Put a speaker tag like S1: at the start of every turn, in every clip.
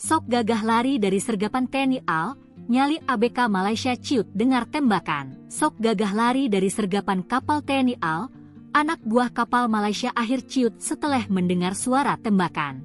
S1: Sok gagah lari dari sergapan TNI AL, nyali ABK Malaysia ciut dengar tembakan. Sok gagah lari dari sergapan kapal TNI AL, anak buah kapal Malaysia akhir ciut setelah mendengar suara tembakan.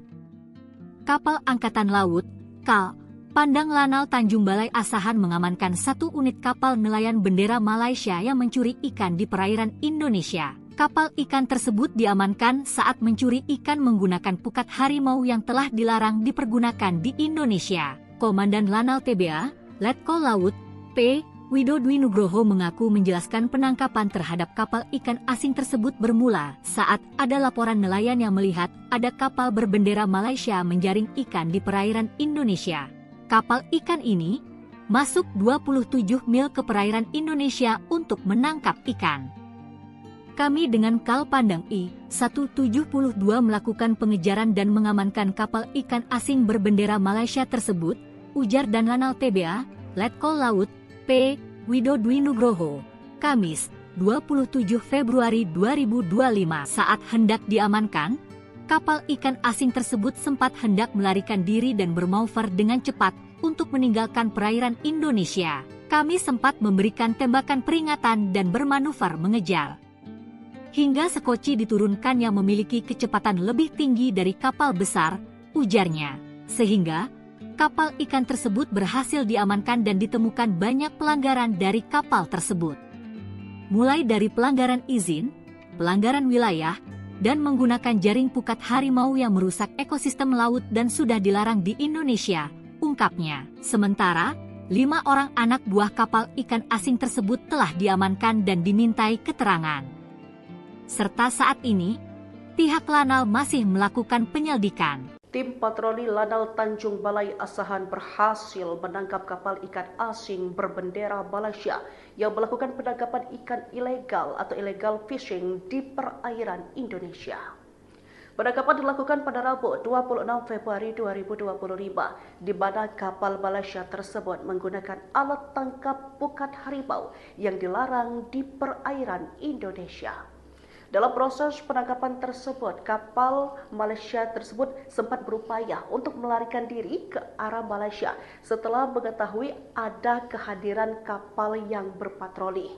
S1: Kapal Angkatan Laut, KAL, Pandang Lanal Tanjung Balai Asahan mengamankan satu unit kapal nelayan bendera Malaysia yang mencuri ikan di perairan Indonesia. Kapal ikan tersebut diamankan saat mencuri ikan menggunakan pukat harimau yang telah dilarang dipergunakan di Indonesia. Komandan Lanal TBA, Letkol Laut, P. Wido Dwi Nugroho mengaku menjelaskan penangkapan terhadap kapal ikan asing tersebut bermula saat ada laporan nelayan yang melihat ada kapal berbendera Malaysia menjaring ikan di perairan Indonesia. Kapal ikan ini masuk 27 mil ke perairan Indonesia untuk menangkap ikan. Kami dengan KAL Pandang I-172 melakukan pengejaran dan mengamankan kapal ikan asing berbendera Malaysia tersebut, ujar dan Lanal TBA, Letkol Laut, P. Wido Dwi Nugroho, Kamis, 27 Februari 2025. Saat hendak diamankan, kapal ikan asing tersebut sempat hendak melarikan diri dan bermanuver dengan cepat untuk meninggalkan perairan Indonesia. Kami sempat memberikan tembakan peringatan dan bermanuver mengejar. Hingga sekoci diturunkan yang memiliki kecepatan lebih tinggi dari kapal besar, ujarnya. Sehingga, kapal ikan tersebut berhasil diamankan dan ditemukan banyak pelanggaran dari kapal tersebut. Mulai dari pelanggaran izin, pelanggaran wilayah, dan menggunakan jaring pukat harimau yang merusak ekosistem laut dan sudah dilarang di Indonesia, ungkapnya. Sementara, 5 orang anak buah kapal ikan asing tersebut telah diamankan dan dimintai keterangan. Serta saat ini, pihak Lanal masih melakukan penyelidikan.
S2: Tim patroli Lanal Tanjung Balai Asahan berhasil menangkap kapal ikan asing berbendera Malaysia yang melakukan penangkapan ikan ilegal atau illegal fishing di perairan Indonesia. Penangkapan dilakukan pada Rabu 26 Februari 2025, di mana kapal Malaysia tersebut menggunakan alat tangkap pukat harimau yang dilarang di perairan Indonesia. Dalam proses penangkapan tersebut, kapal Malaysia tersebut sempat berupaya untuk melarikan diri ke arah Malaysia setelah mengetahui ada kehadiran kapal yang berpatroli.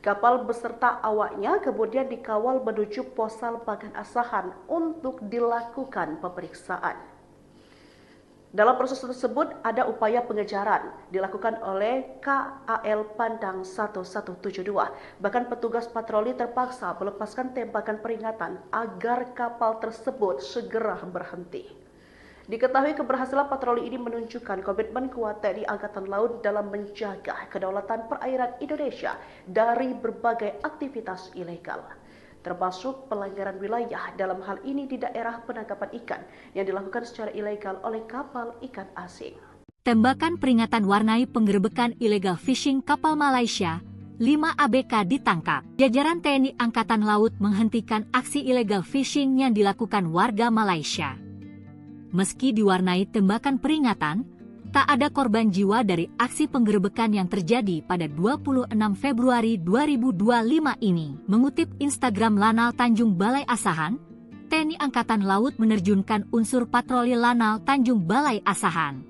S2: Kapal beserta awaknya kemudian dikawal menuju Posal Bagan Asahan untuk dilakukan pemeriksaan. Dalam proses tersebut ada upaya pengejaran dilakukan oleh KAL Pandang 1172. Bahkan petugas patroli terpaksa melepaskan tembakan peringatan agar kapal tersebut segera berhenti. Diketahui keberhasilan patroli ini menunjukkan komitmen kuat TNI Angkatan Laut dalam menjaga kedaulatan perairan Indonesia dari berbagai aktivitas ilegal, termasuk pelanggaran wilayah dalam hal ini di daerah penangkapan ikan yang dilakukan secara ilegal oleh kapal ikan asing.
S1: Tembakan peringatan warnai penggerebekan illegal fishing kapal Malaysia, 5 ABK ditangkap. Jajaran TNI Angkatan Laut menghentikan aksi illegal fishing yang dilakukan warga Malaysia. Meski diwarnai tembakan peringatan, tak ada korban jiwa dari aksi penggerebekan yang terjadi pada 26 Februari 2025 ini. Mengutip Instagram Lanal Tanjung Balai Asahan, TNI Angkatan Laut menerjunkan unsur patroli Lanal Tanjung Balai Asahan.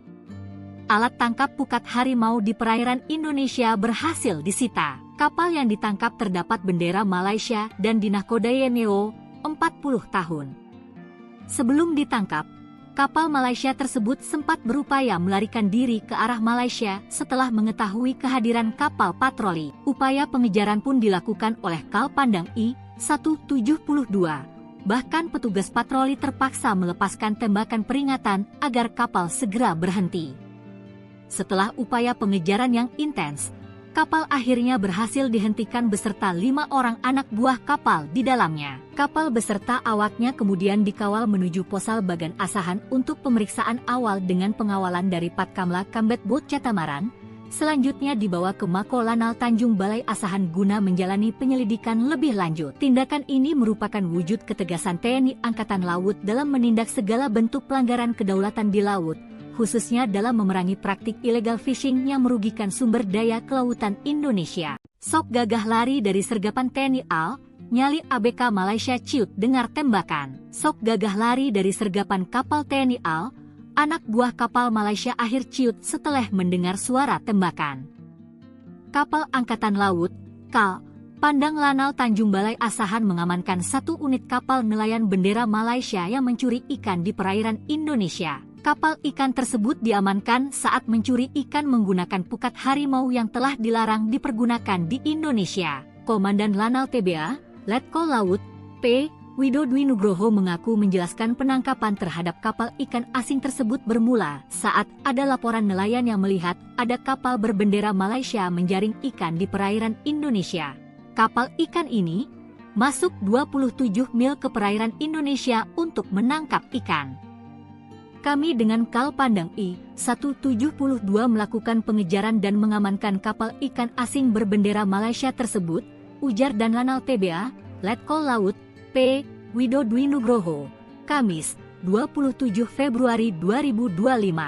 S1: Alat tangkap pukat harimau di perairan Indonesia berhasil disita. Kapal yang ditangkap terdapat bendera Malaysia dan dinahkodai NEO 40 tahun. Sebelum ditangkap, kapal Malaysia tersebut sempat berupaya melarikan diri ke arah Malaysia setelah mengetahui kehadiran kapal patroli. Upaya pengejaran pun dilakukan oleh KAL Pandang I-172. Bahkan petugas patroli terpaksa melepaskan tembakan peringatan agar kapal segera berhenti. Setelah upaya pengejaran yang intens, kapal akhirnya berhasil dihentikan beserta 5 orang anak buah kapal di dalamnya. Kapal beserta awaknya kemudian dikawal menuju Posal Bagan Asahan untuk pemeriksaan awal dengan pengawalan dari Patkamla Kambet Bot Catamaran. Selanjutnya dibawa ke Mako Lanal Tanjung Balai Asahan guna menjalani penyelidikan lebih lanjut. Tindakan ini merupakan wujud ketegasan TNI Angkatan Laut dalam menindak segala bentuk pelanggaran kedaulatan di laut, khususnya dalam memerangi praktik illegal fishing yang merugikan sumber daya kelautan Indonesia. Sok gagah lari dari sergapan TNI AL, nyali ABK Malaysia ciut dengar tembakan. Sok gagah lari dari sergapan kapal TNI AL, anak buah kapal Malaysia akhir ciut setelah mendengar suara tembakan. Kapal Angkatan Laut, KAL, Pandang Lanal Tanjung Balai Asahan mengamankan satu unit kapal nelayan bendera Malaysia yang mencuri ikan di perairan Indonesia. Kapal ikan tersebut diamankan saat mencuri ikan menggunakan pukat harimau yang telah dilarang dipergunakan di Indonesia. Komandan Lanal TBA, Letkol Laut, P. Wido Dwi Nugroho mengaku menjelaskan penangkapan terhadap kapal ikan asing tersebut bermula saat ada laporan nelayan yang melihat ada kapal berbendera Malaysia menjaring ikan di perairan Indonesia. Kapal ikan ini masuk 27 mil ke perairan Indonesia untuk menangkap ikan. Kami dengan KAL Pandang I-172 melakukan pengejaran dan mengamankan kapal ikan asing berbendera Malaysia tersebut, ujar dan Lanal TBA, Letkol Laut, P. Wido Dwi Nugroho, Kamis, 27 Februari 2025.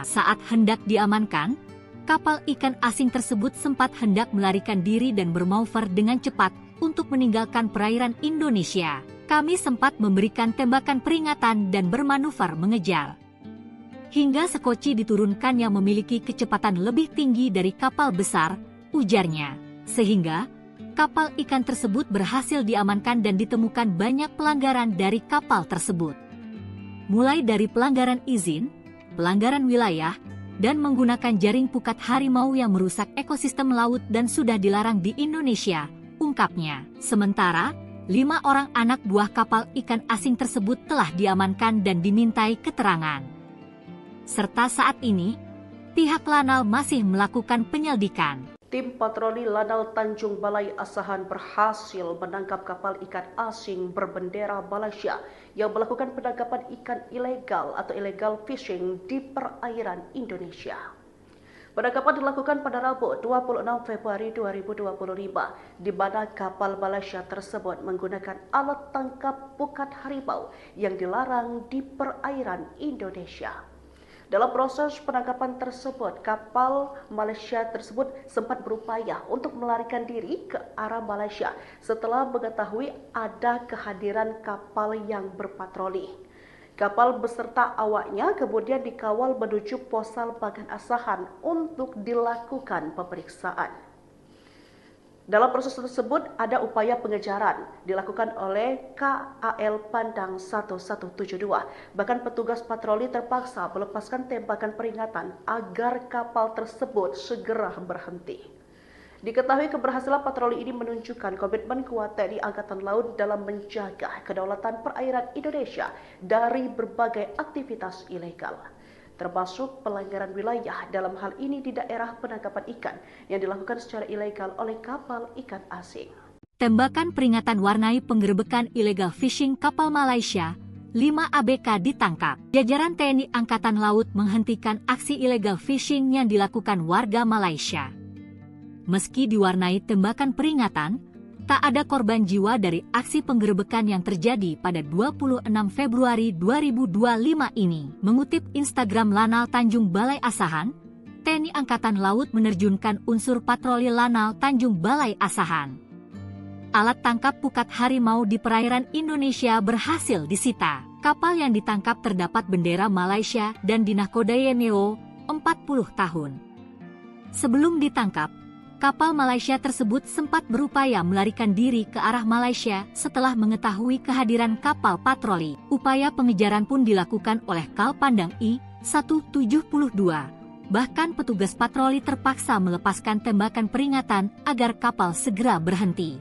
S1: Saat hendak diamankan, kapal ikan asing tersebut sempat hendak melarikan diri dan bermanuver dengan cepat untuk meninggalkan perairan Indonesia. Kami sempat memberikan tembakan peringatan dan bermanuver mengejar. Hingga sekoci diturunkan yang memiliki kecepatan lebih tinggi dari kapal besar, ujarnya. Sehingga kapal ikan tersebut berhasil diamankan dan ditemukan banyak pelanggaran dari kapal tersebut. Mulai dari pelanggaran izin, pelanggaran wilayah, dan menggunakan jaring pukat harimau yang merusak ekosistem laut dan sudah dilarang di Indonesia, ungkapnya. Sementara, 5 orang anak buah kapal ikan asing tersebut telah diamankan dan dimintai keterangan. Serta saat ini, pihak Lanal masih melakukan penyelidikan.
S2: Tim patroli Lanal Tanjung Balai Asahan berhasil menangkap kapal ikan asing berbendera Malaysia yang melakukan penangkapan ikan ilegal atau illegal fishing di perairan Indonesia. Penangkapan dilakukan pada Rabu 26 Februari 2025, di mana kapal Malaysia tersebut menggunakan alat tangkap pukat harimau yang dilarang di perairan Indonesia. Dalam proses penangkapan tersebut, kapal Malaysia tersebut sempat berupaya untuk melarikan diri ke arah Malaysia setelah mengetahui ada kehadiran kapal yang berpatroli. Kapal beserta awaknya kemudian dikawal menuju Posal Bagan Asahan untuk dilakukan pemeriksaan. Dalam proses tersebut ada upaya pengejaran dilakukan oleh KAL Pandang 1172. Bahkan petugas patroli terpaksa melepaskan tembakan peringatan agar kapal tersebut segera berhenti. Diketahui keberhasilan patroli ini menunjukkan komitmen kuat TNI Angkatan Laut dalam menjaga kedaulatan perairan Indonesia dari berbagai aktivitas ilegal, termasuk pelanggaran wilayah dalam hal ini di daerah penangkapan ikan yang dilakukan secara ilegal oleh kapal ikan asing.
S1: Tembakan peringatan warnai penggerebekan illegal fishing kapal Malaysia, 5 ABK ditangkap. Jajaran TNI Angkatan Laut menghentikan aksi illegal fishing yang dilakukan warga Malaysia. Meski diwarnai tembakan peringatan, tak ada korban jiwa dari aksi penggerebekan yang terjadi pada 26 Februari 2025 ini. Mengutip Instagram Lanal Tanjung Balai Asahan, TNI Angkatan Laut menerjunkan unsur patroli Lanal Tanjung Balai Asahan. Alat tangkap pukat harimau di perairan Indonesia berhasil disita. Kapal yang ditangkap terdapat bendera Malaysia dan dinahkodai NEO 40 tahun. Sebelum ditangkap, kapal Malaysia tersebut sempat berupaya melarikan diri ke arah Malaysia setelah mengetahui kehadiran kapal patroli. Upaya pengejaran pun dilakukan oleh KAL Pandang I-172. Bahkan petugas patroli terpaksa melepaskan tembakan peringatan agar kapal segera berhenti.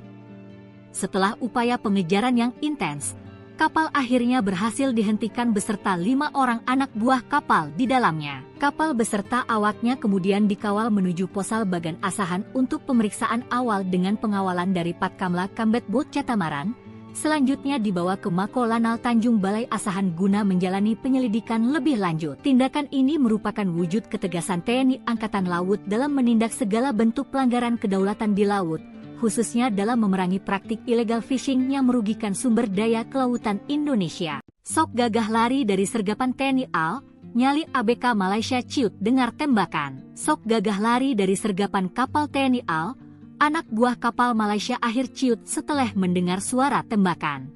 S1: Setelah upaya pengejaran yang intens, kapal akhirnya berhasil dihentikan beserta 5 orang anak buah kapal di dalamnya. Kapal beserta awaknya kemudian dikawal menuju Posal Bagan Asahan untuk pemeriksaan awal dengan pengawalan dari Patkamla Kambet Bot Catamaran. Selanjutnya dibawa ke Mako Lanal Tanjung Balai Asahan guna menjalani penyelidikan lebih lanjut. Tindakan ini merupakan wujud ketegasan TNI Angkatan Laut dalam menindak segala bentuk pelanggaran kedaulatan di laut, khususnya dalam memerangi praktik illegal fishing yang merugikan sumber daya kelautan Indonesia. Sok gagah lari dari sergapan TNI AL, nyali ABK Malaysia ciut dengar tembakan. Sok gagah lari dari sergapan kapal TNI AL, anak buah kapal Malaysia akhir ciut setelah mendengar suara tembakan.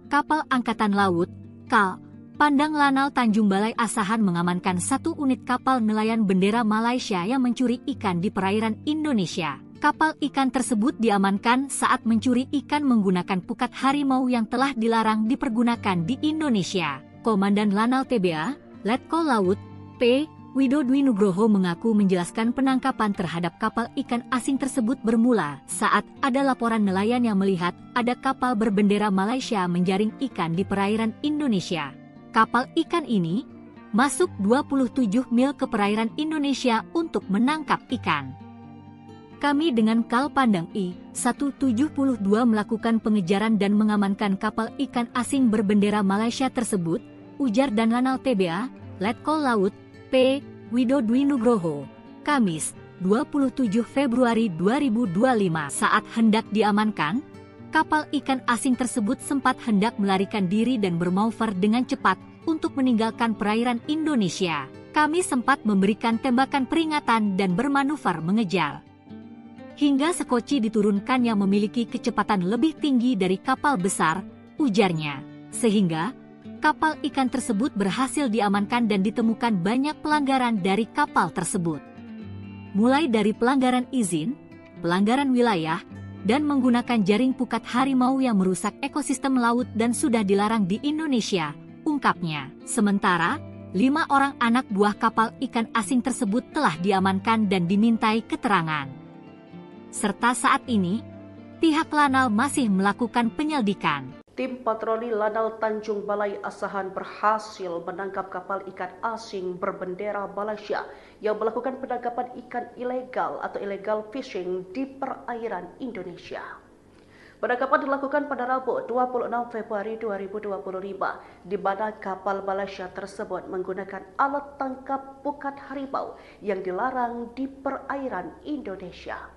S1: Kapal Angkatan Laut, KAL, Pandang Lanal Tanjung Balai Asahan mengamankan satu unit kapal nelayan bendera Malaysia yang mencuri ikan di perairan Indonesia. Kapal ikan tersebut diamankan saat mencuri ikan menggunakan pukat harimau yang telah dilarang dipergunakan di Indonesia. Komandan Lanal TBA, Letkol Laut, P. Wido Dwi Nugroho mengaku menjelaskan penangkapan terhadap kapal ikan asing tersebut bermula saat ada laporan nelayan yang melihat ada kapal berbendera Malaysia menjaring ikan di perairan Indonesia. Kapal ikan ini masuk 27 mil ke perairan Indonesia untuk menangkap ikan. Kami dengan Kal Pandang I-172 melakukan pengejaran dan mengamankan kapal ikan asing berbendera Malaysia tersebut, ujar dan Lanal TBA, Letkol Laut, P. Wido Dwi Nugroho, Kamis, 27 Februari 2025. Saat hendak diamankan, kapal ikan asing tersebut sempat hendak melarikan diri dan bermanuver dengan cepat untuk meninggalkan perairan Indonesia. Kami sempat memberikan tembakan peringatan dan bermanuver mengejar. Hingga sekoci diturunkan yang memiliki kecepatan lebih tinggi dari kapal besar, ujarnya. Sehingga, kapal ikan tersebut berhasil diamankan dan ditemukan banyak pelanggaran dari kapal tersebut. Mulai dari pelanggaran izin, pelanggaran wilayah, dan menggunakan jaring pukat harimau yang merusak ekosistem laut dan sudah dilarang di Indonesia, ungkapnya. Sementara, 5 orang anak buah kapal ikan asing tersebut telah diamankan dan dimintai keterangan. Serta saat ini, pihak Lanal masih melakukan penyelidikan.
S2: Tim patroli Lanal Tanjung Balai Asahan berhasil menangkap kapal ikan asing berbendera Malaysia yang melakukan penangkapan ikan ilegal atau illegal fishing di perairan Indonesia. Penangkapan dilakukan pada Rabu 26 Februari 2025, di mana kapal Malaysia tersebut menggunakan alat tangkap pukat harimau yang dilarang di perairan Indonesia.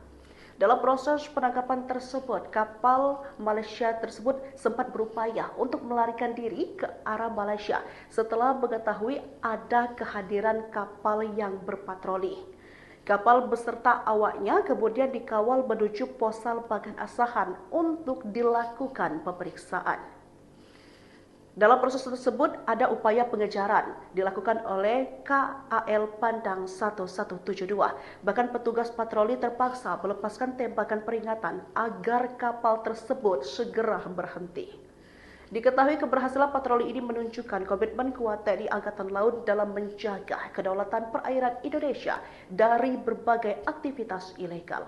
S2: Dalam proses penangkapan tersebut, kapal Malaysia tersebut sempat berupaya untuk melarikan diri ke arah Malaysia setelah mengetahui ada kehadiran kapal yang berpatroli. Kapal beserta awaknya kemudian dikawal menuju Posal Bagan Asahan untuk dilakukan pemeriksaan. Dalam proses tersebut ada upaya pengejaran dilakukan oleh KAL Pandang 1172. Bahkan petugas patroli terpaksa melepaskan tembakan peringatan agar kapal tersebut segera berhenti. Diketahui keberhasilan patroli ini menunjukkan komitmen kuat TNI Angkatan Laut dalam menjaga kedaulatan perairan Indonesia dari berbagai aktivitas ilegal,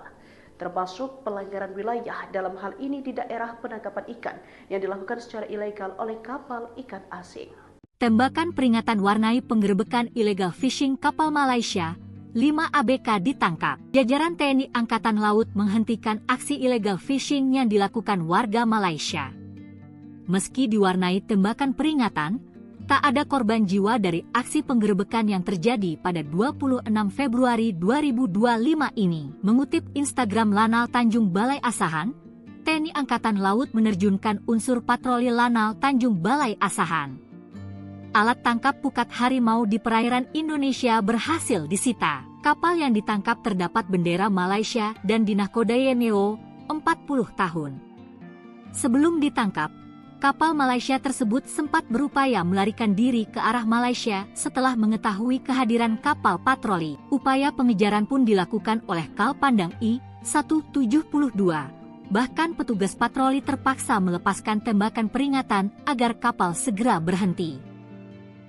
S2: termasuk pelanggaran wilayah dalam hal ini di daerah penangkapan ikan yang dilakukan secara ilegal oleh kapal ikan asing.
S1: Tembakan peringatan warnai penggerebekan illegal fishing kapal Malaysia, 5 ABK ditangkap. Jajaran TNI Angkatan Laut menghentikan aksi illegal fishing yang dilakukan warga Malaysia. Meski diwarnai tembakan peringatan, tak ada korban jiwa dari aksi penggerebekan yang terjadi pada 26 Februari 2025 ini. Mengutip Instagram Lanal Tanjung Balai Asahan, TNI Angkatan Laut menerjunkan unsur patroli Lanal Tanjung Balai Asahan. Alat tangkap pukat harimau di perairan Indonesia berhasil disita. Kapal yang ditangkap terdapat bendera Malaysia dan dinahkodai NEO 40 tahun. Sebelum ditangkap, kapal Malaysia tersebut sempat berupaya melarikan diri ke arah Malaysia setelah mengetahui kehadiran kapal patroli. Upaya pengejaran pun dilakukan oleh Kal Pandang I-172. Bahkan petugas patroli terpaksa melepaskan tembakan peringatan agar kapal segera berhenti.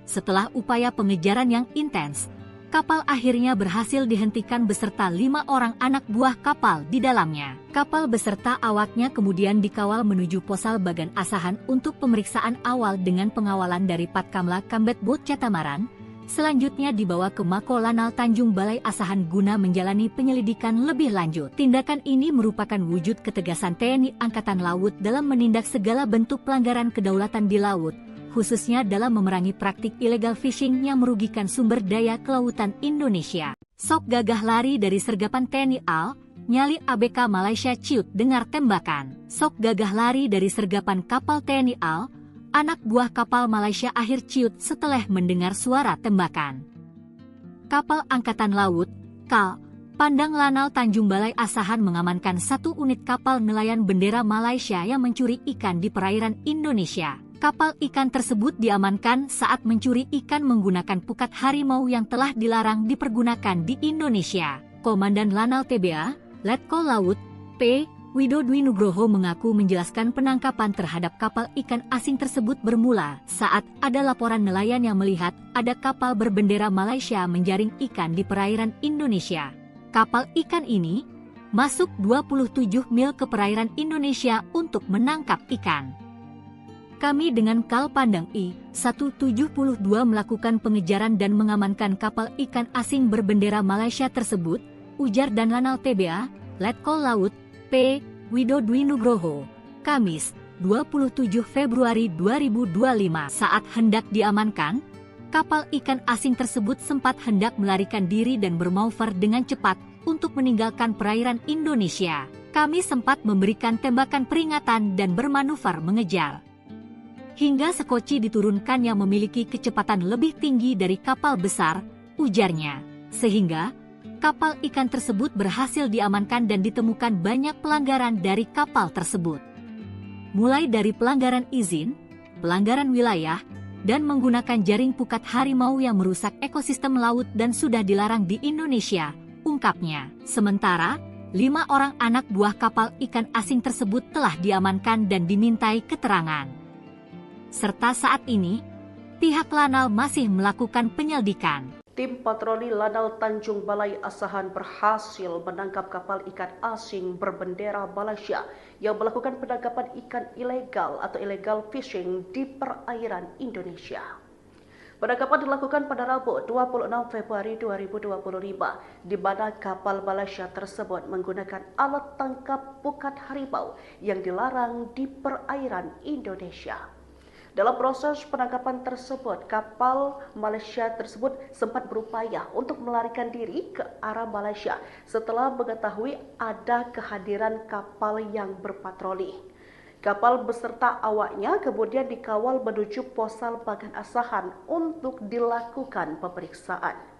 S1: Setelah upaya pengejaran yang intens, kapal akhirnya berhasil dihentikan beserta 5 orang anak buah kapal di dalamnya. Kapal beserta awaknya kemudian dikawal menuju Posal Bagan Asahan untuk pemeriksaan awal dengan pengawalan dari Patkamla Kambet Bot Catamaran. Selanjutnya dibawa ke Mako Lanal Tanjung Balai Asahan guna menjalani penyelidikan lebih lanjut. Tindakan ini merupakan wujud ketegasan TNI Angkatan Laut dalam menindak segala bentuk pelanggaran kedaulatan di laut, khususnya dalam memerangi praktik illegal fishing yang merugikan sumber daya kelautan Indonesia. Sok gagah lari dari sergapan TNI AL, nyali ABK Malaysia ciut dengar tembakan. Sok gagah lari dari sergapan kapal TNI AL, anak buah kapal Malaysia akhir ciut setelah mendengar suara tembakan. Kapal Angkatan Laut, KAL, Pandang Lanal Tanjung Balai Asahan mengamankan satu unit kapal nelayan bendera Malaysia yang mencuri ikan di perairan Indonesia. Kapal ikan tersebut diamankan saat mencuri ikan menggunakan pukat harimau yang telah dilarang dipergunakan di Indonesia. Komandan Lanal TBA, Letkol Laut, P. Widodwi Nugroho mengaku menjelaskan penangkapan terhadap kapal ikan asing tersebut bermula saat ada laporan nelayan yang melihat ada kapal berbendera Malaysia menjaring ikan di perairan Indonesia. Kapal ikan ini masuk 27 mil ke perairan Indonesia untuk menangkap ikan. Kami dengan Kal Pandang I-172 melakukan pengejaran dan mengamankan kapal ikan asing berbendera Malaysia tersebut, ujar dan Lanal TBA, Letkol Laut, P. Widodwi Nugroho, Kamis, 27 Februari 2025. Saat hendak diamankan, kapal ikan asing tersebut sempat hendak melarikan diri dan bermanuver dengan cepat untuk meninggalkan perairan Indonesia. Kami sempat memberikan tembakan peringatan dan bermanuver mengejar. Hingga sekoci diturunkan yang memiliki kecepatan lebih tinggi dari kapal besar, ujarnya. Sehingga kapal ikan tersebut berhasil diamankan dan ditemukan banyak pelanggaran dari kapal tersebut. Mulai dari pelanggaran izin, pelanggaran wilayah, dan menggunakan jaring pukat harimau yang merusak ekosistem laut dan sudah dilarang di Indonesia, ungkapnya. Sementara, 5 orang anak buah kapal ikan asing tersebut telah diamankan dan dimintai keterangan. Serta saat ini, pihak Lanal masih melakukan penyelidikan.
S2: Tim patroli Lanal Tanjung Balai Asahan berhasil menangkap kapal ikan asing berbendera Malaysia yang melakukan penangkapan ikan ilegal atau illegal fishing di perairan Indonesia. Penangkapan dilakukan pada Rabu 26 Februari 2025, di mana kapal Malaysia tersebut menggunakan alat tangkap pukat harimau yang dilarang di perairan Indonesia. Dalam proses penangkapan tersebut, kapal Malaysia tersebut sempat berupaya untuk melarikan diri ke arah Malaysia setelah mengetahui ada kehadiran kapal yang berpatroli. Kapal beserta awaknya kemudian dikawal menuju Posal Bagan Asahan untuk dilakukan pemeriksaan.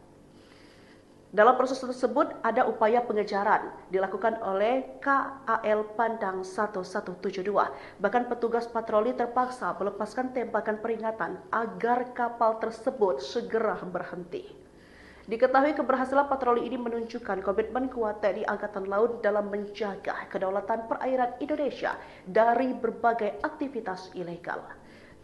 S2: Dalam proses tersebut ada upaya pengejaran dilakukan oleh KAL Pandang 1172. Bahkan petugas patroli terpaksa melepaskan tembakan peringatan agar kapal tersebut segera berhenti. Diketahui keberhasilan patroli ini menunjukkan komitmen kuat TNI Angkatan Laut dalam menjaga kedaulatan perairan Indonesia dari berbagai aktivitas ilegal,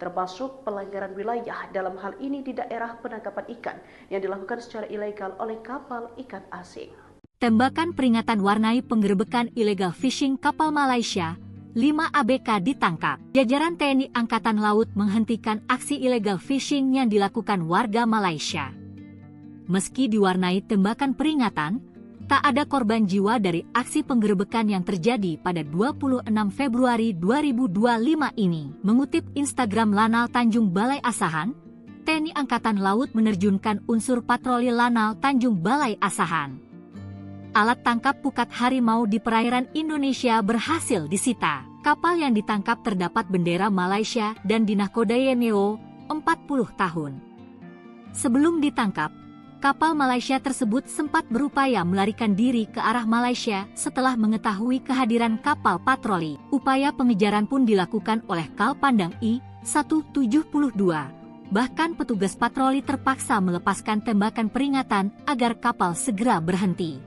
S2: termasuk pelanggaran wilayah dalam hal ini di daerah penangkapan ikan yang dilakukan secara ilegal oleh kapal ikan asing.
S1: Tembakan peringatan warnai penggerebekan illegal fishing kapal Malaysia, 5 ABK ditangkap. Jajaran TNI Angkatan Laut menghentikan aksi illegal fishing yang dilakukan warga Malaysia. Meski diwarnai tembakan peringatan, tak ada korban jiwa dari aksi penggerebekan yang terjadi pada 26 Februari 2025 ini. Mengutip Instagram Lanal Tanjung Balai Asahan, TNI Angkatan Laut menerjunkan unsur patroli Lanal Tanjung Balai Asahan. Alat tangkap pukat harimau di perairan Indonesia berhasil disita. Kapal yang ditangkap terdapat bendera Malaysia dan dinahkodai NEO 40 tahun. Sebelum ditangkap, kapal Malaysia tersebut sempat berupaya melarikan diri ke arah Malaysia setelah mengetahui kehadiran kapal patroli. Upaya pengejaran pun dilakukan oleh Kal Pandang I-172. Bahkan petugas patroli terpaksa melepaskan tembakan peringatan agar kapal segera berhenti.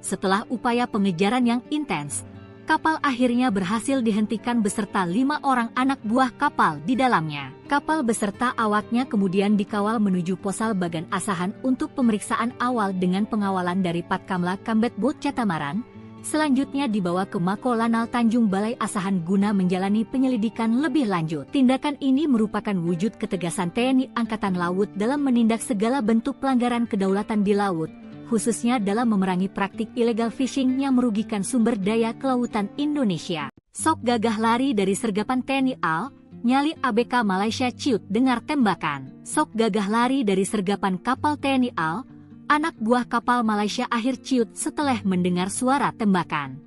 S1: Setelah upaya pengejaran yang intens, kapal akhirnya berhasil dihentikan beserta 5 orang anak buah kapal di dalamnya. Kapal beserta awaknya kemudian dikawal menuju Posal Bagan Asahan untuk pemeriksaan awal dengan pengawalan dari Patkamla Kambet Bot Catamaran. Selanjutnya dibawa ke Mako Lanal Tanjung Balai Asahan guna menjalani penyelidikan lebih lanjut. Tindakan ini merupakan wujud ketegasan TNI Angkatan Laut dalam menindak segala bentuk pelanggaran kedaulatan di laut, khususnya dalam memerangi praktik illegal fishing yang merugikan sumber daya kelautan Indonesia. Sok gagah lari dari sergapan TNI AL, nyali ABK Malaysia ciut dengar tembakan. Sok gagah lari dari sergapan kapal TNI AL, anak buah kapal Malaysia akhir ciut setelah mendengar suara tembakan.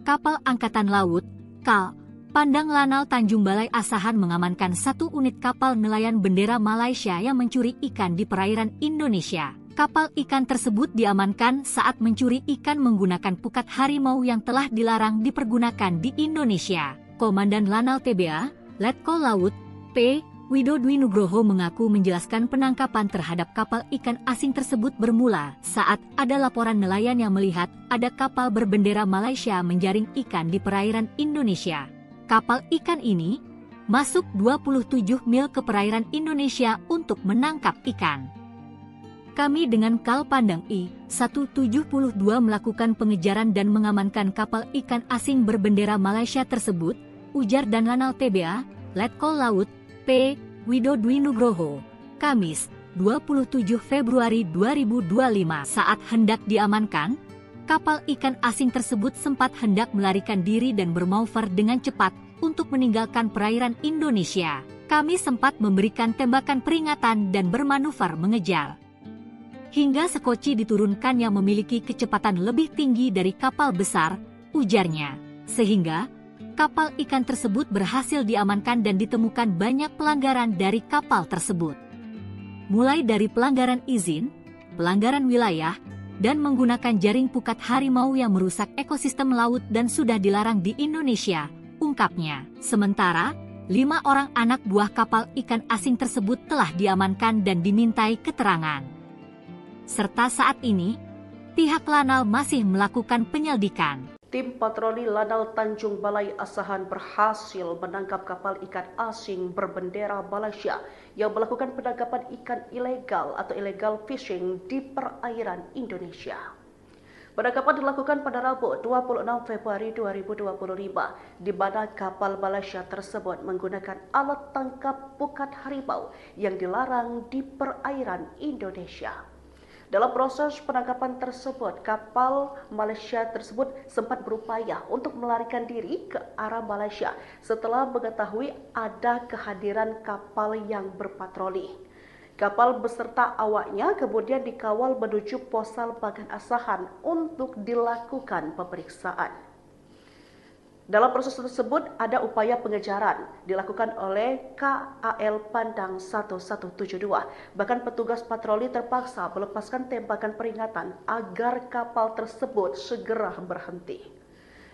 S1: Kapal Angkatan Laut, KAL, Pandang Lanal Tanjung Balai Asahan mengamankan 1 unit kapal nelayan bendera Malaysia yang mencuri ikan di perairan Indonesia. Kapal ikan tersebut diamankan saat mencuri ikan menggunakan pukat harimau yang telah dilarang dipergunakan di Indonesia. Komandan Lanal TBA, Letkol Laut P. Widodwi Nugroho mengaku menjelaskan penangkapan terhadap kapal ikan asing tersebut bermula saat ada laporan nelayan yang melihat ada kapal berbendera Malaysia menjaring ikan di perairan Indonesia. Kapal ikan ini masuk 27 mil ke perairan Indonesia untuk menangkap ikan. Kami dengan Kal Pandang I-172 melakukan pengejaran dan mengamankan kapal ikan asing berbendera Malaysia tersebut, ujar dan Lanal TBA, Letkol Laut P. Widodwi Nugroho, Kamis, 27 Februari 2025. Saat hendak diamankan, kapal ikan asing tersebut sempat hendak melarikan diri dan bermanuver dengan cepat untuk meninggalkan perairan Indonesia. Kami sempat memberikan tembakan peringatan dan bermanuver mengejar. Hingga sekoci diturunkan yang memiliki kecepatan lebih tinggi dari kapal besar, ujarnya. Sehingga kapal ikan tersebut berhasil diamankan dan ditemukan banyak pelanggaran dari kapal tersebut. Mulai dari pelanggaran izin, pelanggaran wilayah, dan menggunakan jaring pukat harimau yang merusak ekosistem laut dan sudah dilarang di Indonesia, ungkapnya. Sementara, 5 orang anak buah kapal ikan asing tersebut telah diamankan dan dimintai keterangan. Serta saat ini, pihak Lanal masih melakukan penyelidikan.
S2: Tim patroli Lanal Tanjung Balai Asahan berhasil menangkap kapal ikan asing berbendera Malaysia yang melakukan penangkapan ikan ilegal atau illegal fishing di perairan Indonesia. Penangkapan dilakukan pada Rabu 26 Februari 2025, di mana kapal Malaysia tersebut menggunakan alat tangkap pukat harimau yang dilarang di perairan Indonesia. Dalam proses penangkapan tersebut, kapal Malaysia tersebut sempat berupaya untuk melarikan diri ke arah Malaysia setelah mengetahui ada kehadiran kapal yang berpatroli. Kapal beserta awaknya kemudian dikawal menuju Posal Bagan Asahan untuk dilakukan pemeriksaan. Dalam proses tersebut ada upaya pengejaran dilakukan oleh KAL Pandang 1172. Bahkan petugas patroli terpaksa melepaskan tembakan peringatan agar kapal tersebut segera berhenti.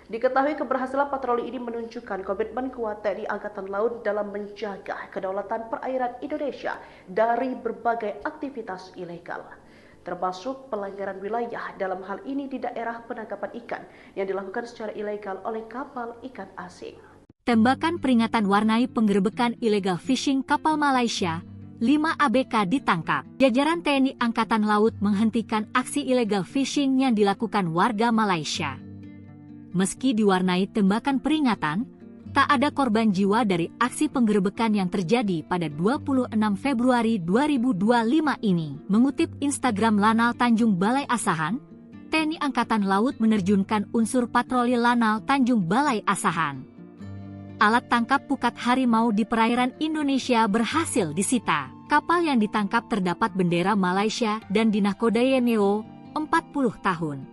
S2: Diketahui keberhasilan patroli ini menunjukkan komitmen kuat TNI Angkatan Laut dalam menjaga kedaulatan perairan Indonesia dari berbagai aktivitas ilegal, termasuk pelanggaran wilayah dalam hal ini di daerah penangkapan ikan yang dilakukan secara ilegal oleh kapal ikan asing.
S1: Tembakan peringatan warnai penggerebekan illegal fishing kapal Malaysia, 5 ABK ditangkap. Jajaran TNI Angkatan Laut menghentikan aksi illegal fishing yang dilakukan warga Malaysia. Meski diwarnai tembakan peringatan, tak ada korban jiwa dari aksi penggerebekan yang terjadi pada 26 Februari 2025 ini. Mengutip Instagram Lanal Tanjung Balai Asahan, TNI Angkatan Laut menerjunkan unsur patroli Lanal Tanjung Balai Asahan. Alat tangkap pukat harimau di perairan Indonesia berhasil disita. Kapal yang ditangkap terdapat bendera Malaysia dan dinahkodai NEO 40 tahun.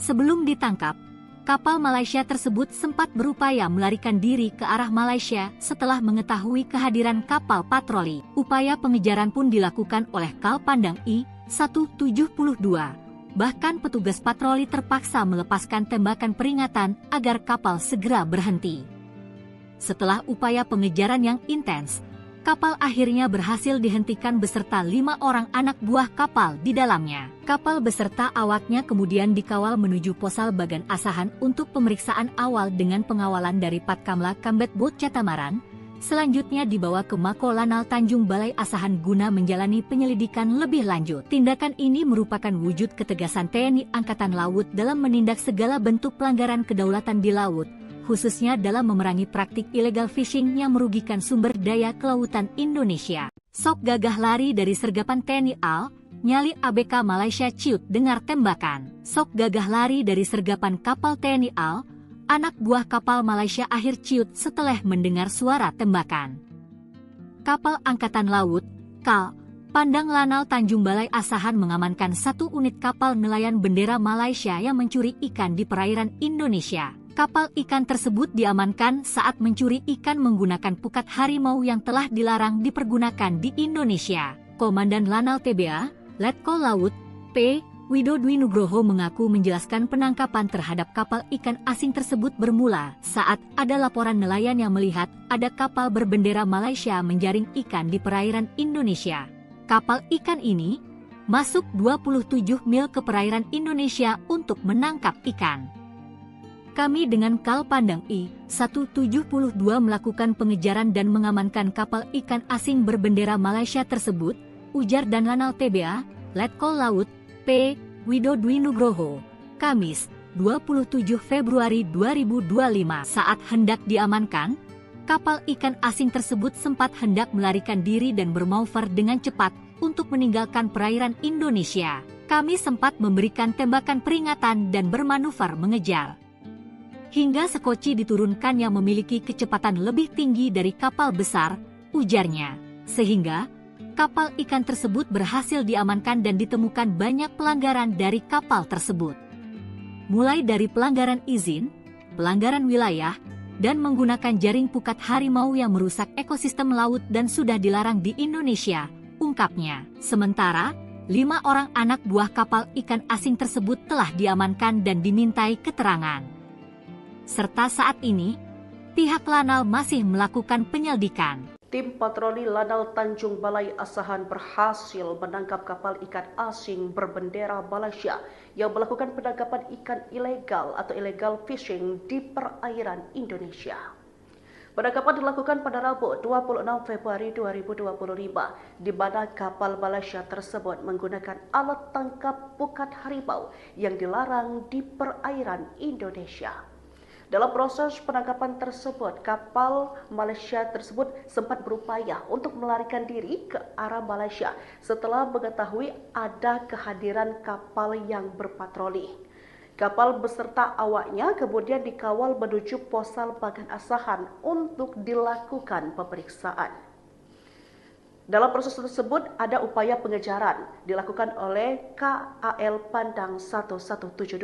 S1: Sebelum ditangkap, kapal Malaysia tersebut sempat berupaya melarikan diri ke arah Malaysia setelah mengetahui kehadiran kapal patroli. Upaya pengejaran pun dilakukan oleh Kal Pandang I-172. Bahkan petugas patroli terpaksa melepaskan tembakan peringatan agar kapal segera berhenti. Setelah upaya pengejaran yang intens, kapal akhirnya berhasil dihentikan beserta 5 orang anak buah kapal di dalamnya. Kapal beserta awaknya kemudian dikawal menuju Posal Bagan Asahan untuk pemeriksaan awal dengan pengawalan dari Patkamla Kambet Bot Catamaran. Selanjutnya dibawa ke Mako Lanal Tanjung Balai Asahan guna menjalani penyelidikan lebih lanjut. Tindakan ini merupakan wujud ketegasan TNI Angkatan Laut dalam menindak segala bentuk pelanggaran kedaulatan di laut, khususnya dalam memerangi praktik illegal fishing yang merugikan sumber daya kelautan Indonesia. Sok gagah lari dari sergapan TNI AL, nyali ABK Malaysia ciut dengar tembakan. Sok gagah lari dari sergapan kapal TNI AL, anak buah kapal Malaysia akhir ciut setelah mendengar suara tembakan. Kapal Angkatan Laut, KAL, Pandang Lanal Tanjung Balai Asahan mengamankan 1 unit kapal nelayan bendera Malaysia yang mencuri ikan di perairan Indonesia. Kapal ikan tersebut diamankan saat mencuri ikan menggunakan pukat harimau yang telah dilarang dipergunakan di Indonesia. Komandan Lanal TBA, Letkol Laut P. Widodwi Nugroho mengaku menjelaskan penangkapan terhadap kapal ikan asing tersebut bermula saat ada laporan nelayan yang melihat ada kapal berbendera Malaysia menjaring ikan di perairan Indonesia. Kapal ikan ini masuk 27 mil ke perairan Indonesia untuk menangkap ikan. Kami dengan Kal Pandang I-172 melakukan pengejaran dan mengamankan kapal ikan asing berbendera Malaysia tersebut, ujar dan Lanal TBA, Letkol Laut, P. Widodwi Nugroho, Kamis, 27 Februari 2025. Saat hendak diamankan, kapal ikan asing tersebut sempat hendak melarikan diri dan bermanuver dengan cepat untuk meninggalkan perairan Indonesia. Kami sempat memberikan tembakan peringatan dan bermanuver mengejar. Hingga sekoci diturunkan yang memiliki kecepatan lebih tinggi dari kapal besar, ujarnya. Sehingga kapal ikan tersebut berhasil diamankan dan ditemukan banyak pelanggaran dari kapal tersebut. Mulai dari pelanggaran izin, pelanggaran wilayah, dan menggunakan jaring pukat harimau yang merusak ekosistem laut dan sudah dilarang di Indonesia, ungkapnya. Sementara, 5 orang anak buah kapal ikan asing tersebut telah diamankan dan dimintai keterangan. Serta saat ini, pihak Lanal masih melakukan penyelidikan.
S2: Tim patroli Lanal Tanjung Balai Asahan berhasil menangkap kapal ikan asing berbendera Malaysia yang melakukan penangkapan ikan ilegal atau illegal fishing di perairan Indonesia. Penangkapan dilakukan pada Rabu 26 Februari 2025, di mana kapal Malaysia tersebut menggunakan alat tangkap pukat harimau yang dilarang di perairan Indonesia. Dalam proses penangkapan tersebut, kapal Malaysia tersebut sempat berupaya untuk melarikan diri ke arah Malaysia setelah mengetahui ada kehadiran kapal yang berpatroli. Kapal beserta awaknya kemudian dikawal menuju Posal Bagan Asahan untuk dilakukan pemeriksaan. Dalam proses tersebut ada upaya pengejaran dilakukan oleh KAL Pandang 1172.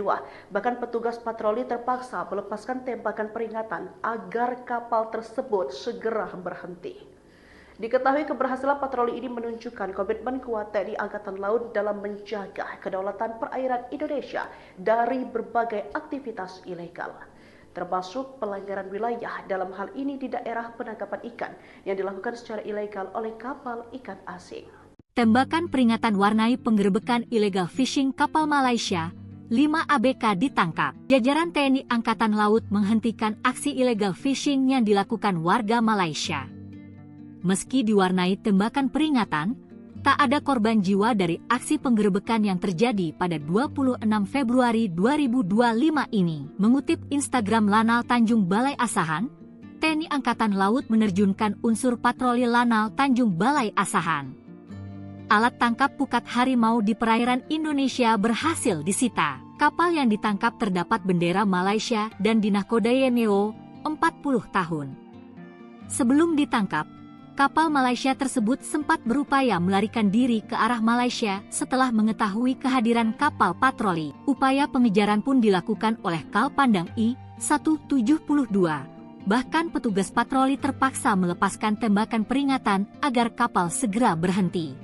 S2: Bahkan petugas patroli terpaksa melepaskan tembakan peringatan agar kapal tersebut segera berhenti. Diketahui keberhasilan patroli ini menunjukkan komitmen kuat TNI Angkatan Laut dalam menjaga kedaulatan perairan Indonesia dari berbagai aktivitas ilegal, termasuk pelanggaran wilayah dalam hal ini di daerah penangkapan ikan yang dilakukan secara ilegal oleh kapal ikan asing.
S1: Tembakan peringatan warnai penggerebekan illegal fishing kapal Malaysia, 5 ABK ditangkap. Jajaran TNI Angkatan Laut menghentikan aksi illegal fishing yang dilakukan warga Malaysia. Meski diwarnai tembakan peringatan, tak ada korban jiwa dari aksi penggerebekan yang terjadi pada 26 Februari 2025 ini. Mengutip Instagram Lanal Tanjung Balai Asahan, TNI Angkatan Laut menerjunkan unsur patroli Lanal Tanjung Balai Asahan. Alat tangkap pukat harimau di perairan Indonesia berhasil disita. Kapal yang ditangkap terdapat bendera Malaysia dan dinahkodai NEO 40 tahun. Sebelum ditangkap, kapal Malaysia tersebut sempat berupaya melarikan diri ke arah Malaysia setelah mengetahui kehadiran kapal patroli. Upaya pengejaran pun dilakukan oleh Kal Pandang I-172. Bahkan petugas patroli terpaksa melepaskan tembakan peringatan agar kapal segera berhenti.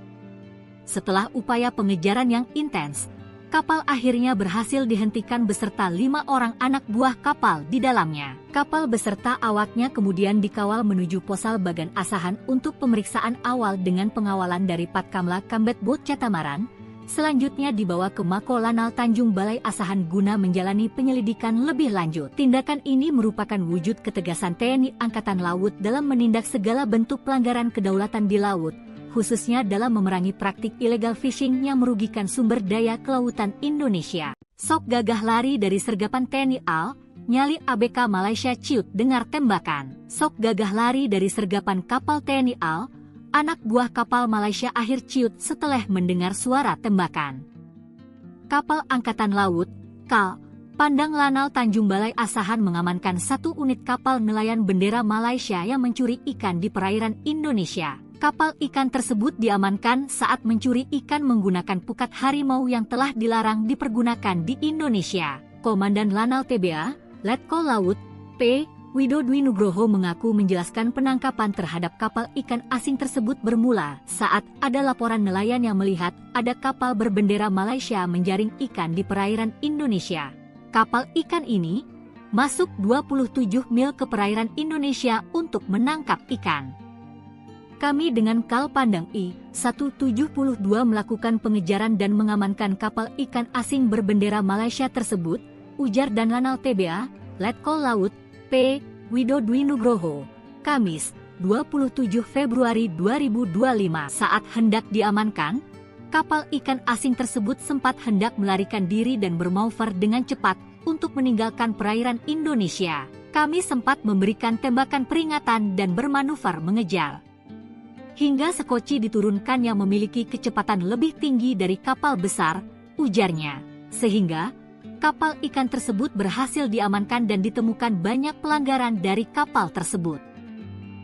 S1: Setelah upaya pengejaran yang intens, kapal akhirnya berhasil dihentikan beserta 5 orang anak buah kapal di dalamnya. Kapal beserta awaknya kemudian dikawal menuju Posal Bagan Asahan untuk pemeriksaan awal dengan pengawalan dari Patkamla Kambet Bot Catamaran. Selanjutnya dibawa ke Mako Lanal Tanjung Balai Asahan guna menjalani penyelidikan lebih lanjut. Tindakan ini merupakan wujud ketegasan TNI Angkatan Laut dalam menindak segala bentuk pelanggaran kedaulatan di laut, khususnya dalam memerangi praktik illegal fishing yang merugikan sumber daya kelautan Indonesia. Sok gagah lari dari sergapan TNI AL, nyali ABK Malaysia ciut dengar tembakan. Sok gagah lari dari sergapan kapal TNI AL, anak buah kapal Malaysia akhir ciut setelah mendengar suara tembakan. Kapal Angkatan Laut, KAL, Pandang Lanal Tanjung Balai Asahan mengamankan 1 unit kapal nelayan bendera Malaysia yang mencuri ikan di perairan Indonesia. Kapal ikan tersebut diamankan saat mencuri ikan menggunakan pukat harimau yang telah dilarang dipergunakan di Indonesia. Komandan Lanal TBA, Letkol Laut, P. Widodwi Nugroho mengaku menjelaskan penangkapan terhadap kapal ikan asing tersebut bermula saat ada laporan nelayan yang melihat ada kapal berbendera Malaysia menjaring ikan di perairan Indonesia. Kapal ikan ini masuk 27 mil ke perairan Indonesia untuk menangkap ikan. Kami dengan Kal Pandang I-172 melakukan pengejaran dan mengamankan kapal ikan asing berbendera Malaysia tersebut, ujar dan Lanal TBA, Letkol Laut, P. Widodwi Nugroho, Kamis, 27 Februari 2025. Saat hendak diamankan, kapal ikan asing tersebut sempat hendak melarikan diri dan bermanuver dengan cepat untuk meninggalkan perairan Indonesia. Kami sempat memberikan tembakan peringatan dan bermanuver mengejar. Hingga sekoci diturunkan yang memiliki kecepatan lebih tinggi dari kapal besar, ujarnya. Sehingga kapal ikan tersebut berhasil diamankan dan ditemukan banyak pelanggaran dari kapal tersebut.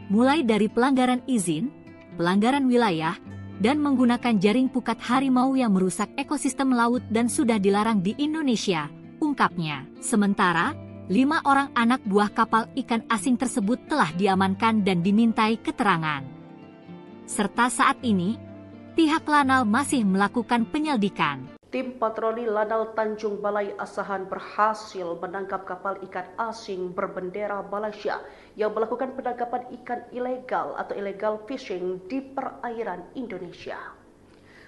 S1: Mulai dari pelanggaran izin, pelanggaran wilayah, dan menggunakan jaring pukat harimau yang merusak ekosistem laut dan sudah dilarang di Indonesia, ungkapnya. Sementara, 5 orang anak buah kapal ikan asing tersebut telah diamankan dan dimintai keterangan. Serta saat ini, pihak Lanal masih melakukan penyelidikan.
S2: Tim patroli Lanal Tanjung Balai Asahan berhasil menangkap kapal ikan asing berbendera Malaysia yang melakukan penangkapan ikan ilegal atau illegal fishing di perairan Indonesia.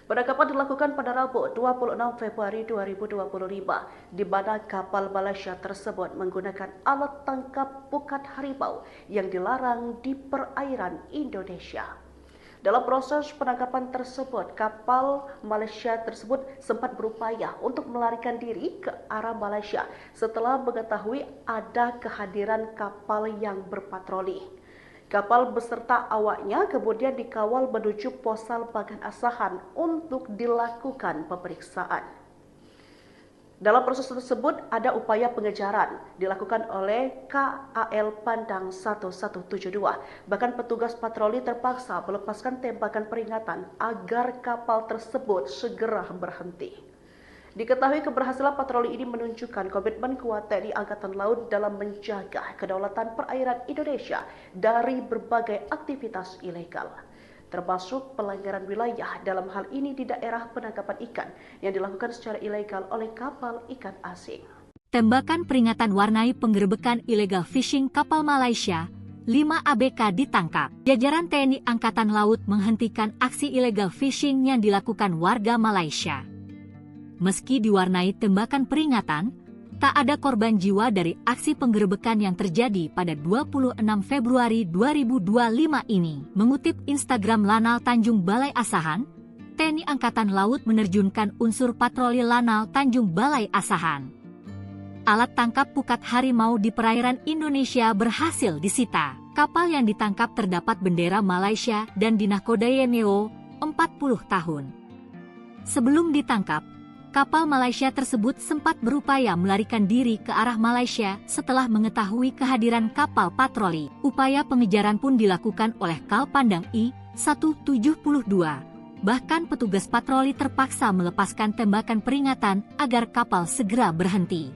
S2: Penangkapan dilakukan pada Rabu 26 Februari 2025, di mana kapal Malaysia tersebut menggunakan alat tangkap pukat harimau yang dilarang di perairan Indonesia. Dalam proses penangkapan tersebut, kapal Malaysia tersebut sempat berupaya untuk melarikan diri ke arah Malaysia setelah mengetahui ada kehadiran kapal yang berpatroli. Kapal beserta awaknya kemudian dikawal menuju Posal Bagan Asahan untuk dilakukan pemeriksaan. Dalam proses tersebut ada upaya pengejaran dilakukan oleh KAL Pandang 1172. Bahkan petugas patroli terpaksa melepaskan tembakan peringatan agar kapal tersebut segera berhenti. Diketahui keberhasilan patroli ini menunjukkan komitmen kuat TNI Angkatan Laut dalam menjaga kedaulatan perairan Indonesia dari berbagai aktivitas ilegal, termasuk pelanggaran wilayah dalam hal ini di daerah penangkapan ikan yang dilakukan secara ilegal oleh kapal ikan asing.
S1: Tembakan peringatan warnai penggerebekan illegal fishing kapal Malaysia, 5 ABK ditangkap. Jajaran TNI Angkatan Laut menghentikan aksi illegal fishing yang dilakukan warga Malaysia. Meski diwarnai tembakan peringatan, tak ada korban jiwa dari aksi penggerebekan yang terjadi pada 26 Februari 2025 ini. Mengutip Instagram Lanal Tanjung Balai Asahan, TNI Angkatan Laut menerjunkan unsur patroli Lanal Tanjung Balai Asahan. Alat tangkap pukat harimau di perairan Indonesia berhasil disita. Kapal yang ditangkap terdapat bendera Malaysia dan dinahkodai NEO 40 tahun. Sebelum ditangkap, kapal Malaysia tersebut sempat berupaya melarikan diri ke arah Malaysia setelah mengetahui kehadiran kapal patroli. Upaya pengejaran pun dilakukan oleh Kal Pandang I-172. Bahkan petugas patroli terpaksa melepaskan tembakan peringatan agar kapal segera berhenti.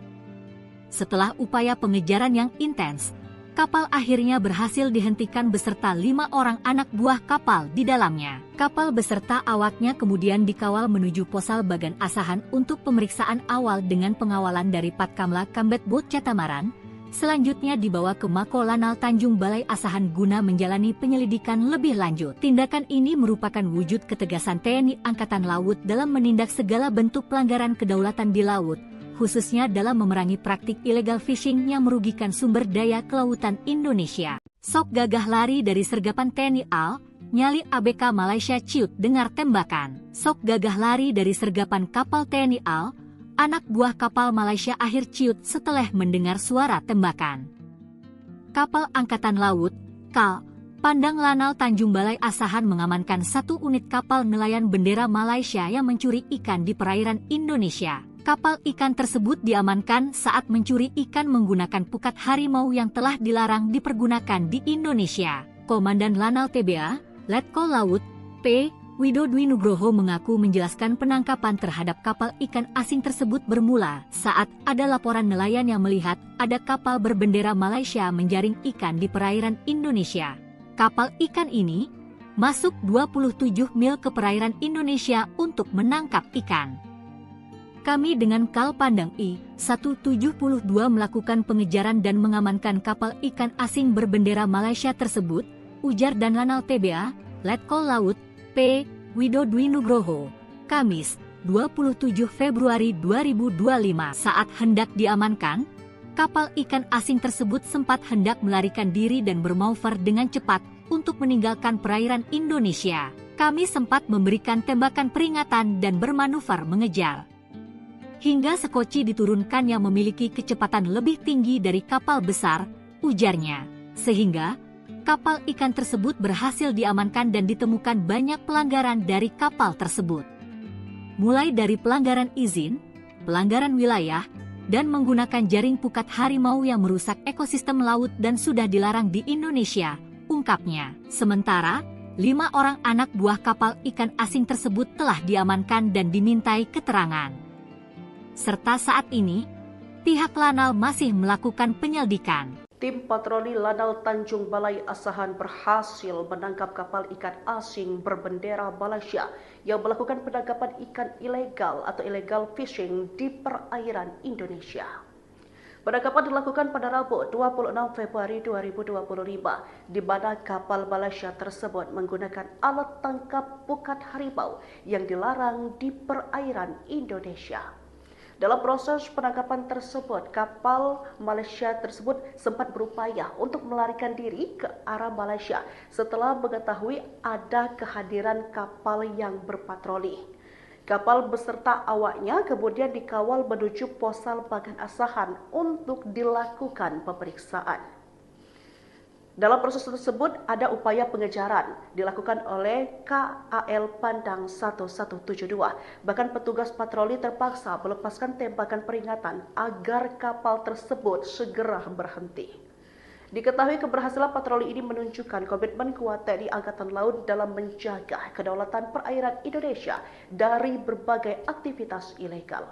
S1: Setelah upaya pengejaran yang intens, kapal akhirnya berhasil dihentikan beserta 5 orang anak buah kapal di dalamnya. Kapal beserta awaknya kemudian dikawal menuju Posal Bagan Asahan untuk pemeriksaan awal dengan pengawalan dari Patkamla Kambet Bot Catamaran. Selanjutnya dibawa ke Mako Lanal Tanjung Balai Asahan guna menjalani penyelidikan lebih lanjut. Tindakan ini merupakan wujud ketegasan TNI Angkatan Laut dalam menindak segala bentuk pelanggaran kedaulatan di laut, khususnya dalam memerangi praktik illegal fishing yang merugikan sumber daya kelautan Indonesia. Sok gagah lari dari sergapan TNI AL, nyali ABK Malaysia ciut dengar tembakan. Sok gagah lari dari sergapan kapal TNI AL, anak buah kapal Malaysia akhir ciut setelah mendengar suara tembakan. Kapal Angkatan Laut, KAL, Pandang Lanal Tanjung Balai Asahan mengamankan 1 unit kapal nelayan bendera Malaysia yang mencuri ikan di perairan Indonesia. Kapal ikan tersebut diamankan saat mencuri ikan menggunakan pukat harimau yang telah dilarang dipergunakan di Indonesia. Komandan Lanal TBA, Letkol Laut, P. Widodwi Nugroho mengaku menjelaskan penangkapan terhadap kapal ikan asing tersebut bermula saat ada laporan nelayan yang melihat ada kapal berbendera Malaysia menjaring ikan di perairan Indonesia. Kapal ikan ini masuk 27 mil ke perairan Indonesia untuk menangkap ikan. Kami dengan Kal Pandang I-172 melakukan pengejaran dan mengamankan kapal ikan asing berbendera Malaysia tersebut, ujar dan Lanal TBA, Letkol Laut, P. Widodwi Nugroho, Kamis, 27 Februari 2025. Saat hendak diamankan, kapal ikan asing tersebut sempat hendak melarikan diri dan bermanuver dengan cepat untuk meninggalkan perairan Indonesia. Kami sempat memberikan tembakan peringatan dan bermanuver mengejar. Hingga sekoci diturunkan yang memiliki kecepatan lebih tinggi dari kapal besar, ujarnya. Sehingga kapal ikan tersebut berhasil diamankan dan ditemukan banyak pelanggaran dari kapal tersebut. Mulai dari pelanggaran izin, pelanggaran wilayah, dan menggunakan jaring pukat harimau yang merusak ekosistem laut dan sudah dilarang di Indonesia, ungkapnya. Sementara, 5 orang anak buah kapal ikan asing tersebut telah diamankan dan dimintai keterangan. Serta saat ini, pihak Lanal masih melakukan penyelidikan.
S2: Tim patroli Lanal Tanjung Balai Asahan berhasil menangkap kapal ikan asing berbendera Malaysia yang melakukan penangkapan ikan ilegal atau illegal fishing di perairan Indonesia. Penangkapan dilakukan pada Rabu 26 Februari 2025 di mana kapal Malaysia tersebut menggunakan alat tangkap pukat harimau yang dilarang di perairan Indonesia. Dalam proses penangkapan tersebut, kapal Malaysia tersebut sempat berupaya untuk melarikan diri ke arah Malaysia setelah mengetahui ada kehadiran kapal yang berpatroli. Kapal beserta awaknya kemudian dikawal menuju Posal Bagan Asahan untuk dilakukan pemeriksaan. Dalam proses tersebut ada upaya pengejaran dilakukan oleh KAL Pandang 1172. Bahkan petugas patroli terpaksa melepaskan tembakan peringatan agar kapal tersebut segera berhenti. Diketahui keberhasilan patroli ini menunjukkan komitmen kuat TNI Angkatan Laut dalam menjaga kedaulatan perairan Indonesia dari berbagai aktivitas ilegal,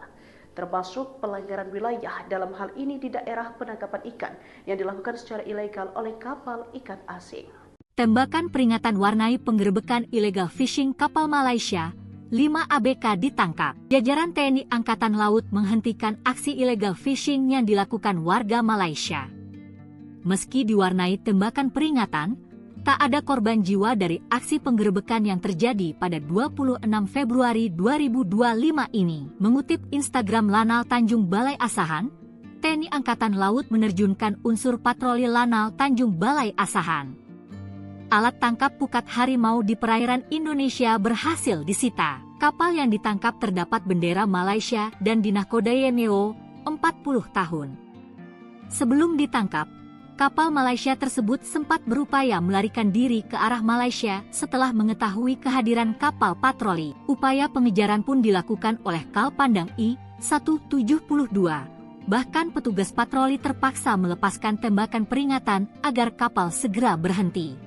S2: termasuk pelanggaran wilayah dalam hal ini di daerah penangkapan ikan yang dilakukan secara ilegal oleh kapal ikan asing.
S1: Tembakan peringatan warnai penggerebekan illegal fishing kapal Malaysia, 5 ABK ditangkap. Jajaran TNI Angkatan Laut menghentikan aksi illegal fishing yang dilakukan warga Malaysia. Meski diwarnai tembakan peringatan, tak ada korban jiwa dari aksi penggerebekan yang terjadi pada 26 Februari 2025 ini. Mengutip Instagram Lanal Tanjung Balai Asahan, TNI Angkatan Laut menerjunkan unsur patroli Lanal Tanjung Balai Asahan. Alat tangkap pukat harimau di perairan Indonesia berhasil disita. Kapal yang ditangkap terdapat bendera Malaysia dan dinahkodai NEO 40 tahun. Sebelum ditangkap, kapal Malaysia tersebut sempat berupaya melarikan diri ke arah Malaysia setelah mengetahui kehadiran kapal patroli. Upaya pengejaran pun dilakukan oleh Kal Pandang I-172. Bahkan petugas patroli terpaksa melepaskan tembakan peringatan agar kapal segera berhenti.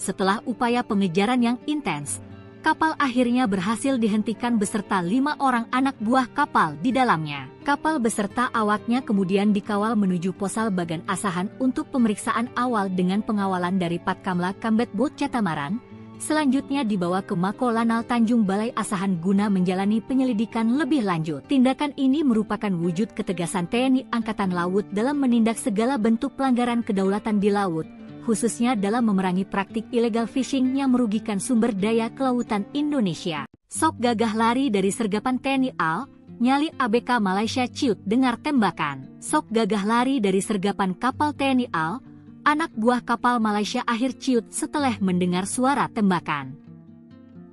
S1: Setelah upaya pengejaran yang intens, kapal akhirnya berhasil dihentikan beserta 5 orang anak buah kapal di dalamnya. Kapal beserta awaknya kemudian dikawal menuju Posal Bagan Asahan untuk pemeriksaan awal dengan pengawalan dari Patkamla Kambet Bot Catamaran. Selanjutnya dibawa ke Mako Lanal Tanjung Balai Asahan guna menjalani penyelidikan lebih lanjut. Tindakan ini merupakan wujud ketegasan TNI Angkatan Laut dalam menindak segala bentuk pelanggaran kedaulatan di laut, khususnya dalam memerangi praktik illegal fishing yang merugikan sumber daya kelautan Indonesia. Sok gagah lari dari sergapan TNI AL, nyali ABK Malaysia ciut dengar tembakan. Sok gagah lari dari sergapan kapal TNI AL, anak buah kapal Malaysia akhir ciut setelah mendengar suara tembakan.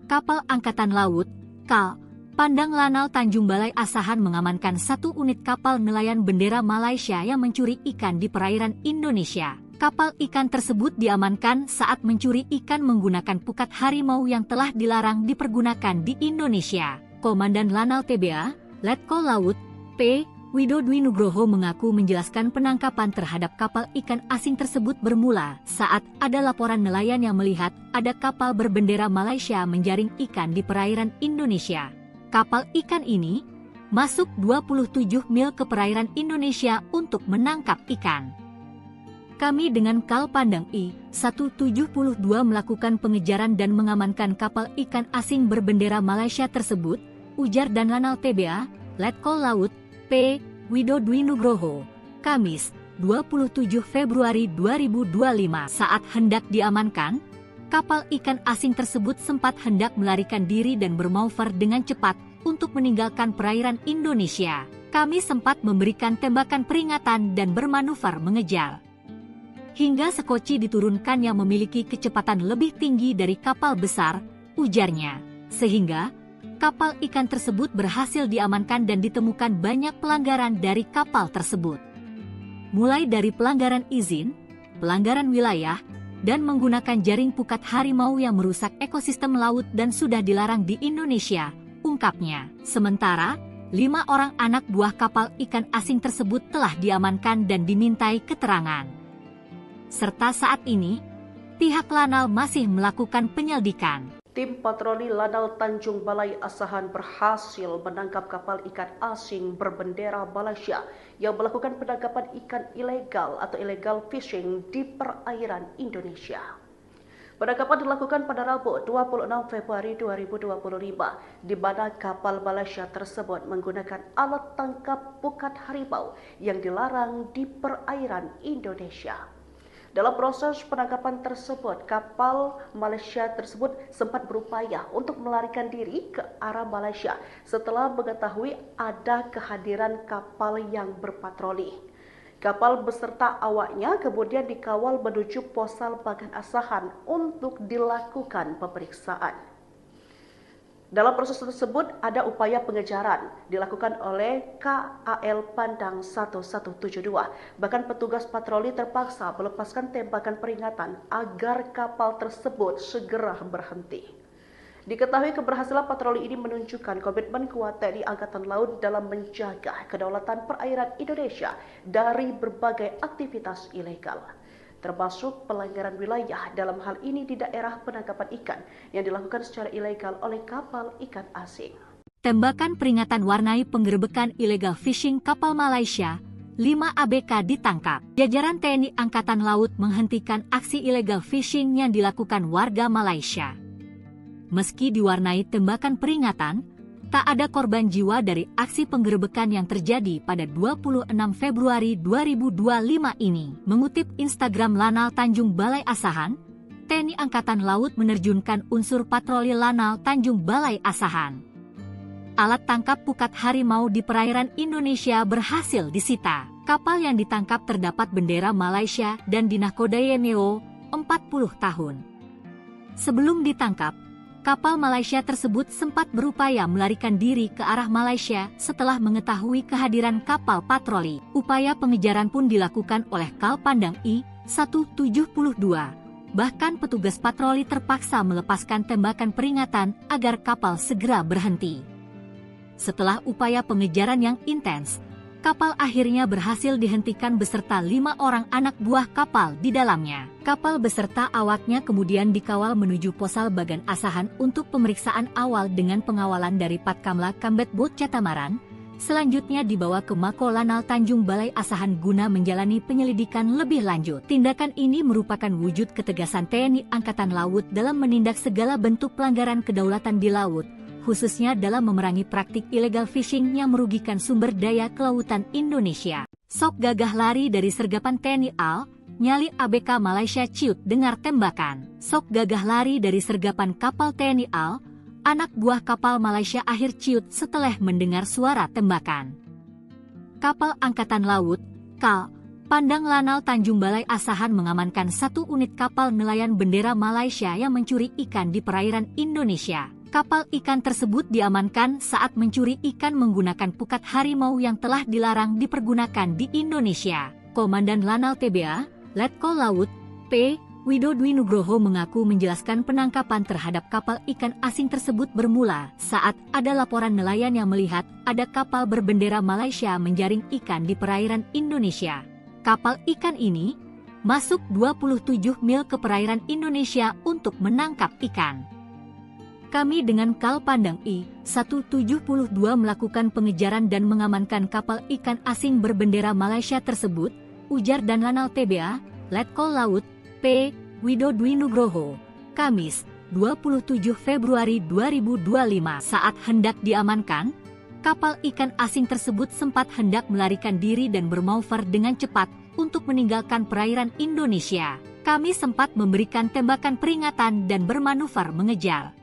S1: Kapal Angkatan Laut, KAL, Pandang Lanal Tanjung Balai Asahan mengamankan 1 unit kapal nelayan bendera Malaysia yang mencuri ikan di perairan Indonesia. Kapal ikan tersebut diamankan saat mencuri ikan menggunakan pukat harimau yang telah dilarang dipergunakan di Indonesia. Komandan Lanal TBA, Letkol Laut, P. Widodo Nugroho mengaku menjelaskan penangkapan terhadap kapal ikan asing tersebut bermula saat ada laporan nelayan yang melihat ada kapal berbendera Malaysia menjaring ikan di perairan Indonesia. Kapal ikan ini masuk 27 mil ke perairan Indonesia untuk menangkap ikan. Kami dengan Kal Pandang I-172 melakukan pengejaran dan mengamankan kapal ikan asing berbendera Malaysia tersebut, ujar Dan Lanal TBA, Letkol Laut, P. Widodo Nugroho, Kamis, 27 Februari 2025. Saat hendak diamankan, kapal ikan asing tersebut sempat hendak melarikan diri dan bermanuver dengan cepat untuk meninggalkan perairan Indonesia. Kami sempat memberikan tembakan peringatan dan bermanuver mengejar. Hingga sekoci diturunkan yang memiliki kecepatan lebih tinggi dari kapal besar, ujarnya. Sehingga kapal ikan tersebut berhasil diamankan dan ditemukan banyak pelanggaran dari kapal tersebut. Mulai dari pelanggaran izin, pelanggaran wilayah, dan menggunakan jaring pukat harimau yang merusak ekosistem laut dan sudah dilarang di Indonesia, ungkapnya. Sementara, 5 orang anak buah kapal ikan asing tersebut telah diamankan dan dimintai keterangan. Serta saat ini, pihak Lanal masih melakukan penyelidikan.
S2: Tim patroli Lanal Tanjung Balai Asahan berhasil menangkap kapal ikan asing berbendera Malaysia yang melakukan penangkapan ikan ilegal atau illegal fishing di perairan Indonesia. Penangkapan dilakukan pada Rabu 26 Februari 2025, di mana kapal Malaysia tersebut menggunakan alat tangkap pukat harimau yang dilarang di perairan Indonesia. Dalam proses penangkapan tersebut, kapal Malaysia tersebut sempat berupaya untuk melarikan diri ke arah Malaysia setelah mengetahui ada kehadiran kapal yang berpatroli. Kapal beserta awaknya kemudian dikawal menuju Posal Bagan Asahan untuk dilakukan pemeriksaan. Dalam proses tersebut ada upaya pengejaran dilakukan oleh KAL Pandang 1172. Bahkan petugas patroli terpaksa melepaskan tembakan peringatan agar kapal tersebut segera berhenti. Diketahui keberhasilan patroli ini menunjukkan komitmen kuat TNI Angkatan Laut dalam menjaga kedaulatan perairan Indonesia dari berbagai aktivitas ilegal, termasuk pelanggaran wilayah dalam hal ini di daerah penangkapan ikan yang dilakukan secara ilegal oleh kapal ikan asing.
S1: Tembakan peringatan warnai penggerebekan illegal fishing kapal Malaysia, 5 ABK ditangkap. Jajaran TNI Angkatan Laut menghentikan aksi illegal fishing yang dilakukan warga Malaysia. Meski diwarnai tembakan peringatan, tak ada korban jiwa dari aksi penggerebekan yang terjadi pada 26 Februari 2025 ini. Mengutip Instagram Lanal Tanjung Balai Asahan, TNI Angkatan Laut menerjunkan unsur patroli Lanal Tanjung Balai Asahan. Alat tangkap pukat harimau di perairan Indonesia berhasil disita. Kapal yang ditangkap terdapat bendera Malaysia dan dinahkodai NEO 40 tahun. Sebelum ditangkap, kapal Malaysia tersebut sempat berupaya melarikan diri ke arah Malaysia setelah mengetahui kehadiran kapal patroli. Upaya pengejaran pun dilakukan oleh Kal Pandang I-172. Bahkan petugas patroli terpaksa melepaskan tembakan peringatan agar kapal segera berhenti. Setelah upaya pengejaran yang intens, kapal akhirnya berhasil dihentikan beserta 5 orang anak buah kapal di dalamnya. Kapal beserta awaknya kemudian dikawal menuju Posal Bagan Asahan untuk pemeriksaan awal dengan pengawalan dari Patkamla Kambet Bot Catamaran. Selanjutnya dibawa ke Mako Lanal Tanjung Balai Asahan guna menjalani penyelidikan lebih lanjut. Tindakan ini merupakan wujud ketegasan TNI Angkatan Laut dalam menindak segala bentuk pelanggaran kedaulatan di laut, khususnya dalam memerangi praktik illegal fishing yang merugikan sumber daya kelautan Indonesia. Sok gagah lari dari sergapan TNI AL, nyali ABK Malaysia ciut dengar tembakan. Sok gagah lari dari sergapan kapal TNI AL, anak buah kapal Malaysia akhir ciut setelah mendengar suara tembakan. Kapal Angkatan Laut, KAL, Pandang Lanal Tanjung Balai Asahan mengamankan 1 unit kapal nelayan bendera Malaysia yang mencuri ikan di perairan Indonesia. Kapal ikan tersebut diamankan saat mencuri ikan menggunakan pukat harimau yang telah dilarang dipergunakan di Indonesia. Komandan Lanal TBA, Letkol Laut, P. Widodwi Nugroho mengaku menjelaskan penangkapan terhadap kapal ikan asing tersebut bermula saat ada laporan nelayan yang melihat ada kapal berbendera Malaysia menjaring ikan di perairan Indonesia. Kapal ikan ini masuk 27 mil ke perairan Indonesia untuk menangkap ikan. Kami dengan Kal Pandang I-172 melakukan pengejaran dan mengamankan kapal ikan asing berbendera Malaysia tersebut, ujar dan Lanal TBA, Letkol Laut, P. Widodwi Nugroho, Kamis, 27 Februari 2025. Saat hendak diamankan, kapal ikan asing tersebut sempat hendak melarikan diri dan bermanuver dengan cepat untuk meninggalkan perairan Indonesia. Kami sempat memberikan tembakan peringatan dan bermanuver mengejar.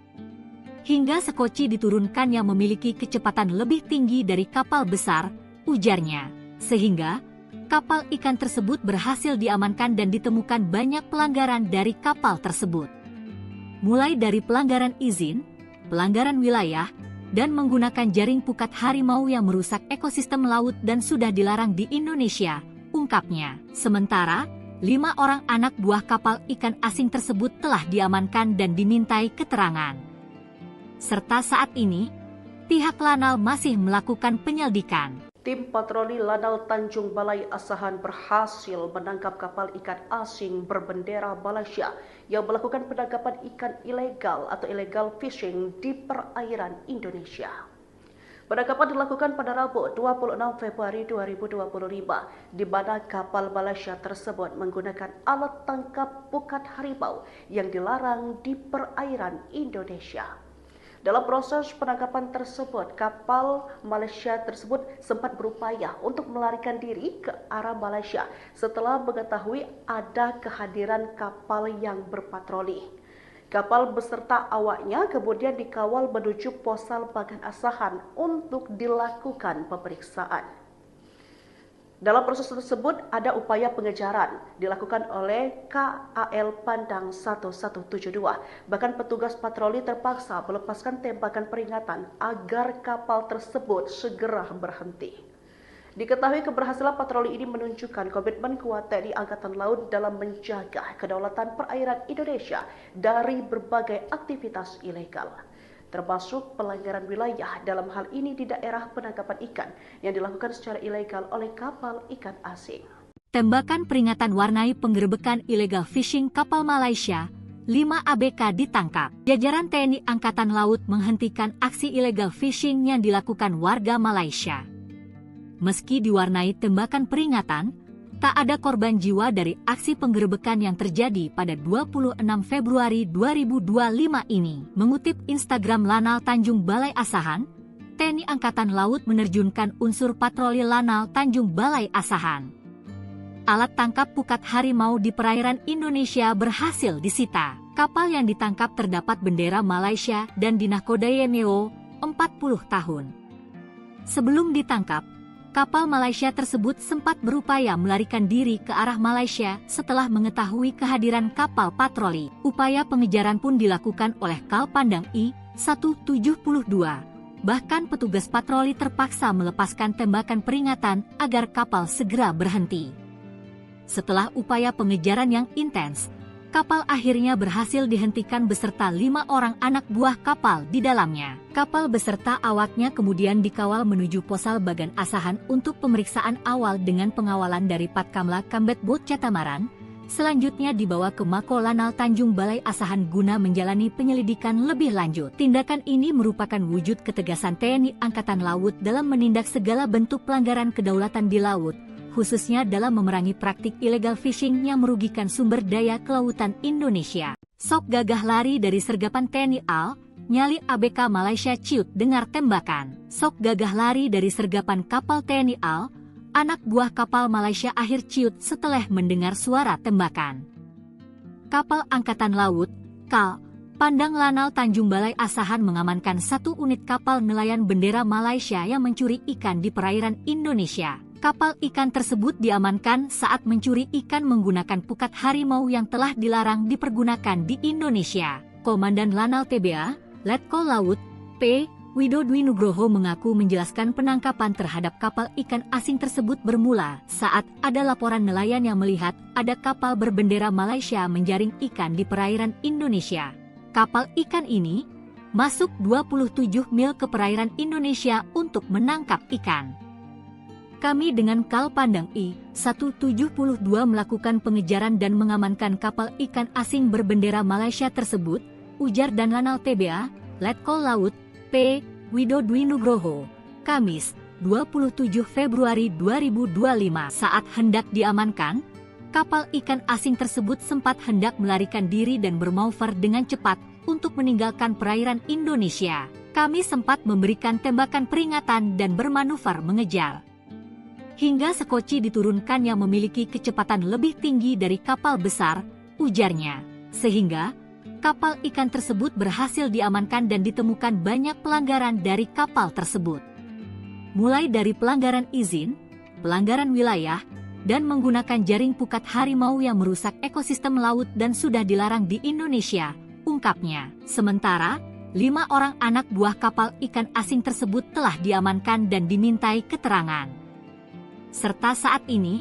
S1: Hingga sekoci diturunkan yang memiliki kecepatan lebih tinggi dari kapal besar, ujarnya. Sehingga, kapal ikan tersebut berhasil diamankan dan ditemukan banyak pelanggaran dari kapal tersebut. Mulai dari pelanggaran izin, pelanggaran wilayah, dan menggunakan jaring pukat harimau yang merusak ekosistem laut dan sudah dilarang di Indonesia, ungkapnya. Sementara, 5 orang anak buah kapal ikan asing tersebut telah diamankan dan dimintai keterangan. Serta saat ini, pihak Lanal masih melakukan penyelidikan.
S2: Tim patroli Lanal Tanjung Balai Asahan berhasil menangkap kapal ikan asing berbendera Malaysia yang melakukan penangkapan ikan ilegal atau illegal fishing di perairan Indonesia. Penangkapan dilakukan pada Rabu 26 Februari 2025, di mana kapal Malaysia tersebut menggunakan alat tangkap pukat harimau yang dilarang di perairan Indonesia. Dalam proses penangkapan tersebut, kapal Malaysia tersebut sempat berupaya untuk melarikan diri ke arah Malaysia setelah mengetahui ada kehadiran kapal yang berpatroli. Kapal beserta awaknya kemudian dikawal menuju Posal Bagan Asahan untuk dilakukan pemeriksaan. Dalam proses tersebut ada upaya pengejaran dilakukan oleh KAL Pandang 1172. Bahkan petugas patroli terpaksa melepaskan tembakan peringatan agar kapal tersebut segera berhenti. Diketahui keberhasilan patroli ini menunjukkan komitmen kuat TNI Angkatan Laut dalam menjaga kedaulatan perairan Indonesia dari berbagai aktivitas ilegal, termasuk pelanggaran wilayah dalam hal ini di daerah penangkapan ikan yang dilakukan secara ilegal oleh kapal ikan asing.
S1: Tembakan peringatan warnai penggerebekan illegal fishing kapal Malaysia, 5 ABK ditangkap. Jajaran TNI Angkatan Laut menghentikan aksi illegal fishing yang dilakukan warga Malaysia. Meski diwarnai tembakan peringatan, tak ada korban jiwa dari aksi penggerebekan yang terjadi pada 26 Februari 2025 ini. Mengutip Instagram Lanal Tanjung Balai Asahan, TNI Angkatan Laut menerjunkan unsur patroli Lanal Tanjung Balai Asahan. Alat tangkap pukat harimau di perairan Indonesia berhasil disita. Kapal yang ditangkap terdapat bendera Malaysia dan dinahkodai NEO 40 tahun. Sebelum ditangkap, kapal Malaysia tersebut sempat berupaya melarikan diri ke arah Malaysia setelah mengetahui kehadiran kapal patroli. Upaya pengejaran pun dilakukan oleh Kal Pandang I-172. Bahkan petugas patroli terpaksa melepaskan tembakan peringatan agar kapal segera berhenti. Setelah upaya pengejaran yang intens, kapal akhirnya berhasil dihentikan beserta 5 orang anak buah kapal di dalamnya. Kapal beserta awaknya kemudian dikawal menuju Posal Bagan Asahan untuk pemeriksaan awal dengan pengawalan dari Patkamla Kambet Bot Catamaran. Selanjutnya dibawa ke Mako Lanal Tanjung Balai Asahan guna menjalani penyelidikan lebih lanjut. Tindakan ini merupakan wujud ketegasan TNI Angkatan Laut dalam menindak segala bentuk pelanggaran kedaulatan di laut, khususnya dalam memerangi praktik illegal fishing yang merugikan sumber daya kelautan Indonesia. Sok gagah lari dari sergapan TNI AL, nyali ABK Malaysia ciut dengar tembakan. Sok gagah lari dari sergapan kapal TNI AL, anak buah kapal Malaysia akhir ciut setelah mendengar suara tembakan. Kapal Angkatan Laut, KAL, Pandang Lanal Tanjung Balai Asahan mengamankan 1 unit kapal nelayan bendera Malaysia yang mencuri ikan di perairan Indonesia. Kapal ikan tersebut diamankan saat mencuri ikan menggunakan pukat harimau yang telah dilarang dipergunakan di Indonesia. Komandan Lanal TBA, Letkol Laut, P. Widodwi Nugroho mengaku menjelaskan penangkapan terhadap kapal ikan asing tersebut bermula saat ada laporan nelayan yang melihat ada kapal berbendera Malaysia menjaring ikan di perairan Indonesia. Kapal ikan ini masuk 27 mil ke perairan Indonesia untuk menangkap ikan. Kami dengan Kal Pandang I-172 melakukan pengejaran dan mengamankan kapal ikan asing berbendera Malaysia tersebut, ujar dan Lanal TBA, Letkol Laut, P. Widodwi Nugroho, Kamis, 27 Februari 2025. Saat hendak diamankan, kapal ikan asing tersebut sempat hendak melarikan diri dan bermanuver dengan cepat untuk meninggalkan perairan Indonesia. Kami sempat memberikan tembakan peringatan dan bermanuver mengejar. Hingga sekoci diturunkan yang memiliki kecepatan lebih tinggi dari kapal besar, ujarnya. Sehingga kapal ikan tersebut berhasil diamankan dan ditemukan banyak pelanggaran dari kapal tersebut. Mulai dari pelanggaran izin, pelanggaran wilayah, dan menggunakan jaring pukat harimau yang merusak ekosistem laut dan sudah dilarang di Indonesia, ungkapnya. Sementara, 5 orang anak buah kapal ikan asing tersebut telah diamankan dan dimintai keterangan. Serta saat ini,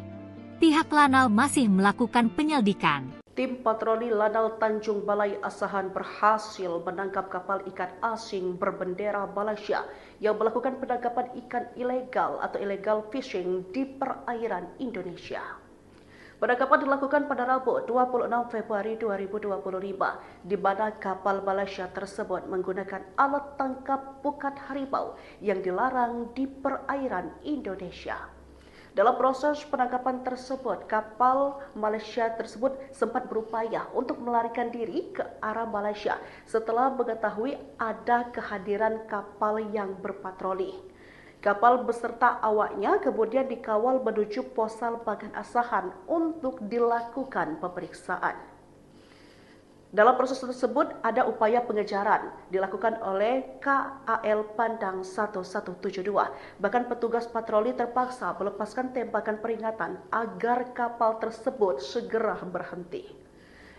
S1: pihak Lanal masih melakukan penyelidikan.
S2: Tim patroli Lanal Tanjung Balai Asahan berhasil menangkap kapal ikan asing berbendera Malaysia yang melakukan penangkapan ikan ilegal atau illegal fishing di perairan Indonesia. Penangkapan dilakukan pada Rabu 26 Februari 2025, di mana kapal Malaysia tersebut menggunakan alat tangkap pukat harimau yang dilarang di perairan Indonesia. Dalam proses penangkapan tersebut, kapal Malaysia tersebut sempat berupaya untuk melarikan diri ke arah Malaysia setelah mengetahui ada kehadiran kapal yang berpatroli. Kapal beserta awaknya kemudian dikawal menuju Posal Bagan Asahan untuk dilakukan pemeriksaan. Dalam proses tersebut ada upaya pengejaran dilakukan oleh KAL Pandang 1172. Bahkan petugas patroli terpaksa melepaskan tembakan peringatan agar kapal tersebut segera berhenti.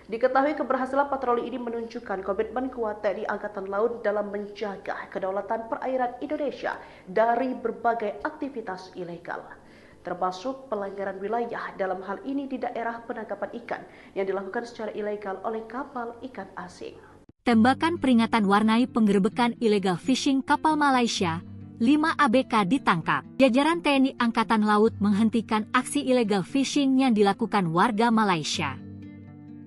S2: Diketahui keberhasilan patroli ini menunjukkan komitmen kuat TNI Angkatan Laut dalam menjaga kedaulatan perairan Indonesia dari berbagai aktivitas ilegal, termasuk pelanggaran wilayah dalam hal ini di daerah penangkapan ikan yang dilakukan secara ilegal oleh kapal ikan asing.
S1: Tembakan peringatan warnai penggerebekan illegal fishing kapal Malaysia, 5 ABK ditangkap. Jajaran TNI Angkatan Laut menghentikan aksi illegal fishing yang dilakukan warga Malaysia.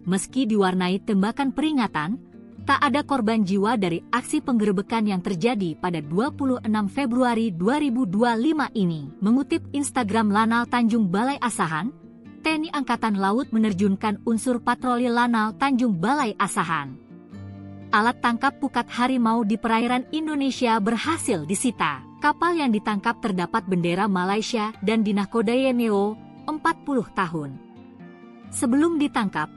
S1: Meski diwarnai tembakan peringatan, tak ada korban jiwa dari aksi penggerebekan yang terjadi pada 26 Februari 2025 ini. Mengutip Instagram Lanal Tanjung Balai Asahan, TNI Angkatan Laut menerjunkan unsur patroli Lanal Tanjung Balai Asahan. Alat tangkap pukat harimau di perairan Indonesia berhasil disita. Kapal yang ditangkap terdapat bendera Malaysia dan dinahkodai NEO 40 tahun. Sebelum ditangkap,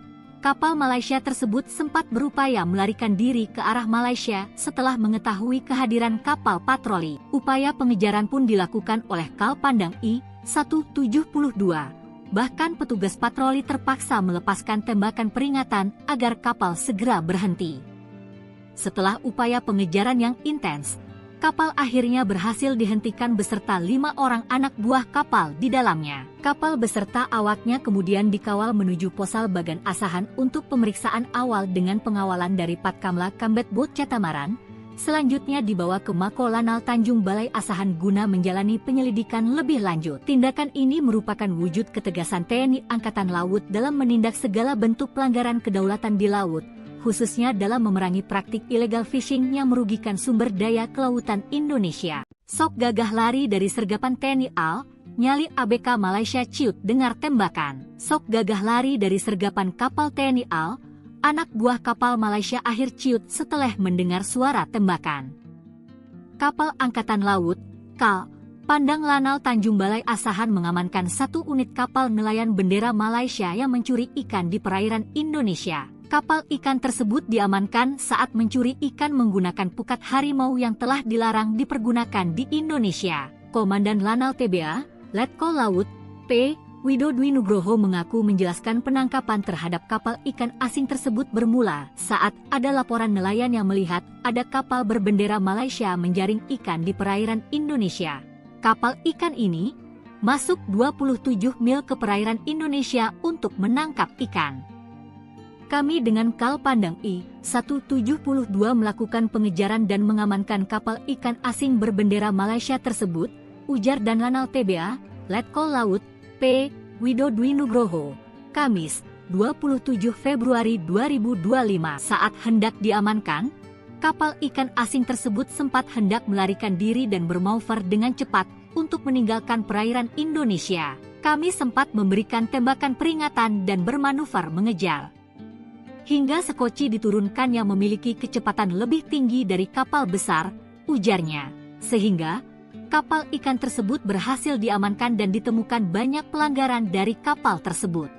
S1: kapal Malaysia tersebut sempat berupaya melarikan diri ke arah Malaysia setelah mengetahui kehadiran kapal patroli. Upaya pengejaran pun dilakukan oleh Kal Pandang I-172. Bahkan petugas patroli terpaksa melepaskan tembakan peringatan agar kapal segera berhenti. Setelah upaya pengejaran yang intens, kapal akhirnya berhasil dihentikan beserta 5 orang anak buah kapal di dalamnya. Kapal beserta awaknya kemudian dikawal menuju Posal Bagan Asahan untuk pemeriksaan awal dengan pengawalan dari Patkamla Kambet Bot Catamaran. Selanjutnya dibawa ke Mako Lanal Tanjung Balai Asahan guna menjalani penyelidikan lebih lanjut. Tindakan ini merupakan wujud ketegasan TNI Angkatan Laut dalam menindak segala bentuk pelanggaran kedaulatan di laut, khususnya dalam memerangi praktik illegal fishing yang merugikan sumber daya kelautan Indonesia. Sok gagah lari dari sergapan TNI AL, nyali ABK Malaysia ciut dengar tembakan. Sok gagah lari dari sergapan kapal TNI AL, anak buah kapal Malaysia akhir ciut setelah mendengar suara tembakan. Kapal Angkatan Laut, KAL, Pandang Lanal Tanjung Balai Asahan mengamankan 1 unit kapal nelayan bendera Malaysia yang mencuri ikan di perairan Indonesia. Kapal ikan tersebut diamankan saat mencuri ikan menggunakan pukat harimau yang telah dilarang dipergunakan di Indonesia. Komandan Lanal TBA, Letkol Laut, P. Widodwi Nugroho mengaku menjelaskan penangkapan terhadap kapal ikan asing tersebut bermula saat ada laporan nelayan yang melihat ada kapal berbendera Malaysia menjaring ikan di perairan Indonesia. Kapal ikan ini masuk 27 mil ke perairan Indonesia untuk menangkap ikan. Kami dengan Kal Pandang I-172 melakukan pengejaran dan mengamankan kapal ikan asing berbendera Malaysia tersebut, ujar dan Lanal TBA, Letkol Laut, P. Widodwi Nugroho, Kamis, 27 Februari 2025. Saat hendak diamankan, kapal ikan asing tersebut sempat hendak melarikan diri dan bermanuver dengan cepat untuk meninggalkan perairan Indonesia. Kami sempat memberikan tembakan peringatan dan bermanuver mengejar. Hingga sekoci diturunkan yang memiliki kecepatan lebih tinggi dari kapal besar, ujarnya. Sehingga kapal ikan tersebut berhasil diamankan dan ditemukan banyak pelanggaran dari kapal tersebut.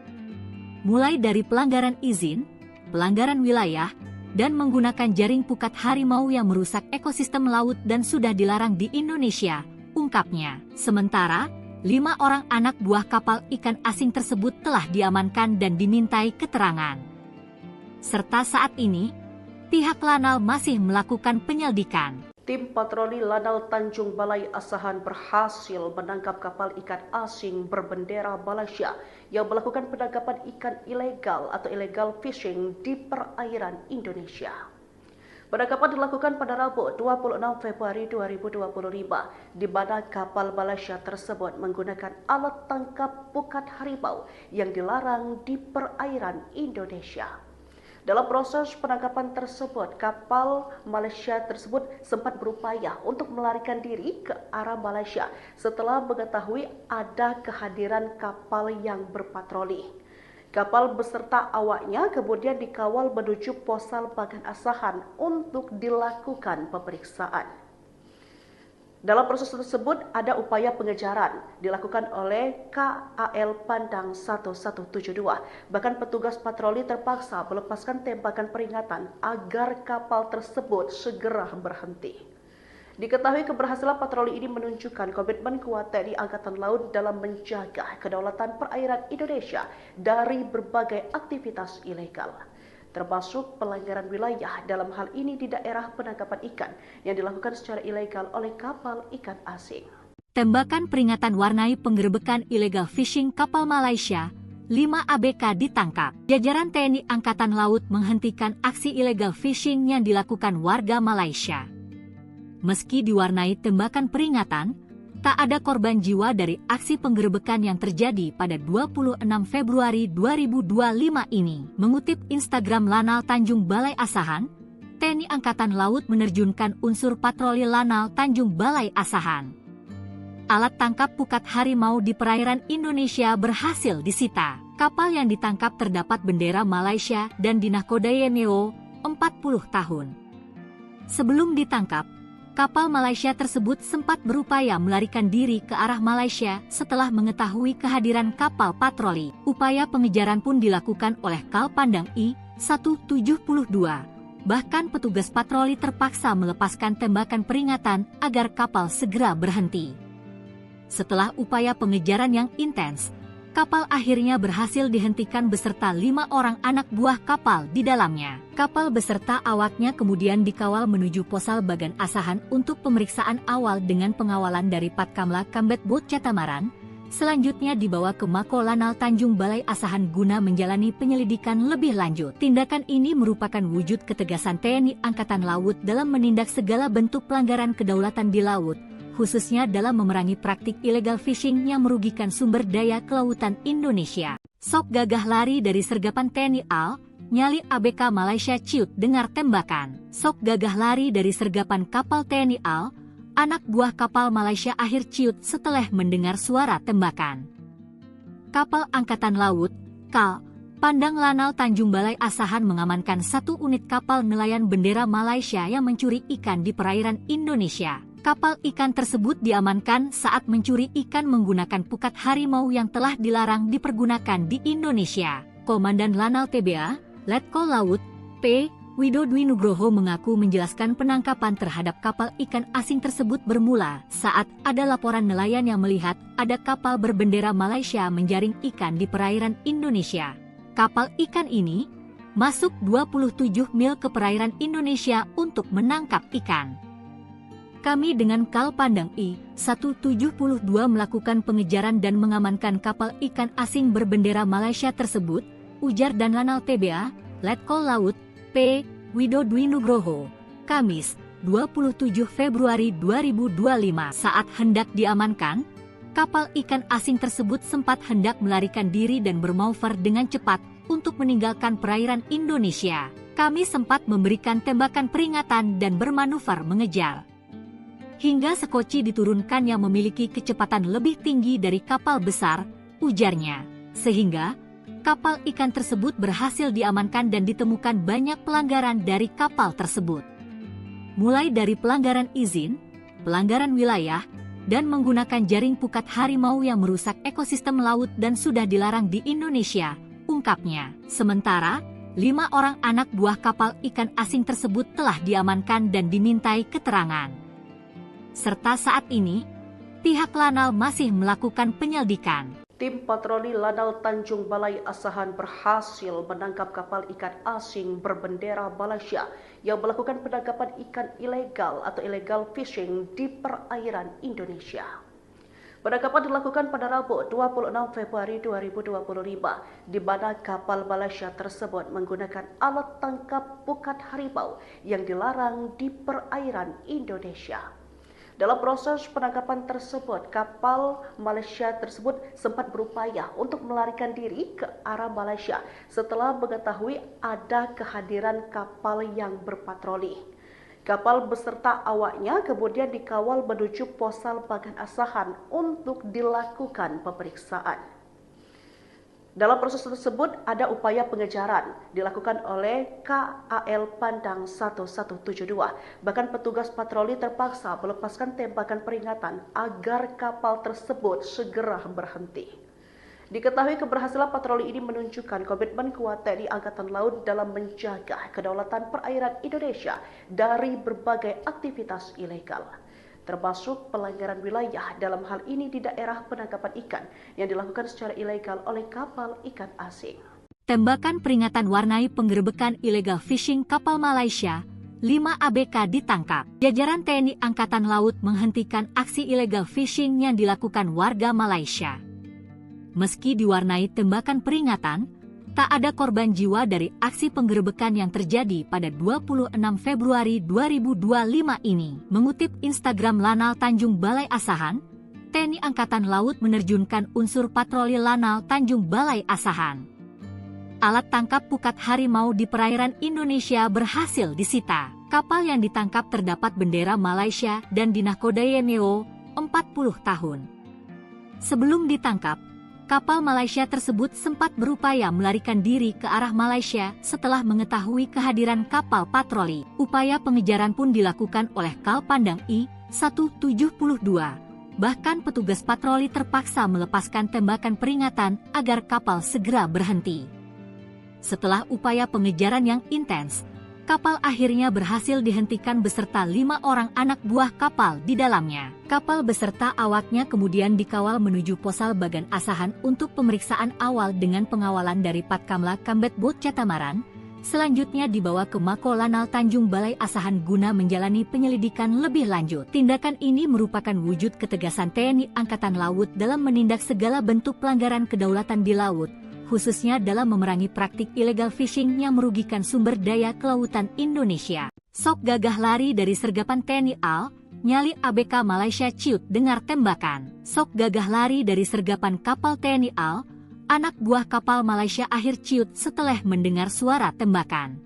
S1: Mulai dari pelanggaran izin, pelanggaran wilayah, dan menggunakan jaring pukat harimau yang merusak ekosistem laut dan sudah dilarang di Indonesia, ungkapnya. Sementara, 5 orang anak buah kapal ikan asing tersebut telah diamankan dan dimintai keterangan. Serta saat ini, pihak Lanal masih melakukan penyelidikan.
S2: Tim patroli Lanal Tanjung Balai Asahan berhasil menangkap kapal ikan asing berbendera Malaysia yang melakukan penangkapan ikan ilegal atau illegal fishing di perairan Indonesia. Penangkapan dilakukan pada Rabu 26 Februari 2025, di mana kapal Malaysia tersebut menggunakan alat tangkap pukat harimau yang dilarang di perairan Indonesia. Dalam proses penangkapan tersebut, kapal Malaysia tersebut sempat berupaya untuk melarikan diri ke arah Malaysia setelah mengetahui ada kehadiran kapal yang berpatroli. Kapal beserta awaknya kemudian dikawal menuju Posal Bagan Asahan untuk dilakukan pemeriksaan. Dalam proses tersebut ada upaya pengejaran dilakukan oleh KAL Pandang 1172. Bahkan petugas patroli terpaksa melepaskan tembakan peringatan agar kapal tersebut segera berhenti. Diketahui keberhasilan patroli ini menunjukkan komitmen kuat TNI Angkatan Laut dalam menjaga kedaulatan perairan Indonesia dari berbagai aktivitas ilegal, termasuk pelanggaran wilayah dalam hal ini di daerah penangkapan ikan yang dilakukan secara ilegal oleh kapal ikan asing.
S1: Tembakan peringatan warnai penggerebekan illegal fishing kapal Malaysia, 5 ABK ditangkap. Jajaran TNI Angkatan Laut menghentikan aksi illegal fishing yang dilakukan warga Malaysia. Meski diwarnai tembakan peringatan, tak ada korban jiwa dari aksi penggerebekan yang terjadi pada 26 Februari 2025 ini. Mengutip Instagram Lanal Tanjung Balai Asahan, TNI Angkatan Laut menerjunkan unsur patroli Lanal Tanjung Balai Asahan. Alat tangkap pukat harimau di perairan Indonesia berhasil disita. Kapal yang ditangkap terdapat bendera Malaysia dan dinahkodai NEO 40 tahun. Sebelum ditangkap, kapal Malaysia tersebut sempat berupaya melarikan diri ke arah Malaysia setelah mengetahui kehadiran kapal patroli. Upaya pengejaran pun dilakukan oleh Kal Pandang I-172. Bahkan petugas patroli terpaksa melepaskan tembakan peringatan agar kapal segera berhenti. Setelah upaya pengejaran yang intens, kapal akhirnya berhasil dihentikan beserta 5 orang anak buah kapal di dalamnya. Kapal beserta awaknya kemudian dikawal menuju Posal Bagan Asahan untuk pemeriksaan awal dengan pengawalan dari Patkamla Kambet Bot Catamaran. Selanjutnya dibawa ke Mako Lanal Tanjung Balai Asahan guna menjalani penyelidikan lebih lanjut. Tindakan ini merupakan wujud ketegasan TNI Angkatan Laut dalam menindak segala bentuk pelanggaran kedaulatan di laut, khususnya dalam memerangi praktik illegal fishing yang merugikan sumber daya kelautan Indonesia. Sok gagah lari dari sergapan TNI AL, nyali ABK Malaysia ciut dengar tembakan. Sok gagah lari dari sergapan kapal TNI AL, anak buah kapal Malaysia akhir ciut setelah mendengar suara tembakan. Kapal Angkatan Laut, KAL, Pandang Lanal Tanjung Balai Asahan mengamankan 1 unit kapal nelayan bendera Malaysia yang mencuri ikan di perairan Indonesia. Kapal ikan tersebut diamankan saat mencuri ikan menggunakan pukat harimau yang telah dilarang dipergunakan di Indonesia. Komandan Lanal TBA, Letkol Laut, P. Widodwi Nugroho mengaku menjelaskan penangkapan terhadap kapal ikan asing tersebut bermula saat ada laporan nelayan yang melihat ada kapal berbendera Malaysia menjaring ikan di perairan Indonesia. Kapal ikan ini masuk 27 mil ke perairan Indonesia untuk menangkap ikan. Kami dengan Kal Pandang I-172 melakukan pengejaran dan mengamankan kapal ikan asing berbendera Malaysia tersebut, ujar dan Lanal TBA, Letkol Laut, P. Widodwi Nugroho, Kamis, 27 Februari 2025. Saat hendak diamankan, kapal ikan asing tersebut sempat hendak melarikan diri dan bermanuver dengan cepat untuk meninggalkan perairan Indonesia. Kami sempat memberikan tembakan peringatan dan bermanuver mengejar. Hingga sekoci diturunkan yang memiliki kecepatan lebih tinggi dari kapal besar, ujarnya. Sehingga kapal ikan tersebut berhasil diamankan dan ditemukan banyak pelanggaran dari kapal tersebut. Mulai dari pelanggaran izin, pelanggaran wilayah, dan menggunakan jaring pukat harimau yang merusak ekosistem laut dan sudah dilarang di Indonesia, ungkapnya. Sementara, 5 orang anak buah kapal ikan asing tersebut telah diamankan dan dimintai keterangan. Serta saat ini, pihak Lanal masih melakukan penyelidikan.
S2: Tim patroli Lanal Tanjung Balai Asahan berhasil menangkap kapal ikan asing berbendera Malaysia yang melakukan penangkapan ikan ilegal atau illegal fishing di perairan Indonesia. Penangkapan dilakukan pada Rabu 26 Februari 2025, di mana kapal Malaysia tersebut menggunakan alat tangkap pukat harimau yang dilarang di perairan Indonesia. Dalam proses penangkapan tersebut, kapal Malaysia tersebut sempat berupaya untuk melarikan diri ke arah Malaysia setelah mengetahui ada kehadiran kapal yang berpatroli. Kapal beserta awaknya kemudian dikawal menuju Posal Bagan Asahan untuk dilakukan pemeriksaan. Dalam proses tersebut ada upaya pengejaran dilakukan oleh KAL Pandang 1172. Bahkan petugas patroli terpaksa melepaskan tembakan peringatan agar kapal tersebut segera berhenti. Diketahui keberhasilan patroli ini menunjukkan komitmen kuat TNI Angkatan Laut dalam menjaga kedaulatan perairan Indonesia dari berbagai aktivitas ilegal, termasuk pelanggaran wilayah dalam hal ini di daerah penangkapan ikan yang dilakukan secara ilegal oleh kapal ikan asing.
S1: Tembakan peringatan warnai penggerebekan illegal fishing kapal Malaysia, 5 ABK ditangkap. Jajaran TNI Angkatan Laut menghentikan aksi illegal fishing yang dilakukan warga Malaysia. Meski diwarnai tembakan peringatan, tak ada korban jiwa dari aksi penggerebekan yang terjadi pada 26 Februari 2025 ini. Mengutip Instagram Lanal Tanjung Balai Asahan, TNI Angkatan Laut menerjunkan unsur patroli Lanal Tanjung Balai Asahan. Alat tangkap pukat harimau di perairan Indonesia berhasil disita. Kapal yang ditangkap terdapat bendera Malaysia dan dinahkodai NEO 40 tahun. Sebelum ditangkap, kapal Malaysia tersebut sempat berupaya melarikan diri ke arah Malaysia setelah mengetahui kehadiran kapal patroli. Upaya pengejaran pun dilakukan oleh Kal Pandang I-172. Bahkan petugas patroli terpaksa melepaskan tembakan peringatan agar kapal segera berhenti. Setelah upaya pengejaran yang intens, kapal akhirnya berhasil dihentikan beserta 5 orang anak buah kapal di dalamnya. Kapal beserta awaknya kemudian dikawal menuju Posal Bagan Asahan untuk pemeriksaan awal dengan pengawalan dari Patkamla Kambet Bot Catamaran. Selanjutnya dibawa ke Mako Lanal Tanjung Balai Asahan guna menjalani penyelidikan lebih lanjut. Tindakan ini merupakan wujud ketegasan TNI Angkatan Laut dalam menindak segala bentuk pelanggaran kedaulatan di laut, khususnya dalam memerangi praktik illegal fishing yang merugikan sumber daya kelautan Indonesia. Sok gagah lari dari sergapan TNI AL, nyali ABK Malaysia ciut dengar tembakan. Sok gagah lari dari sergapan kapal TNI AL, anak buah kapal Malaysia akhir ciut setelah mendengar suara tembakan.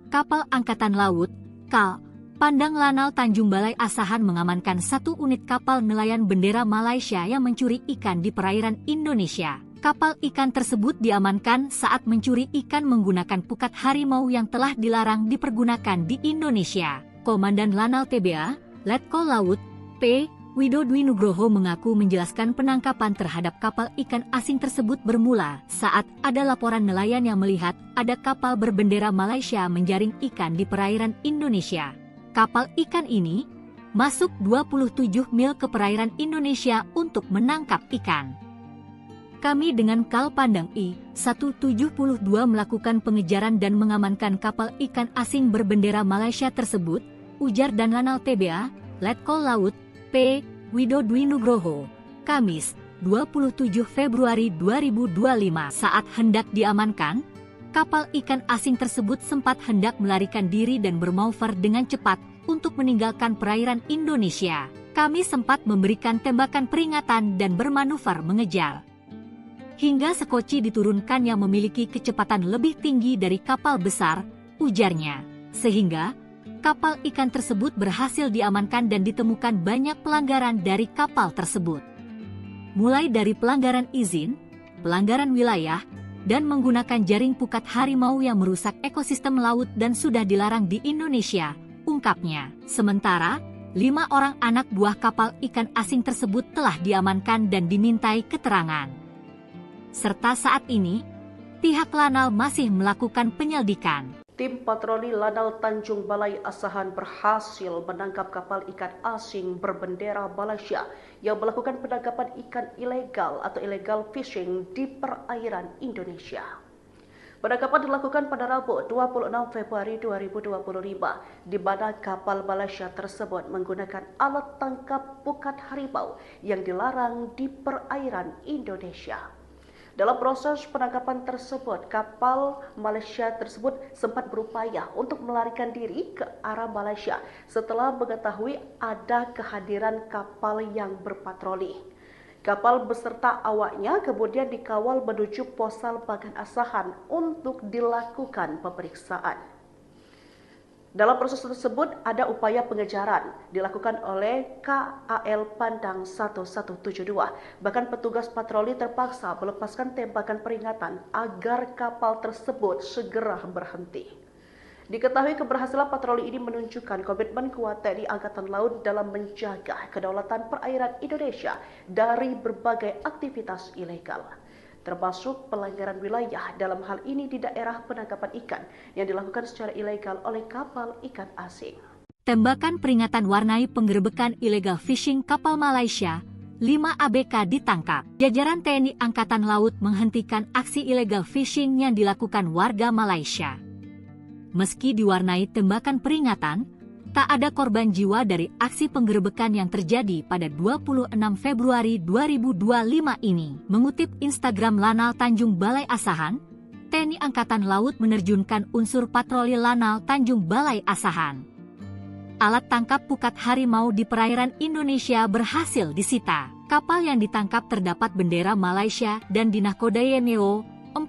S1: Kapal Angkatan Laut, KAL, Pandang Lanal Tanjung Balai Asahan mengamankan 1 unit kapal nelayan bendera Malaysia yang mencuri ikan di perairan Indonesia. Kapal ikan tersebut diamankan saat mencuri ikan menggunakan pukat harimau yang telah dilarang dipergunakan di Indonesia. Komandan Lanal TBA, Letkol Laut, P. Widodwi Nugroho mengaku menjelaskan penangkapan terhadap kapal ikan asing tersebut bermula saat ada laporan nelayan yang melihat ada kapal berbendera Malaysia menjaring ikan di perairan Indonesia. Kapal ikan ini masuk 27 mil ke perairan Indonesia untuk menangkap ikan. Kami dengan Kal Pandang I-172 melakukan pengejaran dan mengamankan kapal ikan asing berbendera Malaysia tersebut, ujar dan Lanal TBA, Letkol Laut, P. Widodwi Nugroho, Kamis, 27 Februari 2025. Saat hendak diamankan, kapal ikan asing tersebut sempat hendak melarikan diri dan bermanuver dengan cepat untuk meninggalkan perairan Indonesia. Kami sempat memberikan tembakan peringatan dan bermanuver mengejar. Hingga sekoci diturunkan yang memiliki kecepatan lebih tinggi dari kapal besar, ujarnya. Sehingga kapal ikan tersebut berhasil diamankan dan ditemukan banyak pelanggaran dari kapal tersebut. Mulai dari pelanggaran izin, pelanggaran wilayah, dan menggunakan jaring pukat harimau yang merusak ekosistem laut dan sudah dilarang di Indonesia, ungkapnya. Sementara, 5 orang anak buah kapal ikan asing tersebut telah diamankan dan dimintai keterangan. Serta saat ini, pihak Lanal masih melakukan penyelidikan.
S2: Tim patroli Lanal Tanjung Balai Asahan berhasil menangkap kapal ikan asing berbendera Malaysia yang melakukan penangkapan ikan ilegal atau illegal fishing di perairan Indonesia. Penangkapan dilakukan pada Rabu 26 Februari 2025, di mana kapal Malaysia tersebut menggunakan alat tangkap pukat harimau yang dilarang di perairan Indonesia. Dalam proses penangkapan tersebut, kapal Malaysia tersebut sempat berupaya untuk melarikan diri ke arah Malaysia setelah mengetahui ada kehadiran kapal yang berpatroli. Kapal beserta awaknya kemudian dikawal menuju Posal Bagan Asahan untuk dilakukan pemeriksaan. Dalam proses tersebut ada upaya pengejaran dilakukan oleh KAL Pandang 1172. Bahkan petugas patroli terpaksa melepaskan tembakan peringatan agar kapal tersebut segera berhenti. Diketahui keberhasilan patroli ini menunjukkan komitmen kuat TNI Angkatan Laut dalam menjaga kedaulatan perairan Indonesia dari berbagai aktivitas ilegal, termasuk pelanggaran wilayah dalam hal ini di daerah penangkapan ikan yang dilakukan secara ilegal oleh kapal ikan asing.
S1: Tembakan peringatan warnai penggerebekan illegal fishing kapal Malaysia, 5 ABK ditangkap. Jajaran TNI Angkatan Laut menghentikan aksi illegal fishing yang dilakukan warga Malaysia. Meski diwarnai tembakan peringatan, tak ada korban jiwa dari aksi penggerebekan yang terjadi pada 26 Februari 2025 ini. Mengutip Instagram Lanal Tanjung Balai Asahan, TNI Angkatan Laut menerjunkan unsur patroli Lanal Tanjung Balai Asahan. Alat tangkap pukat harimau di perairan Indonesia berhasil disita. Kapal yang ditangkap terdapat bendera Malaysia dan dinahkodai NEO 40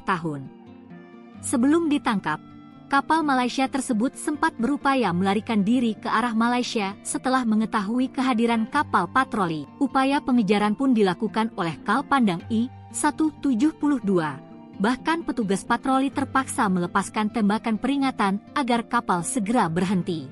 S1: tahun. Sebelum ditangkap, kapal Malaysia tersebut sempat berupaya melarikan diri ke arah Malaysia setelah mengetahui kehadiran kapal patroli. Upaya pengejaran pun dilakukan oleh Kal Pandang I-172. Bahkan petugas patroli terpaksa melepaskan tembakan peringatan agar kapal segera berhenti.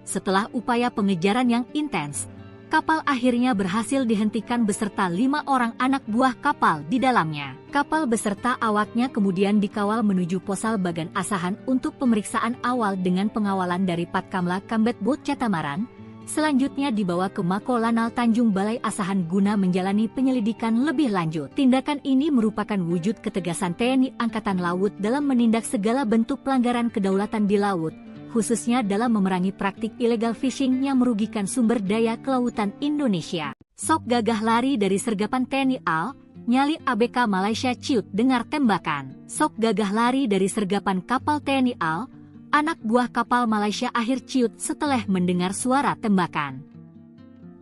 S1: Setelah upaya pengejaran yang intens, kapal akhirnya berhasil dihentikan beserta 5 orang anak buah kapal di dalamnya. Kapal beserta awaknya kemudian dikawal menuju Posal Bagan Asahan untuk pemeriksaan awal dengan pengawalan dari Patkamla Kambet Bot Catamaran. Selanjutnya dibawa ke Mako Lanal Tanjung Balai Asahan guna menjalani penyelidikan lebih lanjut. Tindakan ini merupakan wujud ketegasan TNI Angkatan Laut dalam menindak segala bentuk pelanggaran kedaulatan di laut, khususnya dalam memerangi praktik illegal fishing yang merugikan sumber daya kelautan Indonesia. Sok gagah lari dari sergapan TNI AL, nyali ABK Malaysia ciut dengar tembakan. Sok gagah lari dari sergapan kapal TNI AL, anak buah kapal Malaysia akhir ciut setelah mendengar suara tembakan.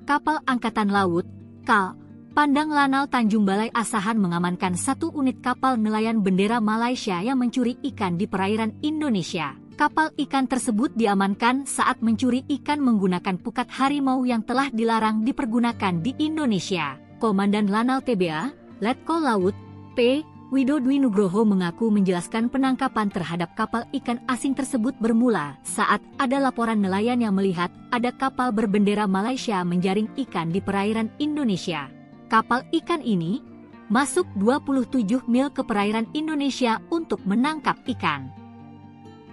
S1: Kapal Angkatan Laut, KAL, Pandang Lanal Tanjung Balai Asahan mengamankan 1 unit kapal nelayan bendera Malaysia yang mencuri ikan di perairan Indonesia. Kapal ikan tersebut diamankan saat mencuri ikan menggunakan pukat harimau yang telah dilarang dipergunakan di Indonesia. Komandan Lanal TBA, Letkol Laut, P. Widodwi Nugroho mengaku menjelaskan penangkapan terhadap kapal ikan asing tersebut bermula saat ada laporan nelayan yang melihat ada kapal berbendera Malaysia menjaring ikan di perairan Indonesia. Kapal ikan ini masuk 27 mil ke perairan Indonesia untuk menangkap ikan.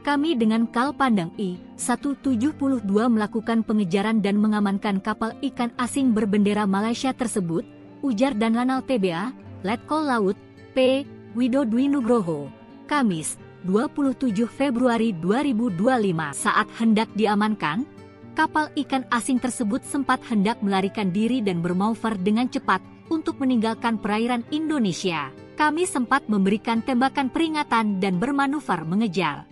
S1: Kami dengan Kal Pandang I-172 melakukan pengejaran dan mengamankan kapal ikan asing berbendera Malaysia tersebut, ujar dan Lanal TBA, Letkol Laut, P. Widodwi Nugroho, Kamis, 27 Februari 2025. Saat hendak diamankan, kapal ikan asing tersebut sempat hendak melarikan diri dan bermanuver dengan cepat untuk meninggalkan perairan Indonesia. Kami sempat memberikan tembakan peringatan dan bermanuver mengejar.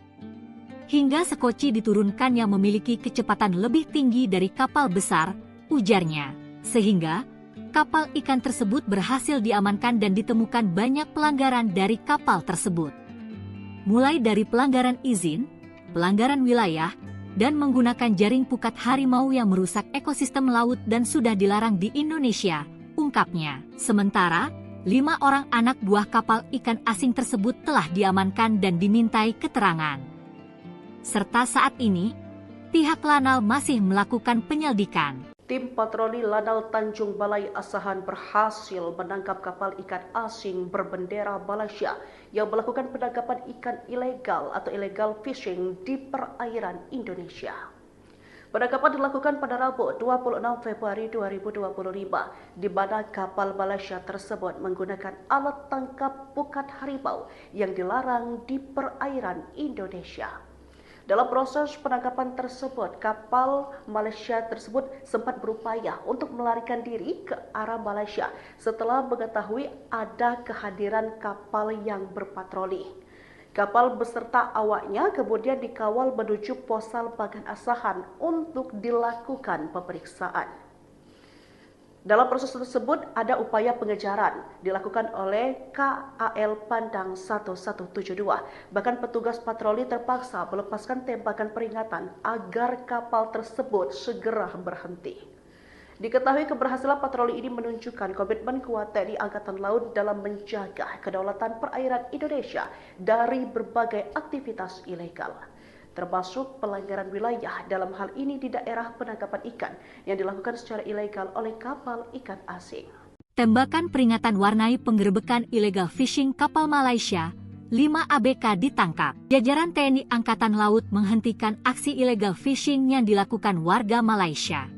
S1: Hingga sekoci diturunkan yang memiliki kecepatan lebih tinggi dari kapal besar, ujarnya. Sehingga kapal ikan tersebut berhasil diamankan dan ditemukan banyak pelanggaran dari kapal tersebut. Mulai dari pelanggaran izin, pelanggaran wilayah, dan menggunakan jaring pukat harimau yang merusak ekosistem laut dan sudah dilarang di Indonesia, ungkapnya. Sementara, 5 orang anak buah kapal ikan asing tersebut telah diamankan dan dimintai keterangan. Serta saat ini, pihak Lanal masih melakukan penyelidikan.
S2: Tim patroli Lanal Tanjung Balai Asahan berhasil menangkap kapal ikan asing berbendera Malaysia yang melakukan penangkapan ikan ilegal atau illegal fishing di perairan Indonesia. Penangkapan dilakukan pada Rabu 26 Februari 2025, di mana kapal Malaysia tersebut menggunakan alat tangkap pukat harimau yang dilarang di perairan Indonesia. Dalam proses penangkapan tersebut, kapal Malaysia tersebut sempat berupaya untuk melarikan diri ke arah Malaysia setelah mengetahui ada kehadiran kapal yang berpatroli. Kapal beserta awaknya kemudian dikawal menuju Posal Bagan Asahan untuk dilakukan pemeriksaan. Dalam proses tersebut ada upaya pengejaran dilakukan oleh KAL Pandang 1172. Bahkan petugas patroli terpaksa melepaskan tembakan peringatan agar kapal tersebut segera berhenti. Diketahui keberhasilan patroli ini menunjukkan komitmen kuat TNI Angkatan Laut dalam menjaga kedaulatan perairan Indonesia dari berbagai aktivitas ilegal, termasuk pelanggaran wilayah dalam hal ini di daerah penangkapan ikan yang dilakukan secara ilegal oleh kapal ikan asing.
S1: Tembakan peringatan warnai penggerebekan illegal fishing kapal Malaysia, 5 ABK ditangkap. Jajaran TNI Angkatan Laut menghentikan aksi illegal fishing yang dilakukan warga Malaysia.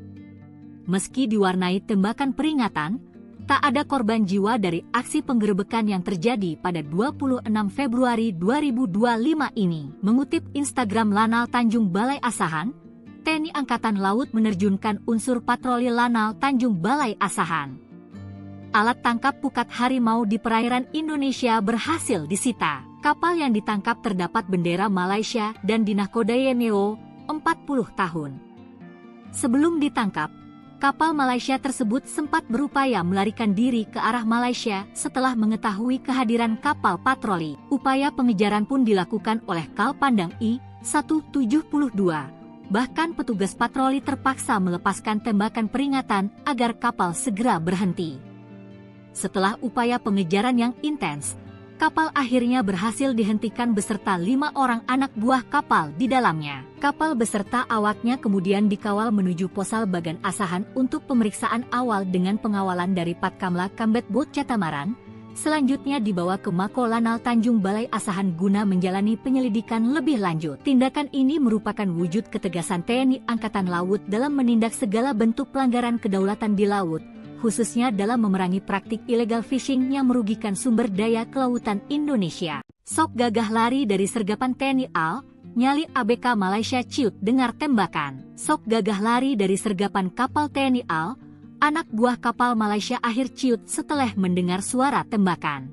S1: Meski diwarnai tembakan peringatan, tak ada korban jiwa dari aksi penggerebekan yang terjadi pada 26 Februari 2025 ini. Mengutip Instagram Lanal Tanjung Balai Asahan, TNI Angkatan Laut menerjunkan unsur patroli Lanal Tanjung Balai Asahan. Alat tangkap pukat harimau di perairan Indonesia berhasil disita. Kapal yang ditangkap terdapat bendera Malaysia dan dinahkodai NEO 40 tahun. Sebelum ditangkap, kapal Malaysia tersebut sempat berupaya melarikan diri ke arah Malaysia setelah mengetahui kehadiran kapal patroli. Upaya pengejaran pun dilakukan oleh Kal Pandang I-172. Bahkan petugas patroli terpaksa melepaskan tembakan peringatan agar kapal segera berhenti. Setelah upaya pengejaran yang intens, kapal akhirnya berhasil dihentikan beserta 5 orang anak buah kapal di dalamnya. Kapal beserta awaknya kemudian dikawal menuju Posal Bagan Asahan untuk pemeriksaan awal dengan pengawalan dari Patkamla Kambet Bot Catamaran. Selanjutnya dibawa ke Mako Lanal Tanjung Balai Asahan guna menjalani penyelidikan lebih lanjut. Tindakan ini merupakan wujud ketegasan TNI Angkatan Laut dalam menindak segala bentuk pelanggaran kedaulatan di laut, khususnya dalam memerangi praktik illegal fishing yang merugikan sumber daya kelautan Indonesia. Sok gagah lari dari sergapan TNI AL, nyali ABK Malaysia ciut dengar tembakan. Sok gagah lari dari sergapan kapal TNI AL, anak buah kapal Malaysia akhir ciut setelah mendengar suara tembakan.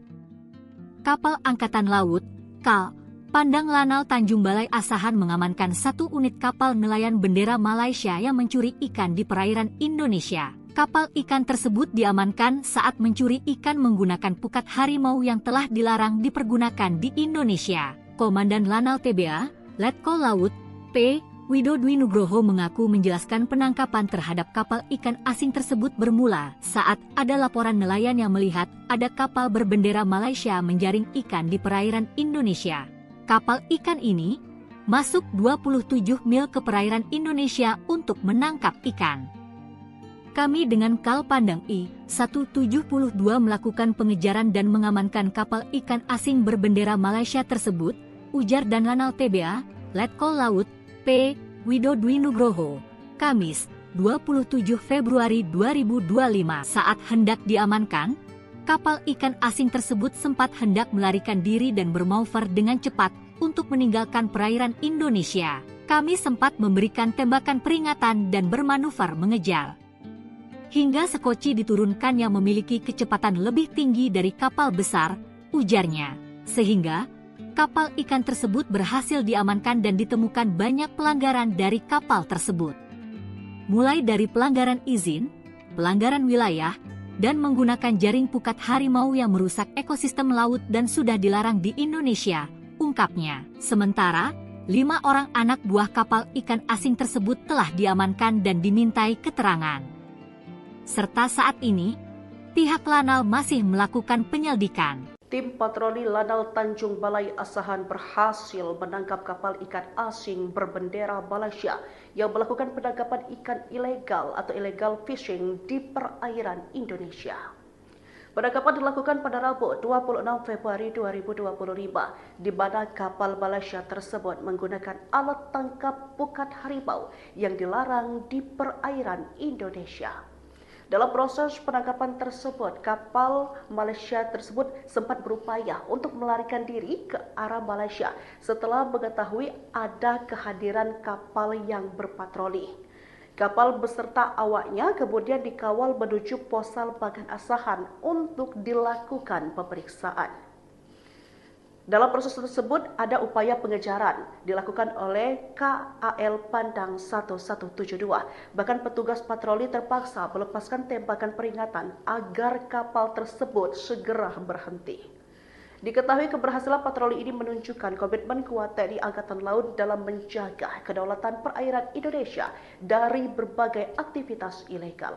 S1: Kapal Angkatan Laut, KAL, Pandang Lanal Tanjung Balai Asahan mengamankan 1 unit kapal nelayan bendera Malaysia yang mencuri ikan di perairan Indonesia. Kapal ikan tersebut diamankan saat mencuri ikan menggunakan pukat harimau yang telah dilarang dipergunakan di Indonesia. Komandan Lanal TBA, Letkol Laut, P. Widodwi Nugroho mengaku menjelaskan penangkapan terhadap kapal ikan asing tersebut bermula saat ada laporan nelayan yang melihat ada kapal berbendera Malaysia menjaring ikan di perairan Indonesia. Kapal ikan ini masuk 27 mil ke perairan Indonesia untuk menangkap ikan. Kami dengan Kal Pandang I-172 melakukan pengejaran dan mengamankan kapal ikan asing berbendera Malaysia tersebut, ujar dan Lanal TBA, Letkol Laut, P. Widodwi Nugroho, Kamis, 27 Februari 2025. Saat hendak diamankan, kapal ikan asing tersebut sempat hendak melarikan diri dan bermanuver dengan cepat untuk meninggalkan perairan Indonesia. Kami sempat memberikan tembakan peringatan dan bermanuver mengejar. Hingga sekoci diturunkan yang memiliki kecepatan lebih tinggi dari kapal besar, ujarnya. Sehingga kapal ikan tersebut berhasil diamankan dan ditemukan banyak pelanggaran dari kapal tersebut. Mulai dari pelanggaran izin, pelanggaran wilayah, dan menggunakan jaring pukat harimau yang merusak ekosistem laut dan sudah dilarang di Indonesia, ungkapnya. Sementara, 5 orang anak buah kapal ikan asing tersebut telah diamankan dan dimintai keterangan. Serta saat ini, pihak Lanal masih melakukan penyelidikan.
S2: Tim patroli Lanal Tanjung Balai Asahan berhasil menangkap kapal ikan asing berbendera Malaysia yang melakukan penangkapan ikan ilegal atau illegal fishing di perairan Indonesia. Penangkapan dilakukan pada Rabu 26 Februari 2025, di mana kapal Malaysia tersebut menggunakan alat tangkap pukat harimau yang dilarang di perairan Indonesia. Dalam proses penangkapan tersebut, kapal Malaysia tersebut sempat berupaya untuk melarikan diri ke arah Malaysia setelah mengetahui ada kehadiran kapal yang berpatroli. Kapal beserta awaknya kemudian dikawal menuju Posal Bagan Asahan untuk dilakukan pemeriksaan. Dalam proses tersebut ada upaya pengejaran dilakukan oleh KAL Pandang 1172. Bahkan petugas patroli terpaksa melepaskan tembakan peringatan agar kapal tersebut segera berhenti. Diketahui keberhasilan patroli ini menunjukkan komitmen kuat TNI Angkatan Laut dalam menjaga kedaulatan perairan Indonesia dari berbagai aktivitas ilegal,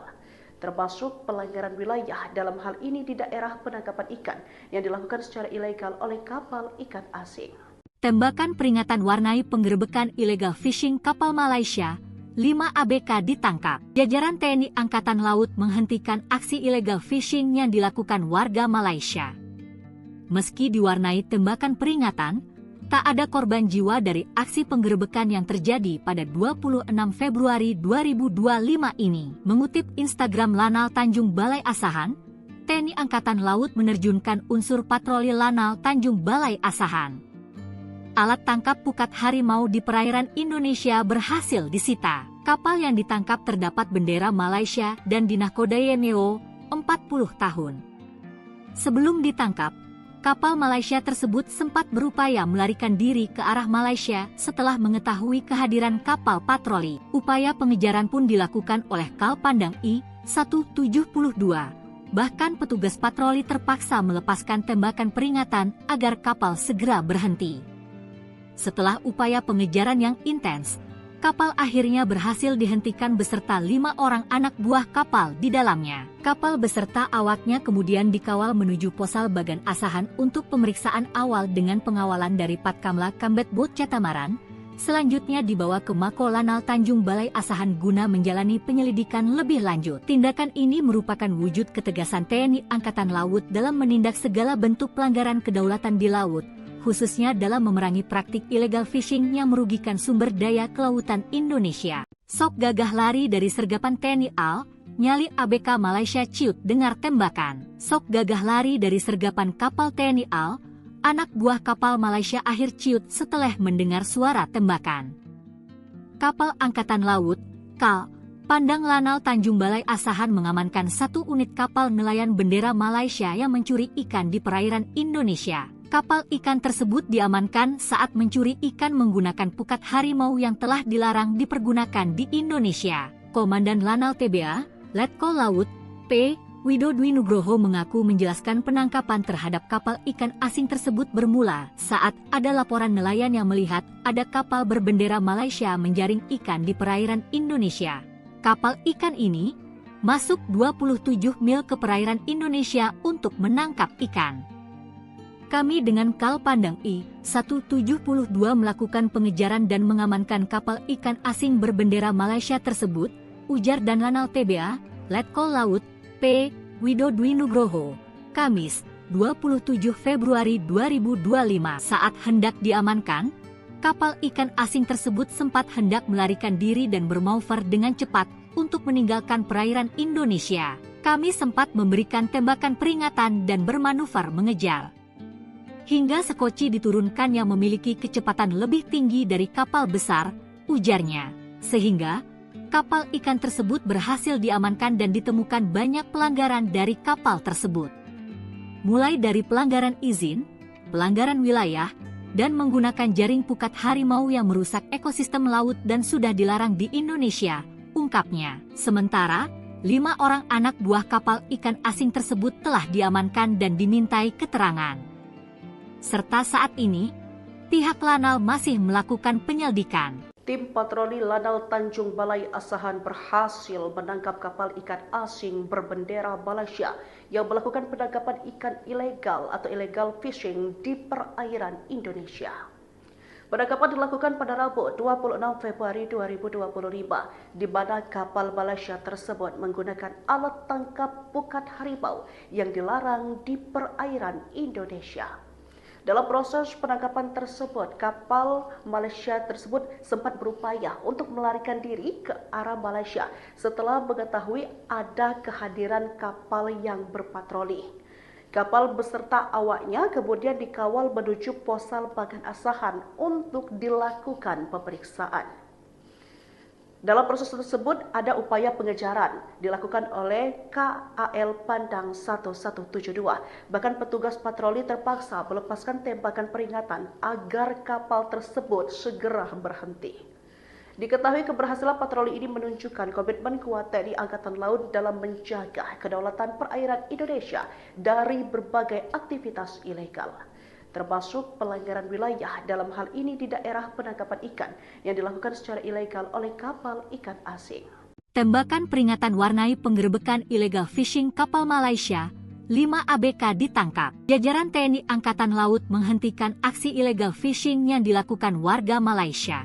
S2: termasuk pelanggaran wilayah dalam hal ini di daerah penangkapan ikan yang dilakukan secara ilegal oleh kapal ikan asing.
S1: Tembakan peringatan warnai penggerebekan illegal fishing kapal Malaysia, 5 ABK ditangkap. Jajaran TNI Angkatan Laut menghentikan aksi illegal fishing yang dilakukan warga Malaysia. Meski diwarnai tembakan peringatan, tak ada korban jiwa dari aksi penggerebekan yang terjadi pada 26 Februari 2025 ini. Mengutip Instagram Lanal Tanjung Balai Asahan, TNI Angkatan Laut menerjunkan unsur patroli Lanal Tanjung Balai Asahan. Alat tangkap pukat harimau di perairan Indonesia berhasil disita. Kapal yang ditangkap terdapat bendera Malaysia dan dinahkodai NEO 40 tahun. Sebelum ditangkap, kapal Malaysia tersebut sempat berupaya melarikan diri ke arah Malaysia setelah mengetahui kehadiran kapal patroli. Upaya pengejaran pun dilakukan oleh Kal Pandang I-172. Bahkan petugas patroli terpaksa melepaskan tembakan peringatan agar kapal segera berhenti. Setelah upaya pengejaran yang intens, kapal akhirnya berhasil dihentikan beserta 5 orang anak buah kapal di dalamnya. Kapal beserta awaknya kemudian dikawal menuju Posal Bagan Asahan untuk pemeriksaan awal dengan pengawalan dari Patkamla Kambet Bot Catamaran. Selanjutnya dibawa ke Mako Lanal Tanjung Balai Asahan guna menjalani penyelidikan lebih lanjut. Tindakan ini merupakan wujud ketegasan TNI Angkatan Laut dalam menindak segala bentuk pelanggaran kedaulatan di laut, khususnya dalam memerangi praktik illegal fishing yang merugikan sumber daya kelautan Indonesia. Sok gagah lari dari sergapan TNI AL, nyali ABK Malaysia ciut dengar tembakan. Sok gagah lari dari sergapan kapal TNI AL, anak buah kapal Malaysia akhir ciut setelah mendengar suara tembakan. Kapal Angkatan Laut, KAL, Pandang Lanal Tanjung Balai Asahan mengamankan 1 unit kapal nelayan bendera Malaysia yang mencuri ikan di perairan Indonesia. Kapal ikan tersebut diamankan saat mencuri ikan menggunakan pukat harimau yang telah dilarang dipergunakan di Indonesia. Komandan Lanal TBA, Letkol Laut, P. Widodwi Nugroho mengaku menjelaskan penangkapan terhadap kapal ikan asing tersebut bermula saat ada laporan nelayan yang melihat ada kapal berbendera Malaysia menjaring ikan di perairan Indonesia. Kapal ikan ini masuk 27 mil ke perairan Indonesia untuk menangkap ikan. Kami dengan Kal Pandang I-172 melakukan pengejaran dan mengamankan kapal ikan asing berbendera Malaysia tersebut, ujar dan Lanal TBA, Letkol Laut, P. Widodwi Nugroho, Kamis, 27 Februari 2025. Saat hendak diamankan, kapal ikan asing tersebut sempat hendak melarikan diri dan bermanuver dengan cepat untuk meninggalkan perairan Indonesia. Kami sempat memberikan tembakan peringatan dan bermanuver mengejar. Hingga sekoci diturunkan yang memiliki kecepatan lebih tinggi dari kapal besar, ujarnya. Sehingga kapal ikan tersebut berhasil diamankan dan ditemukan banyak pelanggaran dari kapal tersebut. Mulai dari pelanggaran izin, pelanggaran wilayah, dan menggunakan jaring pukat harimau yang merusak ekosistem laut dan sudah dilarang di Indonesia, ungkapnya. Sementara, 5 orang anak buah kapal ikan asing tersebut telah diamankan dan dimintai keterangan. Serta saat ini, pihak Lanal masih melakukan penyelidikan.
S2: Tim patroli Lanal Tanjung Balai Asahan berhasil menangkap kapal ikan asing berbendera Malaysia yang melakukan penangkapan ikan ilegal atau illegal fishing di perairan Indonesia. Penangkapan dilakukan pada Rabu 26 Februari 2025, di mana kapal Malaysia tersebut menggunakan alat tangkap pukat harimau yang dilarang di perairan Indonesia. Dalam proses penangkapan tersebut, kapal Malaysia tersebut sempat berupaya untuk melarikan diri ke arah Malaysia setelah mengetahui ada kehadiran kapal yang berpatroli. Kapal beserta awaknya kemudian dikawal menuju Posal Bagan Asahan untuk dilakukan pemeriksaan. Dalam proses tersebut ada upaya pengejaran dilakukan oleh KAL Pandang 1172. Bahkan petugas patroli terpaksa melepaskan tembakan peringatan agar kapal tersebut segera berhenti. Diketahui keberhasilan patroli ini menunjukkan komitmen kuat TNI Angkatan Laut dalam menjaga kedaulatan perairan Indonesia dari berbagai aktivitas ilegal, termasuk pelanggaran wilayah dalam hal ini di daerah penangkapan ikan yang dilakukan secara ilegal oleh kapal ikan asing.
S1: Tembakan peringatan warnai penggerebekan illegal fishing kapal Malaysia, 5 ABK ditangkap. Jajaran TNI Angkatan Laut menghentikan aksi illegal fishing yang dilakukan warga Malaysia.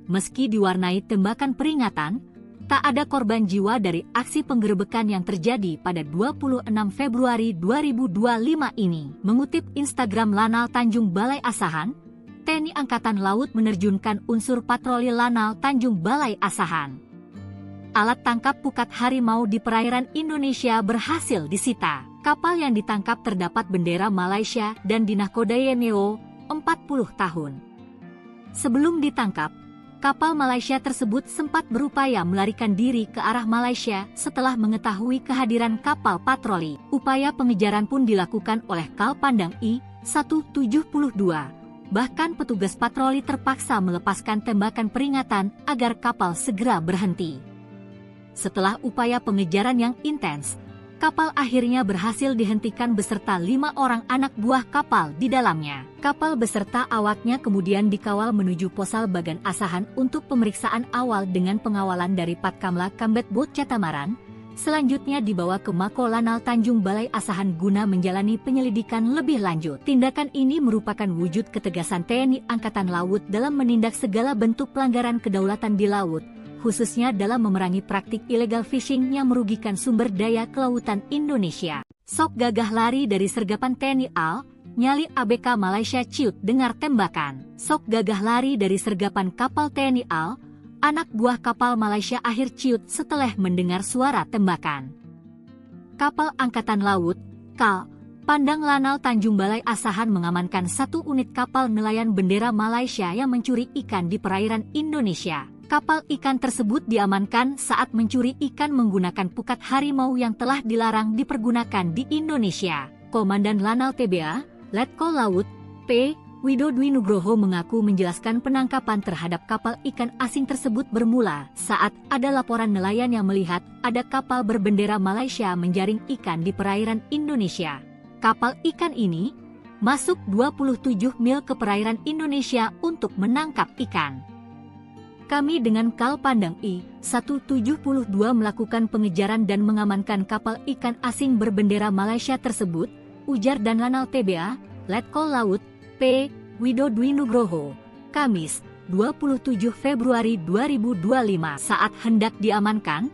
S1: Meski diwarnai tembakan peringatan, tak ada korban jiwa dari aksi penggerebekan yang terjadi pada 26 Februari 2025 ini. Mengutip Instagram Lanal Tanjung Balai Asahan, TNI Angkatan Laut menerjunkan unsur patroli Lanal Tanjung Balai Asahan. Alat tangkap pukat harimau di perairan Indonesia berhasil disita. Kapal yang ditangkap terdapat bendera Malaysia dan dinahkodai NEO 40 tahun. Sebelum ditangkap, kapal Malaysia tersebut sempat berupaya melarikan diri ke arah Malaysia setelah mengetahui kehadiran kapal patroli. Upaya pengejaran pun dilakukan oleh Kal Pandang I-172. Bahkan petugas patroli terpaksa melepaskan tembakan peringatan agar kapal segera berhenti. Setelah upaya pengejaran yang intens, kapal akhirnya berhasil dihentikan beserta 5 orang anak buah kapal di dalamnya. Kapal beserta awaknya kemudian dikawal menuju Posal Bagan Asahan untuk pemeriksaan awal dengan pengawalan dari Patkamla Kambet Bot Catamaran. Selanjutnya dibawa ke Mako Lanal Tanjung Balai Asahan guna menjalani penyelidikan lebih lanjut. Tindakan ini merupakan wujud ketegasan TNI Angkatan Laut dalam menindak segala bentuk pelanggaran kedaulatan di laut, khususnya dalam memerangi praktik illegal fishing yang merugikan sumber daya kelautan Indonesia. Sok gagah lari dari sergapan TNI AL, nyali ABK Malaysia ciut dengar tembakan. Sok gagah lari dari sergapan kapal TNI AL, anak buah kapal Malaysia akhir ciut setelah mendengar suara tembakan. Kapal Angkatan Laut, KAL, Pandang Lanal Tanjung Balai Asahan mengamankan 1 unit kapal nelayan bendera Malaysia yang mencuri ikan di perairan Indonesia. Kapal ikan tersebut diamankan saat mencuri ikan menggunakan pukat harimau yang telah dilarang dipergunakan di Indonesia. Komandan Lanal TBA, Letkol Laut, P. Widodwi Nugroho mengaku menjelaskan penangkapan terhadap kapal ikan asing tersebut bermula saat ada laporan nelayan yang melihat ada kapal berbendera Malaysia menjaring ikan di perairan Indonesia. Kapal ikan ini masuk 27 mil ke perairan Indonesia untuk menangkap ikan. Kami dengan Kal Pandang I-172 melakukan pengejaran dan mengamankan kapal ikan asing berbendera Malaysia tersebut, ujar dan Lanal TBA, Letkol Laut, P. Widodwi Nugroho, Kamis, 27 Februari 2025. Saat hendak diamankan,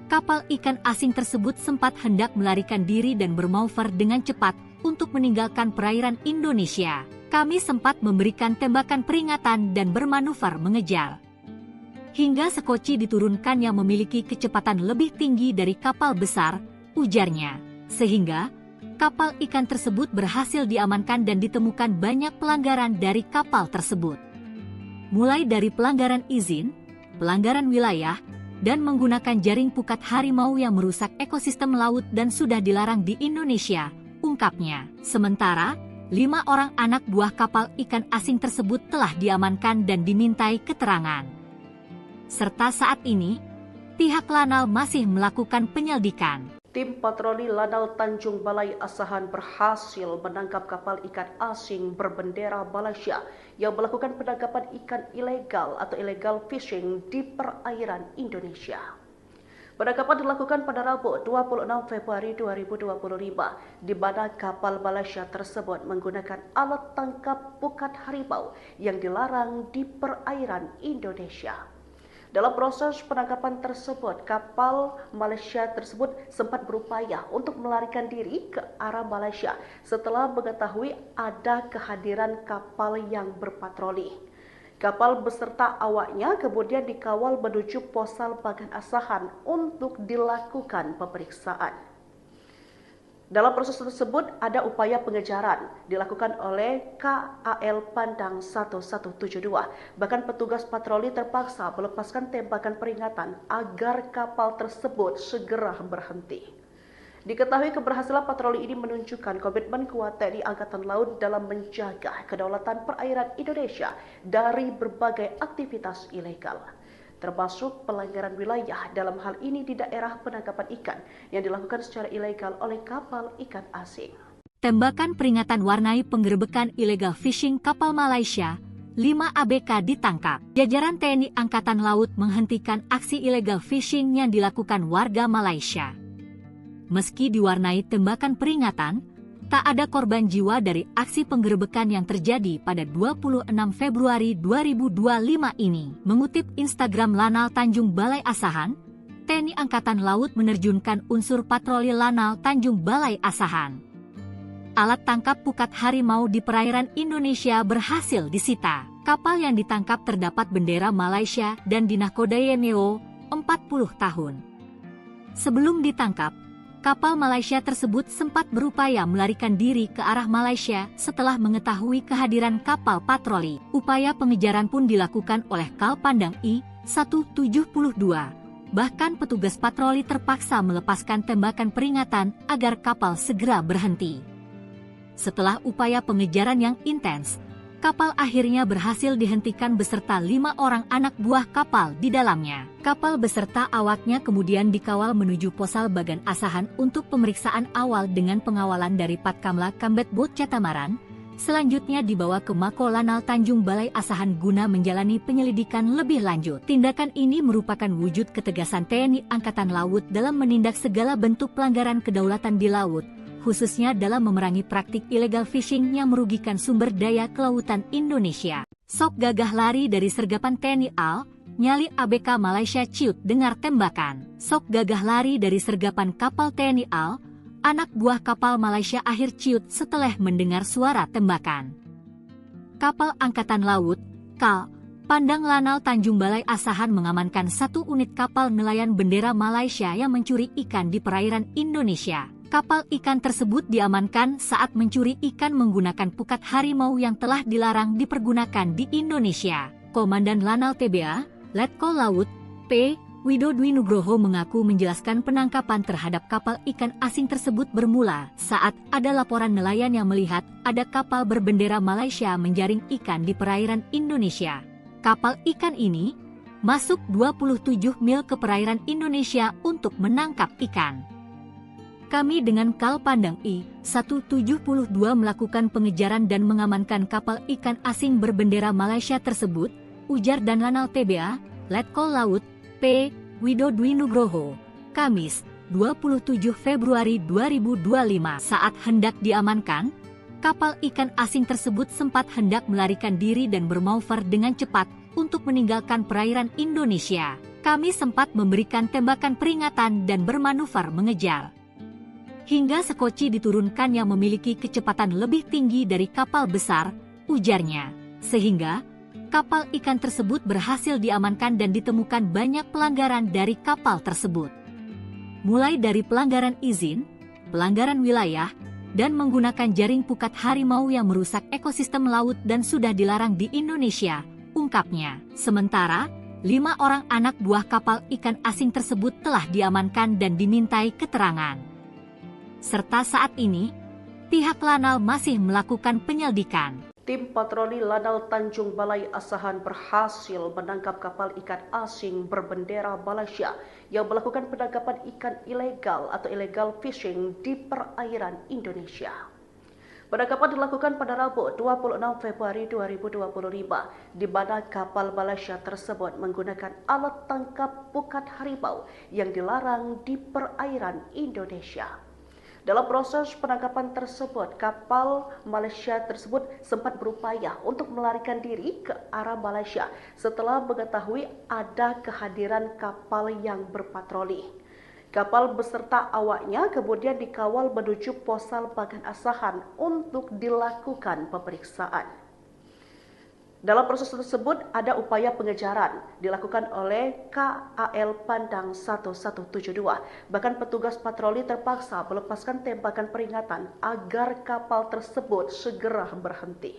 S1: kapal ikan asing tersebut sempat hendak melarikan diri dan bermanuver dengan cepat untuk meninggalkan perairan Indonesia. Kami sempat memberikan tembakan peringatan dan bermanuver mengejar. Hingga sekoci diturunkan yang memiliki kecepatan lebih tinggi dari kapal besar, ujarnya. Sehingga kapal ikan tersebut berhasil diamankan dan ditemukan banyak pelanggaran dari kapal tersebut. Mulai dari pelanggaran izin, pelanggaran wilayah, dan menggunakan jaring pukat harimau yang merusak ekosistem laut dan sudah dilarang di Indonesia, ungkapnya. Sementara, 5 orang anak buah kapal ikan asing tersebut telah diamankan dan dimintai keterangan. Serta saat ini, pihak Lanal masih melakukan penyelidikan.
S2: Tim patroli Lanal Tanjung Balai Asahan berhasil menangkap kapal ikan asing berbendera Malaysia yang melakukan penangkapan ikan ilegal atau illegal fishing di perairan Indonesia. Penangkapan dilakukan pada Rabu 26 Februari 2025, di mana kapal Malaysia tersebut menggunakan alat tangkap pukat harimau yang dilarang di perairan Indonesia. Dalam proses penangkapan tersebut, kapal Malaysia tersebut sempat berupaya untuk melarikan diri ke arah Malaysia setelah mengetahui ada kehadiran kapal yang berpatroli. Kapal beserta awaknya kemudian dikawal menuju Posal Bagan Asahan untuk dilakukan pemeriksaan. Dalam proses tersebut ada upaya pengejaran dilakukan oleh KAL Pandang 1172. Bahkan petugas patroli terpaksa melepaskan tembakan peringatan agar kapal tersebut segera berhenti. Diketahui keberhasilan patroli ini menunjukkan komitmen kuat TNI Angkatan Laut dalam menjaga kedaulatan perairan Indonesia dari berbagai aktivitas ilegal, termasuk pelanggaran wilayah dalam hal ini di daerah penangkapan ikan yang dilakukan secara ilegal oleh kapal ikan asing.
S1: Tembakan peringatan warnai penggerebekan illegal fishing kapal Malaysia, 5 ABK ditangkap. Jajaran TNI Angkatan Laut menghentikan aksi illegal fishing yang dilakukan warga Malaysia. Meski diwarnai tembakan peringatan, tak ada korban jiwa dari aksi penggerebekan yang terjadi pada 26 Februari 2025 ini. Mengutip Instagram Lanal Tanjung Balai Asahan, TNI Angkatan Laut menerjunkan unsur patroli Lanal Tanjung Balai Asahan. Alat tangkap pukat harimau di perairan Indonesia berhasil disita. Kapal yang ditangkap terdapat bendera Malaysia dan dinahkodai NEO 40 tahun. Sebelum ditangkap, kapal Malaysia tersebut sempat berupaya melarikan diri ke arah Malaysia setelah mengetahui kehadiran kapal patroli. Upaya pengejaran pun dilakukan oleh Kal Pandang I-172. Bahkan petugas patroli terpaksa melepaskan tembakan peringatan agar kapal segera berhenti. Setelah upaya pengejaran yang intens, kapal akhirnya berhasil dihentikan beserta 5 orang anak buah kapal di dalamnya. Kapal beserta awaknya kemudian dikawal menuju Posal Bagan Asahan untuk pemeriksaan awal dengan pengawalan dari Patkamla Kambet Bot Catamaran. Selanjutnya dibawa ke Mako Lanal Tanjung Balai Asahan guna menjalani penyelidikan lebih lanjut. Tindakan ini merupakan wujud ketegasan TNI Angkatan Laut dalam menindak segala bentuk pelanggaran kedaulatan di laut, khususnya dalam memerangi praktik illegal fishing yang merugikan sumber daya kelautan Indonesia. Sok gagah lari dari sergapan TNI AL, nyali ABK Malaysia ciut dengar tembakan. Sok gagah lari dari sergapan kapal TNI AL, anak buah kapal Malaysia akhir ciut setelah mendengar suara tembakan. Kapal Angkatan Laut, KAL, Pandang Lanal Tanjung Balai Asahan mengamankan 1 unit kapal nelayan bendera Malaysia yang mencuri ikan di perairan Indonesia. Kapal ikan tersebut diamankan saat mencuri ikan menggunakan pukat harimau yang telah dilarang dipergunakan di Indonesia. Komandan Lanal TBA, Letkol Laut, P. Widodwi Nugroho mengaku menjelaskan penangkapan terhadap kapal ikan asing tersebut bermula saat ada laporan nelayan yang melihat ada kapal berbendera Malaysia menjaring ikan di perairan Indonesia. Kapal ikan ini masuk 27 mil ke perairan Indonesia untuk menangkap ikan. Kami dengan Kal Pandang I-172 melakukan pengejaran dan mengamankan kapal ikan asing berbendera Malaysia tersebut, ujar dan Lanal TBA, Letkol Laut, P. Widodwi Nugroho, Kamis, 27 Februari 2025. Saat hendak diamankan, kapal ikan asing tersebut sempat hendak melarikan diri dan bermanuver dengan cepat untuk meninggalkan perairan Indonesia. Kami sempat memberikan tembakan peringatan dan bermanuver mengejar. Hingga sekoci diturunkan yang memiliki kecepatan lebih tinggi dari kapal besar, ujarnya. Sehingga kapal ikan tersebut berhasil diamankan dan ditemukan banyak pelanggaran dari kapal tersebut. Mulai dari pelanggaran izin, pelanggaran wilayah, dan menggunakan jaring pukat harimau yang merusak ekosistem laut dan sudah dilarang di Indonesia, ungkapnya. Sementara, 5 orang anak buah kapal ikan asing tersebut telah diamankan dan dimintai keterangan. Serta saat ini, pihak Lanal masih melakukan penyelidikan.
S2: Tim patroli Lanal Tanjung Balai Asahan berhasil menangkap kapal ikan asing berbendera Malaysia yang melakukan penangkapan ikan ilegal atau illegal fishing di perairan Indonesia. Penangkapan dilakukan pada Rabu 26 Februari 2025, di mana kapal Malaysia tersebut menggunakan alat tangkap pukat harimau yang dilarang di perairan Indonesia. Dalam proses penangkapan tersebut, kapal Malaysia tersebut sempat berupaya untuk melarikan diri ke arah Malaysia setelah mengetahui ada kehadiran kapal yang berpatroli. Kapal beserta awaknya kemudian dikawal menuju Posal Bagan Asahan untuk dilakukan pemeriksaan. Dalam proses tersebut ada upaya pengejaran dilakukan oleh KAL Pandang 1172. Bahkan petugas patroli terpaksa melepaskan tembakan peringatan agar kapal tersebut segera berhenti.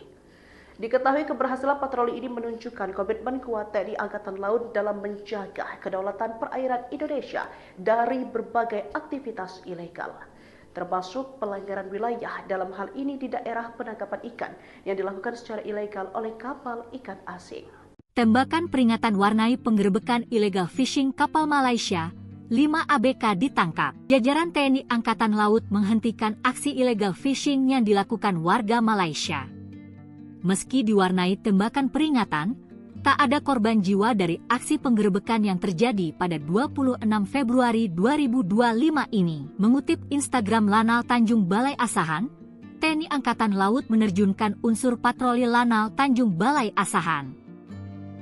S2: Diketahui keberhasilan patroli ini menunjukkan komitmen kuat TNI Angkatan Laut dalam menjaga kedaulatan perairan Indonesia dari berbagai aktivitas ilegal, termasuk pelanggaran wilayah dalam hal ini di daerah penangkapan ikan yang dilakukan secara ilegal oleh kapal ikan asing.
S1: Tembakan peringatan warnai penggerebekan illegal fishing kapal Malaysia, 5 ABK ditangkap. Jajaran TNI Angkatan Laut menghentikan aksi illegal fishing yang dilakukan warga Malaysia. Meski diwarnai tembakan peringatan, tak ada korban jiwa dari aksi penggerebekan yang terjadi pada 26 Februari 2025 ini. Mengutip Instagram Lanal Tanjung Balai Asahan, TNI Angkatan Laut menerjunkan unsur patroli Lanal Tanjung Balai Asahan.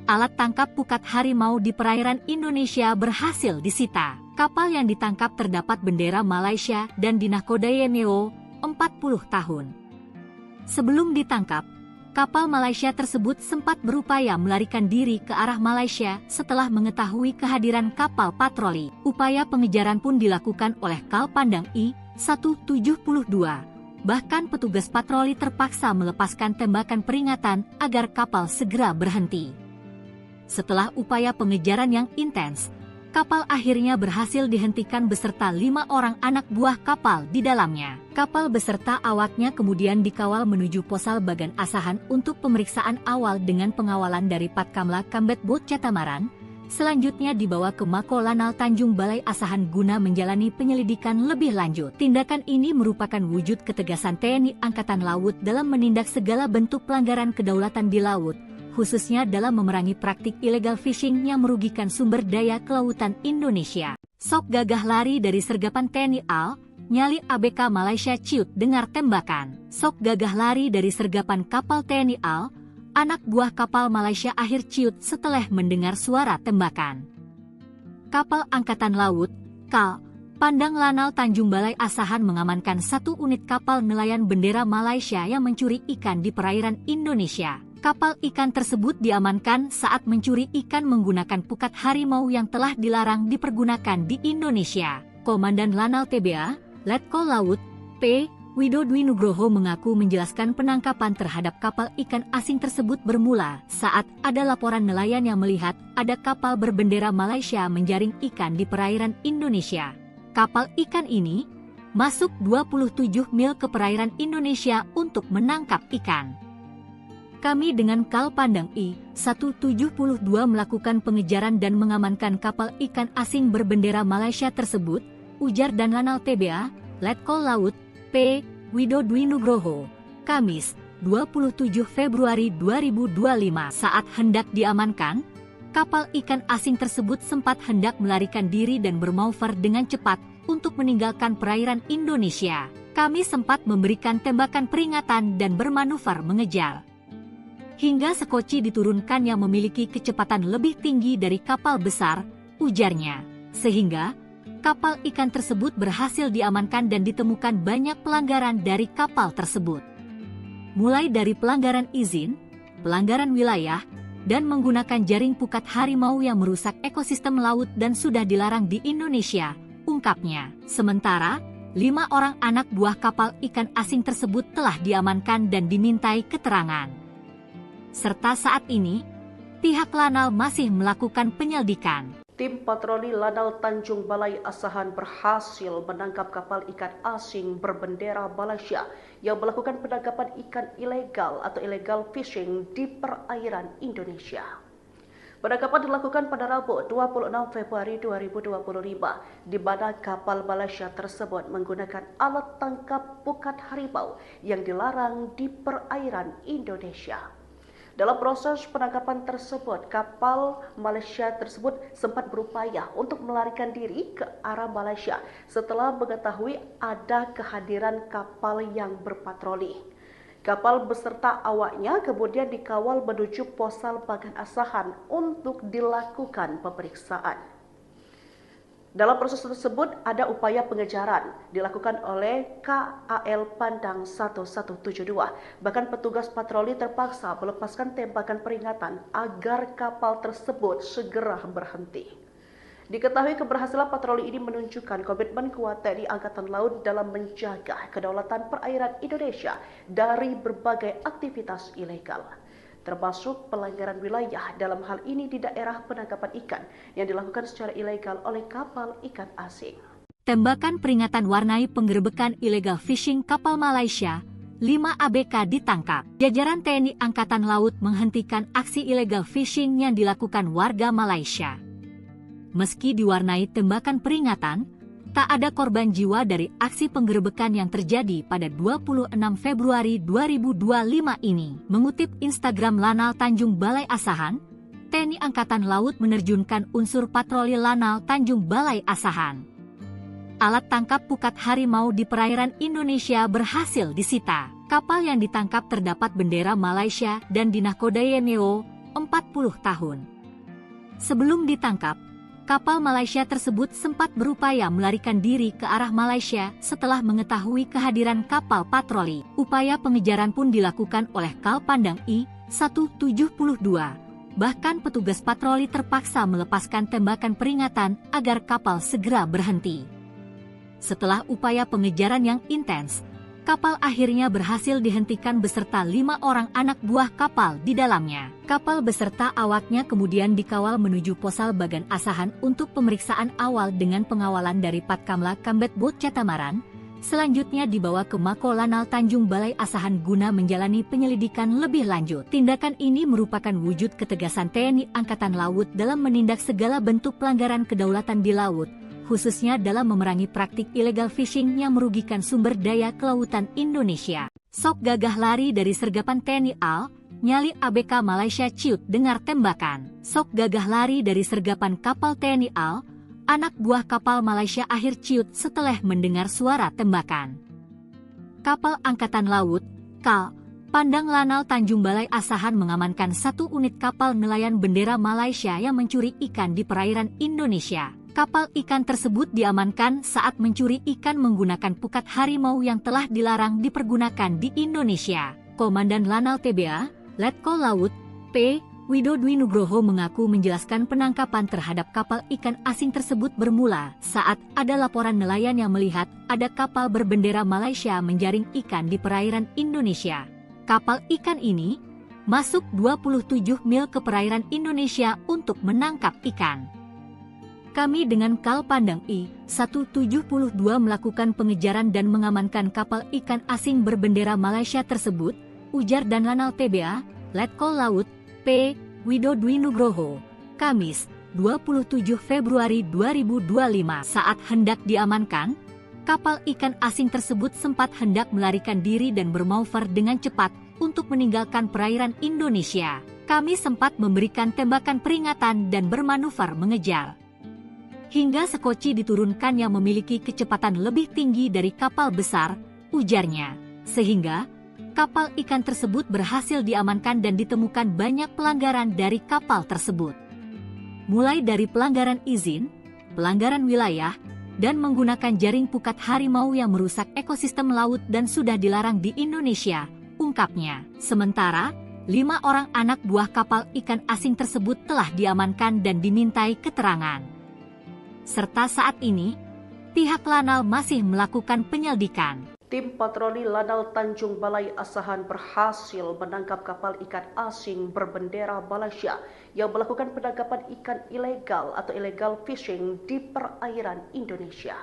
S1: Alat tangkap pukat harimau di perairan Indonesia berhasil disita. Kapal yang ditangkap terdapat bendera Malaysia dan dinahkodai NEO 40 tahun. Sebelum ditangkap, kapal Malaysia tersebut sempat berupaya melarikan diri ke arah Malaysia setelah mengetahui kehadiran kapal patroli. Upaya pengejaran pun dilakukan oleh Kal Pandang I-172. Bahkan petugas patroli terpaksa melepaskan tembakan peringatan agar kapal segera berhenti. Setelah upaya pengejaran yang intens, kapal akhirnya berhasil dihentikan beserta 5 orang anak buah kapal di dalamnya. Kapal beserta awaknya kemudian dikawal menuju Posal Bagan Asahan untuk pemeriksaan awal dengan pengawalan dari Patkamla Kambet Bot Catamaran. Selanjutnya dibawa ke Mako Lanal Tanjung Balai Asahan guna menjalani penyelidikan lebih lanjut. Tindakan ini merupakan wujud ketegasan TNI Angkatan Laut dalam menindak segala bentuk pelanggaran kedaulatan di laut, khususnya dalam memerangi praktik illegal fishing yang merugikan sumber daya kelautan Indonesia. Sok gagah lari dari sergapan TNI AL, nyali ABK Malaysia ciut dengar tembakan. Sok gagah lari dari sergapan kapal TNI AL, anak buah kapal Malaysia akhir ciut setelah mendengar suara tembakan. Kapal Angkatan Laut, KAL, Pandang Lanal Tanjung Balai Asahan mengamankan 1 unit kapal nelayan bendera Malaysia yang mencuri ikan di perairan Indonesia. Kapal ikan tersebut diamankan saat mencuri ikan menggunakan pukat harimau yang telah dilarang dipergunakan di Indonesia. Komandan Lanal TBA, Letkol Laut, P. Widodwi Nugroho mengaku menjelaskan penangkapan terhadap kapal ikan asing tersebut bermula saat ada laporan nelayan yang melihat ada kapal berbendera Malaysia menjaring ikan di perairan Indonesia. Kapal ikan ini masuk 27 mil ke perairan Indonesia untuk menangkap ikan. Kami dengan Kal Pandang I-172 melakukan pengejaran dan mengamankan kapal ikan asing berbendera Malaysia tersebut, ujar dan Lanal TBA, Letkol Laut, P. Widodwi Nugroho, Kamis, 27 Februari 2025. Saat hendak diamankan, kapal ikan asing tersebut sempat hendak melarikan diri dan bermanuver dengan cepat untuk meninggalkan perairan Indonesia. Kami sempat memberikan tembakan peringatan dan bermanuver mengejar. Hingga sekoci diturunkan yang memiliki kecepatan lebih tinggi dari kapal besar, ujarnya. Sehingga kapal ikan tersebut berhasil diamankan dan ditemukan banyak pelanggaran dari kapal tersebut. Mulai dari pelanggaran izin, pelanggaran wilayah, dan menggunakan jaring pukat harimau yang merusak ekosistem laut dan sudah dilarang di Indonesia, ungkapnya. Sementara, 5 orang anak buah kapal ikan asing tersebut telah diamankan dan dimintai keterangan. Serta saat ini, pihak Lanal masih melakukan penyelidikan.
S2: Tim patroli Lanal Tanjung Balai Asahan berhasil menangkap kapal ikan asing berbendera Malaysia yang melakukan penangkapan ikan ilegal atau illegal fishing di perairan Indonesia. Penangkapan dilakukan pada Rabu 26 Februari 2025, di mana kapal Malaysia tersebut menggunakan alat tangkap pukat harimau yang dilarang di perairan Indonesia. Dalam proses penangkapan tersebut, kapal Malaysia tersebut sempat berupaya untuk melarikan diri ke arah Malaysia setelah mengetahui ada kehadiran kapal yang berpatroli. Kapal beserta awaknya kemudian dikawal menuju Posal Bagan Asahan untuk dilakukan pemeriksaan. Dalam proses tersebut ada upaya pengejaran dilakukan oleh KAL Pandang 1172. Bahkan petugas patroli terpaksa melepaskan tembakan peringatan agar kapal tersebut segera berhenti. Diketahui keberhasilan patroli ini menunjukkan komitmen kuat TNI Angkatan Laut dalam menjaga kedaulatan perairan Indonesia dari berbagai aktivitas ilegal, termasuk pelanggaran wilayah dalam hal ini di daerah penangkapan ikan yang dilakukan secara ilegal oleh kapal ikan asing.
S1: Tembakan peringatan warnai penggerebekan illegal fishing kapal Malaysia, 5 ABK ditangkap. Jajaran TNI Angkatan Laut menghentikan aksi illegal fishing yang dilakukan warga Malaysia. Meski diwarnai tembakan peringatan, tak ada korban jiwa dari aksi penggerebekan yang terjadi pada 26 Februari 2025 ini. Mengutip Instagram Lanal Tanjung Balai Asahan, TNI Angkatan Laut menerjunkan unsur patroli Lanal Tanjung Balai Asahan. Alat tangkap pukat harimau di perairan Indonesia berhasil disita. Kapal yang ditangkap terdapat bendera Malaysia dan dinahkodai NEO 40 tahun. Sebelum ditangkap, kapal Malaysia tersebut sempat berupaya melarikan diri ke arah Malaysia setelah mengetahui kehadiran kapal patroli. Upaya pengejaran pun dilakukan oleh Kal Pandang I-172. Bahkan petugas patroli terpaksa melepaskan tembakan peringatan agar kapal segera berhenti. Setelah upaya pengejaran yang intens, kapal akhirnya berhasil dihentikan beserta 5 orang anak buah kapal di dalamnya. Kapal beserta awaknya kemudian dikawal menuju Posal Bagan Asahan untuk pemeriksaan awal dengan pengawalan dari Patkamla Kambet Bot Catamaran. Selanjutnya dibawa ke Mako Lanal Tanjung Balai Asahan guna menjalani penyelidikan lebih lanjut. Tindakan ini merupakan wujud ketegasan TNI Angkatan Laut dalam menindak segala bentuk pelanggaran kedaulatan di laut, khususnya dalam memerangi praktik illegal fishing yang merugikan sumber daya kelautan Indonesia. Sok gagah lari dari sergapan TNI AL, nyali ABK Malaysia ciut dengar tembakan. Sok gagah lari dari sergapan kapal TNI AL, anak buah kapal Malaysia akhir ciut setelah mendengar suara tembakan. Kapal Angkatan Laut, KAL, Pandang Lanal Tanjung Balai Asahan mengamankan 1 unit kapal nelayan bendera Malaysia yang mencuri ikan di perairan Indonesia. Kapal ikan tersebut diamankan saat mencuri ikan menggunakan pukat harimau yang telah dilarang dipergunakan di Indonesia. Komandan Lanal TBA, Letkol Laut, P. Widodwi Nugroho mengaku menjelaskan penangkapan terhadap kapal ikan asing tersebut bermula saat ada laporan nelayan yang melihat ada kapal berbendera Malaysia menjaring ikan di perairan Indonesia. Kapal ikan ini masuk 27 mil ke perairan Indonesia untuk menangkap ikan. Kami dengan Kal Pandang I-172 melakukan pengejaran dan mengamankan kapal ikan asing berbendera Malaysia tersebut, ujar dan Lanal TBA, Letkol Laut, P. Widodwi Nugroho, Kamis, 27 Februari 2025. Saat hendak diamankan, kapal ikan asing tersebut sempat hendak melarikan diri dan bermanuver dengan cepat untuk meninggalkan perairan Indonesia. Kami sempat memberikan tembakan peringatan dan bermanuver mengejar. Hingga sekoci diturunkan yang memiliki kecepatan lebih tinggi dari kapal besar, ujarnya. Sehingga kapal ikan tersebut berhasil diamankan dan ditemukan banyak pelanggaran dari kapal tersebut. Mulai dari pelanggaran izin, pelanggaran wilayah, dan menggunakan jaring pukat harimau yang merusak ekosistem laut dan sudah dilarang di Indonesia, ungkapnya. Sementara, 5 orang anak buah kapal ikan asing tersebut telah diamankan dan dimintai keterangan. Serta saat ini, pihak Lanal masih melakukan penyelidikan.
S2: Tim patroli Lanal Tanjung Balai Asahan berhasil menangkap kapal ikan asing berbendera Malaysia yang melakukan penangkapan ikan ilegal atau illegal fishing di perairan Indonesia.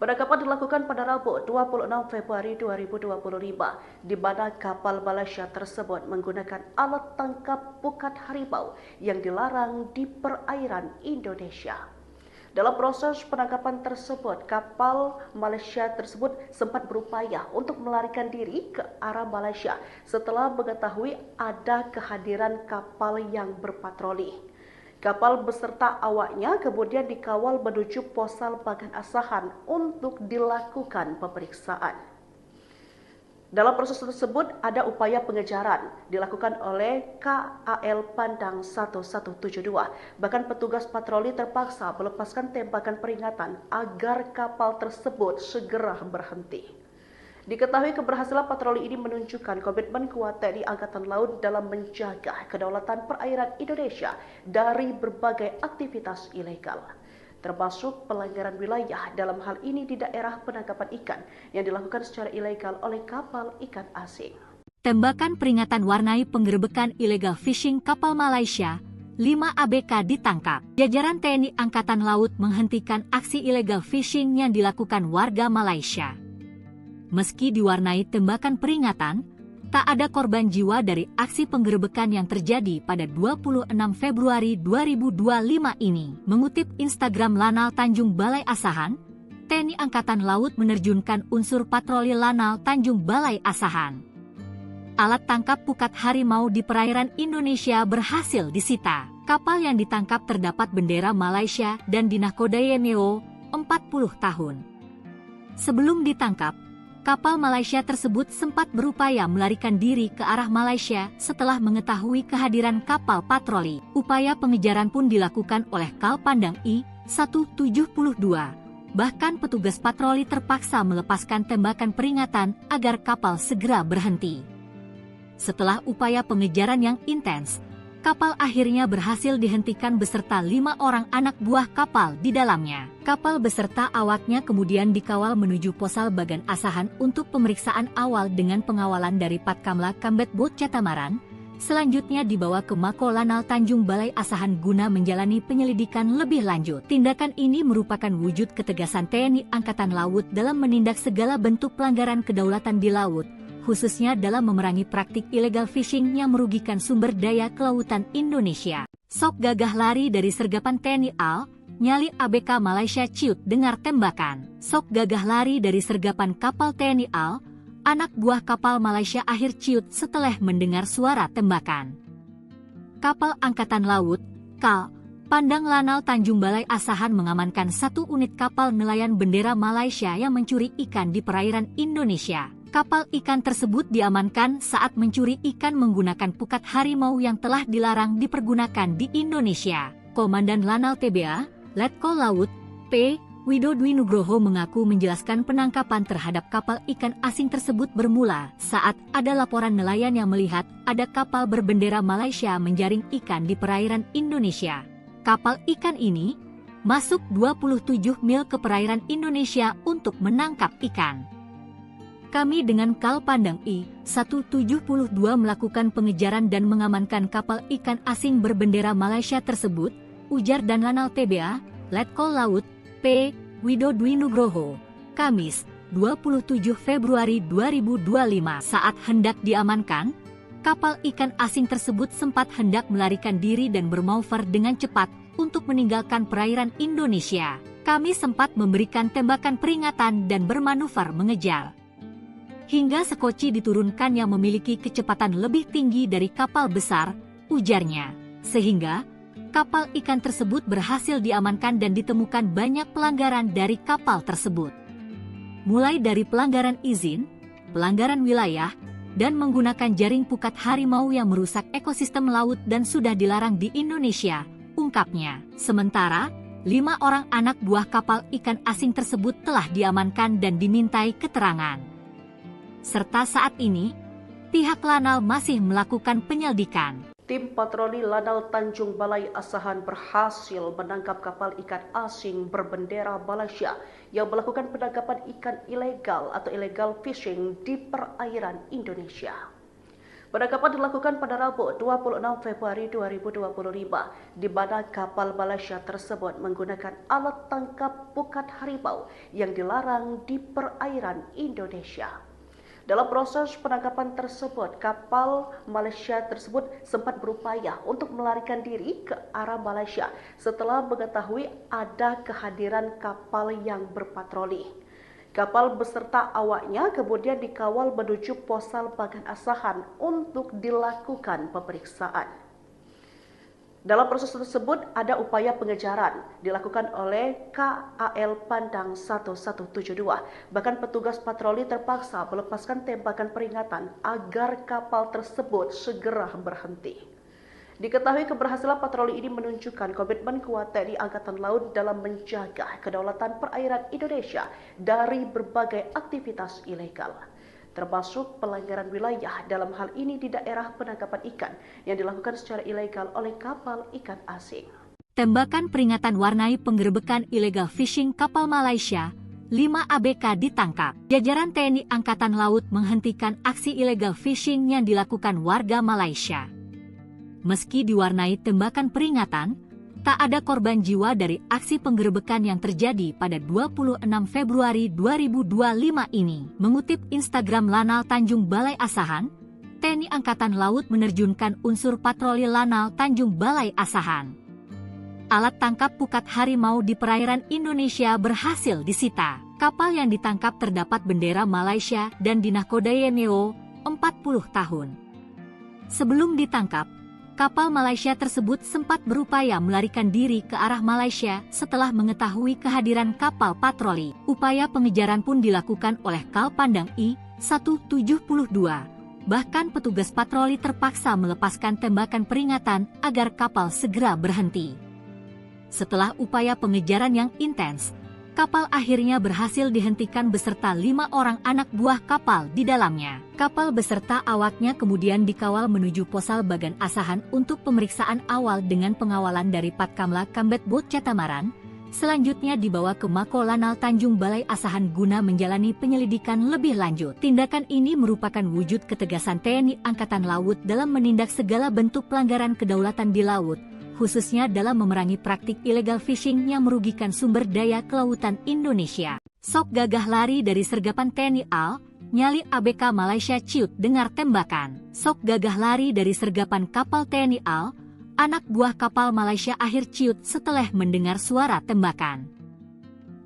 S2: Penangkapan dilakukan pada Rabu 26 Februari 2025, di mana kapal Malaysia tersebut menggunakan alat tangkap pukat harimau yang dilarang di perairan Indonesia. Dalam proses penangkapan tersebut, kapal Malaysia tersebut sempat berupaya untuk melarikan diri ke arah Malaysia setelah mengetahui ada kehadiran kapal yang berpatroli. Kapal beserta awaknya kemudian dikawal menuju Posal Bagan Asahan untuk dilakukan pemeriksaan. Dalam proses tersebut ada upaya pengejaran dilakukan oleh KAL Pandang 1172. Bahkan petugas patroli terpaksa melepaskan tembakan peringatan agar kapal tersebut segera berhenti. Diketahui keberhasilan patroli ini menunjukkan komitmen kuat TNI Angkatan Laut dalam menjaga kedaulatan perairan Indonesia dari berbagai aktivitas ilegal, termasuk pelanggaran wilayah dalam hal ini di daerah penangkapan ikan yang dilakukan secara ilegal oleh kapal ikan asing.
S1: Tembakan peringatan warnai penggerebekan illegal fishing kapal Malaysia, 5 ABK ditangkap. Jajaran TNI Angkatan Laut menghentikan aksi illegal fishing yang dilakukan warga Malaysia. Meski diwarnai tembakan peringatan, tak ada korban jiwa dari aksi penggerebekan yang terjadi pada 26 Februari 2025 ini. Mengutip Instagram Lanal Tanjung Balai Asahan, TNI Angkatan Laut menerjunkan unsur patroli Lanal Tanjung Balai Asahan. Alat tangkap pukat harimau di perairan Indonesia berhasil disita. Kapal yang ditangkap terdapat bendera Malaysia dan dinahkodai MEO 40 tahun. Sebelum ditangkap, kapal Malaysia tersebut sempat berupaya melarikan diri ke arah Malaysia setelah mengetahui kehadiran kapal patroli. Upaya pengejaran pun dilakukan oleh Kal Pandang I-172. Bahkan petugas patroli terpaksa melepaskan tembakan peringatan agar kapal segera berhenti. Setelah upaya pengejaran yang intens, kapal akhirnya berhasil dihentikan beserta 5 orang anak buah kapal di dalamnya. Kapal beserta awaknya kemudian dikawal menuju Posal Bagan Asahan untuk pemeriksaan awal dengan pengawalan dari Patkamla Kambet Bot Catamaran. Selanjutnya dibawa ke Mako Lanal Tanjung Balai Asahan guna menjalani penyelidikan lebih lanjut. Tindakan ini merupakan wujud ketegasan TNI Angkatan Laut dalam menindak segala bentuk pelanggaran kedaulatan di laut, khususnya dalam memerangi praktik illegal fishing yang merugikan sumber daya kelautan Indonesia. Sok gagah lari dari sergapan TNI AL, nyali ABK Malaysia ciut dengar tembakan. Sok gagah lari dari sergapan kapal TNI AL, anak buah kapal Malaysia akhir ciut setelah mendengar suara tembakan. Kapal Angkatan Laut, KAL, Pandang Lanal Tanjung Balai Asahan mengamankan 1 unit kapal nelayan bendera Malaysia yang mencuri ikan di perairan Indonesia. Kapal ikan tersebut diamankan saat mencuri ikan menggunakan pukat harimau yang telah dilarang dipergunakan di Indonesia. Komandan Lanal TBA, Letkol Laut, P. Widodwi Nugroho mengaku menjelaskan penangkapan terhadap kapal ikan asing tersebut bermula saat ada laporan nelayan yang melihat ada kapal berbendera Malaysia menjaring ikan di perairan Indonesia. Kapal ikan ini masuk 27 mil ke perairan Indonesia untuk menangkap ikan. Kami dengan Kal Pandang I-172 melakukan pengejaran dan mengamankan kapal ikan asing berbendera Malaysia tersebut, ujar dan Lanal TBA, Letkol Laut, P. Widodwi Nugroho, Kamis, 27 Februari 2025. Saat hendak diamankan, kapal ikan asing tersebut sempat hendak melarikan diri dan bermanuver dengan cepat untuk meninggalkan perairan Indonesia. Kami sempat memberikan tembakan peringatan dan bermanuver mengejar. Hingga sekoci diturunkan yang memiliki kecepatan lebih tinggi dari kapal besar, ujarnya. Sehingga kapal ikan tersebut berhasil diamankan dan ditemukan banyak pelanggaran dari kapal tersebut. Mulai dari pelanggaran izin, pelanggaran wilayah, dan menggunakan jaring pukat harimau yang merusak ekosistem laut dan sudah dilarang di Indonesia, ungkapnya. Sementara, 5 orang anak buah kapal ikan asing tersebut telah diamankan dan dimintai keterangan. Serta saat ini, pihak Lanal masih melakukan penyelidikan.
S2: Tim patroli Lanal Tanjung Balai Asahan berhasil menangkap kapal ikan asing berbendera Malaysia yang melakukan penangkapan ikan ilegal atau illegal fishing di perairan Indonesia. Penangkapan dilakukan pada Rabu 26 Februari 2025, di mana kapal Malaysia tersebut menggunakan alat tangkap pukat harimau yang dilarang di perairan Indonesia. Dalam proses penangkapan tersebut, kapal Malaysia tersebut sempat berupaya untuk melarikan diri ke arah Malaysia setelah mengetahui ada kehadiran kapal yang berpatroli. Kapal beserta awaknya kemudian dikawal menuju Posal Bagan Asahan untuk dilakukan pemeriksaan. Dalam proses tersebut ada upaya pengejaran dilakukan oleh KAL Pandang 1172. Bahkan petugas patroli terpaksa melepaskan tembakan peringatan agar kapal tersebut segera berhenti. Diketahui keberhasilan patroli ini menunjukkan komitmen kuat TNI Angkatan Laut dalam menjaga kedaulatan perairan Indonesia dari berbagai aktivitas ilegal, termasuk pelanggaran wilayah dalam hal ini di daerah penangkapan ikan yang dilakukan secara ilegal oleh kapal ikan asing.
S1: Tembakan peringatan warnai penggerebekan illegal fishing kapal Malaysia, 5 ABK ditangkap. Jajaran TNI Angkatan Laut menghentikan aksi illegal fishing yang dilakukan warga Malaysia. Meski diwarnai tembakan peringatan, tak ada korban jiwa dari aksi penggerebekan yang terjadi pada 26 Februari 2025 ini. Mengutip Instagram Lanal Tanjung Balai Asahan, TNI Angkatan Laut menerjunkan unsur patroli Lanal Tanjung Balai Asahan. Alat tangkap pukat harimau di perairan Indonesia berhasil disita. Kapal yang ditangkap terdapat bendera Malaysia dan dinahkodai NEO 40 tahun. Sebelum ditangkap, kapal Malaysia tersebut sempat berupaya melarikan diri ke arah Malaysia setelah mengetahui kehadiran kapal patroli. Upaya pengejaran pun dilakukan oleh Kal Pandang I-172. Bahkan petugas patroli terpaksa melepaskan tembakan peringatan agar kapal segera berhenti. Setelah upaya pengejaran yang intens, kapal akhirnya berhasil dihentikan beserta 5 orang anak buah kapal di dalamnya. Kapal beserta awaknya kemudian dikawal menuju Posal Bagan Asahan untuk pemeriksaan awal dengan pengawalan dari Patkamla Kambet Bot Catamaran. Selanjutnya dibawa ke Mako Lanal Tanjung Balai Asahan guna menjalani penyelidikan lebih lanjut. Tindakan ini merupakan wujud ketegasan TNI Angkatan Laut dalam menindak segala bentuk pelanggaran kedaulatan di laut, khususnya dalam memerangi praktik illegal fishing yang merugikan sumber daya kelautan Indonesia. Sok gagah lari dari sergapan TNI AL, nyali ABK Malaysia ciut dengar tembakan. Sok gagah lari dari sergapan kapal TNI AL, anak buah kapal Malaysia akhir ciut setelah mendengar suara tembakan.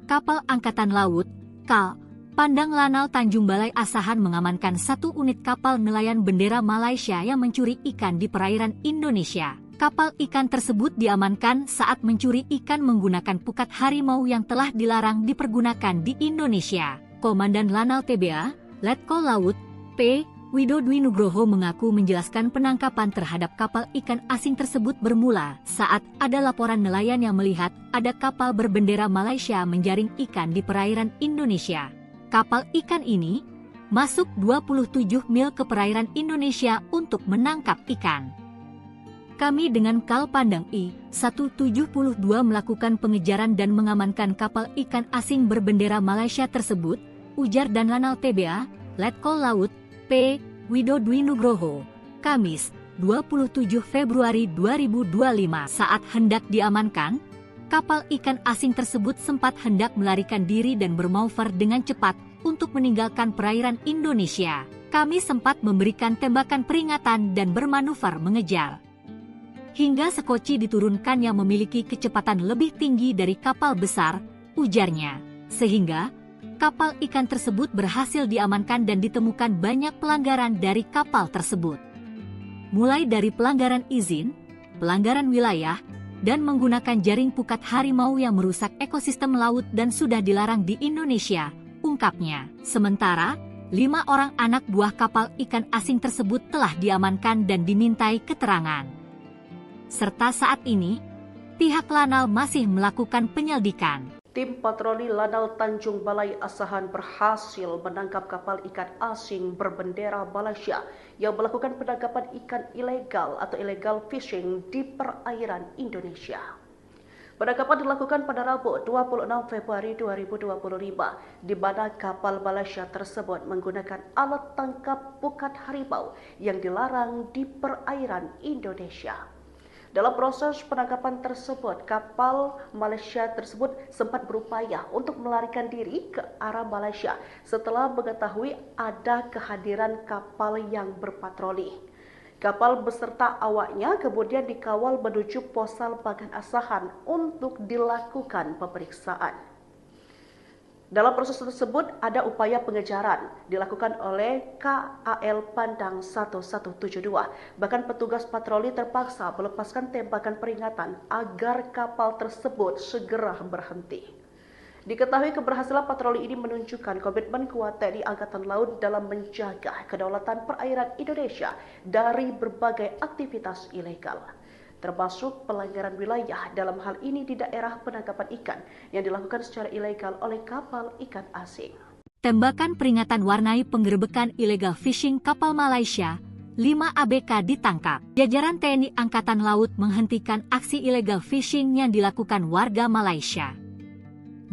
S1: Kapal Angkatan Laut, KAL, Pandang Lanal Tanjung Balai Asahan mengamankan 1 unit kapal nelayan bendera Malaysia yang mencuri ikan di perairan Indonesia. Kapal ikan tersebut diamankan saat mencuri ikan menggunakan pukat harimau yang telah dilarang dipergunakan di Indonesia. Komandan Lanal TBA, Letkol Laut, P. Widodwi Nugroho mengaku menjelaskan penangkapan terhadap kapal ikan asing tersebut bermula saat ada laporan nelayan yang melihat ada kapal berbendera Malaysia menjaring ikan di perairan Indonesia. Kapal ikan ini masuk 27 mil ke perairan Indonesia untuk menangkap ikan. Kami dengan Kal Pandang I-172 melakukan pengejaran dan mengamankan kapal ikan asing berbendera Malaysia tersebut, ujar dan Lanal TBA, Letkol Laut, P. Widodwi Nugroho, Kamis, 27 Februari 2025. Saat hendak diamankan, kapal ikan asing tersebut sempat hendak melarikan diri dan bermanuver dengan cepat untuk meninggalkan perairan Indonesia. Kami sempat memberikan tembakan peringatan dan bermanuver mengejar. Hingga sekoci diturunkan yang memiliki kecepatan lebih tinggi dari kapal besar, ujarnya. Sehingga kapal ikan tersebut berhasil diamankan dan ditemukan banyak pelanggaran dari kapal tersebut. Mulai dari pelanggaran izin, pelanggaran wilayah, dan menggunakan jaring pukat harimau yang merusak ekosistem laut dan sudah dilarang di Indonesia, ungkapnya. Sementara, 5 orang anak buah kapal ikan asing tersebut telah diamankan dan dimintai keterangan. Serta saat ini, pihak Lanal masih melakukan penyelidikan.
S2: Tim patroli Lanal Tanjung Balai Asahan berhasil menangkap kapal ikan asing berbendera Malaysia yang melakukan penangkapan ikan ilegal atau illegal fishing di perairan Indonesia. Penangkapan dilakukan pada Rabu 26 Februari 2025, di mana kapal Malaysia tersebut menggunakan alat tangkap pukat harimau yang dilarang di perairan Indonesia. Dalam proses penangkapan tersebut, kapal Malaysia tersebut sempat berupaya untuk melarikan diri ke arah Malaysia setelah mengetahui ada kehadiran kapal yang berpatroli. Kapal beserta awaknya kemudian dikawal menuju Posal Bagan Asahan untuk dilakukan pemeriksaan. Dalam proses tersebut ada upaya pengejaran dilakukan oleh KAL Pandang 1172. Bahkan petugas patroli terpaksa melepaskan tembakan peringatan agar kapal tersebut segera berhenti. Diketahui keberhasilan patroli ini menunjukkan komitmen kuat TNI Angkatan Laut dalam menjaga kedaulatan perairan Indonesia dari berbagai aktivitas ilegal, termasuk pelanggaran wilayah dalam hal ini di daerah penangkapan ikan yang dilakukan secara ilegal oleh kapal ikan asing.
S1: Tembakan peringatan warnai penggerebekan illegal fishing kapal Malaysia, 5 ABK ditangkap. Jajaran TNI Angkatan Laut menghentikan aksi illegal fishing yang dilakukan warga Malaysia.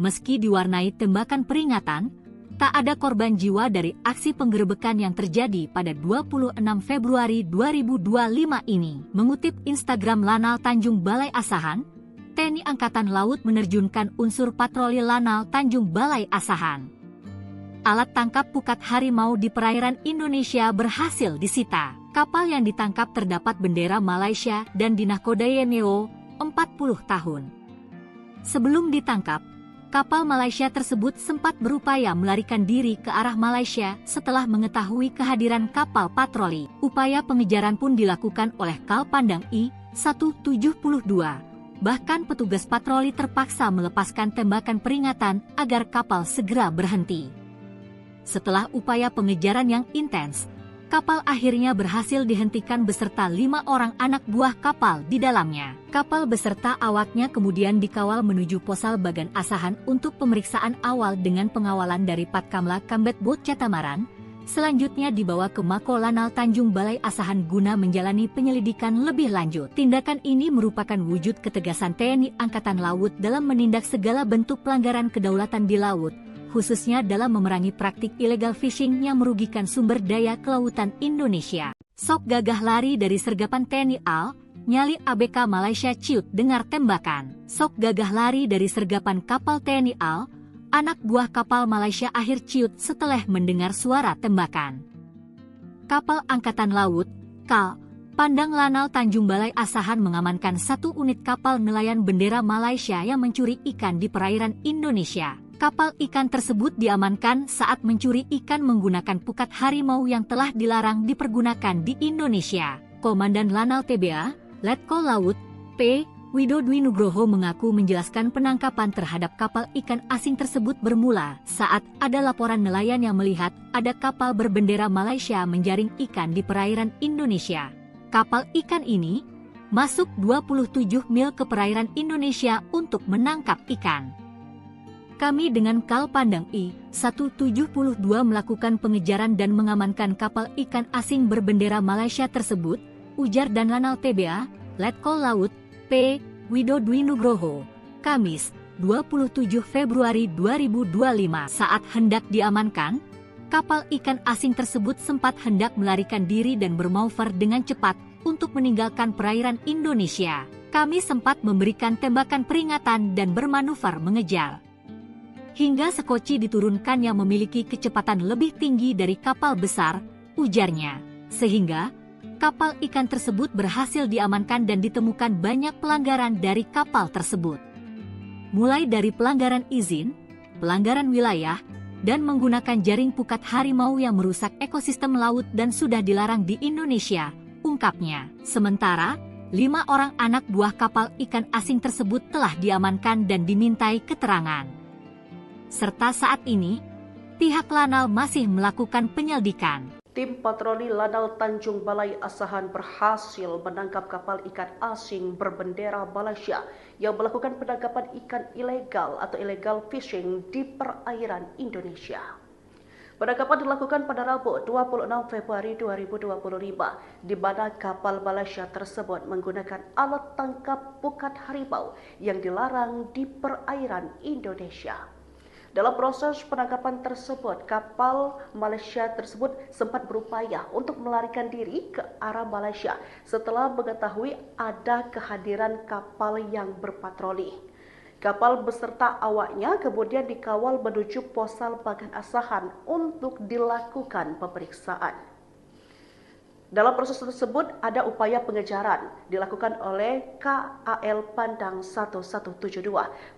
S1: Meski diwarnai tembakan peringatan, tak ada korban jiwa dari aksi penggerebekan yang terjadi pada 26 Februari 2025 ini. Mengutip Instagram Lanal Tanjung Balai Asahan, TNI Angkatan Laut menerjunkan unsur patroli Lanal Tanjung Balai Asahan. Alat tangkap pukat harimau di perairan Indonesia berhasil disita. Kapal yang ditangkap terdapat bendera Malaysia dan dinahkodai NEO 40 tahun. Sebelum ditangkap, kapal Malaysia tersebut sempat berupaya melarikan diri ke arah Malaysia setelah mengetahui kehadiran kapal patroli. Upaya pengejaran pun dilakukan oleh Kal Pandang I-172. Bahkan petugas patroli terpaksa melepaskan tembakan peringatan agar kapal segera berhenti. Setelah upaya pengejaran yang intens, kapal akhirnya berhasil dihentikan beserta 5 orang anak buah kapal di dalamnya. Kapal beserta awaknya kemudian dikawal menuju Posal Bagan Asahan untuk pemeriksaan awal dengan pengawalan dari Patkamla Kambet Bot Catamaran. Selanjutnya dibawa ke Mako Lanal Tanjung Balai Asahan guna menjalani penyelidikan lebih lanjut. Tindakan ini merupakan wujud ketegasan TNI Angkatan Laut dalam menindak segala bentuk pelanggaran kedaulatan di laut, khususnya dalam memerangi praktik illegal fishing yang merugikan sumber daya kelautan Indonesia. Sok gagah lari dari sergapan TNI AL, nyali ABK Malaysia ciut dengar tembakan. Sok gagah lari dari sergapan kapal TNI AL, anak buah kapal Malaysia akhir ciut setelah mendengar suara tembakan. Kapal Angkatan Laut, KAL, Pandang Lanal Tanjung Balai Asahan mengamankan 1 unit kapal nelayan bendera Malaysia yang mencuri ikan di perairan Indonesia. Kapal ikan tersebut diamankan saat mencuri ikan menggunakan pukat harimau yang telah dilarang dipergunakan di Indonesia. Komandan Lanal TBA, Letkol Laut, P. Widodwi Nugroho mengaku menjelaskan penangkapan terhadap kapal ikan asing tersebut bermula saat ada laporan nelayan yang melihat ada kapal berbendera Malaysia menjaring ikan di perairan Indonesia. Kapal ikan ini masuk 27 mil ke perairan Indonesia untuk menangkap ikan. Kami dengan Kal Pandang I-172 melakukan pengejaran dan mengamankan kapal ikan asing berbendera Malaysia tersebut, ujar dan Lanal TBA, Letkol Laut, P. Widodwi Nugroho, Kamis, 27 Februari 2025. Saat hendak diamankan, kapal ikan asing tersebut sempat hendak melarikan diri dan bermanuver dengan cepat untuk meninggalkan perairan Indonesia. Kami sempat memberikan tembakan peringatan dan bermanuver mengejar. Hingga sekoci diturunkan yang memiliki kecepatan lebih tinggi dari kapal besar, ujarnya. Sehingga kapal ikan tersebut berhasil diamankan dan ditemukan banyak pelanggaran dari kapal tersebut. Mulai dari pelanggaran izin, pelanggaran wilayah, dan menggunakan jaring pukat harimau yang merusak ekosistem laut dan sudah dilarang di Indonesia, ungkapnya. Sementara, 5 orang anak buah kapal ikan asing tersebut telah diamankan dan dimintai keterangan. Serta saat ini, pihak Lanal masih melakukan penyelidikan.
S2: Tim patroli Lanal Tanjung Balai Asahan berhasil menangkap kapal ikan asing berbendera Malaysia yang melakukan penangkapan ikan ilegal atau illegal fishing di perairan Indonesia. Penangkapan dilakukan pada Rabu 26 Februari 2025, di mana kapal Malaysia tersebut menggunakan alat tangkap pukat harimau yang dilarang di perairan Indonesia. Dalam proses penangkapan tersebut, kapal Malaysia tersebut sempat berupaya untuk melarikan diri ke arah Malaysia setelah mengetahui ada kehadiran kapal yang berpatroli. Kapal beserta awaknya kemudian dikawal menuju Posal Bagan Asahan untuk dilakukan pemeriksaan. Dalam proses tersebut ada upaya pengejaran dilakukan oleh KAL Pandang 1172.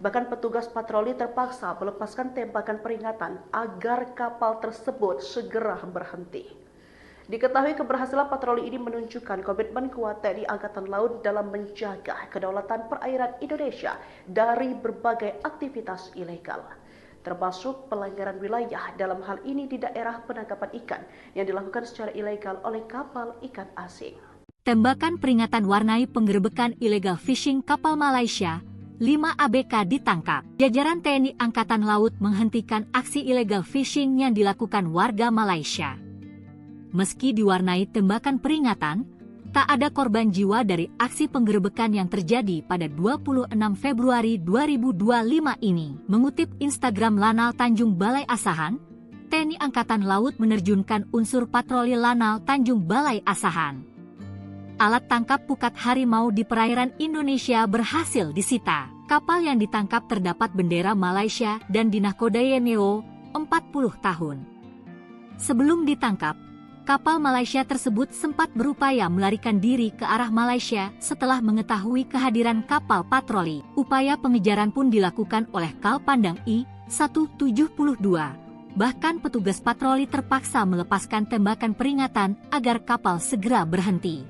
S2: Bahkan petugas patroli terpaksa melepaskan tembakan peringatan agar kapal tersebut segera berhenti. Diketahui keberhasilan patroli ini menunjukkan komitmen kuat TNI Angkatan Laut dalam menjaga kedaulatan perairan Indonesia dari berbagai aktivitas ilegal, termasuk pelanggaran wilayah dalam hal ini di daerah penangkapan ikan yang dilakukan secara ilegal oleh kapal ikan asing.
S1: Tembakan peringatan warnai penggerebekan illegal fishing kapal Malaysia, 5 ABK ditangkap. Jajaran TNI Angkatan Laut menghentikan aksi illegal fishing yang dilakukan warga Malaysia. Meski diwarnai tembakan peringatan, tak ada korban jiwa dari aksi penggerebekan yang terjadi pada 26 Februari 2025 ini. Mengutip Instagram Lanal Tanjung Balai Asahan, TNI Angkatan Laut menerjunkan unsur patroli Lanal Tanjung Balai Asahan. Alat tangkap pukat harimau di perairan Indonesia berhasil disita. Kapal yang ditangkap terdapat bendera Malaysia dan dinahkodai NEO 40 tahun. Sebelum ditangkap, kapal Malaysia tersebut sempat berupaya melarikan diri ke arah Malaysia setelah mengetahui kehadiran kapal patroli. Upaya pengejaran pun dilakukan oleh Kal Pandang I-172. Bahkan petugas patroli terpaksa melepaskan tembakan peringatan agar kapal segera berhenti.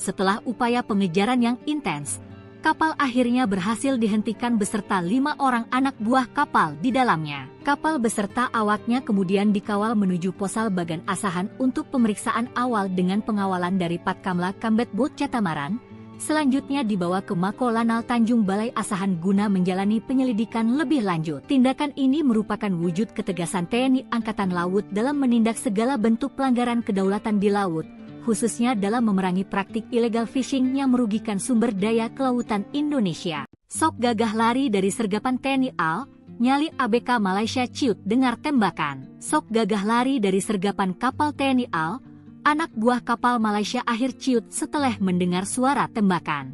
S1: Setelah upaya pengejaran yang intens, kapal akhirnya berhasil dihentikan beserta 5 orang anak buah kapal di dalamnya. Kapal beserta awaknya kemudian dikawal menuju Posal Bagan Asahan untuk pemeriksaan awal dengan pengawalan dari Patkamla Kambet Bot Catamaran. Selanjutnya dibawa ke Mako Lanal Tanjung Balai Asahan guna menjalani penyelidikan lebih lanjut. Tindakan ini merupakan wujud ketegasan TNI Angkatan Laut dalam menindak segala bentuk pelanggaran kedaulatan di laut, khususnya dalam memerangi praktik illegal fishing yang merugikan sumber daya kelautan Indonesia. Sok gagah lari dari sergapan TNI AL, nyali ABK Malaysia ciut dengar tembakan. Sok gagah lari dari sergapan kapal TNI AL, anak buah kapal Malaysia akhir ciut setelah mendengar suara tembakan.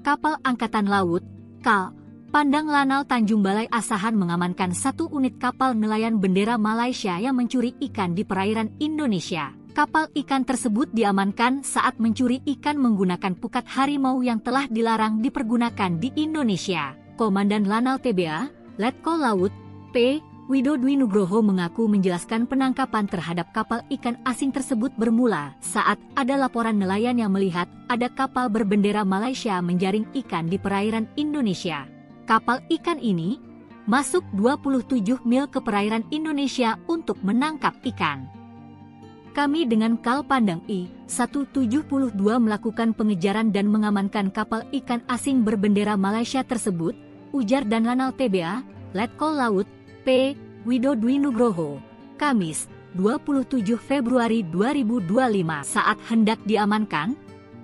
S1: Kapal Angkatan Laut, KAL, Pandang Lanal Tanjung Balai Asahan mengamankan 1 unit kapal nelayan bendera Malaysia yang mencuri ikan di perairan Indonesia. Kapal ikan tersebut diamankan saat mencuri ikan menggunakan pukat harimau yang telah dilarang dipergunakan di Indonesia. Komandan Lanal TBA, Letkol Laut, P. Widodwi Nugroho mengaku menjelaskan penangkapan terhadap kapal ikan asing tersebut bermula saat ada laporan nelayan yang melihat ada kapal berbendera Malaysia menjaring ikan di perairan Indonesia. Kapal ikan ini masuk 27 mil ke perairan Indonesia untuk menangkap ikan. Kami dengan Kal Pandang I-172 melakukan pengejaran dan mengamankan kapal ikan asing berbendera Malaysia tersebut, ujar dan Lanal TBA, Letkol Laut, P. Widodwi Nugroho, Kamis, 27 Februari 2025. Saat hendak diamankan,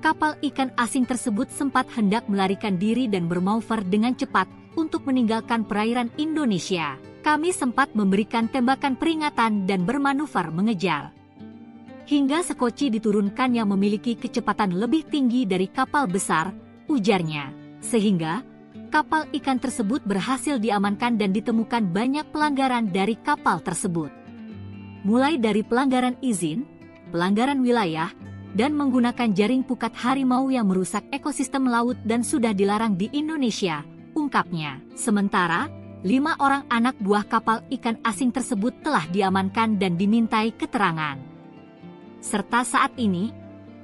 S1: kapal ikan asing tersebut sempat hendak melarikan diri dan bermanuver dengan cepat untuk meninggalkan perairan Indonesia. Kami sempat memberikan tembakan peringatan dan bermanuver mengejar. Hingga sekoci diturunkan yang memiliki kecepatan lebih tinggi dari kapal besar, ujarnya. Sehingga kapal ikan tersebut berhasil diamankan dan ditemukan banyak pelanggaran dari kapal tersebut. Mulai dari pelanggaran izin, pelanggaran wilayah, dan menggunakan jaring pukat harimau yang merusak ekosistem laut dan sudah dilarang di Indonesia, ungkapnya. Sementara, 5 orang anak buah kapal ikan asing tersebut telah diamankan dan dimintai keterangan. Serta saat ini,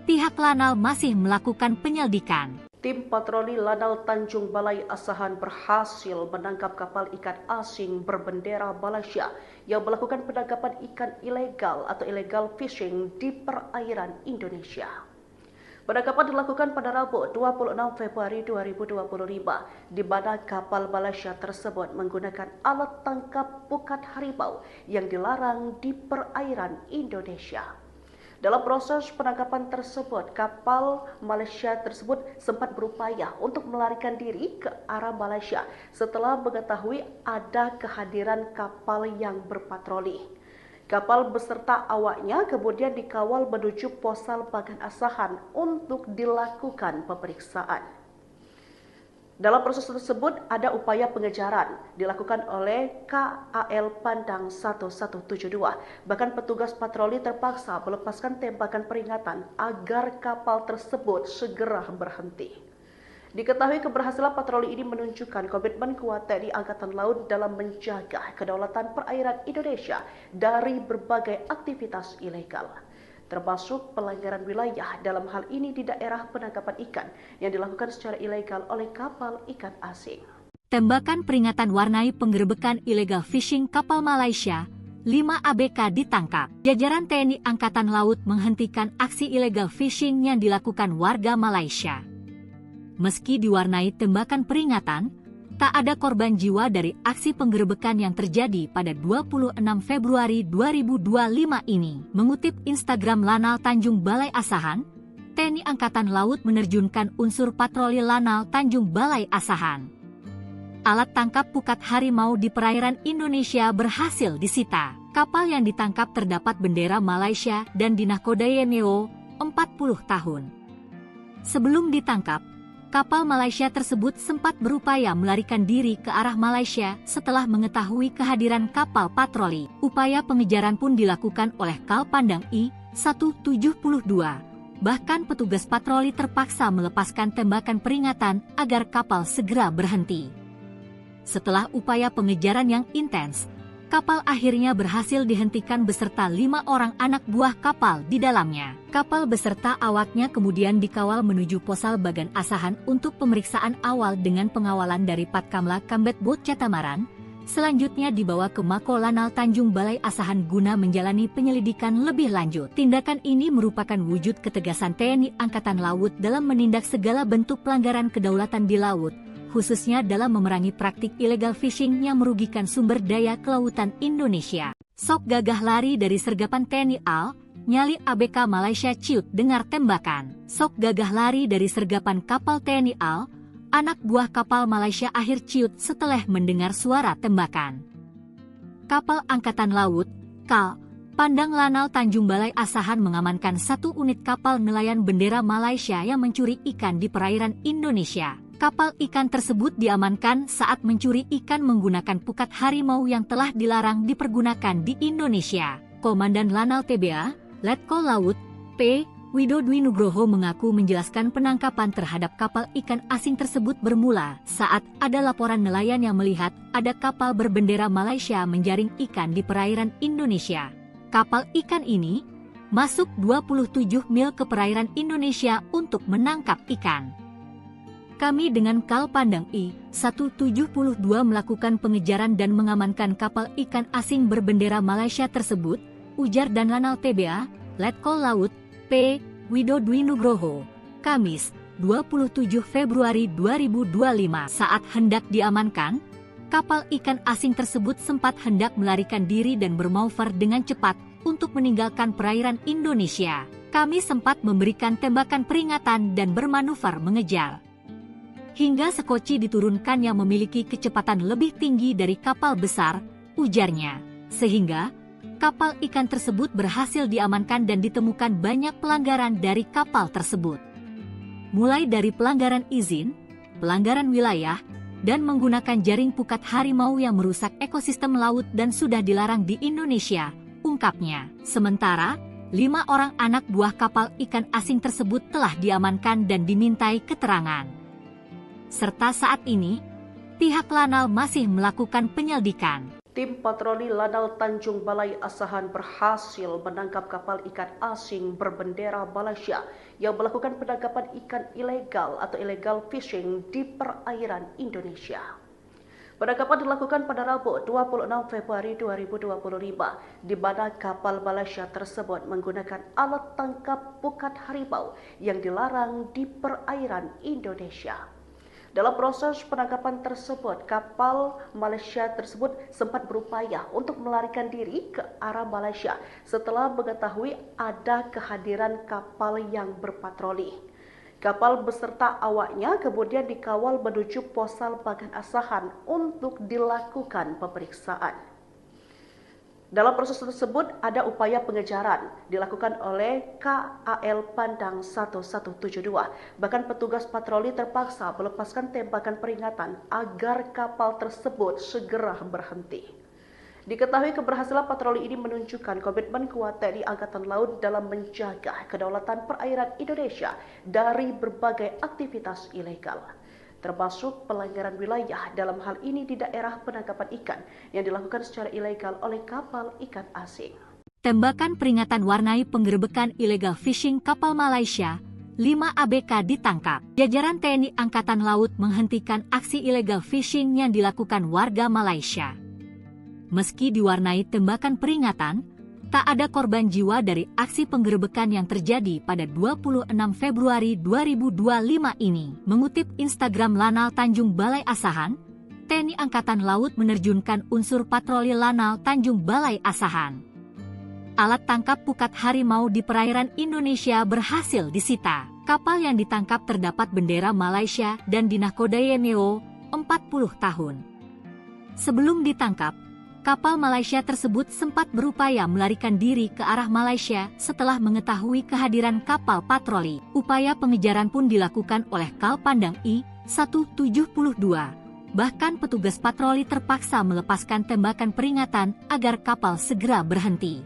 S1: pihak Lanal masih melakukan penyelidikan.
S2: Tim patroli Lanal Tanjung Balai Asahan berhasil menangkap kapal ikan asing berbendera Malaysia yang melakukan penangkapan ikan ilegal atau illegal fishing di perairan Indonesia. Penangkapan dilakukan pada Rabu 26 Februari 2025, di mana kapal Malaysia tersebut menggunakan alat tangkap pukat harimau yang dilarang di perairan Indonesia. Dalam proses penangkapan tersebut, kapal Malaysia tersebut sempat berupaya untuk melarikan diri ke arah Malaysia setelah mengetahui ada kehadiran kapal yang berpatroli. Kapal beserta awaknya kemudian dikawal menuju Posal Bagan Asahan untuk dilakukan pemeriksaan. Dalam proses tersebut ada upaya pengejaran dilakukan oleh KAL Pandang 1172. Bahkan petugas patroli terpaksa melepaskan tembakan peringatan agar kapal tersebut segera berhenti. Diketahui keberhasilan patroli ini menunjukkan komitmen kuat TNI Angkatan Laut dalam menjaga kedaulatan perairan Indonesia dari berbagai aktivitas ilegal, termasuk pelanggaran wilayah dalam hal ini di daerah penangkapan ikan yang dilakukan secara ilegal oleh kapal ikan asing.
S1: Tembakan peringatan warnai penggerebekan illegal fishing kapal Malaysia, 5 ABK ditangkap. Jajaran TNI Angkatan Laut menghentikan aksi illegal fishing yang dilakukan warga Malaysia. Meski diwarnai tembakan peringatan, tak ada korban jiwa dari aksi penggerebekan yang terjadi pada 26 Februari 2025 ini. Mengutip Instagram Lanal Tanjung Balai Asahan, TNI Angkatan Laut menerjunkan unsur patroli Lanal Tanjung Balai Asahan. Alat tangkap pukat harimau di perairan Indonesia berhasil disita. Kapal yang ditangkap terdapat bendera Malaysia dan dinahkodai MEO 40 tahun. Sebelum ditangkap, kapal Malaysia tersebut sempat berupaya melarikan diri ke arah Malaysia setelah mengetahui kehadiran kapal patroli. Upaya pengejaran pun dilakukan oleh Kal Pandang I-172. Bahkan petugas patroli terpaksa melepaskan tembakan peringatan agar kapal segera berhenti. Setelah upaya pengejaran yang intens, kapal akhirnya berhasil dihentikan beserta 5 orang anak buah kapal di dalamnya. Kapal beserta awaknya kemudian dikawal menuju Posal Bagan Asahan untuk pemeriksaan awal dengan pengawalan dari Patkamla Kambet Bot Catamaran. Selanjutnya dibawa ke Mako Lanal Tanjung Balai Asahan guna menjalani penyelidikan lebih lanjut. Tindakan ini merupakan wujud ketegasan TNI Angkatan Laut dalam menindak segala bentuk pelanggaran kedaulatan di laut, khususnya dalam memerangi praktik illegal fishing yang merugikan sumber daya kelautan Indonesia. Sok gagah lari dari sergapan TNI AL, nyali ABK Malaysia ciut dengar tembakan. Sok gagah lari dari sergapan kapal TNI AL, anak buah kapal Malaysia akhir ciut setelah mendengar suara tembakan. Kapal Angkatan Laut, KAL, Pandang Lanal Tanjung Balai Asahan mengamankan 1 unit kapal nelayan bendera Malaysia yang mencuri ikan di perairan Indonesia. Kapal ikan tersebut diamankan saat mencuri ikan menggunakan pukat harimau yang telah dilarang dipergunakan di Indonesia. Komandan Lanal TBA, Letkol Laut, P. Widodwi Nugroho mengaku menjelaskan penangkapan terhadap kapal ikan asing tersebut bermula saat ada laporan nelayan yang melihat ada kapal berbendera Malaysia menjaring ikan di perairan Indonesia. Kapal ikan ini masuk 27 mil ke perairan Indonesia untuk menangkap ikan. Kami dengan Kal Pandang I-172 melakukan pengejaran dan mengamankan kapal ikan asing berbendera Malaysia tersebut, ujar dan Lanal TBA, Letkol Laut, P. Widodwi Nugroho, Kamis, 27 Februari 2025. Saat hendak diamankan, kapal ikan asing tersebut sempat hendak melarikan diri dan bermanuver dengan cepat untuk meninggalkan perairan Indonesia. Kami sempat memberikan tembakan peringatan dan bermanuver mengejar. Hingga sekoci diturunkan yang memiliki kecepatan lebih tinggi dari kapal besar, ujarnya. Sehingga kapal ikan tersebut berhasil diamankan dan ditemukan banyak pelanggaran dari kapal tersebut. Mulai dari pelanggaran izin, pelanggaran wilayah, dan menggunakan jaring pukat harimau yang merusak ekosistem laut dan sudah dilarang di Indonesia, ungkapnya. Sementara, 5 orang anak buah kapal ikan asing tersebut telah diamankan dan dimintai keterangan. Serta saat ini, pihak Lanal masih melakukan penyelidikan.
S2: Tim patroli Lanal Tanjung Balai Asahan berhasil menangkap kapal ikan asing berbendera Malaysia yang melakukan penangkapan ikan ilegal atau illegal fishing di perairan Indonesia. Penangkapan dilakukan pada Rabu 26 Februari 2025, di mana kapal Malaysia tersebut menggunakan alat tangkap pukat harimau yang dilarang di perairan Indonesia. Dalam proses penangkapan tersebut, kapal Malaysia tersebut sempat berupaya untuk melarikan diri ke arah Malaysia setelah mengetahui ada kehadiran kapal yang berpatroli. Kapal beserta awaknya kemudian dikawal menuju Posal Bagan Asahan untuk dilakukan pemeriksaan. Dalam proses tersebut ada upaya pengejaran dilakukan oleh KAL Pandang 1172. Bahkan petugas patroli terpaksa melepaskan tembakan peringatan agar kapal tersebut segera berhenti. Diketahui keberhasilan patroli ini menunjukkan komitmen kuat TNI Angkatan Laut dalam menjaga kedaulatan perairan Indonesia dari berbagai aktivitas ilegal, termasuk pelanggaran wilayah dalam hal ini di daerah penangkapan ikan yang dilakukan secara ilegal oleh kapal ikan asing.
S1: Tembakan peringatan warnai penggerebekan illegal fishing kapal Malaysia, 5 ABK ditangkap. Jajaran TNI Angkatan Laut menghentikan aksi illegal fishing yang dilakukan warga Malaysia. Meski diwarnai tembakan peringatan, tak ada korban jiwa dari aksi penggerebekan yang terjadi pada 26 Februari 2025 ini. Mengutip Instagram Lanal Tanjung Balai Asahan, TNI Angkatan Laut menerjunkan unsur patroli Lanal Tanjung Balai Asahan. Alat tangkap pukat harimau di perairan Indonesia berhasil disita. Kapal yang ditangkap terdapat bendera Malaysia dan dinahkodai NEO 40 tahun. Sebelum ditangkap, kapal Malaysia tersebut sempat berupaya melarikan diri ke arah Malaysia setelah mengetahui kehadiran kapal patroli. Upaya pengejaran pun dilakukan oleh Kal Pandang I-172. Bahkan petugas patroli terpaksa melepaskan tembakan peringatan agar kapal segera berhenti.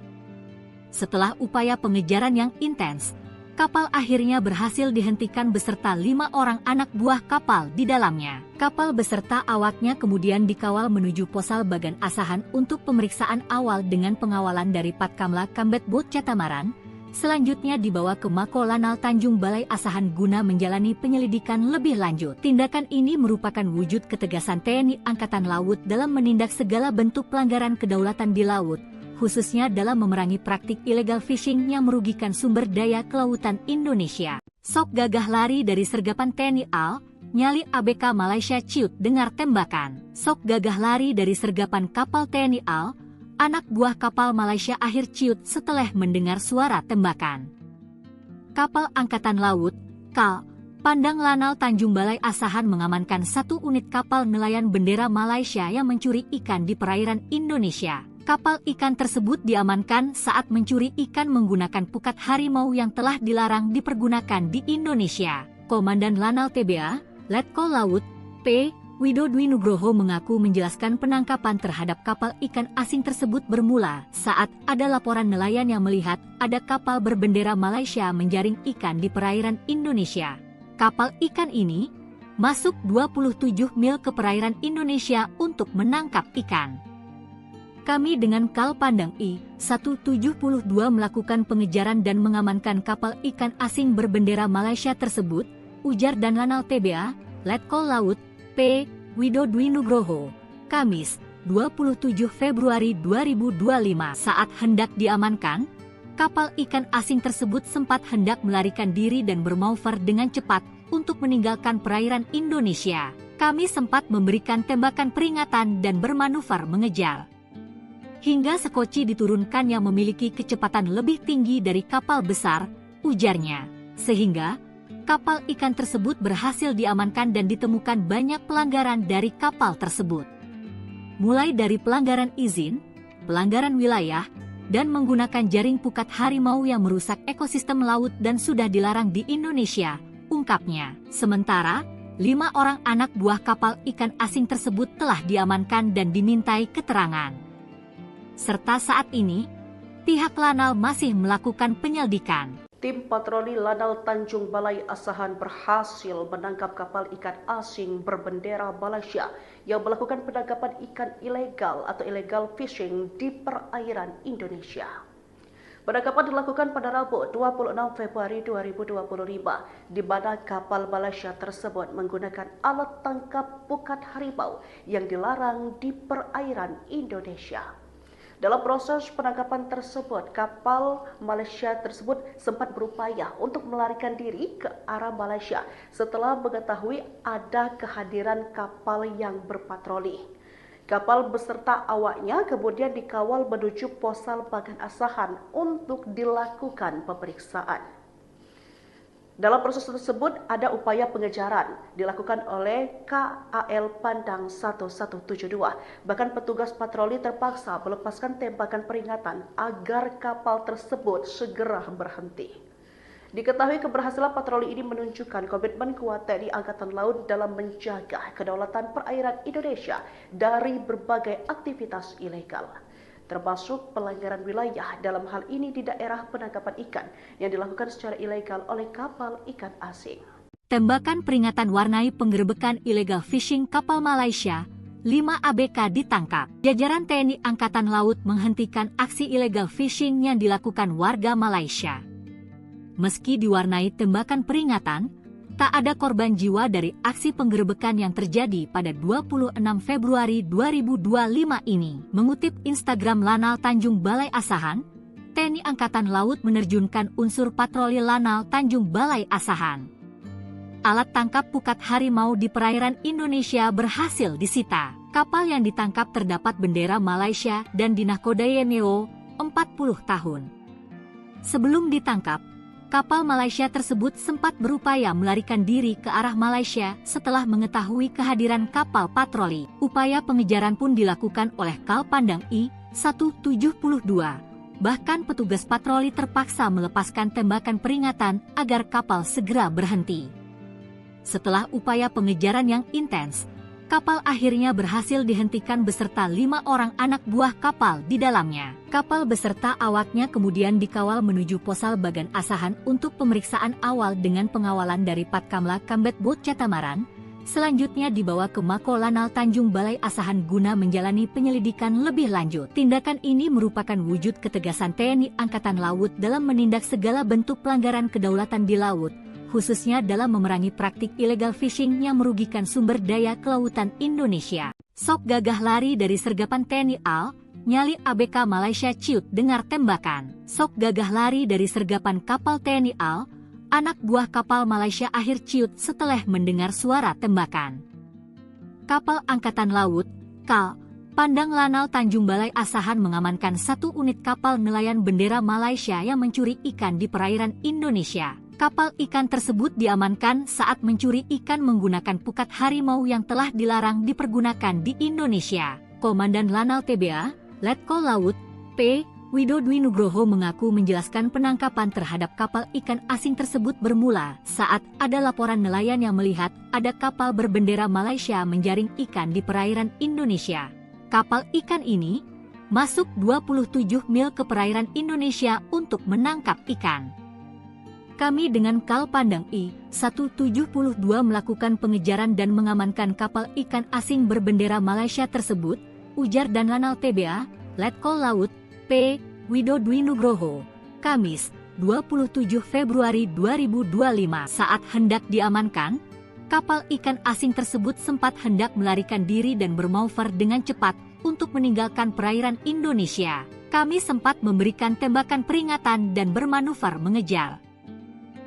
S1: Setelah upaya pengejaran yang intens, kapal akhirnya berhasil dihentikan beserta 5 orang anak buah kapal di dalamnya. Kapal beserta awaknya kemudian dikawal menuju Posal Bagan Asahan untuk pemeriksaan awal dengan pengawalan dari Patkamla Kambet Bot Catamaran. Selanjutnya dibawa ke Mako Lanal Tanjung Balai Asahan guna menjalani penyelidikan lebih lanjut. Tindakan ini merupakan wujud ketegasan TNI Angkatan Laut dalam menindak segala bentuk pelanggaran kedaulatan di laut, khususnya dalam memerangi praktik illegal fishing yang merugikan sumber daya kelautan Indonesia. Sok gagah lari dari sergapan TNI AL, nyali ABK Malaysia ciut dengar tembakan. Sok gagah lari dari sergapan kapal TNI AL, anak buah kapal Malaysia akhir ciut setelah mendengar suara tembakan. Kapal Angkatan Laut, KAL, Pandang Lanal Tanjung Balai Asahan mengamankan 1 unit kapal nelayan bendera Malaysia yang mencuri ikan di perairan Indonesia. Kapal ikan tersebut diamankan saat mencuri ikan menggunakan pukat harimau yang telah dilarang dipergunakan di Indonesia. Komandan Lanal TBA, Letkol Laut, P. Widodwi Nugroho mengaku menjelaskan penangkapan terhadap kapal ikan asing tersebut bermula saat ada laporan nelayan yang melihat ada kapal berbendera Malaysia menjaring ikan di perairan Indonesia. Kapal ikan ini masuk 27 mil ke perairan Indonesia untuk menangkap ikan. Kami dengan Kal Pandang I-172 melakukan pengejaran dan mengamankan kapal ikan asing berbendera Malaysia tersebut, ujar dan Lanal TBA, Letkol Laut, P. Widodwi Nugroho, Kamis, 27 Februari 2025. Saat hendak diamankan, kapal ikan asing tersebut sempat hendak melarikan diri dan bermanuver dengan cepat untuk meninggalkan perairan Indonesia. Kami sempat memberikan tembakan peringatan dan bermanuver mengejar. Hingga sekoci diturunkan yang memiliki kecepatan lebih tinggi dari kapal besar, ujarnya. Sehingga kapal ikan tersebut berhasil diamankan dan ditemukan banyak pelanggaran dari kapal tersebut. Mulai dari pelanggaran izin, pelanggaran wilayah, dan menggunakan jaring pukat harimau yang merusak ekosistem laut dan sudah dilarang di Indonesia, ungkapnya. Sementara, 5 orang anak buah kapal ikan asing tersebut telah diamankan dan dimintai keterangan. Serta saat ini, pihak Lanal masih melakukan penyelidikan.
S2: Tim patroli Lanal Tanjung Balai Asahan berhasil menangkap kapal ikan asing berbendera Malaysia yang melakukan penangkapan ikan ilegal atau illegal fishing di perairan Indonesia. Penangkapan dilakukan pada Rabu 26 Februari 2025, di mana kapal Malaysia tersebut menggunakan alat tangkap pukat harimau yang dilarang di perairan Indonesia. Dalam proses penangkapan tersebut, kapal Malaysia tersebut sempat berupaya untuk melarikan diri ke arah Malaysia setelah mengetahui ada kehadiran kapal yang berpatroli. Kapal beserta awaknya kemudian dikawal menuju Posal Bagan Asahan untuk dilakukan pemeriksaan. Dalam proses tersebut ada upaya pengejaran dilakukan oleh KAL Pandang 1172. Bahkan petugas patroli terpaksa melepaskan tembakan peringatan agar kapal tersebut segera berhenti. Diketahui keberhasilan patroli ini menunjukkan komitmen kuat TNI Angkatan Laut dalam menjaga kedaulatan perairan Indonesia dari berbagai aktivitas ilegal, termasuk pelanggaran wilayah dalam hal ini di daerah penangkapan ikan yang dilakukan secara ilegal oleh kapal ikan asing.
S1: Tembakan peringatan warnai penggerebekan illegal fishing kapal Malaysia, 5 ABK ditangkap. Jajaran TNI Angkatan Laut menghentikan aksi illegal fishing yang dilakukan warga Malaysia. Meski diwarnai tembakan peringatan, tak ada korban jiwa dari aksi penggerebekan yang terjadi pada 26 Februari 2025 ini. Mengutip Instagram Lanal Tanjung Balai Asahan, TNI Angkatan Laut menerjunkan unsur patroli Lanal Tanjung Balai Asahan. Alat tangkap pukat harimau di perairan Indonesia berhasil disita. Kapal yang ditangkap terdapat bendera Malaysia dan dinahkodai NEO 40 tahun. Sebelum ditangkap, kapal Malaysia tersebut sempat berupaya melarikan diri ke arah Malaysia setelah mengetahui kehadiran kapal patroli. Upaya pengejaran pun dilakukan oleh Kal Pandang I-172. Bahkan petugas patroli terpaksa melepaskan tembakan peringatan agar kapal segera berhenti. Setelah upaya pengejaran yang intens, kapal akhirnya berhasil dihentikan beserta 5 orang anak buah kapal di dalamnya. Kapal beserta awaknya kemudian dikawal menuju Posal Bagan Asahan untuk pemeriksaan awal dengan pengawalan dari Patkamla Kambet Bot Catamaran. Selanjutnya dibawa ke Mako Lanal Tanjung Balai Asahan guna menjalani penyelidikan lebih lanjut. Tindakan ini merupakan wujud ketegasan TNI Angkatan Laut dalam menindak segala bentuk pelanggaran kedaulatan di laut, khususnya dalam memerangi praktik illegal fishing yang merugikan sumber daya kelautan Indonesia. Sok gagah lari dari sergapan TNI AL, nyali ABK Malaysia ciut dengar tembakan. Sok gagah lari dari sergapan kapal TNI AL, anak buah kapal Malaysia akhir ciut setelah mendengar suara tembakan. Kapal Angkatan Laut, KAL, Pandang Lanal Tanjung Balai Asahan mengamankan 1 unit kapal nelayan bendera Malaysia yang mencuri ikan di perairan Indonesia. Kapal ikan tersebut diamankan saat mencuri ikan menggunakan pukat harimau yang telah dilarang dipergunakan di Indonesia. Komandan Lanal TBA, Letkol Laut, P. Widodwi Nugroho mengaku menjelaskan penangkapan terhadap kapal ikan asing tersebut bermula saat ada laporan nelayan yang melihat ada kapal berbendera Malaysia menjaring ikan di perairan Indonesia. Kapal ikan ini masuk 27 mil ke perairan Indonesia untuk menangkap ikan. Kami dengan Kal Pandang I-172 melakukan pengejaran dan mengamankan kapal ikan asing berbendera Malaysia tersebut, ujar dan Lanal TBA, Letkol Laut, P. Widodwi Nugroho, Kamis, 27 Februari 2025. Saat hendak diamankan, kapal ikan asing tersebut sempat hendak melarikan diri dan bermanuver dengan cepat untuk meninggalkan perairan Indonesia. Kami sempat memberikan tembakan peringatan dan bermanuver mengejar.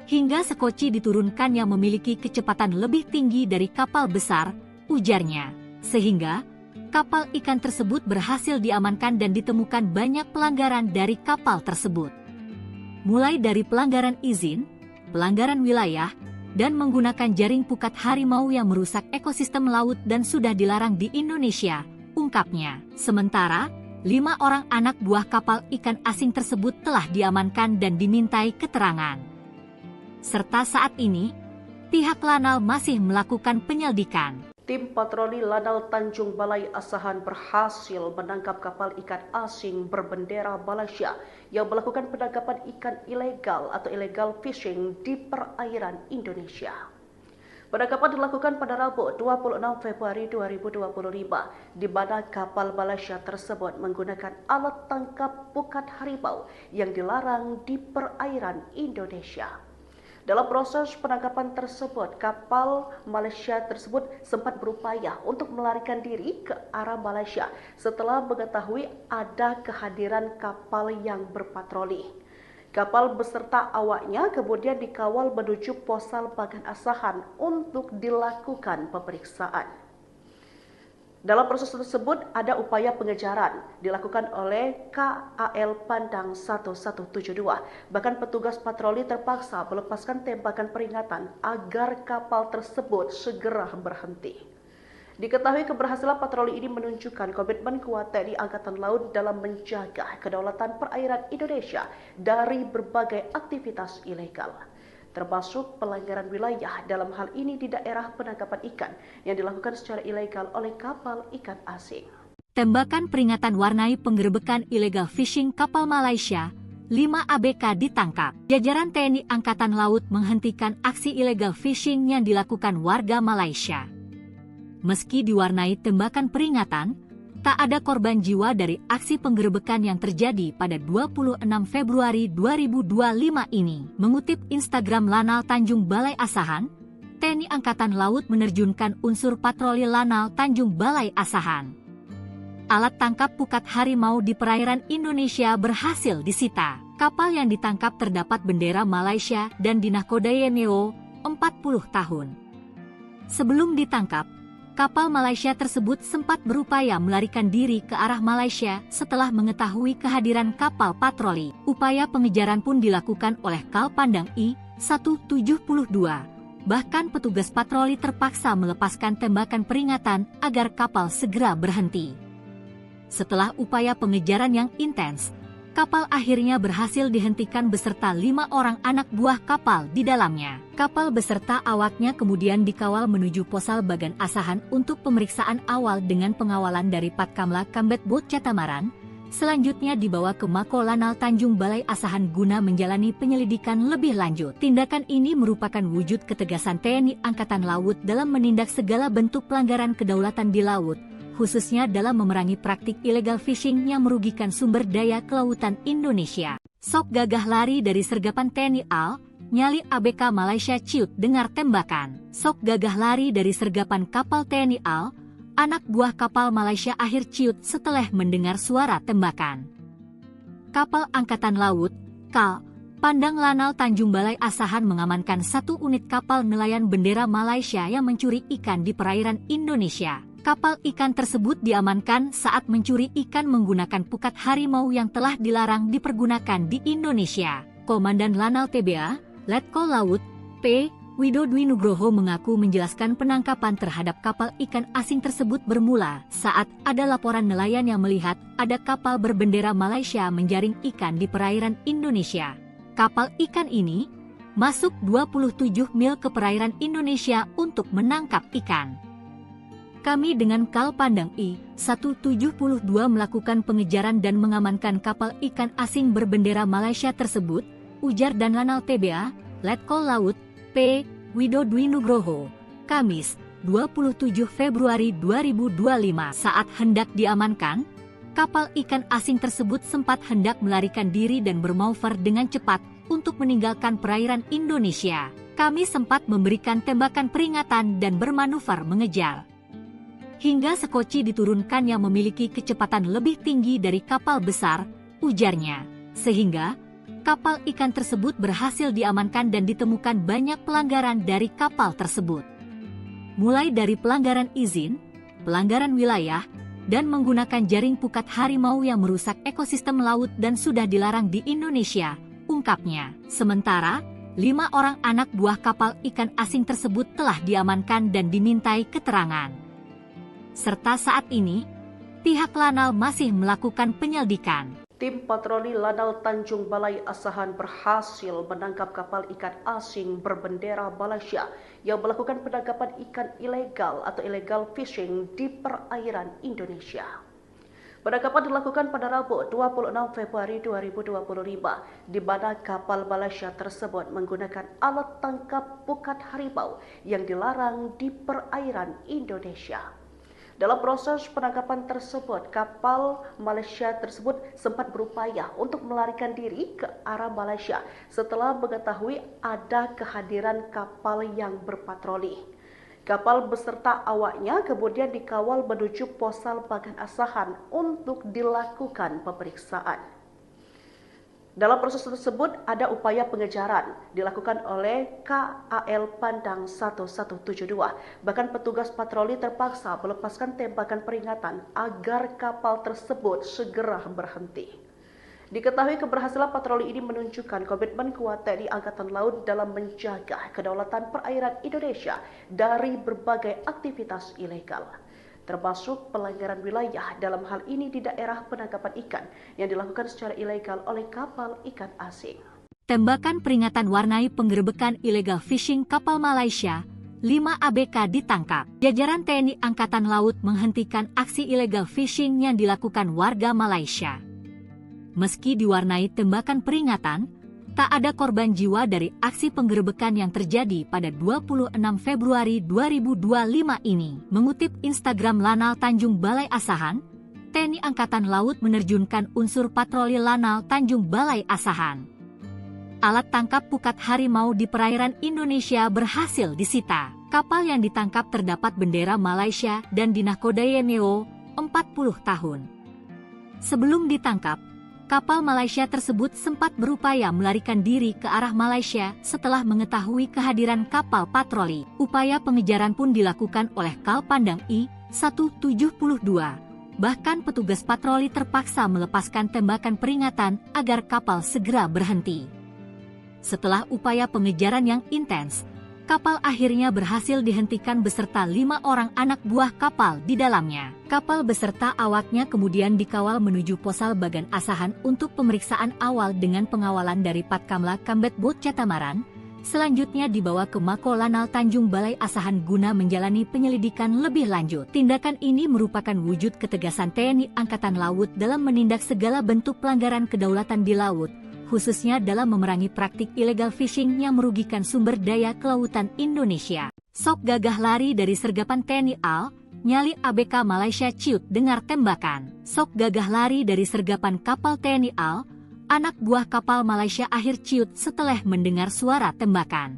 S1: Hingga sekoci diturunkan yang memiliki kecepatan lebih tinggi dari kapal besar, ujarnya. Sehingga kapal ikan tersebut berhasil diamankan dan ditemukan banyak pelanggaran dari kapal tersebut. Mulai dari pelanggaran izin, pelanggaran wilayah, dan menggunakan jaring pukat harimau yang merusak ekosistem laut dan sudah dilarang di Indonesia, ungkapnya. Sementara, 5 orang anak buah kapal ikan asing tersebut telah diamankan dan dimintai keterangan. Serta saat ini, pihak Lanal masih melakukan penyelidikan.
S2: Tim patroli Lanal Tanjung Balai Asahan berhasil menangkap kapal ikan asing berbendera Malaysia yang melakukan penangkapan ikan ilegal atau illegal fishing di perairan Indonesia. Penangkapan dilakukan pada Rabu 26 Februari 2025, di mana kapal Malaysia tersebut menggunakan alat tangkap pukat harimau yang dilarang di perairan Indonesia. Dalam proses penangkapan tersebut, kapal Malaysia tersebut sempat berupaya untuk melarikan diri ke arah Malaysia setelah mengetahui ada kehadiran kapal yang berpatroli. Kapal beserta awaknya kemudian dikawal menuju Posal Bagan Asahan untuk dilakukan pemeriksaan. Dalam proses tersebut ada upaya pengejaran dilakukan oleh KAL Pandang 1172. Bahkan petugas patroli terpaksa melepaskan tembakan peringatan agar kapal tersebut segera berhenti. Diketahui keberhasilan patroli ini menunjukkan komitmen kuat TNI Angkatan Laut dalam menjaga kedaulatan perairan Indonesia dari berbagai aktivitas ilegal, termasuk pelanggaran wilayah dalam hal ini di daerah penangkapan ikan yang dilakukan secara ilegal oleh kapal ikan asing.
S1: Tembakan peringatan warnai penggerebekan illegal fishing kapal Malaysia, 5 ABK ditangkap. Jajaran TNI Angkatan Laut menghentikan aksi illegal fishing yang dilakukan warga Malaysia. Meski diwarnai tembakan peringatan, tak ada korban jiwa dari aksi penggerebekan yang terjadi pada 26 Februari 2025 ini. Mengutip Instagram Lanal Tanjung Balai Asahan, TNI Angkatan Laut menerjunkan unsur patroli Lanal Tanjung Balai Asahan. Alat tangkap pukat harimau di perairan Indonesia berhasil disita. Kapal yang ditangkap terdapat bendera Malaysia dan dinahkodai NEO 40 tahun. Sebelum ditangkap, kapal Malaysia tersebut sempat berupaya melarikan diri ke arah Malaysia setelah mengetahui kehadiran kapal patroli. Upaya pengejaran pun dilakukan oleh Kal Pandang I-172. Bahkan petugas patroli terpaksa melepaskan tembakan peringatan agar kapal segera berhenti. Setelah upaya pengejaran yang intens, kapal akhirnya berhasil dihentikan beserta 5 orang anak buah kapal di dalamnya. Kapal beserta awaknya kemudian dikawal menuju Posal Bagan Asahan untuk pemeriksaan awal dengan pengawalan dari Patkamla Kambet Bot Catamaran. Selanjutnya dibawa ke Mako Lanal Tanjung Balai Asahan guna menjalani penyelidikan lebih lanjut. Tindakan ini merupakan wujud ketegasan TNI Angkatan Laut dalam menindak segala bentuk pelanggaran kedaulatan di laut, khususnya dalam memerangi praktik illegal fishing yang merugikan sumber daya kelautan Indonesia. Sok gagah lari dari sergapan TNI AL, nyali ABK Malaysia ciut dengar tembakan. Sok gagah lari dari sergapan kapal TNI AL, anak buah kapal Malaysia akhir ciut setelah mendengar suara tembakan. Kapal Angkatan Laut, KAL, Pandang Lanal Tanjung Balai Asahan mengamankan 1 unit kapal nelayan bendera Malaysia yang mencuri ikan di perairan Indonesia. Kapal ikan tersebut diamankan saat mencuri ikan menggunakan pukat harimau yang telah dilarang dipergunakan di Indonesia. Komandan Lanal TBA, Letkol Laut, P. Widodwi Nugroho mengaku menjelaskan penangkapan terhadap kapal ikan asing tersebut bermula saat ada laporan nelayan yang melihat ada kapal berbendera Malaysia menjaring ikan di perairan Indonesia. Kapal ikan ini masuk 27 mil ke perairan Indonesia untuk menangkap ikan. Kami dengan Kal Pandang I-172 melakukan pengejaran dan mengamankan kapal ikan asing berbendera Malaysia tersebut, ujar dan Lanal TBA, Letkol Laut, P. Widodwi Nugroho, Kamis, 27 Februari 2025. Saat hendak diamankan, kapal ikan asing tersebut sempat hendak melarikan diri dan bermanuver dengan cepat untuk meninggalkan perairan Indonesia. Kami sempat memberikan tembakan peringatan dan bermanuver mengejar. Hingga sekoci diturunkan yang memiliki kecepatan lebih tinggi dari kapal besar, ujarnya. Sehingga kapal ikan tersebut berhasil diamankan dan ditemukan banyak pelanggaran dari kapal tersebut. Mulai dari pelanggaran izin, pelanggaran wilayah, dan menggunakan jaring pukat harimau yang merusak ekosistem laut dan sudah dilarang di Indonesia, ungkapnya. Sementara, 5 orang anak buah kapal ikan asing tersebut telah diamankan dan dimintai keterangan. Serta saat ini, pihak Lanal masih melakukan penyelidikan.
S2: Tim patroli Lanal Tanjung Balai Asahan berhasil menangkap kapal ikan asing berbendera Malaysia yang melakukan penangkapan ikan ilegal atau illegal fishing di perairan Indonesia. Penangkapan dilakukan pada Rabu 26 Februari 2025, di mana kapal Malaysia tersebut menggunakan alat tangkap pukat harimau yang dilarang di perairan Indonesia. Dalam proses penangkapan tersebut, kapal Malaysia tersebut sempat berupaya untuk melarikan diri ke arah Malaysia setelah mengetahui ada kehadiran kapal yang berpatroli. Kapal beserta awaknya kemudian dikawal menuju Posal Bagan Asahan untuk dilakukan pemeriksaan. Dalam proses tersebut ada upaya pengejaran dilakukan oleh KAL Pandang 1172. Bahkan petugas patroli terpaksa melepaskan tembakan peringatan agar kapal tersebut segera berhenti. Diketahui keberhasilan patroli ini menunjukkan komitmen kuat TNI Angkatan Laut dalam menjaga kedaulatan perairan Indonesia dari berbagai aktivitas ilegal, termasuk pelanggaran wilayah dalam hal ini di daerah penangkapan ikan yang dilakukan secara ilegal oleh kapal ikan asing.
S1: Tembakan peringatan warnai penggerebekan illegal fishing kapal Malaysia, 5 ABK ditangkap. Jajaran TNI Angkatan Laut menghentikan aksi illegal fishing yang dilakukan warga Malaysia. Meski diwarnai tembakan peringatan, tak ada korban jiwa dari aksi penggerebekan yang terjadi pada 26 Februari 2025 ini. Mengutip Instagram Lanal Tanjung Balai Asahan, TNI Angkatan Laut menerjunkan unsur patroli Lanal Tanjung Balai Asahan. Alat tangkap pukat harimau di perairan Indonesia berhasil disita. Kapal yang ditangkap terdapat bendera Malaysia dan dinahkodai MEO 40 tahun. Sebelum ditangkap, kapal Malaysia tersebut sempat berupaya melarikan diri ke arah Malaysia setelah mengetahui kehadiran kapal patroli. Upaya pengejaran pun dilakukan oleh Kal Pandang I-172. Bahkan petugas patroli terpaksa melepaskan tembakan peringatan agar kapal segera berhenti. Setelah upaya pengejaran yang intens, kapal akhirnya berhasil dihentikan beserta 5 orang anak buah kapal di dalamnya. Kapal beserta awaknya kemudian dikawal menuju Posal Bagan Asahan untuk pemeriksaan awal dengan pengawalan dari Patkamla Kambet Bot Catamaran. Selanjutnya dibawa ke Mako Lanal Tanjung Balai Asahan guna menjalani penyelidikan lebih lanjut. Tindakan ini merupakan wujud ketegasan TNI Angkatan Laut dalam menindak segala bentuk pelanggaran kedaulatan di laut, khususnya dalam memerangi praktik illegal fishing yang merugikan sumber daya kelautan Indonesia. Sok gagah lari dari sergapan TNI AL, nyali ABK Malaysia ciut dengar tembakan. Sok gagah lari dari sergapan kapal TNI AL, anak buah kapal Malaysia akhir ciut setelah mendengar suara tembakan.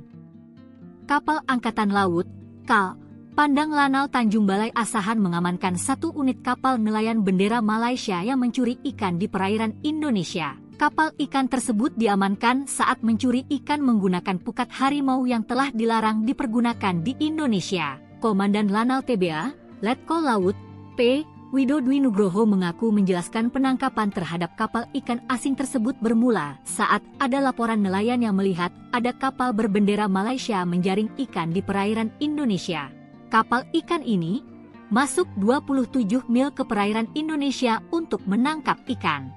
S1: Kapal Angkatan Laut, KAL, Pandang Lanal Tanjung Balai Asahan mengamankan 1 unit kapal nelayan bendera Malaysia yang mencuri ikan di perairan Indonesia. Kapal ikan tersebut diamankan saat mencuri ikan menggunakan pukat harimau yang telah dilarang dipergunakan di Indonesia. Komandan Lanal TBA, Letkol Laut, P. Widodo Nugroho mengaku menjelaskan penangkapan terhadap kapal ikan asing tersebut bermula saat ada laporan nelayan yang melihat ada kapal berbendera Malaysia menjaring ikan di perairan Indonesia. Kapal ikan ini masuk 27 mil ke perairan Indonesia untuk menangkap ikan.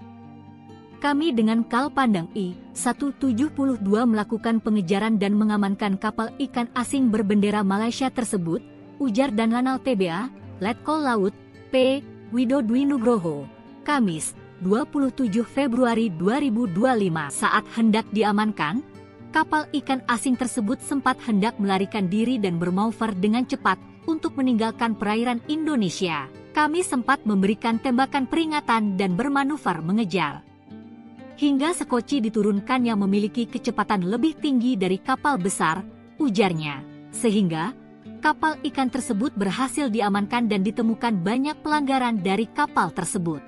S1: Kami dengan Kal Pandang I-172 melakukan pengejaran dan mengamankan kapal ikan asing berbendera Malaysia tersebut, ujar dan Lanal TBA, Letkol Laut, P. Widodo Nugroho, Kamis, 27 Februari 2025. Saat hendak diamankan, kapal ikan asing tersebut sempat hendak melarikan diri dan bermanuver dengan cepat untuk meninggalkan perairan Indonesia. Kami sempat memberikan tembakan peringatan dan bermanuver mengejar. Hingga sekoci diturunkan yang memiliki kecepatan lebih tinggi dari kapal besar, ujarnya. Sehingga kapal ikan tersebut berhasil diamankan dan ditemukan banyak pelanggaran dari kapal tersebut.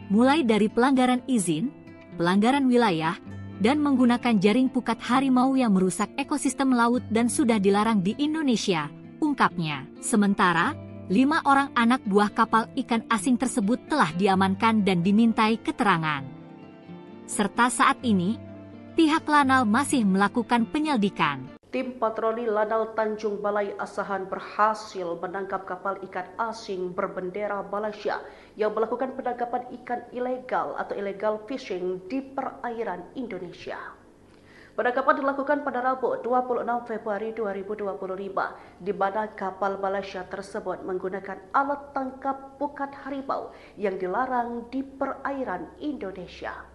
S1: Mulai dari pelanggaran izin, pelanggaran wilayah, dan menggunakan jaring pukat harimau yang merusak ekosistem laut dan sudah dilarang di Indonesia, ungkapnya. Sementara, 5 orang anak buah kapal ikan asing tersebut telah diamankan dan dimintai keterangan. Serta saat ini, pihak Lanal masih melakukan penyelidikan.
S2: Tim patroli Lanal Tanjung Balai Asahan berhasil menangkap kapal ikan asing berbendera Malaysia yang melakukan penangkapan ikan ilegal atau illegal fishing di perairan Indonesia. Penangkapan dilakukan pada Rabu 26 Februari 2025, di mana kapal Malaysia tersebut menggunakan alat tangkap pukat harimau yang dilarang di perairan Indonesia.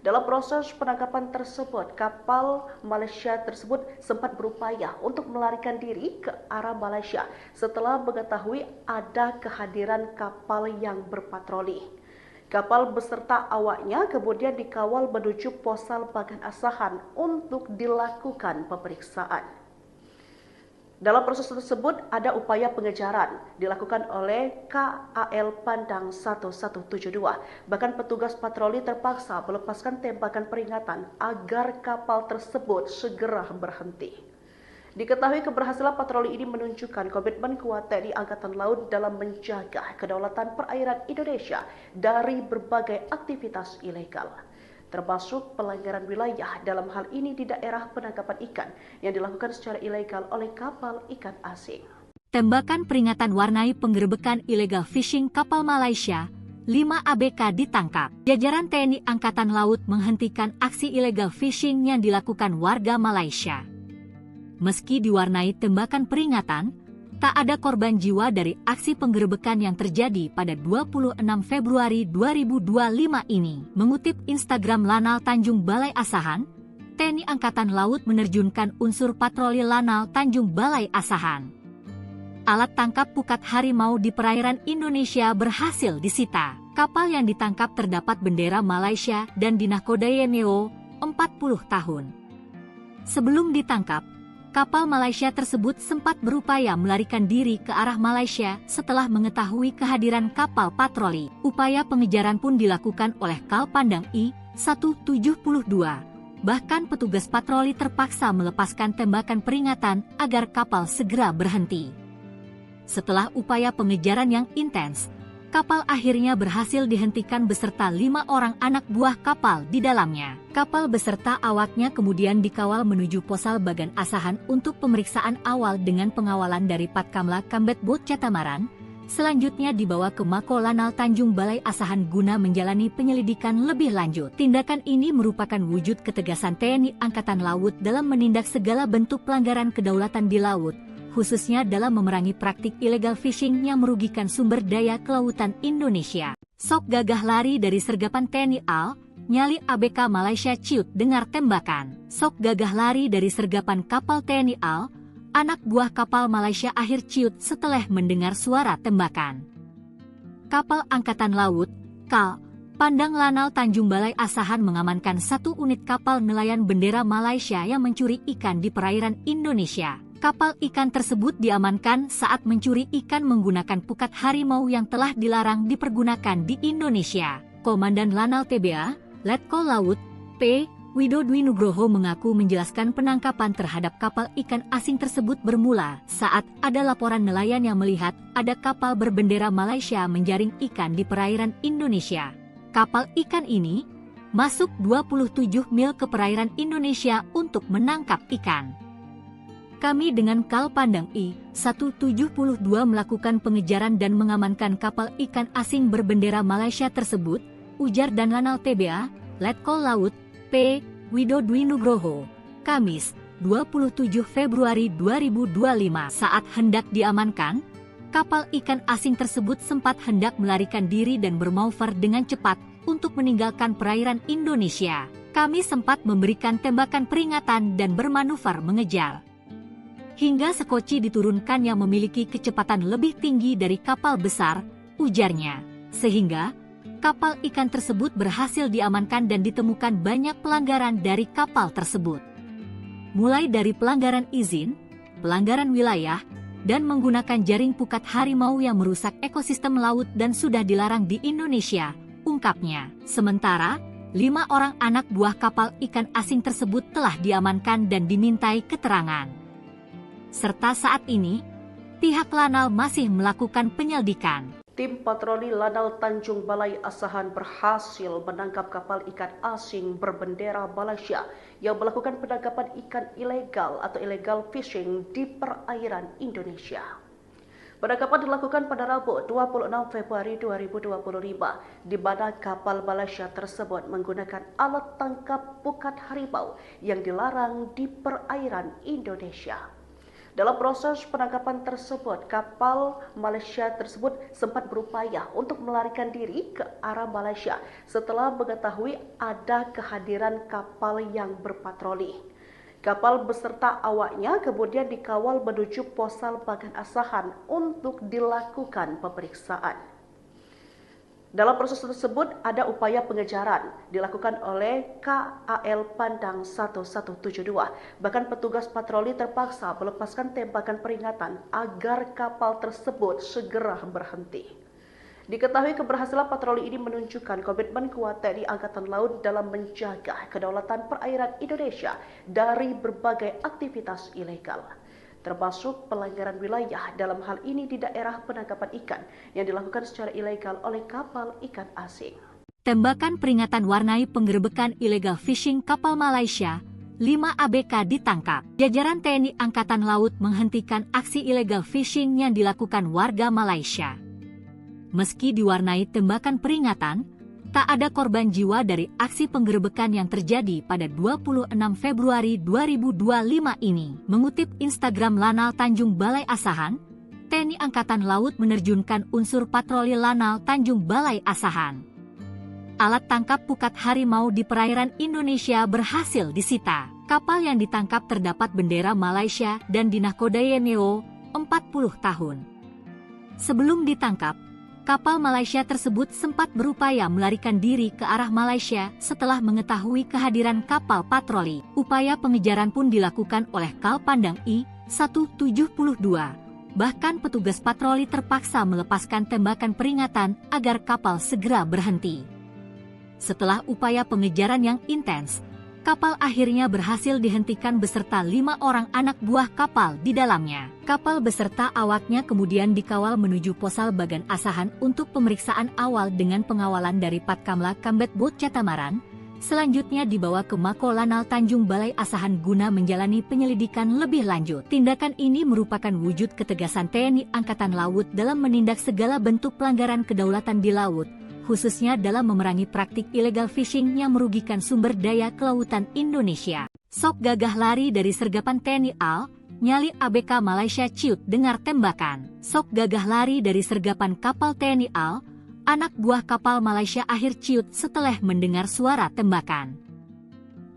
S2: Dalam proses penangkapan tersebut, kapal Malaysia tersebut sempat berupaya untuk melarikan diri ke arah Malaysia setelah mengetahui ada kehadiran kapal yang berpatroli. Kapal beserta awaknya kemudian dikawal menuju Posal Bagan Asahan untuk dilakukan pemeriksaan. Dalam proses tersebut ada upaya pengejaran dilakukan oleh KAL Pandang 1172. Bahkan petugas patroli terpaksa melepaskan tembakan peringatan agar kapal tersebut segera berhenti. Diketahui keberhasilan patroli ini menunjukkan komitmen kuat TNI Angkatan Laut dalam menjaga kedaulatan perairan Indonesia dari berbagai aktivitas ilegal, termasuk pelanggaran wilayah dalam hal ini di daerah penangkapan ikan yang dilakukan secara ilegal oleh kapal ikan asing.
S1: Tembakan peringatan warnai penggerebekan illegal fishing kapal Malaysia, 5 ABK ditangkap. Jajaran TNI Angkatan Laut menghentikan aksi illegal fishing yang dilakukan warga Malaysia. Meski diwarnai tembakan peringatan, tak ada korban jiwa dari aksi penggerebekan yang terjadi pada 26 Februari 2025 ini. Mengutip Instagram Lanal Tanjung Balai Asahan, TNI Angkatan Laut menerjunkan unsur patroli Lanal Tanjung Balai Asahan. Alat tangkap pukat harimau di perairan Indonesia berhasil disita. Kapal yang ditangkap terdapat bendera Malaysia dan dinahkodai NEO 40 tahun. Sebelum ditangkap, kapal Malaysia tersebut sempat berupaya melarikan diri ke arah Malaysia setelah mengetahui kehadiran kapal patroli. Upaya pengejaran pun dilakukan oleh Kal Pandang I-172. Bahkan petugas patroli terpaksa melepaskan tembakan peringatan agar kapal segera berhenti. Setelah upaya pengejaran yang intens, kapal akhirnya berhasil dihentikan beserta 5 orang anak buah kapal di dalamnya. Kapal beserta awaknya kemudian dikawal menuju Posal Bagan Asahan untuk pemeriksaan awal dengan pengawalan dari Patkamla Kambet Bot Catamaran. Selanjutnya dibawa ke Mako Lanal Tanjung Balai Asahan guna menjalani penyelidikan lebih lanjut. Tindakan ini merupakan wujud ketegasan TNI Angkatan Laut dalam menindak segala bentuk pelanggaran kedaulatan di laut, khususnya dalam memerangi praktik illegal fishing yang merugikan sumber daya kelautan Indonesia. Sok gagah lari dari sergapan TNI AL, nyali ABK Malaysia ciut dengar tembakan. Sok gagah lari dari sergapan kapal TNI AL, anak buah kapal Malaysia akhir ciut setelah mendengar suara tembakan. Kapal Angkatan Laut, KAL, Pandang Lanal Tanjung Balai Asahan mengamankan 1 unit kapal nelayan bendera Malaysia yang mencuri ikan di perairan Indonesia. Kapal ikan tersebut diamankan saat mencuri ikan menggunakan pukat harimau yang telah dilarang dipergunakan di Indonesia. Komandan Lanal TBA, Letkol Laut, P. Widodwi Nugroho mengaku menjelaskan penangkapan terhadap kapal ikan asing tersebut bermula saat ada laporan nelayan yang melihat ada kapal berbendera Malaysia menjaring ikan di perairan Indonesia. Kapal ikan ini masuk 27 mil ke perairan Indonesia untuk menangkap ikan. Kami dengan Kal Pandang I-172 melakukan pengejaran dan mengamankan kapal ikan asing berbendera Malaysia tersebut, ujar dan Lanal TBA, Letkol Laut, P. Widodwi Nugroho, Kamis, 27 Februari 2025. Saat hendak diamankan, kapal ikan asing tersebut sempat hendak melarikan diri dan bermanuver dengan cepat untuk meninggalkan perairan Indonesia. Kami sempat memberikan tembakan peringatan dan bermanuver mengejar. Hingga sekoci diturunkan yang memiliki kecepatan lebih tinggi dari kapal besar, ujarnya. Sehingga kapal ikan tersebut berhasil diamankan dan ditemukan banyak pelanggaran dari kapal tersebut. Mulai dari pelanggaran izin, pelanggaran wilayah, dan menggunakan jaring pukat harimau yang merusak ekosistem laut dan sudah dilarang di Indonesia, ungkapnya. Sementara, 5 orang anak buah kapal ikan asing tersebut telah diamankan dan dimintai keterangan. Serta saat ini, pihak Lanal masih melakukan penyelidikan.
S2: Tim patroli Lanal Tanjung Balai Asahan berhasil menangkap kapal ikan asing berbendera Malaysia yang melakukan penangkapan ikan ilegal atau illegal fishing di perairan Indonesia. Penangkapan dilakukan pada Rabu 26 Februari 2025, di mana kapal Malaysia tersebut menggunakan alat tangkap pukat harimau yang dilarang di perairan Indonesia. Dalam proses penangkapan tersebut, kapal Malaysia tersebut sempat berupaya untuk melarikan diri ke arah Malaysia setelah mengetahui ada kehadiran kapal yang berpatroli. Kapal beserta awaknya kemudian dikawal menuju Posal Bagan Asahan untuk dilakukan pemeriksaan. Dalam proses tersebut ada upaya pengejaran dilakukan oleh KAL Pandang 1172. Bahkan petugas patroli terpaksa melepaskan tembakan peringatan agar kapal tersebut segera berhenti. Diketahui keberhasilan patroli ini menunjukkan komitmen kuat TNI Angkatan Laut dalam menjaga kedaulatan perairan Indonesia dari berbagai aktivitas ilegal, termasuk pelanggaran wilayah dalam hal ini di daerah penangkapan ikan yang dilakukan secara ilegal oleh kapal ikan asing.
S1: Tembakan peringatan warnai penggerebekan illegal fishing kapal Malaysia, 5 ABK ditangkap. Jajaran TNI Angkatan Laut menghentikan aksi illegal fishing yang dilakukan warga Malaysia. Meski diwarnai tembakan peringatan, tak ada korban jiwa dari aksi penggerebekan yang terjadi pada 26 Februari 2025 ini. Mengutip Instagram Lanal Tanjung Balai Asahan, TNI Angkatan Laut menerjunkan unsur patroli Lanal Tanjung Balai Asahan. Alat tangkap pukat harimau di perairan Indonesia berhasil disita. Kapal yang ditangkap terdapat bendera Malaysia dan dinahkodai NEO 40 tahun. Sebelum ditangkap, kapal Malaysia tersebut sempat berupaya melarikan diri ke arah Malaysia setelah mengetahui kehadiran kapal patroli. Upaya pengejaran pun dilakukan oleh Kal Pandang I-172. Bahkan petugas patroli terpaksa melepaskan tembakan peringatan agar kapal segera berhenti. Setelah upaya pengejaran yang intens, kapal akhirnya berhasil dihentikan beserta 5 orang anak buah kapal di dalamnya. Kapal beserta awaknya kemudian dikawal menuju Posal Bagan Asahan untuk pemeriksaan awal dengan pengawalan dari Patkamla Kambet Bot Catamaran. Selanjutnya dibawa ke Mako Lanal Tanjung Balai Asahan guna menjalani penyelidikan lebih lanjut. Tindakan ini merupakan wujud ketegasan TNI Angkatan Laut dalam menindak segala bentuk pelanggaran kedaulatan di laut, khususnya dalam memerangi praktik illegal fishing yang merugikan sumber daya kelautan Indonesia. Sok gagah lari dari sergapan TNI AL, nyali ABK Malaysia ciut dengar tembakan. Sok gagah lari dari sergapan kapal TNI AL, anak buah kapal Malaysia akhir ciut setelah mendengar suara tembakan.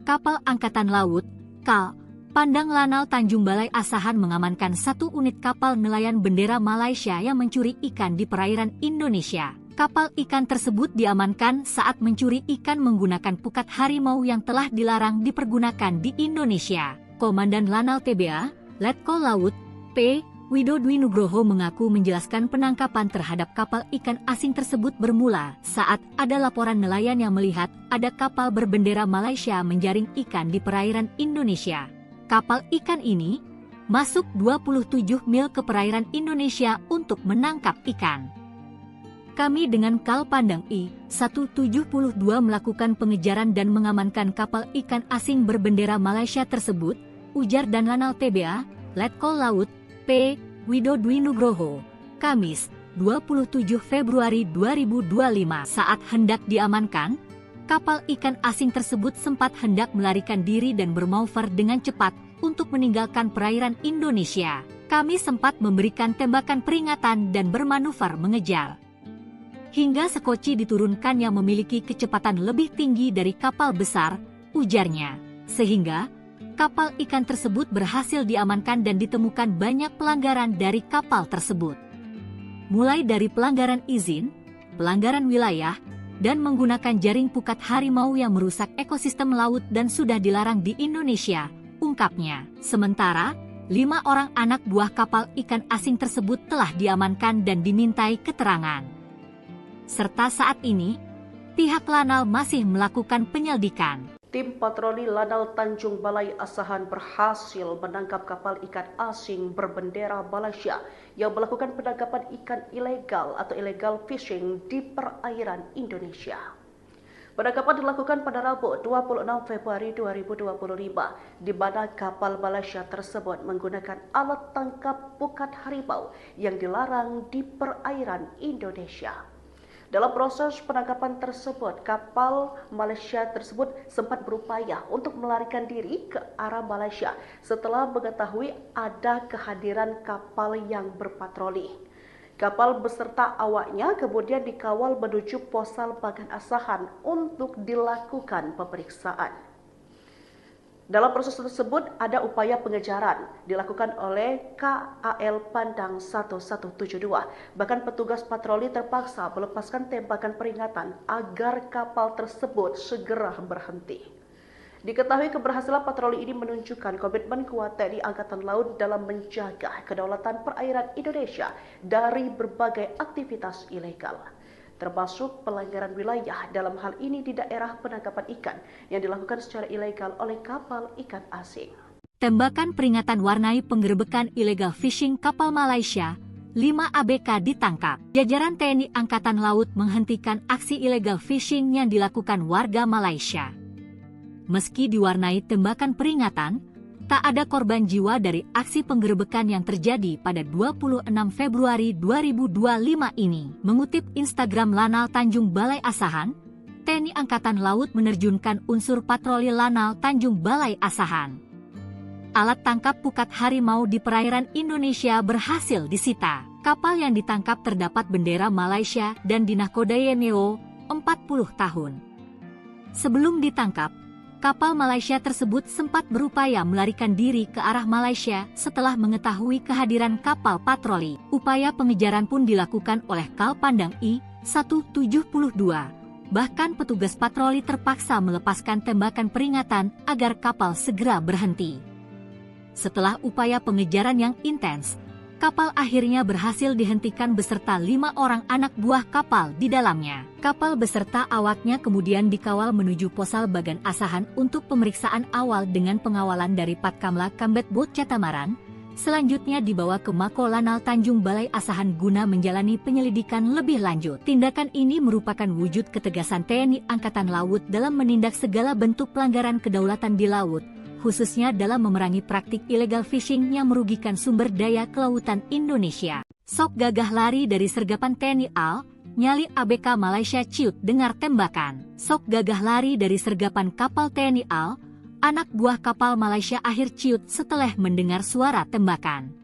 S1: Kapal Angkatan Laut, KAL, Pandang Lanal Tanjung Balai Asahan mengamankan 1 unit kapal nelayan bendera Malaysia yang mencuri ikan di perairan Indonesia. Kapal ikan tersebut diamankan saat mencuri ikan menggunakan pukat harimau yang telah dilarang dipergunakan di Indonesia. Komandan Lanal TBA, Letkol Laut, P. Widodwi Nugroho mengaku menjelaskan penangkapan terhadap kapal ikan asing tersebut bermula saat ada laporan nelayan yang melihat ada kapal berbendera Malaysia menjaring ikan di perairan Indonesia. Kapal ikan ini masuk 27 mil ke perairan Indonesia untuk menangkap ikan. Kami dengan Kal Pandang I-172 melakukan pengejaran dan mengamankan kapal ikan asing berbendera Malaysia tersebut, ujar dan Lanal TBA, Letkol Laut, P. Widodwi Nugroho, Kamis, 27 Februari 2025. Saat hendak diamankan, kapal ikan asing tersebut sempat hendak melarikan diri dan bermanuver dengan cepat untuk meninggalkan perairan Indonesia. Kami sempat memberikan tembakan peringatan dan bermanuver mengejar. Hingga sekoci diturunkan yang memiliki kecepatan lebih tinggi dari kapal besar, ujarnya. Sehingga kapal ikan tersebut berhasil diamankan dan ditemukan banyak pelanggaran dari kapal tersebut. Mulai dari pelanggaran izin, pelanggaran wilayah, dan menggunakan jaring pukat harimau yang merusak ekosistem laut dan sudah dilarang di Indonesia, ungkapnya. Sementara, 5 orang anak buah kapal ikan asing tersebut telah diamankan dan dimintai keterangan. Serta saat ini, pihak Lanal masih melakukan penyelidikan.
S2: Tim patroli Lanal Tanjung Balai Asahan berhasil menangkap kapal ikan asing berbendera Malaysia yang melakukan penangkapan ikan ilegal atau illegal fishing di perairan Indonesia. Penangkapan dilakukan pada Rabu 26 Februari 2025, di mana kapal Malaysia tersebut menggunakan alat tangkap pukat harimau yang dilarang di perairan Indonesia. Dalam proses penangkapan tersebut, kapal Malaysia tersebut sempat berupaya untuk melarikan diri ke arah Malaysia setelah mengetahui ada kehadiran kapal yang berpatroli. Kapal beserta awaknya kemudian dikawal menuju Posal Bagan Asahan untuk dilakukan pemeriksaan. Dalam proses tersebut ada upaya pengejaran dilakukan oleh KAL Pandang 1172. Bahkan petugas patroli terpaksa melepaskan tembakan peringatan agar kapal tersebut segera berhenti. Diketahui keberhasilan patroli ini menunjukkan komitmen kuat TNI Angkatan Laut dalam menjaga kedaulatan perairan Indonesia dari berbagai aktivitas ilegal, termasuk pelanggaran wilayah dalam hal ini di daerah penangkapan ikan yang dilakukan secara ilegal oleh kapal ikan asing.
S1: Tembakan peringatan warnai penggerebekan illegal fishing kapal Malaysia, 5 ABK ditangkap. Jajaran TNI Angkatan Laut menghentikan aksi illegal fishing yang dilakukan warga Malaysia. Meski diwarnai tembakan peringatan, tak ada korban jiwa dari aksi penggerebekan yang terjadi pada 26 Februari 2025 ini. Mengutip Instagram Lanal Tanjung Balai Asahan, TNI Angkatan Laut menerjunkan unsur patroli Lanal Tanjung Balai Asahan. Alat tangkap pukat harimau di perairan Indonesia berhasil disita. Kapal yang ditangkap terdapat bendera Malaysia dan dinahkodai NEO 40 tahun. Sebelum ditangkap, kapal Malaysia tersebut sempat berupaya melarikan diri ke arah Malaysia setelah mengetahui kehadiran kapal patroli. Upaya pengejaran pun dilakukan oleh Kal Pandang I-172. Bahkan petugas patroli terpaksa melepaskan tembakan peringatan agar kapal segera berhenti. Setelah upaya pengejaran yang intens, kapal akhirnya berhasil dihentikan beserta 5 orang anak buah kapal di dalamnya. Kapal beserta awaknya kemudian dikawal menuju Posal Bagan Asahan untuk pemeriksaan awal dengan pengawalan dari Patkamla Kambet Bot Catamaran. Selanjutnya dibawa ke Mako Lanal Tanjung Balai Asahan guna menjalani penyelidikan lebih lanjut. Tindakan ini merupakan wujud ketegasan TNI Angkatan Laut dalam menindak segala bentuk pelanggaran kedaulatan di laut, khususnya dalam memerangi praktik illegal fishing yang merugikan sumber daya kelautan Indonesia. Sok gagah lari dari sergapan TNI AL, nyali ABK Malaysia ciut dengar tembakan. Sok gagah lari dari sergapan kapal TNI AL, anak buah kapal Malaysia akhir ciut setelah mendengar suara tembakan.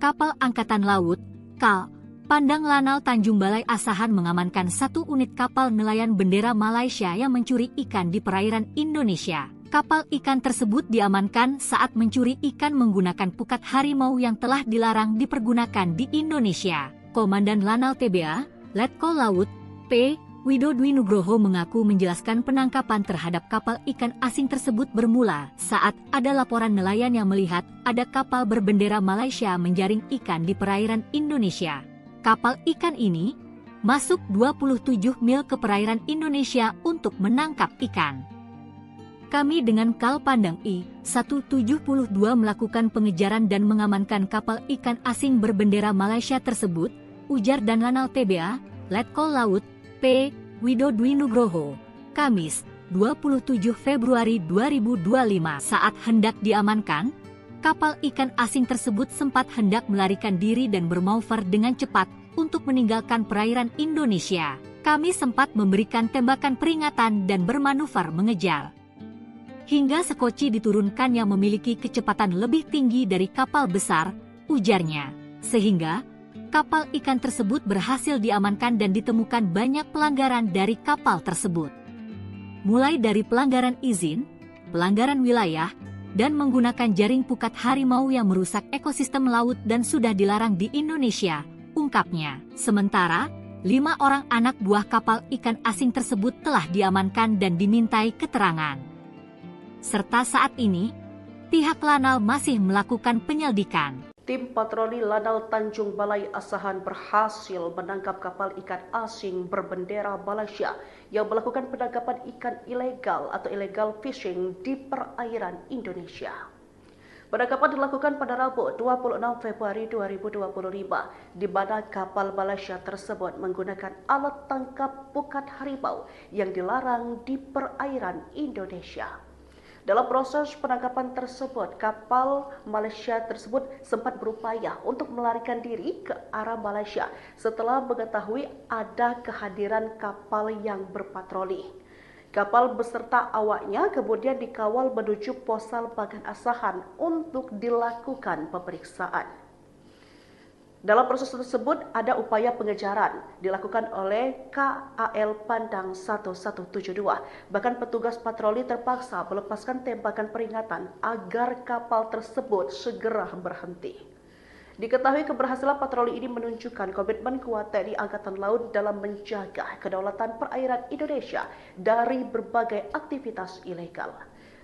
S1: Kapal Angkatan Laut, KAL, Pandang Lanal Tanjung Balai Asahan mengamankan 1 unit kapal nelayan bendera Malaysia yang mencuri ikan di perairan Indonesia. Kapal ikan tersebut diamankan saat mencuri ikan menggunakan pukat harimau yang telah dilarang dipergunakan di Indonesia. Komandan Lanal TBA, Letkol Laut, P. Widodwi Nugroho mengaku menjelaskan penangkapan terhadap kapal ikan asing tersebut bermula saat ada laporan nelayan yang melihat ada kapal berbendera Malaysia menjaring ikan di perairan Indonesia. Kapal ikan ini masuk 27 mil ke perairan Indonesia untuk menangkap ikan. Kami dengan Kal Pandang I-172 melakukan pengejaran dan mengamankan kapal ikan asing berbendera Malaysia tersebut, ujar dan Lanal TBA, Letkol Laut, P. Widodwi Nugroho, Kamis, 27 Februari 2025. Saat hendak diamankan, kapal ikan asing tersebut sempat hendak melarikan diri dan bermanuver dengan cepat untuk meninggalkan perairan Indonesia. Kami sempat memberikan tembakan peringatan dan bermanuver mengejar. Hingga sekoci diturunkan yang memiliki kecepatan lebih tinggi dari kapal besar, ujarnya. Sehingga kapal ikan tersebut berhasil diamankan dan ditemukan banyak pelanggaran dari kapal tersebut. Mulai dari pelanggaran izin, pelanggaran wilayah, dan menggunakan jaring pukat harimau yang merusak ekosistem laut dan sudah dilarang di Indonesia, ungkapnya. Sementara, 5 orang anak buah kapal ikan asing tersebut telah diamankan dan dimintai keterangan. Serta saat ini, pihak Lanal masih melakukan penyelidikan.
S2: Tim patroli Lanal Tanjung Balai Asahan berhasil menangkap kapal ikan asing berbendera Malaysia yang melakukan penangkapan ikan ilegal atau illegal fishing di perairan Indonesia. Penangkapan dilakukan pada Rabu 26 Februari 2025, di mana kapal Malaysia tersebut menggunakan alat tangkap pukat harimau yang dilarang di perairan Indonesia. Dalam proses penangkapan tersebut, kapal Malaysia tersebut sempat berupaya untuk melarikan diri ke arah Malaysia setelah mengetahui ada kehadiran kapal yang berpatroli. Kapal beserta awaknya kemudian dikawal menuju Posal Bagan Asahan untuk dilakukan pemeriksaan. Dalam proses tersebut ada upaya pengejaran dilakukan oleh KAL Pandang 1172. Bahkan petugas patroli terpaksa melepaskan tembakan peringatan agar kapal tersebut segera berhenti. Diketahui keberhasilan patroli ini menunjukkan komitmen kuat TNI Angkatan Laut dalam menjaga kedaulatan perairan Indonesia dari berbagai aktivitas ilegal,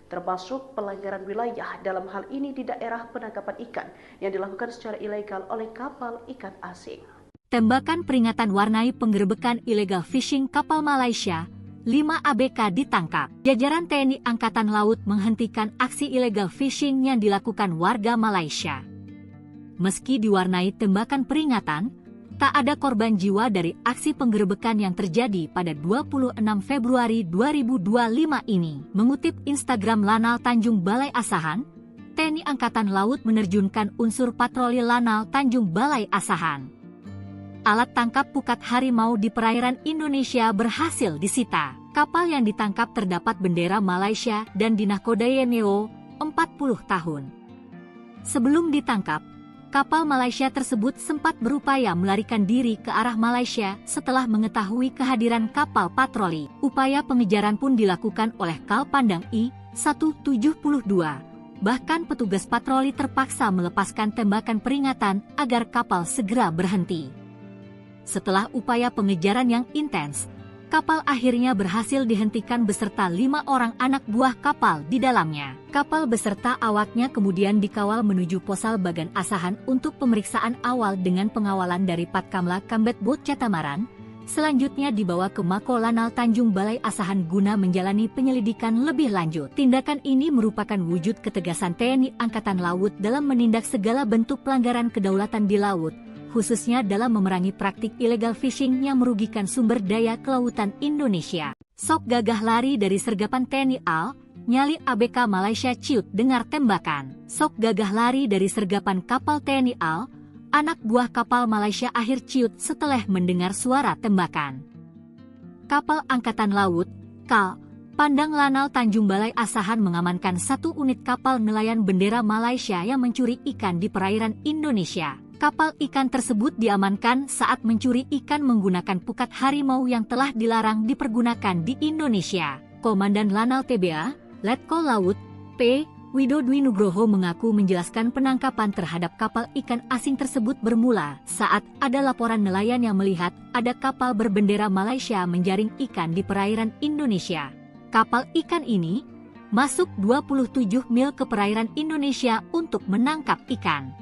S2: termasuk pelanggaran wilayah dalam hal ini di daerah penangkapan ikan yang dilakukan secara ilegal oleh kapal ikan asing.
S1: Tembakan peringatan warnai penggerebekan illegal fishing kapal Malaysia, 5 ABK ditangkap. Jajaran TNI Angkatan Laut menghentikan aksi illegal fishing yang dilakukan warga Malaysia. Meski diwarnai tembakan peringatan, tak ada korban jiwa dari aksi penggerebekan yang terjadi pada 26 Februari 2025 ini. Mengutip Instagram Lanal Tanjung Balai Asahan, TNI Angkatan Laut menerjunkan unsur patroli Lanal Tanjung Balai Asahan. Alat tangkap pukat harimau di perairan Indonesia berhasil disita. Kapal yang ditangkap terdapat bendera Malaysia dan dinahkodai MEO 40 tahun. Sebelum ditangkap, kapal Malaysia tersebut sempat berupaya melarikan diri ke arah Malaysia setelah mengetahui kehadiran kapal patroli. Upaya pengejaran pun dilakukan oleh Kal Pandang I-172. Bahkan petugas patroli terpaksa melepaskan tembakan peringatan agar kapal segera berhenti. Setelah upaya pengejaran yang intens, kapal akhirnya berhasil dihentikan beserta 5 orang anak buah kapal di dalamnya. Kapal beserta awaknya kemudian dikawal menuju Posal Bagan Asahan untuk pemeriksaan awal dengan pengawalan dari Patkamla Kambet Bot Catamaran. Selanjutnya dibawa ke Mako Lanal Tanjung Balai Asahan guna menjalani penyelidikan lebih lanjut. Tindakan ini merupakan wujud ketegasan TNI Angkatan Laut dalam menindak segala bentuk pelanggaran kedaulatan di laut, khususnya dalam memerangi praktik illegal fishing yang merugikan sumber daya kelautan Indonesia. Sok gagah lari dari sergapan TNI AL, nyali ABK Malaysia ciut dengar tembakan. Sok gagah lari dari sergapan kapal TNI AL, anak buah kapal Malaysia akhir ciut setelah mendengar suara tembakan. Kapal Angkatan Laut, KAL, Pandang Lanal Tanjung Balai Asahan mengamankan 1 unit kapal nelayan bendera Malaysia yang mencuri ikan di perairan Indonesia. Kapal ikan tersebut diamankan saat mencuri ikan menggunakan pukat harimau yang telah dilarang dipergunakan di Indonesia. Komandan Lanal TBA, Letkol Laut, P. Widodo Nugroho mengaku menjelaskan penangkapan terhadap kapal ikan asing tersebut bermula saat ada laporan nelayan yang melihat ada kapal berbendera Malaysia menjaring ikan di perairan Indonesia. Kapal ikan ini masuk 27 mil ke perairan Indonesia untuk menangkap ikan.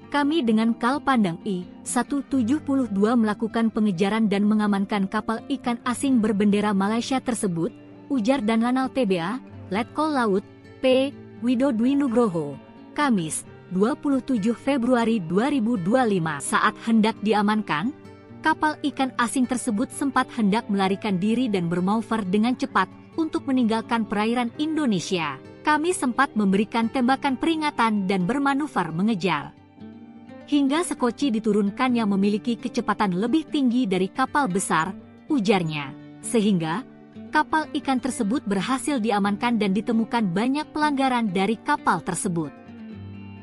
S1: Kami dengan Kal Pandang I-172 melakukan pengejaran dan mengamankan kapal ikan asing berbendera Malaysia tersebut, ujar dan Lanal TBA, Letkol Laut, P. Widodo Nugroho, Kamis, 27 Februari 2025. Saat hendak diamankan, kapal ikan asing tersebut sempat hendak melarikan diri dan bermanuver dengan cepat untuk meninggalkan perairan Indonesia. Kami sempat memberikan tembakan peringatan dan bermanuver mengejar. Hingga sekoci diturunkan yang memiliki kecepatan lebih tinggi dari kapal besar, ujarnya. Sehingga kapal ikan tersebut berhasil diamankan dan ditemukan banyak pelanggaran dari kapal tersebut.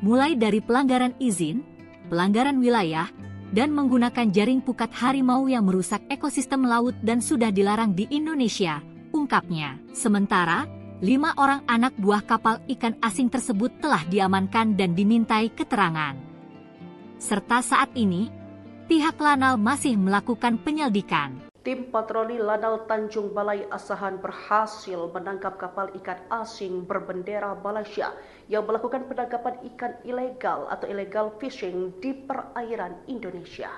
S1: Mulai dari pelanggaran izin, pelanggaran wilayah, dan menggunakan jaring pukat harimau yang merusak ekosistem laut dan sudah dilarang di Indonesia, ungkapnya. Sementara, 5 orang anak buah kapal ikan asing tersebut telah diamankan dan dimintai keterangan. Serta saat ini, pihak Lanal masih melakukan penyelidikan.
S2: Tim patroli Lanal Tanjung Balai Asahan berhasil menangkap kapal ikan asing berbendera Malaysia yang melakukan penangkapan ikan ilegal atau illegal fishing di perairan Indonesia.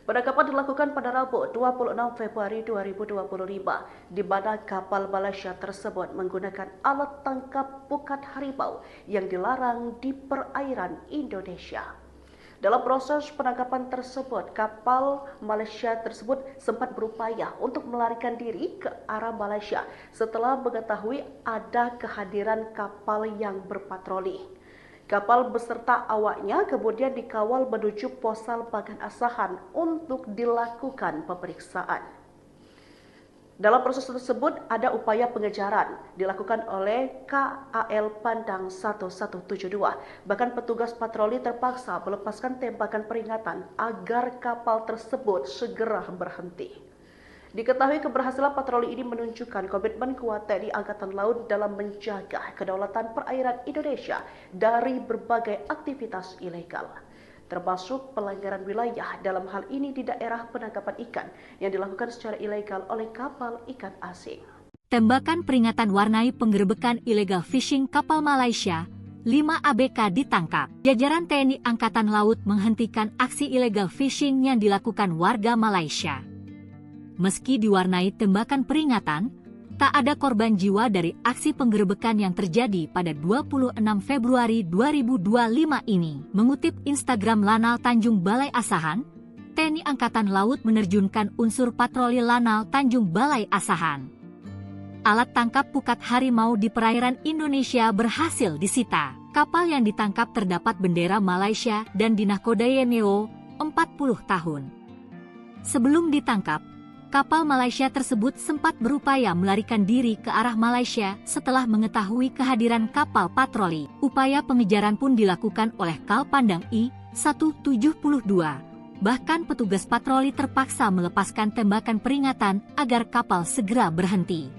S2: Penangkapan dilakukan pada Rabu 26 Februari 2025, di mana kapal Malaysia tersebut menggunakan alat tangkap pukat harimau yang dilarang di perairan Indonesia. Dalam proses penangkapan tersebut, kapal Malaysia tersebut sempat berupaya untuk melarikan diri ke arah Malaysia setelah mengetahui ada kehadiran kapal yang berpatroli. Kapal beserta awaknya kemudian dikawal menuju Posal Bagan Asahan untuk dilakukan pemeriksaan. Dalam proses tersebut ada upaya pengejaran dilakukan oleh KAL Pandang 1172. Bahkan petugas patroli terpaksa melepaskan tembakan peringatan agar kapal tersebut segera berhenti. Diketahui keberhasilan patroli ini menunjukkan komitmen kuat TNI Angkatan Laut dalam menjaga kedaulatan perairan Indonesia dari berbagai aktivitas ilegal, termasuk pelanggaran wilayah dalam hal ini di daerah penangkapan ikan yang dilakukan secara ilegal oleh kapal ikan asing.
S1: Tembakan peringatan warnai penggerebekan illegal fishing kapal Malaysia, 5 ABK ditangkap. Jajaran TNI Angkatan Laut menghentikan aksi illegal fishing yang dilakukan warga Malaysia. Meski diwarnai tembakan peringatan, tak ada korban jiwa dari aksi penggerebekan yang terjadi pada 26 Februari 2025 ini. Mengutip Instagram Lanal Tanjung Balai Asahan, TNI Angkatan Laut menerjunkan unsur patroli Lanal Tanjung Balai Asahan. Alat tangkap pukat harimau di perairan Indonesia berhasil disita. Kapal yang ditangkap terdapat bendera Malaysia dan dinahkodai NEO 40 tahun. Sebelum ditangkap, kapal Malaysia tersebut sempat berupaya melarikan diri ke arah Malaysia setelah mengetahui kehadiran kapal patroli. Upaya pengejaran pun dilakukan oleh Kal Pandang I-172. Bahkan petugas patroli terpaksa melepaskan tembakan peringatan agar kapal segera berhenti.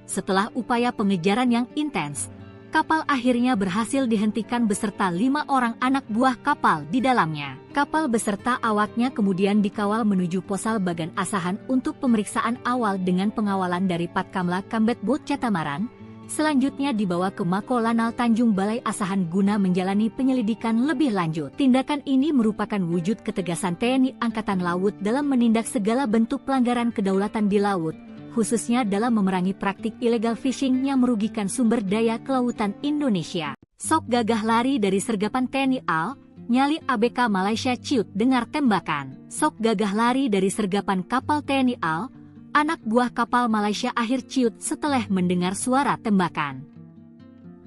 S1: Setelah upaya pengejaran yang intens, kapal akhirnya berhasil dihentikan beserta 5 orang anak buah kapal di dalamnya. Kapal beserta awaknya kemudian dikawal menuju Posal Bagan Asahan untuk pemeriksaan awal dengan pengawalan dari Patkamla Kambet Bot Catamaran. Selanjutnya dibawa ke Mako Lanal Tanjung Balai Asahan guna menjalani penyelidikan lebih lanjut. Tindakan ini merupakan wujud ketegasan TNI Angkatan Laut dalam menindak segala bentuk pelanggaran kedaulatan di laut, khususnya dalam memerangi praktik illegal fishing yang merugikan sumber daya kelautan Indonesia. Sok gagah lari dari sergapan TNI AL, nyali ABK Malaysia ciut dengar tembakan. Sok gagah lari dari sergapan kapal TNI AL, anak buah kapal Malaysia akhir ciut setelah mendengar suara tembakan.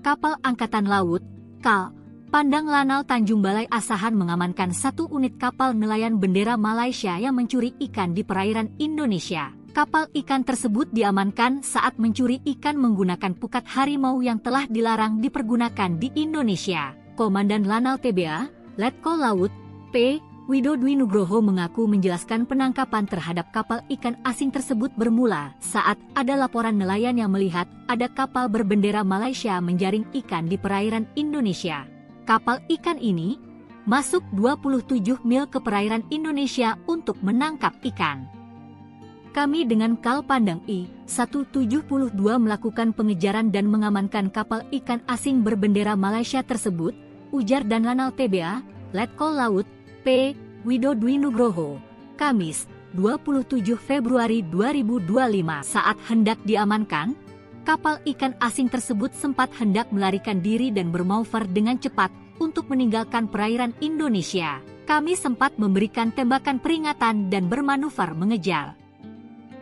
S1: Kapal Angkatan Laut, KAL, Pandang Lanal Tanjung Balai Asahan mengamankan 1 unit kapal nelayan bendera Malaysia yang mencuri ikan di perairan Indonesia. Kapal ikan tersebut diamankan saat mencuri ikan menggunakan pukat harimau yang telah dilarang dipergunakan di Indonesia. Komandan Lanal TBA, Letkol Laut, P. Widodwi Nugroho mengaku menjelaskan penangkapan terhadap kapal ikan asing tersebut bermula saat ada laporan nelayan yang melihat ada kapal berbendera Malaysia menjaring ikan di perairan Indonesia. Kapal ikan ini masuk 27 mil ke perairan Indonesia untuk menangkap ikan. Kami dengan Kal Pandang I-172 melakukan pengejaran dan mengamankan kapal ikan asing berbendera Malaysia tersebut, ujar dan Lanal TBA, Letkol Laut, P. Widodwi Nugroho, Kamis, 27 Februari 2025. Saat hendak diamankan, kapal ikan asing tersebut sempat hendak melarikan diri dan bermanuver dengan cepat untuk meninggalkan perairan Indonesia. Kami sempat memberikan tembakan peringatan dan bermanuver mengejar.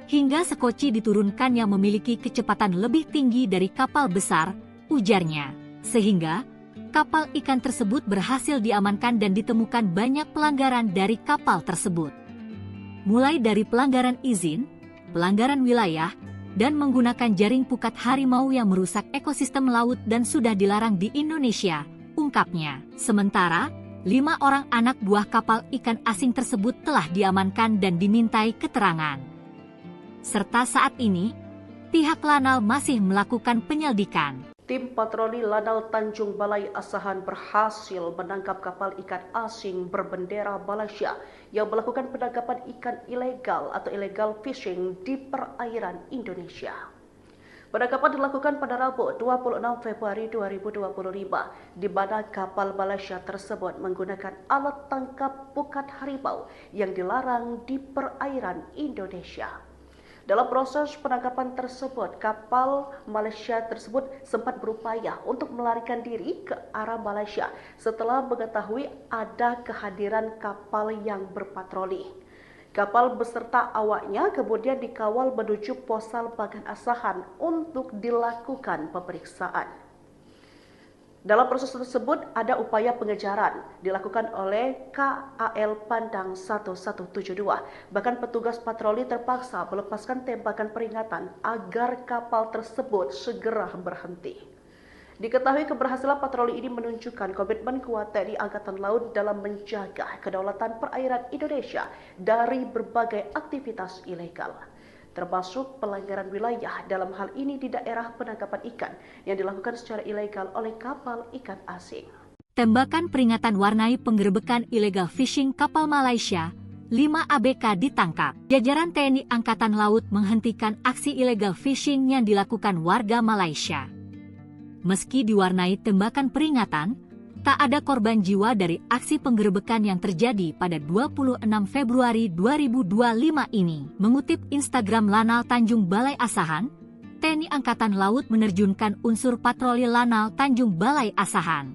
S1: Hingga sekoci diturunkan yang memiliki kecepatan lebih tinggi dari kapal besar, ujarnya. Sehingga kapal ikan tersebut berhasil diamankan dan ditemukan banyak pelanggaran dari kapal tersebut. Mulai dari pelanggaran izin, pelanggaran wilayah, dan menggunakan jaring pukat harimau yang merusak ekosistem laut dan sudah dilarang di Indonesia, ungkapnya. Sementara, 5 orang anak buah kapal ikan asing tersebut telah diamankan dan dimintai keterangan. Serta saat ini, pihak Lanal masih melakukan penyelidikan.
S2: Tim patroli Lanal Tanjung Balai Asahan berhasil menangkap kapal ikan asing berbendera Malaysia yang melakukan penangkapan ikan ilegal atau illegal fishing di perairan Indonesia. Penangkapan dilakukan pada Rabu 26 Februari 2025, di mana kapal Malaysia tersebut menggunakan alat tangkap pukat harimau yang dilarang di perairan Indonesia. Dalam proses penangkapan tersebut, kapal Malaysia tersebut sempat berupaya untuk melarikan diri ke arah Malaysia setelah mengetahui ada kehadiran kapal yang berpatroli. Kapal beserta awaknya kemudian dikawal menuju Posal Bagan Asahan untuk dilakukan pemeriksaan. Dalam proses tersebut ada upaya pengejaran dilakukan oleh KAL Pandang 1172. Bahkan petugas patroli terpaksa melepaskan tembakan peringatan agar kapal tersebut segera berhenti. Diketahui keberhasilan patroli ini menunjukkan komitmen kuat TNI Angkatan Laut dalam menjaga kedaulatan perairan Indonesia dari berbagai aktivitas ilegal, termasuk pelanggaran wilayah dalam hal ini di daerah penangkapan ikan yang dilakukan secara ilegal oleh kapal ikan asing.
S1: Tembakan peringatan warnai penggerebekan illegal fishing kapal Malaysia, 5 ABK ditangkap. Jajaran TNI Angkatan Laut menghentikan aksi illegal fishing yang dilakukan warga Malaysia. Meski diwarnai tembakan peringatan, tak ada korban jiwa dari aksi penggerebekan yang terjadi pada 26 Februari 2025 ini. Mengutip Instagram Lanal Tanjung Balai Asahan, TNI Angkatan Laut menerjunkan unsur patroli Lanal Tanjung Balai Asahan.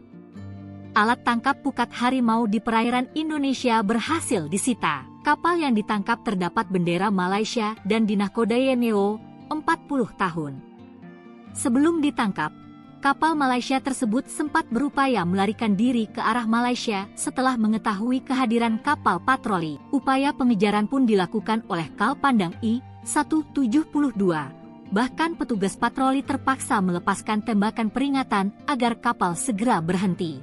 S1: Alat tangkap pukat harimau di perairan Indonesia berhasil disita. Kapal yang ditangkap terdapat bendera Malaysia dan dinahkodai NEO 40 tahun. Sebelum ditangkap, kapal Malaysia tersebut sempat berupaya melarikan diri ke arah Malaysia setelah mengetahui kehadiran kapal patroli. Upaya pengejaran pun dilakukan oleh Kal Pandang I-172. Bahkan petugas patroli terpaksa melepaskan tembakan peringatan agar kapal segera berhenti.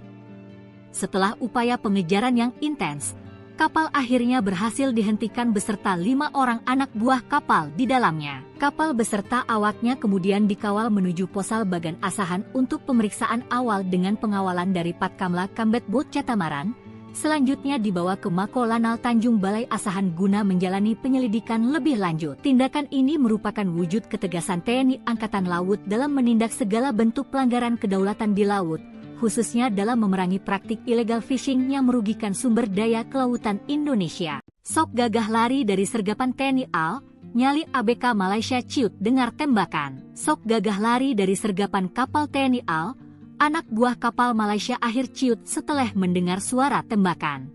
S1: Setelah upaya pengejaran yang intens, kapal akhirnya berhasil dihentikan beserta 5 orang anak buah kapal di dalamnya. Kapal beserta awaknya kemudian dikawal menuju Posal Bagan Asahan untuk pemeriksaan awal dengan pengawalan dari Patkamla Kambet Bot Catamaran. Selanjutnya dibawa ke Mako Lanal Tanjung Balai Asahan guna menjalani penyelidikan lebih lanjut. Tindakan ini merupakan wujud ketegasan TNI Angkatan Laut dalam menindak segala bentuk pelanggaran kedaulatan di laut, khususnya dalam memerangi praktik illegal fishing yang merugikan sumber daya kelautan Indonesia. Sok gagah lari dari sergapan TNI AL, nyali ABK Malaysia ciut dengar tembakan. Sok gagah lari dari sergapan kapal TNI AL, anak buah kapal Malaysia akhir ciut setelah mendengar suara tembakan.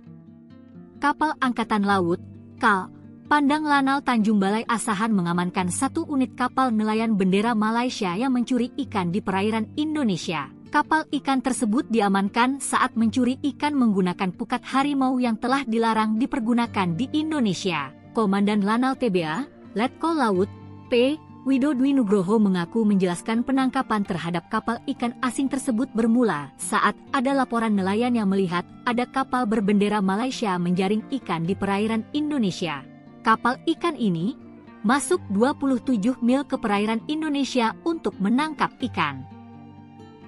S1: Kapal Angkatan Laut, KAL, Pandang Lanal Tanjung Balai Asahan mengamankan 1 unit kapal nelayan bendera Malaysia yang mencuri ikan di perairan Indonesia. Kapal ikan tersebut diamankan saat mencuri ikan menggunakan pukat harimau yang telah dilarang dipergunakan di Indonesia. Komandan Lanal TBA, Letkol Laut, P. Widodwi Nugroho mengaku menjelaskan penangkapan terhadap kapal ikan asing tersebut bermula saat ada laporan nelayan yang melihat ada kapal berbendera Malaysia menjaring ikan di perairan Indonesia. Kapal ikan ini masuk 27 mil ke perairan Indonesia untuk menangkap ikan.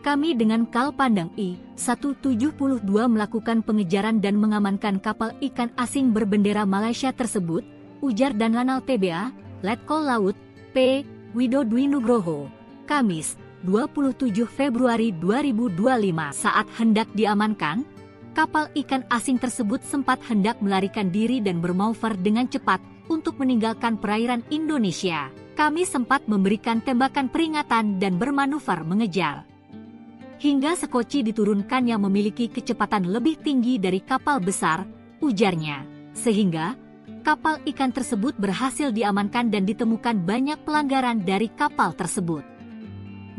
S1: Kami dengan Kal Pandang I-172 melakukan pengejaran dan mengamankan kapal ikan asing berbendera Malaysia tersebut, ujar dan Lanal TBA, Letkol Laut, P. Widodwi Nugroho, Kamis, 27 Februari 2025. Saat hendak diamankan, kapal ikan asing tersebut sempat hendak melarikan diri dan bermanuver dengan cepat untuk meninggalkan perairan Indonesia. Kami sempat memberikan tembakan peringatan dan bermanuver mengejar. Hingga sekoci diturunkan yang memiliki kecepatan lebih tinggi dari kapal besar, ujarnya. Sehingga kapal ikan tersebut berhasil diamankan dan ditemukan banyak pelanggaran dari kapal tersebut.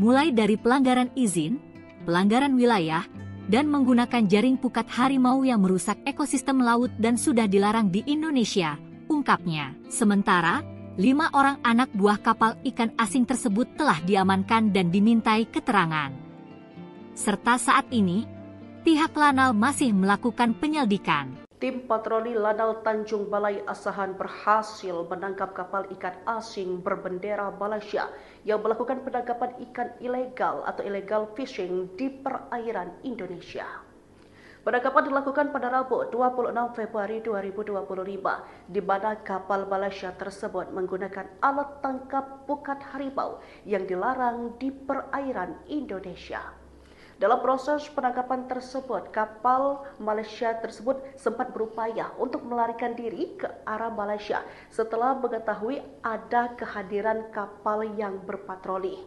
S1: Mulai dari pelanggaran izin, pelanggaran wilayah, dan menggunakan jaring pukat harimau yang merusak ekosistem laut dan sudah dilarang di Indonesia, ungkapnya. Sementara, 5 orang anak buah kapal ikan asing tersebut telah diamankan dan dimintai keterangan. Serta saat ini, pihak Lanal masih melakukan penyelidikan.
S2: Tim patroli Lanal Tanjung Balai Asahan berhasil menangkap kapal ikan asing berbendera Malaysia yang melakukan penangkapan ikan ilegal atau illegal fishing di perairan Indonesia. Penangkapan dilakukan pada Rabu 26 Februari 2025, di mana kapal Malaysia tersebut menggunakan alat tangkap pukat harimau yang dilarang di perairan Indonesia. Dalam proses penangkapan tersebut, kapal Malaysia tersebut sempat berupaya untuk melarikan diri ke arah Malaysia setelah mengetahui ada kehadiran kapal yang berpatroli.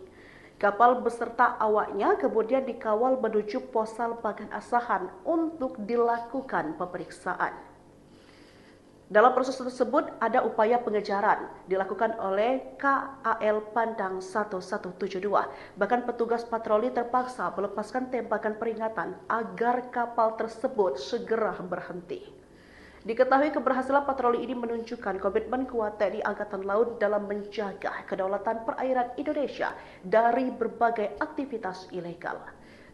S2: Kapal beserta awaknya kemudian dikawal menuju Posal Bagan Asahan untuk dilakukan pemeriksaan. Dalam proses tersebut ada upaya pengejaran dilakukan oleh KAL Pandang 1172. Bahkan petugas patroli terpaksa melepaskan tembakan peringatan agar kapal tersebut segera berhenti. Diketahui keberhasilan patroli ini menunjukkan komitmen kuat TNI Angkatan Laut dalam menjaga kedaulatan perairan Indonesia dari berbagai aktivitas ilegal,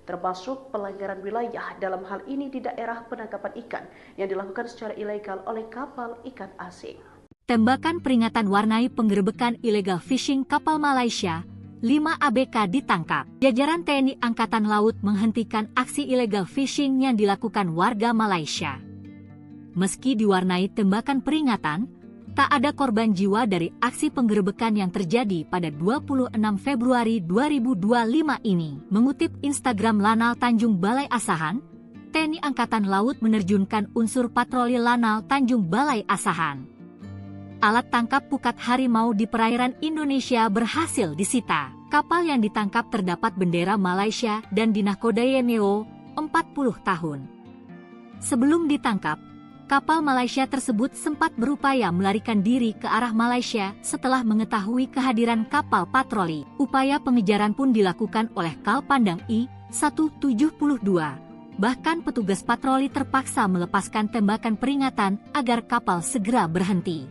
S2: termasuk pelanggaran wilayah dalam hal ini di daerah penangkapan ikan yang dilakukan secara ilegal oleh kapal ikan asing.
S1: Tembakan peringatan warnai penggerebekan illegal fishing kapal Malaysia, 5 ABK ditangkap. Jajaran TNI Angkatan Laut menghentikan aksi illegal fishing yang dilakukan warga Malaysia. Meski diwarnai tembakan peringatan, tak ada korban jiwa dari aksi penggerebekan yang terjadi pada 26 Februari 2025 ini. Mengutip Instagram Lanal Tanjung Balai Asahan, TNI Angkatan Laut menerjunkan unsur patroli Lanal Tanjung Balai Asahan. Alat tangkap pukat harimau di perairan Indonesia berhasil disita. Kapal yang ditangkap terdapat bendera Malaysia dan dinahkodai MEO 40 tahun. Sebelum ditangkap, kapal Malaysia tersebut sempat berupaya melarikan diri ke arah Malaysia setelah mengetahui kehadiran kapal patroli. Upaya pengejaran pun dilakukan oleh Kal Pandang I-172. Bahkan petugas patroli terpaksa melepaskan tembakan peringatan agar kapal segera berhenti.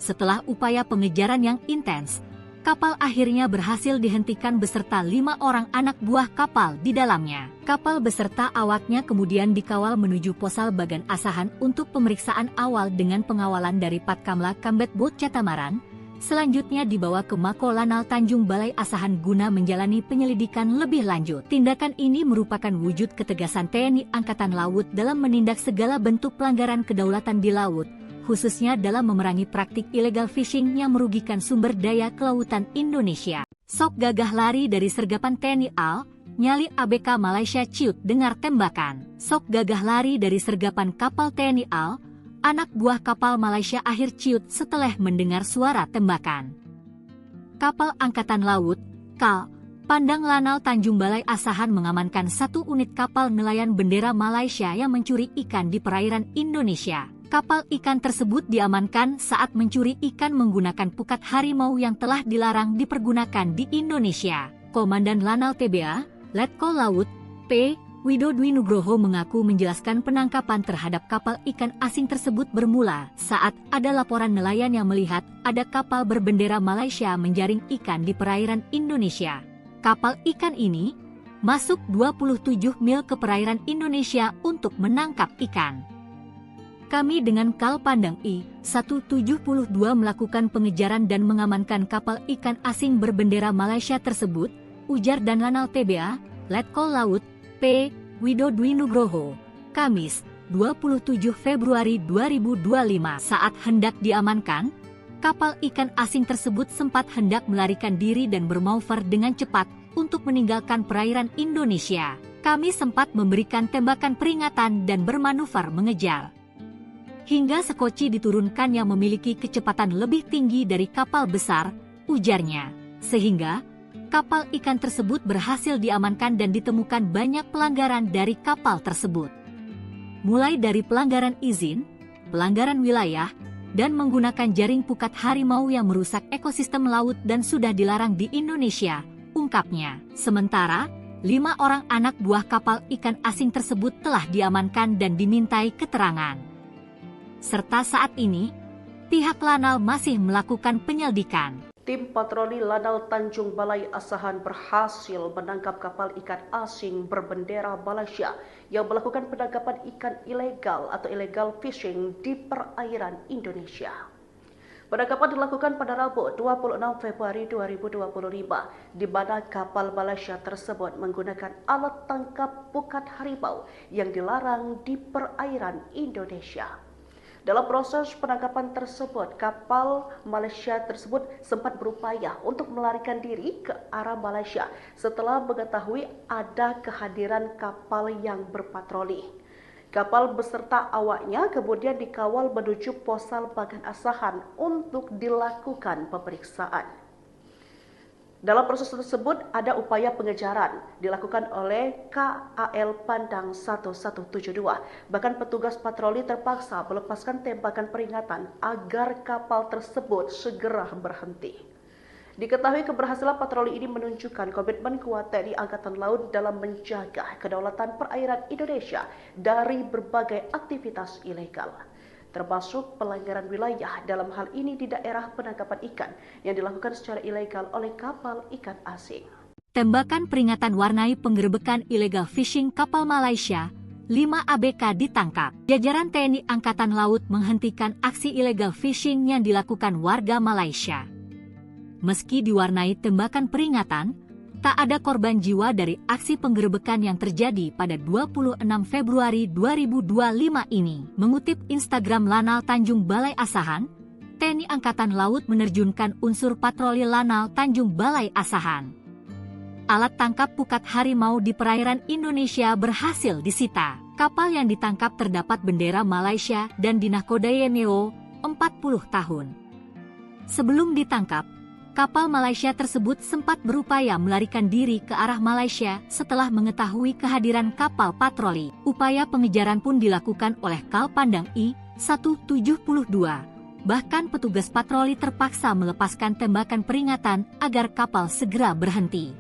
S1: Setelah upaya pengejaran yang intens, kapal akhirnya berhasil dihentikan beserta 5 orang anak buah kapal di dalamnya. Kapal beserta awaknya kemudian dikawal menuju Posal Bagan Asahan untuk pemeriksaan awal dengan pengawalan dari Patkamla Kambet Bot Catamaran. Selanjutnya dibawa ke Mako Lanal Tanjung Balai Asahan guna menjalani penyelidikan lebih lanjut. Tindakan ini merupakan wujud ketegasan TNI Angkatan Laut dalam menindak segala bentuk pelanggaran kedaulatan di laut, khususnya dalam memerangi praktik illegal fishing yang merugikan sumber daya kelautan Indonesia. Sok gagah lari dari sergapan TNI AL, nyali ABK Malaysia ciut dengar tembakan. Sok gagah lari dari sergapan kapal TNI AL, anak buah kapal Malaysia akhir ciut setelah mendengar suara tembakan. Kapal Angkatan Laut, KAL, Pandang Lanal Tanjung Balai Asahan mengamankan 1 unit kapal nelayan bendera Malaysia yang mencuri ikan di perairan Indonesia. Kapal ikan tersebut diamankan saat mencuri ikan menggunakan pukat harimau yang telah dilarang dipergunakan di Indonesia. Komandan Lanal TBA, Letkol Laut, P. Widodwi Nugroho mengaku menjelaskan penangkapan terhadap kapal ikan asing tersebut bermula saat ada laporan nelayan yang melihat ada kapal berbendera Malaysia menjaring ikan di perairan Indonesia. Kapal ikan ini masuk 27 mil ke perairan Indonesia untuk menangkap ikan. Kami dengan Kal Pandang I-172 melakukan pengejaran dan mengamankan kapal ikan asing berbendera Malaysia tersebut, ujar dan Lanal TBA, Letkol Laut, P. Widodwi Nugroho, Kamis, 27 Februari 2025. Saat hendak diamankan, kapal ikan asing tersebut sempat hendak melarikan diri dan bermanuver dengan cepat untuk meninggalkan perairan Indonesia. Kami sempat memberikan tembakan peringatan dan bermanuver mengejar. Hingga sekoci diturunkan yang memiliki kecepatan lebih tinggi dari kapal besar, ujarnya. Sehingga kapal ikan tersebut berhasil diamankan dan ditemukan banyak pelanggaran dari kapal tersebut. Mulai dari pelanggaran izin, pelanggaran wilayah, dan menggunakan jaring pukat harimau yang merusak ekosistem laut dan sudah dilarang di Indonesia, ungkapnya. Sementara, 5 orang anak buah kapal ikan asing tersebut telah diamankan dan dimintai keterangan. Serta saat ini, pihak Lanal masih melakukan penyelidikan.
S2: Tim patroli Lanal Tanjung Balai Asahan berhasil menangkap kapal ikan asing berbendera Malaysia yang melakukan penangkapan ikan ilegal atau illegal fishing di perairan Indonesia. Penangkapan dilakukan pada Rabu 26 Februari 2025, di mana kapal Malaysia tersebut menggunakan alat tangkap pukat harimau yang dilarang di perairan Indonesia. Dalam proses penangkapan tersebut, kapal Malaysia tersebut sempat berupaya untuk melarikan diri ke arah Malaysia setelah mengetahui ada kehadiran kapal yang berpatroli. Kapal beserta awaknya kemudian dikawal menuju Posal Bagan Asahan untuk dilakukan pemeriksaan. Dalam proses tersebut ada upaya pengejaran dilakukan oleh KAL Pandang 1172. Bahkan petugas patroli terpaksa melepaskan tembakan peringatan agar kapal tersebut segera berhenti. Diketahui keberhasilan patroli ini menunjukkan komitmen kuat TNI Angkatan Laut dalam menjaga kedaulatan perairan Indonesia dari berbagai aktivitas ilegal, termasuk pelanggaran wilayah dalam hal ini di daerah penangkapan ikan yang dilakukan secara ilegal oleh kapal ikan asing.
S1: Tembakan peringatan warnai penggerebekan illegal fishing kapal Malaysia, 5 ABK ditangkap. Jajaran TNI Angkatan Laut menghentikan aksi illegal fishing yang dilakukan warga Malaysia. Meski diwarnai tembakan peringatan, tak ada korban jiwa dari aksi penggerebekan yang terjadi pada 26 Februari 2025 ini. Mengutip Instagram Lanal Tanjung Balai Asahan, TNI Angkatan Laut menerjunkan unsur patroli Lanal Tanjung Balai Asahan. Alat tangkap pukat harimau di perairan Indonesia berhasil disita. Kapal yang ditangkap terdapat bendera Malaysia dan dinahkodai MEO 40 tahun. Sebelum ditangkap, kapal Malaysia tersebut sempat berupaya melarikan diri ke arah Malaysia setelah mengetahui kehadiran kapal patroli. Upaya pengejaran pun dilakukan oleh Kal Pandang I-172. Bahkan petugas patroli terpaksa melepaskan tembakan peringatan agar kapal segera berhenti.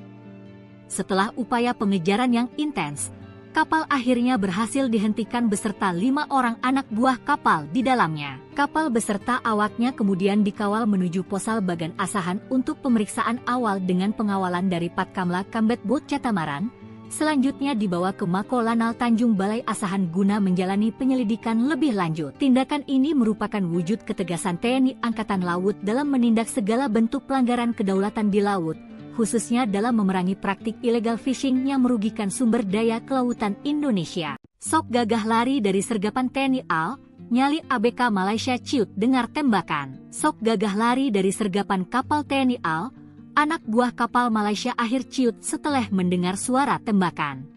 S1: Setelah upaya pengejaran yang intens, kapal akhirnya berhasil dihentikan beserta 5 orang anak buah kapal di dalamnya. Kapal beserta awaknya kemudian dikawal menuju Posal Bagan Asahan untuk pemeriksaan awal dengan pengawalan dari Patkamla Kambet Bot Catamaran. Selanjutnya dibawa ke Mako Lanal Tanjung Balai Asahan guna menjalani penyelidikan lebih lanjut. Tindakan ini merupakan wujud ketegasan TNI Angkatan Laut dalam menindak segala bentuk pelanggaran kedaulatan di laut, khususnya dalam memerangi praktik illegal fishing yang merugikan sumber daya kelautan Indonesia. Sok gagah lari dari sergapan TNI AL, nyali ABK Malaysia ciut dengar tembakan. Sok gagah lari dari sergapan kapal TNI AL, anak buah kapal Malaysia akhir ciut setelah mendengar suara tembakan.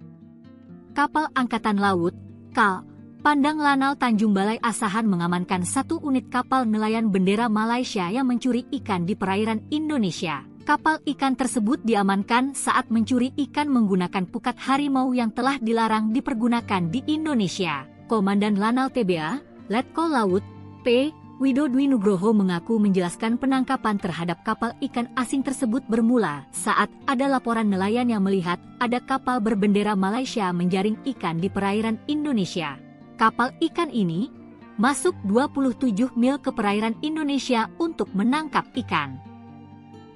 S1: Kapal Angkatan Laut, KAL, Pandang Lanal Tanjung Balai Asahan mengamankan 1 unit kapal nelayan bendera Malaysia yang mencuri ikan di perairan Indonesia. Kapal ikan tersebut diamankan saat mencuri ikan menggunakan pukat harimau yang telah dilarang dipergunakan di Indonesia. Komandan Lanal TBA, Letkol Laut, P. Widodwi Nugroho mengaku menjelaskan penangkapan terhadap kapal ikan asing tersebut bermula saat ada laporan nelayan yang melihat ada kapal berbendera Malaysia menjaring ikan di perairan Indonesia. Kapal ikan ini masuk 27 mil ke perairan Indonesia untuk menangkap ikan.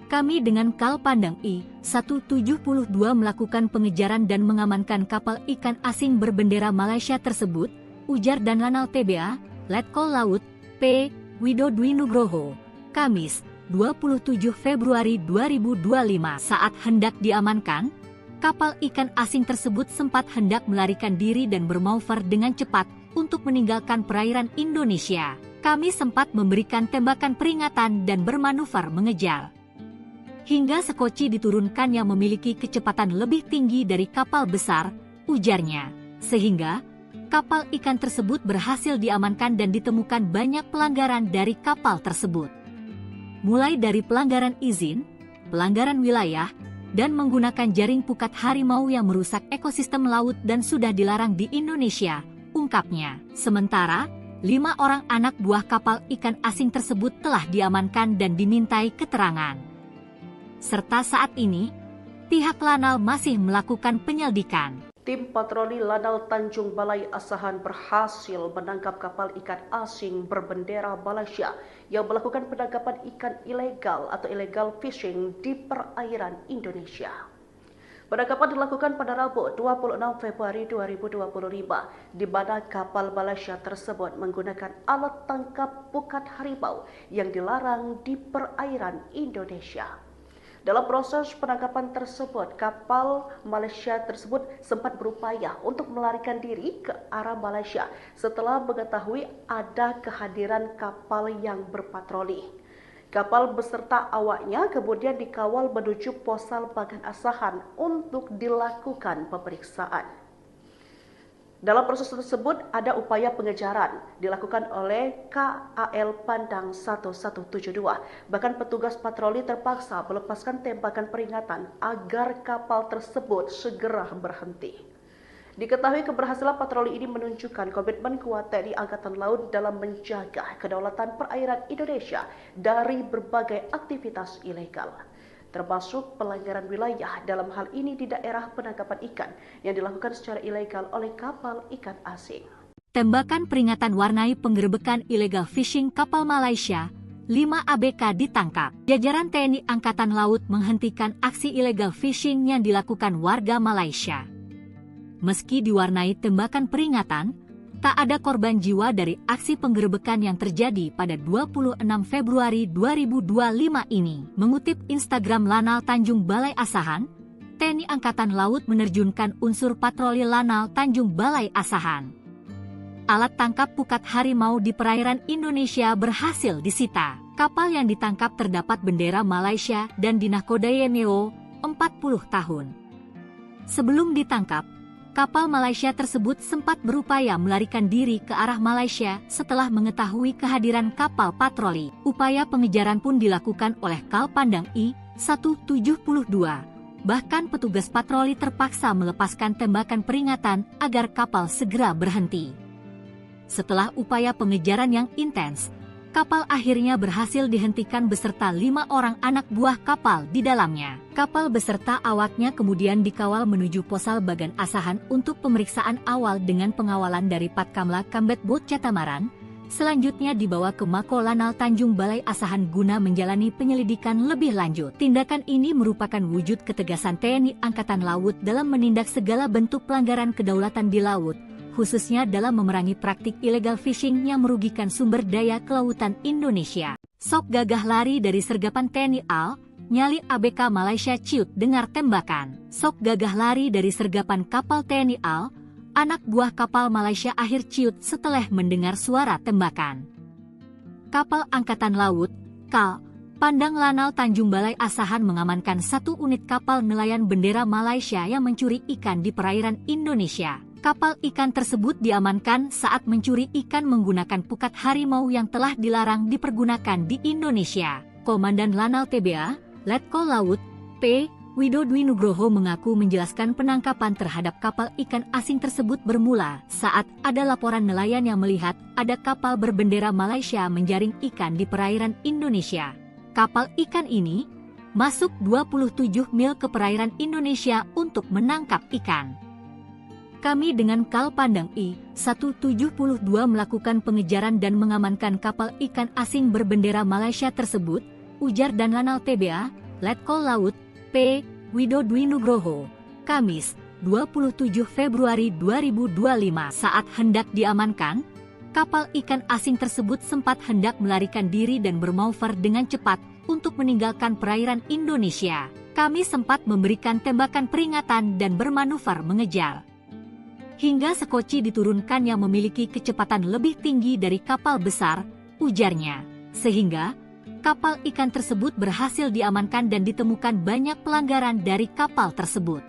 S1: Kami dengan Kal Pandang I-172 melakukan pengejaran dan mengamankan kapal ikan asing berbendera Malaysia tersebut, ujar dan Lanal TBA, Letkol Laut, P. Widodwi Nugroho, Kamis, 27 Februari 2025 saat hendak diamankan, kapal ikan asing tersebut sempat hendak melarikan diri dan bermanuver dengan cepat untuk meninggalkan perairan Indonesia. Kami sempat memberikan tembakan peringatan dan bermanuver mengejar. Hingga sekoci diturunkan yang memiliki kecepatan lebih tinggi dari kapal besar, ujarnya. Sehingga kapal ikan tersebut berhasil diamankan dan ditemukan banyak pelanggaran dari kapal tersebut. Mulai dari pelanggaran izin, pelanggaran wilayah, dan menggunakan jaring pukat harimau yang merusak ekosistem laut dan sudah dilarang di Indonesia, ungkapnya. Sementara, 5 orang anak buah kapal ikan asing tersebut telah diamankan dan dimintai keterangan. Serta saat ini, pihak Lanal masih melakukan penyelidikan.
S2: Tim patroli Lanal Tanjung Balai Asahan berhasil menangkap kapal ikan asing berbendera Malaysia yang melakukan penangkapan ikan ilegal atau illegal fishing di perairan Indonesia. Penangkapan dilakukan pada Rabu 26 Februari 2025, di mana kapal Malaysia tersebut menggunakan alat tangkap pukat harimau yang dilarang di perairan Indonesia. Dalam proses penangkapan tersebut, kapal Malaysia tersebut sempat berupaya untuk melarikan diri ke arah Malaysia setelah mengetahui ada kehadiran kapal yang berpatroli. Kapal beserta awaknya kemudian dikawal menuju Posal Bagan Asahan untuk dilakukan pemeriksaan. Dalam proses tersebut ada upaya pengejaran dilakukan oleh KAL Pandang 1172. Bahkan petugas patroli terpaksa melepaskan tembakan peringatan agar kapal tersebut segera berhenti. Diketahui keberhasilan patroli ini menunjukkan komitmen kuat TNI Angkatan Laut dalam menjaga kedaulatan perairan Indonesia dari berbagai aktivitas ilegal, termasuk pelanggaran wilayah dalam hal ini di daerah penangkapan ikan yang dilakukan secara ilegal oleh kapal ikan asing.
S1: Tembakan peringatan warnai penggerebekan illegal fishing kapal Malaysia, 5 ABK ditangkap. Jajaran TNI Angkatan Laut menghentikan aksi illegal fishing yang dilakukan warga Malaysia. Meski diwarnai tembakan peringatan, tak ada korban jiwa dari aksi penggerebekan yang terjadi pada 26 Februari 2025 ini. Mengutip Instagram Lanal Tanjung Balai Asahan, TNI Angkatan Laut menerjunkan unsur patroli Lanal Tanjung Balai Asahan. Alat tangkap pukat harimau di perairan Indonesia berhasil disita. Kapal yang ditangkap terdapat bendera Malaysia dan dinahkodai MEO 40 tahun. Sebelum ditangkap, kapal Malaysia tersebut sempat berupaya melarikan diri ke arah Malaysia setelah mengetahui kehadiran kapal patroli. Upaya pengejaran pun dilakukan oleh Kal Pandang I-172. Bahkan petugas patroli terpaksa melepaskan tembakan peringatan agar kapal segera berhenti. Setelah upaya pengejaran yang intens, kapal akhirnya berhasil dihentikan beserta 5 orang anak buah kapal di dalamnya. Kapal beserta awaknya kemudian dikawal menuju Posal Bagan Asahan untuk pemeriksaan awal dengan pengawalan dari Patkamla Kambet Bot Catamaran. Selanjutnya dibawa ke Mako Lanal Tanjung Balai Asahan guna menjalani penyelidikan lebih lanjut. Tindakan ini merupakan wujud ketegasan TNI Angkatan Laut dalam menindak segala bentuk pelanggaran kedaulatan di laut, khususnya dalam memerangi praktik illegal fishing yang merugikan sumber daya kelautan Indonesia. Sok gagah lari dari sergapan TNI AL, nyali ABK Malaysia ciut dengar tembakan. Sok gagah lari dari sergapan kapal TNI AL, anak buah kapal Malaysia akhir ciut setelah mendengar suara tembakan. Kapal Angkatan Laut, KAL, Pandang Lanal Tanjung Balai Asahan mengamankan 1 unit kapal nelayan bendera Malaysia yang mencuri ikan di perairan Indonesia. Kapal ikan tersebut diamankan saat mencuri ikan menggunakan pukat harimau yang telah dilarang dipergunakan di Indonesia. Komandan Lanal TBA, Letkol Laut, P. Widodwi Nugroho mengaku menjelaskan penangkapan terhadap kapal ikan asing tersebut bermula saat ada laporan nelayan yang melihat ada kapal berbendera Malaysia menjaring ikan di perairan Indonesia. Kapal ikan ini masuk 27 mil ke perairan Indonesia untuk menangkap ikan. Kami dengan Kal Pandang I-172 melakukan pengejaran dan mengamankan kapal ikan asing berbendera Malaysia tersebut, ujar dan Lanal TBA, Letkol Laut, P. Widodwi Nugroho, Kamis, 27 Februari 2025. Saat hendak diamankan, kapal ikan asing tersebut sempat hendak melarikan diri dan bermanuver dengan cepat untuk meninggalkan perairan Indonesia. Kami sempat memberikan tembakan peringatan dan bermanuver mengejar. Hingga sekoci diturunkan yang memiliki kecepatan lebih tinggi dari kapal besar, ujarnya. Sehingga kapal ikan tersebut berhasil diamankan dan ditemukan banyak pelanggaran dari kapal tersebut.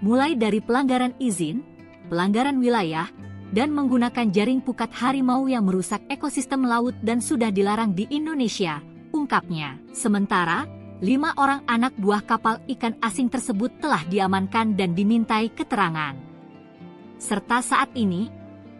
S1: Mulai dari pelanggaran izin, pelanggaran wilayah, dan menggunakan jaring pukat harimau yang merusak ekosistem laut dan sudah dilarang di Indonesia, ungkapnya. Sementara, 5 orang anak buah kapal ikan asing tersebut telah diamankan dan dimintai keterangan. Serta saat ini,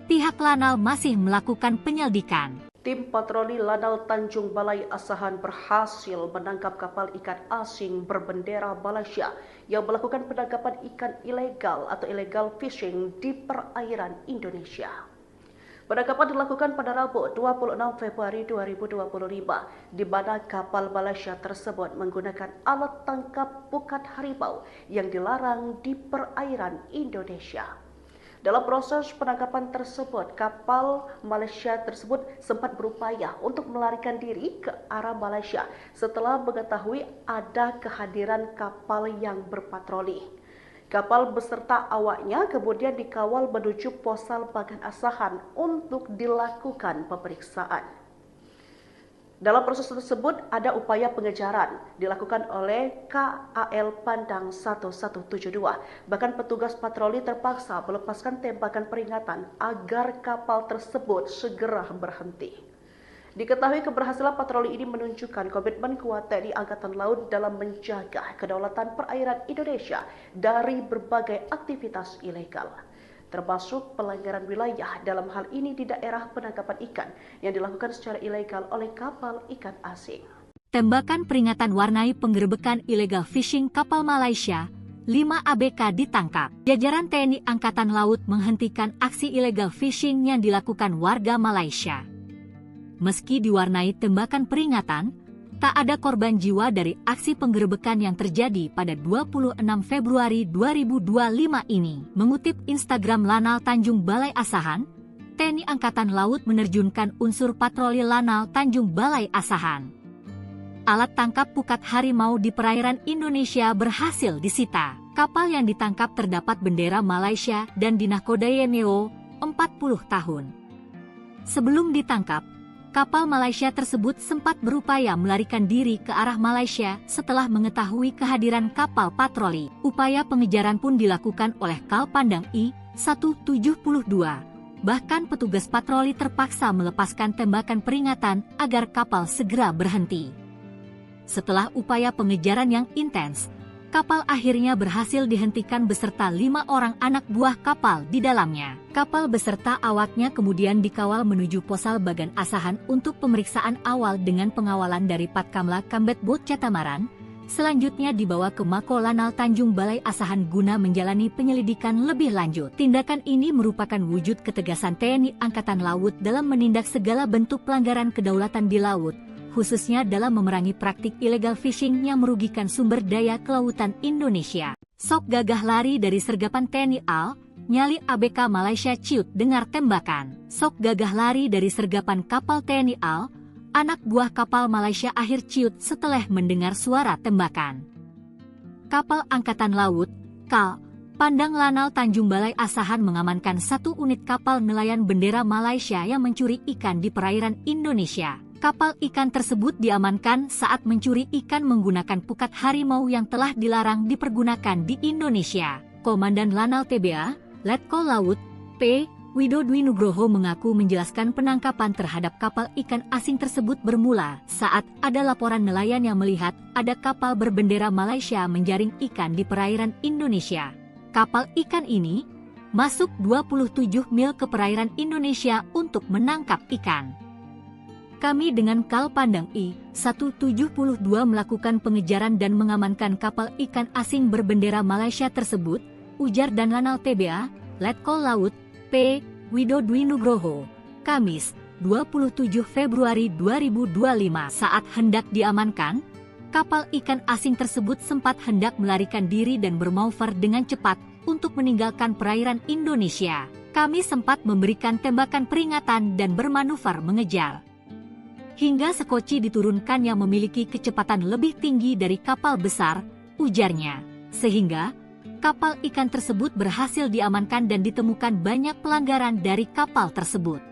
S1: pihak Lanal masih melakukan penyelidikan.
S2: Tim patroli Lanal Tanjung Balai Asahan berhasil menangkap kapal ikan asing berbendera Malaysia yang melakukan penangkapan ikan ilegal atau illegal fishing di perairan Indonesia. Penangkapan dilakukan pada Rabu 26 Februari 2025, di mana kapal Malaysia tersebut menggunakan alat tangkap pukat harimau yang dilarang di perairan Indonesia. Dalam proses penangkapan tersebut, kapal Malaysia tersebut sempat berupaya untuk melarikan diri ke arah Malaysia setelah mengetahui ada kehadiran kapal yang berpatroli. Kapal beserta awaknya kemudian dikawal menuju Posal Bagan Asahan untuk dilakukan pemeriksaan. Dalam proses tersebut ada upaya pengejaran dilakukan oleh KAL Pandang 1172. Bahkan petugas patroli terpaksa melepaskan tembakan peringatan agar kapal tersebut segera berhenti. Diketahui keberhasilan patroli ini menunjukkan komitmen kuat TNI Angkatan Laut dalam menjaga kedaulatan perairan Indonesia dari berbagai aktivitas ilegal, termasuk pelanggaran wilayah dalam hal ini di daerah penangkapan ikan yang dilakukan secara ilegal oleh kapal ikan asing.
S1: Tembakan peringatan warnai penggerebekan illegal fishing kapal Malaysia, 5 ABK ditangkap. Jajaran TNI Angkatan Laut menghentikan aksi illegal fishing yang dilakukan warga Malaysia. Meski diwarnai tembakan peringatan, tak ada korban jiwa dari aksi penggerebekan yang terjadi pada 26 Februari 2025 ini. Mengutip Instagram Lanal Tanjung Balai Asahan, TNI Angkatan Laut menerjunkan unsur patroli Lanal Tanjung Balai Asahan. Alat tangkap pukat harimau di perairan Indonesia berhasil disita. Kapal yang ditangkap terdapat bendera Malaysia dan dinahkodai NEO 40 tahun. Sebelum ditangkap, kapal Malaysia tersebut sempat berupaya melarikan diri ke arah Malaysia setelah mengetahui kehadiran kapal patroli. Upaya pengejaran pun dilakukan oleh Kal Pandang I-172. Bahkan petugas patroli terpaksa melepaskan tembakan peringatan agar kapal segera berhenti. Setelah upaya pengejaran yang intens, kapal akhirnya berhasil dihentikan beserta 5 orang anak buah kapal di dalamnya. Kapal beserta awaknya kemudian dikawal menuju Posal Bagan Asahan untuk pemeriksaan awal dengan pengawalan dari Patkamla Kambet Bot Catamaran. Selanjutnya dibawa ke Mako Lanal Tanjung Balai Asahan guna menjalani penyelidikan lebih lanjut. Tindakan ini merupakan wujud ketegasan TNI Angkatan Laut dalam menindak segala bentuk pelanggaran kedaulatan di laut, khususnya dalam memerangi praktik illegal fishing yang merugikan sumber daya kelautan Indonesia. Sok gagah lari dari sergapan TNI AL, nyali ABK Malaysia ciut dengar tembakan. Sok gagah lari dari sergapan kapal TNI AL, anak buah kapal Malaysia akhir ciut setelah mendengar suara tembakan. Kapal Angkatan Laut, KAL, Pandang Lanal Tanjung Balai Asahan mengamankan 1 unit kapal nelayan bendera Malaysia yang mencuri ikan di perairan Indonesia. Kapal ikan tersebut diamankan saat mencuri ikan menggunakan pukat harimau yang telah dilarang dipergunakan di Indonesia. Komandan Lanal TBA, Letkol Laut, P. Widodwi Nugroho mengaku menjelaskan penangkapan terhadap kapal ikan asing tersebut bermula saat ada laporan nelayan yang melihat ada kapal berbendera Malaysia menjaring ikan di perairan Indonesia. Kapal ikan ini masuk 27 mil ke perairan Indonesia untuk menangkap ikan. Kami dengan Kal Pandang I-172 melakukan pengejaran dan mengamankan kapal ikan asing berbendera Malaysia tersebut, ujar dan Lanal TBA, Letkol Laut, P. Widodwi Nugroho, Kamis, 27 Februari 2025 saat hendak diamankan, kapal ikan asing tersebut sempat hendak melarikan diri dan bermanuver dengan cepat untuk meninggalkan perairan Indonesia. Kami sempat memberikan tembakan peringatan dan bermanuver mengejar. Hingga sekoci diturunkan yang memiliki kecepatan lebih tinggi dari kapal besar, ujarnya. Sehingga kapal ikan tersebut berhasil diamankan dan ditemukan banyak pelanggaran dari kapal tersebut.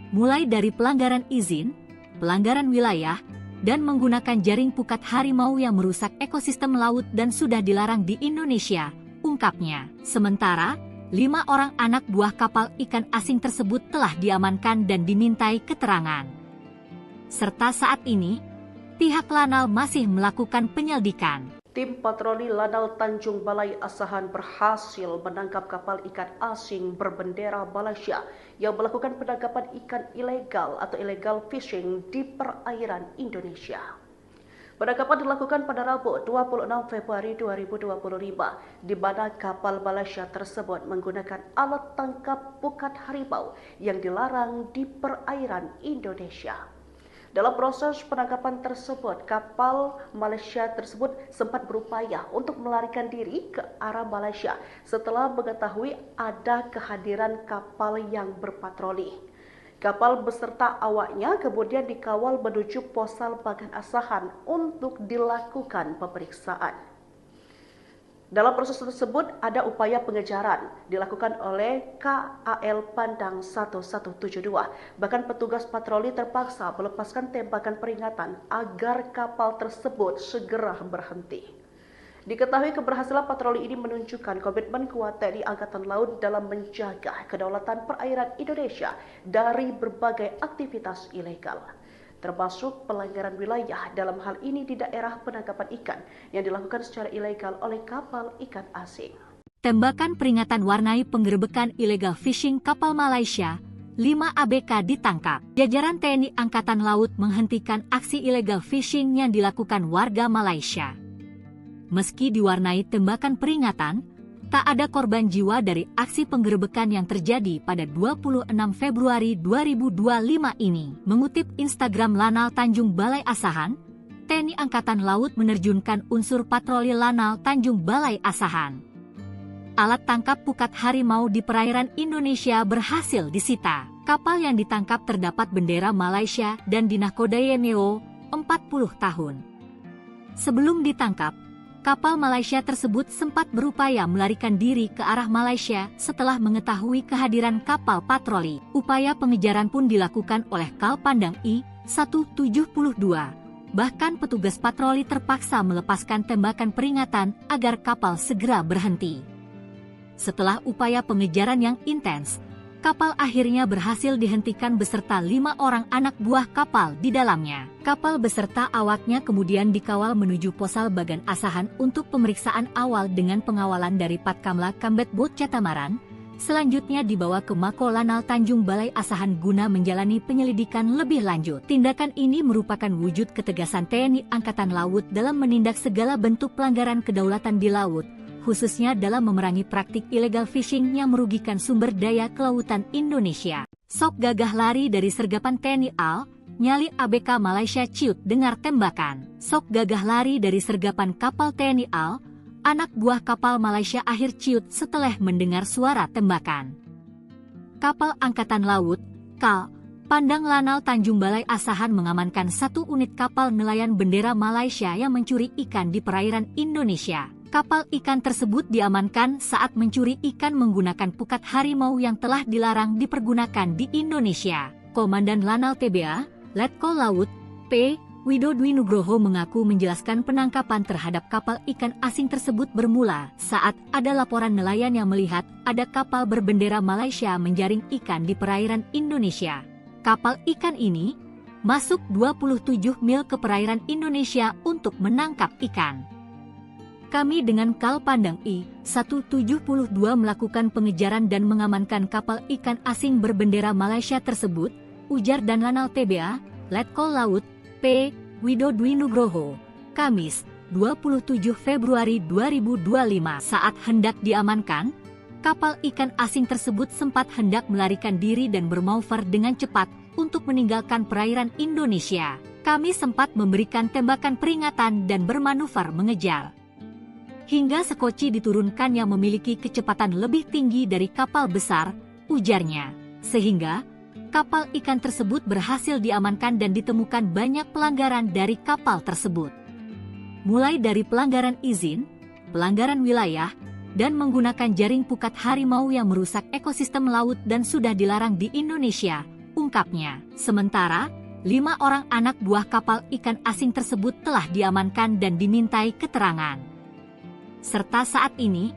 S1: Mulai dari pelanggaran izin, pelanggaran wilayah, dan menggunakan jaring pukat harimau yang merusak ekosistem laut dan sudah dilarang di Indonesia, ungkapnya. Sementara, 5 orang anak buah kapal ikan asing tersebut telah diamankan dan dimintai keterangan. Serta saat ini, pihak Lanal masih melakukan penyelidikan.
S2: Tim patroli Lanal Tanjung Balai Asahan berhasil menangkap kapal ikan asing berbendera Malaysia yang melakukan penangkapan ikan ilegal atau illegal fishing di perairan Indonesia. Penangkapan dilakukan pada Rabu 26 Februari 2025, di mana kapal Malaysia tersebut menggunakan alat tangkap pukat harimau yang dilarang di perairan Indonesia. Dalam proses penangkapan tersebut, kapal Malaysia tersebut sempat berupaya untuk melarikan diri ke arah Malaysia setelah mengetahui ada kehadiran kapal yang berpatroli. Kapal beserta awaknya kemudian dikawal menuju Posal Bagan Asahan untuk dilakukan pemeriksaan. Dalam proses tersebut ada upaya pengejaran dilakukan oleh KAL Pandang 1172. Bahkan petugas patroli terpaksa melepaskan tembakan peringatan agar kapal tersebut segera berhenti. Diketahui keberhasilan patroli ini menunjukkan komitmen kuat TNI Angkatan Laut dalam menjaga kedaulatan perairan Indonesia dari berbagai aktivitas ilegal, termasuk pelanggaran wilayah dalam hal ini di daerah penangkapan ikan yang dilakukan secara ilegal oleh kapal ikan asing.
S1: Tembakan peringatan warnai penggerebekan illegal fishing kapal Malaysia, 5 ABK ditangkap. Jajaran TNI Angkatan Laut menghentikan aksi illegal fishing yang dilakukan warga Malaysia. Meski diwarnai tembakan peringatan, tak ada korban jiwa dari aksi penggerebekan yang terjadi pada 26 Februari 2025 ini. Mengutip Instagram Lanal Tanjung Balai Asahan, TNI Angkatan Laut menerjunkan unsur patroli Lanal Tanjung Balai Asahan. Alat tangkap pukat harimau di perairan Indonesia berhasil disita. Kapal yang ditangkap terdapat bendera Malaysia dan dinahkodai NEO 40 tahun. Sebelum ditangkap, kapal Malaysia tersebut sempat berupaya melarikan diri ke arah Malaysia setelah mengetahui kehadiran kapal patroli. Upaya pengejaran pun dilakukan oleh Kal Pandang I-172. Bahkan petugas patroli terpaksa melepaskan tembakan peringatan agar kapal segera berhenti. Setelah upaya pengejaran yang intens, kapal akhirnya berhasil dihentikan beserta 5 orang anak buah kapal di dalamnya. Kapal beserta awaknya kemudian dikawal menuju Posal Bagan Asahan untuk pemeriksaan awal dengan pengawalan dari Patkamla Kambet Bot Catamaran. Selanjutnya dibawa ke Mako Lanal Tanjung Balai Asahan guna menjalani penyelidikan lebih lanjut. Tindakan ini merupakan wujud ketegasan TNI Angkatan Laut dalam menindak segala bentuk pelanggaran kedaulatan di laut, khususnya dalam memerangi praktik illegal fishing yang merugikan sumber daya kelautan Indonesia. Sok gagah lari dari sergapan TNI AL, nyali ABK Malaysia ciut dengar tembakan. Sok gagah lari dari sergapan kapal TNI AL, anak buah kapal Malaysia akhir ciut setelah mendengar suara tembakan. Kapal Angkatan Laut, KAL, Pandang Lanal Tanjung Balai Asahan mengamankan 1 unit kapal nelayan bendera Malaysia yang mencuri ikan di perairan Indonesia. Kapal ikan tersebut diamankan saat mencuri ikan menggunakan pukat harimau yang telah dilarang dipergunakan di Indonesia. Komandan Lanal TBA, Letkol Laut, P. Widodwi Nugroho mengaku menjelaskan penangkapan terhadap kapal ikan asing tersebut bermula saat ada laporan nelayan yang melihat ada kapal berbendera Malaysia menjaring ikan di perairan Indonesia. Kapal ikan ini masuk 27 mil ke perairan Indonesia untuk menangkap ikan. Kami dengan Kal Pandang I-172 melakukan pengejaran dan mengamankan kapal ikan asing berbendera Malaysia tersebut, ujar dan Lanal TBA, Letkol Laut, P. Widodwi Nugroho, Kamis, 27 Februari 2025. Saat hendak diamankan, kapal ikan asing tersebut sempat hendak melarikan diri dan bermanuver dengan cepat untuk meninggalkan perairan Indonesia. Kami sempat memberikan tembakan peringatan dan bermanuver mengejar. Hingga sekoci diturunkan yang memiliki kecepatan lebih tinggi dari kapal besar, ujarnya. Sehingga kapal ikan tersebut berhasil diamankan dan ditemukan banyak pelanggaran dari kapal tersebut. Mulai dari pelanggaran izin, pelanggaran wilayah, dan menggunakan jaring pukat harimau yang merusak ekosistem laut dan sudah dilarang di Indonesia, ungkapnya. Sementara, 5 orang anak buah kapal ikan asing tersebut telah diamankan dan dimintai keterangan. Serta saat ini,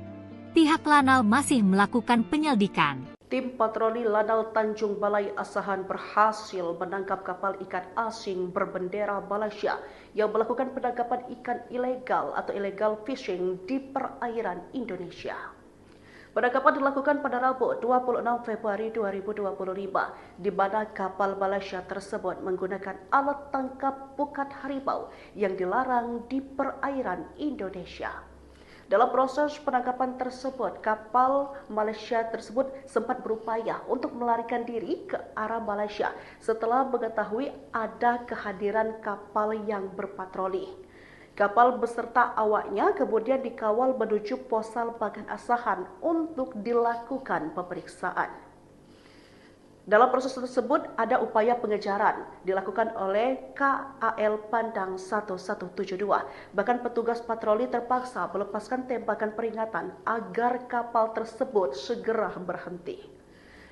S1: pihak Lanal masih melakukan penyelidikan.
S2: Tim patroli Lanal Tanjung Balai Asahan berhasil menangkap kapal ikan asing berbendera Malaysia yang melakukan penangkapan ikan ilegal atau illegal fishing di perairan Indonesia. Penangkapan dilakukan pada Rabu 26 Februari 2025, di mana kapal Malaysia tersebut menggunakan alat tangkap pukat harimau yang dilarang di perairan Indonesia. Dalam proses penangkapan tersebut, kapal Malaysia tersebut sempat berupaya untuk melarikan diri ke arah Malaysia setelah mengetahui ada kehadiran kapal yang berpatroli. Kapal beserta awaknya kemudian dikawal menuju Posal Bagan Asahan untuk dilakukan pemeriksaan. Dalam proses tersebut ada upaya pengejaran dilakukan oleh KAL Pandang 1172. Bahkan petugas patroli terpaksa melepaskan tembakan peringatan agar kapal tersebut segera berhenti.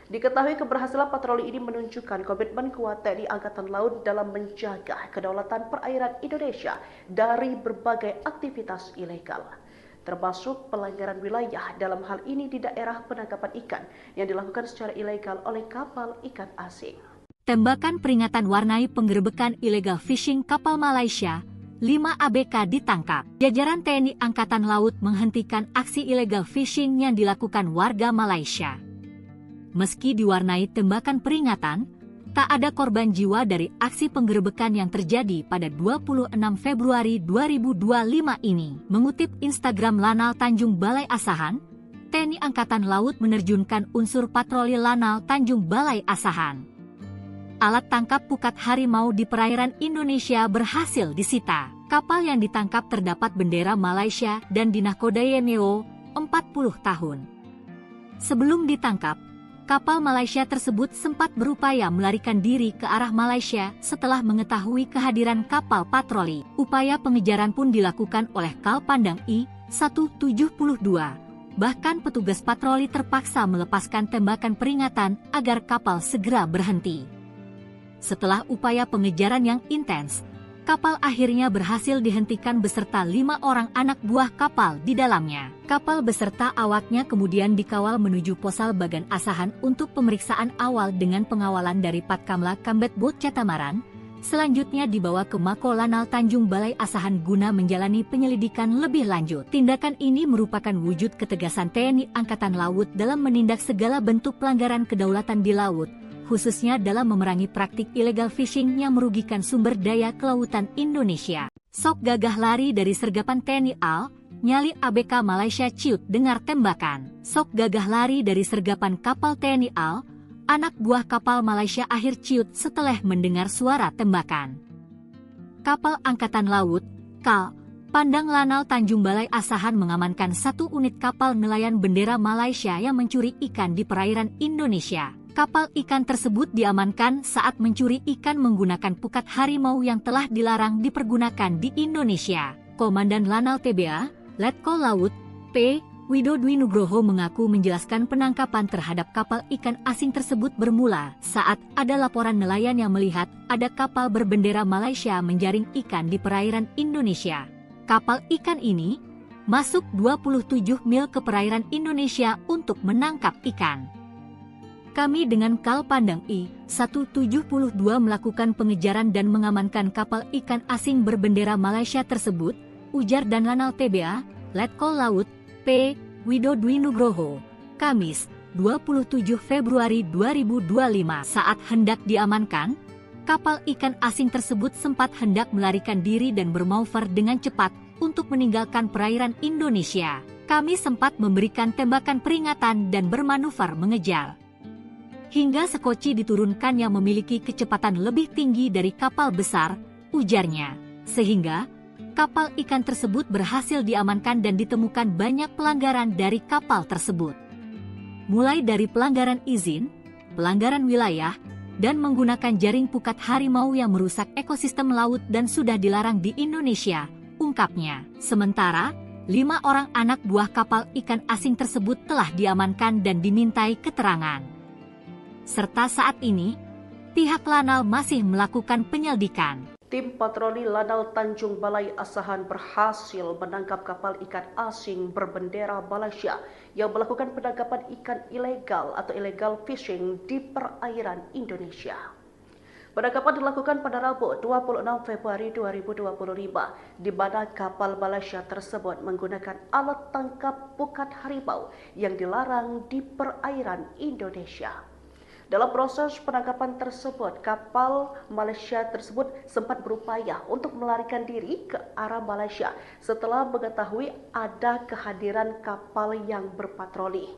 S2: Diketahui keberhasilan patroli ini menunjukkan komitmen kuat TNI Angkatan Laut dalam menjaga kedaulatan perairan Indonesia dari berbagai aktivitas ilegal, termasuk pelanggaran wilayah dalam hal ini di daerah penangkapan ikan yang dilakukan secara ilegal oleh kapal ikan asing.
S1: Tembakan peringatan warnai penggerebekan illegal fishing kapal Malaysia, 5 ABK ditangkap. Jajaran TNI Angkatan Laut menghentikan aksi illegal fishing yang dilakukan warga Malaysia. Meski diwarnai tembakan peringatan, tak ada korban jiwa dari aksi penggerebekan yang terjadi pada 26 Februari 2025 ini. Mengutip Instagram Lanal Tanjung Balai Asahan, TNI Angkatan Laut menerjunkan unsur patroli Lanal Tanjung Balai Asahan. Alat tangkap pukat harimau di perairan Indonesia berhasil disita. Kapal yang ditangkap terdapat bendera Malaysia dan dinahkodai MEO 40 tahun. Sebelum ditangkap, kapal Malaysia tersebut sempat berupaya melarikan diri ke arah Malaysia setelah mengetahui kehadiran kapal patroli. Upaya pengejaran pun dilakukan oleh Kal Pandang I-172. Bahkan petugas patroli terpaksa melepaskan tembakan peringatan agar kapal segera berhenti. Setelah upaya pengejaran yang intens, kapal akhirnya berhasil dihentikan beserta 5 orang anak buah kapal di dalamnya. Kapal beserta awaknya kemudian dikawal menuju Posal Bagan Asahan untuk pemeriksaan awal dengan pengawalan dari Patkamla Kambet Bot Catamaran. Selanjutnya dibawa ke Mako Lanal Tanjung Balai Asahan guna menjalani penyelidikan lebih lanjut. Tindakan ini merupakan wujud ketegasan TNI Angkatan Laut dalam menindak segala bentuk pelanggaran kedaulatan di laut, khususnya dalam memerangi praktik illegal fishing yang merugikan sumber daya kelautan Indonesia. Sok gagah lari dari sergapan TNI AL, nyali ABK Malaysia ciut dengar tembakan. Sok gagah lari dari sergapan kapal TNI AL, anak buah kapal Malaysia akhir ciut setelah mendengar suara tembakan. Kapal Angkatan Laut, KAL, Pandang Lanal Tanjung Balai Asahan mengamankan 1 unit kapal nelayan bendera Malaysia yang mencuri ikan di perairan Indonesia. Kapal ikan tersebut diamankan saat mencuri ikan menggunakan pukat harimau yang telah dilarang dipergunakan di Indonesia. Komandan Lanal TBA, Letkol Laut, P. Widodwi Nugroho mengaku menjelaskan penangkapan terhadap kapal ikan asing tersebut bermula saat ada laporan nelayan yang melihat ada kapal berbendera Malaysia menjaring ikan di perairan Indonesia. Kapal ikan ini masuk 27 mil ke perairan Indonesia untuk menangkap ikan. Kami dengan Kal Pandang I-172 melakukan pengejaran dan mengamankan kapal ikan asing berbendera Malaysia tersebut, ujar dan Lanal TBA, Letkol Laut, P. Widodwi Nugroho, Kamis, 27 Februari 2025 saat hendak diamankan, kapal ikan asing tersebut sempat hendak melarikan diri dan bermanuver dengan cepat untuk meninggalkan perairan Indonesia. Kami sempat memberikan tembakan peringatan dan bermanuver mengejar. Hingga sekoci diturunkan yang memiliki kecepatan lebih tinggi dari kapal besar, ujarnya. Sehingga kapal ikan tersebut berhasil diamankan dan ditemukan banyak pelanggaran dari kapal tersebut. Mulai dari pelanggaran izin, pelanggaran wilayah, dan menggunakan jaring pukat harimau yang merusak ekosistem laut dan sudah dilarang di Indonesia, ungkapnya. Sementara, 5 orang anak buah kapal ikan asing tersebut telah diamankan dan dimintai keterangan. Serta saat ini, pihak Lanal masih melakukan penyelidikan.
S2: Tim patroli Lanal Tanjung Balai Asahan berhasil menangkap kapal ikan asing berbendera Malaysia yang melakukan penangkapan ikan ilegal atau illegal fishing di perairan Indonesia. Penangkapan dilakukan pada Rabu 26 Februari 2025, di mana kapal Malaysia tersebut menggunakan alat tangkap pukat harimau yang dilarang di perairan Indonesia. Dalam proses penangkapan tersebut, kapal Malaysia tersebut sempat berupaya untuk melarikan diri ke arah Malaysia setelah mengetahui ada kehadiran kapal yang berpatroli.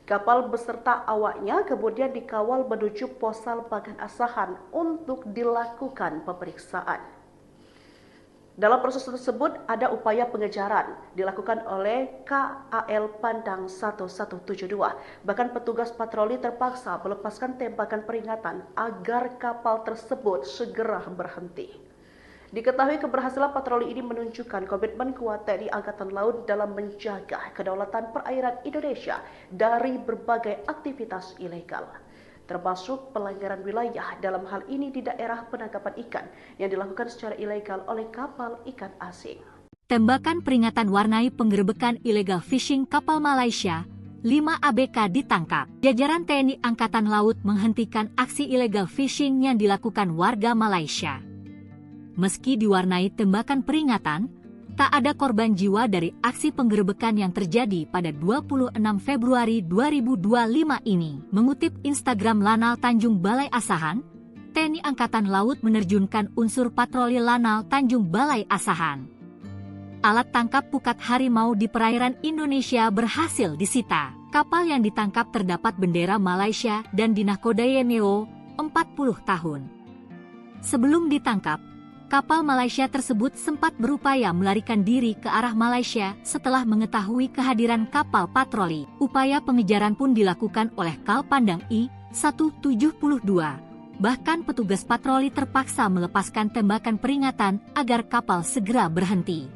S2: Kapal beserta awaknya kemudian dikawal menuju Posal Bagan Asahan untuk dilakukan pemeriksaan. Dalam proses tersebut ada upaya pengejaran dilakukan oleh KAL Pandang 1172. Bahkan petugas patroli terpaksa melepaskan tembakan peringatan agar kapal tersebut segera berhenti. Diketahui keberhasilan patroli ini menunjukkan komitmen kuat TNI Angkatan Laut dalam menjaga kedaulatan perairan Indonesia dari berbagai aktivitas ilegal, termasuk pelanggaran wilayah dalam hal ini di daerah penangkapan ikan yang dilakukan secara ilegal oleh kapal ikan asing.
S1: Tembakan peringatan warnai penggerebekan illegal fishing kapal Malaysia, 5 ABK ditangkap. Jajaran TNI Angkatan Laut menghentikan aksi illegal fishing yang dilakukan warga Malaysia. Meski diwarnai tembakan peringatan, tak ada korban jiwa dari aksi penggerebekan yang terjadi pada 26 Februari 2025 ini. Mengutip Instagram Lanal Tanjung Balai Asahan, TNI Angkatan Laut menerjunkan unsur patroli Lanal Tanjung Balai Asahan. Alat tangkap pukat harimau di perairan Indonesia berhasil disita. Kapal yang ditangkap terdapat bendera Malaysia dan dinahkodai MEO 40 tahun. Sebelum ditangkap, kapal Malaysia tersebut sempat berupaya melarikan diri ke arah Malaysia setelah mengetahui kehadiran kapal patroli. Upaya pengejaran pun dilakukan oleh Kal Pandang I-172. Bahkan petugas patroli terpaksa melepaskan tembakan peringatan agar kapal segera berhenti.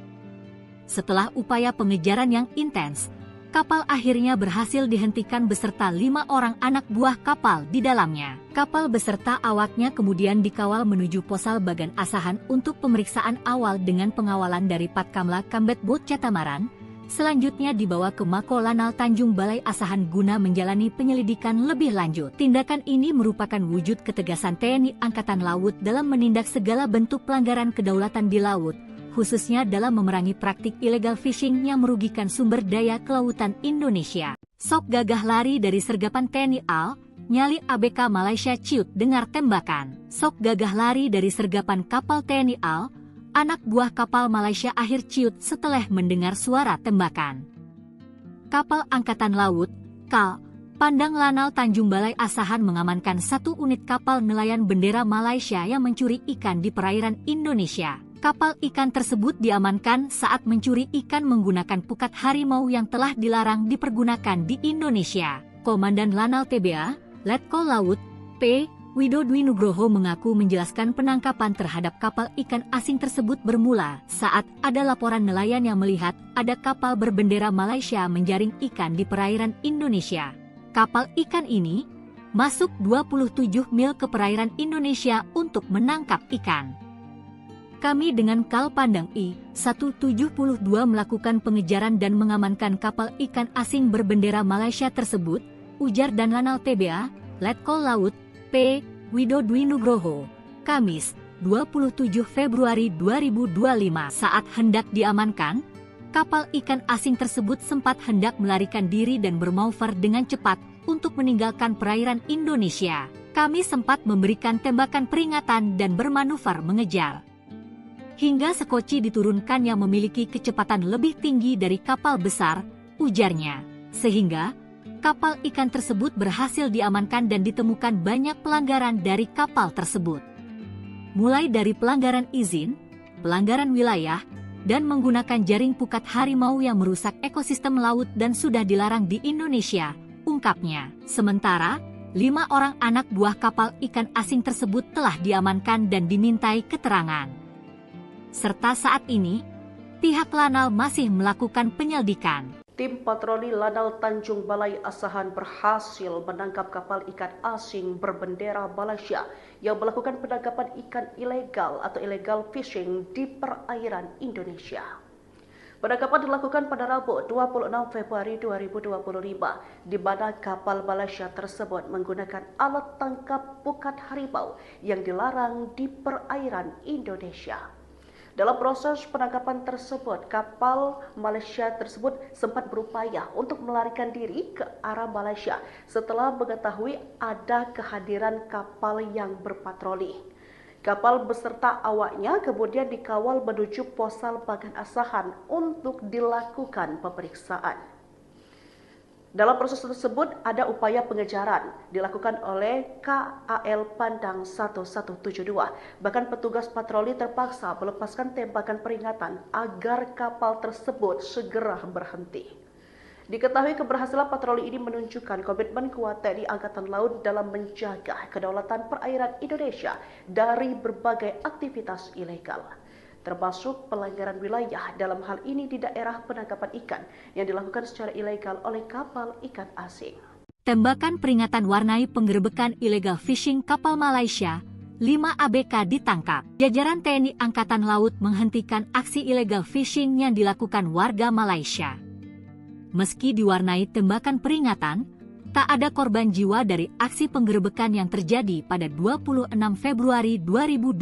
S1: Setelah upaya pengejaran yang intens, kapal akhirnya berhasil dihentikan beserta 5 orang anak buah kapal di dalamnya. Kapal beserta awaknya kemudian dikawal menuju Posal Bagan Asahan untuk pemeriksaan awal dengan pengawalan dari Patkamla Kambet Bot Catamaran. Selanjutnya dibawa ke Mako Lanal Tanjung Balai Asahan guna menjalani penyelidikan lebih lanjut. Tindakan ini merupakan wujud ketegasan TNI Angkatan Laut dalam menindak segala bentuk pelanggaran kedaulatan di laut, khususnya dalam memerangi praktik illegal fishing yang merugikan sumber daya kelautan Indonesia. Sok gagah lari dari sergapan TNI AL, nyali ABK Malaysia ciut dengar tembakan. Sok gagah lari dari sergapan kapal TNI AL, anak buah kapal Malaysia akhir ciut setelah mendengar suara tembakan. Kapal Angkatan Laut, KAL, Pandang Lanal Tanjung Balai Asahan mengamankan 1 unit kapal nelayan bendera Malaysia yang mencuri ikan di perairan Indonesia. Kapal ikan tersebut diamankan saat mencuri ikan menggunakan pukat harimau yang telah dilarang dipergunakan di Indonesia. Komandan Lanal TBA, Letkol Laut, P. Widodo Nugroho mengaku menjelaskan penangkapan terhadap kapal ikan asing tersebut bermula saat ada laporan nelayan yang melihat ada kapal berbendera Malaysia menjaring ikan di perairan Indonesia. Kapal ikan ini masuk 27 mil ke perairan Indonesia untuk menangkap ikan. Kami dengan Kal Pandang I-172 melakukan pengejaran dan mengamankan kapal ikan asing berbendera Malaysia tersebut, ujar dan Lanal TBA, Letkol Laut, P. Widodo Nugroho, Kamis, 27 Februari 2025. Saat hendak diamankan, kapal ikan asing tersebut sempat hendak melarikan diri dan bermanuver dengan cepat untuk meninggalkan perairan Indonesia. Kami sempat memberikan tembakan peringatan dan bermanuver mengejar. Hingga sekoci diturunkan yang memiliki kecepatan lebih tinggi dari kapal besar, ujarnya. Sehingga kapal ikan tersebut berhasil diamankan dan ditemukan banyak pelanggaran dari kapal tersebut. Mulai dari pelanggaran izin, pelanggaran wilayah, dan menggunakan jaring pukat harimau yang merusak ekosistem laut dan sudah dilarang di Indonesia, ungkapnya. Sementara, 5 orang anak buah kapal ikan asing tersebut telah diamankan dan dimintai keterangan. Serta saat ini, pihak Lanal masih melakukan penyelidikan.
S2: Tim patroli Lanal Tanjung Balai Asahan berhasil menangkap kapal ikan asing berbendera Malaysia yang melakukan penangkapan ikan ilegal atau illegal fishing di perairan Indonesia. Penangkapan dilakukan pada Rabu 26 Februari 2025, di mana kapal Malaysia tersebut menggunakan alat tangkap pukat harimau yang dilarang di perairan Indonesia. Dalam proses penangkapan tersebut, kapal Malaysia tersebut sempat berupaya untuk melarikan diri ke arah Malaysia setelah mengetahui ada kehadiran kapal yang berpatroli. Kapal beserta awaknya kemudian dikawal menuju Posal Bagan Asahan untuk dilakukan pemeriksaan. Dalam proses tersebut ada upaya pengejaran dilakukan oleh KAL Pandang 1172. Bahkan petugas patroli terpaksa melepaskan tembakan peringatan agar kapal tersebut segera berhenti. Diketahui keberhasilan patroli ini menunjukkan komitmen kuat TNI Angkatan Laut dalam menjaga kedaulatan perairan Indonesia dari berbagai aktivitas ilegal, termasuk pelanggaran wilayah dalam hal ini di daerah penangkapan ikan yang dilakukan secara ilegal oleh kapal ikan asing.
S1: Tembakan peringatan warnai penggerebekan illegal fishing kapal Malaysia, 5 ABK ditangkap. Jajaran TNI Angkatan Laut menghentikan aksi illegal fishing yang dilakukan warga Malaysia. Meski diwarnai tembakan peringatan, tak ada korban jiwa dari aksi penggerebekan yang terjadi pada 26 Februari 2025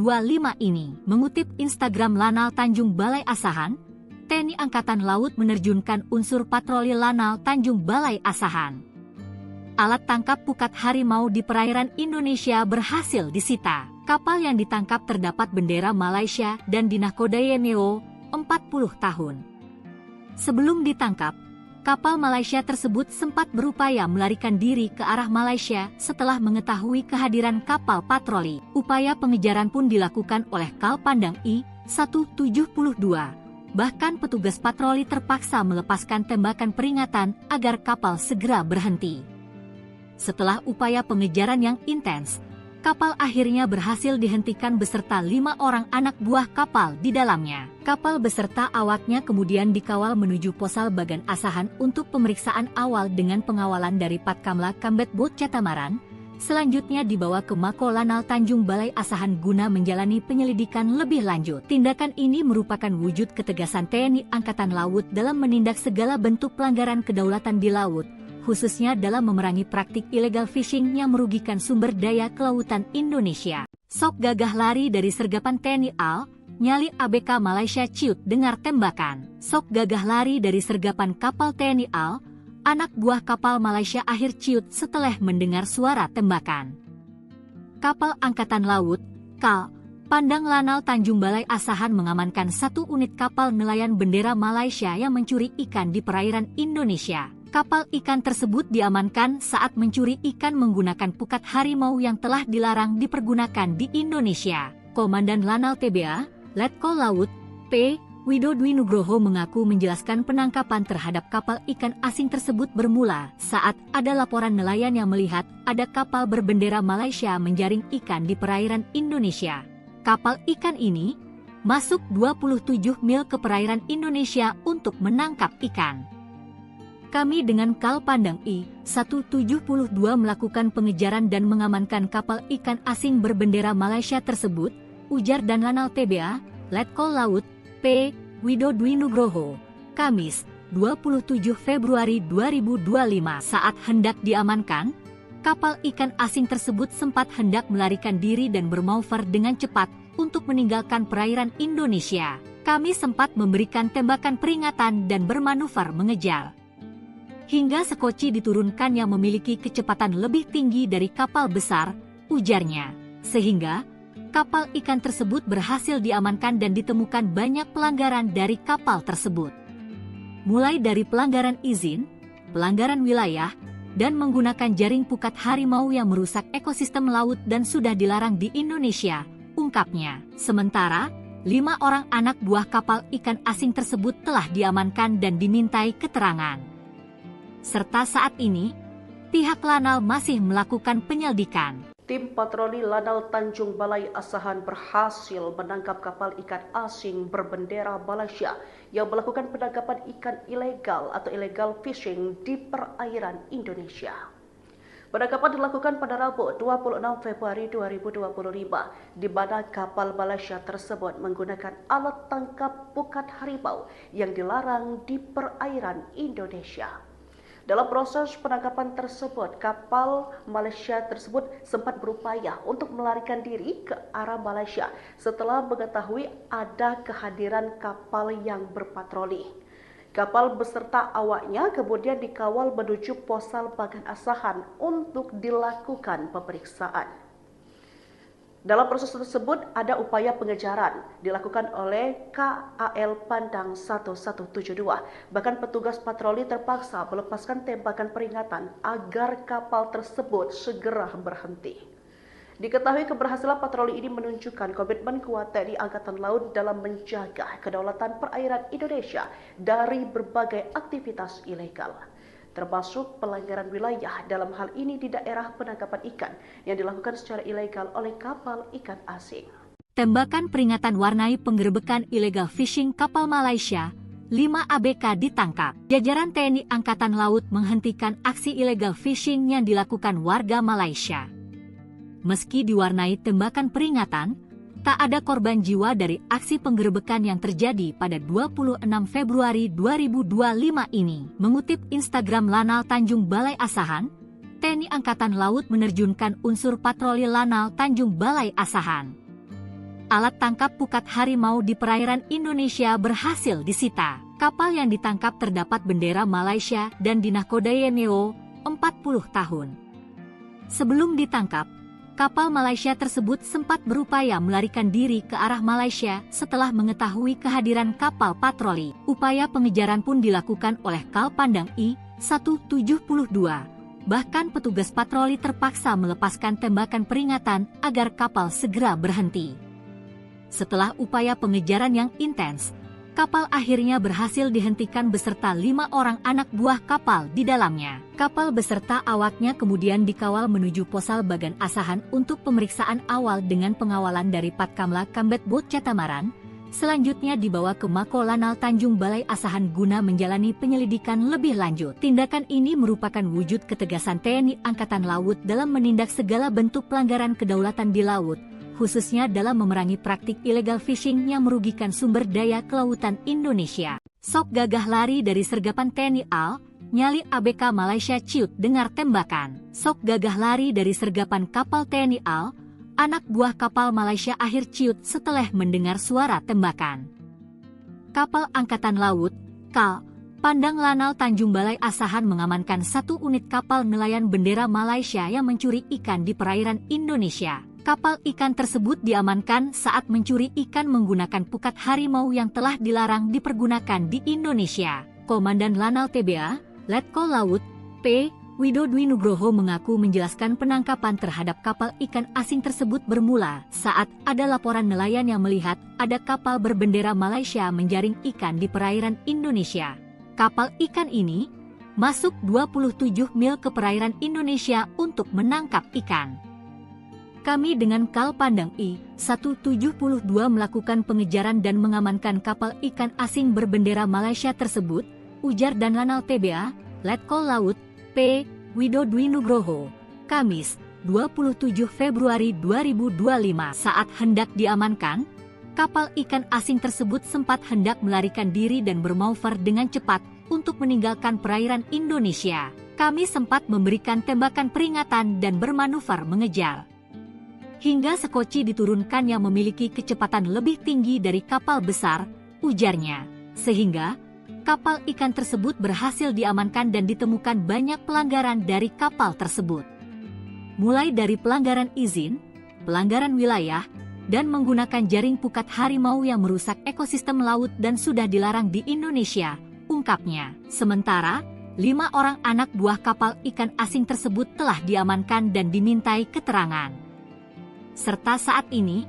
S1: ini. Mengutip Instagram Lanal Tanjung Balai Asahan, TNI Angkatan Laut menerjunkan unsur patroli Lanal Tanjung Balai Asahan. Alat tangkap pukat harimau di perairan Indonesia berhasil disita. Kapal yang ditangkap terdapat bendera Malaysia dan dinahkodai NEO 40 tahun. Sebelum ditangkap, kapal Malaysia tersebut sempat berupaya melarikan diri ke arah Malaysia setelah mengetahui kehadiran kapal patroli. Upaya pengejaran pun dilakukan oleh Kal Pandang I-172. Bahkan petugas patroli terpaksa melepaskan tembakan peringatan agar kapal segera berhenti. Setelah upaya pengejaran yang intens, kapal akhirnya berhasil dihentikan beserta 5 orang anak buah kapal di dalamnya. Kapal beserta awaknya kemudian dikawal menuju Posal Bagan Asahan untuk pemeriksaan awal dengan pengawalan dari Patkamla Kambet Bot Catamaran. Selanjutnya dibawa ke Mako Lanal Tanjung Balai Asahan guna menjalani penyelidikan lebih lanjut. Tindakan ini merupakan wujud ketegasan TNI Angkatan Laut dalam menindak segala bentuk pelanggaran kedaulatan di laut, khususnya dalam memerangi praktik illegal fishing yang merugikan sumber daya kelautan Indonesia. Sok gagah lari dari sergapan TNI AL, nyali ABK Malaysia ciut dengar tembakan. Sok gagah lari dari sergapan kapal TNI AL, anak buah kapal Malaysia akhir ciut setelah mendengar suara tembakan. Kapal Angkatan Laut, KAL, Pandang Lanal Tanjung Balai Asahan mengamankan 1 unit kapal nelayan bendera Malaysia yang mencuri ikan di perairan Indonesia. Kapal ikan tersebut diamankan saat mencuri ikan menggunakan pukat harimau yang telah dilarang dipergunakan di Indonesia. Komandan Lanal TBA, Letkol Laut, P. Widodwi Nugroho mengaku menjelaskan penangkapan terhadap kapal ikan asing tersebut bermula saat ada laporan nelayan yang melihat ada kapal berbendera Malaysia menjaring ikan di perairan Indonesia. Kapal ikan ini masuk 27 mil ke perairan Indonesia untuk menangkap ikan. Kami dengan Kal Pandang I-172 melakukan pengejaran dan mengamankan kapal ikan asing berbendera Malaysia tersebut, ujar dan Lanal TBA, Letkol Laut, P. Widodwi Nugroho, Kamis, 27 Februari 2025 saat hendak diamankan, kapal ikan asing tersebut sempat hendak melarikan diri dan bermanuver dengan cepat untuk meninggalkan perairan Indonesia. Kami sempat memberikan tembakan peringatan dan bermanuver mengejar. Hingga sekoci diturunkan yang memiliki kecepatan lebih tinggi dari kapal besar, ujarnya. Sehingga kapal ikan tersebut berhasil diamankan dan ditemukan banyak pelanggaran dari kapal tersebut. Mulai dari pelanggaran izin, pelanggaran wilayah, dan menggunakan jaring pukat harimau yang merusak ekosistem laut dan sudah dilarang di Indonesia, ungkapnya. Sementara, 5 orang anak buah kapal ikan asing tersebut telah diamankan dan dimintai keterangan. Serta saat ini, pihak Lanal masih melakukan penyelidikan.
S2: Tim patroli Lanal Tanjung Balai Asahan berhasil menangkap kapal ikan asing berbendera Malaysia yang melakukan penangkapan ikan ilegal atau illegal fishing di perairan Indonesia. Penangkapan dilakukan pada Rabu 26 Februari 2025, di mana kapal Malaysia tersebut menggunakan alat tangkap pukat harimau yang dilarang di perairan Indonesia. Dalam proses penangkapan tersebut, kapal Malaysia tersebut sempat berupaya untuk melarikan diri ke arah Malaysia setelah mengetahui ada kehadiran kapal yang berpatroli. Kapal beserta awaknya kemudian dikawal menuju Posal Bagan Asahan untuk dilakukan pemeriksaan. Dalam proses tersebut ada upaya pengejaran dilakukan oleh KAL Pandang 1172. Bahkan petugas patroli terpaksa melepaskan tembakan peringatan agar kapal tersebut segera berhenti. Diketahui keberhasilan patroli ini menunjukkan komitmen kuat TNI Angkatan Laut dalam menjaga kedaulatan perairan Indonesia dari berbagai aktivitas ilegal, termasuk pelanggaran wilayah dalam hal ini di daerah penangkapan ikan yang dilakukan secara ilegal oleh kapal ikan asing.
S1: Tembakan peringatan warnai penggerebekan illegal fishing kapal Malaysia, 5 ABK ditangkap. Jajaran TNI Angkatan Laut menghentikan aksi illegal fishing yang dilakukan warga Malaysia. Meski diwarnai tembakan peringatan, tak ada korban jiwa dari aksi penggerebekan yang terjadi pada 26 Februari 2025 ini. Mengutip Instagram Lanal Tanjung Balai Asahan, TNI Angkatan Laut menerjunkan unsur patroli Lanal Tanjung Balai Asahan. Alat tangkap pukat harimau di perairan Indonesia berhasil disita. Kapal yang ditangkap terdapat bendera Malaysia dan dinahkodai NEO 40 tahun. Sebelum ditangkap, kapal Malaysia tersebut sempat berupaya melarikan diri ke arah Malaysia setelah mengetahui kehadiran kapal patroli. Upaya pengejaran pun dilakukan oleh Kal Pandang I-172. Bahkan petugas patroli terpaksa melepaskan tembakan peringatan agar kapal segera berhenti. Setelah upaya pengejaran yang intens, kapal akhirnya berhasil dihentikan beserta 5 orang anak buah kapal di dalamnya. Kapal beserta awaknya kemudian dikawal menuju Posal Bagan Asahan untuk pemeriksaan awal dengan pengawalan dari Patkamla Kambet Bot Catamaran. Selanjutnya dibawa ke Mako Lanal Tanjung Balai Asahan guna menjalani penyelidikan lebih lanjut. Tindakan ini merupakan wujud ketegasan TNI Angkatan Laut dalam menindak segala bentuk pelanggaran kedaulatan di laut, khususnya dalam memerangi praktik illegal fishing yang merugikan sumber daya kelautan Indonesia. Sok gagah lari dari sergapan TNI AL, nyali ABK Malaysia ciut dengar tembakan. Sok gagah lari dari sergapan kapal TNI AL, anak buah kapal Malaysia akhir ciut setelah mendengar suara tembakan. Kapal Angkatan Laut, KAL, Pandang Lanal Tanjung Balai Asahan mengamankan 1 unit kapal nelayan bendera Malaysia yang mencuri ikan di perairan Indonesia. Kapal ikan tersebut diamankan saat mencuri ikan menggunakan pukat harimau yang telah dilarang dipergunakan di Indonesia. Komandan Lanal TBA, Letkol Laut, P. Widodo Nugroho mengaku menjelaskan penangkapan terhadap kapal ikan asing tersebut bermula saat ada laporan nelayan yang melihat ada kapal berbendera Malaysia menjaring ikan di perairan Indonesia. Kapal ikan ini masuk 27 mil ke perairan Indonesia untuk menangkap ikan. Kami dengan Kal Pandang I-172 melakukan pengejaran dan mengamankan kapal ikan asing berbendera Malaysia tersebut, ujar dan Lanal TBA, Letkol Laut, P. Widodo Nugroho, Kamis, 27 Februari 2025. Saat hendak diamankan, kapal ikan asing tersebut sempat hendak melarikan diri dan bermanuver dengan cepat untuk meninggalkan perairan Indonesia. Kami sempat memberikan tembakan peringatan dan bermanuver mengejar. Hingga sekoci diturunkan yang memiliki kecepatan lebih tinggi dari kapal besar, ujarnya. Sehingga kapal ikan tersebut berhasil diamankan dan ditemukan banyak pelanggaran dari kapal tersebut. Mulai dari pelanggaran izin, pelanggaran wilayah, dan menggunakan jaring pukat harimau yang merusak ekosistem laut dan sudah dilarang di Indonesia, ungkapnya. Sementara, 5 orang anak buah kapal ikan asing tersebut telah diamankan dan dimintai keterangan. Serta saat ini,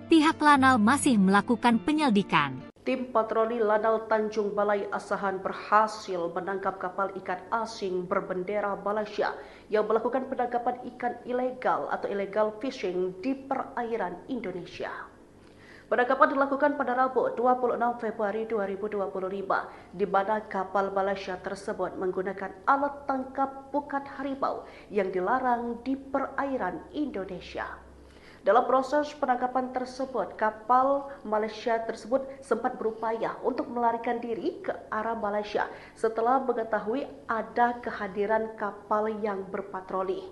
S1: pihak Lanal masih melakukan penyelidikan.
S2: Tim patroli Lanal Tanjung Balai Asahan berhasil menangkap kapal ikan asing berbendera Malaysia yang melakukan penangkapan ikan ilegal atau illegal fishing di perairan Indonesia. Penangkapan dilakukan pada Rabu 26 Februari 2025, di mana kapal Malaysia tersebut menggunakan alat tangkap pukat harimau yang dilarang di perairan Indonesia. Dalam proses penangkapan tersebut, kapal Malaysia tersebut sempat berupaya untuk melarikan diri ke arah Malaysia setelah mengetahui ada kehadiran kapal yang berpatroli.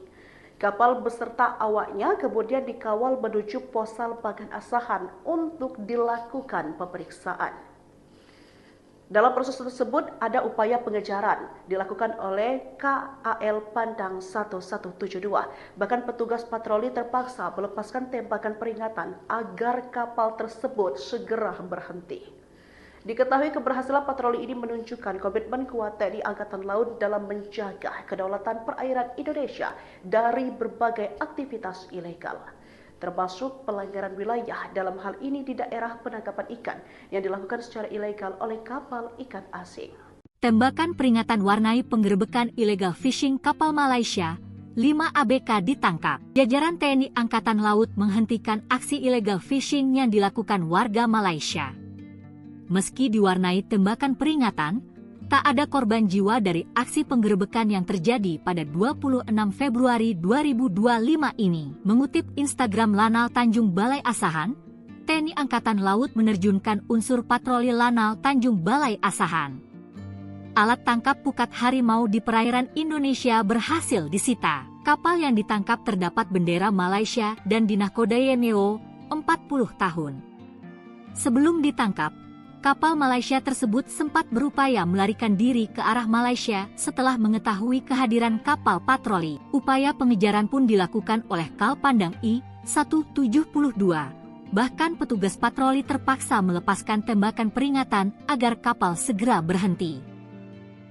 S2: Kapal beserta awaknya kemudian dikawal menuju Posal Bagan Asahan untuk dilakukan pemeriksaan. Dalam proses tersebut ada upaya pengejaran dilakukan oleh KAL Pandang 1172. Bahkan petugas patroli terpaksa melepaskan tembakan peringatan agar kapal tersebut segera berhenti. Diketahui keberhasilan patroli ini menunjukkan komitmen kuat TNI Angkatan Laut dalam menjaga kedaulatan perairan Indonesia dari berbagai aktivitas ilegal, termasuk pelanggaran wilayah dalam hal ini di daerah penangkapan ikan yang dilakukan secara ilegal oleh kapal ikan asing.
S1: Tembakan peringatan warnai penggerebekan illegal fishing kapal Malaysia, 5 ABK ditangkap. Jajaran TNI Angkatan Laut menghentikan aksi illegal fishing yang dilakukan warga Malaysia. Meski diwarnai tembakan peringatan, tak ada korban jiwa dari aksi penggerebekan yang terjadi pada 26 Februari 2025 ini. Mengutip Instagram Lanal Tanjung Balai Asahan, TNI Angkatan Laut menerjunkan unsur patroli Lanal Tanjung Balai Asahan. Alat tangkap pukat harimau di perairan Indonesia berhasil disita. Kapal yang ditangkap terdapat bendera Malaysia dan dinahkodai NEO 40 tahun. Sebelum ditangkap, kapal Malaysia tersebut sempat berupaya melarikan diri ke arah Malaysia setelah mengetahui kehadiran kapal patroli. Upaya pengejaran pun dilakukan oleh Kal Pandang I-172. Bahkan petugas patroli terpaksa melepaskan tembakan peringatan agar kapal segera berhenti.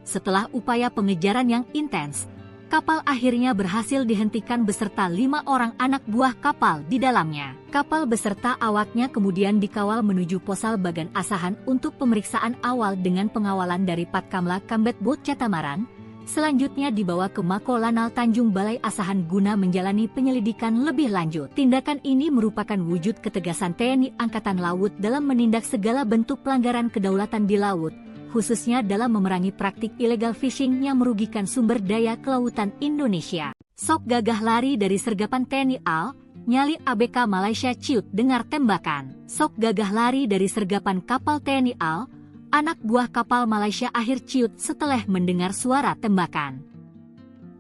S1: Setelah upaya pengejaran yang intens, kapal akhirnya berhasil dihentikan beserta 5 orang anak buah kapal di dalamnya. Kapal beserta awaknya kemudian dikawal menuju Posal Bagan Asahan untuk pemeriksaan awal dengan pengawalan dari Patkamla Kambet Bot Catamaran. Selanjutnya dibawa ke Mako Lanal Tanjung Balai Asahan guna menjalani penyelidikan lebih lanjut. Tindakan ini merupakan wujud ketegasan TNI Angkatan Laut dalam menindak segala bentuk pelanggaran kedaulatan di laut, khususnya dalam memerangi praktik illegal fishing yang merugikan sumber daya kelautan Indonesia. Sok gagah lari dari sergapan TNI AL, nyali ABK Malaysia ciut dengar tembakan. Sok gagah lari dari sergapan kapal TNI AL, anak buah kapal Malaysia akhir ciut setelah mendengar suara tembakan.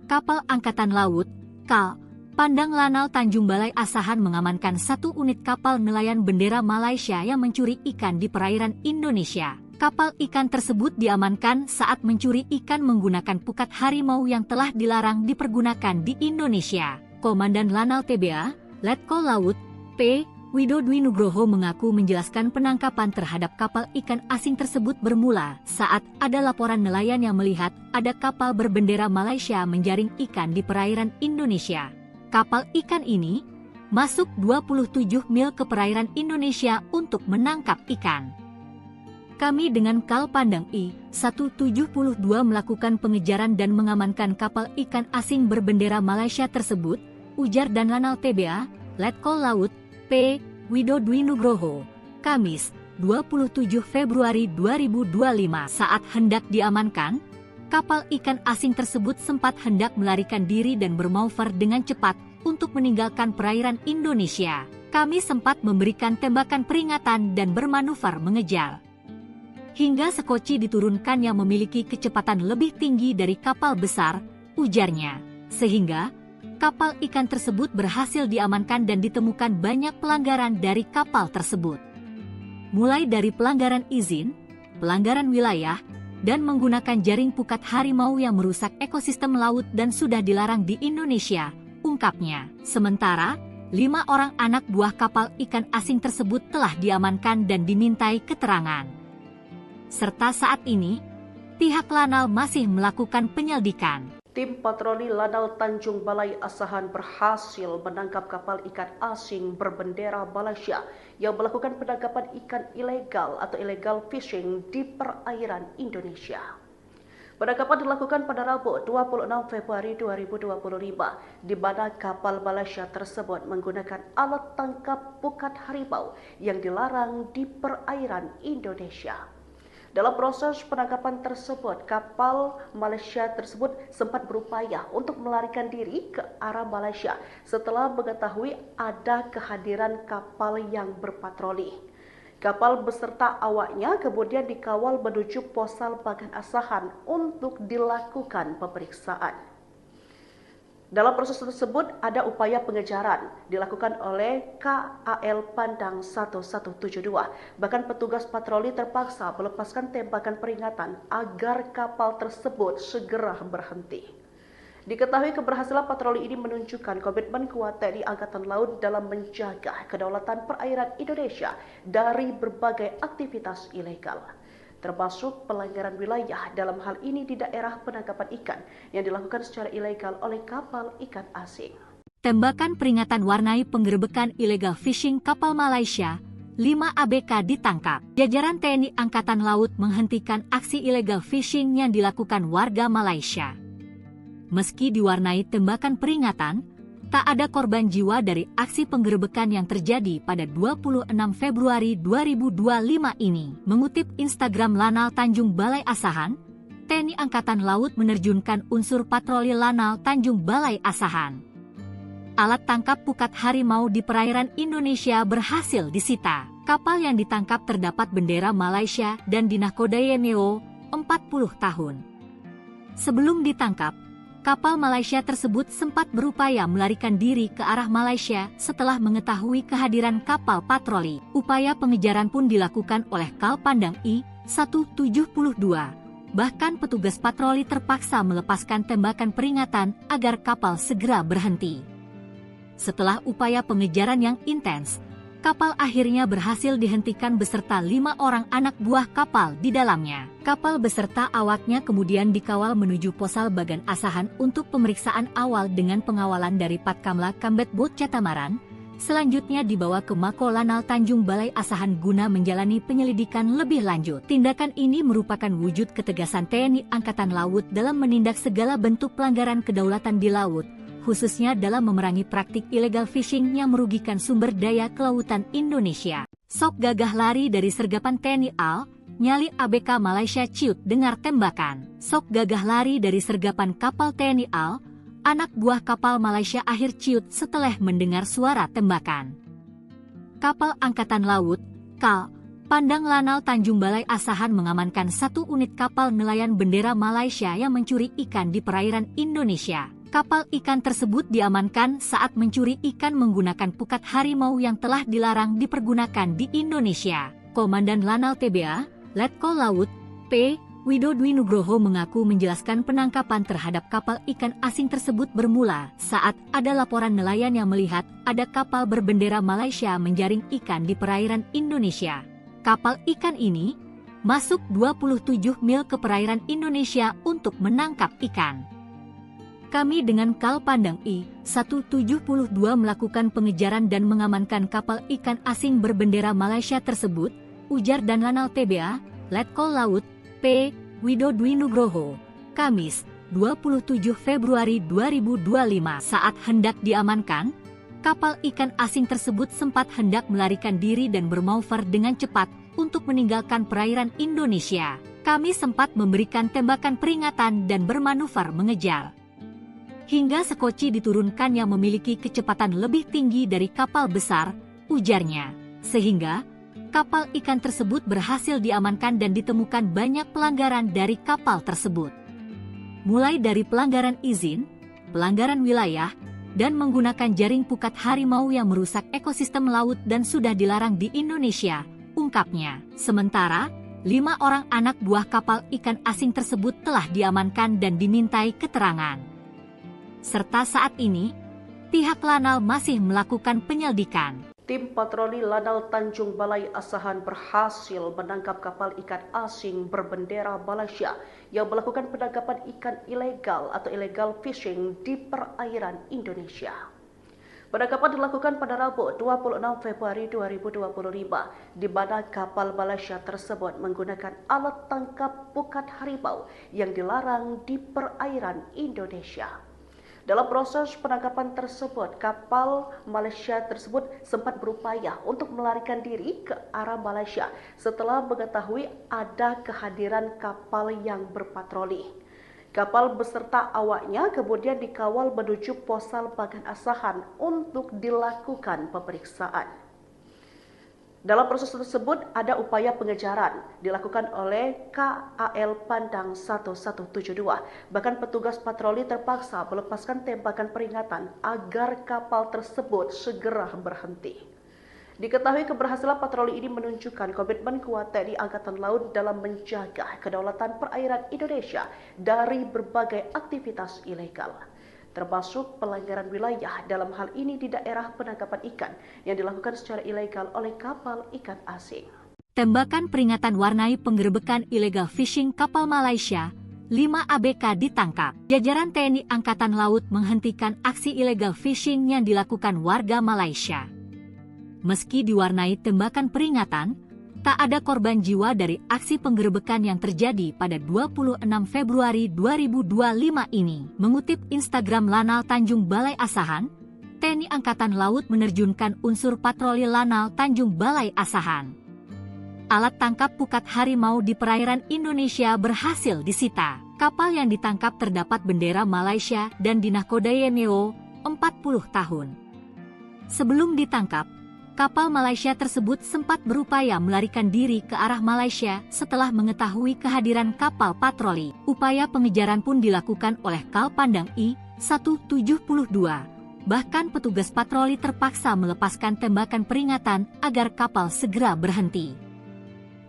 S1: Kapal Angkatan Laut, KAL, Pandang Lanal Tanjung Balai Asahan mengamankan 1 unit kapal nelayan bendera Malaysia yang mencuri ikan di perairan Indonesia. Kapal ikan tersebut diamankan saat mencuri ikan menggunakan pukat harimau yang telah dilarang dipergunakan di Indonesia. Komandan Lanal TBA, Letkol Laut, P. Widodwi Nugroho mengaku menjelaskan penangkapan terhadap kapal ikan asing tersebut bermula saat ada laporan nelayan yang melihat ada kapal berbendera Malaysia menjaring ikan di perairan Indonesia. Kapal ikan ini masuk 27 mil ke perairan Indonesia untuk menangkap ikan. Kami dengan Kal Pandang I-172 melakukan pengejaran dan mengamankan kapal ikan asing berbendera Malaysia tersebut, ujar dan Lanal TBA, Letkol Laut, P. Widodwi Nugroho, Kamis, 27 Februari 2025. Saat hendak diamankan, kapal ikan asing tersebut sempat hendak melarikan diri dan bermanuver dengan cepat untuk meninggalkan perairan Indonesia. Kami sempat memberikan tembakan peringatan dan bermanuver mengejar. Hingga sekoci diturunkan yang memiliki kecepatan lebih tinggi dari kapal besar, ujarnya. Sehingga kapal ikan tersebut berhasil diamankan dan ditemukan banyak pelanggaran dari kapal tersebut. Mulai dari pelanggaran izin, pelanggaran wilayah, dan menggunakan jaring pukat harimau yang merusak ekosistem laut dan sudah dilarang di Indonesia, ungkapnya. Sementara, 5 orang anak buah kapal ikan asing tersebut telah diamankan dan dimintai keterangan. Serta saat ini, pihak Lanal masih melakukan penyelidikan.
S2: Tim patroli Lanal Tanjung Balai Asahan berhasil menangkap kapal ikan asing berbendera Malaysia yang melakukan penangkapan ikan ilegal atau illegal fishing di perairan Indonesia. Penangkapan dilakukan pada Rabu 26 Februari 2025, di mana kapal Malaysia tersebut menggunakan alat tangkap pukat harimau yang dilarang di perairan Indonesia. Dalam proses penangkapan tersebut, kapal Malaysia tersebut sempat berupaya untuk melarikan diri ke arah Malaysia setelah mengetahui ada kehadiran kapal yang berpatroli. Kapal beserta awaknya kemudian dikawal menuju Posal Bagan Asahan untuk dilakukan pemeriksaan. Dalam proses tersebut ada upaya pengejaran dilakukan oleh KAL Pandang 1172. Bahkan petugas patroli terpaksa melepaskan tembakan peringatan agar kapal tersebut segera berhenti. Diketahui keberhasilan patroli ini menunjukkan komitmen kuat TNI Angkatan Laut dalam menjaga kedaulatan perairan Indonesia dari berbagai aktivitas ilegal, termasuk pelanggaran wilayah dalam hal ini di daerah penangkapan ikan yang dilakukan secara ilegal oleh kapal ikan asing.
S1: Tembakan peringatan warnai penggerebekan illegal fishing kapal Malaysia, 5 ABK ditangkap. Jajaran TNI Angkatan Laut menghentikan aksi illegal fishing yang dilakukan warga Malaysia. Meski diwarnai tembakan peringatan, tak ada korban jiwa dari aksi penggerebekan yang terjadi pada 26 Februari 2025 ini. Mengutip Instagram Lanal Tanjung Balai Asahan, TNI Angkatan Laut menerjunkan unsur patroli Lanal Tanjung Balai Asahan. Alat tangkap pukat harimau di perairan Indonesia berhasil disita. Kapal yang ditangkap terdapat bendera Malaysia dan dinahkodai MEO 40 tahun. Sebelum ditangkap, kapal Malaysia tersebut sempat berupaya melarikan diri ke arah Malaysia setelah mengetahui kehadiran kapal patroli. Upaya pengejaran pun dilakukan oleh Kal Pandang I-172. Bahkan petugas patroli terpaksa melepaskan tembakan peringatan agar kapal segera berhenti. Setelah upaya pengejaran yang intens, kapal akhirnya berhasil dihentikan beserta 5 orang anak buah kapal di dalamnya. Kapal beserta awaknya kemudian dikawal menuju Posal Bagan Asahan untuk pemeriksaan awal dengan pengawalan dari Patkamla Kambet Bot Catamaran. Selanjutnya dibawa ke Mako Lanal Tanjung Balai Asahan guna menjalani penyelidikan lebih lanjut. Tindakan ini merupakan wujud ketegasan TNI Angkatan Laut dalam menindak segala bentuk pelanggaran kedaulatan di laut, khususnya dalam memerangi praktik illegal fishing yang merugikan sumber daya kelautan Indonesia. Sok gagah lari dari sergapan TNI AL, nyali ABK Malaysia ciut dengar tembakan. Sok gagah lari dari sergapan kapal TNI AL, anak buah kapal Malaysia akhir ciut setelah mendengar suara tembakan. Kapal Angkatan Laut, KAL, Pandang Lanal Tanjung Balai Asahan mengamankan 1 unit kapal nelayan bendera Malaysia yang mencuri ikan di perairan Indonesia. Kapal ikan tersebut diamankan saat mencuri ikan menggunakan pukat harimau yang telah dilarang dipergunakan di Indonesia. Komandan Lanal TBA, Letkol Laut, P. Widodwi Nugroho mengaku menjelaskan penangkapan terhadap kapal ikan asing tersebut bermula saat ada laporan nelayan yang melihat ada kapal berbendera Malaysia menjaring ikan di perairan Indonesia. Kapal ikan ini masuk 27 mil ke perairan Indonesia untuk menangkap ikan. Kami dengan Kal Pandang I-172 melakukan pengejaran dan mengamankan kapal ikan asing berbendera Malaysia tersebut, ujar dan Lanal TBA, Letkol Laut, P. Widodwi Nugroho, Kamis, 27 Februari 2025. Saat hendak diamankan, kapal ikan asing tersebut sempat hendak melarikan diri dan bermanuver dengan cepat untuk meninggalkan perairan Indonesia. Kami sempat memberikan tembakan peringatan dan bermanuver mengejar. Hingga sekoci diturunkan yang memiliki kecepatan lebih tinggi dari kapal besar, ujarnya. Sehingga kapal ikan tersebut berhasil diamankan dan ditemukan banyak pelanggaran dari kapal tersebut. Mulai dari pelanggaran izin, pelanggaran wilayah, dan menggunakan jaring pukat harimau yang merusak ekosistem laut dan sudah dilarang di Indonesia, ungkapnya. Sementara, 5 orang anak buah kapal ikan asing tersebut telah diamankan dan dimintai keterangan. Serta saat ini, pihak Lanal masih melakukan penyelidikan.
S2: Tim patroli Lanal Tanjung Balai Asahan berhasil menangkap kapal ikan asing berbendera Malaysia yang melakukan penangkapan ikan ilegal atau illegal fishing di perairan Indonesia. Penangkapan dilakukan pada Rabu 26 Februari 2025, di mana kapal Malaysia tersebut menggunakan alat tangkap pukat harimau yang dilarang di perairan Indonesia. Dalam proses penangkapan tersebut, kapal Malaysia tersebut sempat berupaya untuk melarikan diri ke arah Malaysia setelah mengetahui ada kehadiran kapal yang berpatroli. Kapal beserta awaknya kemudian dikawal menuju Posal Bagan Asahan untuk dilakukan pemeriksaan. Dalam proses tersebut ada upaya pengejaran dilakukan oleh KAL Pandang 1172. Bahkan petugas patroli terpaksa melepaskan tembakan peringatan agar kapal tersebut segera berhenti. Diketahui keberhasilan patroli ini menunjukkan komitmen kuat TNI Angkatan Laut dalam menjaga kedaulatan perairan Indonesia dari berbagai aktivitas ilegal, termasuk pelanggaran wilayah dalam hal ini di daerah penangkapan ikan yang dilakukan secara ilegal oleh kapal ikan asing.
S1: Tembakan peringatan warnai penggerebekan illegal fishing kapal Malaysia, 5 ABK ditangkap. Jajaran TNI Angkatan Laut menghentikan aksi illegal fishing yang dilakukan warga Malaysia. Meski diwarnai tembakan peringatan, tak ada korban jiwa dari aksi penggerebekan yang terjadi pada 26 Februari 2025 ini. Mengutip Instagram Lanal Tanjung Balai Asahan, TNI Angkatan Laut menerjunkan unsur patroli Lanal Tanjung Balai Asahan. Alat tangkap pukat harimau di perairan Indonesia berhasil disita. Kapal yang ditangkap terdapat bendera Malaysia dan dinahkodai NEO 40 tahun. Sebelum ditangkap, kapal Malaysia tersebut sempat berupaya melarikan diri ke arah Malaysia setelah mengetahui kehadiran kapal patroli. Upaya pengejaran pun dilakukan oleh Kal Pandang I-172. Bahkan petugas patroli terpaksa melepaskan tembakan peringatan agar kapal segera berhenti.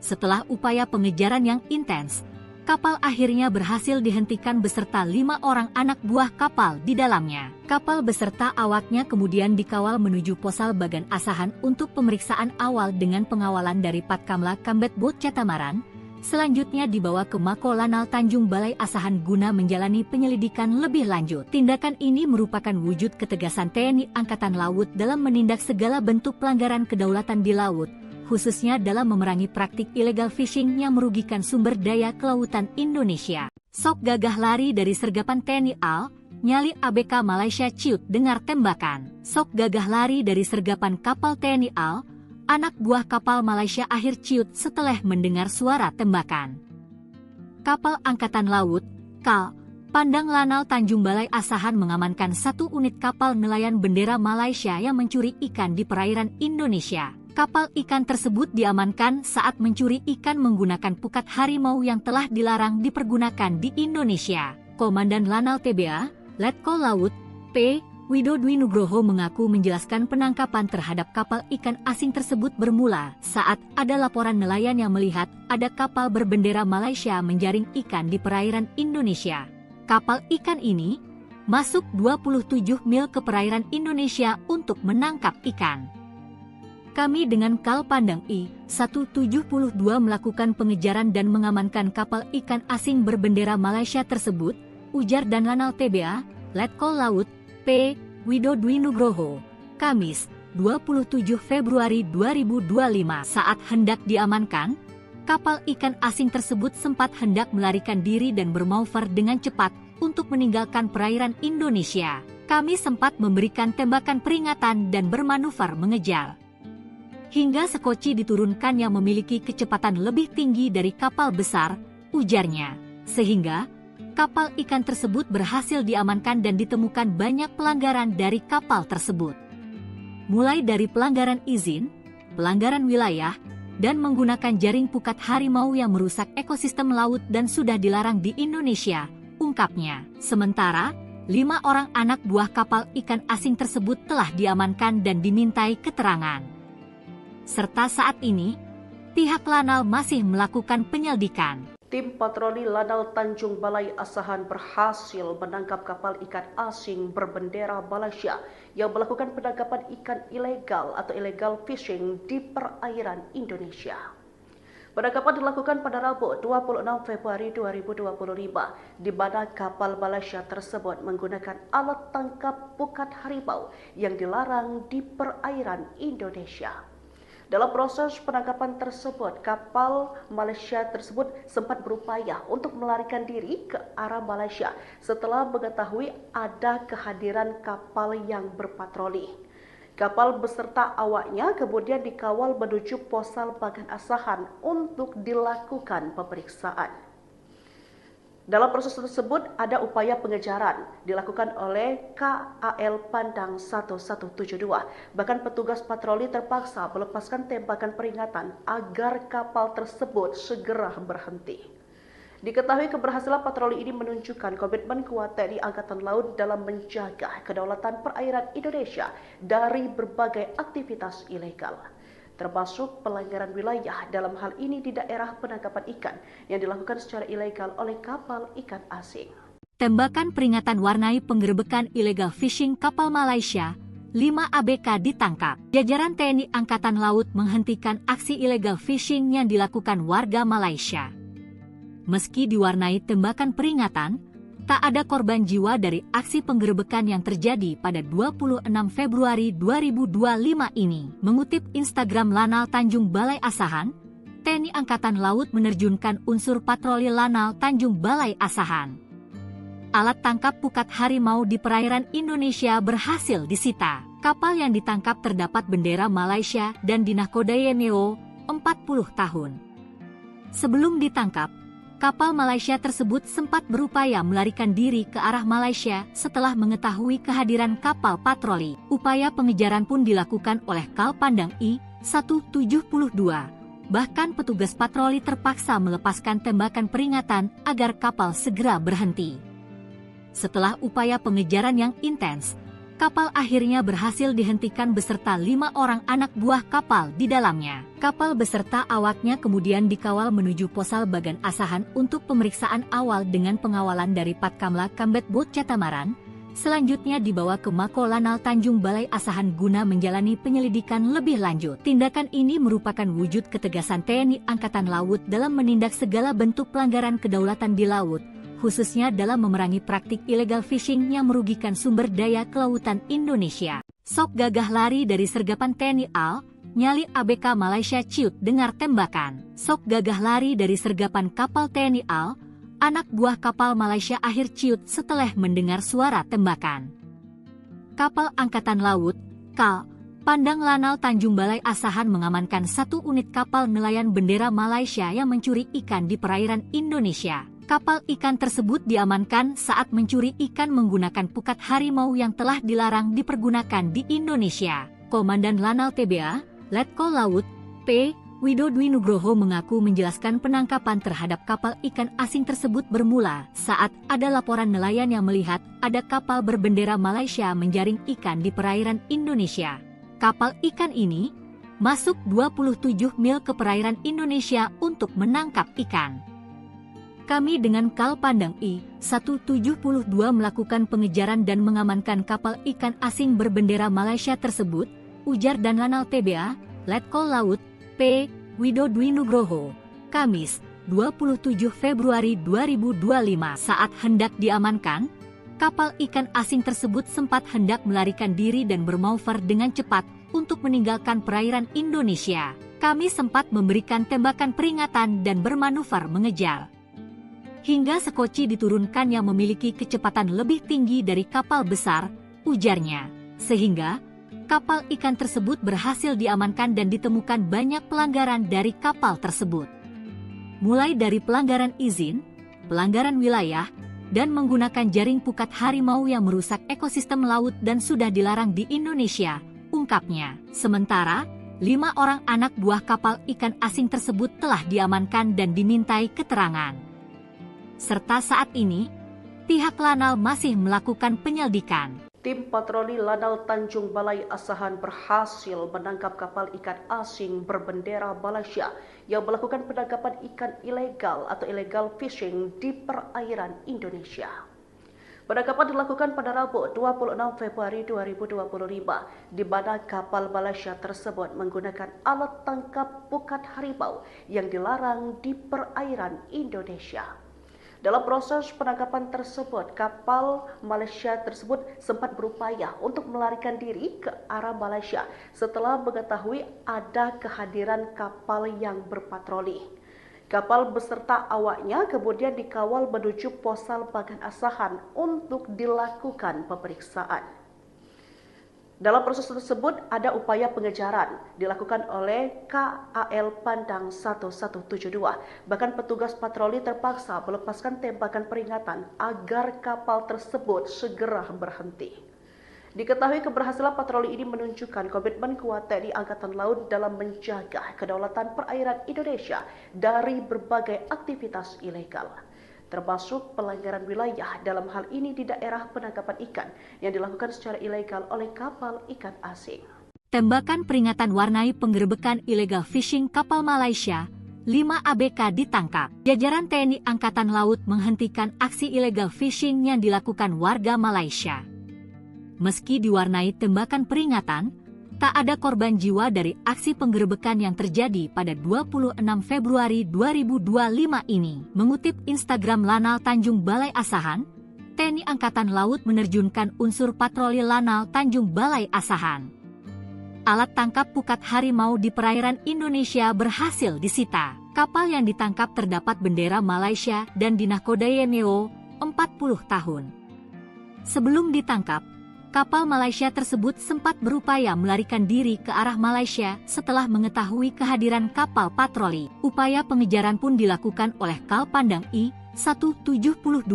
S1: Setelah upaya pengejaran yang intens, kapal akhirnya berhasil dihentikan beserta 5 orang anak buah kapal di dalamnya. Kapal beserta awaknya kemudian dikawal menuju Posal Bagan Asahan untuk pemeriksaan awal dengan pengawalan dari Patkamla Kambet Bot Catamaran. Selanjutnya dibawa ke Mako Lanal Tanjung Balai Asahan guna menjalani penyelidikan lebih lanjut. Tindakan ini merupakan wujud ketegasan TNI Angkatan Laut dalam menindak segala bentuk pelanggaran kedaulatan di laut, khususnya dalam memerangi praktik illegal fishing yang merugikan sumber daya kelautan Indonesia. Sok gagah lari dari sergapan TNI AL, nyali ABK Malaysia ciut dengar tembakan. Sok gagah lari dari sergapan kapal TNI AL, anak buah kapal Malaysia akhir ciut setelah mendengar suara tembakan. Kapal Angkatan Laut, KAL, Pandang Lanal Tanjung Balai Asahan mengamankan 1 unit kapal nelayan bendera Malaysia yang mencuri ikan di perairan Indonesia. Kapal ikan tersebut diamankan saat mencuri ikan menggunakan pukat harimau yang telah dilarang dipergunakan di Indonesia. Komandan Lanal TBA, Letkol Laut, P. Widodwi Nugroho mengaku menjelaskan penangkapan terhadap kapal ikan asing tersebut bermula saat ada laporan nelayan yang melihat ada kapal berbendera Malaysia menjaring ikan di perairan Indonesia. Kapal ikan ini masuk 27 mil ke perairan Indonesia untuk menangkap ikan. Kami dengan Kal Pandang I-172 melakukan pengejaran dan mengamankan kapal ikan asing berbendera Malaysia tersebut, ujar dan Lanal TBA, Letkol Laut, P. Widodwi Nugroho, Kamis, 27 Februari 2025. Saat hendak diamankan, kapal ikan asing tersebut sempat hendak melarikan diri dan bermanuver dengan cepat untuk meninggalkan perairan Indonesia. Kami sempat memberikan tembakan peringatan dan bermanuver mengejar. Hingga sekoci diturunkan yang memiliki kecepatan lebih tinggi dari kapal besar, ujarnya. Sehingga kapal ikan tersebut berhasil diamankan dan ditemukan banyak pelanggaran dari kapal tersebut. Mulai dari pelanggaran izin, pelanggaran wilayah, dan menggunakan jaring pukat harimau yang merusak ekosistem laut dan sudah dilarang di Indonesia, ungkapnya. Sementara, 5 orang anak buah kapal ikan asing tersebut telah diamankan dan dimintai keterangan. Serta saat ini, pihak Lanal masih melakukan penyelidikan.
S2: Tim patroli Lanal Tanjung Balai Asahan berhasil menangkap kapal ikan asing berbendera Malaysia yang melakukan penangkapan ikan ilegal atau illegal fishing di perairan Indonesia. Penangkapan dilakukan pada Rabu 26 Februari 2025, di mana kapal Malaysia tersebut menggunakan alat tangkap pukat harimau yang dilarang di perairan Indonesia. Dalam proses penangkapan tersebut, kapal Malaysia tersebut sempat berupaya untuk melarikan diri ke arah Malaysia setelah mengetahui ada kehadiran kapal yang berpatroli. Kapal beserta awaknya kemudian dikawal menuju Posal Bagan Asahan untuk dilakukan pemeriksaan. Dalam proses tersebut ada upaya pengejaran dilakukan oleh KAL Pandang 1172. Bahkan petugas patroli terpaksa melepaskan tembakan peringatan agar kapal tersebut segera berhenti. Diketahui keberhasilan patroli ini menunjukkan komitmen kuat TNI Angkatan Laut dalam menjaga kedaulatan perairan Indonesia dari berbagai aktivitas ilegal, termasuk pelanggaran wilayah dalam hal ini di daerah penangkapan ikan yang dilakukan secara ilegal oleh kapal ikan asing.
S1: Tembakan peringatan warnai penggerebekan illegal fishing kapal Malaysia, 5 ABK ditangkap. Jajaran TNI Angkatan Laut menghentikan aksi illegal fishing yang dilakukan warga Malaysia. Meski diwarnai tembakan peringatan, tak ada korban jiwa dari aksi penggerebekan yang terjadi pada 26 Februari 2025 ini. Mengutip Instagram Lanal Tanjung Balai Asahan, TNI Angkatan Laut menerjunkan unsur patroli Lanal Tanjung Balai Asahan. Alat tangkap pukat harimau di perairan Indonesia berhasil disita. Kapal yang ditangkap terdapat bendera Malaysia dan dinahkodai NEO 40 tahun. Sebelum ditangkap, kapal Malaysia tersebut sempat berupaya melarikan diri ke arah Malaysia setelah mengetahui kehadiran kapal patroli. Upaya pengejaran pun dilakukan oleh Kal Pandang I-172. Bahkan petugas patroli terpaksa melepaskan tembakan peringatan agar kapal segera berhenti. Setelah upaya pengejaran yang intens, kapal akhirnya berhasil dihentikan beserta 5 orang anak buah kapal di dalamnya. Kapal beserta awaknya kemudian dikawal menuju Posal Bagan Asahan untuk pemeriksaan awal dengan pengawalan dari Patkamla Kambet Bot Catamaran. Selanjutnya dibawa ke Mako Lanal Tanjung Balai Asahan guna menjalani penyelidikan lebih lanjut. Tindakan ini merupakan wujud ketegasan TNI Angkatan Laut dalam menindak segala bentuk pelanggaran kedaulatan di laut, khususnya dalam memerangi praktik illegal fishing yang merugikan sumber daya kelautan Indonesia. Sok gagah lari dari sergapan TNI AL, nyali ABK Malaysia ciut dengar tembakan. Sok gagah lari dari sergapan kapal TNI AL, anak buah kapal Malaysia akhir ciut setelah mendengar suara tembakan. Kapal Angkatan Laut, KAL, Pandang Lanal Tanjung Balai Asahan mengamankan 1 unit kapal nelayan bendera Malaysia yang mencuri ikan di perairan Indonesia. Kapal ikan tersebut diamankan saat mencuri ikan menggunakan pukat harimau yang telah dilarang dipergunakan di Indonesia. Komandan Lanal TBA, Letkol Laut, P. Widodo Nugroho mengaku menjelaskan penangkapan terhadap kapal ikan asing tersebut bermula saat ada laporan nelayan yang melihat ada kapal berbendera Malaysia menjaring ikan di perairan Indonesia. Kapal ikan ini masuk 27 mil ke perairan Indonesia untuk menangkap ikan. Kami dengan Kal Pandang I-172 melakukan pengejaran dan mengamankan kapal ikan asing berbendera Malaysia tersebut, ujar dan Lanal TBA, Letkol Laut, P. Widodo Nugroho, Kamis, 27 Februari 2025 saat hendak diamankan, kapal ikan asing tersebut sempat hendak melarikan diri dan bermanuver dengan cepat untuk meninggalkan perairan Indonesia. Kami sempat memberikan tembakan peringatan dan bermanuver mengejar. Hingga sekoci diturunkan yang memiliki kecepatan lebih tinggi dari kapal besar, ujarnya. Sehingga kapal ikan tersebut berhasil diamankan dan ditemukan banyak pelanggaran dari kapal tersebut. Mulai dari pelanggaran izin, pelanggaran wilayah, dan menggunakan jaring pukat harimau yang merusak ekosistem laut dan sudah dilarang di Indonesia, ungkapnya. Sementara, 5 orang anak buah kapal ikan asing tersebut telah diamankan dan dimintai keterangan. Serta saat ini, pihak Lanal masih melakukan penyelidikan.
S2: Tim patroli Lanal Tanjung Balai Asahan berhasil menangkap kapal ikan asing berbendera Malaysia yang melakukan penangkapan ikan ilegal atau illegal fishing di perairan Indonesia. Penangkapan dilakukan pada Rabu 26 Februari 2025 di mana kapal Malaysia tersebut menggunakan alat tangkap pukat harimau yang dilarang di perairan Indonesia. Dalam proses penangkapan tersebut, kapal Malaysia tersebut sempat berupaya untuk melarikan diri ke arah Malaysia setelah mengetahui ada kehadiran kapal yang berpatroli. Kapal beserta awaknya kemudian dikawal menuju Posal Bagan Asahan untuk dilakukan pemeriksaan. Dalam proses tersebut ada upaya pengejaran dilakukan oleh KAL Pandang 1172. Bahkan petugas patroli terpaksa melepaskan tembakan peringatan agar kapal tersebut segera berhenti. Diketahui keberhasilan patroli ini menunjukkan komitmen kuat TNI Angkatan Laut dalam menjaga kedaulatan perairan Indonesia dari berbagai aktivitas ilegal, termasuk pelanggaran wilayah dalam hal ini di daerah penangkapan ikan yang dilakukan secara ilegal oleh kapal ikan asing.
S1: Tembakan peringatan warnai penggerebekan illegal fishing kapal Malaysia, 5 ABK ditangkap. Jajaran TNI Angkatan Laut menghentikan aksi illegal fishing yang dilakukan warga Malaysia. Meski diwarnai tembakan peringatan, tak ada korban jiwa dari aksi penggerebekan yang terjadi pada 26 Februari 2025 ini. Mengutip Instagram Lanal Tanjung Balai Asahan, TNI Angkatan Laut menerjunkan unsur patroli Lanal Tanjung Balai Asahan. Alat tangkap pukat harimau di perairan Indonesia berhasil disita. Kapal yang ditangkap terdapat bendera Malaysia dan dinahkodai MEO 40 tahun. Sebelum ditangkap, kapal Malaysia tersebut sempat berupaya melarikan diri ke arah Malaysia setelah mengetahui kehadiran kapal patroli. Upaya pengejaran pun dilakukan oleh Kal Pandang I-172.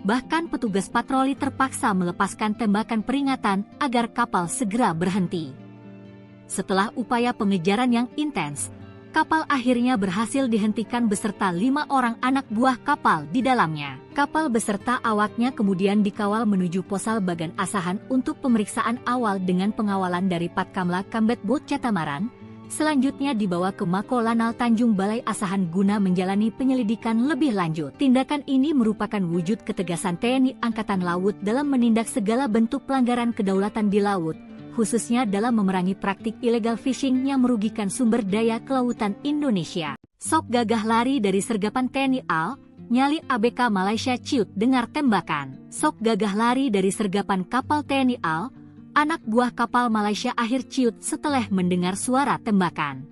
S1: Bahkan petugas patroli terpaksa melepaskan tembakan peringatan agar kapal segera berhenti. Setelah upaya pengejaran yang intens, kapal akhirnya berhasil dihentikan beserta 5 orang anak buah kapal di dalamnya. Kapal beserta awaknya kemudian dikawal menuju Posal Bagan Asahan untuk pemeriksaan awal dengan pengawalan dari Patkamla Kambet Bot Catamaran. Selanjutnya dibawa ke Mako Lanal Tanjung Balai Asahan guna menjalani penyelidikan lebih lanjut. Tindakan ini merupakan wujud ketegasan TNI Angkatan Laut dalam menindak segala bentuk pelanggaran kedaulatan di laut, khususnya dalam memerangi praktik illegal fishing yang merugikan sumber daya kelautan Indonesia. Sok gagah lari dari sergapan TNI AL, nyali ABK Malaysia ciut dengar tembakan. Sok gagah lari dari sergapan kapal TNI AL, anak buah kapal Malaysia akhir ciut setelah mendengar suara tembakan.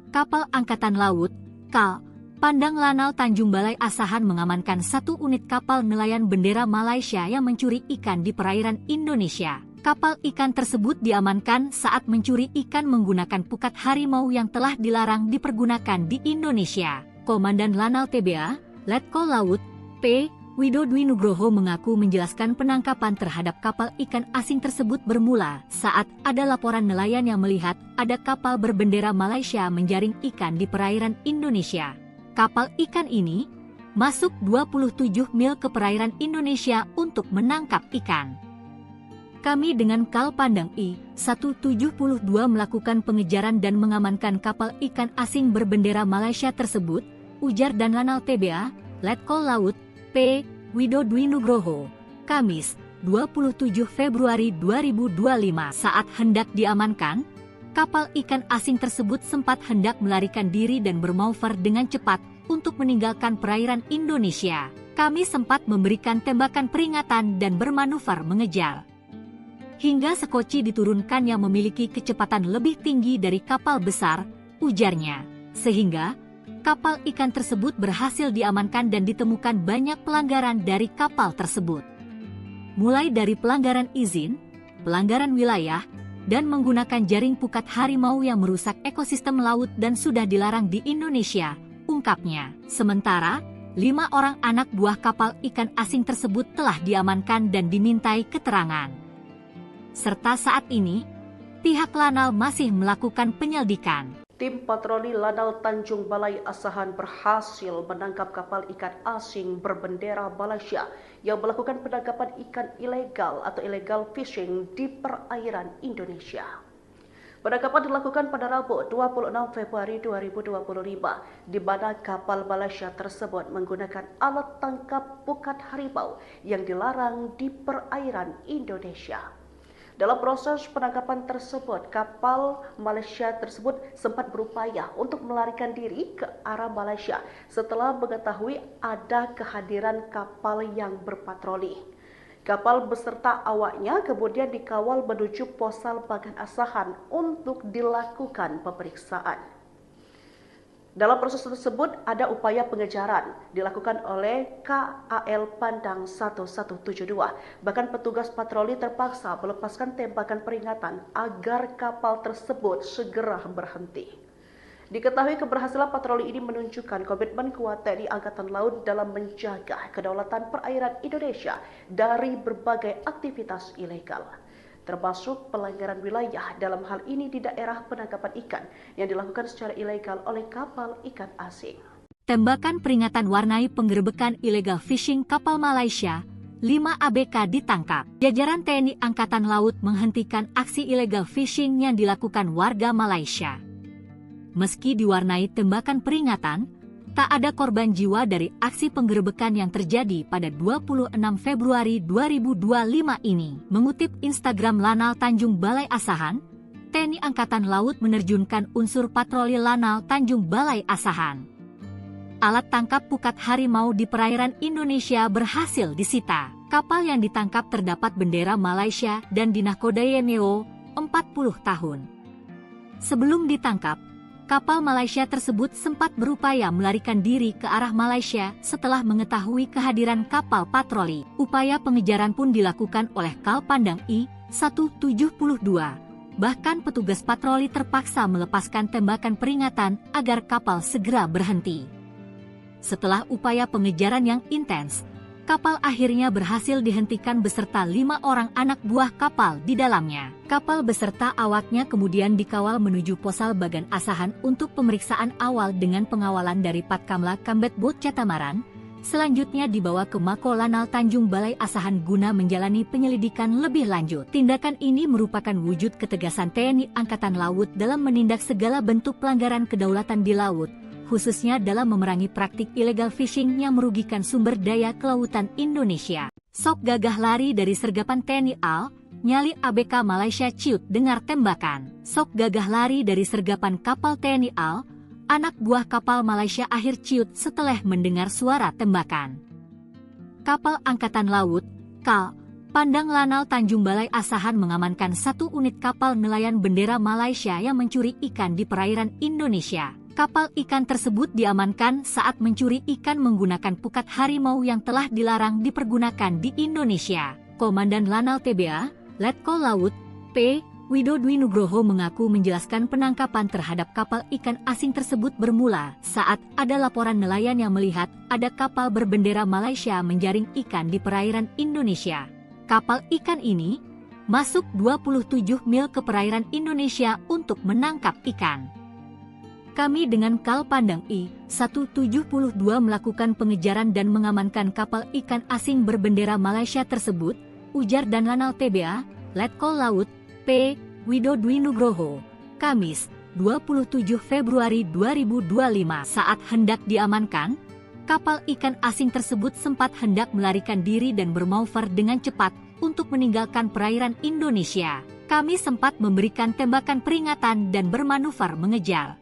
S1: Kapal Angkatan Laut, KAL, Pandang Lanal Tanjung Balai Asahan mengamankan 1 unit kapal nelayan bendera Malaysia yang mencuri ikan di perairan Indonesia. Kapal ikan tersebut diamankan saat mencuri ikan menggunakan pukat harimau yang telah dilarang dipergunakan di Indonesia. Komandan Lanal TBA, Letkol Laut, P. Widodwi Nugroho mengaku menjelaskan penangkapan terhadap kapal ikan asing tersebut bermula saat ada laporan nelayan yang melihat ada kapal berbendera Malaysia menjaring ikan di perairan Indonesia. Kapal ikan ini masuk 27 mil ke perairan Indonesia untuk menangkap ikan. Kami dengan Kal Pandang I-172 melakukan pengejaran dan mengamankan kapal ikan asing berbendera Malaysia tersebut, ujar dan Lanal TBA, Letkol Laut, P. Widodwi Nugroho, Kamis, 27 Februari 2025. Saat hendak diamankan, kapal ikan asing tersebut sempat hendak melarikan diri dan bermanuver dengan cepat untuk meninggalkan perairan Indonesia. Kami sempat memberikan tembakan peringatan dan bermanuver mengejar. Hingga sekoci diturunkan yang memiliki kecepatan lebih tinggi dari kapal besar, ujarnya. Sehingga kapal ikan tersebut berhasil diamankan dan ditemukan banyak pelanggaran dari kapal tersebut. Mulai dari pelanggaran izin, pelanggaran wilayah, dan menggunakan jaring pukat harimau yang merusak ekosistem laut dan sudah dilarang di Indonesia, ungkapnya. Sementara, 5 orang anak buah kapal ikan asing tersebut telah diamankan dan dimintai keterangan. Serta saat ini, pihak Lanal masih melakukan penyelidikan.
S2: Tim patroli Lanal Tanjung Balai Asahan berhasil menangkap kapal ikan asing berbendera Malaysia yang melakukan penangkapan ikan ilegal atau illegal fishing di perairan Indonesia. Penangkapan dilakukan pada Rabu 26 Februari 2025, di mana kapal Malaysia tersebut menggunakan alat tangkap pukat harimau yang dilarang di perairan Indonesia. Dalam proses penangkapan tersebut, kapal Malaysia tersebut sempat berupaya untuk melarikan diri ke arah Malaysia setelah mengetahui ada kehadiran kapal yang berpatroli. Kapal beserta awaknya kemudian dikawal menuju Posal Bagan Asahan untuk dilakukan pemeriksaan. Dalam proses tersebut ada upaya pengejaran dilakukan oleh KAL Pandang 1172. Bahkan petugas patroli terpaksa melepaskan tembakan peringatan agar kapal tersebut segera berhenti. Diketahui keberhasilan patroli ini menunjukkan komitmen kuat TNI Angkatan Laut dalam menjaga kedaulatan perairan Indonesia dari berbagai aktivitas ilegal, termasuk pelanggaran wilayah dalam hal ini di daerah penangkapan ikan yang dilakukan secara ilegal oleh kapal ikan asing.
S1: Tembakan peringatan warnai penggerebekan illegal fishing kapal Malaysia, 5 ABK ditangkap. Jajaran TNI Angkatan Laut menghentikan aksi illegal fishing yang dilakukan warga Malaysia. Meski diwarnai tembakan peringatan, tak ada korban jiwa dari aksi penggerebekan yang terjadi pada 26 Februari 2025 ini. Mengutip Instagram Lanal Tanjung Balai Asahan, TNI Angkatan Laut menerjunkan unsur patroli Lanal Tanjung Balai Asahan. Alat tangkap pukat harimau di perairan Indonesia berhasil disita. Kapal yang ditangkap terdapat bendera Malaysia dan dinahkodai MEO 40 tahun. Sebelum ditangkap, kapal Malaysia tersebut sempat berupaya melarikan diri ke arah Malaysia setelah mengetahui kehadiran kapal patroli. Upaya pengejaran pun dilakukan oleh Kal Pandang I-172. Bahkan petugas patroli terpaksa melepaskan tembakan peringatan agar kapal segera berhenti. Setelah upaya pengejaran yang intens, kapal akhirnya berhasil dihentikan beserta 5 orang anak buah kapal di dalamnya. Kapal beserta awaknya kemudian dikawal menuju Posal Bagan Asahan untuk pemeriksaan awal dengan pengawalan dari Patkamla Kambet Bot Catamaran. Selanjutnya dibawa ke Mako Lanal Tanjung Balai Asahan guna menjalani penyelidikan lebih lanjut. Tindakan ini merupakan wujud ketegasan TNI Angkatan Laut dalam menindak segala bentuk pelanggaran kedaulatan di laut, khususnya dalam memerangi praktik illegal fishing yang merugikan sumber daya kelautan Indonesia. Sok gagah lari dari sergapan TNI AL, nyali ABK Malaysia ciut dengar tembakan. Sok gagah lari dari sergapan kapal TNI AL, anak buah kapal Malaysia akhir ciut setelah mendengar suara tembakan. Kapal Angkatan Laut, KAL, Pandang Lanal Tanjung Balai Asahan mengamankan 1 unit kapal nelayan bendera Malaysia yang mencuri ikan di perairan Indonesia. Kapal ikan tersebut diamankan saat mencuri ikan menggunakan pukat harimau yang telah dilarang dipergunakan di Indonesia. Komandan Lanal TBA, Letkol Laut, P. Widodwi Nugroho mengaku menjelaskan penangkapan terhadap kapal ikan asing tersebut bermula saat ada laporan nelayan yang melihat ada kapal berbendera Malaysia menjaring ikan di perairan Indonesia. Kapal ikan ini masuk 27 mil ke perairan Indonesia untuk menangkap ikan. Kami dengan Kal Pandang I-172 melakukan pengejaran dan mengamankan kapal ikan asing berbendera Malaysia tersebut, ujar dan Lanal TBA, Letkol Laut, P. Widodwi Nugroho, Kamis, 27 Februari 2025 saat hendak diamankan, kapal ikan asing tersebut sempat hendak melarikan diri dan bermanuver dengan cepat untuk meninggalkan perairan Indonesia. Kami sempat memberikan tembakan peringatan dan bermanuver mengejar.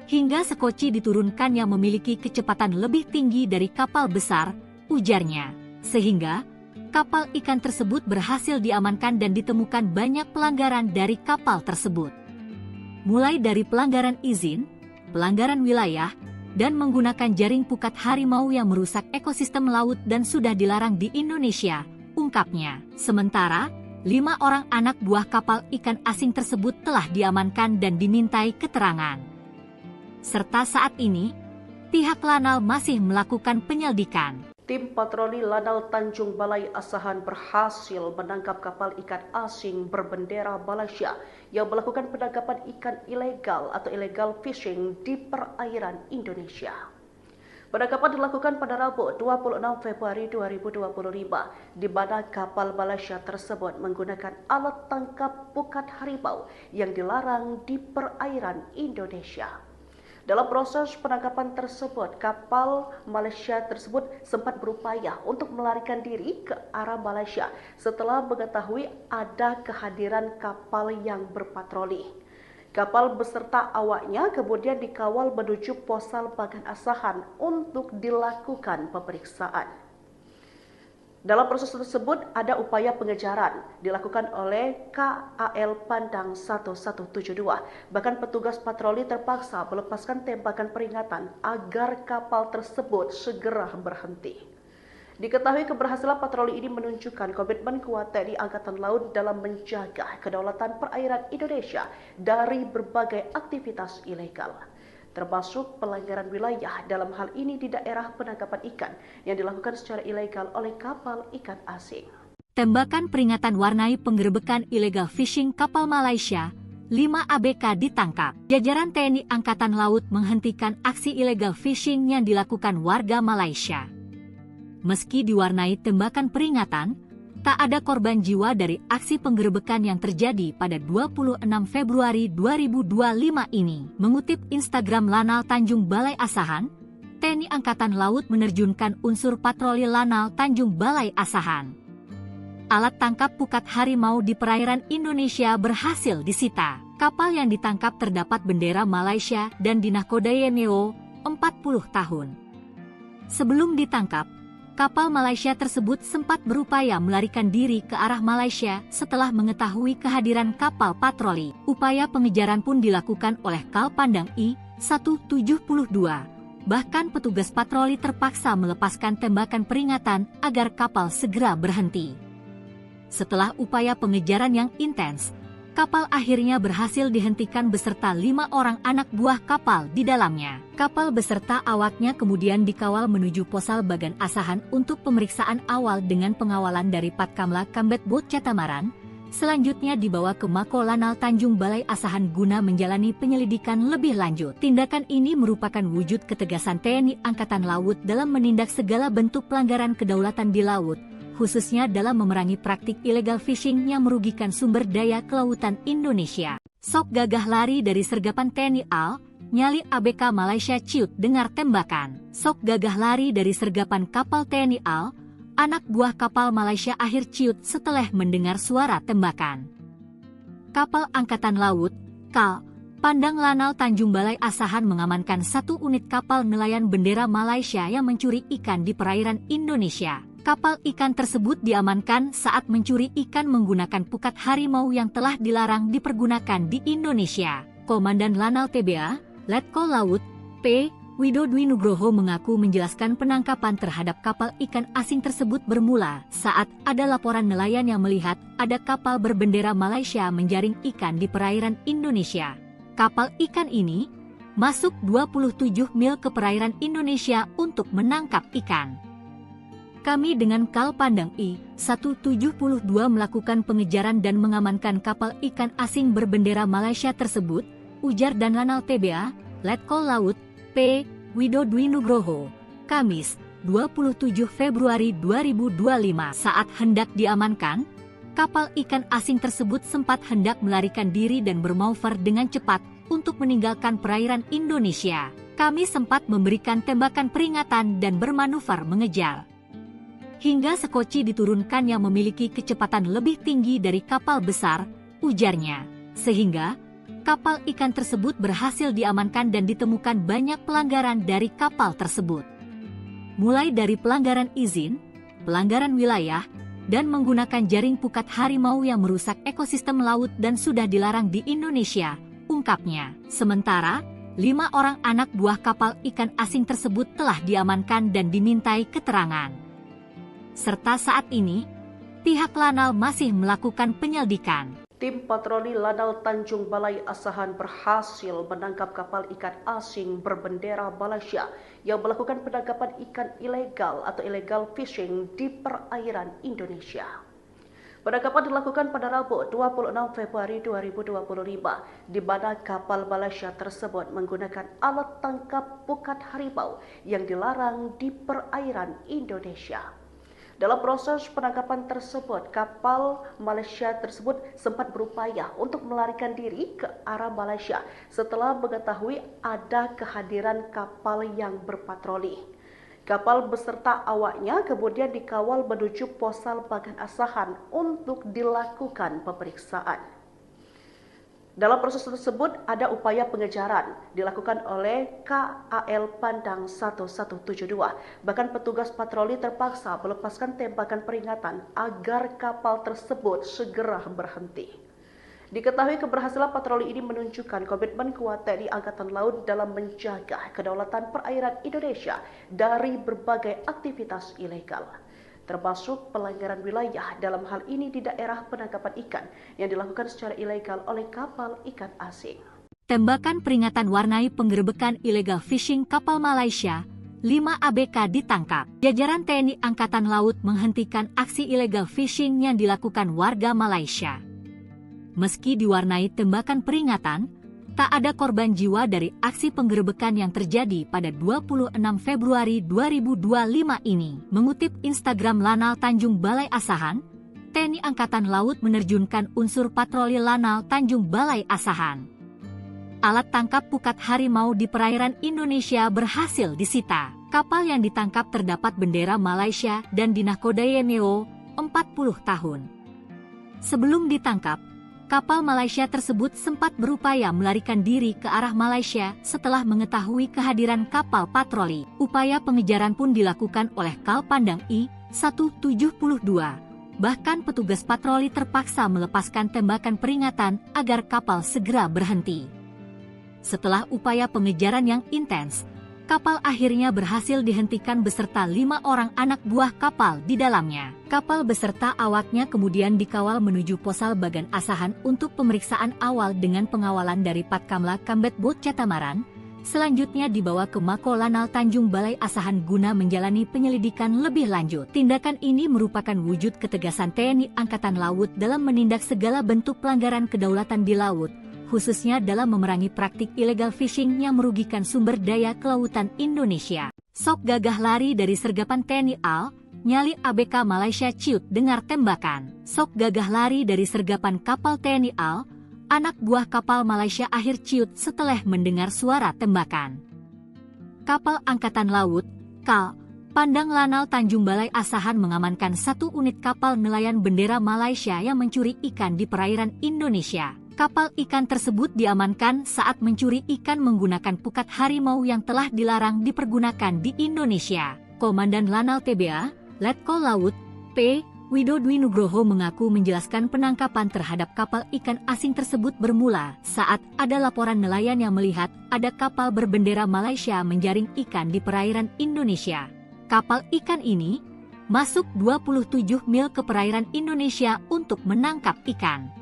S1: Hingga sekoci diturunkan yang memiliki kecepatan lebih tinggi dari kapal besar, ujarnya. Sehingga kapal ikan tersebut berhasil diamankan dan ditemukan banyak pelanggaran dari kapal tersebut. Mulai dari pelanggaran izin, pelanggaran wilayah, dan menggunakan jaring pukat harimau yang merusak ekosistem laut dan sudah dilarang di Indonesia, ungkapnya. Sementara, 5 orang anak buah kapal ikan asing tersebut telah diamankan dan dimintai keterangan. Serta saat ini, pihak Lanal masih melakukan penyelidikan.
S2: Tim patroli Lanal Tanjung Balai Asahan berhasil menangkap kapal ikan asing berbendera Malaysia yang melakukan penangkapan ikan ilegal atau illegal fishing di perairan Indonesia. Penangkapan dilakukan pada Rabu 26 Februari 2025, di mana kapal Malaysia tersebut menggunakan alat tangkap pukat harimau yang dilarang di perairan Indonesia. Dalam proses penangkapan tersebut, kapal Malaysia tersebut sempat berupaya untuk melarikan diri ke arah Malaysia setelah mengetahui ada kehadiran kapal yang berpatroli. Kapal beserta awaknya kemudian dikawal menuju Posal Bagan Asahan untuk dilakukan pemeriksaan. Dalam proses tersebut ada upaya pengejaran dilakukan oleh KAL Pandang 1172. Bahkan petugas patroli terpaksa melepaskan tembakan peringatan agar kapal tersebut segera berhenti. Diketahui keberhasilan patroli ini menunjukkan komitmen kuat TNI Angkatan Laut dalam menjaga kedaulatan perairan Indonesia dari berbagai aktivitas ilegal, termasuk pelanggaran wilayah dalam hal ini di daerah penangkapan ikan yang dilakukan secara ilegal oleh kapal ikan asing.
S1: Tembakan peringatan warnai penggerebekan illegal fishing kapal Malaysia, 5 ABK ditangkap. Jajaran TNI Angkatan Laut menghentikan aksi illegal fishing yang dilakukan warga Malaysia. Meski diwarnai tembakan peringatan, tak ada korban jiwa dari aksi penggerebekan yang terjadi pada 26 Februari 2025 ini. Mengutip Instagram Lanal Tanjung Balai Asahan, TNI Angkatan Laut menerjunkan unsur patroli Lanal Tanjung Balai Asahan. Alat tangkap pukat harimau di perairan Indonesia berhasil disita. Kapal yang ditangkap terdapat bendera Malaysia dan dinahkodai NEO 40 tahun. Sebelum ditangkap, kapal Malaysia tersebut sempat berupaya melarikan diri ke arah Malaysia setelah mengetahui kehadiran kapal patroli. Upaya pengejaran pun dilakukan oleh Kal Pandang I-172. Bahkan petugas patroli terpaksa melepaskan tembakan peringatan agar kapal segera berhenti. Setelah upaya pengejaran yang intens, kapal akhirnya berhasil dihentikan beserta 5 orang anak buah kapal di dalamnya. Kapal beserta awaknya kemudian dikawal menuju Posal Bagan Asahan untuk pemeriksaan awal dengan pengawalan dari Patkamla Kambet Bot Catamaran. Selanjutnya dibawa ke Mako Lanal Tanjung Balai Asahan guna menjalani penyelidikan lebih lanjut. Tindakan ini merupakan wujud ketegasan TNI Angkatan Laut dalam menindak segala bentuk pelanggaran kedaulatan di laut, khususnya dalam memerangi praktik illegal fishing yang merugikan sumber daya kelautan Indonesia. Sok gagah lari dari sergapan TNI AL, nyali ABK Malaysia ciut dengar tembakan. Sok gagah lari dari sergapan kapal TNI AL, anak buah kapal Malaysia akhir ciut setelah mendengar suara tembakan. Kapal Angkatan Laut, KAL, Pandang Lanal Tanjung Balai Asahan mengamankan 1 unit kapal nelayan bendera Malaysia yang mencuri ikan di perairan Indonesia. Kapal ikan tersebut diamankan saat mencuri ikan menggunakan pukat harimau yang telah dilarang dipergunakan di Indonesia. Komandan Lanal TBA, Letkol Laut, P. Widodwi Nugroho mengaku menjelaskan penangkapan terhadap kapal ikan asing tersebut bermula saat ada laporan nelayan yang melihat ada kapal berbendera Malaysia menjaring ikan di perairan Indonesia. Kapal ikan ini masuk 27 mil ke perairan Indonesia untuk menangkap ikan. Kami dengan Kal Pandang I-172 melakukan pengejaran dan mengamankan kapal ikan asing berbendera Malaysia tersebut, ujar dan Lanal TBA, Letkol Laut, P. Widodwi Nugroho, Kamis, 27 Februari 2025. Saat hendak diamankan, kapal ikan asing tersebut sempat hendak melarikan diri dan bermanuver dengan cepat untuk meninggalkan perairan Indonesia. Kami sempat memberikan tembakan peringatan dan bermanuver mengejar. Hingga sekoci diturunkan yang memiliki kecepatan lebih tinggi dari kapal besar, ujarnya. Sehingga kapal ikan tersebut berhasil diamankan dan ditemukan banyak pelanggaran dari kapal tersebut. Mulai dari pelanggaran izin, pelanggaran wilayah, dan menggunakan jaring pukat harimau yang merusak ekosistem laut dan sudah dilarang di Indonesia, ungkapnya. Sementara, 5 orang anak buah kapal ikan asing tersebut telah diamankan dan dimintai keterangan. Serta saat ini, pihak Lanal masih melakukan penyelidikan.
S2: Tim patroli Lanal Tanjung Balai Asahan berhasil menangkap kapal ikan asing berbendera Malaysia yang melakukan penangkapan ikan ilegal atau illegal fishing di perairan Indonesia. Penangkapan dilakukan pada Rabu 26 Februari 2025, di mana kapal Malaysia tersebut menggunakan alat tangkap pukat harimau yang dilarang di perairan Indonesia. Dalam proses penangkapan tersebut, kapal Malaysia tersebut sempat berupaya untuk melarikan diri ke arah Malaysia setelah mengetahui ada kehadiran kapal yang berpatroli. Kapal beserta awaknya kemudian dikawal menuju Posal Bagan Asahan untuk dilakukan pemeriksaan. Dalam proses tersebut ada upaya pengejaran dilakukan oleh KAL Pandang 1172. Bahkan petugas patroli terpaksa melepaskan tembakan peringatan agar kapal tersebut segera berhenti. Diketahui keberhasilan patroli ini menunjukkan komitmen kuat TNI Angkatan Laut dalam menjaga kedaulatan perairan Indonesia dari berbagai aktivitas ilegal, termasuk pelanggaran wilayah dalam hal ini di daerah penangkapan ikan yang dilakukan secara ilegal oleh kapal ikan asing.
S1: Tembakan peringatan warnai penggerebekan illegal fishing kapal Malaysia, 5 ABK ditangkap. Jajaran TNI Angkatan Laut menghentikan aksi illegal fishing yang dilakukan warga Malaysia. Meski diwarnai tembakan peringatan, tak ada korban jiwa dari aksi penggerebekan yang terjadi pada 26 Februari 2025 ini. Mengutip Instagram Lanal Tanjung Balai Asahan, TNI Angkatan Laut menerjunkan unsur patroli Lanal Tanjung Balai Asahan. Alat tangkap pukat harimau di perairan Indonesia berhasil disita. Kapal yang ditangkap terdapat bendera Malaysia dan dinahkodai NEO 40 tahun. Sebelum ditangkap, kapal Malaysia tersebut sempat berupaya melarikan diri ke arah Malaysia setelah mengetahui kehadiran kapal patroli. Upaya pengejaran pun dilakukan oleh Kal Pandang I-172. Bahkan petugas patroli terpaksa melepaskan tembakan peringatan agar kapal segera berhenti. Setelah upaya pengejaran yang intens, kapal akhirnya berhasil dihentikan beserta 5 orang anak buah kapal di dalamnya. Kapal beserta awaknya kemudian dikawal menuju Posal Bagan Asahan untuk pemeriksaan awal dengan pengawalan dari Patkamla Kambet Bot Catamaran. Selanjutnya dibawa ke Mako Lanal Tanjung Balai Asahan guna menjalani penyelidikan lebih lanjut. Tindakan ini merupakan wujud ketegasan TNI Angkatan Laut dalam menindak segala bentuk pelanggaran kedaulatan di laut, khususnya dalam memerangi praktik illegal fishing yang merugikan sumber daya kelautan Indonesia. Sok gagah lari dari sergapan TNI AL, nyali ABK Malaysia ciut dengar tembakan. Sok gagah lari dari sergapan kapal TNI AL, anak buah kapal Malaysia akhir ciut setelah mendengar suara tembakan. Kapal Angkatan Laut, KAL, Pandang Lanal Tanjung Balai Asahan mengamankan 1 unit kapal nelayan bendera Malaysia yang mencuri ikan di perairan Indonesia. Kapal ikan tersebut diamankan saat mencuri ikan menggunakan pukat harimau yang telah dilarang dipergunakan di Indonesia. Komandan Lanal TBA, Letkol Laut, P. Widodo Nugroho mengaku menjelaskan penangkapan terhadap kapal ikan asing tersebut bermula saat ada laporan nelayan yang melihat ada kapal berbendera Malaysia menjaring ikan di perairan Indonesia. Kapal ikan ini masuk 27 mil ke perairan Indonesia untuk menangkap ikan.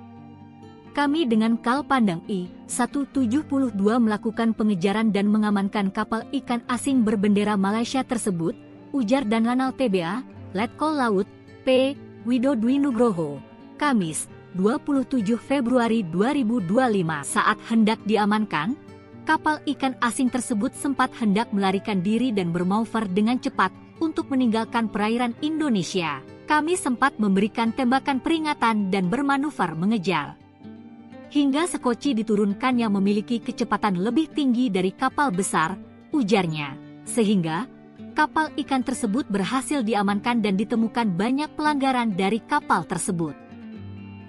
S1: Kami dengan Kal Pandang I-172 melakukan pengejaran dan mengamankan kapal ikan asing berbendera Malaysia tersebut, ujar dan Lanal TBA, Letkol Laut, P. Widodo Nugroho, Kamis, 27 Februari 2025. Saat hendak diamankan, kapal ikan asing tersebut sempat hendak melarikan diri dan bermanuver dengan cepat untuk meninggalkan perairan Indonesia. Kami sempat memberikan tembakan peringatan dan bermanuver mengejar. Hingga sekoci diturunkan yang memiliki kecepatan lebih tinggi dari kapal besar, ujarnya. Sehingga kapal ikan tersebut berhasil diamankan dan ditemukan banyak pelanggaran dari kapal tersebut.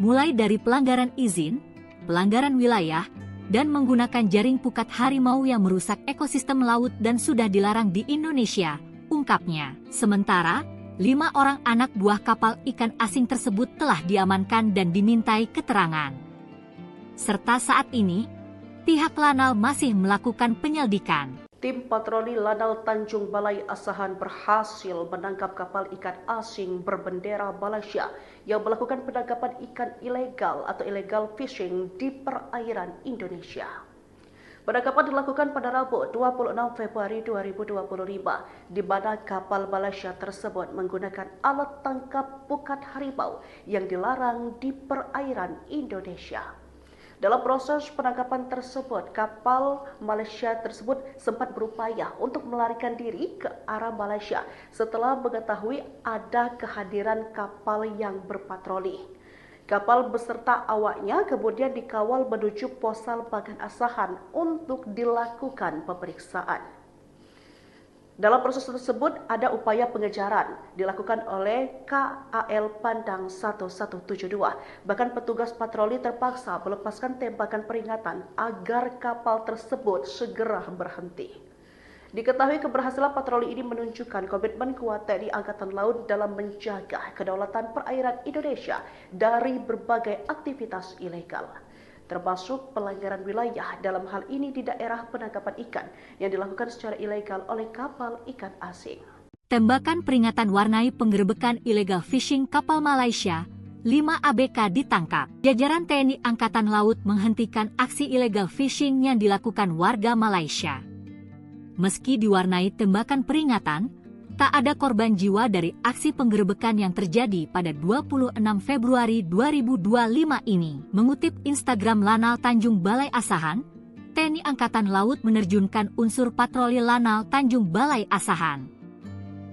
S1: Mulai dari pelanggaran izin, pelanggaran wilayah, dan menggunakan jaring pukat harimau yang merusak ekosistem laut dan sudah dilarang di Indonesia, ungkapnya. Sementara, 5 orang anak buah kapal ikan asing tersebut telah diamankan dan dimintai keterangan. Serta saat ini, pihak Lanal masih melakukan penyelidikan.
S2: Tim patroli Lanal Tanjung Balai Asahan berhasil menangkap kapal ikan asing berbendera Malaysia yang melakukan penangkapan ikan ilegal atau illegal fishing di perairan Indonesia. Penangkapan dilakukan pada Rabu 26 Februari 2025, di mana kapal Malaysia tersebut menggunakan alat tangkap pukat harimau yang dilarang di perairan Indonesia. Dalam proses penangkapan tersebut, kapal Malaysia tersebut sempat berupaya untuk melarikan diri ke arah Malaysia setelah mengetahui ada kehadiran kapal yang berpatroli. Kapal beserta awaknya kemudian dikawal menuju Posal Bagan Asahan untuk dilakukan pemeriksaan. Dalam proses tersebut ada upaya pengejaran dilakukan oleh KAL Pandang 1172. Bahkan petugas patroli terpaksa melepaskan tembakan peringatan agar kapal tersebut segera berhenti. Diketahui keberhasilan patroli ini menunjukkan komitmen kuat TNI Angkatan Laut dalam menjaga kedaulatan perairan Indonesia dari berbagai aktivitas ilegal, termasuk pelanggaran wilayah dalam hal ini di daerah penangkapan ikan yang dilakukan secara ilegal oleh kapal ikan asing.
S1: Tembakan peringatan warnai penggerebekan illegal fishing kapal Malaysia, 5 ABK ditangkap. Jajaran TNI Angkatan Laut menghentikan aksi illegal fishing yang dilakukan warga Malaysia. Meski diwarnai tembakan peringatan, tak ada korban jiwa dari aksi penggerebekan yang terjadi pada 26 Februari 2025 ini. Mengutip Instagram Lanal Tanjung Balai Asahan, TNI Angkatan Laut menerjunkan unsur patroli Lanal Tanjung Balai Asahan.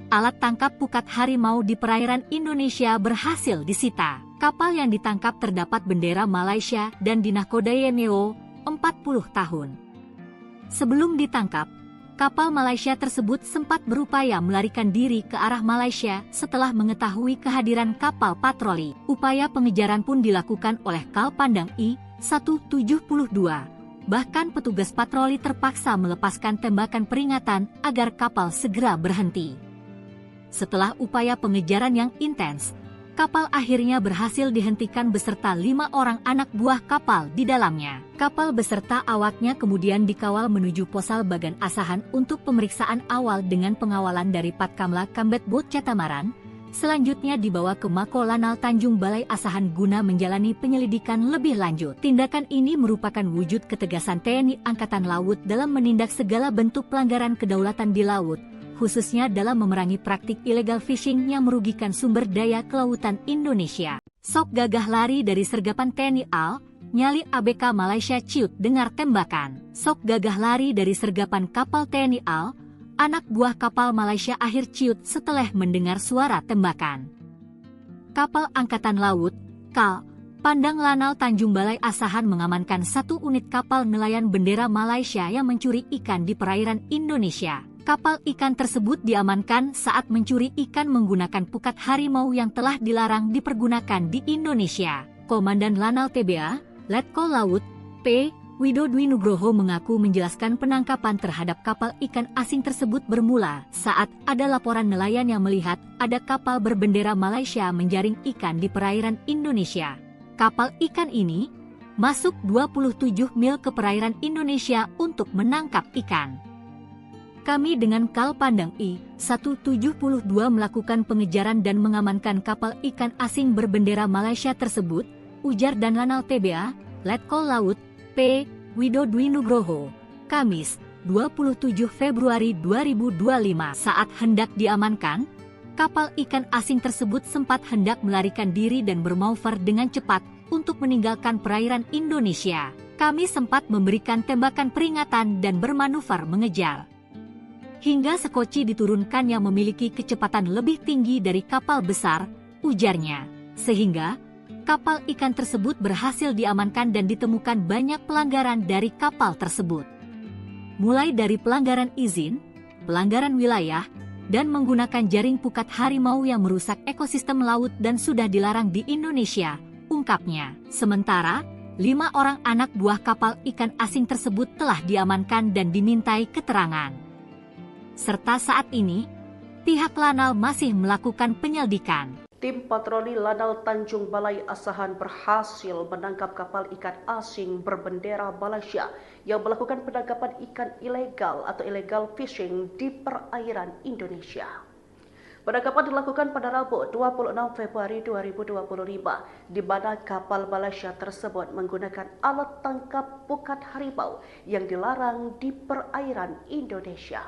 S1: Alat tangkap pukat harimau di perairan Indonesia berhasil disita. Kapal yang ditangkap terdapat bendera Malaysia dan dinahkodai MEO 40 tahun. Sebelum ditangkap, kapal Malaysia tersebut sempat berupaya melarikan diri ke arah Malaysia setelah mengetahui kehadiran kapal patroli. Upaya pengejaran pun dilakukan oleh Kal Pandang I-172. Bahkan petugas patroli terpaksa melepaskan tembakan peringatan agar kapal segera berhenti. Setelah upaya pengejaran yang intens, kapal akhirnya berhasil dihentikan beserta 5 orang anak buah kapal di dalamnya. Kapal beserta awaknya kemudian dikawal menuju Posal Bagan Asahan untuk pemeriksaan awal dengan pengawalan dari Patkamla Kambet Bot Catamaran. Selanjutnya dibawa ke Mako Lanal Tanjung Balai Asahan guna menjalani penyelidikan lebih lanjut. Tindakan ini merupakan wujud ketegasan TNI Angkatan Laut dalam menindak segala bentuk pelanggaran kedaulatan di laut, khususnya dalam memerangi praktik illegal fishing yang merugikan sumber daya kelautan Indonesia. Sok gagah lari dari sergapan TNI AL, nyali ABK Malaysia ciut dengar tembakan. Sok gagah lari dari sergapan kapal TNI AL, anak buah kapal Malaysia akhir ciut setelah mendengar suara tembakan. Kapal Angkatan Laut, KAL, Pandang Lanal Tanjung Balai Asahan mengamankan 1 unit kapal nelayan bendera Malaysia yang mencuri ikan di perairan Indonesia. Kapal ikan tersebut diamankan saat mencuri ikan menggunakan pukat harimau yang telah dilarang dipergunakan di Indonesia. Komandan Lanal TBA, Letkol Laut, P. Widodwi Nugroho mengaku menjelaskan penangkapan terhadap kapal ikan asing tersebut bermula saat ada laporan nelayan yang melihat ada kapal berbendera Malaysia menjaring ikan di perairan Indonesia. Kapal ikan ini masuk 27 mil ke perairan Indonesia untuk menangkap ikan. Kami dengan Kal Pandang I-172 melakukan pengejaran dan mengamankan kapal ikan asing berbendera Malaysia tersebut, ujar dan Lanal TBA, Letkol Laut, P. Widodwi Nugroho, Kamis, 27 Februari 2025. Saat hendak diamankan, kapal ikan asing tersebut sempat hendak melarikan diri dan bermanuver dengan cepat untuk meninggalkan perairan Indonesia. Kami sempat memberikan tembakan peringatan dan bermanuver mengejar. Hingga sekoci diturunkan yang memiliki kecepatan lebih tinggi dari kapal besar, ujarnya. Sehingga kapal ikan tersebut berhasil diamankan dan ditemukan banyak pelanggaran dari kapal tersebut. Mulai dari pelanggaran izin, pelanggaran wilayah, dan menggunakan jaring pukat harimau yang merusak ekosistem laut dan sudah dilarang di Indonesia, ungkapnya. Sementara, 5 orang anak buah kapal ikan asing tersebut telah diamankan dan dimintai keterangan. Serta saat ini, pihak Lanal masih melakukan penyelidikan.
S2: Tim patroli Lanal Tanjung Balai Asahan berhasil menangkap kapal ikan asing berbendera Malaysia yang melakukan penangkapan ikan ilegal atau illegal fishing di perairan Indonesia. Penangkapan dilakukan pada Rabu 26 Februari 2025, di mana kapal Malaysia tersebut menggunakan alat tangkap pukat harimau yang dilarang di perairan Indonesia.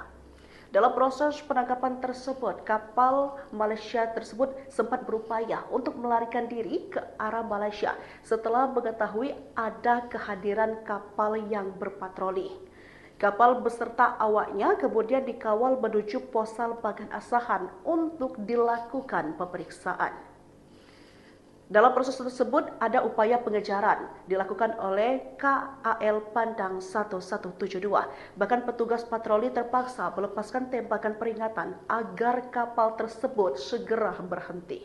S2: Dalam proses penangkapan tersebut, kapal Malaysia tersebut sempat berupaya untuk melarikan diri ke arah Malaysia setelah mengetahui ada kehadiran kapal yang berpatroli. Kapal beserta awaknya kemudian dikawal menuju Posal Bagan Asahan untuk dilakukan pemeriksaan. Dalam proses tersebut ada upaya pengejaran dilakukan oleh KAL Pandang 1172. Bahkan petugas patroli terpaksa melepaskan tembakan peringatan agar kapal tersebut segera berhenti.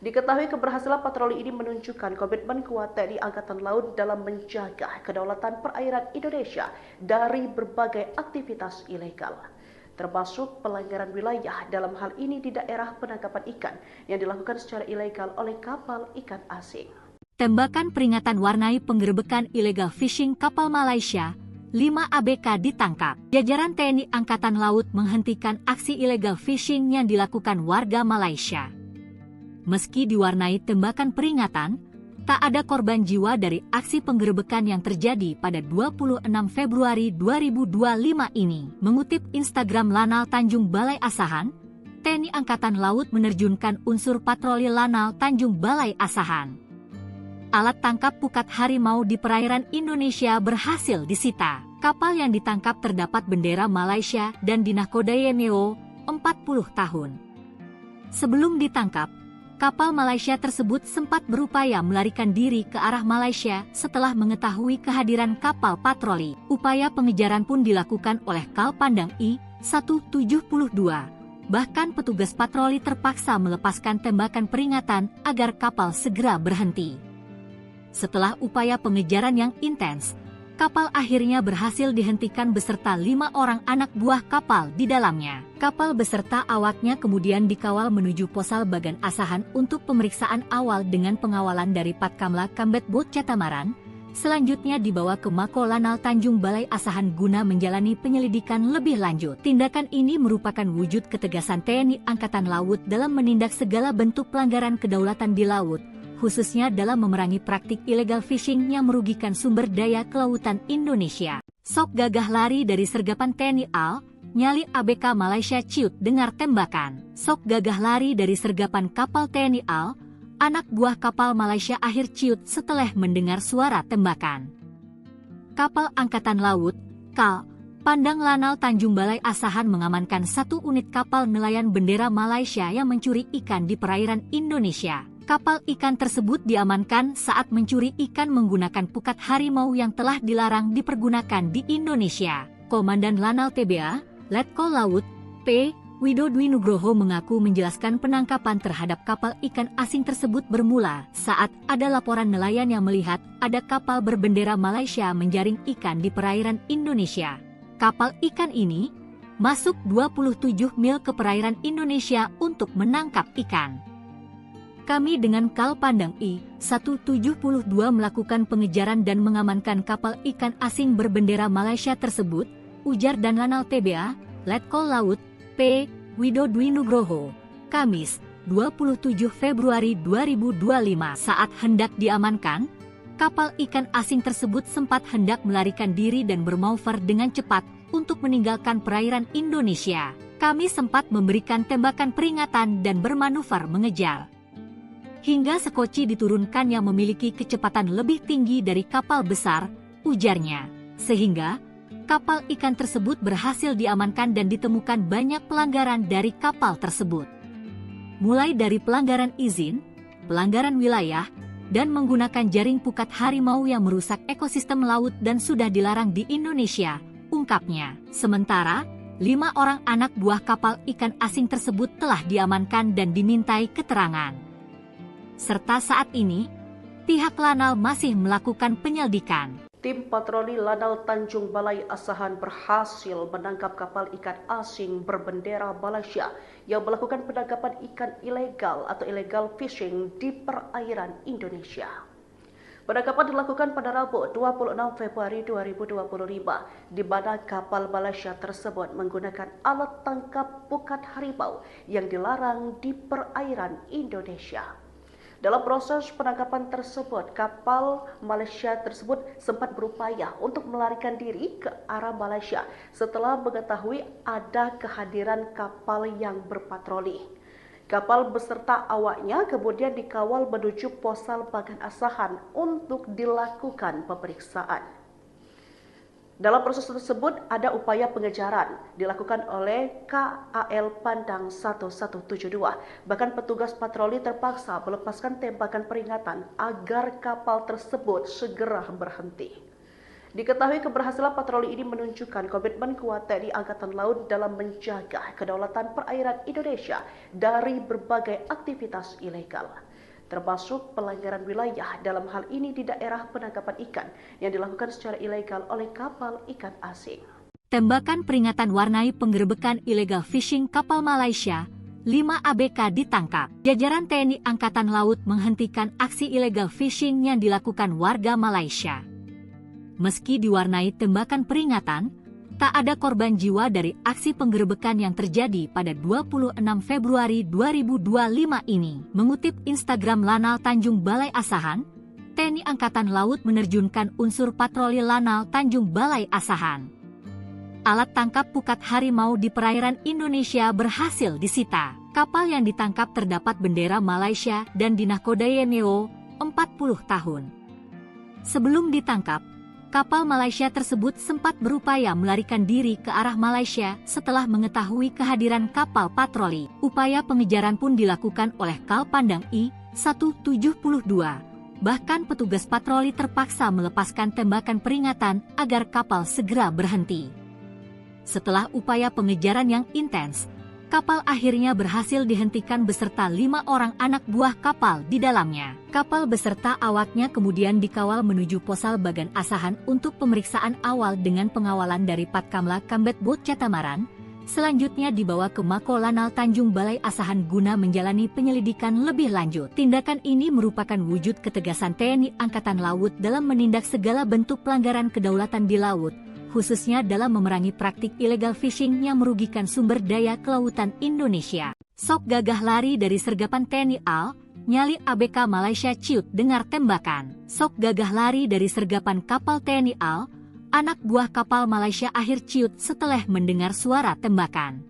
S2: Diketahui keberhasilan patroli ini menunjukkan komitmen kuat TNI Angkatan Laut dalam menjaga kedaulatan perairan Indonesia dari berbagai aktivitas ilegal, termasuk pelanggaran wilayah dalam hal ini di daerah penangkapan ikan yang dilakukan secara ilegal oleh kapal ikan asing.
S1: Tembakan peringatan warnai penggerebekan illegal fishing kapal Malaysia, 5 ABK ditangkap. Jajaran TNI Angkatan Laut menghentikan aksi illegal fishing yang dilakukan warga Malaysia. Meski diwarnai tembakan peringatan, tak ada korban jiwa dari aksi penggerebekan yang terjadi pada 26 Februari 2025 ini. Mengutip Instagram Lanal Tanjung Balai Asahan, TNI Angkatan Laut menerjunkan unsur patroli Lanal Tanjung Balai Asahan. Alat tangkap pukat harimau di perairan Indonesia berhasil disita. Kapal yang ditangkap terdapat bendera Malaysia dan dinahkodai MEO 40 tahun. Sebelum ditangkap, kapal Malaysia tersebut sempat berupaya melarikan diri ke arah Malaysia setelah mengetahui kehadiran kapal patroli. Upaya pengejaran pun dilakukan oleh Kal Pandang I-172. Bahkan petugas patroli terpaksa melepaskan tembakan peringatan agar kapal segera berhenti. Setelah upaya pengejaran yang intens, kapal akhirnya berhasil dihentikan beserta 5 orang anak buah kapal di dalamnya. Kapal beserta awaknya kemudian dikawal menuju Posal Bagan Asahan untuk pemeriksaan awal dengan pengawalan dari Patkamla Kambet Bot Catamaran. Selanjutnya dibawa ke Mako Lanal Tanjung Balai Asahan guna menjalani penyelidikan lebih lanjut. Tindakan ini merupakan wujud ketegasan TNI Angkatan Laut dalam menindak segala bentuk pelanggaran kedaulatan di laut, khususnya dalam memerangi praktik illegal fishing yang merugikan sumber daya kelautan Indonesia. Sok gagah lari dari sergapan TNI AL, nyali ABK Malaysia ciut dengar tembakan. Sok gagah lari dari sergapan kapal TNI AL, anak buah kapal Malaysia akhir ciut setelah mendengar suara tembakan. Kapal Angkatan Laut, KAL, Pandang Lanal Tanjung Balai Asahan mengamankan 1 unit kapal nelayan bendera Malaysia yang mencuri ikan di perairan Indonesia. Kapal ikan tersebut diamankan saat mencuri ikan menggunakan pukat harimau yang telah dilarang dipergunakan di Indonesia. Komandan Lanal TBA, Letkol Laut, P. Widodwi Nugroho mengaku menjelaskan penangkapan terhadap kapal ikan asing tersebut bermula saat ada laporan nelayan yang melihat ada kapal berbendera Malaysia menjaring ikan di perairan Indonesia. Kapal ikan ini masuk 27 mil ke perairan Indonesia untuk menangkap ikan. Kami dengan Kal Pandang I-172 melakukan pengejaran dan mengamankan kapal ikan asing berbendera Malaysia tersebut, ujar dan Lanal TBA, Letkol Laut, P. Widodwi Nugroho, Kamis, 27 Februari 2025. Saat hendak diamankan, kapal ikan asing tersebut sempat hendak melarikan diri dan bermanuver dengan cepat untuk meninggalkan perairan Indonesia. Kami sempat memberikan tembakan peringatan dan bermanuver mengejar. Hingga sekoci diturunkan yang memiliki kecepatan lebih tinggi dari kapal besar, ujarnya. Sehingga kapal ikan tersebut berhasil diamankan dan ditemukan banyak pelanggaran dari kapal tersebut. Mulai dari pelanggaran izin, pelanggaran wilayah, dan menggunakan jaring pukat harimau yang merusak ekosistem laut dan sudah dilarang di Indonesia, ungkapnya. Sementara, 5 orang anak buah kapal ikan asing tersebut telah diamankan dan dimintai keterangan. Serta saat ini, pihak Lanal masih melakukan penyelidikan.
S2: Tim patroli Lanal Tanjung Balai Asahan berhasil menangkap kapal ikan asing berbendera Malaysia yang melakukan penangkapan ikan ilegal atau illegal fishing di perairan Indonesia. Penangkapan dilakukan pada Rabu 26 Februari 2025, di mana kapal Malaysia tersebut menggunakan alat tangkap pukat harimau yang dilarang di perairan Indonesia. Dalam proses penangkapan tersebut, kapal Malaysia tersebut sempat berupaya untuk melarikan diri ke arah Malaysia setelah mengetahui ada kehadiran kapal yang berpatroli. Kapal beserta awaknya kemudian dikawal menuju Posal Bagan Asahan untuk dilakukan pemeriksaan. Dalam proses tersebut ada upaya pengejaran dilakukan oleh KAL Pandang 1172. Bahkan petugas patroli terpaksa melepaskan tembakan peringatan agar kapal tersebut segera berhenti. Diketahui keberhasilan patroli ini menunjukkan komitmen kuat TNI Angkatan Laut dalam menjaga kedaulatan perairan Indonesia dari berbagai aktivitas ilegal, termasuk pelanggaran wilayah dalam hal ini di daerah penangkapan ikan yang dilakukan secara ilegal oleh kapal ikan asing.
S1: Tembakan peringatan warnai penggerebekan illegal fishing kapal Malaysia, 5 ABK ditangkap. Jajaran TNI Angkatan Laut menghentikan aksi illegal fishing yang dilakukan warga Malaysia. Meski diwarnai tembakan peringatan, tak ada korban jiwa dari aksi penggerebekan yang terjadi pada 26 Februari 2025 ini. Mengutip Instagram Lanal Tanjung Balai Asahan, TNI Angkatan Laut menerjunkan unsur patroli Lanal Tanjung Balai Asahan. Alat tangkap pukat harimau di perairan Indonesia berhasil disita. Kapal yang ditangkap terdapat bendera Malaysia dan dinahkodai NEO 40 tahun. Sebelum ditangkap, kapal Malaysia tersebut sempat berupaya melarikan diri ke arah Malaysia setelah mengetahui kehadiran kapal patroli. Upaya pengejaran pun dilakukan oleh Kal Pandang I-172. Bahkan petugas patroli terpaksa melepaskan tembakan peringatan agar kapal segera berhenti. Setelah upaya pengejaran yang intens, kapal akhirnya berhasil dihentikan beserta 5 orang anak buah kapal di dalamnya. Kapal beserta awaknya kemudian dikawal menuju Posal Bagan Asahan untuk pemeriksaan awal dengan pengawalan dari Patkamla Kambet Bot Catamaran. Selanjutnya dibawa ke Mako Lanal Tanjung Balai Asahan guna menjalani penyelidikan lebih lanjut. Tindakan ini merupakan wujud ketegasan TNI Angkatan Laut dalam menindak segala bentuk pelanggaran kedaulatan di laut, khususnya dalam memerangi praktik illegal fishing yang merugikan sumber daya kelautan Indonesia. Sok gagah lari dari sergapan TNI AL, nyali ABK Malaysia ciut dengar tembakan. Sok gagah lari dari sergapan kapal TNI AL, anak buah kapal Malaysia akhir ciut setelah mendengar suara tembakan.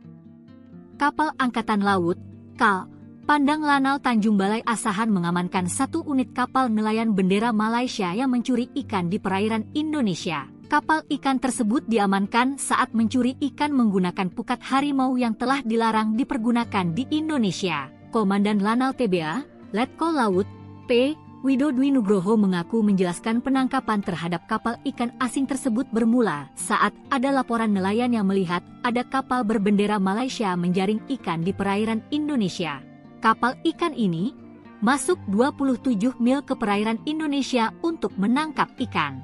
S1: Kapal Angkatan Laut, KAL, Pandang Lanal Tanjung Balai Asahan mengamankan 1 unit kapal nelayan bendera Malaysia yang mencuri ikan di perairan Indonesia. Kapal ikan tersebut diamankan saat mencuri ikan menggunakan pukat harimau yang telah dilarang dipergunakan di Indonesia. Komandan Lanal TBA, Letkol Laut, P. Widodwi Nugroho mengaku menjelaskan penangkapan terhadap kapal ikan asing tersebut bermula saat ada laporan nelayan yang melihat ada kapal berbendera Malaysia menjaring ikan di perairan Indonesia. Kapal ikan ini masuk 27 mil ke perairan Indonesia untuk menangkap ikan.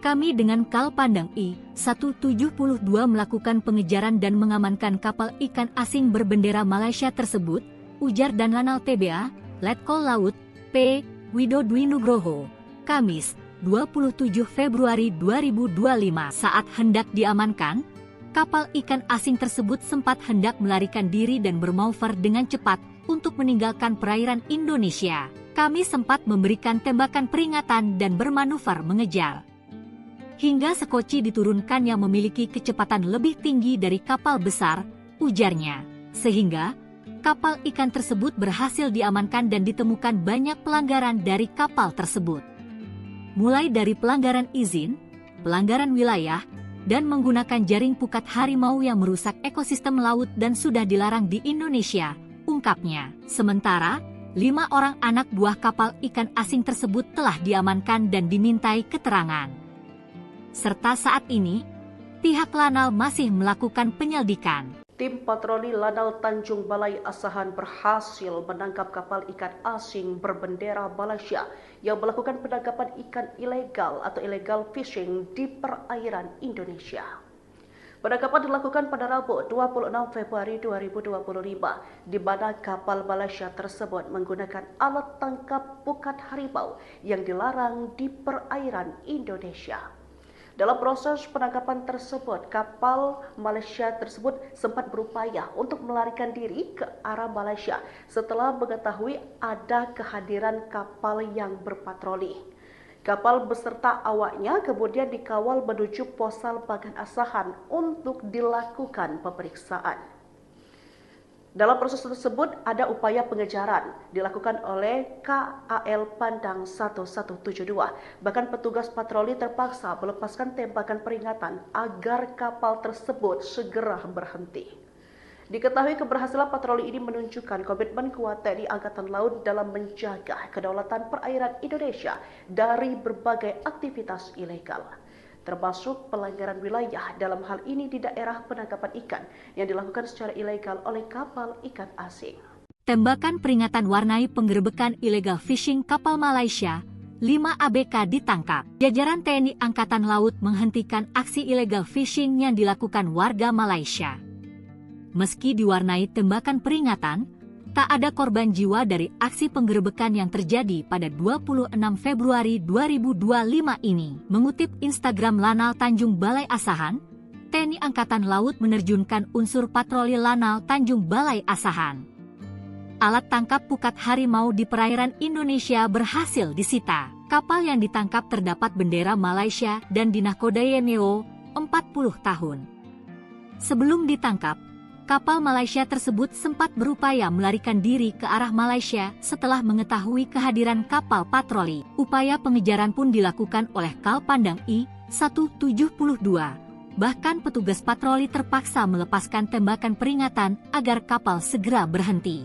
S1: Kami dengan Kal Pandang I-172 melakukan pengejaran dan mengamankan kapal ikan asing berbendera Malaysia tersebut, ujar dan Lanal TBA, Letkol Laut, P. Widodwi Nugroho, Kamis, 27 Februari 2025. Saat hendak diamankan, kapal ikan asing tersebut sempat hendak melarikan diri dan bermanuver dengan cepat untuk meninggalkan perairan Indonesia. Kami sempat memberikan tembakan peringatan dan bermanuver mengejar. Hingga sekoci diturunkan yang memiliki kecepatan lebih tinggi dari kapal besar, ujarnya. Sehingga kapal ikan tersebut berhasil diamankan dan ditemukan banyak pelanggaran dari kapal tersebut. Mulai dari pelanggaran izin, pelanggaran wilayah, dan menggunakan jaring pukat harimau yang merusak ekosistem laut dan sudah dilarang di Indonesia, ungkapnya. Sementara, 5 orang anak buah kapal ikan asing tersebut telah diamankan dan dimintai keterangan. Serta saat ini, pihak Lanal masih melakukan penyelidikan.
S2: Tim patroli Lanal Tanjung Balai Asahan berhasil menangkap kapal ikan asing berbendera Malaysia yang melakukan penangkapan ikan ilegal atau illegal fishing di perairan Indonesia. Penangkapan dilakukan pada Rabu 26 Februari 2025, di mana kapal Malaysia tersebut menggunakan alat tangkap pukat harimau yang dilarang di perairan Indonesia. Dalam proses penangkapan tersebut, kapal Malaysia tersebut sempat berupaya untuk melarikan diri ke arah Malaysia setelah mengetahui ada kehadiran kapal yang berpatroli. Kapal beserta awaknya kemudian dikawal menuju Posal Bagan Asahan untuk dilakukan pemeriksaan. Dalam proses tersebut ada upaya pengejaran dilakukan oleh KAL Pandang 1172. Bahkan petugas patroli terpaksa melepaskan tembakan peringatan agar kapal tersebut segera berhenti. Diketahui keberhasilan patroli ini menunjukkan komitmen kuat TNI Angkatan Laut dalam menjaga kedaulatan perairan Indonesia dari berbagai aktivitas ilegal, termasuk pelanggaran wilayah dalam hal ini di daerah penangkapan ikan yang dilakukan secara ilegal oleh kapal ikan asing.
S1: Tembakan peringatan warnai penggerebekan illegal fishing kapal Malaysia, 5 ABK ditangkap. Jajaran TNI Angkatan Laut menghentikan aksi illegal fishing yang dilakukan warga Malaysia. Meski diwarnai tembakan peringatan, tak ada korban jiwa dari aksi penggerebekan yang terjadi pada 26 Februari 2025 ini. Mengutip Instagram Lanal Tanjung Balai Asahan, TNI Angkatan Laut menerjunkan unsur patroli Lanal Tanjung Balai Asahan. Alat tangkap pukat harimau di perairan Indonesia berhasil disita. Kapal yang ditangkap terdapat bendera Malaysia dan dinahkodai NEO 40 tahun. Sebelum ditangkap, kapal Malaysia tersebut sempat berupaya melarikan diri ke arah Malaysia setelah mengetahui kehadiran kapal patroli. Upaya pengejaran pun dilakukan oleh Kal Pandang I-172. Bahkan petugas patroli terpaksa melepaskan tembakan peringatan agar kapal segera berhenti.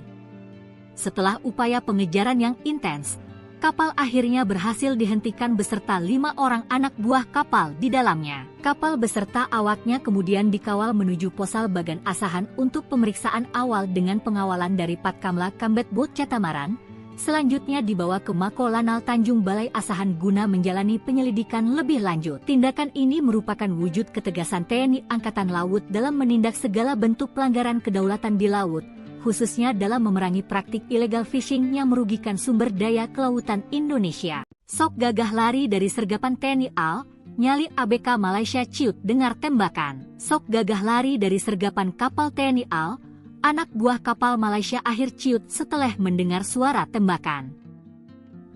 S1: Setelah upaya pengejaran yang intens, kapal akhirnya berhasil dihentikan beserta 5 orang anak buah kapal di dalamnya. Kapal beserta awaknya kemudian dikawal menuju Posal Bagan Asahan untuk pemeriksaan awal dengan pengawalan dari Patkamla Kambet Bot Catamaran. Selanjutnya dibawa ke Mako Lanal Tanjung Balai Asahan guna menjalani penyelidikan lebih lanjut. Tindakan ini merupakan wujud ketegasan TNI Angkatan Laut dalam menindak segala bentuk pelanggaran kedaulatan di laut, khususnya dalam memerangi praktik illegal fishing yang merugikan sumber daya kelautan Indonesia. Sok gagah lari dari sergapan TNI AL, nyali ABK Malaysia ciut dengar tembakan. Sok gagah lari dari sergapan kapal TNI AL, anak buah kapal Malaysia akhir ciut setelah mendengar suara tembakan.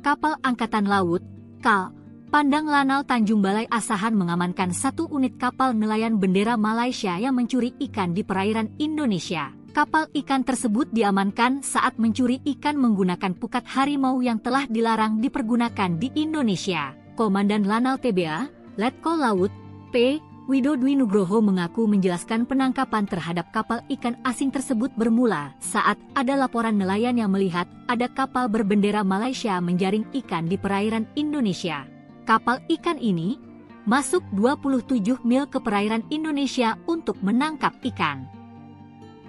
S1: Kapal Angkatan Laut, KAL, Pandang Lanal Tanjung Balai Asahan mengamankan 1 unit kapal nelayan bendera Malaysia yang mencuri ikan di perairan Indonesia. Kapal ikan tersebut diamankan saat mencuri ikan menggunakan pukat harimau yang telah dilarang dipergunakan di Indonesia. Komandan Lanal TBA, Letkol Laut, P. Widodo Nugroho mengaku menjelaskan penangkapan terhadap kapal ikan asing tersebut bermula saat ada laporan nelayan yang melihat ada kapal berbendera Malaysia menjaring ikan di perairan Indonesia. Kapal ikan ini masuk 27 mil ke perairan Indonesia untuk menangkap ikan.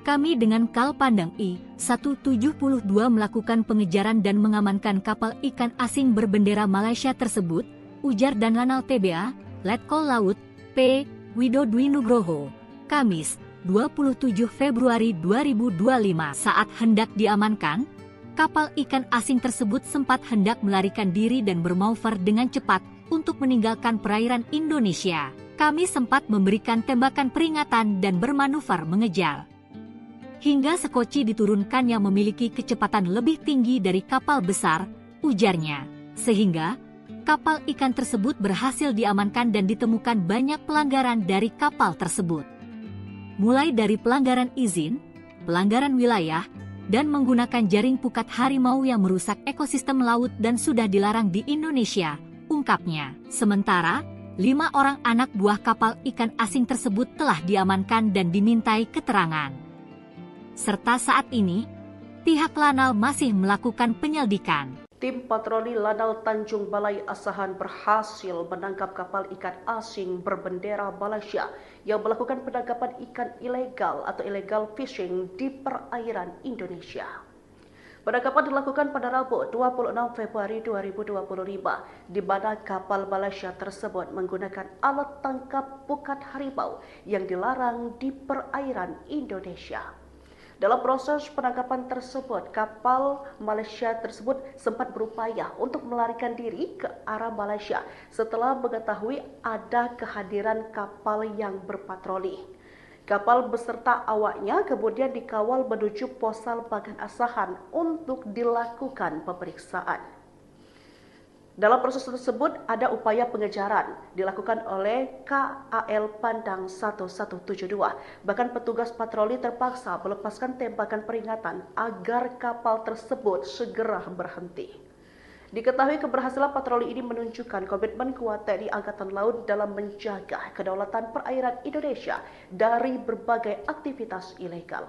S1: Kami dengan Kal Pandang I-172 melakukan pengejaran dan mengamankan kapal ikan asing berbendera Malaysia tersebut, ujar dan Lanal TBA, Letkol Laut, P. Widodo Nugroho, Kamis, 27 Februari 2025. Saat hendak diamankan, kapal ikan asing tersebut sempat hendak melarikan diri dan bermanuver dengan cepat untuk meninggalkan perairan Indonesia. Kami sempat memberikan tembakan peringatan dan bermanuver mengejar. Hingga sekoci diturunkan yang memiliki kecepatan lebih tinggi dari kapal besar, ujarnya. Sehingga kapal ikan tersebut berhasil diamankan dan ditemukan banyak pelanggaran dari kapal tersebut. Mulai dari pelanggaran izin, pelanggaran wilayah, dan menggunakan jaring pukat harimau yang merusak ekosistem laut dan sudah dilarang di Indonesia, ungkapnya. Sementara, 5 orang anak buah kapal ikan asing tersebut telah diamankan dan dimintai keterangan. Serta saat ini, pihak Lanal masih melakukan penyelidikan.
S2: Tim patroli Lanal Tanjung Balai Asahan berhasil menangkap kapal ikan asing berbendera Malaysia yang melakukan penangkapan ikan ilegal atau illegal fishing di perairan Indonesia. Penangkapan dilakukan pada Rabu 26 Februari 2025, di mana kapal Malaysia tersebut menggunakan alat tangkap pukat harimau yang dilarang di perairan Indonesia. Dalam proses penangkapan tersebut, kapal Malaysia tersebut sempat berupaya untuk melarikan diri ke arah Malaysia setelah mengetahui ada kehadiran kapal yang berpatroli. Kapal beserta awaknya kemudian dikawal menuju Posal Bagan Asahan untuk dilakukan pemeriksaan. Dalam proses tersebut ada upaya pengejaran dilakukan oleh KAL Pandang 1172. Bahkan petugas patroli terpaksa melepaskan tembakan peringatan agar kapal tersebut segera berhenti. Diketahui keberhasilan patroli ini menunjukkan komitmen kuat TNI Angkatan Laut dalam menjaga kedaulatan perairan Indonesia dari berbagai aktivitas ilegal,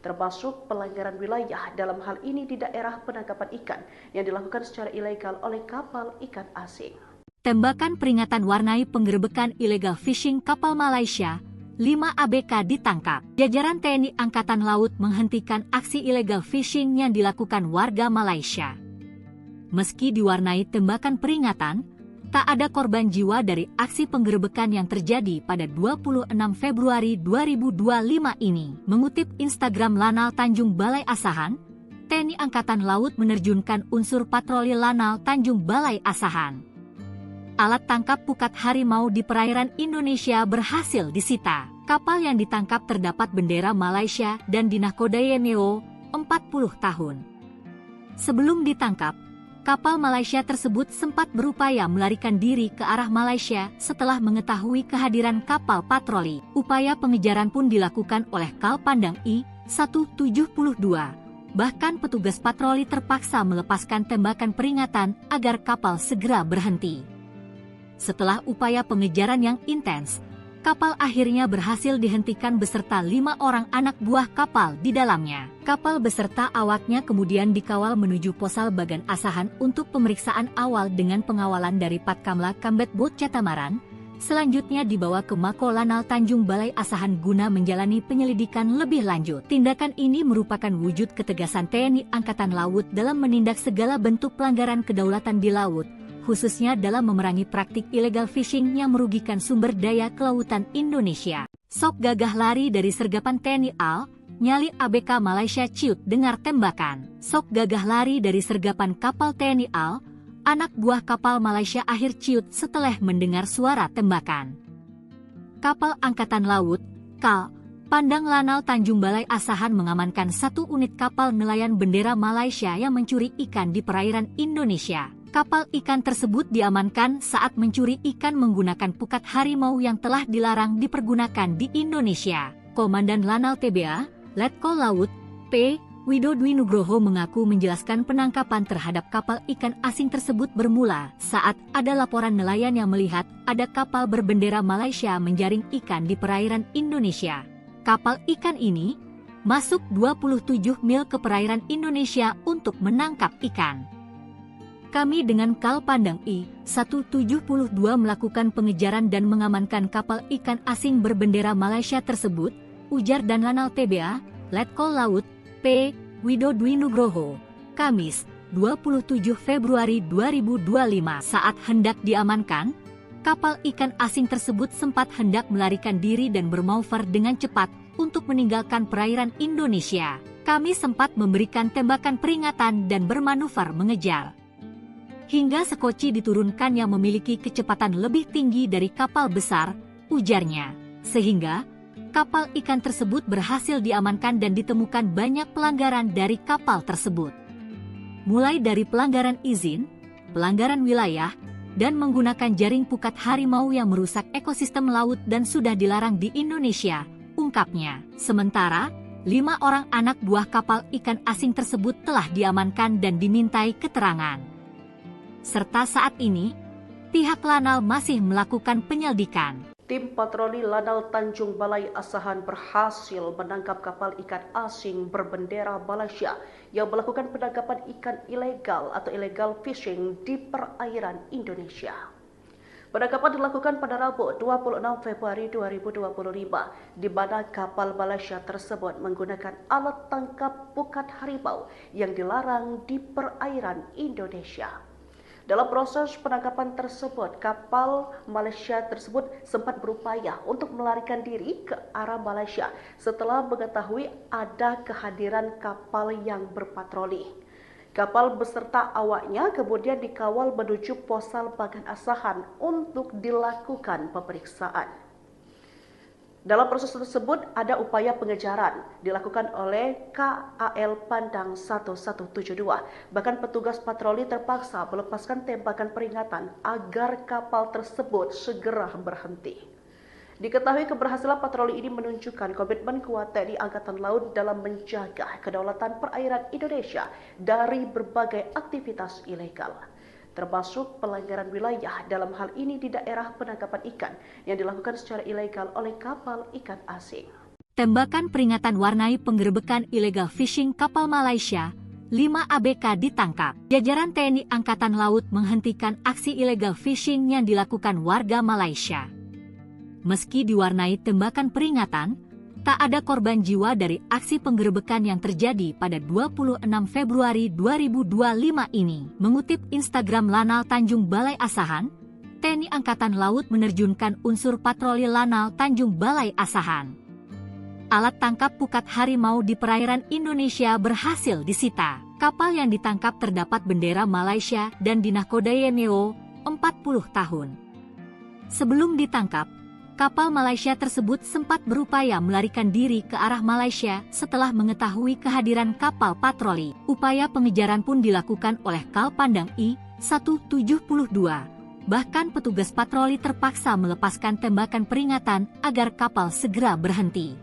S2: termasuk pelanggaran wilayah dalam hal ini di daerah penangkapan ikan yang dilakukan secara ilegal oleh kapal ikan asing.
S1: Tembakan peringatan warnai penggerebekan illegal fishing kapal Malaysia, 5 ABK ditangkap. Jajaran TNI Angkatan Laut menghentikan aksi illegal fishing yang dilakukan warga Malaysia. Meski diwarnai tembakan peringatan, tak ada korban jiwa dari aksi penggerebekan yang terjadi pada 26 Februari 2025 ini. Mengutip Instagram Lanal Tanjung Balai Asahan, TNI Angkatan Laut menerjunkan unsur patroli Lanal Tanjung Balai Asahan. Alat tangkap pukat harimau di perairan Indonesia berhasil disita. Kapal yang ditangkap terdapat bendera Malaysia dan dinahkodai MEO 40 tahun. Sebelum ditangkap, kapal Malaysia tersebut sempat berupaya melarikan diri ke arah Malaysia setelah mengetahui kehadiran kapal patroli. Upaya pengejaran pun dilakukan oleh Kal Pandang I-172. Bahkan petugas patroli terpaksa melepaskan tembakan peringatan agar kapal segera berhenti. Setelah upaya pengejaran yang intens, kapal akhirnya berhasil dihentikan beserta 5 orang anak buah kapal di dalamnya. Kapal beserta awaknya kemudian dikawal menuju Posal Bagan Asahan untuk pemeriksaan awal dengan pengawalan dari Patkamla Kambet Bot Catamaran. Selanjutnya dibawa ke Mako Lanal Tanjung Balai Asahan guna menjalani penyelidikan lebih lanjut. Tindakan ini merupakan wujud ketegasan TNI Angkatan Laut dalam menindak segala bentuk pelanggaran kedaulatan di laut, khususnya dalam memerangi praktik illegal fishing yang merugikan sumber daya kelautan Indonesia. Sok gagah lari dari sergapan TNI AL, nyali ABK Malaysia ciut dengar tembakan. Sok gagah lari dari sergapan kapal TNI AL, anak buah kapal Malaysia akhir ciut setelah mendengar suara tembakan. Kapal Angkatan Laut, KAL, Pandang Lanal Tanjung Balai Asahan mengamankan 1 unit kapal nelayan bendera Malaysia yang mencuri ikan di perairan Indonesia. Kapal ikan tersebut diamankan saat mencuri ikan menggunakan pukat harimau yang telah dilarang dipergunakan di Indonesia. Komandan Lanal TBA, Letkol Laut, P. Widodwi Nugroho mengaku menjelaskan penangkapan terhadap kapal ikan asing tersebut bermula saat ada laporan nelayan yang melihat ada kapal berbendera Malaysia menjaring ikan di perairan Indonesia. Kapal ikan ini masuk 27 mil ke perairan Indonesia untuk menangkap ikan. Kami dengan Kal Pandang I-172 melakukan pengejaran dan mengamankan kapal ikan asing berbendera Malaysia tersebut, ujar dan Lanal TBA, Letkol Laut, P. Widodwi Nugroho, Kamis, 27 Februari 2025. Saat hendak diamankan, kapal ikan asing tersebut sempat hendak melarikan diri dan bermanuver dengan cepat untuk meninggalkan perairan Indonesia. Kami sempat memberikan tembakan peringatan dan bermanuver mengejar. Hingga sekoci diturunkan yang memiliki kecepatan lebih tinggi dari kapal besar, ujarnya. Sehingga kapal ikan tersebut berhasil diamankan dan ditemukan banyak pelanggaran dari kapal tersebut. Mulai dari pelanggaran izin, pelanggaran wilayah, dan menggunakan jaring pukat harimau yang merusak ekosistem laut dan sudah dilarang di Indonesia, ungkapnya. Sementara, 5 orang anak buah kapal ikan asing tersebut telah diamankan dan dimintai keterangan. Serta saat ini, pihak Lanal masih melakukan penyelidikan.
S2: Tim patroli Lanal Tanjung Balai Asahan berhasil menangkap kapal ikan asing berbendera Malaysia yang melakukan penangkapan ikan ilegal atau illegal fishing di perairan Indonesia. Penangkapan dilakukan pada Rabu 26 Februari 2025, di mana kapal Malaysia tersebut menggunakan alat tangkap pukat harimau yang dilarang di perairan Indonesia. Dalam proses penangkapan tersebut, kapal Malaysia tersebut sempat berupaya untuk melarikan diri ke arah Malaysia setelah mengetahui ada kehadiran kapal yang berpatroli. Kapal beserta awaknya kemudian dikawal menuju Posal Bagan Asahan untuk dilakukan pemeriksaan. Dalam proses tersebut ada upaya pengejaran dilakukan oleh KAL Pandang 1172. Bahkan petugas patroli terpaksa melepaskan tembakan peringatan agar kapal tersebut segera berhenti. Diketahui keberhasilan patroli ini menunjukkan komitmen kuat TNI Angkatan Laut dalam menjaga kedaulatan perairan Indonesia dari berbagai aktivitas ilegal, termasuk pelanggaran wilayah dalam hal ini di daerah penangkapan ikan yang dilakukan secara ilegal oleh kapal ikan asing.
S1: Tembakan peringatan warnai penggerebekan illegal fishing kapal Malaysia, 5 ABK ditangkap. Jajaran TNI Angkatan Laut menghentikan aksi illegal fishing yang dilakukan warga Malaysia. Meski diwarnai tembakan peringatan, tak ada korban jiwa dari aksi penggerebekan yang terjadi pada 26 Februari 2025 ini. Mengutip Instagram Lanal Tanjung Balai Asahan, TNI Angkatan Laut menerjunkan unsur patroli Lanal Tanjung Balai Asahan. Alat tangkap pukat harimau di perairan Indonesia berhasil disita. Kapal yang ditangkap terdapat bendera Malaysia dan dinahkodai NEO 40 tahun. Sebelum ditangkap, kapal Malaysia tersebut sempat berupaya melarikan diri ke arah Malaysia setelah mengetahui kehadiran kapal patroli. Upaya pengejaran pun dilakukan oleh Kal Pandang I-172. Bahkan petugas patroli terpaksa melepaskan tembakan peringatan agar kapal segera berhenti.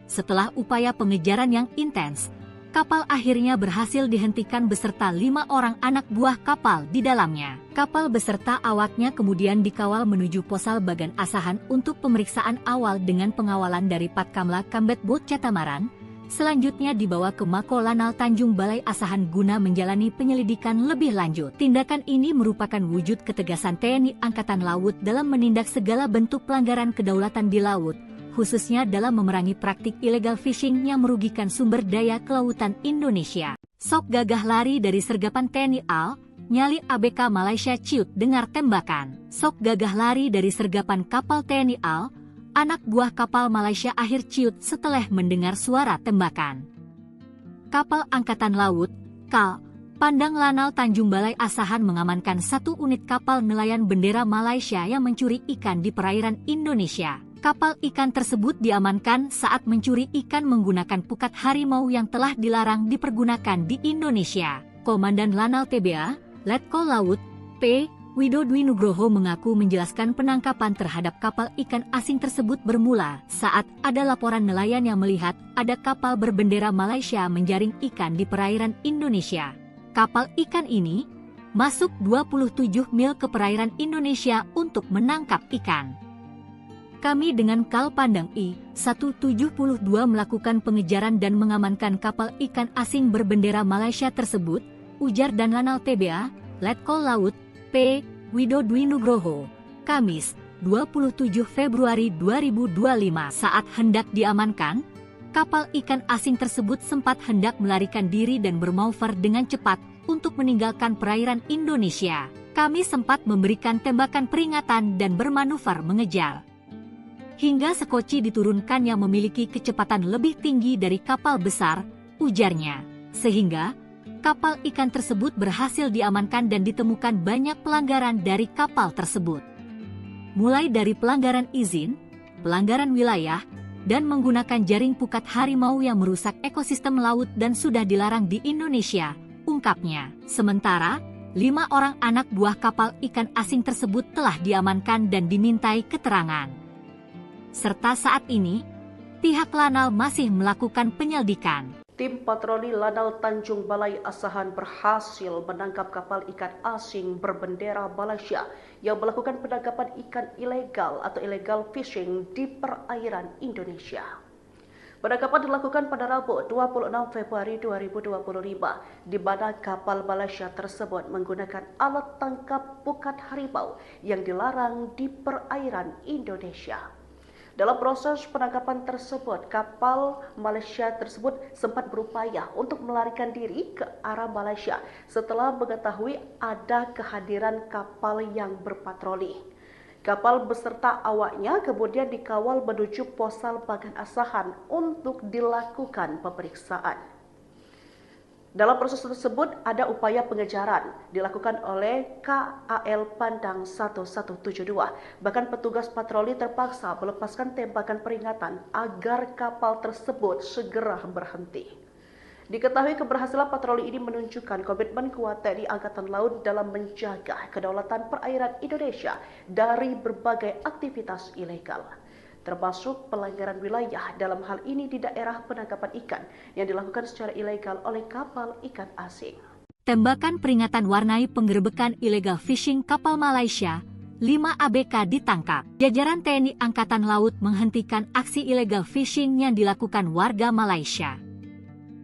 S1: Setelah upaya pengejaran yang intens, kapal akhirnya berhasil dihentikan beserta 5 orang anak buah kapal di dalamnya. Kapal beserta awaknya kemudian dikawal menuju Posal Bagan Asahan untuk pemeriksaan awal dengan pengawalan dari Patkamla Kambet Bot Catamaran. Selanjutnya dibawa ke Mako Lanal Tanjung Balai Asahan guna menjalani penyelidikan lebih lanjut. Tindakan ini merupakan wujud ketegasan TNI Angkatan Laut dalam menindak segala bentuk pelanggaran kedaulatan di laut, khususnya dalam memerangi praktik illegal fishing yang merugikan sumber daya kelautan Indonesia. Sok gagah lari dari sergapan TNI AL, nyali ABK Malaysia ciut dengar tembakan. Sok gagah lari dari sergapan kapal TNI AL, anak buah kapal Malaysia akhir ciut setelah mendengar suara tembakan. Kapal Angkatan Laut, KAL, Pandang Lanal Tanjung Balai Asahan mengamankan 1 unit kapal nelayan bendera Malaysia yang mencuri ikan di perairan Indonesia. Kapal ikan tersebut diamankan saat mencuri ikan menggunakan pukat harimau yang telah dilarang dipergunakan di Indonesia. Komandan Lanal TBA, Letkol Laut, P. Widodwi Nugroho mengaku menjelaskan penangkapan terhadap kapal ikan asing tersebut bermula saat ada laporan nelayan yang melihat ada kapal berbendera Malaysia menjaring ikan di perairan Indonesia. Kapal ikan ini masuk 27 mil ke perairan Indonesia untuk menangkap ikan. Kami dengan Kal Pandang I-172 melakukan pengejaran dan mengamankan kapal ikan asing berbendera Malaysia tersebut, ujar dan Lanal TBA, Letkol Laut, P. Widodwi Nugroho, Kamis, 27 Februari 2025 saat hendak diamankan, kapal ikan asing tersebut sempat hendak melarikan diri dan bermanuver dengan cepat untuk meninggalkan perairan Indonesia. Kami sempat memberikan tembakan peringatan dan bermanuver mengejar. Hingga sekoci diturunkan yang memiliki kecepatan lebih tinggi dari kapal besar, ujarnya. Sehingga kapal ikan tersebut berhasil diamankan dan ditemukan banyak pelanggaran dari kapal tersebut. Mulai dari pelanggaran izin, pelanggaran wilayah, dan menggunakan jaring pukat harimau yang merusak ekosistem laut dan sudah dilarang di Indonesia, ungkapnya. Sementara, 5 orang anak buah kapal ikan asing tersebut telah diamankan dan dimintai keterangan. Serta saat ini, pihak Lanal masih melakukan penyelidikan.
S2: Tim patroli Lanal Tanjung Balai Asahan berhasil menangkap kapal ikan asing berbendera Malaysia yang melakukan penangkapan ikan ilegal atau illegal fishing di perairan Indonesia. Penangkapan dilakukan pada Rabu 26 Februari 2025, di mana kapal Malaysia tersebut menggunakan alat tangkap pukat harimau yang dilarang di perairan Indonesia. Dalam proses penangkapan tersebut, kapal Malaysia tersebut sempat berupaya untuk melarikan diri ke arah Malaysia setelah mengetahui ada kehadiran kapal yang berpatroli. Kapal beserta awaknya kemudian dikawal menuju Posal Bagan Asahan untuk dilakukan pemeriksaan. Dalam proses tersebut ada upaya pengejaran dilakukan oleh KAL Pandang 1172. Bahkan petugas patroli terpaksa melepaskan tembakan peringatan agar kapal tersebut segera berhenti. Diketahui keberhasilan patroli ini menunjukkan komitmen kuat TNI Angkatan Laut dalam menjaga kedaulatan perairan Indonesia dari berbagai aktivitas ilegal, termasuk pelanggaran wilayah dalam hal ini di daerah penangkapan ikan yang dilakukan secara ilegal oleh kapal ikan asing.
S1: Tembakan peringatan warnai penggerebekan illegal fishing kapal Malaysia, 5 ABK ditangkap. Jajaran TNI Angkatan Laut menghentikan aksi illegal fishing yang dilakukan warga Malaysia.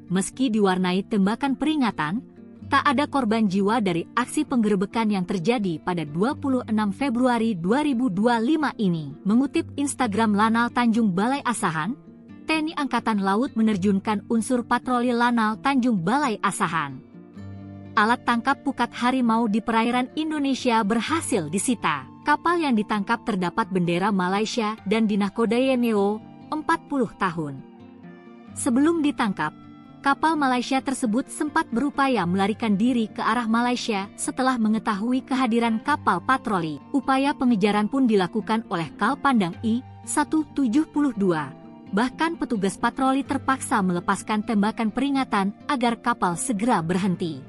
S1: Meski diwarnai tembakan peringatan, tak ada korban jiwa dari aksi penggerebekan yang terjadi pada 26 Februari 2025 ini. Mengutip Instagram Lanal Tanjung Balai Asahan, TNI Angkatan Laut menerjunkan unsur patroli Lanal Tanjung Balai Asahan. Alat tangkap pukat harimau di perairan Indonesia berhasil disita. Kapal yang ditangkap terdapat bendera Malaysia dan dinahkodai NEO 40 tahun. Sebelum ditangkap, kapal Malaysia tersebut sempat berupaya melarikan diri ke arah Malaysia setelah mengetahui kehadiran kapal patroli. Upaya pengejaran pun dilakukan oleh Kal Pandang I-172. Bahkan petugas patroli terpaksa melepaskan tembakan peringatan agar kapal segera berhenti.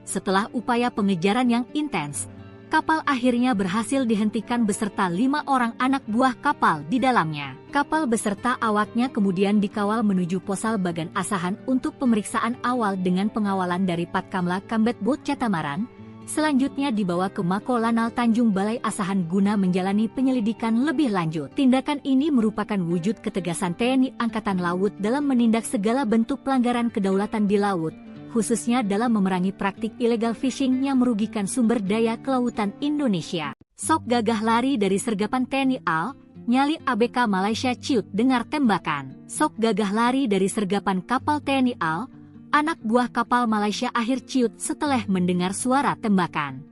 S1: Setelah upaya pengejaran yang intens, kapal akhirnya berhasil dihentikan beserta 5 orang anak buah kapal di dalamnya. Kapal beserta awaknya kemudian dikawal menuju Posal Bagan Asahan untuk pemeriksaan awal dengan pengawalan dari Patkamla Kambet Bot Catamaran. Selanjutnya dibawa ke Mako Lanal Tanjung Balai Asahan guna menjalani penyelidikan lebih lanjut. Tindakan ini merupakan wujud ketegasan TNI Angkatan Laut dalam menindak segala bentuk pelanggaran kedaulatan di laut, khususnya dalam memerangi praktik illegal fishing yang merugikan sumber daya kelautan Indonesia. Sok gagah lari dari sergapan TNI AL, nyali ABK Malaysia ciut dengar tembakan. Sok gagah lari dari sergapan kapal TNI AL, anak buah kapal Malaysia akhir ciut setelah mendengar suara tembakan.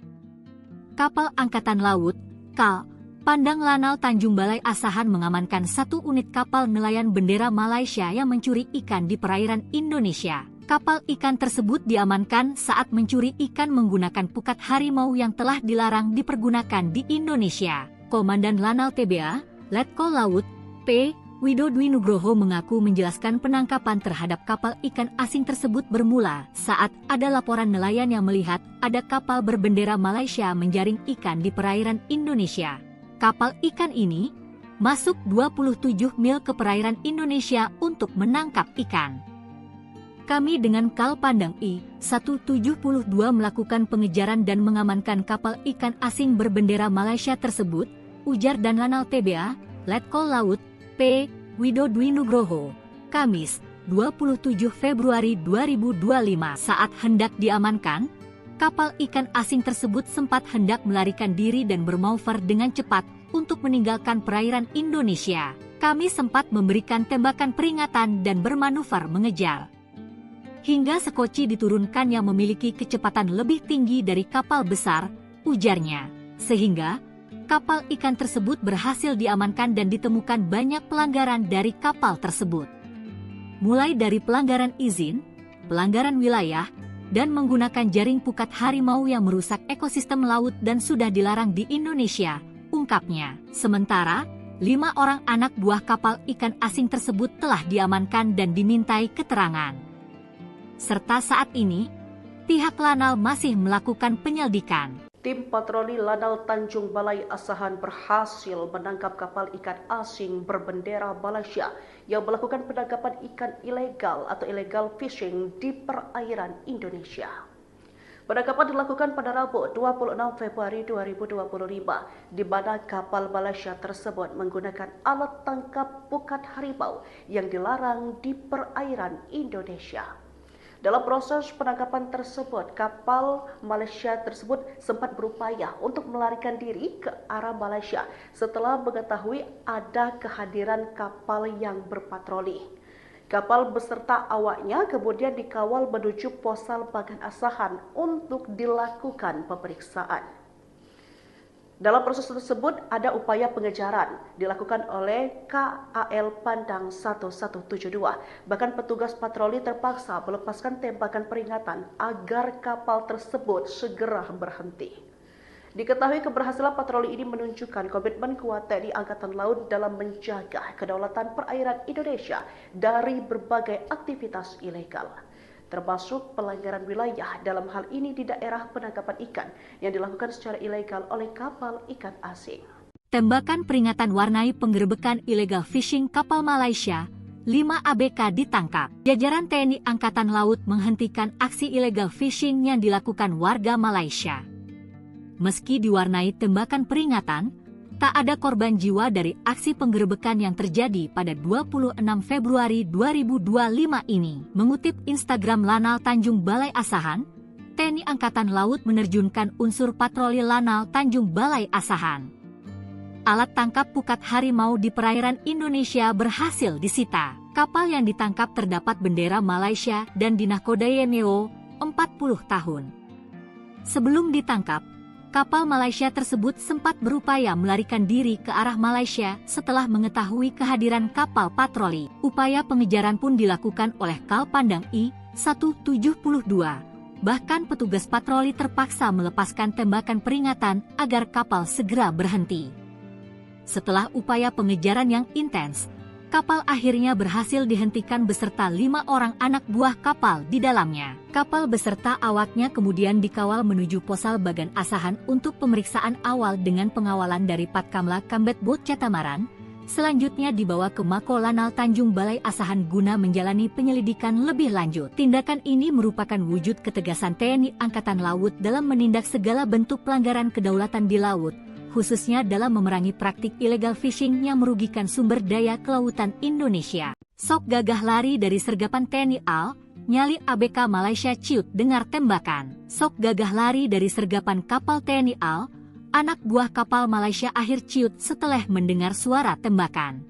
S1: Kapal Angkatan Laut, KAL, Pandang Lanal Tanjung Balai Asahan mengamankan 1 unit kapal nelayan bendera Malaysia yang mencuri ikan di perairan Indonesia. Kapal ikan tersebut diamankan saat mencuri ikan menggunakan pukat harimau yang telah dilarang dipergunakan di Indonesia. Komandan Lanal TBA, Letkol Laut, P. Widodwi Nugroho mengaku menjelaskan penangkapan terhadap kapal ikan asing tersebut bermula saat ada laporan nelayan yang melihat ada kapal berbendera Malaysia menjaring ikan di perairan Indonesia. Kapal ikan ini masuk 27 mil ke perairan Indonesia untuk menangkap ikan. Kami dengan Kal Pandang I-172 melakukan pengejaran dan mengamankan kapal ikan asing berbendera Malaysia tersebut, ujar dan Lanal TBA, Letkol Laut, P. Widodwi Nugroho, Kamis, 27 Februari 2025 saat hendak diamankan, kapal ikan asing tersebut sempat hendak melarikan diri dan bermanuver dengan cepat untuk meninggalkan perairan Indonesia. Kami sempat memberikan tembakan peringatan dan bermanuver mengejar. Hingga sekoci diturunkan yang memiliki kecepatan lebih tinggi dari kapal besar, ujarnya, sehingga kapal ikan tersebut berhasil diamankan dan ditemukan banyak pelanggaran dari kapal tersebut. Mulai dari pelanggaran izin, pelanggaran wilayah, dan menggunakan jaring pukat harimau yang merusak ekosistem laut dan sudah dilarang di Indonesia, ungkapnya. Sementara, 5 orang anak buah kapal ikan asing tersebut telah diamankan dan dimintai keterangan. Serta saat ini, pihak Lanal masih melakukan penyelidikan.
S2: Tim patroli Lanal Tanjung Balai Asahan berhasil menangkap kapal ikan asing berbendera Malaysia yang melakukan penangkapan ikan ilegal atau illegal fishing di perairan Indonesia. Penangkapan dilakukan pada Rabu 26 Februari 2025, di mana kapal Malaysia tersebut menggunakan alat tangkap pukat harimau yang dilarang di perairan Indonesia. Dalam proses penangkapan tersebut, kapal Malaysia tersebut sempat berupaya untuk melarikan diri ke arah Malaysia setelah mengetahui ada kehadiran kapal yang berpatroli. Kapal beserta awaknya kemudian dikawal menuju Posal Bagan Asahan untuk dilakukan pemeriksaan. Dalam proses tersebut ada upaya pengejaran dilakukan oleh KAL Pandang 1172. Bahkan petugas patroli terpaksa melepaskan tembakan peringatan agar kapal tersebut segera berhenti. Diketahui keberhasilan patroli ini menunjukkan komitmen kuat TNI Angkatan Laut dalam menjaga kedaulatan perairan Indonesia dari berbagai aktivitas ilegal, termasuk pelanggaran wilayah dalam hal ini di daerah penangkapan ikan yang dilakukan secara ilegal oleh kapal ikan asing.
S1: Tembakan peringatan warnai penggerebekan illegal fishing kapal Malaysia, 5 ABK ditangkap. Jajaran TNI Angkatan Laut menghentikan aksi illegal fishing yang dilakukan warga Malaysia. Meski diwarnai tembakan peringatan, tak ada korban jiwa dari aksi penggerebekan yang terjadi pada 26 Februari 2025 ini. Mengutip Instagram Lanal Tanjung Balai Asahan, TNI Angkatan Laut menerjunkan unsur patroli Lanal Tanjung Balai Asahan. Alat tangkap pukat harimau di perairan Indonesia berhasil disita. Kapal yang ditangkap terdapat bendera Malaysia dan dinahkodai NEO 40 tahun. Sebelum ditangkap, kapal Malaysia tersebut sempat berupaya melarikan diri ke arah Malaysia setelah mengetahui kehadiran kapal patroli. Upaya pengejaran pun dilakukan oleh Kal Pandang I-172. Bahkan petugas patroli terpaksa melepaskan tembakan peringatan agar kapal segera berhenti. Setelah upaya pengejaran yang intens, kapal akhirnya berhasil dihentikan beserta 5 orang anak buah kapal di dalamnya. Kapal beserta awaknya kemudian dikawal menuju Posal Bagan Asahan untuk pemeriksaan awal dengan pengawalan dari Patkamla Kambet Bot Catamaran. Selanjutnya dibawa ke Mako Lanal Tanjung Balai Asahan guna menjalani penyelidikan lebih lanjut. Tindakan ini merupakan wujud ketegasan TNI Angkatan Laut dalam menindak segala bentuk pelanggaran kedaulatan di laut, khususnya dalam memerangi praktik illegal fishing yang merugikan sumber daya kelautan Indonesia. Sok gagah lari dari sergapan TNI AL, nyali ABK Malaysia ciut dengar tembakan. Sok gagah lari dari sergapan kapal TNI AL, anak buah kapal Malaysia akhir ciut setelah mendengar suara tembakan.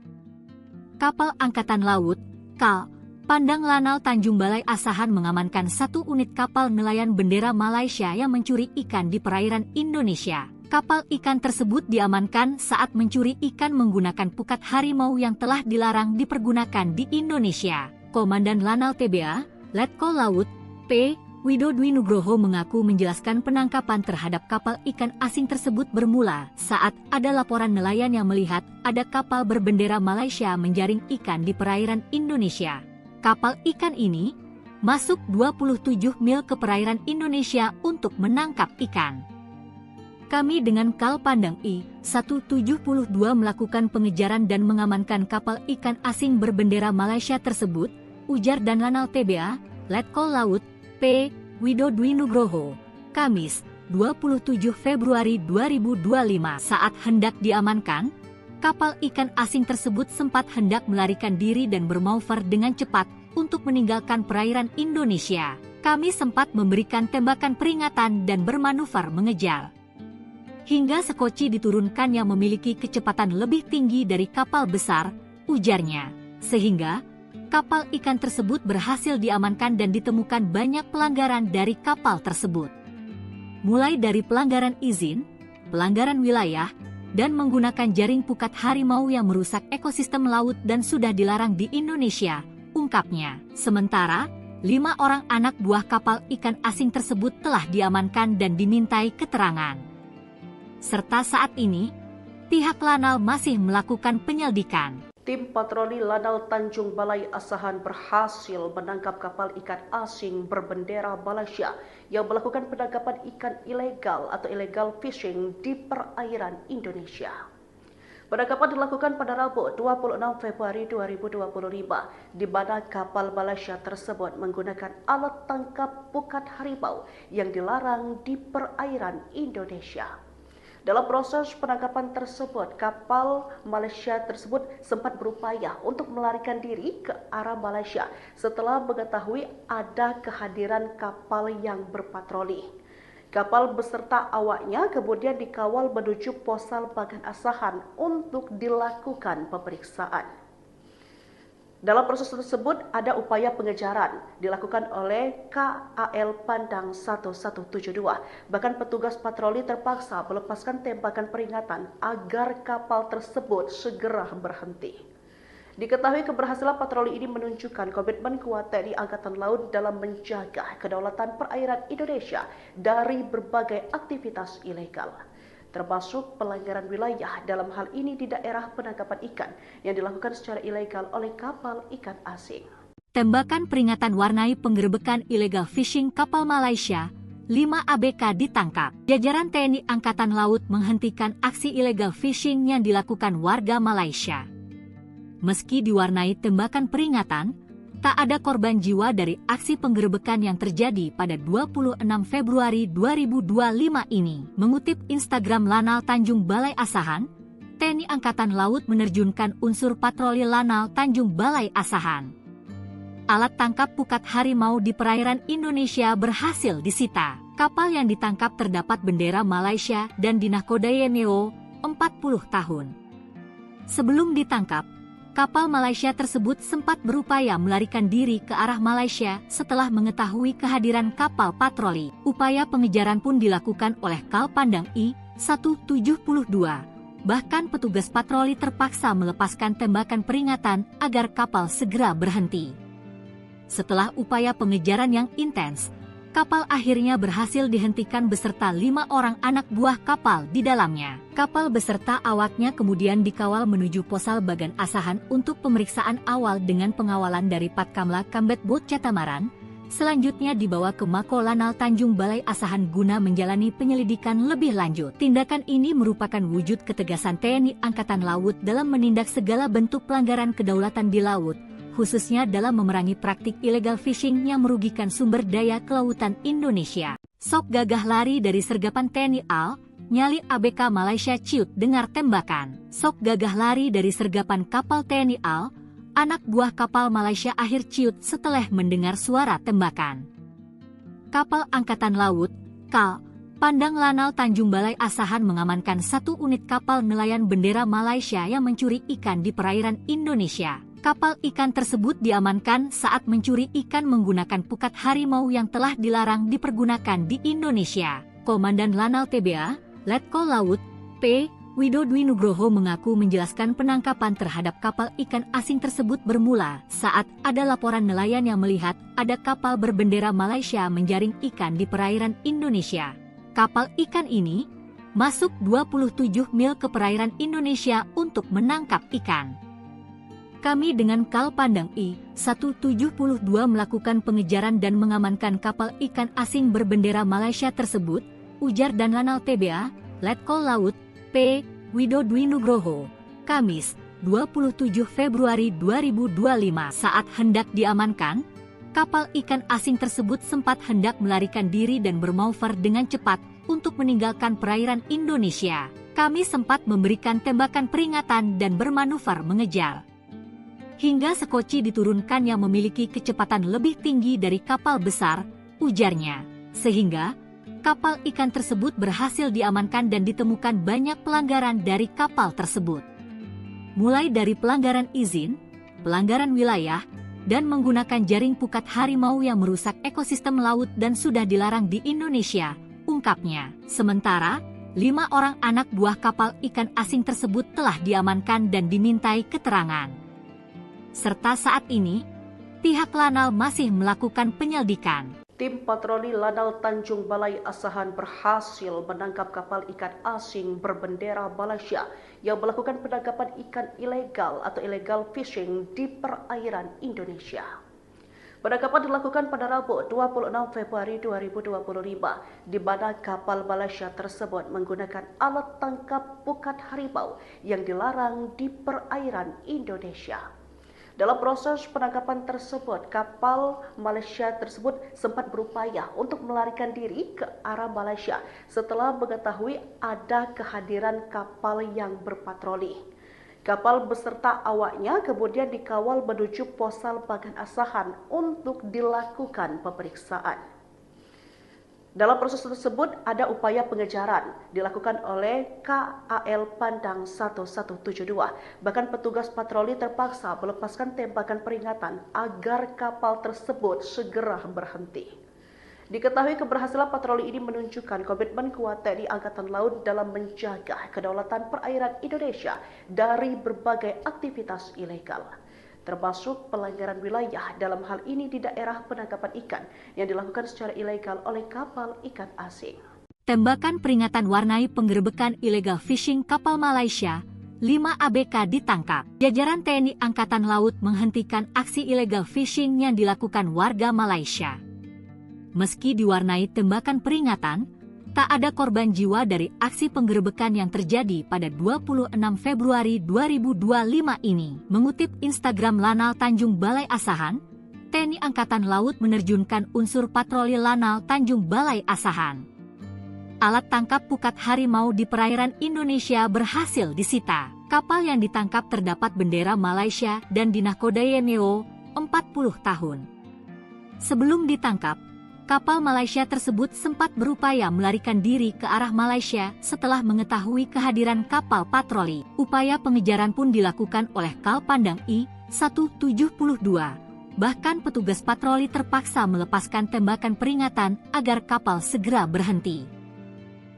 S1: Kapal Angkatan Laut, KAL, Pandang Lanal Tanjung Balai Asahan mengamankan 1 unit kapal nelayan bendera Malaysia yang mencuri ikan di perairan Indonesia. Kapal ikan tersebut diamankan saat mencuri ikan menggunakan pukat harimau yang telah dilarang dipergunakan di Indonesia. Komandan Lanal TBA, Letkol Laut, P. Widodo Nugroho mengaku menjelaskan penangkapan terhadap kapal ikan asing tersebut bermula saat ada laporan nelayan yang melihat ada kapal berbendera Malaysia menjaring ikan di perairan Indonesia. Kapal ikan ini masuk 27 mil ke perairan Indonesia untuk menangkap ikan. Kami dengan Kal Pandang I-172 melakukan pengejaran dan mengamankan kapal ikan asing berbendera Malaysia tersebut, ujar dan Lanal TBA, Letkol Laut, P. Widodo Nugroho, Kamis, 27 Februari 2025. Saat hendak diamankan, kapal ikan asing tersebut sempat hendak melarikan diri dan bermanuver dengan cepat untuk meninggalkan perairan Indonesia. Kami sempat memberikan tembakan peringatan dan bermanuver mengejar. Hingga sekoci diturunkan yang memiliki kecepatan lebih tinggi dari kapal besar, ujarnya. Sehingga kapal ikan tersebut berhasil diamankan dan ditemukan banyak pelanggaran dari kapal tersebut. Mulai dari pelanggaran izin, pelanggaran wilayah, dan menggunakan jaring pukat harimau yang merusak ekosistem laut dan sudah dilarang di Indonesia, ungkapnya. Sementara, 5 orang anak buah kapal ikan asing tersebut telah diamankan dan dimintai keterangan. Serta saat ini, pihak Lanal masih melakukan penyelidikan.
S2: Tim patroli Lanal Tanjung Balai Asahan berhasil menangkap kapal ikan asing berbendera Malaysia yang melakukan penangkapan ikan ilegal atau illegal fishing di perairan Indonesia. Penangkapan dilakukan pada Rabu 26 Februari 2025, di mana kapal Malaysia tersebut menggunakan alat tangkap pukat harimau yang dilarang di perairan Indonesia. Dalam proses penangkapan tersebut, kapal Malaysia tersebut sempat berupaya untuk melarikan diri ke arah Malaysia setelah mengetahui ada kehadiran kapal yang berpatroli. Kapal beserta awaknya kemudian dikawal menuju Posal Bagan Asahan untuk dilakukan pemeriksaan. Dalam proses tersebut ada upaya pengejaran dilakukan oleh KAL Pandang 1172. Bahkan petugas patroli terpaksa melepaskan tembakan peringatan agar kapal tersebut segera berhenti. Diketahui keberhasilan patroli ini menunjukkan komitmen kuat TNI Angkatan Laut dalam menjaga kedaulatan perairan Indonesia dari berbagai aktivitas ilegal, termasuk pelanggaran wilayah dalam hal ini di daerah penangkapan ikan yang dilakukan secara ilegal oleh kapal ikan asing.
S1: Tembakan peringatan warnai penggerebekan illegal fishing kapal Malaysia, 5 ABK ditangkap. Jajaran TNI Angkatan Laut menghentikan aksi illegal fishing yang dilakukan warga Malaysia. Meski diwarnai tembakan peringatan, tak ada korban jiwa dari aksi penggerebekan yang terjadi pada 26 Februari 2025 ini. Mengutip Instagram Lanal Tanjung Balai Asahan, TNI Angkatan Laut menerjunkan unsur patroli Lanal Tanjung Balai Asahan. Alat tangkap pukat harimau di perairan Indonesia berhasil disita. Kapal yang ditangkap terdapat bendera Malaysia dan dinahkodai NEO 40 tahun. Sebelum ditangkap, kapal Malaysia tersebut sempat berupaya melarikan diri ke arah Malaysia setelah mengetahui kehadiran kapal patroli. Upaya pengejaran pun dilakukan oleh Kal Pandang I-172. Bahkan petugas patroli terpaksa melepaskan tembakan peringatan agar kapal segera berhenti. Setelah upaya pengejaran yang intens, kapal akhirnya berhasil dihentikan beserta 5 orang anak buah kapal di dalamnya. Kapal beserta awaknya kemudian dikawal menuju Posal Bagan Asahan untuk pemeriksaan awal dengan pengawalan dari Patkamla Kambet Bot Catamaran. Selanjutnya dibawa ke Mako Lanal Tanjung Balai Asahan guna menjalani penyelidikan lebih lanjut. Tindakan ini merupakan wujud ketegasan TNI Angkatan Laut dalam menindak segala bentuk pelanggaran kedaulatan di laut, khususnya dalam memerangi praktik illegal fishing yang merugikan sumber daya kelautan Indonesia. Sok gagah lari dari sergapan TNI AL, nyali ABK Malaysia ciut dengar tembakan. Sok gagah lari dari sergapan kapal TNI AL, anak buah kapal Malaysia akhir ciut setelah mendengar suara tembakan. Kapal Angkatan Laut, KAL, Pandang Lanal Tanjung Balai Asahan mengamankan 1 unit kapal nelayan bendera Malaysia yang mencuri ikan di perairan Indonesia. Kapal ikan tersebut diamankan saat mencuri ikan menggunakan pukat harimau yang telah dilarang dipergunakan di Indonesia. Komandan Lanal TBA, Letkol Laut, P. Widodwi Nugroho mengaku menjelaskan penangkapan terhadap kapal ikan asing tersebut bermula saat ada laporan nelayan yang melihat ada kapal berbendera Malaysia menjaring ikan di perairan Indonesia. Kapal ikan ini masuk 27 mil ke perairan Indonesia untuk menangkap ikan. Kami dengan Kal Pandang I-172 melakukan pengejaran dan mengamankan kapal ikan asing berbendera Malaysia tersebut, ujar dan Lanal TBA, Letkol Laut, P. Widodwi Nugroho, Kamis, 27 Februari 2025 saat hendak diamankan, kapal ikan asing tersebut sempat hendak melarikan diri dan bermanuver dengan cepat untuk meninggalkan perairan Indonesia. Kami sempat memberikan tembakan peringatan dan bermanuver mengejar. Hingga sekoci diturunkan yang memiliki kecepatan lebih tinggi dari kapal besar, ujarnya. Sehingga, kapal ikan tersebut berhasil diamankan dan ditemukan banyak pelanggaran dari kapal tersebut. Mulai dari pelanggaran izin, pelanggaran wilayah, dan menggunakan jaring pukat harimau yang merusak ekosistem laut dan sudah dilarang di Indonesia, ungkapnya. Sementara, 5 orang anak buah kapal ikan asing tersebut telah diamankan dan dimintai keterangan. Serta saat ini, pihak Lanal masih melakukan penyelidikan.
S2: Tim patroli Lanal Tanjung Balai Asahan berhasil menangkap kapal ikan asing berbendera Malaysia yang melakukan penangkapan ikan ilegal atau illegal fishing di perairan Indonesia. Penangkapan dilakukan pada Rabu 26 Februari 2025, di mana kapal Malaysia tersebut menggunakan alat tangkap pukat harimau yang dilarang di perairan Indonesia. Dalam proses penangkapan tersebut, kapal Malaysia tersebut sempat berupaya untuk melarikan diri ke arah Malaysia setelah mengetahui ada kehadiran kapal yang berpatroli. Kapal beserta awaknya kemudian dikawal menuju Posal Bagan Asahan untuk dilakukan pemeriksaan. Dalam proses tersebut ada upaya pengejaran dilakukan oleh KAL Pandang 1172. Bahkan petugas patroli terpaksa melepaskan tembakan peringatan agar kapal tersebut segera berhenti. Diketahui keberhasilan patroli ini menunjukkan komitmen kuat TNI Angkatan Laut dalam menjaga kedaulatan perairan Indonesia dari berbagai aktivitas ilegal, termasuk pelanggaran wilayah dalam hal ini di daerah penangkapan ikan yang dilakukan secara ilegal oleh kapal ikan asing.
S1: Tembakan peringatan warnai penggerebekan illegal fishing kapal Malaysia, 5 ABK ditangkap. Jajaran TNI Angkatan Laut menghentikan aksi illegal fishing yang dilakukan warga Malaysia. Meski diwarnai tembakan peringatan, tak ada korban jiwa dari aksi penggerebekan yang terjadi pada 26 Februari 2025 ini. Mengutip Instagram Lanal Tanjung Balai Asahan, TNI Angkatan Laut menerjunkan unsur patroli Lanal Tanjung Balai Asahan. Alat tangkap pukat harimau di perairan Indonesia berhasil disita. Kapal yang ditangkap terdapat bendera Malaysia dan dinahkodai NEO 40 tahun. Sebelum ditangkap, kapal Malaysia tersebut sempat berupaya melarikan diri ke arah Malaysia setelah mengetahui kehadiran kapal patroli. Upaya pengejaran pun dilakukan oleh Kal Pandang I-172. Bahkan petugas patroli terpaksa melepaskan tembakan peringatan agar kapal segera berhenti.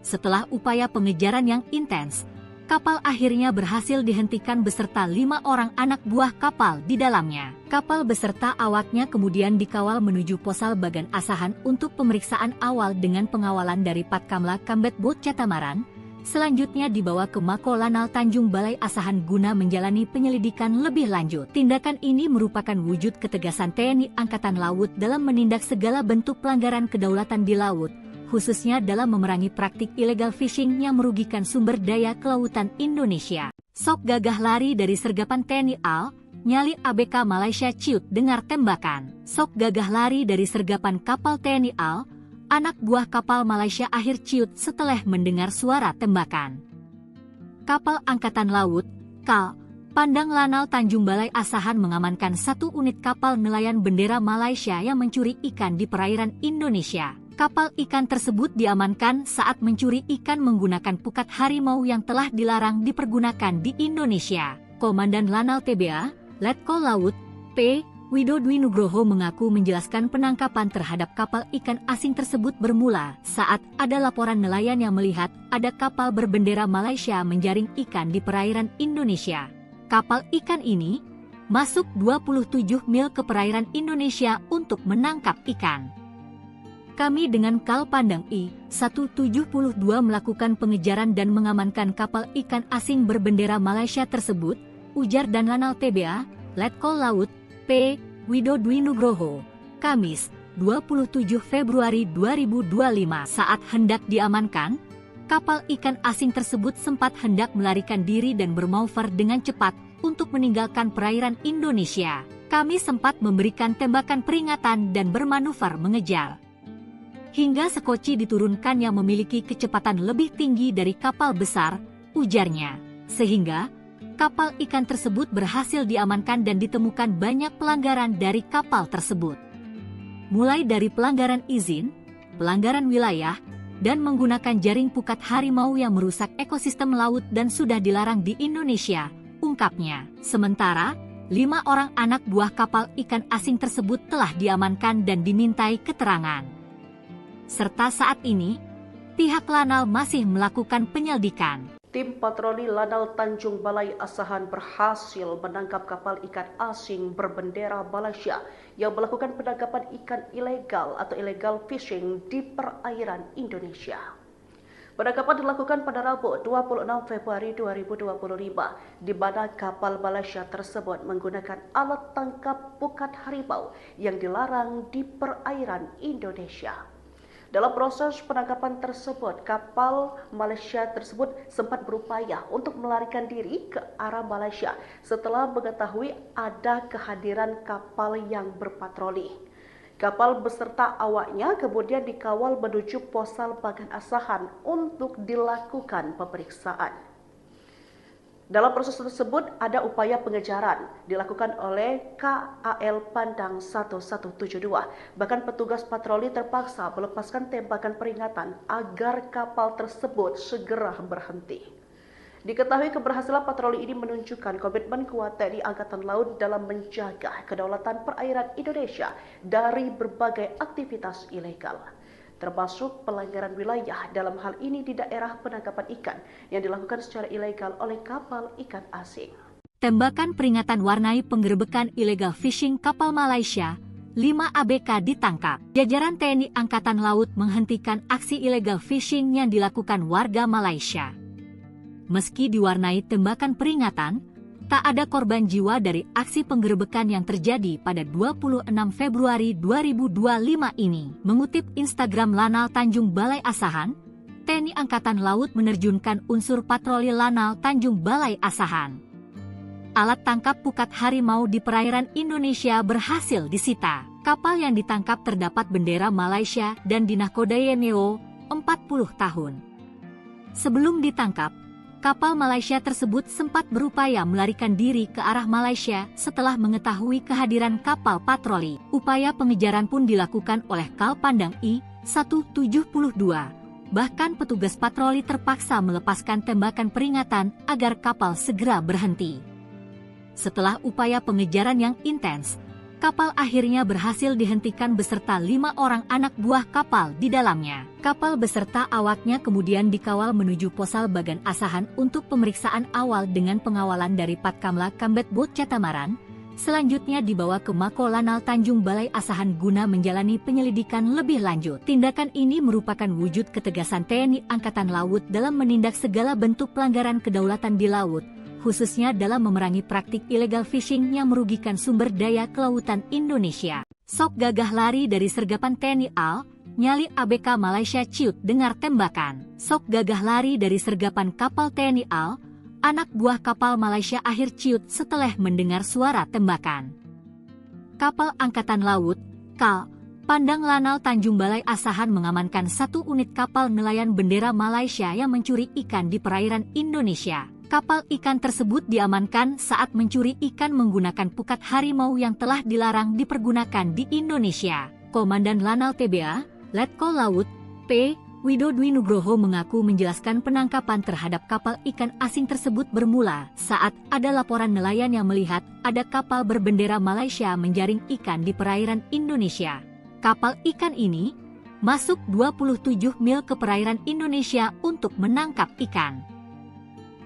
S1: Setelah upaya pengejaran yang intens, kapal akhirnya berhasil dihentikan beserta 5 orang anak buah kapal di dalamnya. Kapal beserta awaknya kemudian dikawal menuju Posal Bagan Asahan untuk pemeriksaan awal dengan pengawalan dari Patkamla Kambet Bot Catamaran. Selanjutnya dibawa ke Mako Lanal Tanjung Balai Asahan guna menjalani penyelidikan lebih lanjut. Tindakan ini merupakan wujud ketegasan TNI Angkatan Laut dalam menindak segala bentuk pelanggaran kedaulatan di laut, khususnya dalam memerangi praktik illegal fishing yang merugikan sumber daya kelautan Indonesia. Sok gagah lari dari sergapan TNI AL, nyali ABK Malaysia ciut dengar tembakan. Sok gagah lari dari sergapan kapal TNI AL, anak buah kapal Malaysia akhir ciut setelah mendengar suara tembakan. Kapal Angkatan Laut, KAL, Pandang Lanal Tanjung Balai Asahan mengamankan 1 unit kapal nelayan bendera Malaysia yang mencuri ikan di perairan Indonesia. Kapal ikan tersebut diamankan saat mencuri ikan menggunakan pukat harimau yang telah dilarang dipergunakan di Indonesia. Komandan Lanal TBA, Letkol Laut, P. Widodwi Nugroho mengaku menjelaskan penangkapan terhadap kapal ikan asing tersebut bermula saat ada laporan nelayan yang melihat ada kapal berbendera Malaysia menjaring ikan di perairan Indonesia. Kapal ikan ini masuk 27 mil ke perairan Indonesia untuk menangkap ikan. Kami dengan Kal Pandang I-172 melakukan pengejaran dan mengamankan kapal ikan asing berbendera Malaysia tersebut, ujar dan Lanal TBA, Letkol Laut, P. Widodwi Nugroho, Kamis, 27 Februari 2025. Saat hendak diamankan, kapal ikan asing tersebut sempat hendak melarikan diri dan bermanuver dengan cepat untuk meninggalkan perairan Indonesia. Kami sempat memberikan tembakan peringatan dan bermanuver mengejar. Hingga sekoci diturunkan yang memiliki kecepatan lebih tinggi dari kapal besar, ujarnya. Sehingga kapal ikan tersebut berhasil diamankan dan ditemukan banyak pelanggaran dari kapal tersebut. Mulai dari pelanggaran izin, pelanggaran wilayah, dan menggunakan jaring pukat harimau yang merusak ekosistem laut dan sudah dilarang di Indonesia, ungkapnya. Sementara, 5 orang anak buah kapal ikan asing tersebut telah diamankan dan dimintai keterangan. Serta saat ini, pihak Lanal masih melakukan penyelidikan.
S2: Tim patroli Lanal Tanjung Balai Asahan berhasil menangkap kapal ikan asing berbendera Malaysia yang melakukan penangkapan ikan ilegal atau illegal fishing di perairan Indonesia. Penangkapan dilakukan pada Rabu 26 Februari 2025, di mana kapal Malaysia tersebut menggunakan alat tangkap pukat harimau yang dilarang di perairan Indonesia. Dalam proses penangkapan tersebut, kapal Malaysia tersebut sempat berupaya untuk melarikan diri ke arah Malaysia setelah mengetahui ada kehadiran kapal yang berpatroli. Kapal beserta awaknya kemudian dikawal menuju Posal Bagan Asahan untuk dilakukan pemeriksaan. Dalam proses tersebut ada upaya pengejaran dilakukan oleh KAL Pandang 1172. Bahkan petugas patroli terpaksa melepaskan tembakan peringatan agar kapal tersebut segera berhenti. Diketahui keberhasilan patroli ini menunjukkan komitmen kuat TNI Angkatan Laut dalam menjaga kedaulatan perairan Indonesia dari berbagai aktivitas ilegal, termasuk pelanggaran wilayah dalam hal ini di daerah penangkapan ikan yang dilakukan secara ilegal oleh kapal ikan asing.
S1: Tembakan peringatan warnai penggerebekan illegal fishing kapal Malaysia, 5 ABK ditangkap. Jajaran TNI Angkatan Laut menghentikan aksi illegal fishing yang dilakukan warga Malaysia. Meski diwarnai tembakan peringatan, tak ada korban jiwa dari aksi penggerebekan yang terjadi pada 26 Februari 2025 ini. Mengutip Instagram Lanal Tanjung Balai Asahan, TNI Angkatan Laut menerjunkan unsur patroli Lanal Tanjung Balai Asahan. Alat tangkap pukat harimau di perairan Indonesia berhasil disita. Kapal yang ditangkap terdapat bendera Malaysia dan dinahkodai NEO 40 tahun. Sebelum ditangkap, kapal Malaysia tersebut sempat berupaya melarikan diri ke arah Malaysia setelah mengetahui kehadiran kapal patroli. Upaya pengejaran pun dilakukan oleh Kal Pandang I-172. Bahkan petugas patroli terpaksa melepaskan tembakan peringatan agar kapal segera berhenti. Setelah upaya pengejaran yang intens, kapal akhirnya berhasil dihentikan beserta 5 orang anak buah kapal di dalamnya. Kapal beserta awaknya kemudian dikawal menuju Posal Bagan Asahan untuk pemeriksaan awal dengan pengawalan dari Patkamla Kambet Bot Catamaran. Selanjutnya dibawa ke Mako Lanal Tanjung Balai Asahan guna menjalani penyelidikan lebih lanjut. Tindakan ini merupakan wujud ketegasan TNI Angkatan Laut dalam menindak segala bentuk pelanggaran kedaulatan di laut, khususnya dalam memerangi praktik illegal fishing yang merugikan sumber daya kelautan Indonesia. Sok gagah lari dari sergapan TNI AL, nyali ABK Malaysia ciut dengar tembakan. Sok gagah lari dari sergapan kapal TNI AL, anak buah kapal Malaysia akhir ciut setelah mendengar suara tembakan. Kapal Angkatan Laut, KAL, Pandang Lanal Tanjung Balai Asahan mengamankan 1 unit kapal nelayan bendera Malaysia yang mencuri ikan di perairan Indonesia. Kapal ikan tersebut diamankan saat mencuri ikan menggunakan pukat harimau yang telah dilarang dipergunakan di Indonesia. Komandan Lanal TBA, Letkol Laut, P. Widodwi Nugroho mengaku menjelaskan penangkapan terhadap kapal ikan asing tersebut bermula saat ada laporan nelayan yang melihat ada kapal berbendera Malaysia menjaring ikan di perairan Indonesia. Kapal ikan ini masuk 27 mil ke perairan Indonesia untuk menangkap ikan.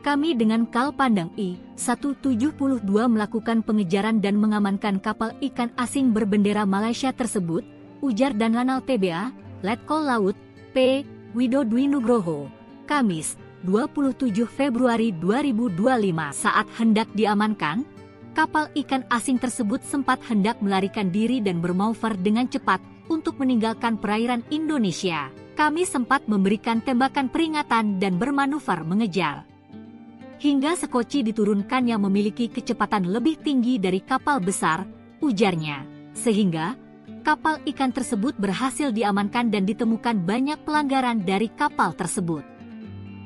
S1: Kami dengan Kal Pandang I-172 melakukan pengejaran dan mengamankan kapal ikan asing berbendera Malaysia tersebut, ujar dan Lanal TBA, Letkol Laut, P. Widodwi Nugroho, Kamis, 27 Februari 2025 saat hendak diamankan, kapal ikan asing tersebut sempat hendak melarikan diri dan bermanuver dengan cepat untuk meninggalkan perairan Indonesia. Kami sempat memberikan tembakan peringatan dan bermanuver mengejar. Hingga sekoci diturunkan yang memiliki kecepatan lebih tinggi dari kapal besar, ujarnya, sehingga kapal ikan tersebut berhasil diamankan dan ditemukan banyak pelanggaran dari kapal tersebut.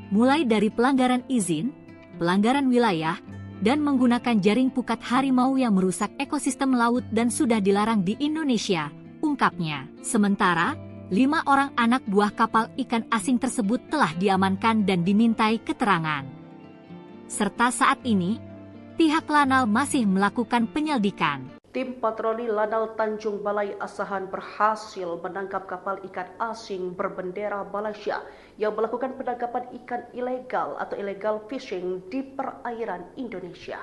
S1: Mulai dari pelanggaran izin, pelanggaran wilayah, dan menggunakan jaring pukat harimau yang merusak ekosistem laut dan sudah dilarang di Indonesia, ungkapnya. Sementara, 5 orang anak buah kapal ikan asing tersebut telah diamankan dan dimintai keterangan. Serta saat ini, pihak Lanal masih melakukan penyelidikan.
S2: Tim patroli Lanal Tanjung Balai Asahan berhasil menangkap kapal ikan asing berbendera Malaysia yang melakukan penangkapan ikan ilegal atau illegal fishing di perairan Indonesia.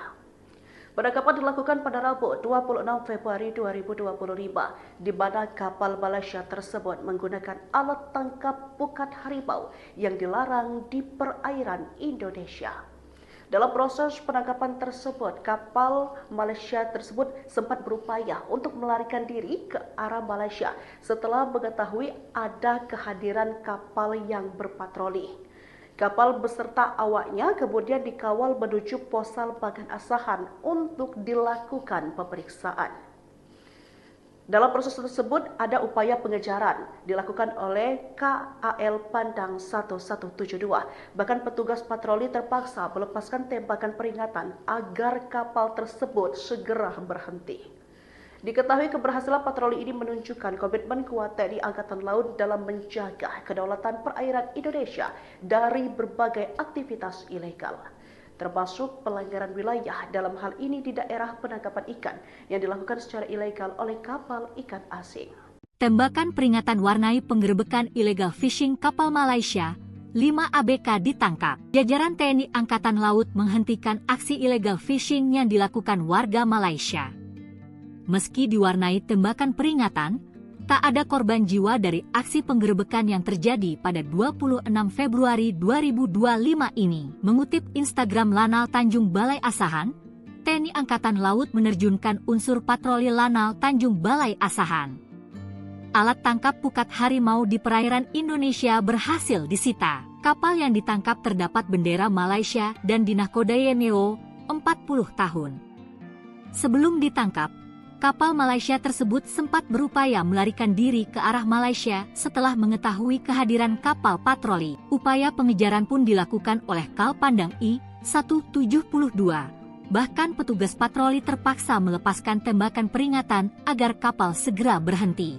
S2: Penangkapan dilakukan pada Rabu 26 Februari 2025, di mana kapal Malaysia tersebut menggunakan alat tangkap pukat harimau yang dilarang di perairan Indonesia. Dalam proses penangkapan tersebut, kapal Malaysia tersebut sempat berupaya untuk melarikan diri ke arah Malaysia setelah mengetahui ada kehadiran kapal yang berpatroli. Kapal beserta awaknya kemudian dikawal menuju Posal Bagan Asahan untuk dilakukan pemeriksaan. Dalam proses tersebut ada upaya pengejaran dilakukan oleh KAL Pandang 1172. Bahkan petugas patroli terpaksa melepaskan tembakan peringatan agar kapal tersebut segera berhenti. Diketahui keberhasilan patroli ini menunjukkan komitmen kuat TNI Angkatan Laut dalam menjaga kedaulatan perairan Indonesia dari berbagai aktivitas ilegal, termasuk pelanggaran wilayah dalam hal ini di daerah penangkapan ikan yang dilakukan secara ilegal oleh kapal ikan asing.
S1: Tembakan peringatan warnai penggerebekan illegal fishing kapal Malaysia, 5 ABK ditangkap. Jajaran TNI Angkatan Laut menghentikan aksi illegal fishing yang dilakukan warga Malaysia. Meski diwarnai tembakan peringatan, tak ada korban jiwa dari aksi penggerebekan yang terjadi pada 26 Februari 2025 ini. Mengutip Instagram Lanal Tanjung Balai Asahan, TNI Angkatan Laut menerjunkan unsur patroli Lanal Tanjung Balai Asahan. Alat tangkap pukat harimau di perairan Indonesia berhasil disita. Kapal yang ditangkap terdapat bendera Malaysia dan dinahkodai NEO 40 tahun. Sebelum ditangkap, kapal Malaysia tersebut sempat berupaya melarikan diri ke arah Malaysia setelah mengetahui kehadiran kapal patroli. Upaya pengejaran pun dilakukan oleh Kal Pandang I-172. Bahkan petugas patroli terpaksa melepaskan tembakan peringatan agar kapal segera berhenti.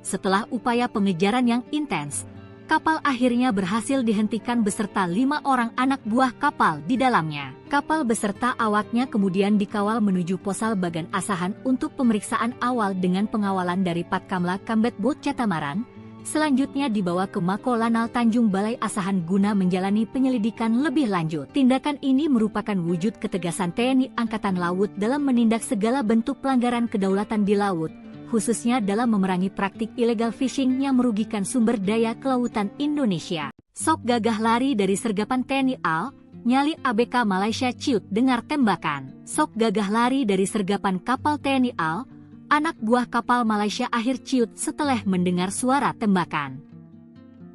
S1: Setelah upaya pengejaran yang intens, kapal akhirnya berhasil dihentikan beserta 5 orang anak buah kapal di dalamnya. Kapal beserta awaknya kemudian dikawal menuju Posal Bagan Asahan untuk pemeriksaan awal dengan pengawalan dari Patkamla Kambet Bot Catamaran. Selanjutnya dibawa ke Mako Lanal Tanjung Balai Asahan guna menjalani penyelidikan lebih lanjut. Tindakan ini merupakan wujud ketegasan TNI Angkatan Laut dalam menindak segala bentuk pelanggaran kedaulatan di laut, khususnya dalam memerangi praktik illegal fishing yang merugikan sumber daya kelautan Indonesia. Sok gagah lari dari sergapan TNI AL, nyali ABK Malaysia ciut dengar tembakan. Sok gagah lari dari sergapan kapal TNI AL, anak buah kapal Malaysia akhir ciut setelah mendengar suara tembakan.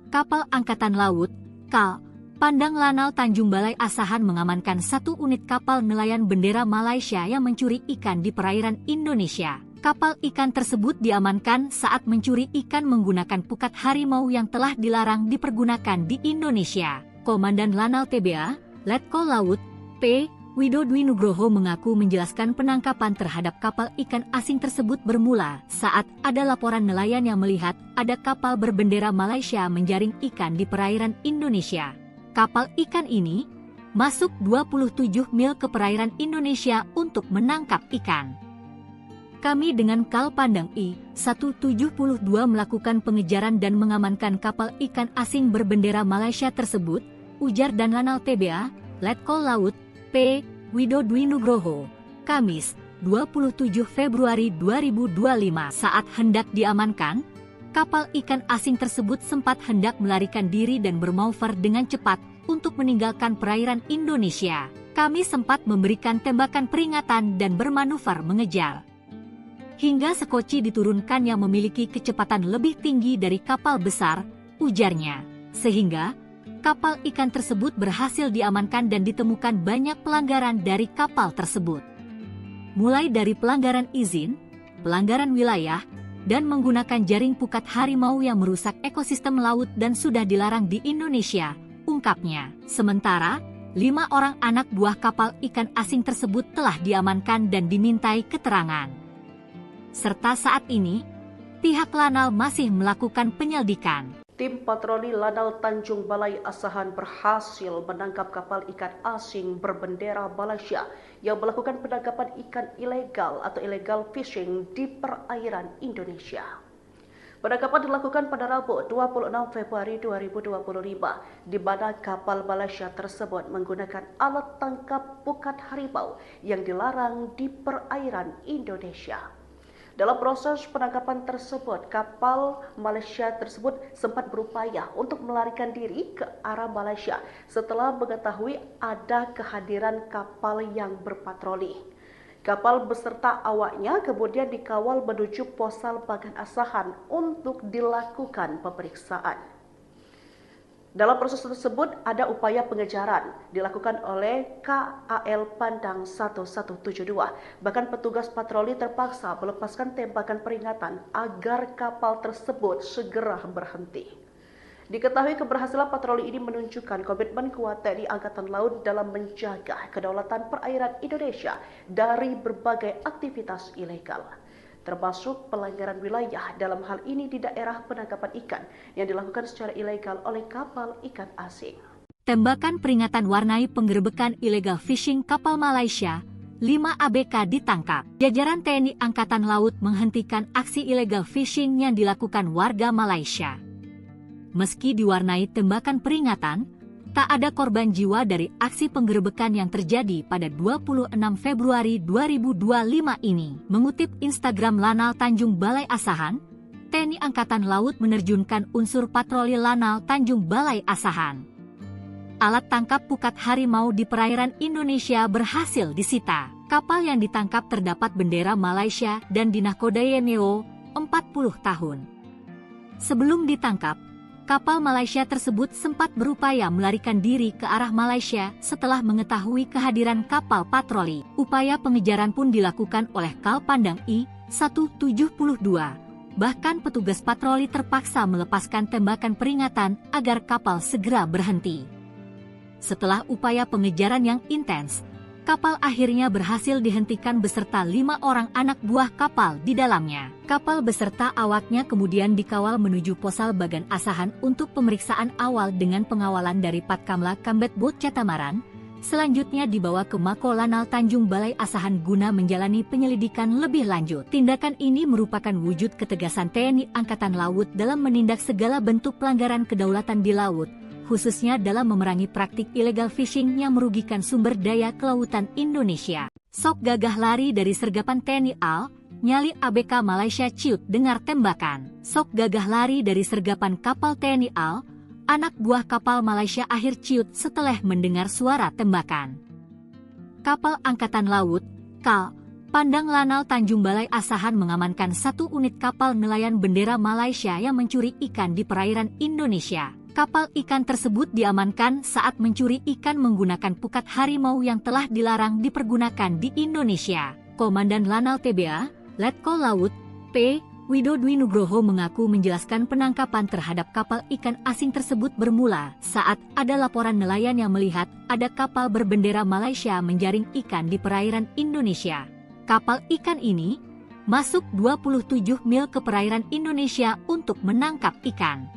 S1: Kapal Angkatan Laut, KAL, Pandang Lanal Tanjung Balai Asahan mengamankan 1 unit kapal nelayan bendera Malaysia yang mencuri ikan di perairan Indonesia. Kapal ikan tersebut diamankan saat mencuri ikan menggunakan pukat harimau yang telah dilarang dipergunakan di Indonesia. Komandan Lanal TBA, Letkol Laut, P. Widodo Nugroho mengaku menjelaskan penangkapan terhadap kapal ikan asing tersebut bermula saat ada laporan nelayan yang melihat ada kapal berbendera Malaysia menjaring ikan di perairan Indonesia. Kapal ikan ini masuk 27 mil ke perairan Indonesia untuk menangkap ikan. Kami dengan Kal Pandang I-172 melakukan pengejaran dan mengamankan kapal ikan asing berbendera Malaysia tersebut, ujar dan Lanal TBA, Letkol Laut, P. Widodo Nugroho, Kamis, 27 Februari 2025. Saat hendak diamankan, kapal ikan asing tersebut sempat hendak melarikan diri dan bermanuver dengan cepat untuk meninggalkan perairan Indonesia. Kami sempat memberikan tembakan peringatan dan bermanuver mengejar. Hingga sekoci diturunkan yang memiliki kecepatan lebih tinggi dari kapal besar, ujarnya. Sehingga kapal ikan tersebut berhasil diamankan dan ditemukan banyak pelanggaran dari kapal tersebut. Mulai dari pelanggaran izin, pelanggaran wilayah, dan menggunakan jaring pukat harimau yang merusak ekosistem laut dan sudah dilarang di Indonesia, ungkapnya. Sementara, 5 orang anak buah kapal ikan asing tersebut telah diamankan dan dimintai keterangan. Serta saat ini, pihak Lanal masih melakukan penyelidikan.
S2: Tim patroli Lanal Tanjung Balai Asahan berhasil menangkap kapal ikan asing berbendera Malaysia yang melakukan penangkapan ikan ilegal atau illegal fishing di perairan Indonesia. Penangkapan dilakukan pada Rabu 26 Februari 2025, di mana kapal Malaysia tersebut menggunakan alat tangkap pukat harimau yang dilarang di perairan Indonesia. Dalam proses penangkapan tersebut, kapal Malaysia tersebut sempat berupaya untuk melarikan diri ke arah Malaysia setelah mengetahui ada kehadiran kapal yang berpatroli. Kapal beserta awaknya kemudian dikawal menuju Posal Bagan Asahan untuk dilakukan pemeriksaan. Dalam proses tersebut ada upaya pengejaran dilakukan oleh KAL Pandang 1172. Bahkan petugas patroli terpaksa melepaskan tembakan peringatan agar kapal tersebut segera berhenti. Diketahui keberhasilan patroli ini menunjukkan komitmen kuat TNI Angkatan Laut dalam menjaga kedaulatan perairan Indonesia dari berbagai aktivitas ilegal, termasuk pelanggaran wilayah dalam hal ini di daerah penangkapan ikan yang dilakukan secara ilegal oleh kapal ikan asing.
S1: Tembakan peringatan warnai penggerebekan illegal fishing kapal Malaysia, 5 ABK ditangkap. Jajaran TNI Angkatan Laut menghentikan aksi illegal fishing yang dilakukan warga Malaysia. Meski diwarnai tembakan peringatan, tak ada korban jiwa dari aksi penggerebekan yang terjadi pada 26 Februari 2025 ini. Mengutip Instagram Lanal Tanjung Balai Asahan, TNI Angkatan Laut menerjunkan unsur patroli Lanal Tanjung Balai Asahan. Alat tangkap pukat harimau di perairan Indonesia berhasil disita. Kapal yang ditangkap terdapat bendera Malaysia dan dinahkodai NEO 40 tahun. Sebelum ditangkap, kapal Malaysia tersebut sempat berupaya melarikan diri ke arah Malaysia setelah mengetahui kehadiran kapal patroli. Upaya pengejaran pun dilakukan oleh Kal Pandang I-172. Bahkan petugas patroli terpaksa melepaskan tembakan peringatan agar kapal segera berhenti. Setelah upaya pengejaran yang intens, kapal akhirnya berhasil dihentikan beserta 5 orang anak buah kapal di dalamnya. Kapal beserta awaknya kemudian dikawal menuju Posal Bagan Asahan untuk pemeriksaan awal dengan pengawalan dari Patkamla Kambet Bot Catamaran. Selanjutnya dibawa ke Mako Lanal Tanjung Balai Asahan guna menjalani penyelidikan lebih lanjut. Tindakan ini merupakan wujud ketegasan TNI Angkatan Laut dalam menindak segala bentuk pelanggaran kedaulatan di laut, khususnya dalam memerangi praktik illegal fishing yang merugikan sumber daya kelautan Indonesia. Sok gagah lari dari sergapan TNI AL, nyali ABK Malaysia ciut dengar tembakan. Sok gagah lari dari sergapan kapal TNI AL, anak buah kapal Malaysia akhir ciut setelah mendengar suara tembakan. Kapal Angkatan Laut, KAL, Pandang Lanal Tanjung Balai Asahan mengamankan 1 unit kapal nelayan bendera Malaysia yang mencuri ikan di perairan Indonesia. Kapal ikan tersebut diamankan saat mencuri ikan menggunakan pukat harimau yang telah dilarang dipergunakan di Indonesia. Komandan Lanal TBA, Letkol Laut, P. Widodwi Nugroho mengaku menjelaskan penangkapan terhadap kapal ikan asing tersebut bermula saat ada laporan nelayan yang melihat ada kapal berbendera Malaysia menjaring ikan di perairan Indonesia. Kapal ikan ini masuk 27 mil ke perairan Indonesia untuk menangkap ikan.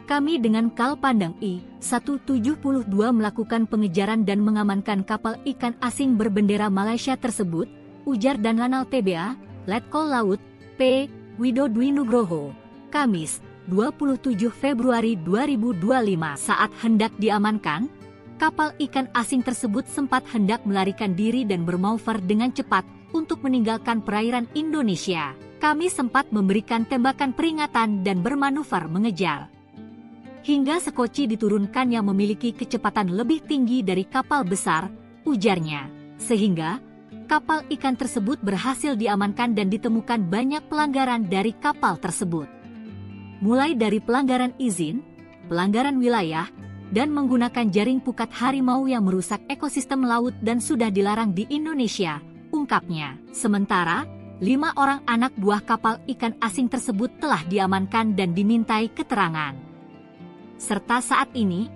S1: Kami dengan Kal Pandang I-172 melakukan pengejaran dan mengamankan kapal ikan asing berbendera Malaysia tersebut, ujar dan Lanal TBA, Letkol Laut, P. Widodwi Nugroho, Kamis, 27 Februari 2025 saat hendak diamankan, kapal ikan asing tersebut sempat hendak melarikan diri dan bermanuver dengan cepat untuk meninggalkan perairan Indonesia. Kami sempat memberikan tembakan peringatan dan bermanuver mengejar. Hingga sekoci diturunkan yang memiliki kecepatan lebih tinggi dari kapal besar, ujarnya. Sehingga, kapal ikan tersebut berhasil diamankan dan ditemukan banyak pelanggaran dari kapal tersebut. Mulai dari pelanggaran izin, pelanggaran wilayah, dan menggunakan jaring pukat harimau yang merusak ekosistem laut dan sudah dilarang di Indonesia, ungkapnya. Sementara, 5 orang anak buah kapal ikan asing tersebut telah diamankan dan dimintai keterangan. Serta saat ini,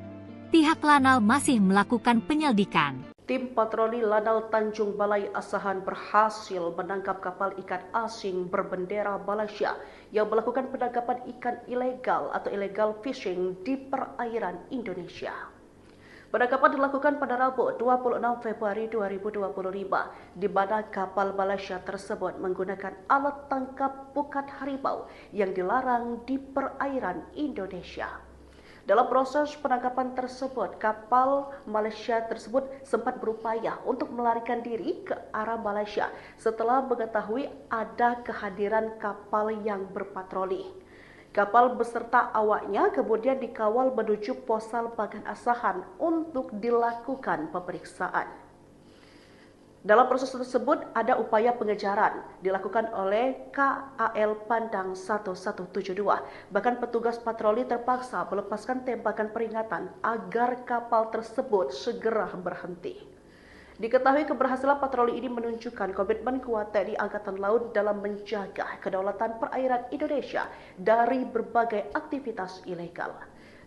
S1: pihak Lanal masih melakukan penyelidikan.
S2: Tim patroli Lanal Tanjung Balai Asahan berhasil menangkap kapal ikan asing berbendera Malaysia yang melakukan penangkapan ikan ilegal atau illegal fishing di perairan Indonesia. Penangkapan dilakukan pada Rabu 26 Februari 2025, di mana kapal Malaysia tersebut menggunakan alat tangkap pukat harimau yang dilarang di perairan Indonesia. Dalam proses penangkapan tersebut, kapal Malaysia tersebut sempat berupaya untuk melarikan diri ke arah Malaysia setelah mengetahui ada kehadiran kapal yang berpatroli. Kapal beserta awaknya kemudian dikawal menuju Posal Bagan Asahan untuk dilakukan pemeriksaan. Dalam proses tersebut ada upaya pengejaran dilakukan oleh KAL Pandang 1172. Bahkan petugas patroli terpaksa melepaskan tembakan peringatan agar kapal tersebut segera berhenti. Diketahui keberhasilan patroli ini menunjukkan komitmen kuat TNI Angkatan Laut dalam menjaga kedaulatan perairan Indonesia dari berbagai aktivitas ilegal,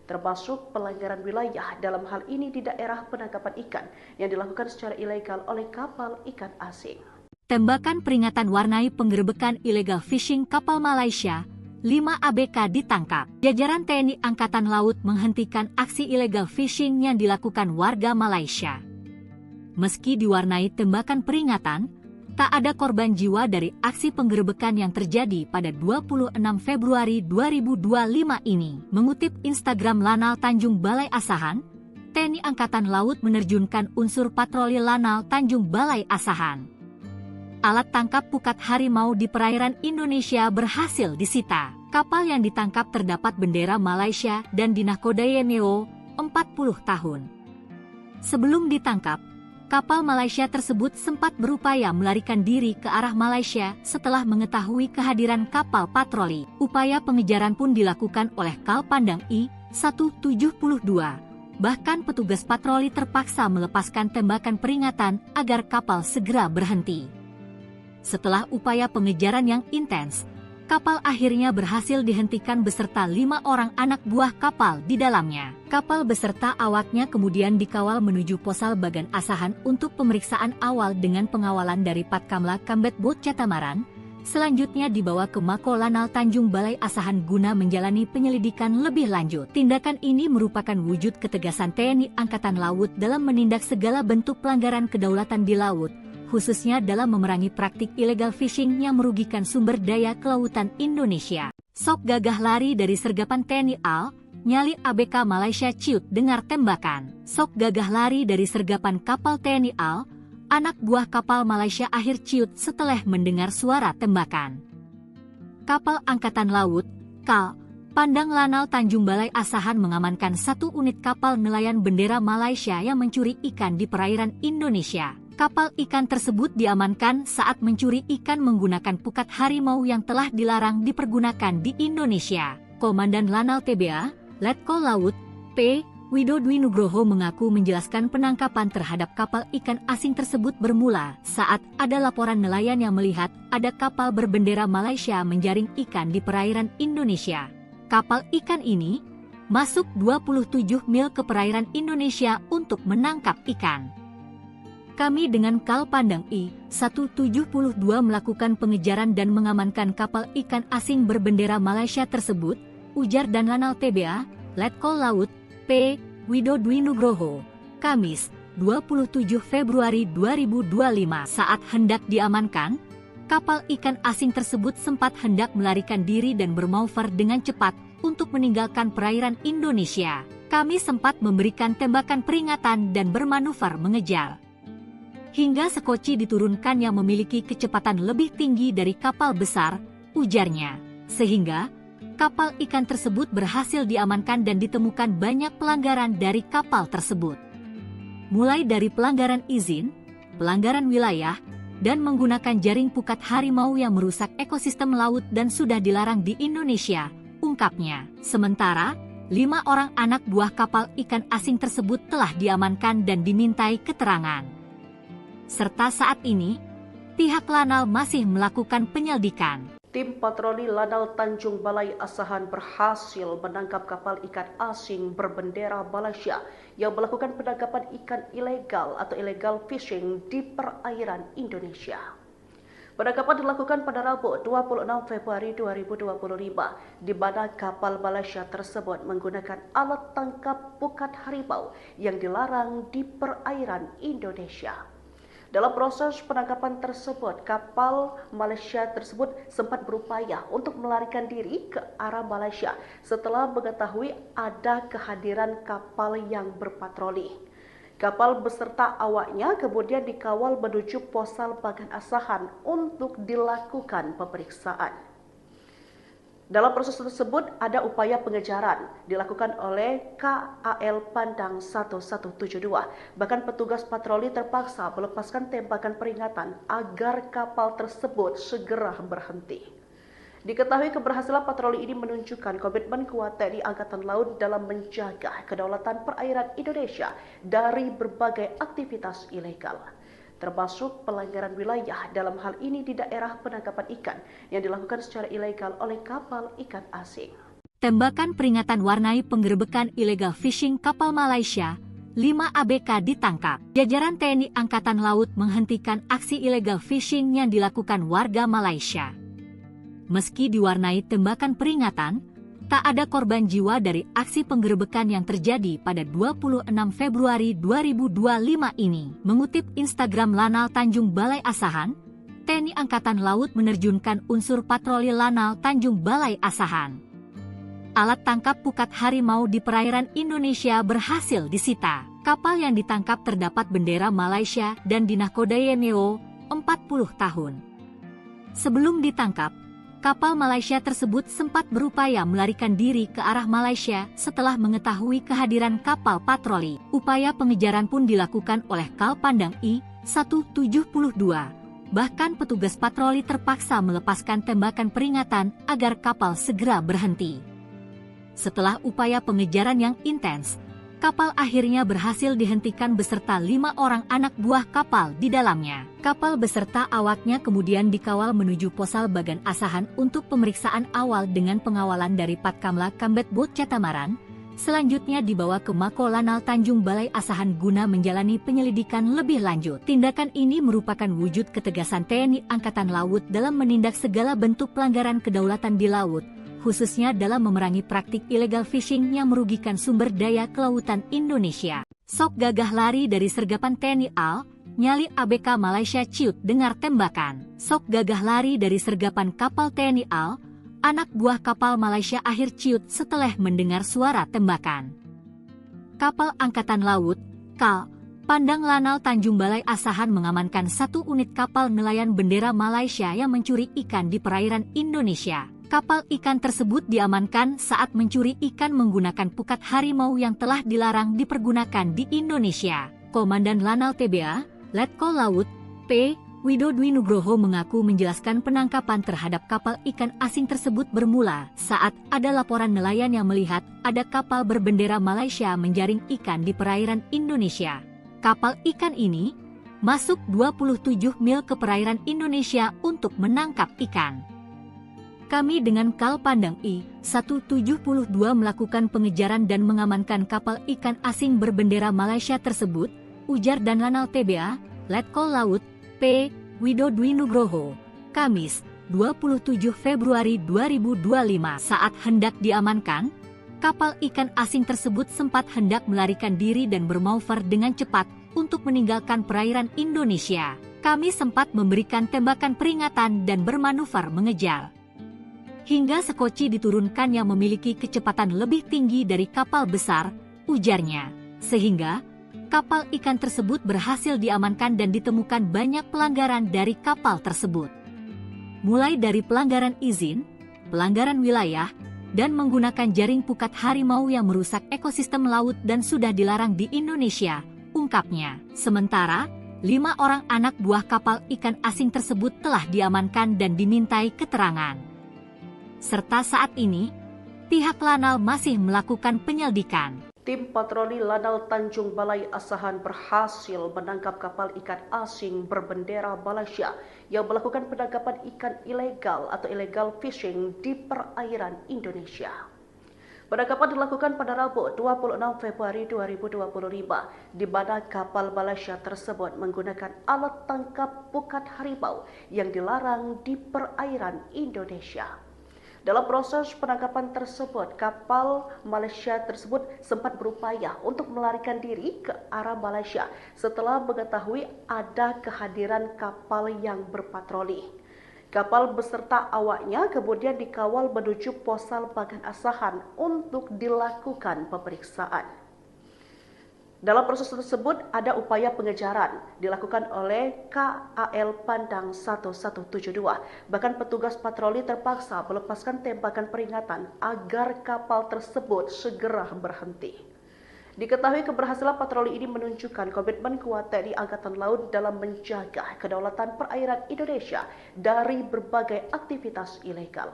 S2: termasuk pelanggaran wilayah dalam hal ini di daerah penangkapan ikan yang dilakukan secara ilegal oleh kapal ikan asing.
S1: Tembakan peringatan warnai penggerebekan illegal fishing kapal Malaysia, 5 ABK ditangkap. Jajaran TNI Angkatan Laut menghentikan aksi illegal fishing yang dilakukan warga Malaysia. Meski diwarnai tembakan peringatan, tak ada korban jiwa dari aksi penggerebekan yang terjadi pada 26 Februari 2025 ini. Mengutip Instagram Lanal Tanjung Balai Asahan, TNI Angkatan Laut menerjunkan unsur patroli Lanal Tanjung Balai Asahan. Alat tangkap pukat harimau di perairan Indonesia berhasil disita. Kapal yang ditangkap terdapat bendera Malaysia dan dinahkodai NEO 40 tahun. Sebelum ditangkap, kapal Malaysia tersebut sempat berupaya melarikan diri ke arah Malaysia setelah mengetahui kehadiran kapal patroli. Upaya pengejaran pun dilakukan oleh Kal Pandang I-172. Bahkan petugas patroli terpaksa melepaskan tembakan peringatan agar kapal segera berhenti. Setelah upaya pengejaran yang intens, kapal akhirnya berhasil dihentikan beserta 5 orang anak buah kapal di dalamnya. Kapal beserta awaknya kemudian dikawal menuju Posal Bagan Asahan untuk pemeriksaan awal dengan pengawalan dari Patkamla Kambet Bot Catamaran. Selanjutnya dibawa ke Mako Lanal Tanjung Balai Asahan guna menjalani penyelidikan lebih lanjut. Tindakan ini merupakan wujud ketegasan TNI Angkatan Laut dalam menindak segala bentuk pelanggaran kedaulatan di laut, khususnya dalam memerangi praktik illegal fishing yang merugikan sumber daya kelautan Indonesia. Sok gagah lari dari sergapan TNI AL, nyali ABK Malaysia ciut dengar tembakan. Sok gagah lari dari sergapan kapal TNI AL, anak buah kapal Malaysia akhir ciut setelah mendengar suara tembakan. Kapal Angkatan Laut, KAL, Pandang Lanal Tanjung Balai Asahan mengamankan 1 unit kapal nelayan bendera Malaysia yang mencuri ikan di perairan Indonesia. Kapal ikan tersebut diamankan saat mencuri ikan menggunakan pukat harimau yang telah dilarang dipergunakan di Indonesia. Komandan Lanal TBA, Letkol Laut, P. Widodwi Nugroho mengaku menjelaskan penangkapan terhadap kapal ikan asing tersebut bermula saat ada laporan nelayan yang melihat ada kapal berbendera Malaysia menjaring ikan di perairan Indonesia. Kapal ikan ini masuk 27 mil ke perairan Indonesia untuk menangkap ikan. Kami dengan Kal Pandang I-172 melakukan pengejaran dan mengamankan kapal ikan asing berbendera Malaysia tersebut, ujar dan Lanal TBA, Letkol Laut, P. Widodwi Nugroho, Kamis, 27 Februari 2025. Saat hendak diamankan, kapal ikan asing tersebut sempat hendak melarikan diri dan bermanuver dengan cepat untuk meninggalkan perairan Indonesia. Kami sempat memberikan tembakan peringatan dan bermanuver mengejar. Hingga sekoci diturunkan yang memiliki kecepatan lebih tinggi dari kapal besar, ujarnya. Sehingga kapal ikan tersebut berhasil diamankan dan ditemukan banyak pelanggaran dari kapal tersebut. Mulai dari pelanggaran izin, pelanggaran wilayah, dan menggunakan jaring pukat harimau yang merusak ekosistem laut dan sudah dilarang di Indonesia, ungkapnya. Sementara, 5 orang anak buah kapal ikan asing tersebut telah diamankan dan dimintai keterangan. Serta saat ini, pihak Lanal masih melakukan penyelidikan.
S2: Tim patroli Lanal Tanjung Balai Asahan berhasil menangkap kapal ikan asing berbendera Malaysia yang melakukan penangkapan ikan ilegal atau illegal fishing di perairan Indonesia. Penangkapan dilakukan pada Rabu 26 Februari 2025, di mana kapal Malaysia tersebut menggunakan alat tangkap pukat harimau yang dilarang di perairan Indonesia. Dalam proses penangkapan tersebut, kapal Malaysia tersebut sempat berupaya untuk melarikan diri ke arah Malaysia setelah mengetahui ada kehadiran kapal yang berpatroli. Kapal beserta awaknya kemudian dikawal menuju Posal Bagan Asahan untuk dilakukan pemeriksaan. Dalam proses tersebut ada upaya pengejaran dilakukan oleh KAL Pandang 1172. Bahkan petugas patroli terpaksa melepaskan tembakan peringatan agar kapal tersebut segera berhenti. Diketahui keberhasilan patroli ini menunjukkan komitmen kuat TNI Angkatan Laut dalam menjaga kedaulatan perairan Indonesia dari berbagai aktivitas ilegal, termasuk pelanggaran wilayah dalam hal ini di daerah penangkapan ikan yang dilakukan secara ilegal oleh kapal ikan asing.
S1: Tembakan peringatan warnai penggerebekan illegal fishing kapal Malaysia, 5 ABK ditangkap. Jajaran TNI Angkatan Laut menghentikan aksi illegal fishing yang dilakukan warga Malaysia. Meski diwarnai tembakan peringatan, tak ada korban jiwa dari aksi penggerebekan yang terjadi pada 26 Februari 2025 ini. Mengutip Instagram Lanal Tanjung Balai Asahan, TNI Angkatan Laut menerjunkan unsur patroli Lanal Tanjung Balai Asahan. Alat tangkap pukat harimau di perairan Indonesia berhasil disita. Kapal yang ditangkap terdapat bendera Malaysia dan dinahkodai NEO 40 tahun. Sebelum ditangkap, kapal Malaysia tersebut sempat berupaya melarikan diri ke arah Malaysia setelah mengetahui kehadiran kapal patroli. Upaya pengejaran pun dilakukan oleh Kal Pandang I-172. Bahkan petugas patroli terpaksa melepaskan tembakan peringatan agar kapal segera berhenti. Setelah upaya pengejaran yang intens, kapal akhirnya berhasil dihentikan beserta 5 orang anak buah kapal di dalamnya. Kapal beserta awaknya kemudian dikawal menuju Posal Bagan Asahan untuk pemeriksaan awal dengan pengawalan dari Patkamla Kambet Bot Catamaran. Selanjutnya dibawa ke Mako Lanal Tanjung Balai Asahan guna menjalani penyelidikan lebih lanjut. Tindakan ini merupakan wujud ketegasan TNI Angkatan Laut dalam menindak segala bentuk pelanggaran kedaulatan di laut, khususnya dalam memerangi praktik illegal fishing yang merugikan sumber daya kelautan Indonesia. Sok gagah lari dari sergapan TNI AL, nyali ABK Malaysia ciut dengar tembakan. Sok gagah lari dari sergapan kapal TNI AL, anak buah kapal Malaysia akhir ciut setelah mendengar suara tembakan. Kapal Angkatan Laut, KAL, Pandang Lanal Tanjung Balai Asahan mengamankan 1 unit kapal nelayan bendera Malaysia yang mencuri ikan di perairan Indonesia. Kapal ikan tersebut diamankan saat mencuri ikan menggunakan pukat harimau yang telah dilarang dipergunakan di Indonesia. Komandan Lanal TBA, Letkol Laut, P. Widodwi Nugroho mengaku menjelaskan penangkapan terhadap kapal ikan asing tersebut bermula saat ada laporan nelayan yang melihat ada kapal berbendera Malaysia menjaring ikan di perairan Indonesia. Kapal ikan ini masuk 27 mil ke perairan Indonesia untuk menangkap ikan. Kami dengan Kal Pandang I-172 melakukan pengejaran dan mengamankan kapal ikan asing berbendera Malaysia tersebut, ujar dan Lanal TBA, Letkol Laut, P. Widodwi Nugroho, Kamis, 27 Februari 2025 saat hendak diamankan, kapal ikan asing tersebut sempat hendak melarikan diri dan bermanuver dengan cepat untuk meninggalkan perairan Indonesia. Kami sempat memberikan tembakan peringatan dan bermanuver mengejar. Hingga sekoci diturunkan yang memiliki kecepatan lebih tinggi dari kapal besar, ujarnya, sehingga kapal ikan tersebut berhasil diamankan dan ditemukan banyak pelanggaran dari kapal tersebut. Mulai dari pelanggaran izin, pelanggaran wilayah, dan menggunakan jaring pukat harimau yang merusak ekosistem laut dan sudah dilarang di Indonesia, ungkapnya. Sementara, 5 orang anak buah kapal ikan asing tersebut telah diamankan dan dimintai keterangan. Serta saat ini, pihak Lanal masih melakukan penyelidikan.
S2: Tim patroli Lanal Tanjung Balai Asahan berhasil menangkap kapal ikan asing berbendera Malaysia yang melakukan penangkapan ikan ilegal atau illegal fishing di perairan Indonesia. Penangkapan dilakukan pada Rabu 26 Februari 2025 di mana kapal Malaysia tersebut menggunakan alat tangkap pukat harimau yang dilarang di perairan Indonesia. Dalam proses penangkapan tersebut, kapal Malaysia tersebut sempat berupaya untuk melarikan diri ke arah Malaysia setelah mengetahui ada kehadiran kapal yang berpatroli. Kapal beserta awaknya kemudian dikawal menuju Posal Bagan Asahan untuk dilakukan pemeriksaan. Dalam proses tersebut ada upaya pengejaran dilakukan oleh KAL Pandang 1172. Bahkan petugas patroli terpaksa melepaskan tembakan peringatan agar kapal tersebut segera berhenti. Diketahui keberhasilan patroli ini menunjukkan komitmen kuat TNI Angkatan Laut dalam menjaga kedaulatan perairan Indonesia dari berbagai aktivitas ilegal,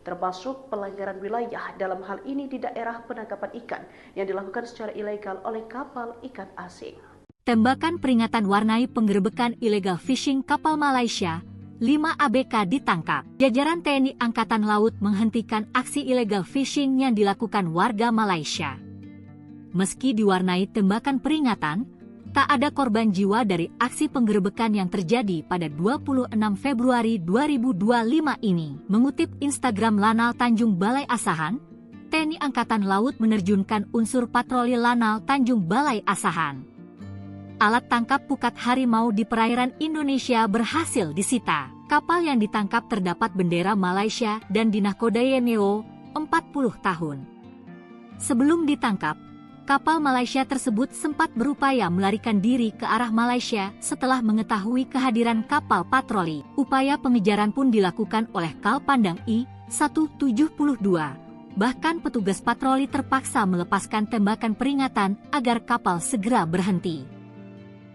S2: termasuk pelanggaran wilayah dalam hal ini di daerah penangkapan ikan yang dilakukan secara ilegal oleh kapal ikan asing.
S1: Tembakan peringatan warnai penggerebekan illegal fishing kapal Malaysia, 5 ABK ditangkap. Jajaran TNI Angkatan Laut menghentikan aksi illegal fishing yang dilakukan warga Malaysia. Meski diwarnai tembakan peringatan, tak ada korban jiwa dari aksi penggerebekan yang terjadi pada 26 Februari 2025 ini. Mengutip Instagram Lanal Tanjung Balai Asahan, TNI Angkatan Laut menerjunkan unsur patroli Lanal Tanjung Balai Asahan. Alat tangkap pukat harimau di perairan Indonesia berhasil disita. Kapal yang ditangkap terdapat bendera Malaysia dan dinahkodai NEO 40 tahun. Sebelum ditangkap, kapal Malaysia tersebut sempat berupaya melarikan diri ke arah Malaysia setelah mengetahui kehadiran kapal patroli. Upaya pengejaran pun dilakukan oleh Kal Pandang I-172. Bahkan petugas patroli terpaksa melepaskan tembakan peringatan agar kapal segera berhenti.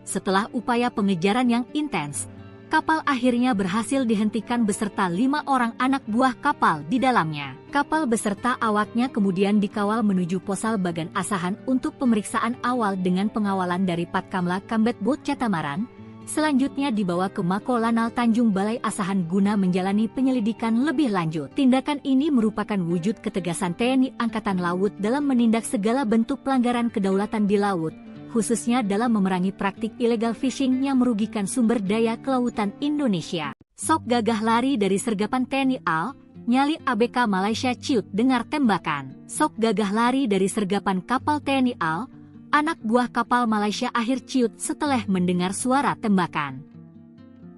S1: Setelah upaya pengejaran yang intens, kapal akhirnya berhasil dihentikan beserta 5 orang anak buah kapal di dalamnya. Kapal beserta awaknya kemudian dikawal menuju Posal Bagan Asahan untuk pemeriksaan awal dengan pengawalan dari Patkamla Kambet Bot Catamaran. Selanjutnya dibawa ke Mako Lanal Tanjung Balai Asahan guna menjalani penyelidikan lebih lanjut. Tindakan ini merupakan wujud ketegasan TNI Angkatan Laut dalam menindak segala bentuk pelanggaran kedaulatan di laut, khususnya dalam memerangi praktik illegal fishing yang merugikan sumber daya kelautan Indonesia. Sok gagah lari dari sergapan TNI AL, nyali ABK Malaysia ciut dengar tembakan. Sok gagah lari dari sergapan kapal TNI AL, anak buah kapal Malaysia akhir ciut setelah mendengar suara tembakan.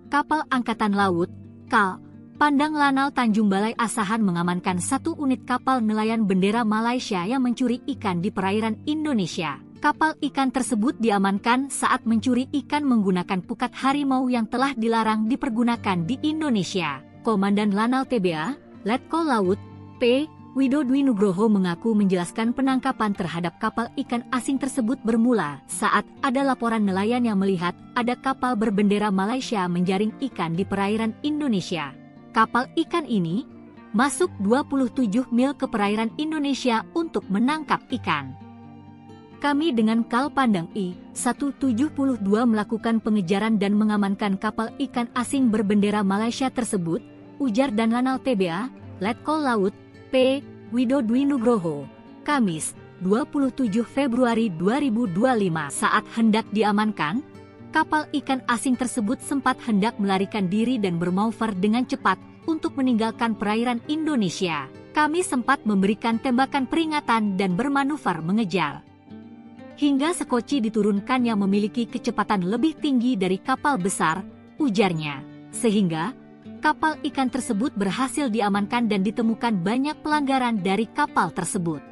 S1: Kapal Angkatan Laut, KAL, Pandang Lanal Tanjung Balai Asahan mengamankan 1 unit kapal nelayan bendera Malaysia yang mencuri ikan di perairan Indonesia. Kapal ikan tersebut diamankan saat mencuri ikan menggunakan pukat harimau yang telah dilarang dipergunakan di Indonesia. Komandan Lanal TBA, Letkol Laut, P. Widodo Nugroho mengaku menjelaskan penangkapan terhadap kapal ikan asing tersebut bermula saat ada laporan nelayan yang melihat ada kapal berbendera Malaysia menjaring ikan di perairan Indonesia. Kapal ikan ini masuk 27 mil ke perairan Indonesia untuk menangkap ikan. Kami dengan Kal Pandang I-172 melakukan pengejaran dan mengamankan kapal ikan asing berbendera Malaysia tersebut, ujar dan Lanal TBA, Letkol Laut, P. Widodo Nugroho, Kamis, 27 Februari 2025. Saat hendak diamankan, kapal ikan asing tersebut sempat hendak melarikan diri dan bermanuver dengan cepat untuk meninggalkan perairan Indonesia. Kami sempat memberikan tembakan peringatan dan bermanuver mengejar. Hingga sekoci diturunkan yang memiliki kecepatan lebih tinggi dari kapal besar, ujarnya. Sehingga kapal ikan tersebut berhasil diamankan dan ditemukan banyak pelanggaran dari kapal tersebut.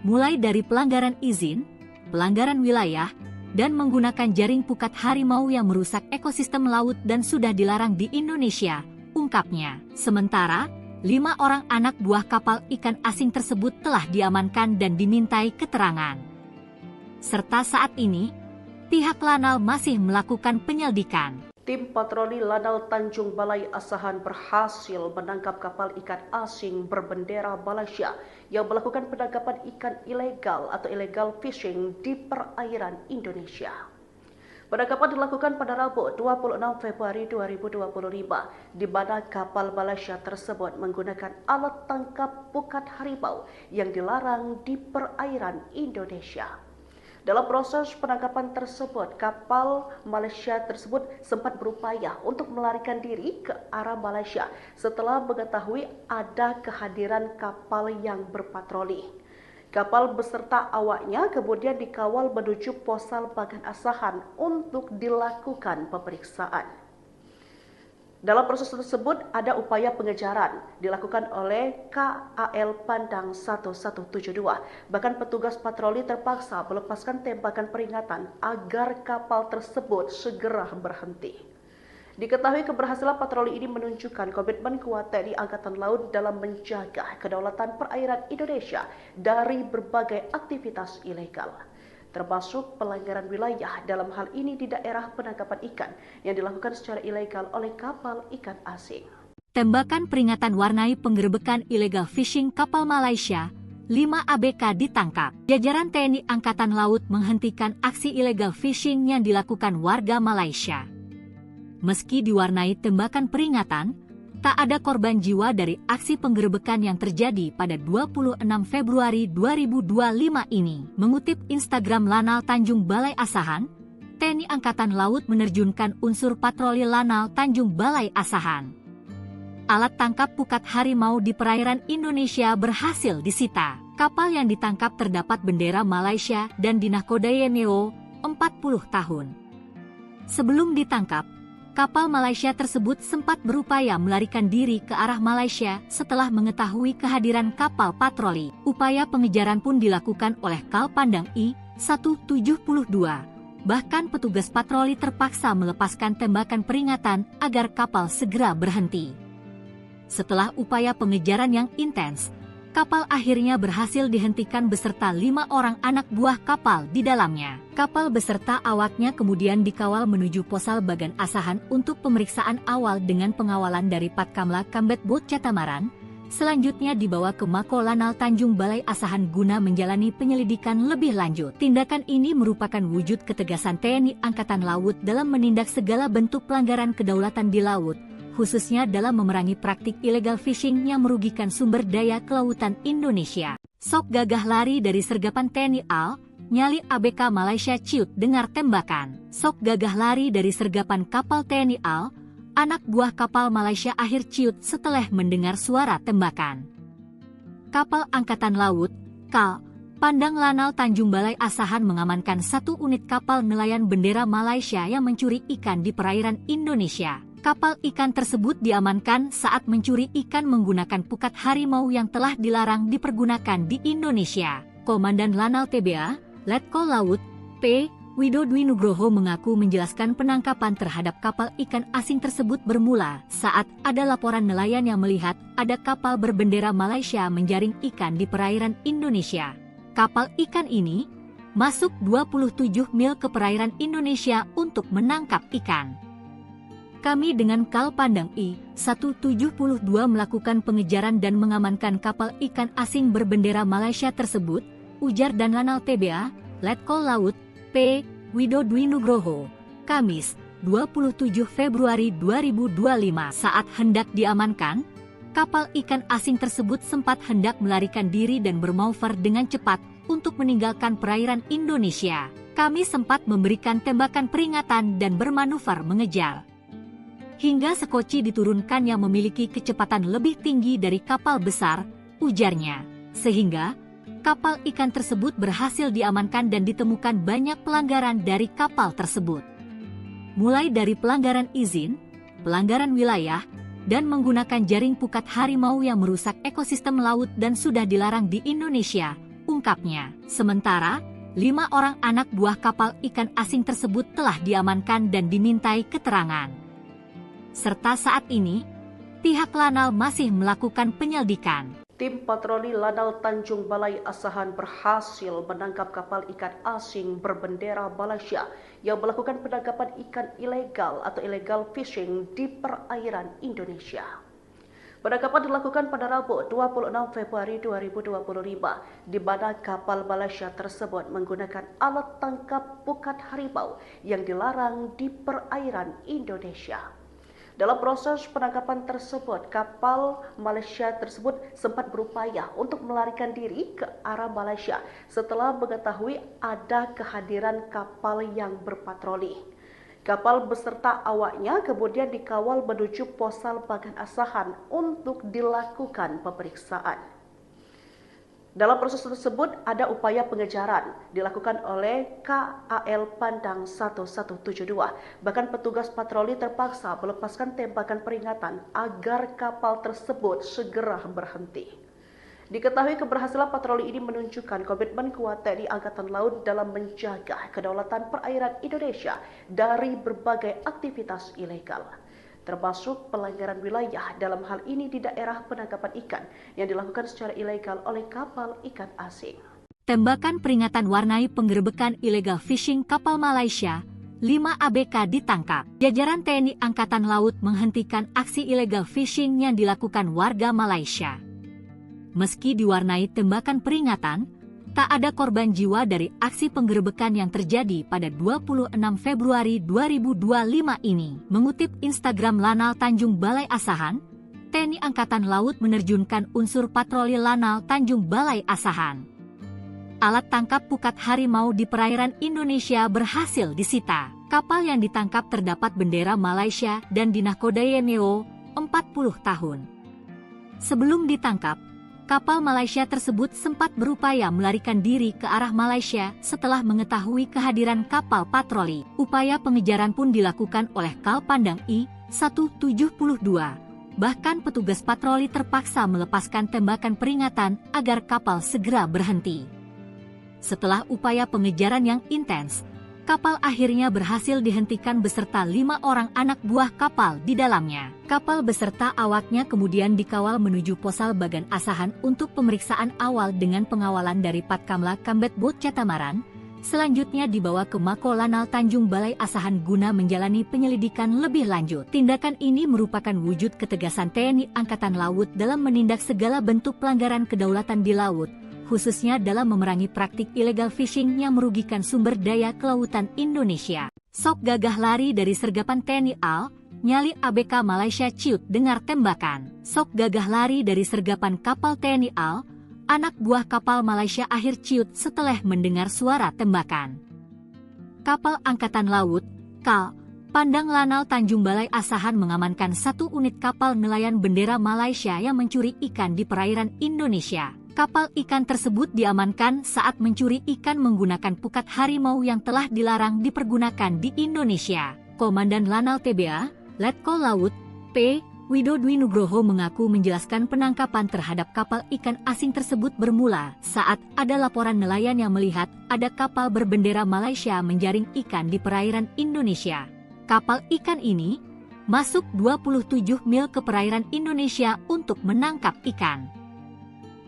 S1: Mulai dari pelanggaran izin, pelanggaran wilayah, dan menggunakan jaring pukat harimau yang merusak ekosistem laut dan sudah dilarang di Indonesia, ungkapnya. Sementara, 5 orang anak buah kapal ikan asing tersebut telah diamankan dan dimintai keterangan. Serta saat ini, pihak Lanal masih melakukan penyelidikan.
S2: Tim patroli Lanal Tanjung Balai Asahan berhasil menangkap kapal ikan asing berbendera Malaysia yang melakukan penangkapan ikan ilegal atau illegal fishing di perairan Indonesia. Penangkapan dilakukan pada Rabu 26 Februari 2025, di mana kapal Malaysia tersebut menggunakan alat tangkap pukat harimau yang dilarang di perairan Indonesia. Dalam proses penangkapan tersebut, kapal Malaysia tersebut sempat berupaya untuk melarikan diri ke arah Malaysia setelah mengetahui ada kehadiran kapal yang berpatroli. Kapal beserta awaknya kemudian dikawal menuju Posal Bagan Asahan untuk dilakukan pemeriksaan. Dalam proses tersebut ada upaya pengejaran dilakukan oleh KAL Pandang 1172. Bahkan petugas patroli terpaksa melepaskan tembakan peringatan agar kapal tersebut segera berhenti. Diketahui keberhasilan patroli ini menunjukkan komitmen kuat TNI Angkatan Laut dalam menjaga kedaulatan perairan Indonesia dari berbagai aktivitas ilegal, termasuk pelanggaran wilayah dalam hal ini di daerah penangkapan ikan yang dilakukan secara ilegal oleh kapal ikan asing.
S1: Tembakan peringatan warnai penggerebekan illegal fishing kapal Malaysia, 5 ABK ditangkap. Jajaran TNI Angkatan Laut menghentikan aksi illegal fishing yang dilakukan warga Malaysia. Meski diwarnai tembakan peringatan, tak ada korban jiwa dari aksi penggerebekan yang terjadi pada 26 Februari 2025 ini. Mengutip Instagram Lanal Tanjung Balai Asahan, TNI Angkatan Laut menerjunkan unsur patroli Lanal Tanjung Balai Asahan. Alat tangkap pukat harimau di perairan Indonesia berhasil disita. Kapal yang ditangkap terdapat bendera Malaysia dan dinahkodai NEO 40 tahun. Sebelum ditangkap, kapal Malaysia tersebut sempat berupaya melarikan diri ke arah Malaysia setelah mengetahui kehadiran kapal patroli. Upaya pengejaran pun dilakukan oleh Kal Pandang I-172. Bahkan petugas patroli terpaksa melepaskan tembakan peringatan agar kapal segera berhenti. Setelah upaya pengejaran yang intens, kapal akhirnya berhasil dihentikan beserta 5 orang anak buah kapal di dalamnya. Kapal beserta awaknya kemudian dikawal menuju Posal Bagan Asahan untuk pemeriksaan awal dengan pengawalan dari Patkamla Kambet Bot Catamaran. Selanjutnya dibawa ke Mako Lanal Tanjung Balai Asahan guna menjalani penyelidikan lebih lanjut. Tindakan ini merupakan wujud ketegasan TNI Angkatan Laut dalam menindak segala bentuk pelanggaran kedaulatan di laut, khususnya dalam memerangi praktik illegal fishing yang merugikan sumber daya kelautan Indonesia. Sok gagah lari dari sergapan TNI AL, nyali ABK Malaysia ciut dengar tembakan. Sok gagah lari dari sergapan kapal TNI AL, anak buah kapal Malaysia akhir ciut setelah mendengar suara tembakan. Kapal Angkatan Laut, KAL, Pandang Lanal Tanjung Balai Asahan mengamankan 1 unit kapal nelayan bendera Malaysia yang mencuri ikan di perairan Indonesia. Kapal ikan tersebut diamankan saat mencuri ikan menggunakan pukat harimau yang telah dilarang dipergunakan di Indonesia. Komandan Lanal TBA, Letkol Laut, P. Widodwi Nugroho mengaku menjelaskan penangkapan terhadap kapal ikan asing tersebut bermula saat ada laporan nelayan yang melihat ada kapal berbendera Malaysia menjaring ikan di perairan Indonesia. Kapal ikan ini masuk 27 mil ke perairan Indonesia untuk menangkap ikan. Kami dengan Kal Pandang I-172 melakukan pengejaran dan mengamankan kapal ikan asing berbendera Malaysia tersebut, ujar dan Lanal TBA, Letkol Laut, P. Widodwi Nugroho, Kamis, 27 Februari 2025. Saat hendak diamankan, kapal ikan asing tersebut sempat hendak melarikan diri dan bermanuver dengan cepat untuk meninggalkan perairan Indonesia. Kami sempat memberikan tembakan peringatan dan bermanuver mengejar. Hingga sekoci diturunkan yang memiliki kecepatan lebih tinggi dari kapal besar, ujarnya. Sehingga kapal ikan tersebut berhasil diamankan dan ditemukan banyak pelanggaran dari kapal tersebut. Mulai dari pelanggaran izin, pelanggaran wilayah, dan menggunakan jaring pukat harimau yang merusak ekosistem laut dan sudah dilarang di Indonesia, ungkapnya. Sementara, 5 orang anak buah kapal ikan asing tersebut telah diamankan dan dimintai keterangan. Serta saat ini, pihak Lanal masih melakukan penyelidikan.
S2: Tim patroli Lanal Tanjung Balai Asahan berhasil menangkap kapal ikan asing berbendera Malaysia yang melakukan penangkapan ikan ilegal atau illegal fishing di perairan Indonesia. Penangkapan dilakukan pada Rabu 26 Februari 2025, di mana kapal Malaysia tersebut menggunakan alat tangkap pukat harimau yang dilarang di perairan Indonesia. Dalam proses penangkapan tersebut, kapal Malaysia tersebut sempat berupaya untuk melarikan diri ke arah Malaysia setelah mengetahui ada kehadiran kapal yang berpatroli. Kapal beserta awaknya kemudian dikawal menuju Posal Bagan Asahan untuk dilakukan pemeriksaan. Dalam proses tersebut ada upaya pengejaran dilakukan oleh KAL Pandang 1172. Bahkan petugas patroli terpaksa melepaskan tembakan peringatan agar kapal tersebut segera berhenti. Diketahui keberhasilan patroli ini menunjukkan komitmen kuat TNI Angkatan Laut dalam menjaga kedaulatan perairan Indonesia dari berbagai aktivitas ilegal, termasuk pelanggaran wilayah dalam hal ini di daerah penangkapan ikan yang dilakukan secara ilegal oleh kapal ikan asing.
S1: Tembakan peringatan warnai penggerebekan illegal fishing kapal Malaysia, 5 ABK ditangkap. Jajaran TNI Angkatan Laut menghentikan aksi illegal fishing yang dilakukan warga Malaysia. Meski diwarnai tembakan peringatan, tak ada korban jiwa dari aksi penggerebekan yang terjadi pada 26 Februari 2025 ini. Mengutip Instagram Lanal Tanjung Balai Asahan, TNI Angkatan Laut menerjunkan unsur patroli Lanal Tanjung Balai Asahan. Alat tangkap pukat harimau di perairan Indonesia berhasil disita. Kapal yang ditangkap terdapat bendera Malaysia dan dinahkodai NEO 40 tahun. Sebelum ditangkap, kapal Malaysia tersebut sempat berupaya melarikan diri ke arah Malaysia setelah mengetahui kehadiran kapal patroli. Upaya pengejaran pun dilakukan oleh Kal Pandang I-172. Bahkan petugas patroli terpaksa melepaskan tembakan peringatan agar kapal segera berhenti. Setelah upaya pengejaran yang intens, kapal akhirnya berhasil dihentikan beserta 5 orang anak buah kapal di dalamnya. Kapal beserta awaknya kemudian dikawal menuju Posal Bagan Asahan untuk pemeriksaan awal dengan pengawalan dari Patkamla Kambet Bot Catamaran. Selanjutnya dibawa ke Mako Lanal Tanjung Balai Asahan guna menjalani penyelidikan lebih lanjut. Tindakan ini merupakan wujud ketegasan TNI Angkatan Laut dalam menindak segala bentuk pelanggaran kedaulatan di laut, khususnya dalam memerangi praktik illegal fishing yang merugikan sumber daya kelautan Indonesia. Sok gagah lari dari sergapan TNI AL, nyali ABK Malaysia ciut dengar tembakan. Sok gagah lari dari sergapan kapal TNI AL, anak buah kapal Malaysia akhir ciut setelah mendengar suara tembakan. Kapal Angkatan Laut, KAL, Pandang Lanal Tanjung Balai Asahan mengamankan 1 unit kapal nelayan bendera Malaysia yang mencuri ikan di perairan Indonesia. Kapal ikan tersebut diamankan saat mencuri ikan menggunakan pukat harimau yang telah dilarang dipergunakan di Indonesia. Komandan Lanal TBA, Letkol Laut, P. Widodwi Nugroho mengaku menjelaskan penangkapan terhadap kapal ikan asing tersebut bermula saat ada laporan nelayan yang melihat ada kapal berbendera Malaysia menjaring ikan di perairan Indonesia. Kapal ikan ini masuk 27 mil ke perairan Indonesia untuk menangkap ikan.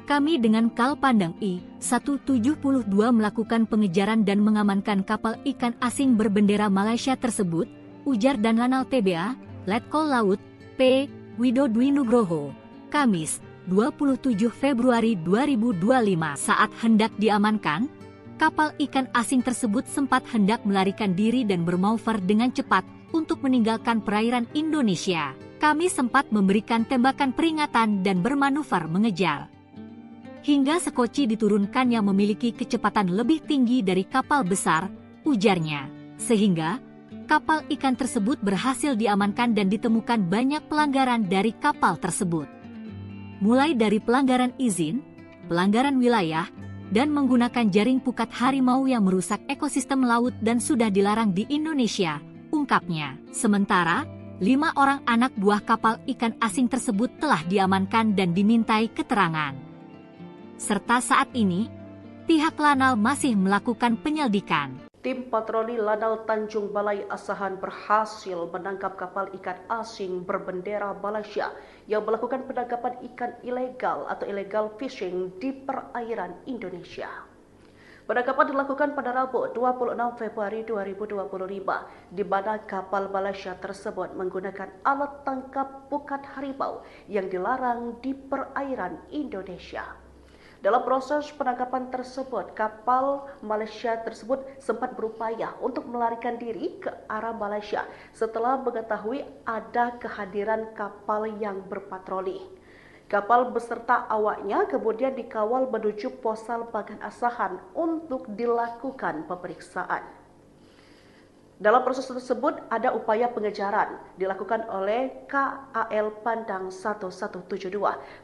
S1: Kami dengan Kal Pandang I-172 melakukan pengejaran dan mengamankan kapal ikan asing berbendera Malaysia tersebut, ujar dan Lanal TBA, Letkol Laut, P. Widodwi Nugroho, Kamis, 27 Februari 2025. Saat hendak diamankan, kapal ikan asing tersebut sempat hendak melarikan diri dan bermanuver dengan cepat untuk meninggalkan perairan Indonesia. Kami sempat memberikan tembakan peringatan dan bermanuver mengejar. Hingga sekoci diturunkan yang memiliki kecepatan lebih tinggi dari kapal besar, ujarnya. Sehingga kapal ikan tersebut berhasil diamankan dan ditemukan banyak pelanggaran dari kapal tersebut. Mulai dari pelanggaran izin, pelanggaran wilayah, dan menggunakan jaring pukat harimau yang merusak ekosistem laut dan sudah dilarang di Indonesia, ungkapnya. Sementara, 5 orang anak buah kapal ikan asing tersebut telah diamankan dan dimintai keterangan. Serta saat ini, pihak Lanal masih melakukan penyelidikan.
S2: Tim patroli Lanal Tanjung Balai Asahan berhasil menangkap kapal ikan asing berbendera Malaysia yang melakukan penangkapan ikan ilegal atau illegal fishing di perairan Indonesia. Penangkapan dilakukan pada Rabu 26 Februari 2025, di mana kapal Malaysia tersebut menggunakan alat tangkap pukat harimau yang dilarang di perairan Indonesia. Dalam proses penangkapan tersebut, kapal Malaysia tersebut sempat berupaya untuk melarikan diri ke arah Malaysia setelah mengetahui ada kehadiran kapal yang berpatroli. Kapal beserta awaknya kemudian dikawal menuju Posal Bagan Asahan untuk dilakukan pemeriksaan. Dalam proses tersebut ada upaya pengejaran dilakukan oleh KAL Pandang 1172.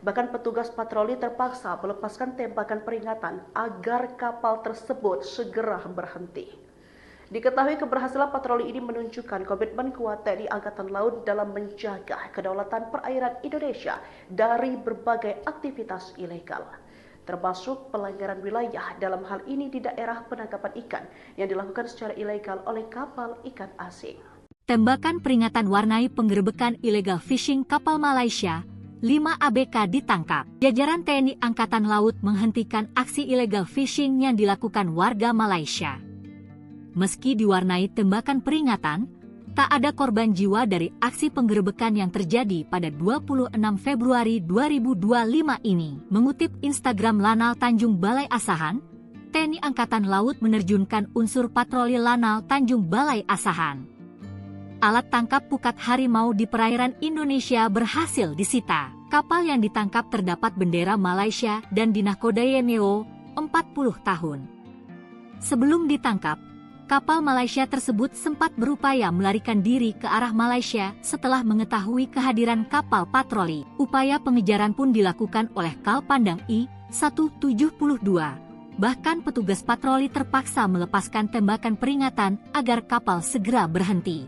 S2: Bahkan petugas patroli terpaksa melepaskan tembakan peringatan agar kapal tersebut segera berhenti. Diketahui keberhasilan patroli ini menunjukkan komitmen kuat TNI Angkatan Laut dalam menjaga kedaulatan perairan Indonesia dari berbagai aktivitas ilegal, termasuk pelanggaran wilayah dalam hal ini di daerah penangkapan ikan yang dilakukan secara ilegal oleh kapal ikan asing.
S1: Tembakan peringatan warnai penggerebekan illegal fishing kapal Malaysia, 5 ABK ditangkap. Jajaran TNI Angkatan Laut menghentikan aksi illegal fishing yang dilakukan warga Malaysia. Meski diwarnai tembakan peringatan, tak ada korban jiwa dari aksi penggerebekan yang terjadi pada 26 Februari 2025 ini. Mengutip Instagram Lanal Tanjung Balai Asahan, TNI Angkatan Laut menerjunkan unsur patroli Lanal Tanjung Balai Asahan. Alat tangkap pukat harimau di perairan Indonesia berhasil disita. Kapal yang ditangkap terdapat bendera Malaysia dan dinahkodai NEO 40 tahun. Sebelum ditangkap, kapal Malaysia tersebut sempat berupaya melarikan diri ke arah Malaysia setelah mengetahui kehadiran kapal patroli. Upaya pengejaran pun dilakukan oleh Kal Pandang I-172. Bahkan petugas patroli terpaksa melepaskan tembakan peringatan agar kapal segera berhenti.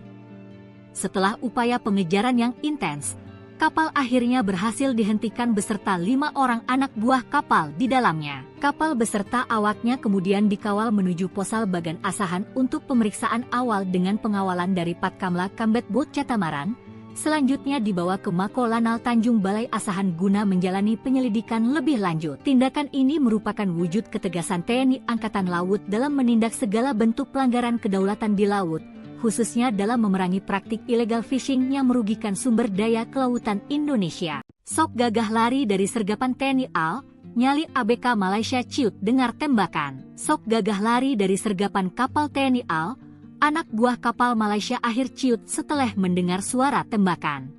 S1: Setelah upaya pengejaran yang intens, kapal akhirnya berhasil dihentikan beserta 5 orang anak buah kapal di dalamnya. Kapal beserta awaknya kemudian dikawal menuju Posal Bagan Asahan untuk pemeriksaan awal dengan pengawalan dari Patkamla Kambet Bot Catamaran. Selanjutnya dibawa ke Mako Lanal Tanjung Balai Asahan guna menjalani penyelidikan lebih lanjut. Tindakan ini merupakan wujud ketegasan TNI Angkatan Laut dalam menindak segala bentuk pelanggaran kedaulatan di laut, khususnya dalam memerangi praktik illegal fishing yang merugikan sumber daya kelautan Indonesia. Sok gagah lari dari sergapan TNI AL, nyali ABK Malaysia ciut dengar tembakan. Sok gagah lari dari sergapan kapal TNI AL, anak buah kapal Malaysia akhir ciut setelah mendengar suara tembakan.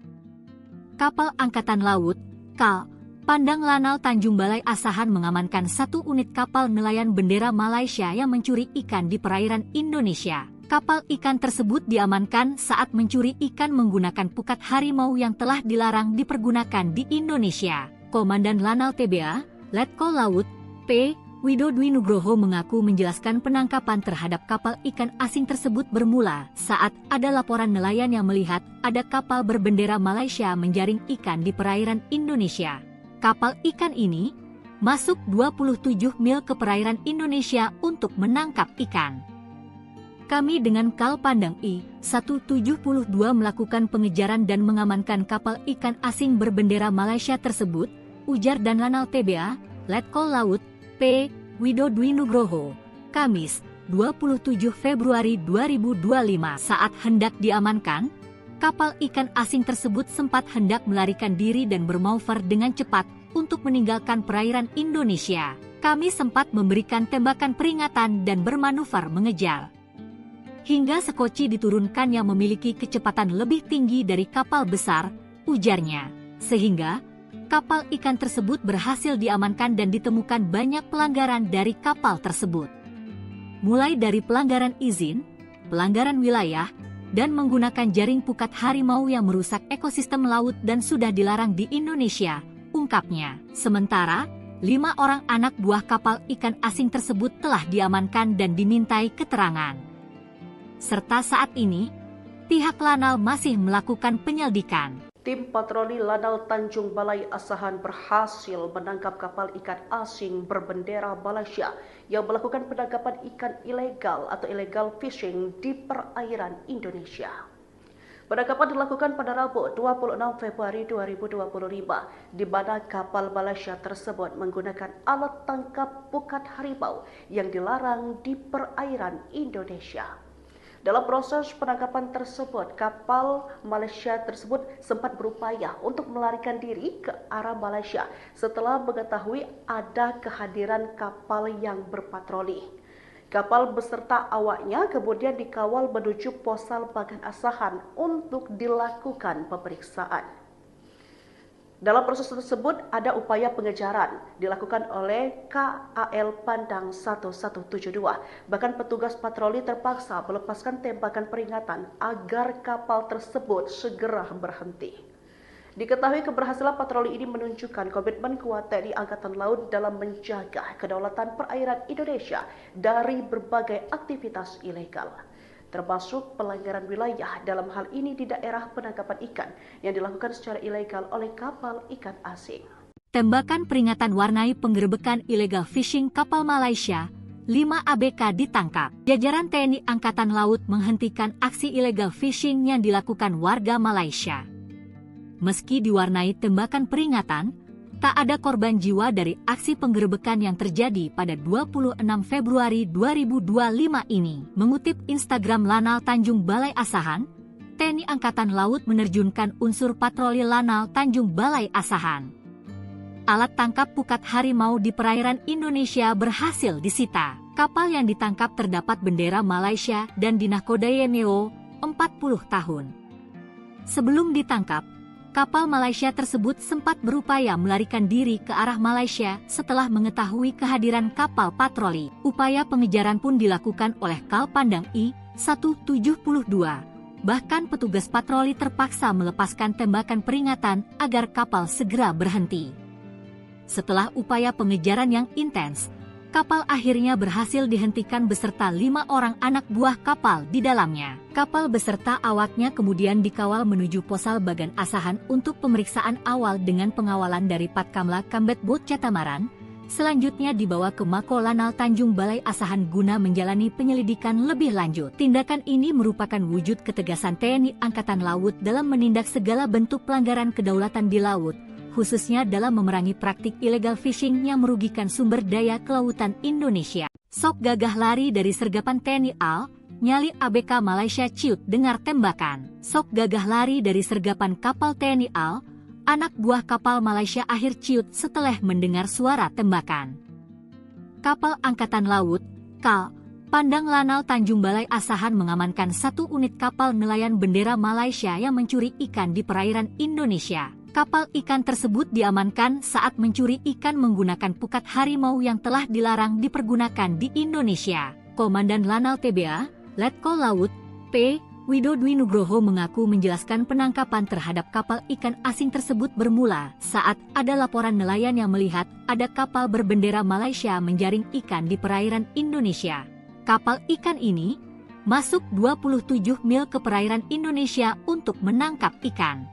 S1: Kapal Angkatan Laut, KAL, Pandang Lanal Tanjung Balai Asahan mengamankan 1 unit kapal nelayan bendera Malaysia yang mencuri ikan di perairan Indonesia. Kapal ikan tersebut diamankan saat mencuri ikan menggunakan pukat harimau yang telah dilarang dipergunakan di Indonesia. Komandan Lanal TBA, Letkol Laut, P. Widodwi Nugroho mengaku menjelaskan penangkapan terhadap kapal ikan asing tersebut bermula saat ada laporan nelayan yang melihat ada kapal berbendera Malaysia menjaring ikan di perairan Indonesia. Kapal ikan ini masuk 27 mil ke perairan Indonesia untuk menangkap ikan. Kami dengan Kal Pandang I-172 melakukan pengejaran dan mengamankan kapal ikan asing berbendera Malaysia tersebut, ujar dan Lanal TBA, Letkol Laut, P. Widodwi Nugroho, Kamis, 27 Februari 2025 saat hendak diamankan, kapal ikan asing tersebut sempat hendak melarikan diri dan bermanuver dengan cepat untuk meninggalkan perairan Indonesia. Kami sempat memberikan tembakan peringatan dan bermanuver mengejar. Hingga sekoci diturunkan yang memiliki kecepatan lebih tinggi dari kapal besar, ujarnya. Sehingga kapal ikan tersebut berhasil diamankan dan ditemukan banyak pelanggaran dari kapal tersebut. Mulai dari pelanggaran izin, pelanggaran wilayah, dan menggunakan jaring pukat harimau yang merusak ekosistem laut dan sudah dilarang di Indonesia, ungkapnya. Sementara, 5 orang anak buah kapal ikan asing tersebut telah diamankan dan dimintai keterangan. Serta saat ini, pihak Lanal masih melakukan penyelidikan.
S2: Tim patroli Lanal Tanjung Balai Asahan berhasil menangkap kapal ikan asing berbendera Malaysia yang melakukan penangkapan ikan ilegal atau illegal fishing di perairan Indonesia. Penangkapan dilakukan pada Rabu 26 Februari 2025 di mana kapal Malaysia tersebut menggunakan alat tangkap pukat harimau yang dilarang di perairan Indonesia. Dalam proses penangkapan tersebut, kapal Malaysia tersebut sempat berupaya untuk melarikan diri ke arah Malaysia setelah mengetahui ada kehadiran kapal yang berpatroli. Kapal beserta awaknya kemudian dikawal menuju Posal Bagan Asahan untuk dilakukan pemeriksaan. Dalam proses tersebut ada upaya pengejaran dilakukan oleh KAL Pandang 1172. Bahkan petugas patroli terpaksa melepaskan tembakan peringatan agar kapal tersebut segera berhenti. Diketahui keberhasilan patroli ini menunjukkan komitmen kuat TNI Angkatan Laut dalam menjaga kedaulatan perairan Indonesia dari berbagai aktivitas ilegal, termasuk pelanggaran wilayah dalam hal ini di daerah penangkapan ikan yang dilakukan secara ilegal oleh kapal ikan asing.
S1: Tembakan peringatan warnai penggerebekan illegal fishing kapal Malaysia, 5 ABK ditangkap. Jajaran TNI Angkatan Laut menghentikan aksi illegal fishing yang dilakukan warga Malaysia. Meski diwarnai tembakan peringatan, tak ada korban jiwa dari aksi penggerebekan yang terjadi pada 26 Februari 2025 ini. Mengutip Instagram Lanal Tanjung Balai Asahan, TNI Angkatan Laut menerjunkan unsur patroli Lanal Tanjung Balai Asahan. Alat tangkap pukat harimau di perairan Indonesia berhasil disita. Kapal yang ditangkap terdapat bendera Malaysia dan dinahkodai NEO 40 tahun. Sebelum ditangkap, kapal Malaysia tersebut sempat berupaya melarikan diri ke arah Malaysia setelah mengetahui kehadiran kapal patroli. Upaya pengejaran pun dilakukan oleh Kal Pandang I-172. Bahkan petugas patroli terpaksa melepaskan tembakan peringatan agar kapal segera berhenti. Setelah upaya pengejaran yang intens, kapal akhirnya berhasil dihentikan beserta 5 orang anak buah kapal di dalamnya. Kapal beserta awaknya kemudian dikawal menuju Posal Bagan Asahan untuk pemeriksaan awal dengan pengawalan dari Patkamla Kambet Bot Catamaran. Selanjutnya dibawa ke Mako Lanal Tanjung Balai Asahan guna menjalani penyelidikan lebih lanjut. Tindakan ini merupakan wujud ketegasan TNI Angkatan Laut dalam menindak segala bentuk pelanggaran kedaulatan di laut, khususnya dalam memerangi praktik illegal fishing yang merugikan sumber daya kelautan Indonesia. Sok gagah lari dari sergapan TNI AL, nyali ABK Malaysia ciut dengar tembakan. Sok gagah lari dari sergapan kapal TNI AL, anak buah kapal Malaysia akhir ciut setelah mendengar suara tembakan. Kapal Angkatan Laut, KAL, Pandang Lanal Tanjung Balai Asahan mengamankan 1 unit kapal nelayan bendera Malaysia yang mencuri ikan di perairan Indonesia. Kapal ikan tersebut diamankan saat mencuri ikan menggunakan pukat harimau yang telah dilarang dipergunakan di Indonesia. Komandan Lanal TBA, Letkol Laut, P. Widodwi Nugroho mengaku menjelaskan penangkapan terhadap kapal ikan asing tersebut bermula saat ada laporan nelayan yang melihat ada kapal berbendera Malaysia menjaring ikan di perairan Indonesia. Kapal ikan ini masuk 27 mil ke perairan Indonesia untuk menangkap ikan.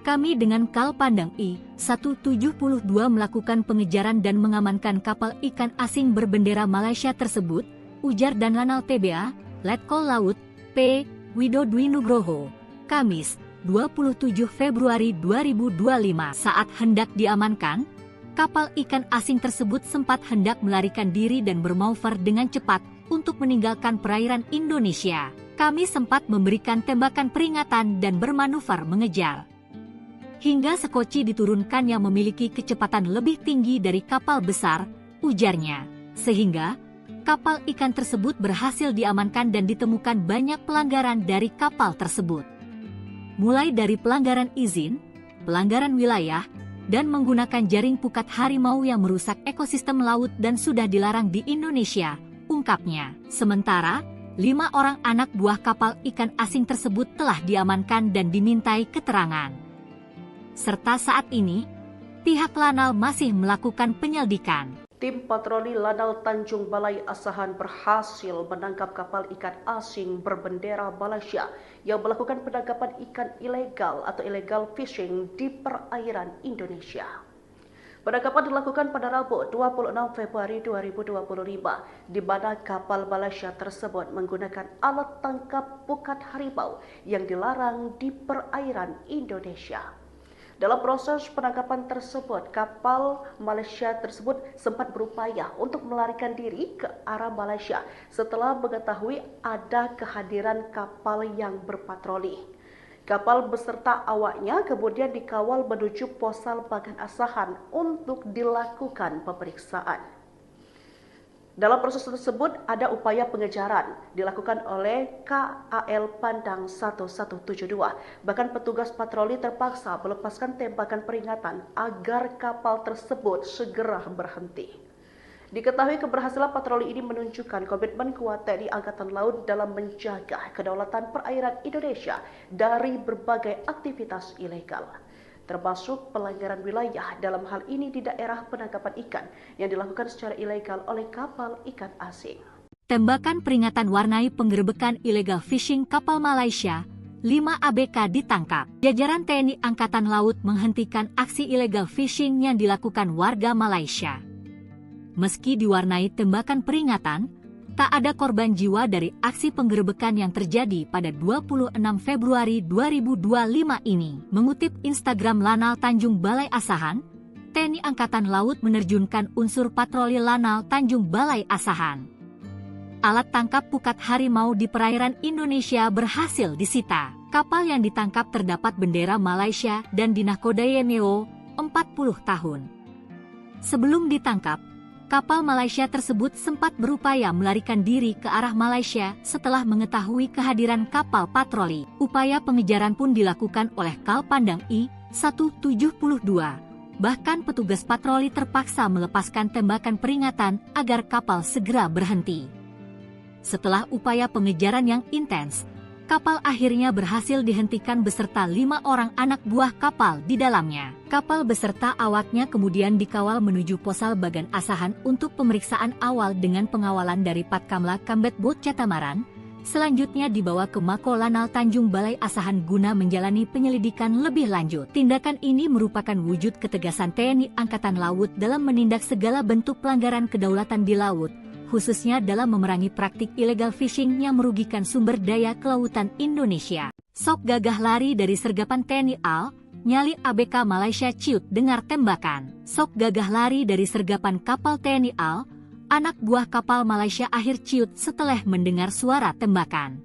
S1: Kami dengan Kal Pandang I-172 melakukan pengejaran dan mengamankan kapal ikan asing berbendera Malaysia tersebut, ujar dan Lanal TBA, Letkol Laut, P. Widodwi Nugroho, Kamis, 27 Februari 2025. Saat hendak diamankan, kapal ikan asing tersebut sempat hendak melarikan diri dan bermanuver dengan cepat untuk meninggalkan perairan Indonesia. Kami sempat memberikan tembakan peringatan dan bermanuver mengejar. Hingga sekoci diturunkan yang memiliki kecepatan lebih tinggi dari kapal besar, ujarnya. Sehingga, kapal ikan tersebut berhasil diamankan dan ditemukan banyak pelanggaran dari kapal tersebut. Mulai dari pelanggaran izin, pelanggaran wilayah, dan menggunakan jaring pukat harimau yang merusak ekosistem laut dan sudah dilarang di Indonesia, ungkapnya. Sementara, 5 orang anak buah kapal ikan asing tersebut telah diamankan dan dimintai keterangan. Serta saat ini, pihak Lanal masih melakukan penyelidikan.
S2: Tim patroli Lanal Tanjung Balai Asahan berhasil menangkap kapal ikan asing berbendera Malaysia yang melakukan penangkapan ikan ilegal atau illegal fishing di perairan Indonesia. Penangkapan dilakukan pada Rabu 26 Februari 2025, di mana kapal Malaysia tersebut menggunakan alat tangkap pukat harimau yang dilarang di perairan Indonesia. Dalam proses penangkapan tersebut, kapal Malaysia tersebut sempat berupaya untuk melarikan diri ke arah Malaysia setelah mengetahui ada kehadiran kapal yang berpatroli. Kapal beserta awaknya kemudian dikawal menuju Posal Bagan Asahan untuk dilakukan pemeriksaan. Dalam proses tersebut ada upaya pengejaran dilakukan oleh KAL Pandang 1172. Bahkan petugas patroli terpaksa melepaskan tembakan peringatan agar kapal tersebut segera berhenti. Diketahui keberhasilan patroli ini menunjukkan komitmen kuat TNI Angkatan Laut dalam menjaga kedaulatan perairan Indonesia dari berbagai aktivitas ilegal, termasuk pelanggaran wilayah dalam hal ini di daerah penangkapan ikan yang dilakukan secara ilegal oleh kapal ikan asing.
S1: Tembakan peringatan warnai penggerebekan illegal fishing kapal Malaysia, 5 ABK ditangkap. Jajaran TNI Angkatan Laut menghentikan aksi illegal fishing yang dilakukan warga Malaysia. Meski diwarnai tembakan peringatan, tak ada korban jiwa dari aksi penggerebekan yang terjadi pada 26 Februari 2025 ini. Mengutip Instagram Lanal Tanjung Balai Asahan, TNI Angkatan Laut menerjunkan unsur patroli Lanal Tanjung Balai Asahan. Alat tangkap pukat harimau di perairan Indonesia berhasil disita. Kapal yang ditangkap terdapat bendera Malaysia dan dinahkodai NEO 40 tahun. Sebelum ditangkap, kapal Malaysia tersebut sempat berupaya melarikan diri ke arah Malaysia setelah mengetahui kehadiran kapal patroli. Upaya pengejaran pun dilakukan oleh Kal Pandang I-172. Bahkan petugas patroli terpaksa melepaskan tembakan peringatan agar kapal segera berhenti. Setelah upaya pengejaran yang intens, kapal akhirnya berhasil dihentikan beserta 5 orang anak buah kapal di dalamnya. Kapal beserta awaknya kemudian dikawal menuju Posal Bagan Asahan untuk pemeriksaan awal dengan pengawalan dari Patkamla Kambet Bot Catamaran. Selanjutnya dibawa ke Mako Lanal Tanjung Balai Asahan guna menjalani penyelidikan lebih lanjut. Tindakan ini merupakan wujud ketegasan TNI Angkatan Laut dalam menindak segala bentuk pelanggaran kedaulatan di laut, khususnya dalam memerangi praktik illegal fishing yang merugikan sumber daya kelautan Indonesia. Sok gagah lari dari sergapan TNI AL, nyali ABK Malaysia ciut dengar tembakan. Sok gagah lari dari sergapan kapal TNI AL, anak buah kapal Malaysia akhir ciut setelah mendengar suara tembakan.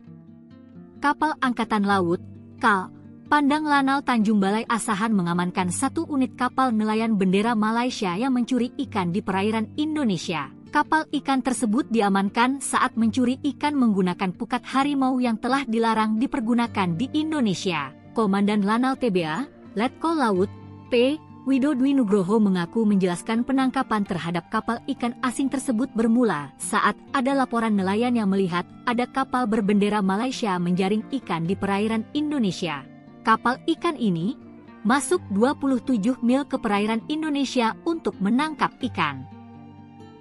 S1: Kapal Angkatan Laut, KAL, Pandang Lanal Tanjung Balai Asahan mengamankan 1 unit kapal nelayan bendera Malaysia yang mencuri ikan di perairan Indonesia. Kapal ikan tersebut diamankan saat mencuri ikan menggunakan pukat harimau yang telah dilarang dipergunakan di Indonesia. Komandan Lanal TBA, Letkol Laut, P. Widodwi Nugroho mengaku menjelaskan penangkapan terhadap kapal ikan asing tersebut bermula saat ada laporan nelayan yang melihat ada kapal berbendera Malaysia menjaring ikan di perairan Indonesia. Kapal ikan ini masuk 27 mil ke perairan Indonesia untuk menangkap ikan.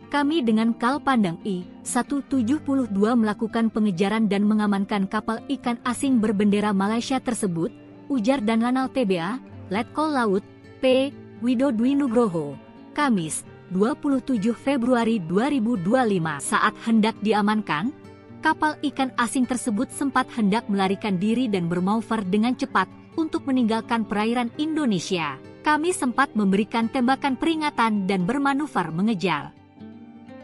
S1: Kami dengan Kal Pandang I-172 melakukan pengejaran dan mengamankan kapal ikan asing berbendera Malaysia tersebut, ujar dan Lanal TBA, Letkol Laut, P. Widodwi Nugroho, Kamis, 27 Februari 2025. Saat hendak diamankan, kapal ikan asing tersebut sempat hendak melarikan diri dan bermanuver dengan cepat untuk meninggalkan perairan Indonesia. Kami sempat memberikan tembakan peringatan dan bermanuver mengejar.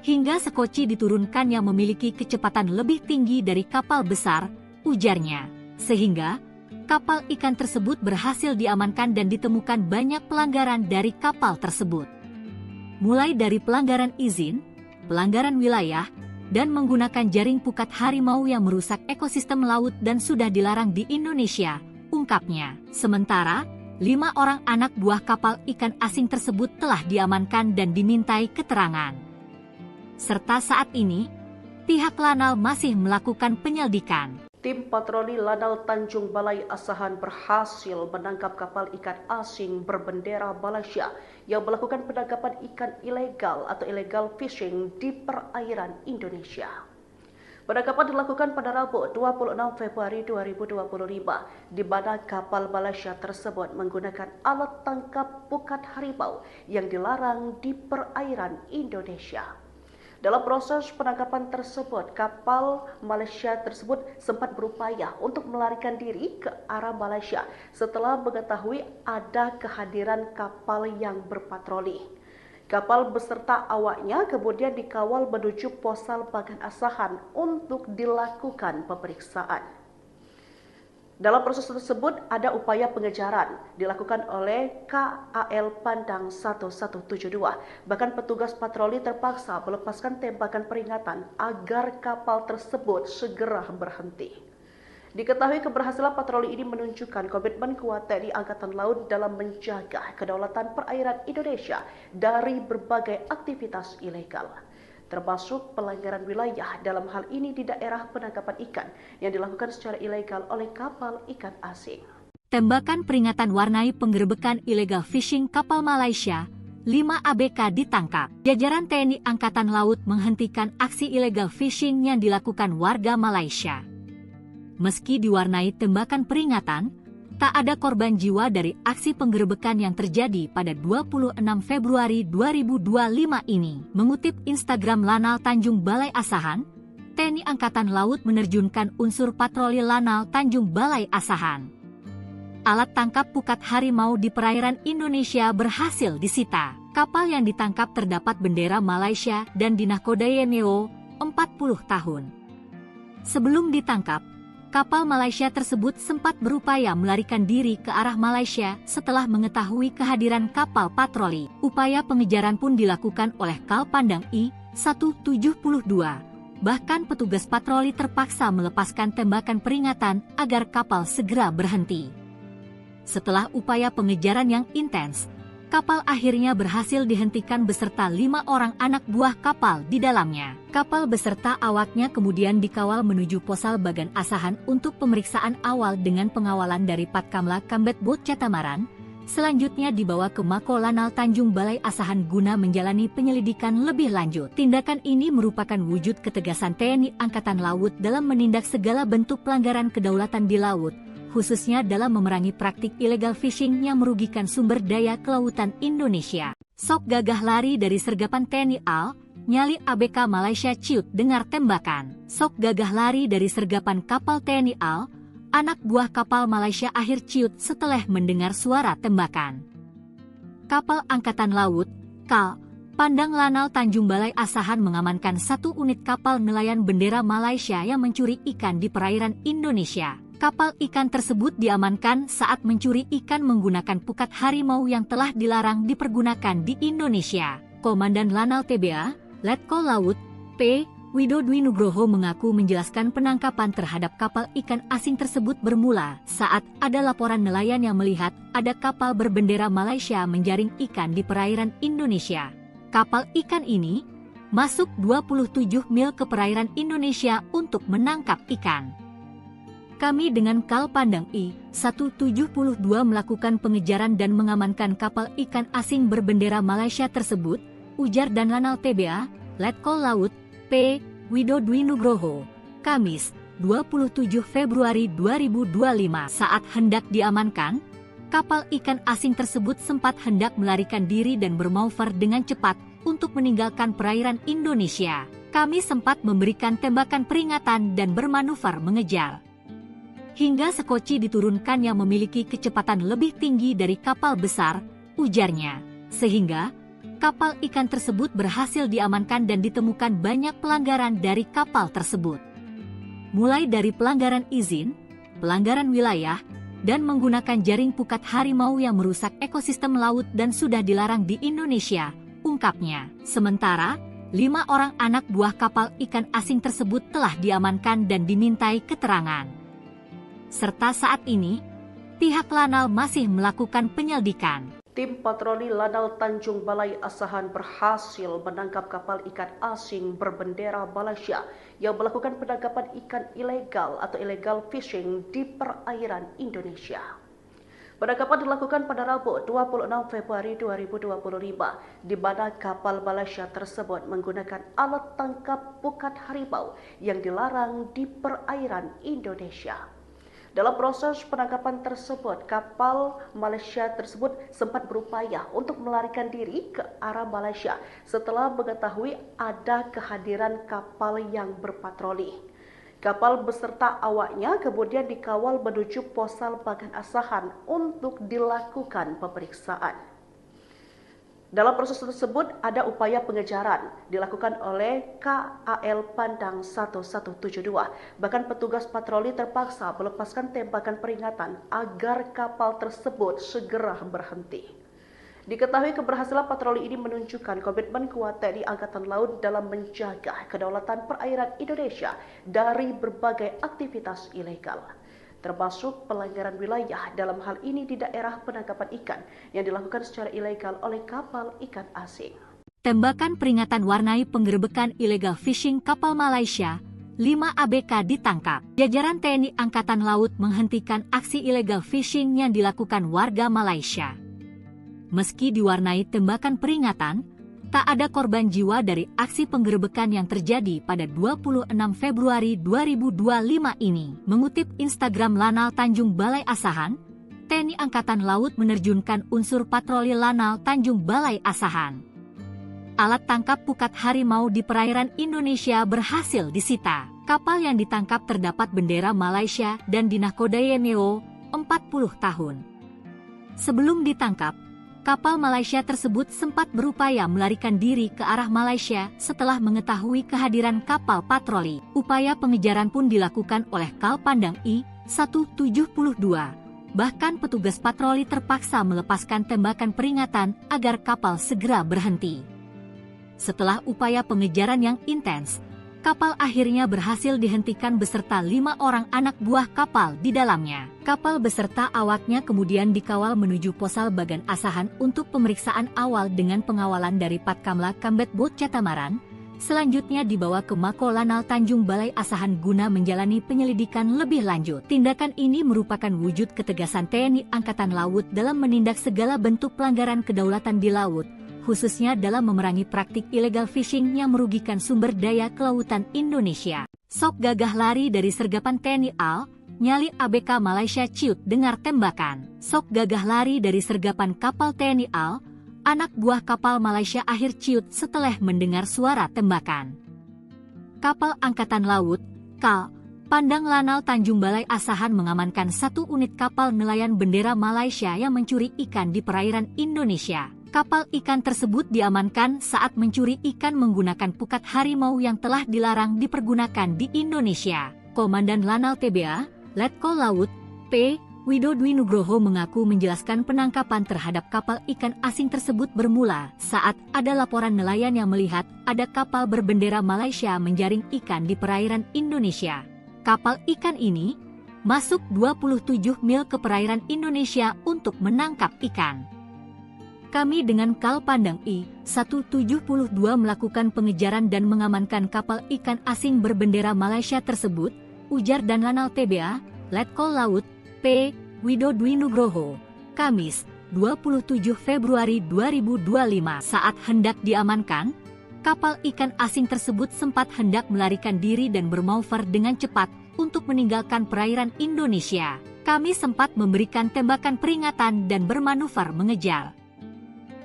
S1: Hingga sekoci diturunkan yang memiliki kecepatan lebih tinggi dari kapal besar, ujarnya. Sehingga kapal ikan tersebut berhasil diamankan dan ditemukan banyak pelanggaran dari kapal tersebut. Mulai dari pelanggaran izin, pelanggaran wilayah, dan menggunakan jaring pukat harimau yang merusak ekosistem laut dan sudah dilarang di Indonesia, ungkapnya. Sementara, 5 orang anak buah kapal ikan asing tersebut telah diamankan dan dimintai keterangan. Serta saat ini, pihak Lanal masih melakukan penyelidikan.
S2: Tim patroli Lanal Tanjung Balai Asahan berhasil menangkap kapal ikan asing berbendera Malaysia yang melakukan penangkapan ikan ilegal atau illegal fishing di perairan Indonesia. Penangkapan dilakukan pada Rabu 26 Februari 2025, di mana kapal Malaysia tersebut menggunakan alat tangkap pukat harimau yang dilarang di perairan Indonesia. Dalam proses penangkapan tersebut, kapal Malaysia tersebut sempat berupaya untuk melarikan diri ke arah Malaysia setelah mengetahui ada kehadiran kapal yang berpatroli. Kapal beserta awaknya kemudian dikawal menuju Posal Bagan Asahan untuk dilakukan pemeriksaan. Dalam proses tersebut ada upaya pengejaran dilakukan oleh KAL Pandang 1172. Bahkan petugas patroli terpaksa melepaskan tembakan peringatan agar kapal tersebut segera berhenti. Diketahui keberhasilan patroli ini menunjukkan komitmen kuat TNI Angkatan Laut dalam menjaga kedaulatan perairan Indonesia dari berbagai aktivitas ilegal, termasuk pelanggaran wilayah dalam hal ini di daerah penangkapan ikan yang dilakukan secara ilegal oleh kapal ikan asing.
S1: Tembakan peringatan warnai penggerebekan illegal fishing kapal Malaysia, 5 ABK ditangkap. Jajaran TNI Angkatan Laut menghentikan aksi illegal fishing yang dilakukan warga Malaysia. Meski diwarnai tembakan peringatan, tak ada korban jiwa dari aksi penggerebekan yang terjadi pada 26 Februari 2025 ini. Mengutip Instagram Lanal Tanjung Balai Asahan, TNI Angkatan Laut menerjunkan unsur patroli Lanal Tanjung Balai Asahan. Alat tangkap pukat harimau di perairan Indonesia berhasil disita. Kapal yang ditangkap terdapat bendera Malaysia dan dinahkodai NEO 40 tahun. Sebelum ditangkap, kapal Malaysia tersebut sempat berupaya melarikan diri ke arah Malaysia setelah mengetahui kehadiran kapal patroli. Upaya pengejaran pun dilakukan oleh Kal Pandang I-172. Bahkan petugas patroli terpaksa melepaskan tembakan peringatan agar kapal segera berhenti. Setelah upaya pengejaran yang intens, kapal akhirnya berhasil dihentikan beserta 5 orang anak buah kapal di dalamnya. Kapal beserta awaknya kemudian dikawal menuju Posal Bagan Asahan untuk pemeriksaan awal dengan pengawalan dari Patkamla Kambet Bot Catamaran. Selanjutnya dibawa ke Mako Lanal Tanjung Balai Asahan guna menjalani penyelidikan lebih lanjut. Tindakan ini merupakan wujud ketegasan TNI Angkatan Laut dalam menindak segala bentuk pelanggaran kedaulatan di laut, khususnya dalam memerangi praktik illegal fishing yang merugikan sumber daya kelautan Indonesia. Sok gagah lari dari sergapan TNI AL, nyali ABK Malaysia ciut dengar tembakan. Sok gagah lari dari sergapan kapal TNI AL, anak buah kapal Malaysia akhir ciut setelah mendengar suara tembakan. Kapal Angkatan Laut, KAL, Pandang Lanal Tanjung Balai Asahan mengamankan 1 unit kapal nelayan bendera Malaysia yang mencuri ikan di perairan Indonesia. Kapal ikan tersebut diamankan saat mencuri ikan menggunakan pukat harimau yang telah dilarang dipergunakan di Indonesia. Komandan Lanal TBA, Letkol Laut, P. Widodwi Nugroho mengaku menjelaskan penangkapan terhadap kapal ikan asing tersebut bermula saat ada laporan nelayan yang melihat ada kapal berbendera Malaysia menjaring ikan di perairan Indonesia. Kapal ikan ini masuk 27 mil ke perairan Indonesia untuk menangkap ikan. Kami dengan Kal Pandang I-172 melakukan pengejaran dan mengamankan kapal ikan asing berbendera Malaysia tersebut, ujar dan Lanal TBA, Letkol Laut, P. Widodwi Nugroho, Kamis, 27 Februari 2025. Saat hendak diamankan, kapal ikan asing tersebut sempat hendak melarikan diri dan bermanuver dengan cepat untuk meninggalkan perairan Indonesia. Kami sempat memberikan tembakan peringatan dan bermanuver mengejar. Hingga sekoci diturunkan yang memiliki kecepatan lebih tinggi dari kapal besar, ujarnya. Sehingga kapal ikan tersebut berhasil diamankan dan ditemukan banyak pelanggaran dari kapal tersebut. Mulai dari pelanggaran izin, pelanggaran wilayah, dan menggunakan jaring pukat harimau yang merusak ekosistem laut dan sudah dilarang di Indonesia, ungkapnya. Sementara, 5 orang anak buah kapal ikan asing tersebut telah diamankan dan dimintai keterangan. Serta saat ini, pihak Lanal masih melakukan penyelidikan.
S2: Tim patroli Lanal Tanjung Balai Asahan berhasil menangkap kapal ikan asing berbendera Malaysia yang melakukan penangkapan ikan ilegal atau illegal fishing di perairan Indonesia. Penangkapan dilakukan pada Rabu 26 Februari 2025, di mana kapal Malaysia tersebut menggunakan alat tangkap pukat harimau yang dilarang di perairan Indonesia. Dalam proses penangkapan tersebut, kapal Malaysia tersebut sempat berupaya untuk melarikan diri ke arah Malaysia setelah mengetahui ada kehadiran kapal yang berpatroli. Kapal beserta awaknya kemudian dikawal menuju Posal Bagan Asahan untuk dilakukan pemeriksaan. Dalam proses tersebut ada upaya pengejaran dilakukan oleh KAL Pandang 1172. Bahkan petugas patroli terpaksa melepaskan tembakan peringatan agar kapal tersebut segera berhenti. Diketahui keberhasilan patroli ini menunjukkan komitmen kuat TNI Angkatan Laut dalam menjaga kedaulatan perairan Indonesia dari berbagai aktivitas ilegal, termasuk pelanggaran wilayah dalam hal ini di daerah penangkapan ikan yang dilakukan secara ilegal oleh kapal ikan asing.
S1: Tembakan peringatan warnai penggerebekan illegal fishing kapal Malaysia, 5 ABK ditangkap. Jajaran TNI Angkatan Laut menghentikan aksi illegal fishing yang dilakukan warga Malaysia. Meski diwarnai tembakan peringatan, tak ada korban jiwa dari aksi penggerebekan yang terjadi pada 26 Februari 2025 ini. Mengutip Instagram Lanal Tanjung Balai Asahan, TNI Angkatan Laut menerjunkan unsur patroli Lanal Tanjung Balai Asahan. Alat tangkap pukat harimau di perairan Indonesia berhasil disita. Kapal yang ditangkap terdapat bendera Malaysia dan dinahkodai NEO 40 tahun. Sebelum ditangkap, kapal Malaysia tersebut sempat berupaya melarikan diri ke arah Malaysia setelah mengetahui kehadiran kapal patroli. Upaya pengejaran pun dilakukan oleh Kal Pandang I-172. Bahkan petugas patroli terpaksa melepaskan tembakan peringatan agar kapal segera berhenti. Setelah upaya pengejaran yang intens, kapal akhirnya berhasil dihentikan beserta 5 orang anak buah kapal di dalamnya. Kapal beserta awaknya kemudian dikawal menuju Posal Bagan Asahan untuk pemeriksaan awal dengan pengawalan dari Patkamla Kambet Bot Catamaran. Selanjutnya dibawa ke Mako Lanal Tanjung Balai Asahan guna menjalani penyelidikan lebih lanjut. Tindakan ini merupakan wujud ketegasan TNI Angkatan Laut dalam menindak segala bentuk pelanggaran kedaulatan di laut, khususnya dalam memerangi praktik illegal fishing yang merugikan sumber daya kelautan Indonesia. Sok gagah lari dari sergapan TNI AL, nyali ABK Malaysia ciut dengar tembakan. Sok gagah lari dari sergapan kapal TNI AL, anak buah kapal Malaysia akhir ciut setelah mendengar suara tembakan. Kapal Angkatan Laut, KAL, Pandang Lanal Tanjung Balai Asahan mengamankan 1 unit kapal nelayan bendera Malaysia yang mencuri ikan di perairan Indonesia. Kapal ikan tersebut diamankan saat mencuri ikan menggunakan pukat harimau yang telah dilarang dipergunakan di Indonesia. Komandan Lanal TBA, Letkol Laut, P. Widodo Nugroho mengaku menjelaskan penangkapan terhadap kapal ikan asing tersebut bermula saat ada laporan nelayan yang melihat ada kapal berbendera Malaysia menjaring ikan di perairan Indonesia. Kapal ikan ini masuk 27 mil ke perairan Indonesia untuk menangkap ikan. Kami dengan Kal Pandang I-172 melakukan pengejaran dan mengamankan kapal ikan asing berbendera Malaysia tersebut, ujar dan Lanal TBA, Letkol Laut, P. Widodo Nugroho, Kamis, 27 Februari 2025. Saat hendak diamankan, kapal ikan asing tersebut sempat hendak melarikan diri dan bermanuver dengan cepat untuk meninggalkan perairan Indonesia. Kami sempat memberikan tembakan peringatan dan bermanuver mengejar.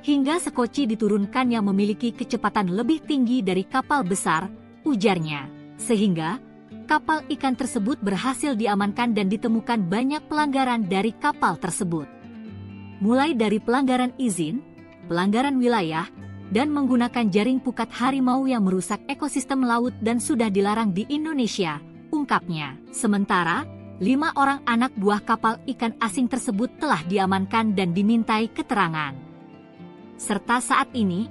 S1: Hingga sekoci diturunkan yang memiliki kecepatan lebih tinggi dari kapal besar, ujarnya. Sehingga kapal ikan tersebut berhasil diamankan dan ditemukan banyak pelanggaran dari kapal tersebut. Mulai dari pelanggaran izin, pelanggaran wilayah, dan menggunakan jaring pukat harimau yang merusak ekosistem laut dan sudah dilarang di Indonesia, ungkapnya. Sementara, 5 orang anak buah kapal ikan asing tersebut telah diamankan dan dimintai keterangan. Serta saat ini,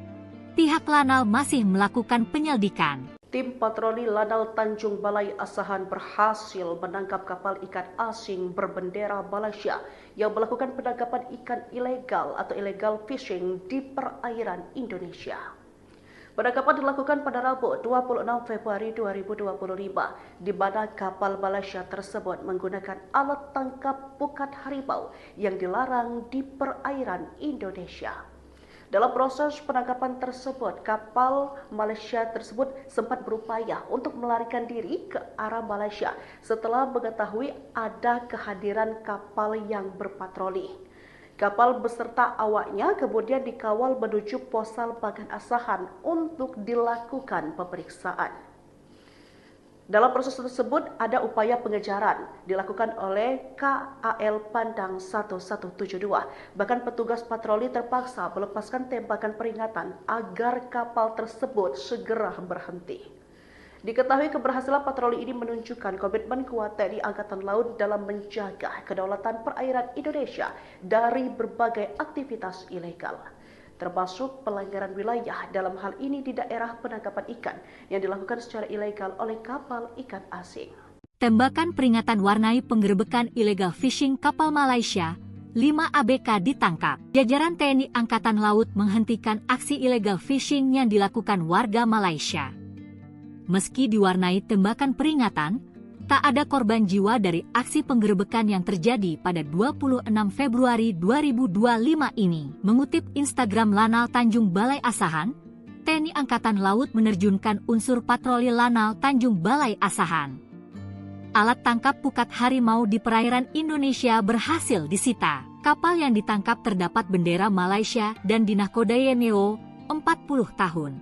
S1: pihak Lanal masih melakukan penyelidikan.
S2: Tim patroli Lanal Tanjung Balai Asahan berhasil menangkap kapal ikan asing berbendera Malaysia yang melakukan penangkapan ikan ilegal atau illegal fishing di perairan Indonesia. Penangkapan dilakukan pada Rabu 26 Februari 2025, di mana kapal Malaysia tersebut menggunakan alat tangkap pukat harimau yang dilarang di perairan Indonesia. Dalam proses penangkapan tersebut, kapal Malaysia tersebut sempat berupaya untuk melarikan diri ke arah Malaysia setelah mengetahui ada kehadiran kapal yang berpatroli. Kapal beserta awaknya kemudian dikawal menuju Posal Bagan Asahan untuk dilakukan pemeriksaan. Dalam proses tersebut ada upaya pengejaran dilakukan oleh KAL Pandang 1172. Bahkan petugas patroli terpaksa melepaskan tembakan peringatan agar kapal tersebut segera berhenti. Diketahui keberhasilan patroli ini menunjukkan komitmen kuat TNI Angkatan Laut dalam menjaga kedaulatan perairan Indonesia dari berbagai aktivitas ilegal, termasuk pelanggaran wilayah dalam hal ini di daerah penangkapan ikan yang dilakukan secara ilegal oleh kapal ikan asing.
S1: Tembakan peringatan warnai penggerebekan illegal fishing kapal Malaysia, 5 ABK ditangkap. Jajaran TNI Angkatan Laut menghentikan aksi illegal fishing yang dilakukan warga Malaysia. Meski diwarnai tembakan peringatan, tak ada korban jiwa dari aksi penggerebekan yang terjadi pada 26 Februari 2025 ini. Mengutip Instagram Lanal Tanjung Balai Asahan, TNI Angkatan Laut menerjunkan unsur patroli Lanal Tanjung Balai Asahan. Alat tangkap pukat harimau di perairan Indonesia berhasil disita. Kapal yang ditangkap terdapat bendera Malaysia dan dinahkodai NEO 40 tahun.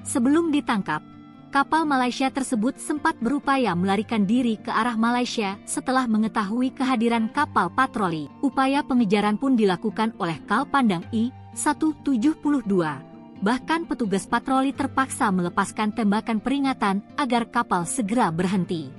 S1: Sebelum ditangkap, kapal Malaysia tersebut sempat berupaya melarikan diri ke arah Malaysia setelah mengetahui kehadiran kapal patroli. Upaya pengejaran pun dilakukan oleh Kal Pandang I-172. Bahkan petugas patroli terpaksa melepaskan tembakan peringatan agar kapal segera berhenti.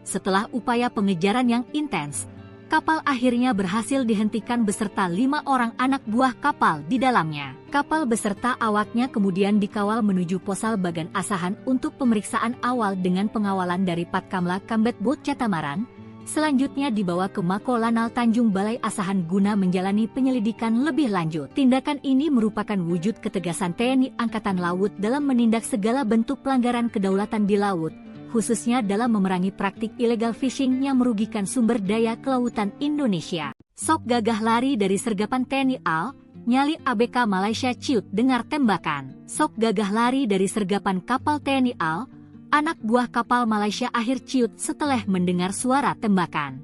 S1: Setelah upaya pengejaran yang intens, kapal akhirnya berhasil dihentikan beserta 5 orang anak buah kapal di dalamnya. Kapal beserta awaknya kemudian dikawal menuju Posal Bagan Asahan untuk pemeriksaan awal dengan pengawalan dari Patkamla Kambet Bot Catamaran. Selanjutnya dibawa ke Mako Lanal Tanjung Balai Asahan guna menjalani penyelidikan lebih lanjut. Tindakan ini merupakan wujud ketegasan TNI Angkatan Laut dalam menindak segala bentuk pelanggaran kedaulatan di laut, khususnya dalam memerangi praktik illegal fishing yang merugikan sumber daya kelautan Indonesia. Sok gagah lari dari sergapan TNI AL, nyali ABK Malaysia ciut dengar tembakan. Sok gagah lari dari sergapan kapal TNI AL, anak buah kapal Malaysia akhir ciut setelah mendengar suara tembakan.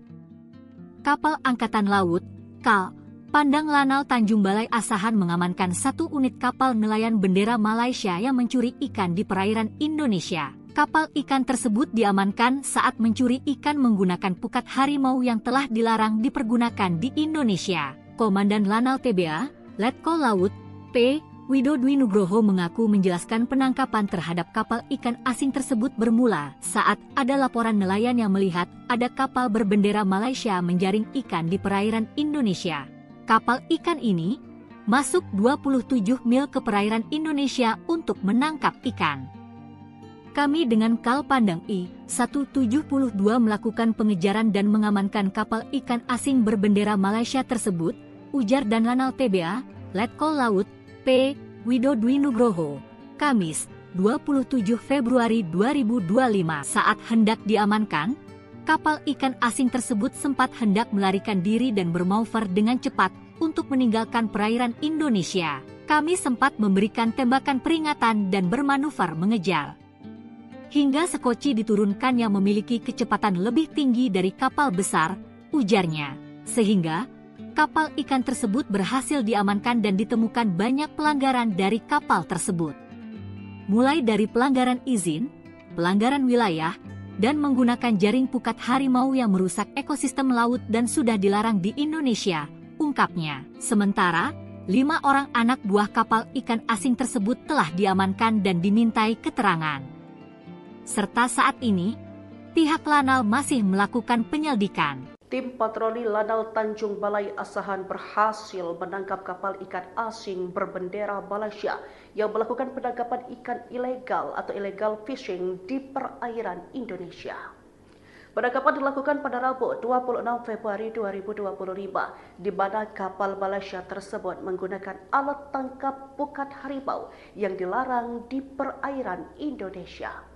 S1: Kapal Angkatan Laut, KAL, Pandang Lanal Tanjung Balai Asahan mengamankan 1 unit kapal nelayan bendera Malaysia yang mencuri ikan di perairan Indonesia. Kapal ikan tersebut diamankan saat mencuri ikan menggunakan pukat harimau yang telah dilarang dipergunakan di Indonesia. Komandan Lanal TBA, Letkol Laut, P. Widodwi Nugroho mengaku menjelaskan penangkapan terhadap kapal ikan asing tersebut bermula saat ada laporan nelayan yang melihat ada kapal berbendera Malaysia menjaring ikan di perairan Indonesia. Kapal ikan ini masuk 27 mil ke perairan Indonesia untuk menangkap ikan. Kami dengan Kal Pandang I-172 melakukan pengejaran dan mengamankan kapal ikan asing berbendera Malaysia tersebut, ujar dan Lanal TBA, Letkol Laut, P. Widodwi Nugroho, Kamis, 27 Februari 2025. Saat hendak diamankan, kapal ikan asing tersebut sempat hendak melarikan diri dan bermanuver dengan cepat untuk meninggalkan perairan Indonesia. Kami sempat memberikan tembakan peringatan dan bermanuver mengejar. Hingga sekoci diturunkan yang memiliki kecepatan lebih tinggi dari kapal besar, ujarnya. Sehingga, kapal ikan tersebut berhasil diamankan dan ditemukan banyak pelanggaran dari kapal tersebut. Mulai dari pelanggaran izin, pelanggaran wilayah, dan menggunakan jaring pukat harimau yang merusak ekosistem laut dan sudah dilarang di Indonesia, ungkapnya. Sementara, 5 orang anak buah kapal ikan asing tersebut telah diamankan dan dimintai keterangan. Serta saat ini, pihak Lanal masih melakukan penyelidikan.
S2: Tim patroli Lanal Tanjung Balai Asahan berhasil menangkap kapal ikan asing berbendera Malaysia yang melakukan penangkapan ikan ilegal atau illegal fishing di perairan Indonesia. Penangkapan dilakukan pada Rabu 26 Februari 2025, di mana kapal Malaysia tersebut menggunakan alat tangkap pukat harimau yang dilarang di perairan Indonesia.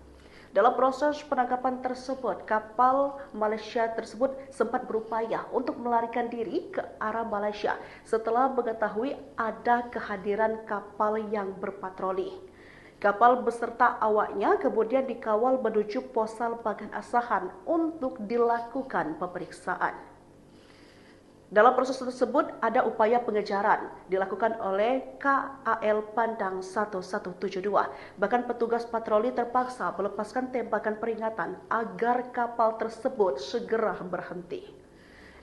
S2: Dalam proses penangkapan tersebut, kapal Malaysia tersebut sempat berupaya untuk melarikan diri ke arah Malaysia setelah mengetahui ada kehadiran kapal yang berpatroli. Kapal beserta awaknya kemudian dikawal menuju Posal Bagan Asahan untuk dilakukan pemeriksaan. Dalam proses tersebut ada upaya pengejaran dilakukan oleh KAL Pandang 1172. Bahkan petugas patroli terpaksa melepaskan tembakan peringatan agar kapal tersebut segera berhenti.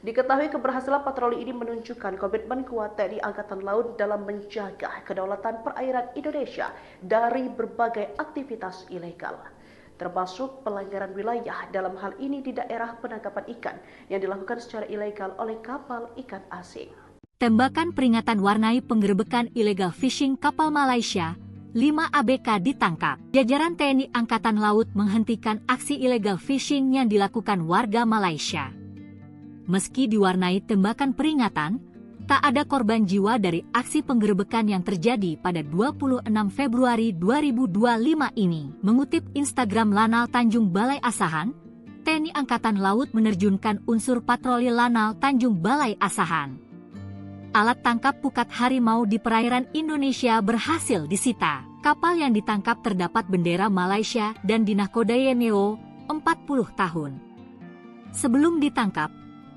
S2: Diketahui keberhasilan patroli ini menunjukkan komitmen kuat TNI Angkatan Laut dalam menjaga kedaulatan perairan Indonesia dari berbagai aktivitas ilegal, termasuk pelanggaran wilayah dalam hal ini di daerah penangkapan ikan yang dilakukan secara ilegal oleh kapal ikan asing.
S1: Tembakan peringatan warnai penggerebekan illegal fishing kapal Malaysia, 5 ABK ditangkap. Jajaran TNI Angkatan Laut menghentikan aksi illegal fishing yang dilakukan warga Malaysia. Meski diwarnai tembakan peringatan, tak ada korban jiwa dari aksi penggerebekan yang terjadi pada 26 Februari 2025 ini. Mengutip Instagram Lanal Tanjung Balai Asahan, TNI Angkatan Laut menerjunkan unsur patroli Lanal Tanjung Balai Asahan. Alat tangkap pukat harimau di perairan Indonesia berhasil disita. Kapal yang ditangkap terdapat bendera Malaysia dan dinahkodai NEO 40 tahun. Sebelum ditangkap,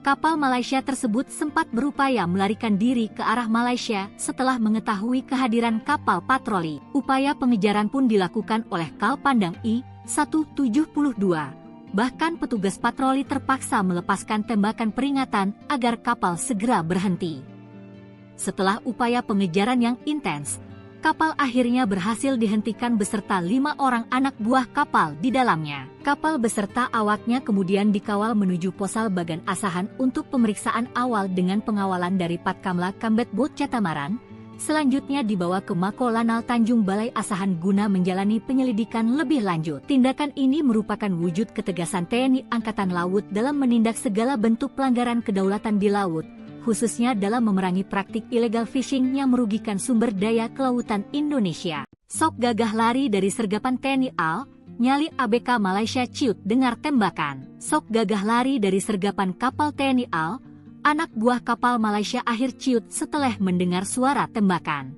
S1: kapal Malaysia tersebut sempat berupaya melarikan diri ke arah Malaysia setelah mengetahui kehadiran kapal patroli. Upaya pengejaran pun dilakukan oleh Kal Pandang I-172. Bahkan petugas patroli terpaksa melepaskan tembakan peringatan agar kapal segera berhenti. Setelah upaya pengejaran yang intens, kapal akhirnya berhasil dihentikan beserta 5 orang anak buah kapal di dalamnya. Kapal beserta awaknya kemudian dikawal menuju Posal Bagan Asahan untuk pemeriksaan awal dengan pengawalan dari Patkamla Kambet Bot Catamaran. Selanjutnya dibawa ke Mako Lanal Tanjung Balai Asahan guna menjalani penyelidikan lebih lanjut. Tindakan ini merupakan wujud ketegasan TNI Angkatan Laut dalam menindak segala bentuk pelanggaran kedaulatan di laut, khususnya dalam memerangi praktik illegal fishing yang merugikan sumber daya kelautan Indonesia. Sok gagah lari dari sergapan TNI AL, nyali ABK Malaysia ciut dengar tembakan. Sok gagah lari dari sergapan kapal TNI AL, anak buah kapal Malaysia akhir ciut setelah mendengar suara tembakan.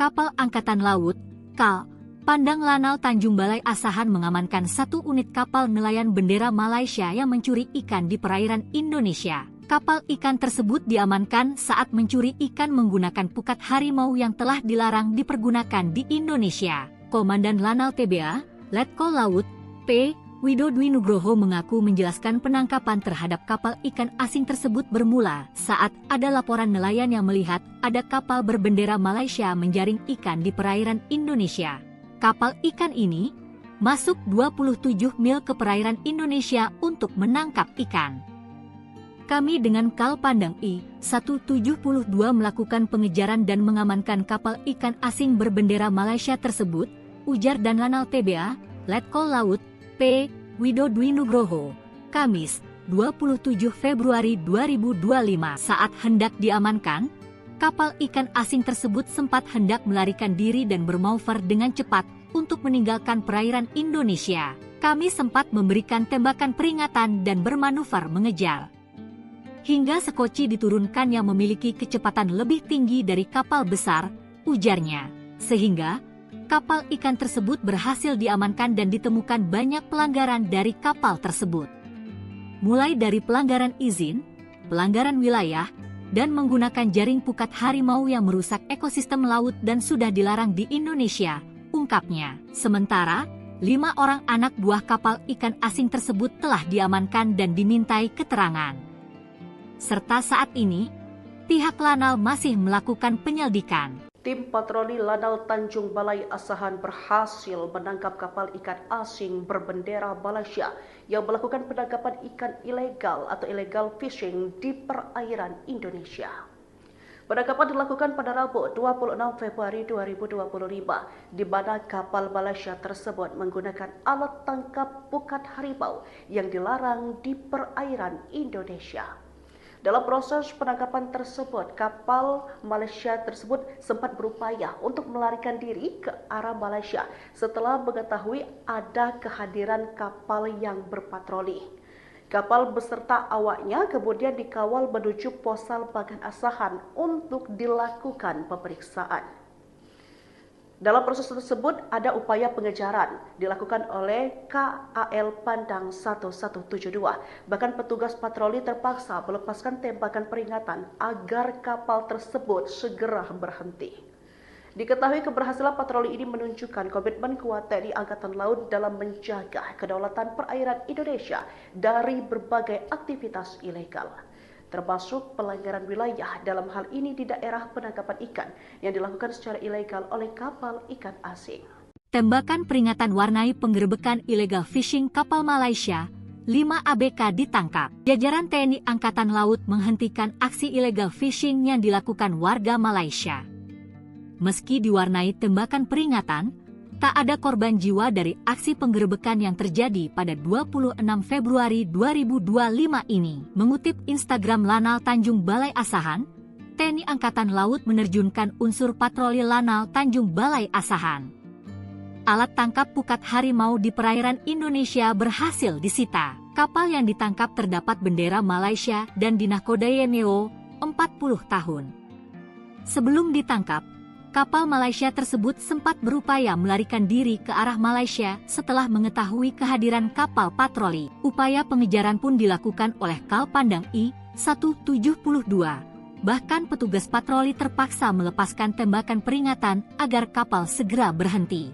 S1: Kapal Angkatan Laut, KAL, Pandang Lanal Tanjung Balai Asahan mengamankan 1 unit kapal nelayan bendera Malaysia yang mencuri ikan di perairan Indonesia. Kapal ikan tersebut diamankan saat mencuri ikan menggunakan pukat harimau yang telah dilarang dipergunakan di Indonesia. Komandan Lanal TBA, Letkol Laut, P. Widodwi Nugroho mengaku menjelaskan penangkapan terhadap kapal ikan asing tersebut bermula saat ada laporan nelayan yang melihat ada kapal berbendera Malaysia menjaring ikan di perairan Indonesia. Kapal ikan ini masuk 27 mil ke perairan Indonesia untuk menangkap ikan. Kami dengan Kal Pandang I-172 melakukan pengejaran dan mengamankan kapal ikan asing berbendera Malaysia tersebut, ujar dan Lanal TBA, Letkol Laut, P. Widodwi Nugroho, Kamis, 27 Februari 2025. Saat hendak diamankan, kapal ikan asing tersebut sempat hendak melarikan diri dan bermanuver dengan cepat untuk meninggalkan perairan Indonesia. Kami sempat memberikan tembakan peringatan dan bermanuver mengejar. Hingga sekoci diturunkan yang memiliki kecepatan lebih tinggi dari kapal besar, ujarnya. Sehingga kapal ikan tersebut berhasil diamankan dan ditemukan banyak pelanggaran dari kapal tersebut. Mulai dari pelanggaran izin, pelanggaran wilayah, dan menggunakan jaring pukat harimau yang merusak ekosistem laut dan sudah dilarang di Indonesia, ungkapnya. Sementara, 5 orang anak buah kapal ikan asing tersebut telah diamankan dan dimintai keterangan. Serta saat ini, pihak Lanal masih melakukan penyelidikan.
S2: Tim patroli Lanal Tanjung Balai Asahan berhasil menangkap kapal ikan asing berbendera Malaysia yang melakukan penangkapan ikan ilegal atau illegal fishing di perairan Indonesia. Penangkapan dilakukan pada Rabu 26 Februari 2025, di mana kapal Malaysia tersebut menggunakan alat tangkap pukat harimau yang dilarang di perairan Indonesia. Dalam proses penangkapan tersebut, kapal Malaysia tersebut sempat berupaya untuk melarikan diri ke arah Malaysia setelah mengetahui ada kehadiran kapal yang berpatroli. Kapal beserta awaknya kemudian dikawal menuju Posal Bagan Asahan untuk dilakukan pemeriksaan. Dalam proses tersebut ada upaya pengejaran dilakukan oleh KAL Pandang 1172. Bahkan petugas patroli terpaksa melepaskan tembakan peringatan agar kapal tersebut segera berhenti. Diketahui keberhasilan patroli ini menunjukkan komitmen kuat TNI Angkatan Laut dalam menjaga kedaulatan perairan Indonesia dari berbagai aktivitas ilegal, termasuk pelanggaran wilayah dalam hal ini di daerah penangkapan ikan yang dilakukan secara ilegal oleh kapal ikan asing.
S1: Tembakan peringatan warnai penggerebekan illegal fishing kapal Malaysia, 5 ABK ditangkap. Jajaran TNI Angkatan Laut menghentikan aksi illegal fishing yang dilakukan warga Malaysia. Meski diwarnai tembakan peringatan, tak ada korban jiwa dari aksi penggerebekan yang terjadi pada 26 Februari 2025 ini. Mengutip Instagram Lanal Tanjung Balai Asahan, TNI Angkatan Laut menerjunkan unsur patroli Lanal Tanjung Balai Asahan. Alat tangkap pukat harimau di perairan Indonesia berhasil disita. Kapal yang ditangkap terdapat bendera Malaysia dan dinahkodai NEO 40 tahun. Sebelum ditangkap, kapal Malaysia tersebut sempat berupaya melarikan diri ke arah Malaysia setelah mengetahui kehadiran kapal patroli. Upaya pengejaran pun dilakukan oleh Kal Pandang I-172. Bahkan petugas patroli terpaksa melepaskan tembakan peringatan agar kapal segera berhenti.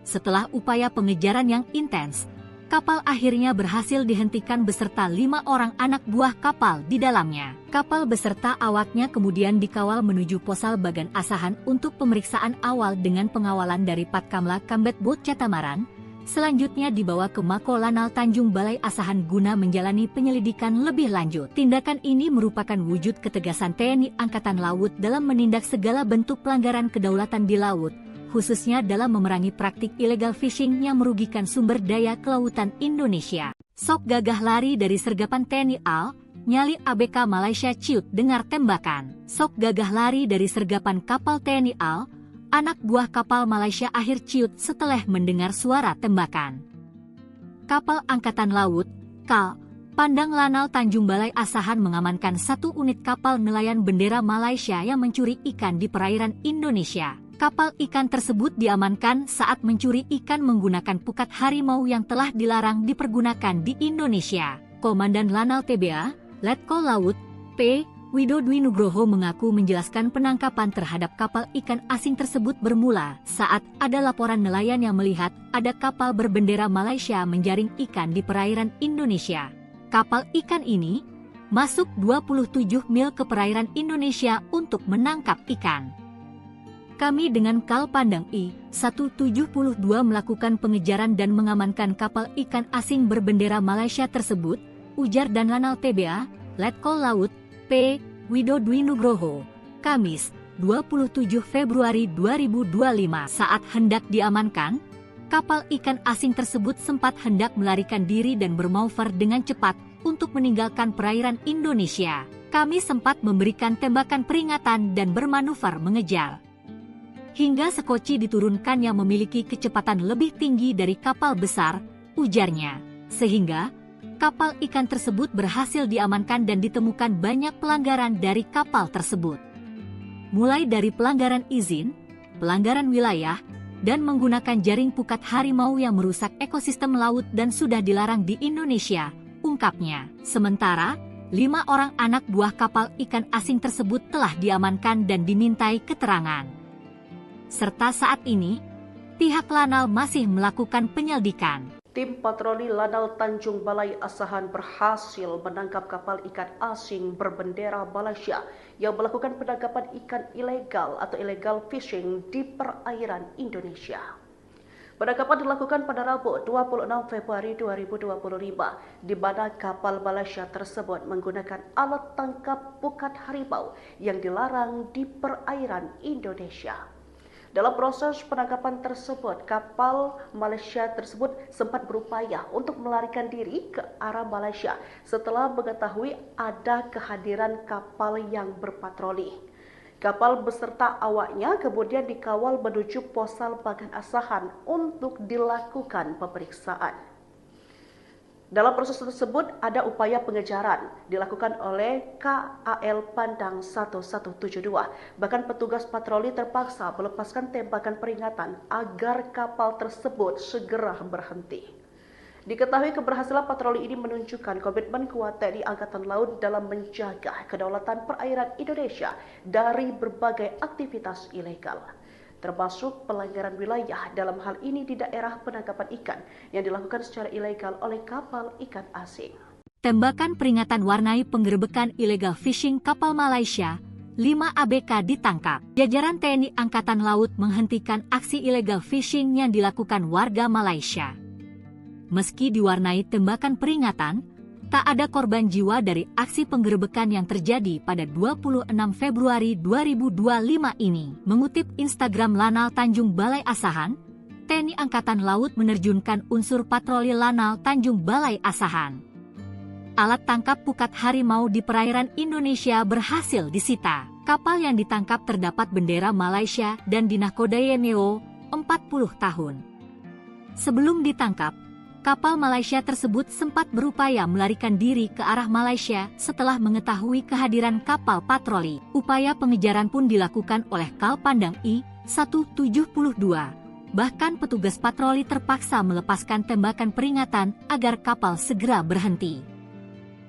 S1: Setelah upaya pengejaran yang intens, kapal akhirnya berhasil dihentikan beserta 5 orang anak buah kapal di dalamnya. Kapal beserta awaknya kemudian dikawal menuju Posal Bagan Asahan untuk pemeriksaan awal dengan pengawalan dari Patkamla Kambet Bot Catamaran. Selanjutnya dibawa ke Mako Lanal Tanjung Balai Asahan guna menjalani penyelidikan lebih lanjut. Tindakan ini merupakan wujud ketegasan TNI Angkatan Laut dalam menindak segala bentuk pelanggaran kedaulatan di laut, khususnya dalam memerangi praktik illegal fishing yang merugikan sumber daya kelautan Indonesia. Sok gagah lari dari sergapan TNI AL, nyali ABK Malaysia ciut dengar tembakan. Sok gagah lari dari sergapan kapal TNI AL, anak buah kapal Malaysia akhir ciut setelah mendengar suara tembakan. Kapal Angkatan Laut, KAL, Pandang Lanal Tanjung Balai Asahan mengamankan 1 unit kapal nelayan bendera Malaysia yang mencuri ikan di perairan Indonesia. Kapal ikan tersebut diamankan saat mencuri ikan menggunakan pukat harimau yang telah dilarang dipergunakan di Indonesia. Komandan Lanal TBA, Letkol Laut, P. Widodwi Nugroho mengaku menjelaskan penangkapan terhadap kapal ikan asing tersebut bermula saat ada laporan nelayan yang melihat ada kapal berbendera Malaysia menjaring ikan di perairan Indonesia. Kapal ikan ini masuk 27 mil ke perairan Indonesia untuk menangkap ikan. Kami dengan Kal Pandang I-172 melakukan pengejaran dan mengamankan kapal ikan asing berbendera Malaysia tersebut, ujar dan Lanal TBA, Letkol Laut, P. Widodwi Nugroho, Kamis, 27 Februari 2025 saat hendak diamankan, kapal ikan asing tersebut sempat hendak melarikan diri dan bermanuver dengan cepat untuk meninggalkan perairan Indonesia. Kami sempat memberikan tembakan peringatan dan bermanuver mengejar. Hingga sekoci diturunkan yang memiliki kecepatan lebih tinggi dari kapal besar, ujarnya, sehingga kapal ikan tersebut berhasil diamankan dan ditemukan banyak pelanggaran dari kapal tersebut. Mulai dari pelanggaran izin, pelanggaran wilayah, dan menggunakan jaring pukat harimau yang merusak ekosistem laut dan sudah dilarang di Indonesia, ungkapnya. Sementara, 5 orang anak buah kapal ikan asing tersebut telah diamankan dan dimintai keterangan. Serta saat ini, pihak Lanal masih melakukan penyelidikan.
S2: Tim patroli Lanal Tanjung Balai Asahan berhasil menangkap kapal ikan asing berbendera Malaysia yang melakukan penangkapan ikan ilegal atau illegal fishing di perairan Indonesia. Penangkapan dilakukan pada Rabu 26 Februari 2025 di mana kapal Malaysia tersebut menggunakan alat tangkap pukat harimau yang dilarang di perairan Indonesia. Dalam proses penangkapan tersebut, kapal Malaysia tersebut sempat berupaya untuk melarikan diri ke arah Malaysia setelah mengetahui ada kehadiran kapal yang berpatroli. Kapal beserta awaknya kemudian dikawal menuju Posal Bagan Asahan untuk dilakukan pemeriksaan. Dalam proses tersebut ada upaya pengejaran dilakukan oleh KAL Pandang 1172. Bahkan petugas patroli terpaksa melepaskan tembakan peringatan agar kapal tersebut segera berhenti. Diketahui keberhasilan patroli ini menunjukkan komitmen kuat TNI Angkatan Laut dalam menjaga kedaulatan perairan Indonesia dari berbagai aktivitas ilegal, termasuk pelanggaran wilayah dalam hal ini di daerah penangkapan ikan yang dilakukan secara ilegal oleh kapal ikan asing.
S1: Tembakan peringatan warnai penggerebekan illegal fishing kapal Malaysia, 5 ABK ditangkap. Jajaran TNI Angkatan Laut menghentikan aksi illegal fishing yang dilakukan warga Malaysia. Meski diwarnai tembakan peringatan, tak ada korban jiwa dari aksi penggerebekan yang terjadi pada 26 Februari 2025 ini. Mengutip Instagram Lanal Tanjung Balai Asahan, TNI Angkatan Laut menerjunkan unsur patroli Lanal Tanjung Balai Asahan. Alat tangkap pukat harimau di perairan Indonesia berhasil disita. Kapal yang ditangkap terdapat bendera Malaysia dan dinahkodai NEO 40 tahun. Sebelum ditangkap, kapal Malaysia tersebut sempat berupaya melarikan diri ke arah Malaysia setelah mengetahui kehadiran kapal patroli. Upaya pengejaran pun dilakukan oleh Kal Pandang I-172. Bahkan petugas patroli terpaksa melepaskan tembakan peringatan agar kapal segera berhenti.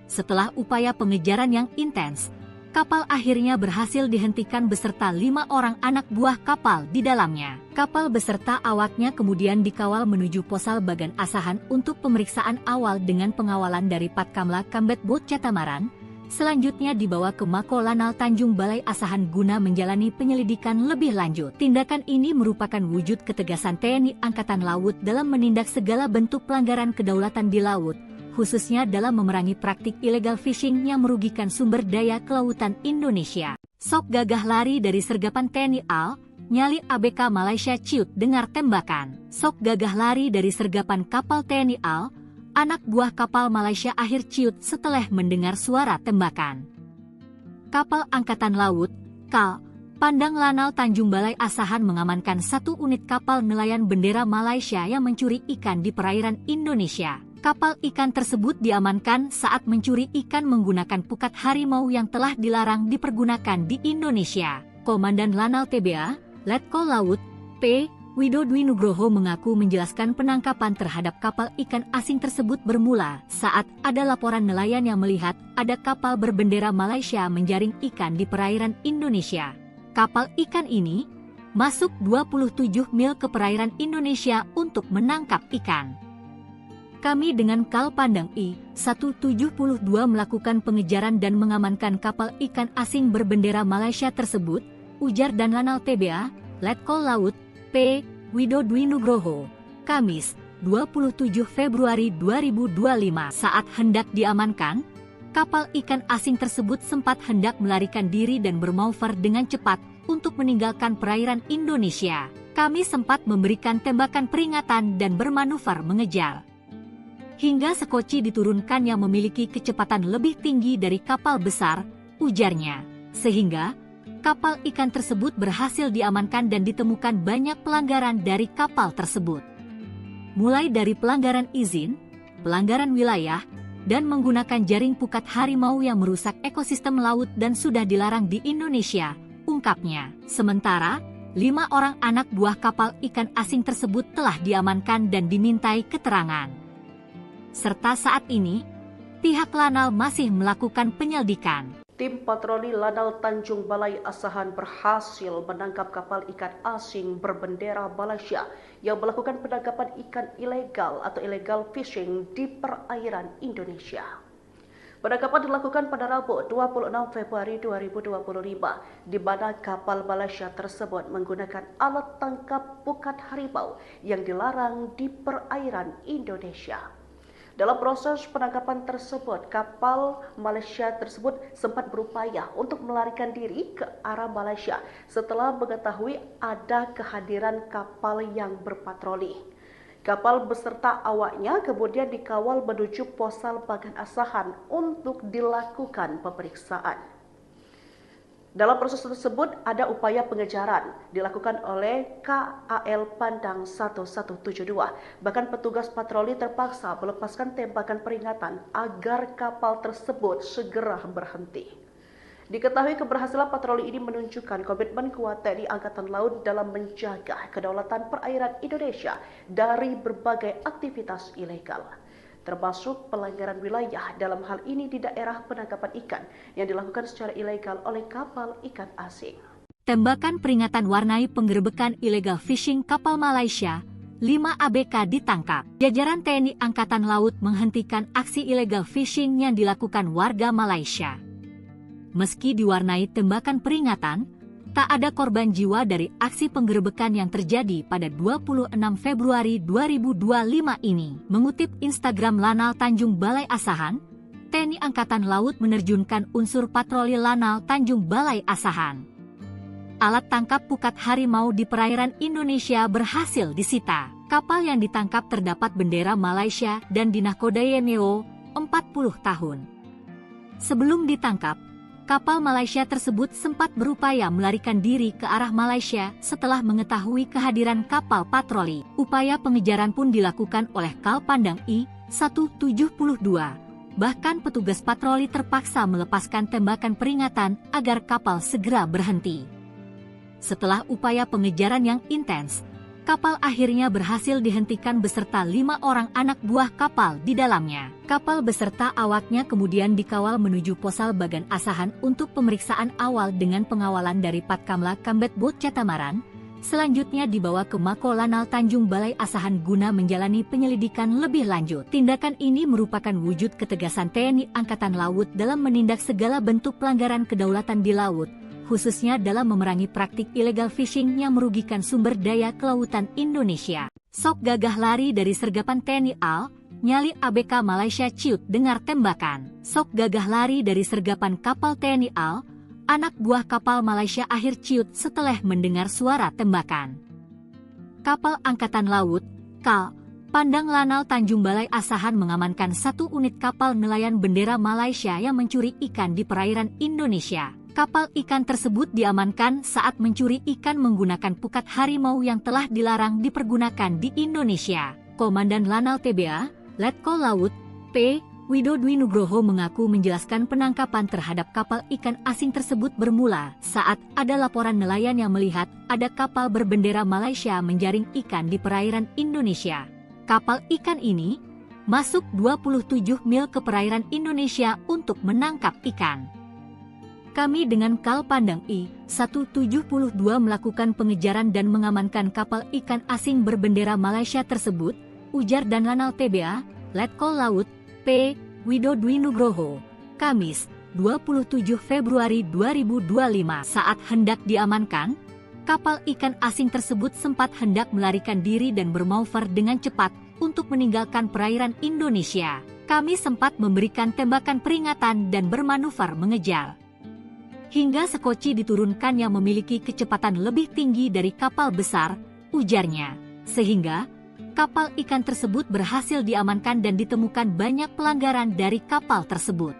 S1: Setelah upaya pengejaran yang intens, kapal akhirnya berhasil dihentikan beserta 5 orang anak buah kapal di dalamnya. Kapal beserta awaknya kemudian dikawal menuju Posal Bagan Asahan untuk pemeriksaan awal dengan pengawalan dari Patkamla Kambet Bot Catamaran. Selanjutnya dibawa ke Mako Lanal Tanjung Balai Asahan guna menjalani penyelidikan lebih lanjut. Tindakan ini merupakan wujud ketegasan TNI Angkatan Laut dalam menindak segala bentuk pelanggaran kedaulatan di laut, khususnya dalam memerangi praktik illegal fishing yang merugikan sumber daya kelautan Indonesia. Sok gagah lari dari sergapan TNI AL, nyali ABK Malaysia ciut dengar tembakan. Sok gagah lari dari sergapan kapal TNI AL, anak buah kapal Malaysia akhir ciut setelah mendengar suara tembakan. Kapal Angkatan Laut, KAL, Pandang Lanal Tanjung Balai Asahan mengamankan 1 unit kapal nelayan bendera Malaysia yang mencuri ikan di perairan Indonesia. Kapal ikan tersebut diamankan saat mencuri ikan menggunakan pukat harimau yang telah dilarang dipergunakan di Indonesia. Komandan Lanal TBA, Letkol Laut, P. Widodo Nugroho mengaku menjelaskan penangkapan terhadap kapal ikan asing tersebut bermula saat ada laporan nelayan yang melihat ada kapal berbendera Malaysia menjaring ikan di perairan Indonesia. Kapal ikan ini masuk 27 mil ke perairan Indonesia untuk menangkap ikan. Kami dengan Kal Pandang I-172 melakukan pengejaran dan mengamankan kapal ikan asing berbendera Malaysia tersebut, ujar dan Lanal TBA, Letkol Laut, P. Widodo Nugroho, Kamis, 27 Februari 2025. Saat hendak diamankan, kapal ikan asing tersebut sempat hendak melarikan diri dan bermanuver dengan cepat untuk meninggalkan perairan Indonesia. Kami sempat memberikan tembakan peringatan dan bermanuver mengejar. Hingga sekoci diturunkan yang memiliki kecepatan lebih tinggi dari kapal besar, ujarnya. Sehingga kapal ikan tersebut berhasil diamankan dan ditemukan banyak pelanggaran dari kapal tersebut. Mulai dari pelanggaran izin, pelanggaran wilayah, dan menggunakan jaring pukat harimau yang merusak ekosistem laut dan sudah dilarang di Indonesia, ungkapnya. Sementara, 5 orang anak buah kapal ikan asing tersebut telah diamankan dan dimintai keterangan. Serta saat ini, pihak Lanal masih melakukan penyelidikan.
S2: Tim patroli Lanal Tanjung Balai Asahan berhasil menangkap kapal ikan asing berbendera Malaysia yang melakukan penangkapan ikan ilegal atau illegal fishing di perairan Indonesia. Penangkapan dilakukan pada Rabu 26 Februari 2025, di mana kapal Malaysia tersebut menggunakan alat tangkap pukat harimau yang dilarang di perairan Indonesia. Dalam proses penangkapan tersebut, kapal Malaysia tersebut sempat berupaya untuk melarikan diri ke arah Malaysia setelah mengetahui ada kehadiran kapal yang berpatroli. Kapal beserta awaknya kemudian dikawal menuju Posal Bagan Asahan untuk dilakukan pemeriksaan. Dalam proses tersebut ada upaya pengejaran dilakukan oleh KAL Pandang 1172. Bahkan petugas patroli terpaksa melepaskan tembakan peringatan agar kapal tersebut segera berhenti. Diketahui keberhasilan patroli ini menunjukkan komitmen kuat TNI Angkatan Laut dalam menjaga kedaulatan perairan Indonesia dari berbagai aktivitas ilegal, termasuk pelanggaran wilayah dalam hal ini di daerah penangkapan ikan yang dilakukan secara ilegal oleh kapal ikan asing.
S1: Tembakan peringatan warnai penggerebekan illegal fishing kapal Malaysia, 5 ABK ditangkap. Jajaran TNI Angkatan Laut menghentikan aksi illegal fishing yang dilakukan warga Malaysia. Meski diwarnai tembakan peringatan, tak ada korban jiwa dari aksi penggerebekan yang terjadi pada 26 Februari 2025 ini. Mengutip Instagram Lanal Tanjung Balai Asahan, TNI Angkatan Laut menerjunkan unsur patroli Lanal Tanjung Balai Asahan. Alat tangkap pukat harimau di perairan Indonesia berhasil disita. Kapal yang ditangkap terdapat bendera Malaysia dan dinakodai NEO 40 tahun. Sebelum ditangkap, kapal Malaysia tersebut sempat berupaya melarikan diri ke arah Malaysia setelah mengetahui kehadiran kapal patroli. Upaya pengejaran pun dilakukan oleh Kal Pandang I-172. Bahkan petugas patroli terpaksa melepaskan tembakan peringatan agar kapal segera berhenti. Setelah upaya pengejaran yang intens, kapal akhirnya berhasil dihentikan beserta 5 orang anak buah kapal di dalamnya. Kapal beserta awaknya kemudian dikawal menuju Posal Bagan Asahan untuk pemeriksaan awal dengan pengawalan dari Patkamla Kambet Bot Catamaran. Selanjutnya dibawa ke Mako Lanal Tanjung Balai Asahan guna menjalani penyelidikan lebih lanjut. Tindakan ini merupakan wujud ketegasan TNI Angkatan Laut dalam menindak segala bentuk pelanggaran kedaulatan di laut, khususnya dalam memerangi praktik illegal fishing yang merugikan sumber daya kelautan Indonesia. Sok gagah lari dari sergapan TNI AL, nyali ABK Malaysia ciut dengar tembakan. Sok gagah lari dari sergapan kapal TNI AL, anak buah kapal Malaysia akhir ciut setelah mendengar suara tembakan. Kapal Angkatan Laut, KAL, Pandang Lanal Tanjung Balai Asahan mengamankan 1 unit kapal nelayan bendera Malaysia yang mencuri ikan di perairan Indonesia. Kapal ikan tersebut diamankan saat mencuri ikan menggunakan pukat harimau yang telah dilarang dipergunakan di Indonesia. Komandan Lanal TBA, Letkol Laut, P. Widodwi Nugroho mengaku menjelaskan penangkapan terhadap kapal ikan asing tersebut bermula saat ada laporan nelayan yang melihat ada kapal berbendera Malaysia menjaring ikan di perairan Indonesia. Kapal ikan ini masuk 27 mil ke perairan Indonesia untuk menangkap ikan. Kami dengan Kal Pandang I-172 melakukan pengejaran dan mengamankan kapal ikan asing berbendera Malaysia tersebut, ujar dan Lanal TBA, Letkol Laut, P. Widodwi Nugroho, Kamis, 27 Februari 2025. Saat hendak diamankan, kapal ikan asing tersebut sempat hendak melarikan diri dan bermanuver dengan cepat untuk meninggalkan perairan Indonesia. Kami sempat memberikan tembakan peringatan dan bermanuver mengejar. Hingga sekoci diturunkan yang memiliki kecepatan lebih tinggi dari kapal besar, ujarnya. Sehingga kapal ikan tersebut berhasil diamankan dan ditemukan banyak pelanggaran dari kapal tersebut.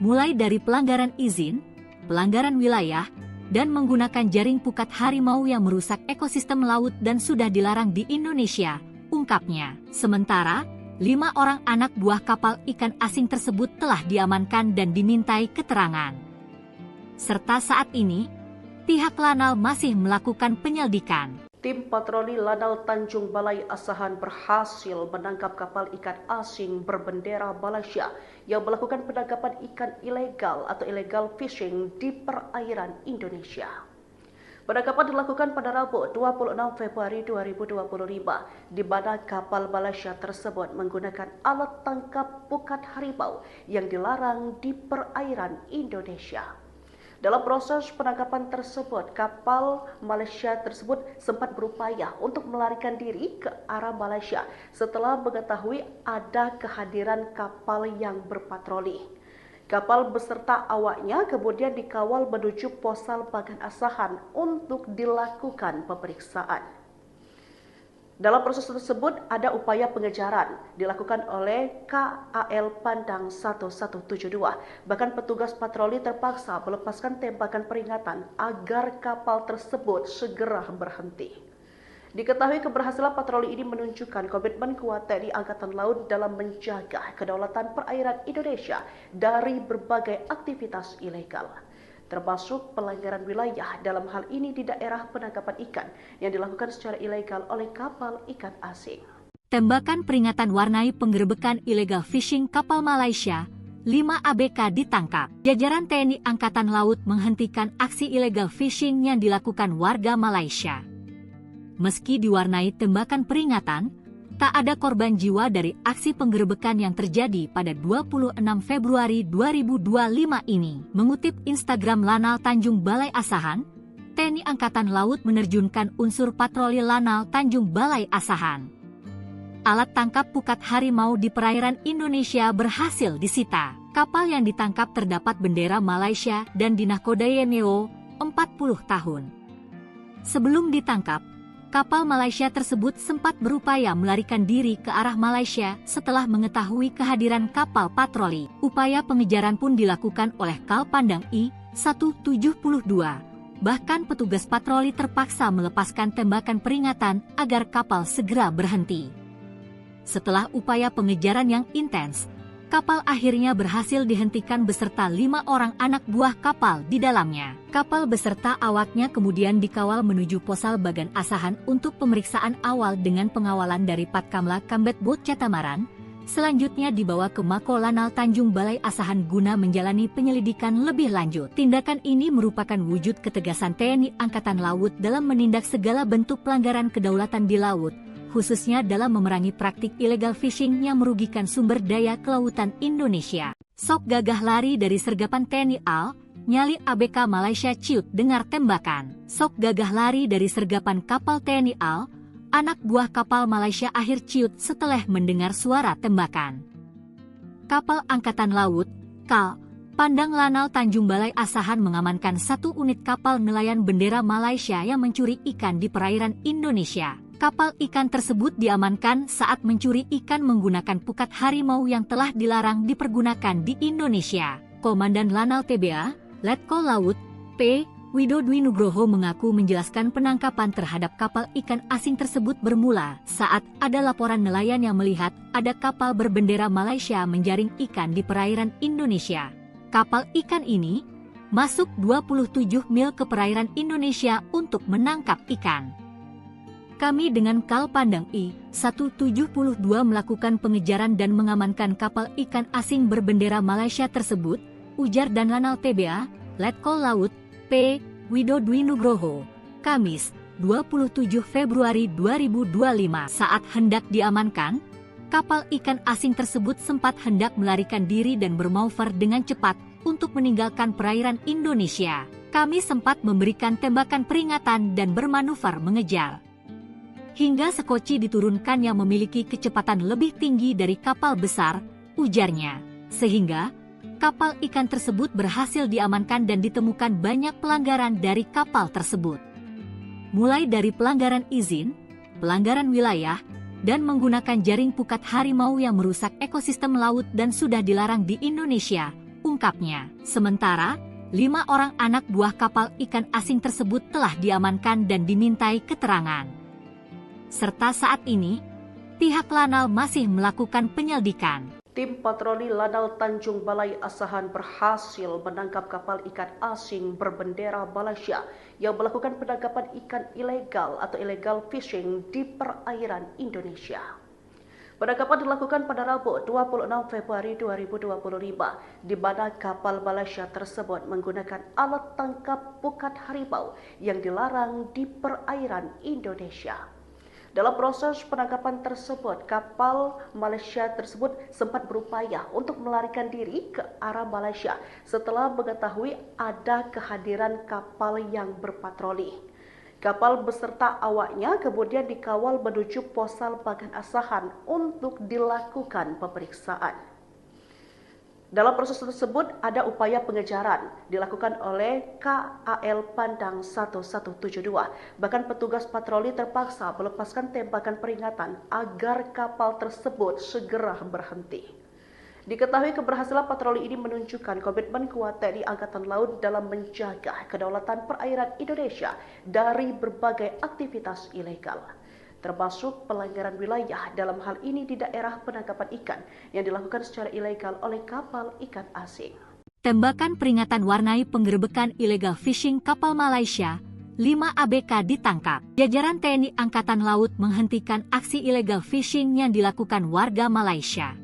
S1: Mulai dari pelanggaran izin, pelanggaran wilayah, dan menggunakan jaring pukat harimau yang merusak ekosistem laut dan sudah dilarang di Indonesia, ungkapnya. Sementara, 5 orang anak buah kapal ikan asing tersebut telah diamankan dan dimintai keterangan. Serta saat ini, pihak Lanal masih melakukan penyelidikan.
S2: Tim patroli Lanal Tanjung Balai Asahan berhasil menangkap kapal ikan asing berbendera Malaysia yang melakukan penangkapan ikan ilegal atau illegal fishing di perairan Indonesia. Penangkapan dilakukan pada Rabu 26 Februari 2025, di mana kapal Malaysia tersebut menggunakan alat tangkap pukat harimau yang dilarang di perairan Indonesia. Dalam proses penangkapan tersebut, kapal Malaysia tersebut sempat berupaya untuk melarikan diri ke arah Malaysia setelah mengetahui ada kehadiran kapal yang berpatroli. Kapal beserta awaknya kemudian dikawal menuju Posal Bagan Asahan untuk dilakukan pemeriksaan. Dalam proses tersebut ada upaya pengejaran dilakukan oleh KAL Pandang 1172. Bahkan petugas patroli terpaksa melepaskan tembakan peringatan agar kapal tersebut segera berhenti. Diketahui keberhasilan patroli ini menunjukkan komitmen kuat TNI Angkatan Laut dalam menjaga kedaulatan perairan Indonesia dari berbagai aktivitas ilegal, termasuk pelanggaran wilayah dalam hal ini di daerah penangkapan ikan yang dilakukan secara ilegal oleh kapal ikan asing.
S1: Tembakan peringatan warnai penggerebekan illegal fishing kapal Malaysia, 5 ABK ditangkap. Jajaran TNI Angkatan Laut menghentikan aksi illegal fishing yang dilakukan warga Malaysia. Meski diwarnai tembakan peringatan, tak ada korban jiwa dari aksi penggerebekan yang terjadi pada 26 Februari 2025 ini. Mengutip Instagram Lanal Tanjung Balai Asahan, TNI Angkatan Laut menerjunkan unsur patroli Lanal Tanjung Balai Asahan. Alat tangkap pukat harimau di perairan Indonesia berhasil disita. Kapal yang ditangkap terdapat bendera Malaysia dan dinahkodai NEO 40 tahun. Sebelum ditangkap, kapal Malaysia tersebut sempat berupaya melarikan diri ke arah Malaysia setelah mengetahui kehadiran kapal patroli. Upaya pengejaran pun dilakukan oleh Kal Pandang I-172. Bahkan petugas patroli terpaksa melepaskan tembakan peringatan agar kapal segera berhenti. Setelah upaya pengejaran yang intens, kapal akhirnya berhasil dihentikan beserta 5 orang anak buah kapal di dalamnya. Kapal beserta awaknya kemudian dikawal menuju Posal Bagan Asahan untuk pemeriksaan awal dengan pengawalan dari Patkamla Kambet Bot Catamaran. Selanjutnya dibawa ke Mako Lanal Tanjung Balai Asahan guna menjalani penyelidikan lebih lanjut. Tindakan ini merupakan wujud ketegasan TNI Angkatan Laut dalam menindak segala bentuk pelanggaran kedaulatan di laut, khususnya dalam memerangi praktik illegal fishing yang merugikan sumber daya kelautan Indonesia. Sok gagah lari dari sergapan TNI AL, nyali ABK Malaysia ciut dengar tembakan. Sok gagah lari dari sergapan kapal TNI AL, anak buah kapal Malaysia akhir ciut setelah mendengar suara tembakan. Kapal Angkatan Laut, KAL, Pandang Lanal Tanjung Balai Asahan mengamankan 1 unit kapal nelayan bendera Malaysia yang mencuri ikan di perairan Indonesia. Kapal ikan tersebut diamankan saat mencuri ikan menggunakan pukat harimau yang telah dilarang dipergunakan di Indonesia. Komandan Lanal TBA, Letkol Laut, P. Widodwi Nugroho mengaku menjelaskan penangkapan terhadap kapal ikan asing tersebut bermula saat ada laporan nelayan yang melihat ada kapal berbendera Malaysia menjaring ikan di perairan Indonesia. Kapal ikan ini masuk 27 mil ke perairan Indonesia untuk menangkap ikan. Kami dengan Kal Pandang I-172 melakukan pengejaran dan mengamankan kapal ikan asing berbendera Malaysia tersebut, ujar dan Lanal TBA, Letkol Laut, P. Widodwi Nugroho, Kamis, 27 Februari 2025. Saat hendak diamankan, kapal ikan asing tersebut sempat hendak melarikan diri dan bermanuver dengan cepat untuk meninggalkan perairan Indonesia. Kami sempat memberikan tembakan peringatan dan bermanuver mengejar. Hingga sekoci diturunkan yang memiliki kecepatan lebih tinggi dari kapal besar, ujarnya. Sehingga kapal ikan tersebut berhasil diamankan dan ditemukan banyak pelanggaran dari kapal tersebut. Mulai dari pelanggaran izin, pelanggaran wilayah, dan menggunakan jaring pukat harimau yang merusak ekosistem laut dan sudah dilarang di Indonesia, ungkapnya. Sementara, 5 orang anak buah kapal ikan asing tersebut telah diamankan dan dimintai keterangan. Serta saat ini, pihak Lanal masih melakukan penyelidikan.
S2: Tim patroli Lanal Tanjung Balai Asahan berhasil menangkap kapal ikan asing berbendera Malaysia yang melakukan penangkapan ikan ilegal atau illegal fishing di perairan Indonesia. Penangkapan dilakukan pada Rabu 26 Februari 2025, di mana kapal Malaysia tersebut menggunakan alat tangkap pukat harimau yang dilarang di perairan Indonesia. Dalam proses penangkapan tersebut, kapal Malaysia tersebut sempat berupaya untuk melarikan diri ke arah Malaysia setelah mengetahui ada kehadiran kapal yang berpatroli. Kapal beserta awaknya kemudian dikawal menuju Posal Bagan Asahan untuk dilakukan pemeriksaan. Dalam proses tersebut ada upaya pengejaran dilakukan oleh KAL Pandang 1172. Bahkan petugas patroli terpaksa melepaskan tembakan peringatan agar kapal tersebut segera berhenti. Diketahui keberhasilan patroli ini menunjukkan komitmen kuat TNI Angkatan Laut dalam menjaga kedaulatan perairan Indonesia dari berbagai aktivitas ilegal, termasuk pelanggaran wilayah dalam hal ini di daerah penangkapan ikan yang dilakukan secara ilegal oleh kapal ikan asing.
S1: Tembakan peringatan warnai penggerebekan illegal fishing kapal Malaysia, 5 ABK ditangkap. Jajaran TNI Angkatan Laut menghentikan aksi illegal fishing yang dilakukan warga Malaysia.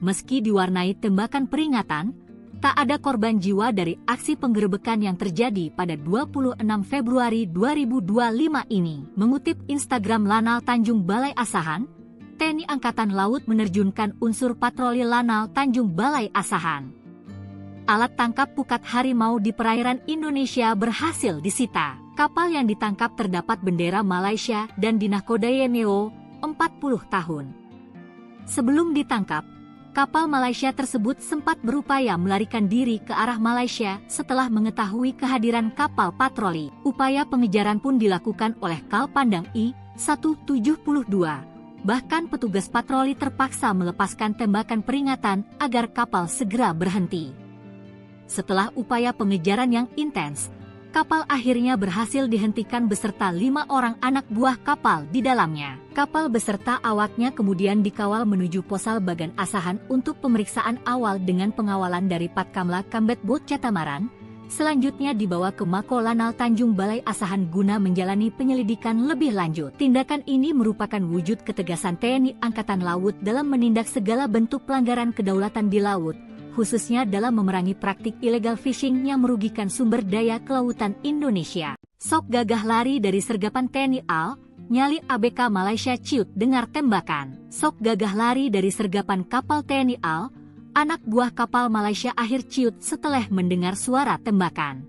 S1: Meski diwarnai tembakan peringatan, tak ada korban jiwa dari aksi penggerebekan yang terjadi pada 26 Februari 2025 ini. Mengutip Instagram Lanal Tanjung Balai Asahan, TNI Angkatan Laut menerjunkan unsur patroli Lanal Tanjung Balai Asahan. Alat tangkap pukat harimau di perairan Indonesia berhasil disita. Kapal yang ditangkap terdapat bendera Malaysia dan dinahkodai NEO 40 tahun. Sebelum ditangkap, kapal Malaysia tersebut sempat berupaya melarikan diri ke arah Malaysia setelah mengetahui kehadiran kapal patroli. Upaya pengejaran pun dilakukan oleh Kal Pandang I-172. Bahkan petugas patroli terpaksa melepaskan tembakan peringatan agar kapal segera berhenti. Setelah upaya pengejaran yang intens, kapal akhirnya berhasil dihentikan beserta 5 orang anak buah kapal di dalamnya. Kapal beserta awaknya kemudian dikawal menuju Posal Bagan Asahan untuk pemeriksaan awal dengan pengawalan dari Patkamla Kambet Bot Catamaran. Selanjutnya dibawa ke Mako Lanal Tanjung Balai Asahan guna menjalani penyelidikan lebih lanjut. Tindakan ini merupakan wujud ketegasan TNI Angkatan Laut dalam menindak segala bentuk pelanggaran kedaulatan di laut, khususnya dalam memerangi praktik illegal fishing yang merugikan sumber daya kelautan Indonesia. Sok gagah lari dari sergapan TNI AL, nyali ABK Malaysia ciut dengar tembakan. Sok gagah lari dari sergapan kapal TNI AL, anak buah kapal Malaysia akhir ciut setelah mendengar suara tembakan.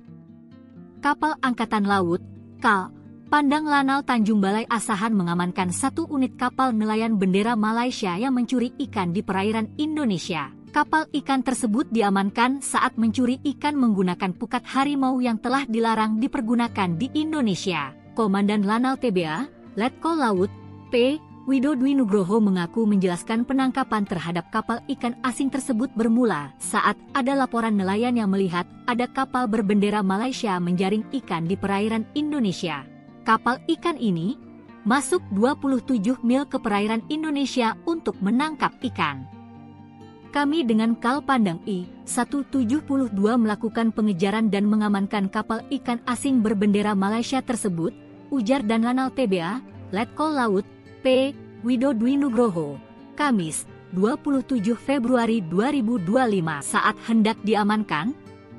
S1: Kapal Angkatan Laut, KAL, Pandang Lanal Tanjung Balai Asahan mengamankan 1 unit kapal nelayan bendera Malaysia yang mencuri ikan di perairan Indonesia. Kapal ikan tersebut diamankan saat mencuri ikan menggunakan pukat harimau yang telah dilarang dipergunakan di Indonesia. Komandan Lanal TBA, Letkol Laut, P. Widodwi Nugroho mengaku menjelaskan penangkapan terhadap kapal ikan asing tersebut bermula saat ada laporan nelayan yang melihat ada kapal berbendera Malaysia menjaring ikan di perairan Indonesia. Kapal ikan ini masuk 27 mil ke perairan Indonesia untuk menangkap ikan. Kami dengan Kal Pandang I-172 melakukan pengejaran dan mengamankan kapal ikan asing berbendera Malaysia tersebut, ujar dan Lanal TBA, Letkol Laut, P. Widodwi Nugroho, Kamis, 27 Februari 2025 saat hendak diamankan,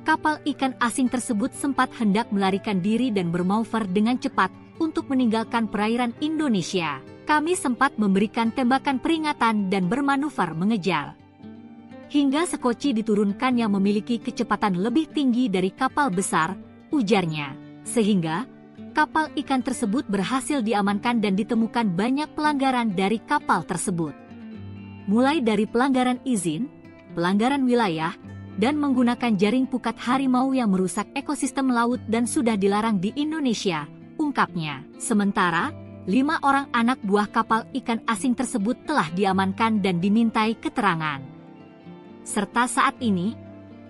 S1: kapal ikan asing tersebut sempat hendak melarikan diri dan bermanuver dengan cepat untuk meninggalkan perairan Indonesia. Kami sempat memberikan tembakan peringatan dan bermanuver mengejar. Hingga sekoci diturunkan yang memiliki kecepatan lebih tinggi dari kapal besar, ujarnya, sehingga kapal ikan tersebut berhasil diamankan dan ditemukan banyak pelanggaran dari kapal tersebut. Mulai dari pelanggaran izin, pelanggaran wilayah, dan menggunakan jaring pukat harimau yang merusak ekosistem laut dan sudah dilarang di Indonesia, ungkapnya. Sementara, 5 orang anak buah kapal ikan asing tersebut telah diamankan dan dimintai keterangan. Serta saat ini,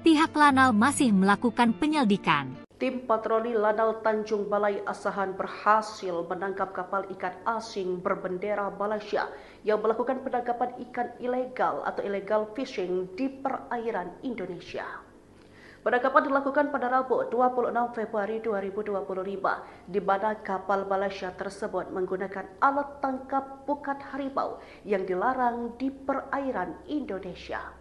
S1: pihak Lanal masih melakukan penyelidikan.
S2: Tim patroli Lanal Tanjung Balai Asahan berhasil menangkap kapal ikan asing berbendera Malaysia yang melakukan penangkapan ikan ilegal atau illegal fishing di perairan Indonesia. Penangkapan dilakukan pada Rabu 26 Februari 2025 di mana kapal Malaysia tersebut menggunakan alat tangkap pukat harimau yang dilarang di perairan Indonesia.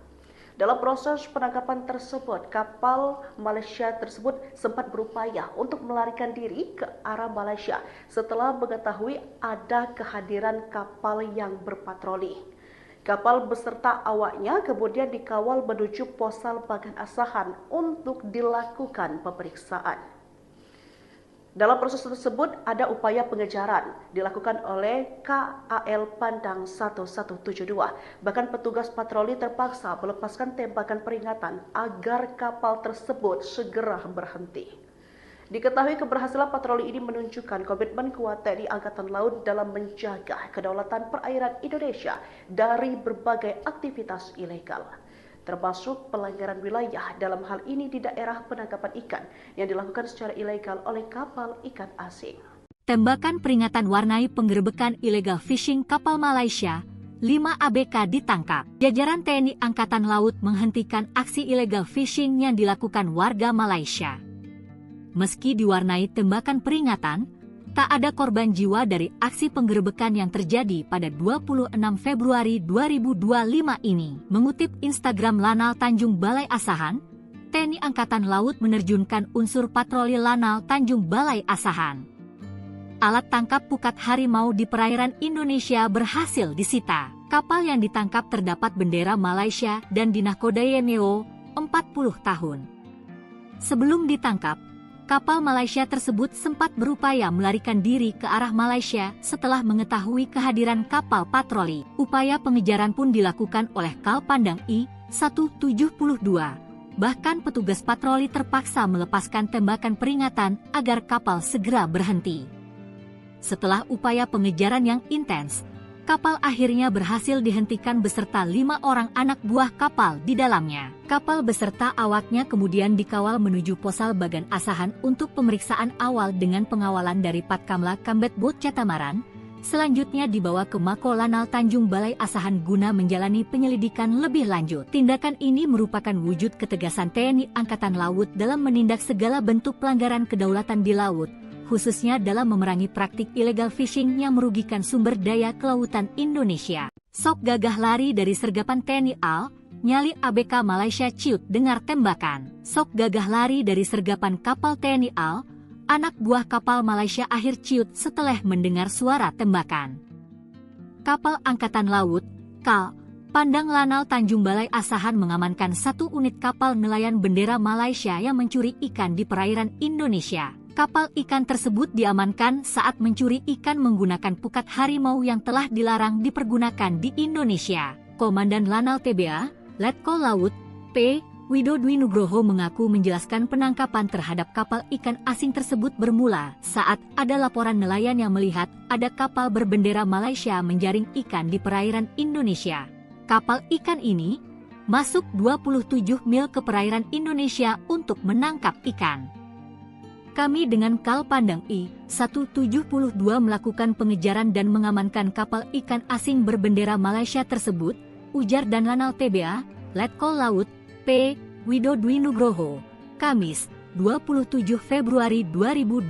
S2: Dalam proses penangkapan tersebut, kapal Malaysia tersebut sempat berupaya untuk melarikan diri ke arah Malaysia setelah mengetahui ada kehadiran kapal yang berpatroli. Kapal beserta awaknya kemudian dikawal menuju Posal Bagan Asahan untuk dilakukan pemeriksaan. Dalam proses tersebut ada upaya pengejaran dilakukan oleh KAL Pandang 1172. Bahkan petugas patroli terpaksa melepaskan tembakan peringatan agar kapal tersebut segera berhenti. Diketahui keberhasilan patroli ini menunjukkan komitmen kuat TNI Angkatan Laut dalam menjaga kedaulatan perairan Indonesia dari berbagai aktivitas ilegal, termasuk pelanggaran wilayah dalam hal ini di daerah penangkapan ikan yang dilakukan secara ilegal oleh kapal ikan asing.
S1: Tembakan peringatan warnai penggerebekan illegal fishing kapal Malaysia, 5 ABK ditangkap. Jajaran TNI Angkatan Laut menghentikan aksi illegal fishing yang dilakukan warga Malaysia. Meski diwarnai tembakan peringatan, tak ada korban jiwa dari aksi penggerebekan yang terjadi pada 26 Februari 2025 ini. Mengutip Instagram Lanal Tanjung Balai Asahan, TNI Angkatan Laut menerjunkan unsur patroli Lanal Tanjung Balai Asahan. Alat tangkap pukat harimau di perairan Indonesia berhasil disita. Kapal yang ditangkap terdapat bendera Malaysia dan dinahkodai NEO 40 tahun. Sebelum ditangkap, kapal Malaysia tersebut sempat berupaya melarikan diri ke arah Malaysia setelah mengetahui kehadiran kapal patroli. Upaya pengejaran pun dilakukan oleh Kal Pandang I-172. Bahkan petugas patroli terpaksa melepaskan tembakan peringatan agar kapal segera berhenti. Setelah upaya pengejaran yang intens, kapal akhirnya berhasil dihentikan beserta 5 orang anak buah kapal di dalamnya. Kapal beserta awaknya kemudian dikawal menuju Posal Bagan Asahan untuk pemeriksaan awal dengan pengawalan dari Patkamla Kambet Bot Catamaran. Selanjutnya dibawa ke Mako Lanal Tanjung Balai Asahan guna menjalani penyelidikan lebih lanjut. Tindakan ini merupakan wujud ketegasan TNI Angkatan Laut dalam menindak segala bentuk pelanggaran kedaulatan di laut, khususnya dalam memerangi praktik illegal fishing yang merugikan sumber daya kelautan Indonesia. Sok gagah lari dari sergapan TNI AL, nyali ABK Malaysia ciut dengar tembakan. Sok gagah lari dari sergapan kapal TNI AL, anak buah kapal Malaysia akhir ciut setelah mendengar suara tembakan. Kapal Angkatan Laut, KAL, Pandang Lanal Tanjung Balai Asahan mengamankan 1 unit kapal nelayan bendera Malaysia yang mencuri ikan di perairan Indonesia. Kapal ikan tersebut diamankan saat mencuri ikan menggunakan pukat harimau yang telah dilarang dipergunakan di Indonesia. Komandan Lanal TBA, Letkol Laut, P. Widodo Nugroho mengaku menjelaskan penangkapan terhadap kapal ikan asing tersebut bermula saat ada laporan nelayan yang melihat ada kapal berbendera Malaysia menjaring ikan di perairan Indonesia. Kapal ikan ini masuk 27 mil ke perairan Indonesia untuk menangkap ikan. Kami dengan Kal Pandang I-172 melakukan pengejaran dan mengamankan kapal ikan asing berbendera Malaysia tersebut, ujar dan Lanal TBA, Letkol Laut, P. Widodo Nugroho, Kamis, 27 Februari 2025.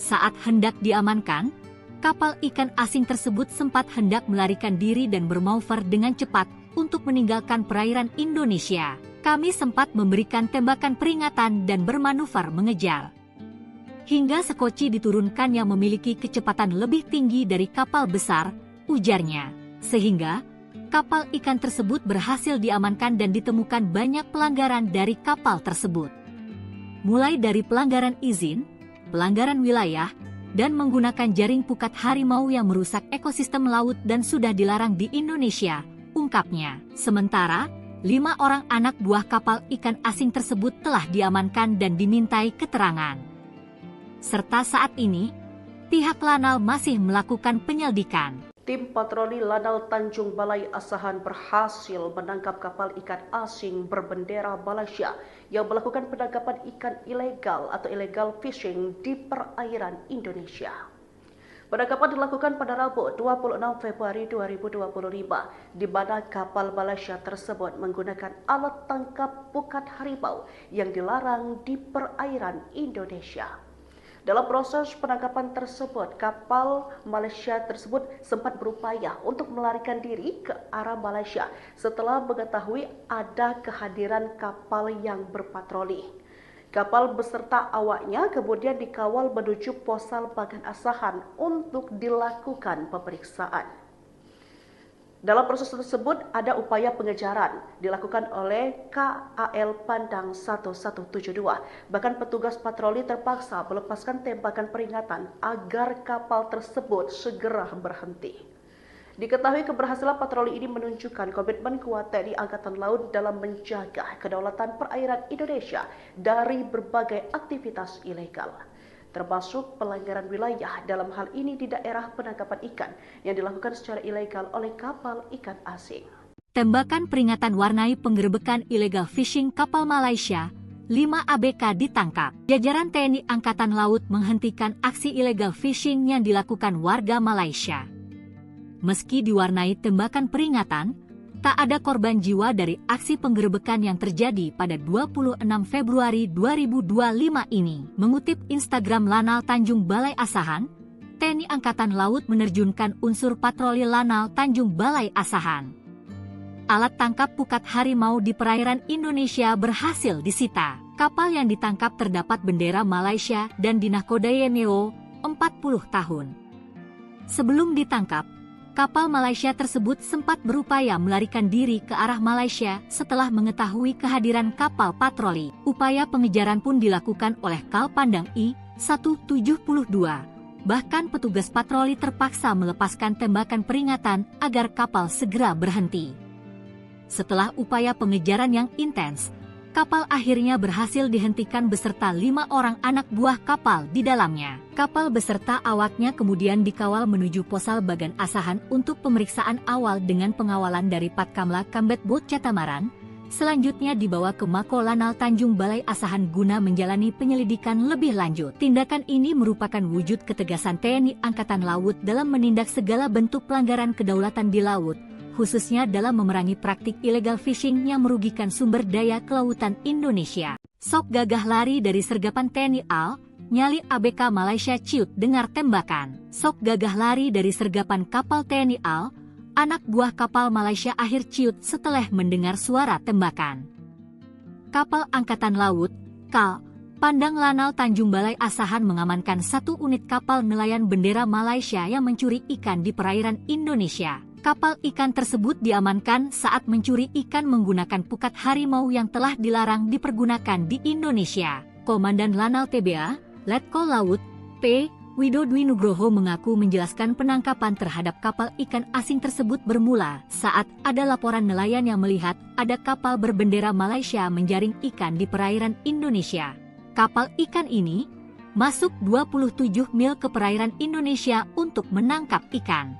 S1: Saat hendak diamankan, kapal ikan asing tersebut sempat hendak melarikan diri dan bermanuver dengan cepat untuk meninggalkan perairan Indonesia. Kami sempat memberikan tembakan peringatan dan bermanuver mengejar. Hingga sekoci diturunkan yang memiliki kecepatan lebih tinggi dari kapal besar, ujarnya. Sehingga kapal ikan tersebut berhasil diamankan dan ditemukan banyak pelanggaran dari kapal tersebut. Mulai dari pelanggaran izin, pelanggaran wilayah, dan menggunakan jaring pukat harimau yang merusak ekosistem laut dan sudah dilarang di Indonesia, ungkapnya. Sementara, 5 orang anak buah kapal ikan asing tersebut telah diamankan dan dimintai keterangan. Serta saat ini, pihak Lanal masih melakukan penyelidikan.
S2: Tim patroli Lanal Tanjung Balai Asahan berhasil menangkap kapal ikan asing berbendera Malaysia yang melakukan penangkapan ikan ilegal atau illegal fishing di perairan Indonesia. Penangkapan dilakukan pada Rabu 26 Februari 2025, di mana kapal Malaysia tersebut menggunakan alat tangkap pukat harimau yang dilarang di perairan Indonesia. Dalam proses penangkapan tersebut, kapal Malaysia tersebut sempat berupaya untuk melarikan diri ke arah Malaysia setelah mengetahui ada kehadiran kapal yang berpatroli. Kapal beserta awaknya kemudian dikawal menuju Posal Bagan Asahan untuk dilakukan pemeriksaan. Dalam proses tersebut ada upaya pengejaran dilakukan oleh KAL Pandang 1172. Bahkan petugas patroli terpaksa melepaskan tembakan peringatan agar kapal tersebut segera berhenti. Diketahui keberhasilan patroli ini menunjukkan komitmen kuat TNI Angkatan Laut dalam menjaga kedaulatan perairan Indonesia dari berbagai aktivitas ilegal, termasuk pelanggaran wilayah dalam hal ini di daerah penangkapan ikan yang dilakukan secara ilegal oleh kapal ikan asing.
S1: Tembakan peringatan warnai penggerebekan illegal fishing kapal Malaysia, 5 ABK ditangkap. Jajaran TNI Angkatan Laut menghentikan aksi illegal fishing yang dilakukan warga Malaysia. Meski diwarnai tembakan peringatan, tak ada korban jiwa dari aksi penggerebekan yang terjadi pada 26 Februari 2025 ini. Mengutip Instagram Lanal Tanjung Balai Asahan, TNI Angkatan Laut menerjunkan unsur patroli Lanal Tanjung Balai Asahan. Alat tangkap pukat harimau di perairan Indonesia berhasil disita. Kapal yang ditangkap terdapat bendera Malaysia dan dinakodai NEO 40 tahun. Sebelum ditangkap, kapal Malaysia tersebut sempat berupaya melarikan diri ke arah Malaysia setelah mengetahui kehadiran kapal patroli. Upaya pengejaran pun dilakukan oleh Kal Pandang I-172. Bahkan petugas patroli terpaksa melepaskan tembakan peringatan agar kapal segera berhenti. Setelah upaya pengejaran yang intens, kapal akhirnya berhasil dihentikan beserta 5 orang anak buah kapal di dalamnya. Kapal beserta awaknya kemudian dikawal menuju Posal Bagan Asahan untuk pemeriksaan awal dengan pengawalan dari Patkamla Kambet Bot Catamaran. Selanjutnya dibawa ke Mako Lanal Tanjung Balai Asahan guna menjalani penyelidikan lebih lanjut. Tindakan ini merupakan wujud ketegasan TNI Angkatan Laut dalam menindak segala bentuk pelanggaran kedaulatan di laut, khususnya dalam memerangi praktik illegal fishing yang merugikan sumber daya kelautan Indonesia. Sok gagah lari dari sergapan TNI AL, nyali ABK Malaysia ciut dengar tembakan. Sok gagah lari dari sergapan kapal TNI AL, anak buah kapal Malaysia akhir ciut setelah mendengar suara tembakan. Kapal Angkatan Laut, KAL, Pandang Lanal Tanjung Balai Asahan mengamankan 1 unit kapal nelayan bendera Malaysia yang mencuri ikan di perairan Indonesia. Kapal ikan tersebut diamankan saat mencuri ikan menggunakan pukat harimau yang telah dilarang dipergunakan di Indonesia. Komandan Lanal TBA, Letkol Laut, P. Widodwi Nugroho mengaku menjelaskan penangkapan terhadap kapal ikan asing tersebut bermula saat ada laporan nelayan yang melihat ada kapal berbendera Malaysia menjaring ikan di perairan Indonesia. Kapal ikan ini masuk 27 mil ke perairan Indonesia untuk menangkap ikan.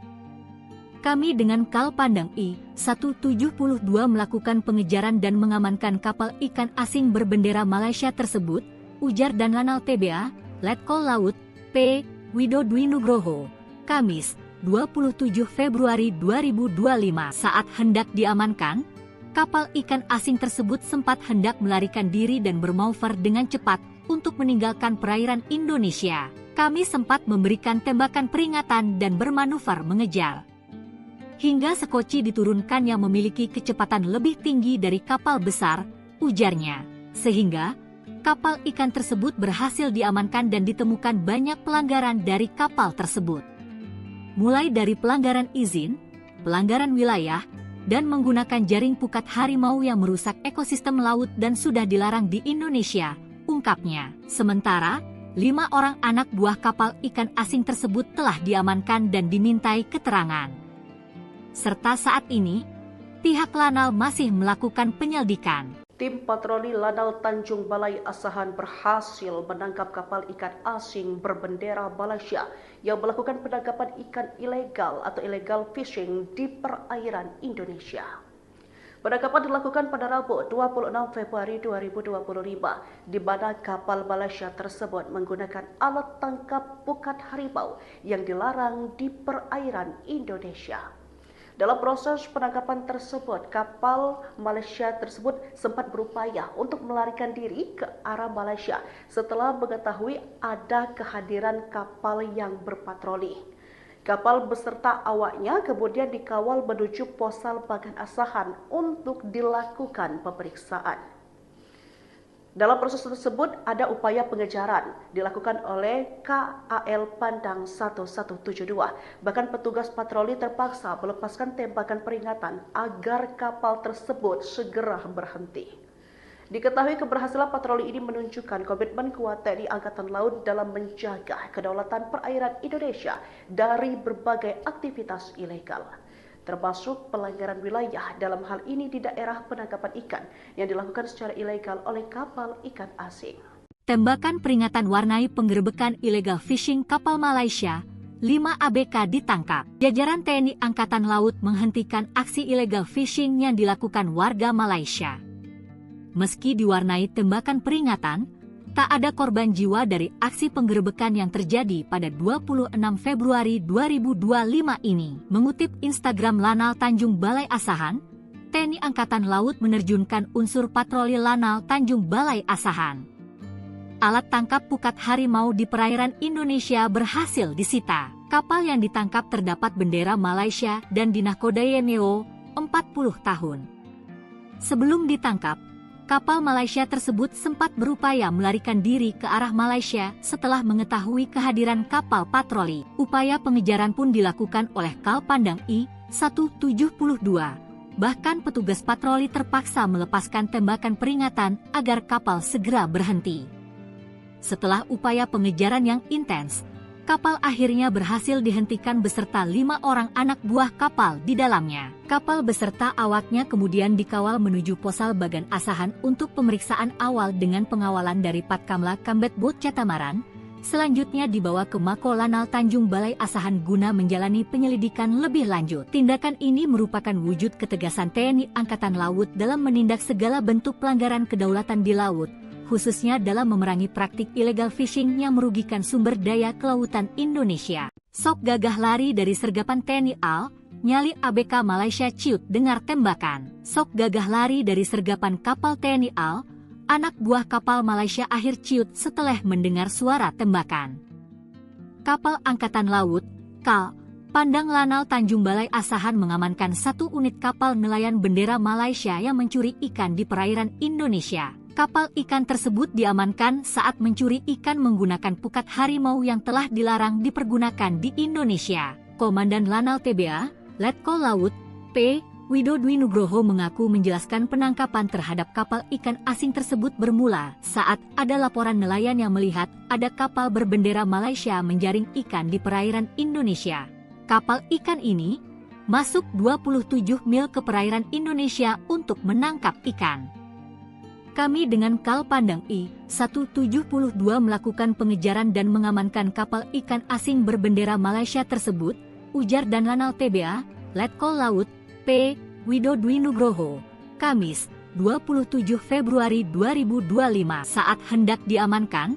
S1: Kami dengan Kal Pandang I-172 melakukan pengejaran dan mengamankan kapal ikan asing berbendera Malaysia tersebut, ujar dan Lanal TBA, Letkol Laut, P. Widodwi Nugroho, Kamis, 27 Februari 2025. Saat hendak diamankan, kapal ikan asing tersebut sempat hendak melarikan diri dan bermanuver dengan cepat untuk meninggalkan perairan Indonesia. Kami sempat memberikan tembakan peringatan dan bermanuver mengejar. Hingga sekoci diturunkan yang memiliki kecepatan lebih tinggi dari kapal besar, ujarnya. Sehingga kapal ikan tersebut berhasil diamankan dan ditemukan banyak pelanggaran dari kapal tersebut. Mulai dari pelanggaran izin, pelanggaran wilayah, dan menggunakan jaring pukat harimau yang merusak ekosistem laut dan sudah dilarang di Indonesia, ungkapnya. Sementara, 5 orang anak buah kapal ikan asing tersebut telah diamankan dan dimintai keterangan. Serta saat ini, pihak Lanal masih melakukan penyelidikan.
S2: Tim patroli Lanal Tanjung Balai Asahan berhasil menangkap kapal ikan asing berbendera Malaysia yang melakukan penangkapan ikan ilegal atau illegal fishing di perairan Indonesia. Penangkapan dilakukan pada Rabu 26 Februari 2025, di mana kapal Malaysia tersebut menggunakan alat tangkap pukat harimau yang dilarang di perairan Indonesia. Dalam proses penangkapan tersebut, kapal Malaysia tersebut sempat berupaya untuk melarikan diri ke arah Malaysia setelah mengetahui ada kehadiran kapal yang berpatroli. Kapal beserta awaknya kemudian dikawal menuju Posal Bagan Asahan untuk dilakukan pemeriksaan. Dalam proses tersebut ada upaya pengejaran dilakukan oleh KAL Pandang 1172. Bahkan petugas patroli terpaksa melepaskan tembakan peringatan agar kapal tersebut segera berhenti. Diketahui keberhasilan patroli ini menunjukkan komitmen kuat TNI Angkatan Laut dalam menjaga kedaulatan perairan Indonesia dari berbagai aktivitas ilegal, termasuk pelanggaran wilayah dalam hal ini di daerah penangkapan ikan yang dilakukan secara ilegal oleh kapal ikan asing.
S1: Tembakan peringatan warnai penggerebekan illegal fishing kapal Malaysia, 5 ABK ditangkap. Jajaran TNI Angkatan Laut menghentikan aksi illegal fishing yang dilakukan warga Malaysia. Meski diwarnai tembakan peringatan, tak ada korban jiwa dari aksi penggerebekan yang terjadi pada 26 Februari 2025 ini. Mengutip Instagram Lanal Tanjung Balai Asahan, TNI Angkatan Laut menerjunkan unsur patroli Lanal Tanjung Balai Asahan. Alat tangkap pukat harimau di perairan Indonesia berhasil disita. Kapal yang ditangkap terdapat bendera Malaysia dan dinahkodai NEO 40 tahun. Sebelum ditangkap, kapal Malaysia tersebut sempat berupaya melarikan diri ke arah Malaysia setelah mengetahui kehadiran kapal patroli. Upaya pengejaran pun dilakukan oleh Kal Pandang I-172. Bahkan petugas patroli terpaksa melepaskan tembakan peringatan agar kapal segera berhenti. Setelah upaya pengejaran yang intens, kapal akhirnya berhasil dihentikan beserta 5 orang anak buah kapal di dalamnya. Kapal beserta awaknya kemudian dikawal menuju Posal Bagan Asahan untuk pemeriksaan awal dengan pengawalan dari Patkamla Kambet Bot Catamaran. Selanjutnya dibawa ke Mako Lanal Tanjung Balai Asahan guna menjalani penyelidikan lebih lanjut. Tindakan ini merupakan wujud ketegasan TNI Angkatan Laut dalam menindak segala bentuk pelanggaran kedaulatan di laut, khususnya dalam memerangi praktik illegal fishing yang merugikan sumber daya kelautan Indonesia. Sok gagah lari dari sergapan TNI AL, nyali ABK Malaysia ciut dengar tembakan. Sok gagah lari dari sergapan kapal TNI AL, anak buah kapal Malaysia akhir ciut setelah mendengar suara tembakan. Kapal Angkatan Laut, KAL, Pandang Lanal Tanjung Balai Asahan mengamankan 1 unit kapal nelayan bendera Malaysia yang mencuri ikan di perairan Indonesia. Kapal ikan tersebut diamankan saat mencuri ikan menggunakan pukat harimau yang telah dilarang dipergunakan di Indonesia. Komandan Lanal TBA, Letkol Laut, P. Widodwi Nugroho mengaku menjelaskan penangkapan terhadap kapal ikan asing tersebut bermula saat ada laporan nelayan yang melihat ada kapal berbendera Malaysia menjaring ikan di perairan Indonesia. Kapal ikan ini masuk 27 mil ke perairan Indonesia untuk menangkap ikan. Kami dengan Kal Pandang I-172 melakukan pengejaran dan mengamankan kapal ikan asing berbendera Malaysia tersebut, ujar dan Lanal TBA, Letkol Laut, P. Widodwi Nugroho, Kamis, 27 Februari 2025. Saat hendak diamankan,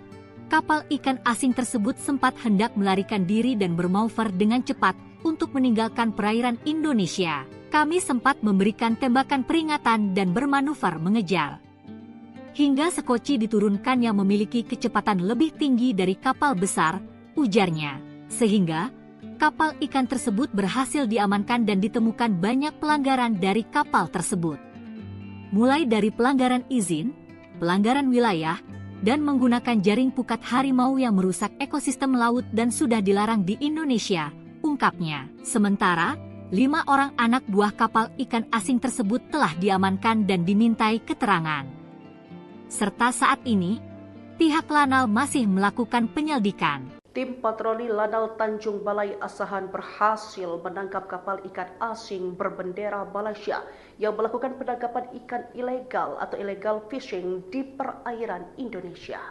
S1: kapal ikan asing tersebut sempat hendak melarikan diri dan bermanuver dengan cepat untuk meninggalkan perairan Indonesia. Kami sempat memberikan tembakan peringatan dan bermanuver mengejar. Hingga sekoci diturunkan yang memiliki kecepatan lebih tinggi dari kapal besar, ujarnya. Sehingga kapal ikan tersebut berhasil diamankan dan ditemukan banyak pelanggaran dari kapal tersebut. Mulai dari pelanggaran izin, pelanggaran wilayah, dan menggunakan jaring pukat harimau yang merusak ekosistem laut dan sudah dilarang di Indonesia, ungkapnya. Sementara, 5 orang anak buah kapal ikan asing tersebut telah diamankan dan dimintai keterangan. Serta saat ini, pihak Lanal masih melakukan penyelidikan.
S2: Tim patroli Lanal Tanjung Balai Asahan berhasil menangkap kapal ikan asing berbendera Malaysia yang melakukan penangkapan ikan ilegal atau illegal fishing di perairan Indonesia.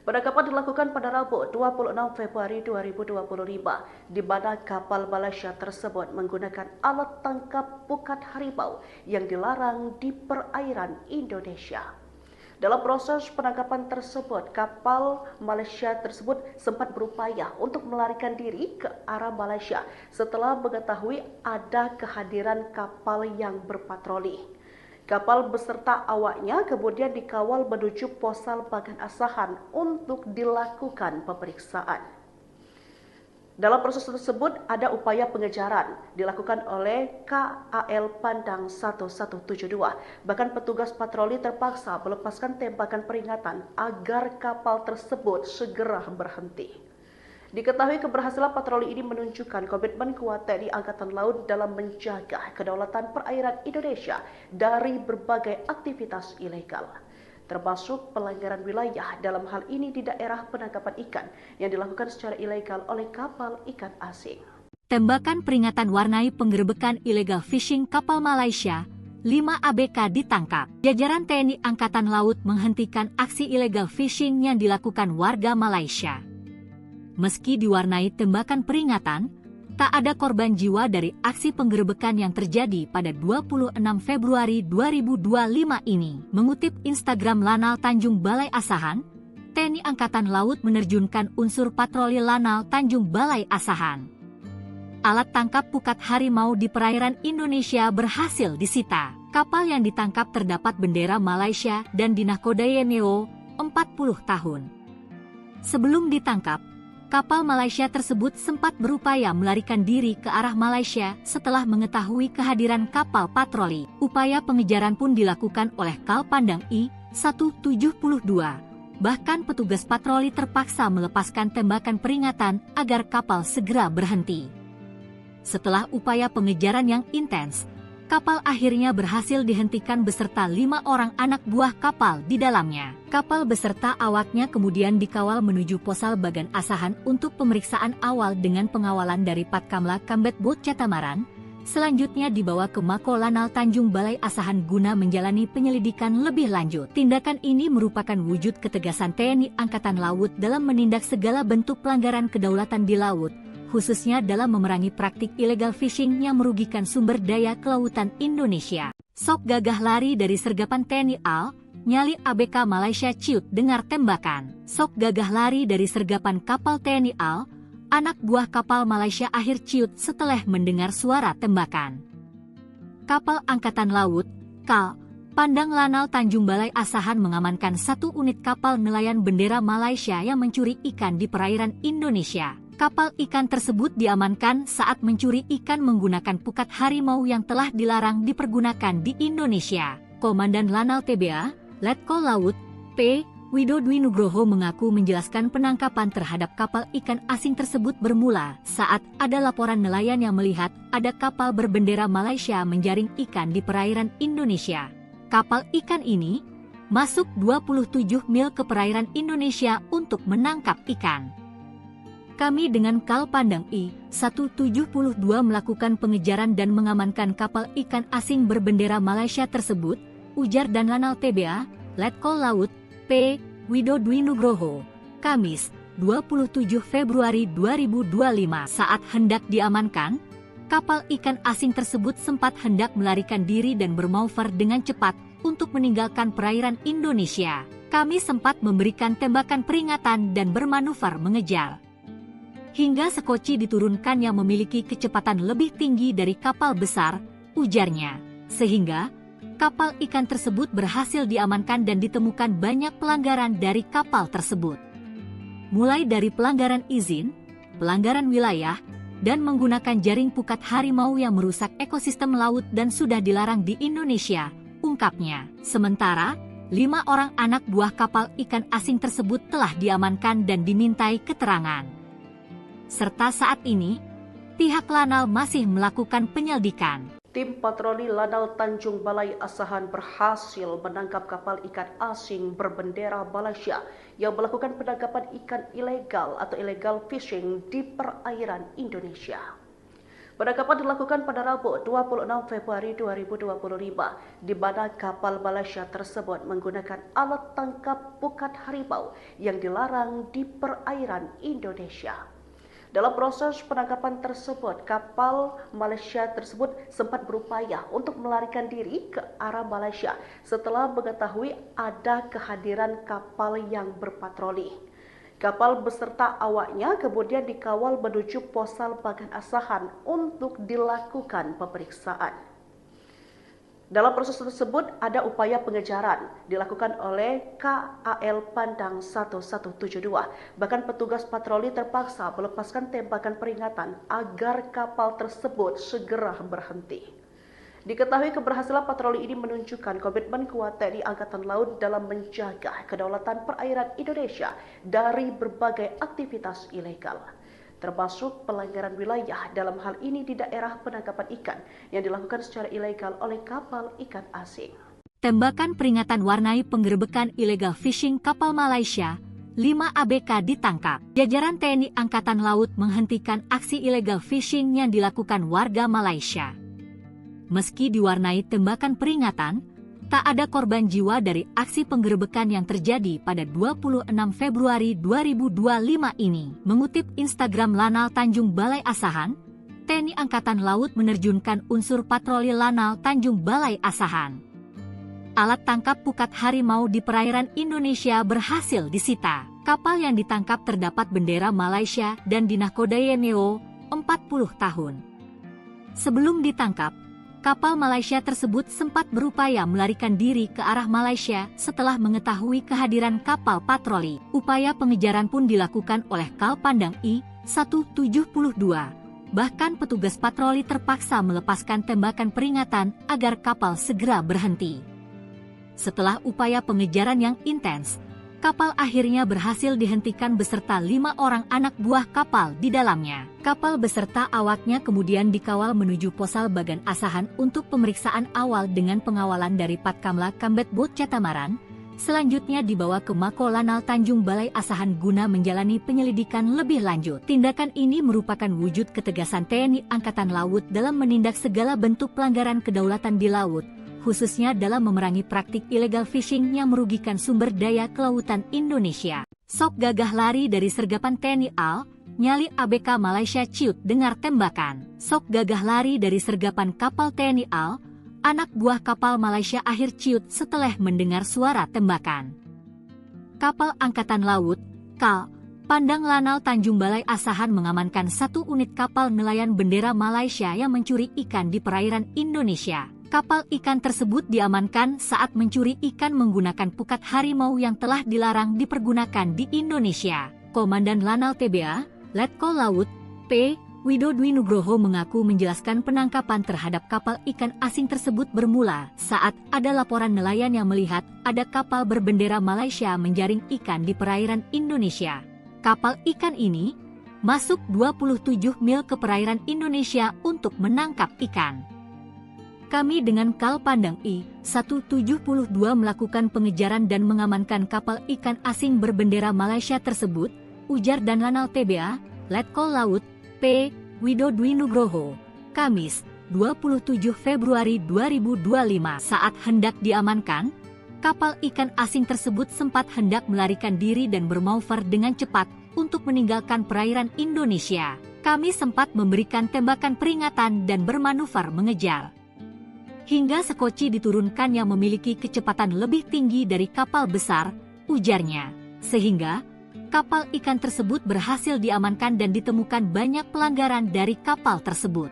S2: Penangkapan dilakukan pada Rabu 26 Februari 2025, di mana kapal Malaysia tersebut menggunakan alat tangkap pukat harimau yang dilarang di perairan Indonesia. Dalam proses penangkapan tersebut, kapal Malaysia tersebut sempat berupaya untuk melarikan diri ke arah Malaysia setelah mengetahui ada kehadiran kapal yang berpatroli. Kapal beserta awaknya kemudian dikawal menuju Posal Bagan Asahan untuk dilakukan pemeriksaan. Dalam proses tersebut ada upaya pengejaran dilakukan oleh KAL Pandang 1172. Bahkan petugas patroli terpaksa melepaskan tembakan peringatan agar kapal tersebut segera berhenti. Diketahui keberhasilan patroli ini menunjukkan komitmen kuat TNI Angkatan Laut dalam menjaga kedaulatan perairan Indonesia dari berbagai aktivitas ilegal, termasuk pelanggaran wilayah dalam hal ini di daerah penangkapan ikan yang dilakukan secara ilegal oleh kapal ikan asing.
S1: Tembakan peringatan warnai penggerebekan illegal fishing kapal Malaysia, 5 ABK ditangkap. Jajaran TNI Angkatan Laut menghentikan aksi illegal fishing yang dilakukan warga Malaysia. Meski diwarnai tembakan peringatan, tak ada korban jiwa dari aksi penggerebekan yang terjadi pada 26 Februari 2025 ini. Mengutip Instagram Lanal Tanjung Balai Asahan, TNI Angkatan Laut menerjunkan unsur patroli Lanal Tanjung Balai Asahan. Alat tangkap pukat harimau di perairan Indonesia berhasil disita. Kapal yang ditangkap terdapat bendera Malaysia dan dinahkodai NEO 40 tahun. Sebelum ditangkap, kapal Malaysia tersebut sempat berupaya melarikan diri ke arah Malaysia setelah mengetahui kehadiran kapal patroli. Upaya pengejaran pun dilakukan oleh Kal Pandang I-172. Bahkan petugas patroli terpaksa melepaskan tembakan peringatan agar kapal segera berhenti. Setelah upaya pengejaran yang intens, kapal akhirnya berhasil dihentikan beserta 5 orang anak buah kapal di dalamnya. Kapal beserta awaknya kemudian dikawal menuju Posal Bagan Asahan untuk pemeriksaan awal dengan pengawalan dari Patkamla Kambet Bot Catamaran. Selanjutnya dibawa ke Mako Lanal Tanjung Balai Asahan guna menjalani penyelidikan lebih lanjut. Tindakan ini merupakan wujud ketegasan TNI Angkatan Laut dalam menindak segala bentuk pelanggaran kedaulatan di laut, khususnya dalam memerangi praktik illegal fishing yang merugikan sumber daya kelautan Indonesia. Sok gagah lari dari sergapan TNI AL, nyali ABK Malaysia ciut dengar tembakan. Sok gagah lari dari sergapan kapal TNI AL, anak buah kapal Malaysia akhir ciut setelah mendengar suara tembakan. Kapal Angkatan Laut, KAL, Pandang Lanal Tanjung Balai Asahan mengamankan 1 unit kapal nelayan bendera Malaysia yang mencuri ikan di perairan Indonesia. Kapal ikan tersebut diamankan saat mencuri ikan menggunakan pukat harimau yang telah dilarang dipergunakan di Indonesia. Komandan Lanal TBA, Letkol Laut, P. Widodwi Nugroho mengaku menjelaskan penangkapan terhadap kapal ikan asing tersebut bermula saat ada laporan nelayan yang melihat ada kapal berbendera Malaysia menjaring ikan di perairan Indonesia. Kapal ikan ini masuk 27 mil ke perairan Indonesia untuk menangkap ikan. Kami dengan Kal Pandang I-172 melakukan pengejaran dan mengamankan kapal ikan asing berbendera Malaysia tersebut, ujar dan Lanal TBA, Letkol Laut, P. Widodwi Nugroho, Kamis, 27 Februari 2025 saat hendak diamankan, kapal ikan asing tersebut sempat hendak melarikan diri dan bermanuver dengan cepat untuk meninggalkan perairan Indonesia. Kami sempat memberikan tembakan peringatan dan bermanuver mengejar. Hingga sekoci diturunkan yang memiliki kecepatan lebih tinggi dari kapal besar, ujarnya, sehingga kapal ikan tersebut berhasil diamankan dan ditemukan banyak pelanggaran dari kapal tersebut. Mulai dari pelanggaran izin, pelanggaran wilayah, dan menggunakan jaring pukat harimau yang merusak ekosistem laut dan sudah dilarang di Indonesia, ungkapnya. Sementara, 5 orang anak buah kapal ikan asing tersebut telah diamankan dan dimintai keterangan. Serta saat ini, pihak Lanal masih melakukan penyelidikan.
S2: Tim patroli Lanal Tanjung Balai Asahan berhasil menangkap kapal ikan asing berbendera Malaysia yang melakukan penangkapan ikan ilegal atau illegal fishing di perairan Indonesia. Penangkapan dilakukan pada Rabu 26 Februari 2025 di mana kapal Malaysia tersebut menggunakan alat tangkap pukat harimau yang dilarang di perairan Indonesia. Dalam proses penangkapan tersebut, kapal Malaysia tersebut sempat berupaya untuk melarikan diri ke arah Malaysia setelah mengetahui ada kehadiran kapal yang berpatroli. Kapal beserta awaknya kemudian dikawal menuju Posal Bagan Asahan untuk dilakukan pemeriksaan. Dalam proses tersebut ada upaya pengejaran dilakukan oleh KAL Pandang 1172. Bahkan petugas patroli terpaksa melepaskan tembakan peringatan agar kapal tersebut segera berhenti. Diketahui keberhasilan patroli ini menunjukkan komitmen kuat TNI Angkatan Laut dalam menjaga kedaulatan perairan Indonesia dari berbagai aktivitas ilegal, termasuk pelanggaran wilayah dalam hal ini di daerah penangkapan ikan yang dilakukan secara ilegal oleh kapal ikan asing.
S1: Tembakan peringatan warnai penggerebekan illegal fishing kapal Malaysia, 5 ABK ditangkap. Jajaran TNI Angkatan Laut menghentikan aksi illegal fishing yang dilakukan warga Malaysia. Meski diwarnai tembakan peringatan, tak ada korban jiwa dari aksi penggerebekan yang terjadi pada 26 Februari 2025 ini. Mengutip Instagram Lanal Tanjung Balai Asahan, TNI Angkatan Laut menerjunkan unsur patroli Lanal Tanjung Balai Asahan. Alat tangkap pukat harimau di perairan Indonesia berhasil disita. Kapal yang ditangkap terdapat bendera Malaysia dan dinahkodai NEO 40 tahun. Sebelum ditangkap, kapal Malaysia tersebut sempat berupaya melarikan diri ke arah Malaysia setelah mengetahui kehadiran kapal patroli. Upaya pengejaran pun dilakukan oleh Kal Pandang I-172. Bahkan petugas patroli terpaksa melepaskan tembakan peringatan agar kapal segera berhenti. Setelah upaya pengejaran yang intens, kapal akhirnya berhasil dihentikan beserta 5 orang anak buah kapal di dalamnya. Kapal beserta awaknya kemudian dikawal menuju Posal Bagan Asahan untuk pemeriksaan awal dengan pengawalan dari Patkamla Kambet Bot Catamaran. Selanjutnya dibawa ke Mako Lanal Tanjung Balai Asahan guna menjalani penyelidikan lebih lanjut. Tindakan ini merupakan wujud ketegasan TNI Angkatan Laut dalam menindak segala bentuk pelanggaran kedaulatan di laut, khususnya dalam memerangi praktik illegal fishing yang merugikan sumber daya kelautan Indonesia. Sok gagah lari dari sergapan TNI AL, nyali ABK Malaysia ciut dengar tembakan. Sok gagah lari dari sergapan kapal TNI AL, anak buah kapal Malaysia akhir ciut setelah mendengar suara tembakan. Kapal Angkatan Laut, KAL, Pandang Lanal Tanjung Balai Asahan mengamankan 1 unit kapal nelayan bendera Malaysia yang mencuri ikan di perairan Indonesia. Kapal ikan tersebut diamankan saat mencuri ikan menggunakan pukat harimau yang telah dilarang dipergunakan di Indonesia. Komandan Lanal TBA, Letkol Laut, P. Widodo Nugroho mengaku menjelaskan penangkapan terhadap kapal ikan asing tersebut bermula saat ada laporan nelayan yang melihat ada kapal berbendera Malaysia menjaring ikan di perairan Indonesia. Kapal ikan ini masuk 27 mil ke perairan Indonesia untuk menangkap ikan. Kami dengan Kal Pandang I-172 melakukan pengejaran dan mengamankan kapal ikan asing berbendera Malaysia tersebut, ujar dan Lanal TBA, Letkol Laut, P. Widodo Nugroho, Kamis, 27 Februari 2025. Saat hendak diamankan, kapal ikan asing tersebut sempat hendak melarikan diri dan bermanuver dengan cepat untuk meninggalkan perairan Indonesia. Kami sempat memberikan tembakan peringatan dan bermanuver mengejar. Hingga sekoci diturunkan yang memiliki kecepatan lebih tinggi dari kapal besar, ujarnya. Sehingga kapal ikan tersebut berhasil diamankan dan ditemukan banyak pelanggaran dari kapal tersebut.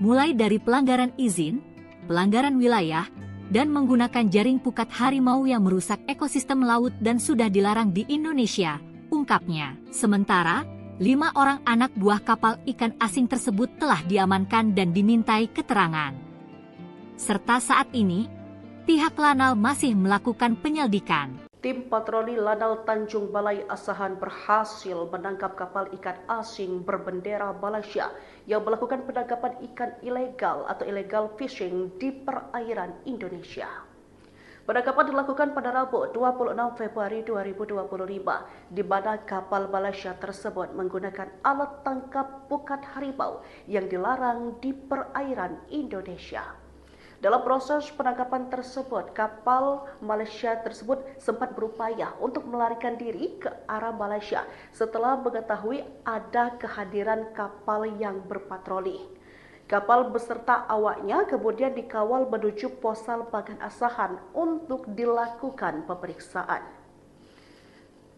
S1: Mulai dari pelanggaran izin, pelanggaran wilayah, dan menggunakan jaring pukat harimau yang merusak ekosistem laut dan sudah dilarang di Indonesia, ungkapnya. Sementara, 5 orang anak buah kapal ikan asing tersebut telah diamankan dan dimintai keterangan. Serta saat ini, pihak Lanal masih melakukan penyelidikan.
S2: Tim patroli Lanal Tanjung Balai Asahan berhasil menangkap kapal ikan asing berbendera Malaysia yang melakukan penangkapan ikan ilegal atau illegal fishing di perairan Indonesia. Penangkapan dilakukan pada Rabu 26 Februari 2025, di mana kapal Malaysia tersebut menggunakan alat tangkap pukat harimau yang dilarang di perairan Indonesia. Dalam proses penangkapan tersebut, kapal Malaysia tersebut sempat berupaya untuk melarikan diri ke arah Malaysia setelah mengetahui ada kehadiran kapal yang berpatroli. Kapal beserta awaknya kemudian dikawal menuju Posal Bagan Asahan untuk dilakukan pemeriksaan.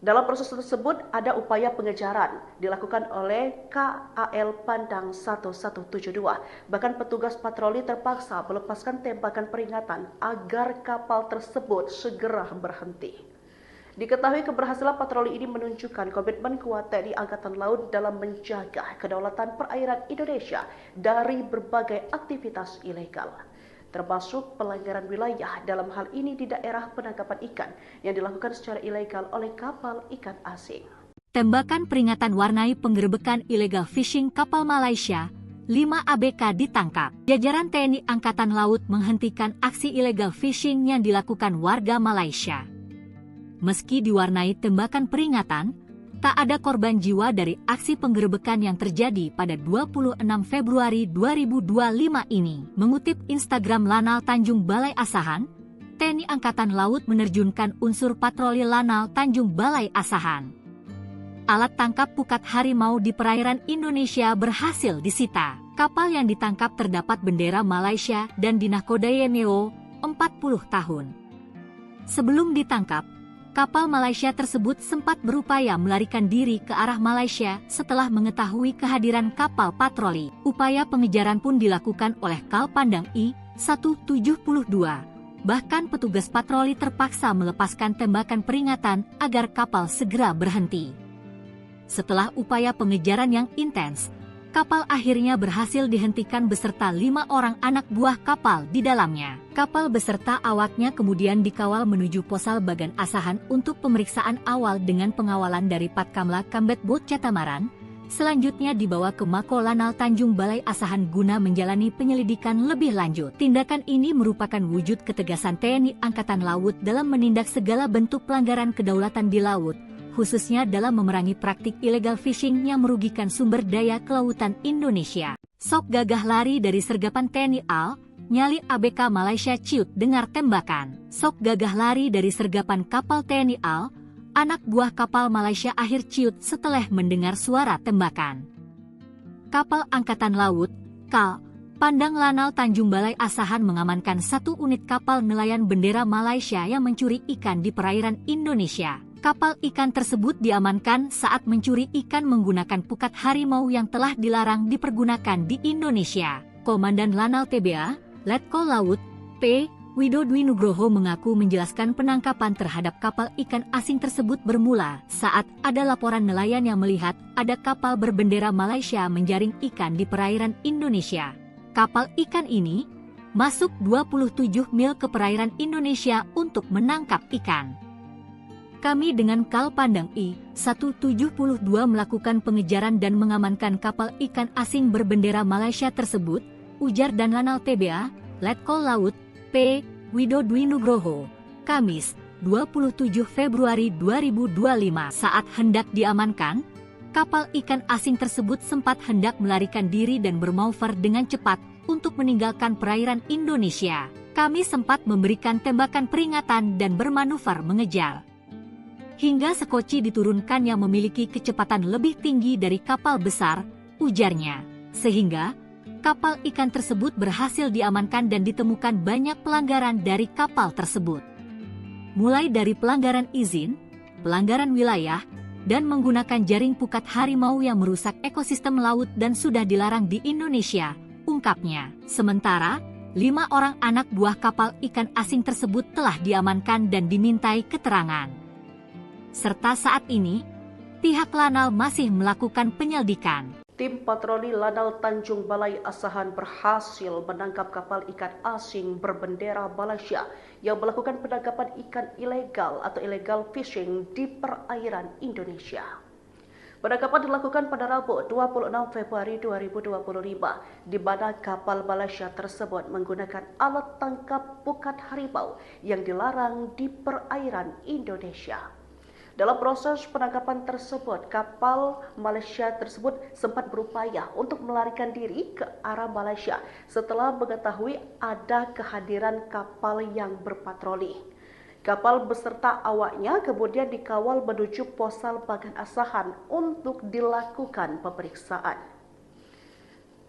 S2: Dalam proses tersebut ada upaya pengejaran dilakukan oleh KAL Pandang 1172. Bahkan petugas patroli terpaksa melepaskan tembakan peringatan agar kapal tersebut segera berhenti. Diketahui keberhasilan patroli ini menunjukkan komitmen kuat TNI Angkatan Laut dalam menjaga kedaulatan perairan Indonesia dari berbagai aktivitas ilegal, termasuk pelanggaran wilayah dalam hal ini di daerah penangkapan ikan yang dilakukan secara ilegal oleh kapal ikan asing.
S1: Tembakan peringatan warnai penggerebekan illegal fishing kapal Malaysia, 5 ABK ditangkap. Jajaran TNI Angkatan Laut menghentikan aksi illegal fishing yang dilakukan warga Malaysia. Meski diwarnai tembakan peringatan, tak ada korban jiwa dari aksi penggerebekan yang terjadi pada 26 Februari 2025 ini. Mengutip Instagram Lanal Tanjung Balai Asahan, TNI Angkatan Laut menerjunkan unsur patroli Lanal Tanjung Balai Asahan. Alat tangkap pukat harimau di perairan Indonesia berhasil disita. Kapal yang ditangkap terdapat bendera Malaysia dan dinakodai NEO 40 tahun. Sebelum ditangkap, kapal Malaysia tersebut sempat berupaya melarikan diri ke arah Malaysia setelah mengetahui kehadiran kapal patroli. Upaya pengejaran pun dilakukan oleh Kal Pandang I-172. Bahkan petugas patroli terpaksa melepaskan tembakan peringatan agar kapal segera berhenti. Setelah upaya pengejaran yang intens, kapal akhirnya berhasil dihentikan beserta 5 orang anak buah kapal di dalamnya. Kapal beserta awaknya kemudian dikawal menuju Posal Bagan Asahan untuk pemeriksaan awal dengan pengawalan dari Patkamla Kambet Bot Catamaran. Selanjutnya dibawa ke Mako Lanal Tanjung Balai Asahan guna menjalani penyelidikan lebih lanjut. Tindakan ini merupakan wujud ketegasan TNI Angkatan Laut dalam menindak segala bentuk pelanggaran kedaulatan di laut, khususnya dalam memerangi praktik illegal fishing yang merugikan sumber daya kelautan Indonesia. Sok gagah lari dari sergapan TNI AL, nyali ABK Malaysia ciut dengar tembakan. Sok gagah lari dari sergapan kapal TNI AL, anak buah kapal Malaysia akhir ciut setelah mendengar suara tembakan. Kapal Angkatan Laut, KAL, Pandang Lanal Tanjung Balai Asahan mengamankan 1 unit kapal nelayan bendera Malaysia yang mencuri ikan di perairan Indonesia. Kapal ikan tersebut diamankan saat mencuri ikan menggunakan pukat harimau yang telah dilarang dipergunakan di Indonesia. Komandan Lanal TBA, Letkol Laut, P. Widodwi Nugroho mengaku menjelaskan penangkapan terhadap kapal ikan asing tersebut bermula saat ada laporan nelayan yang melihat ada kapal berbendera Malaysia menjaring ikan di perairan Indonesia. Kapal ikan ini masuk 27 mil ke perairan Indonesia untuk menangkap ikan. Kami dengan Kal Pandang I-172 melakukan pengejaran dan mengamankan kapal ikan asing berbendera Malaysia tersebut, ujar dan Lanal TBA, Letkol Laut, P. Widodwi Nugroho, Kamis, 27 Februari 2025. Saat hendak diamankan, kapal ikan asing tersebut sempat hendak melarikan diri dan bermanuver dengan cepat untuk meninggalkan perairan Indonesia. Kami sempat memberikan tembakan peringatan dan bermanuver mengejar. Hingga sekoci diturunkan yang memiliki kecepatan lebih tinggi dari kapal besar, ujarnya. Sehingga kapal ikan tersebut berhasil diamankan dan ditemukan banyak pelanggaran dari kapal tersebut. Mulai dari pelanggaran izin, pelanggaran wilayah, dan menggunakan jaring pukat harimau yang merusak ekosistem laut dan sudah dilarang di Indonesia, ungkapnya. Sementara, 5 orang anak buah kapal ikan asing tersebut telah diamankan dan dimintai keterangan. Serta saat ini, pihak Lanal masih melakukan penyelidikan.
S2: Tim patroli Lanal Tanjung Balai Asahan berhasil menangkap kapal ikan asing berbendera Malaysia yang melakukan penangkapan ikan ilegal atau illegal fishing di perairan Indonesia. Penangkapan dilakukan pada Rabu 26 Februari 2025, di mana kapal Malaysia tersebut menggunakan alat tangkap pukat harimau yang dilarang di perairan Indonesia. Dalam proses penangkapan tersebut, kapal Malaysia tersebut sempat berupaya untuk melarikan diri ke arah Malaysia setelah mengetahui ada kehadiran kapal yang berpatroli. Kapal beserta awaknya kemudian dikawal menuju Posal Bagan Asahan untuk dilakukan pemeriksaan.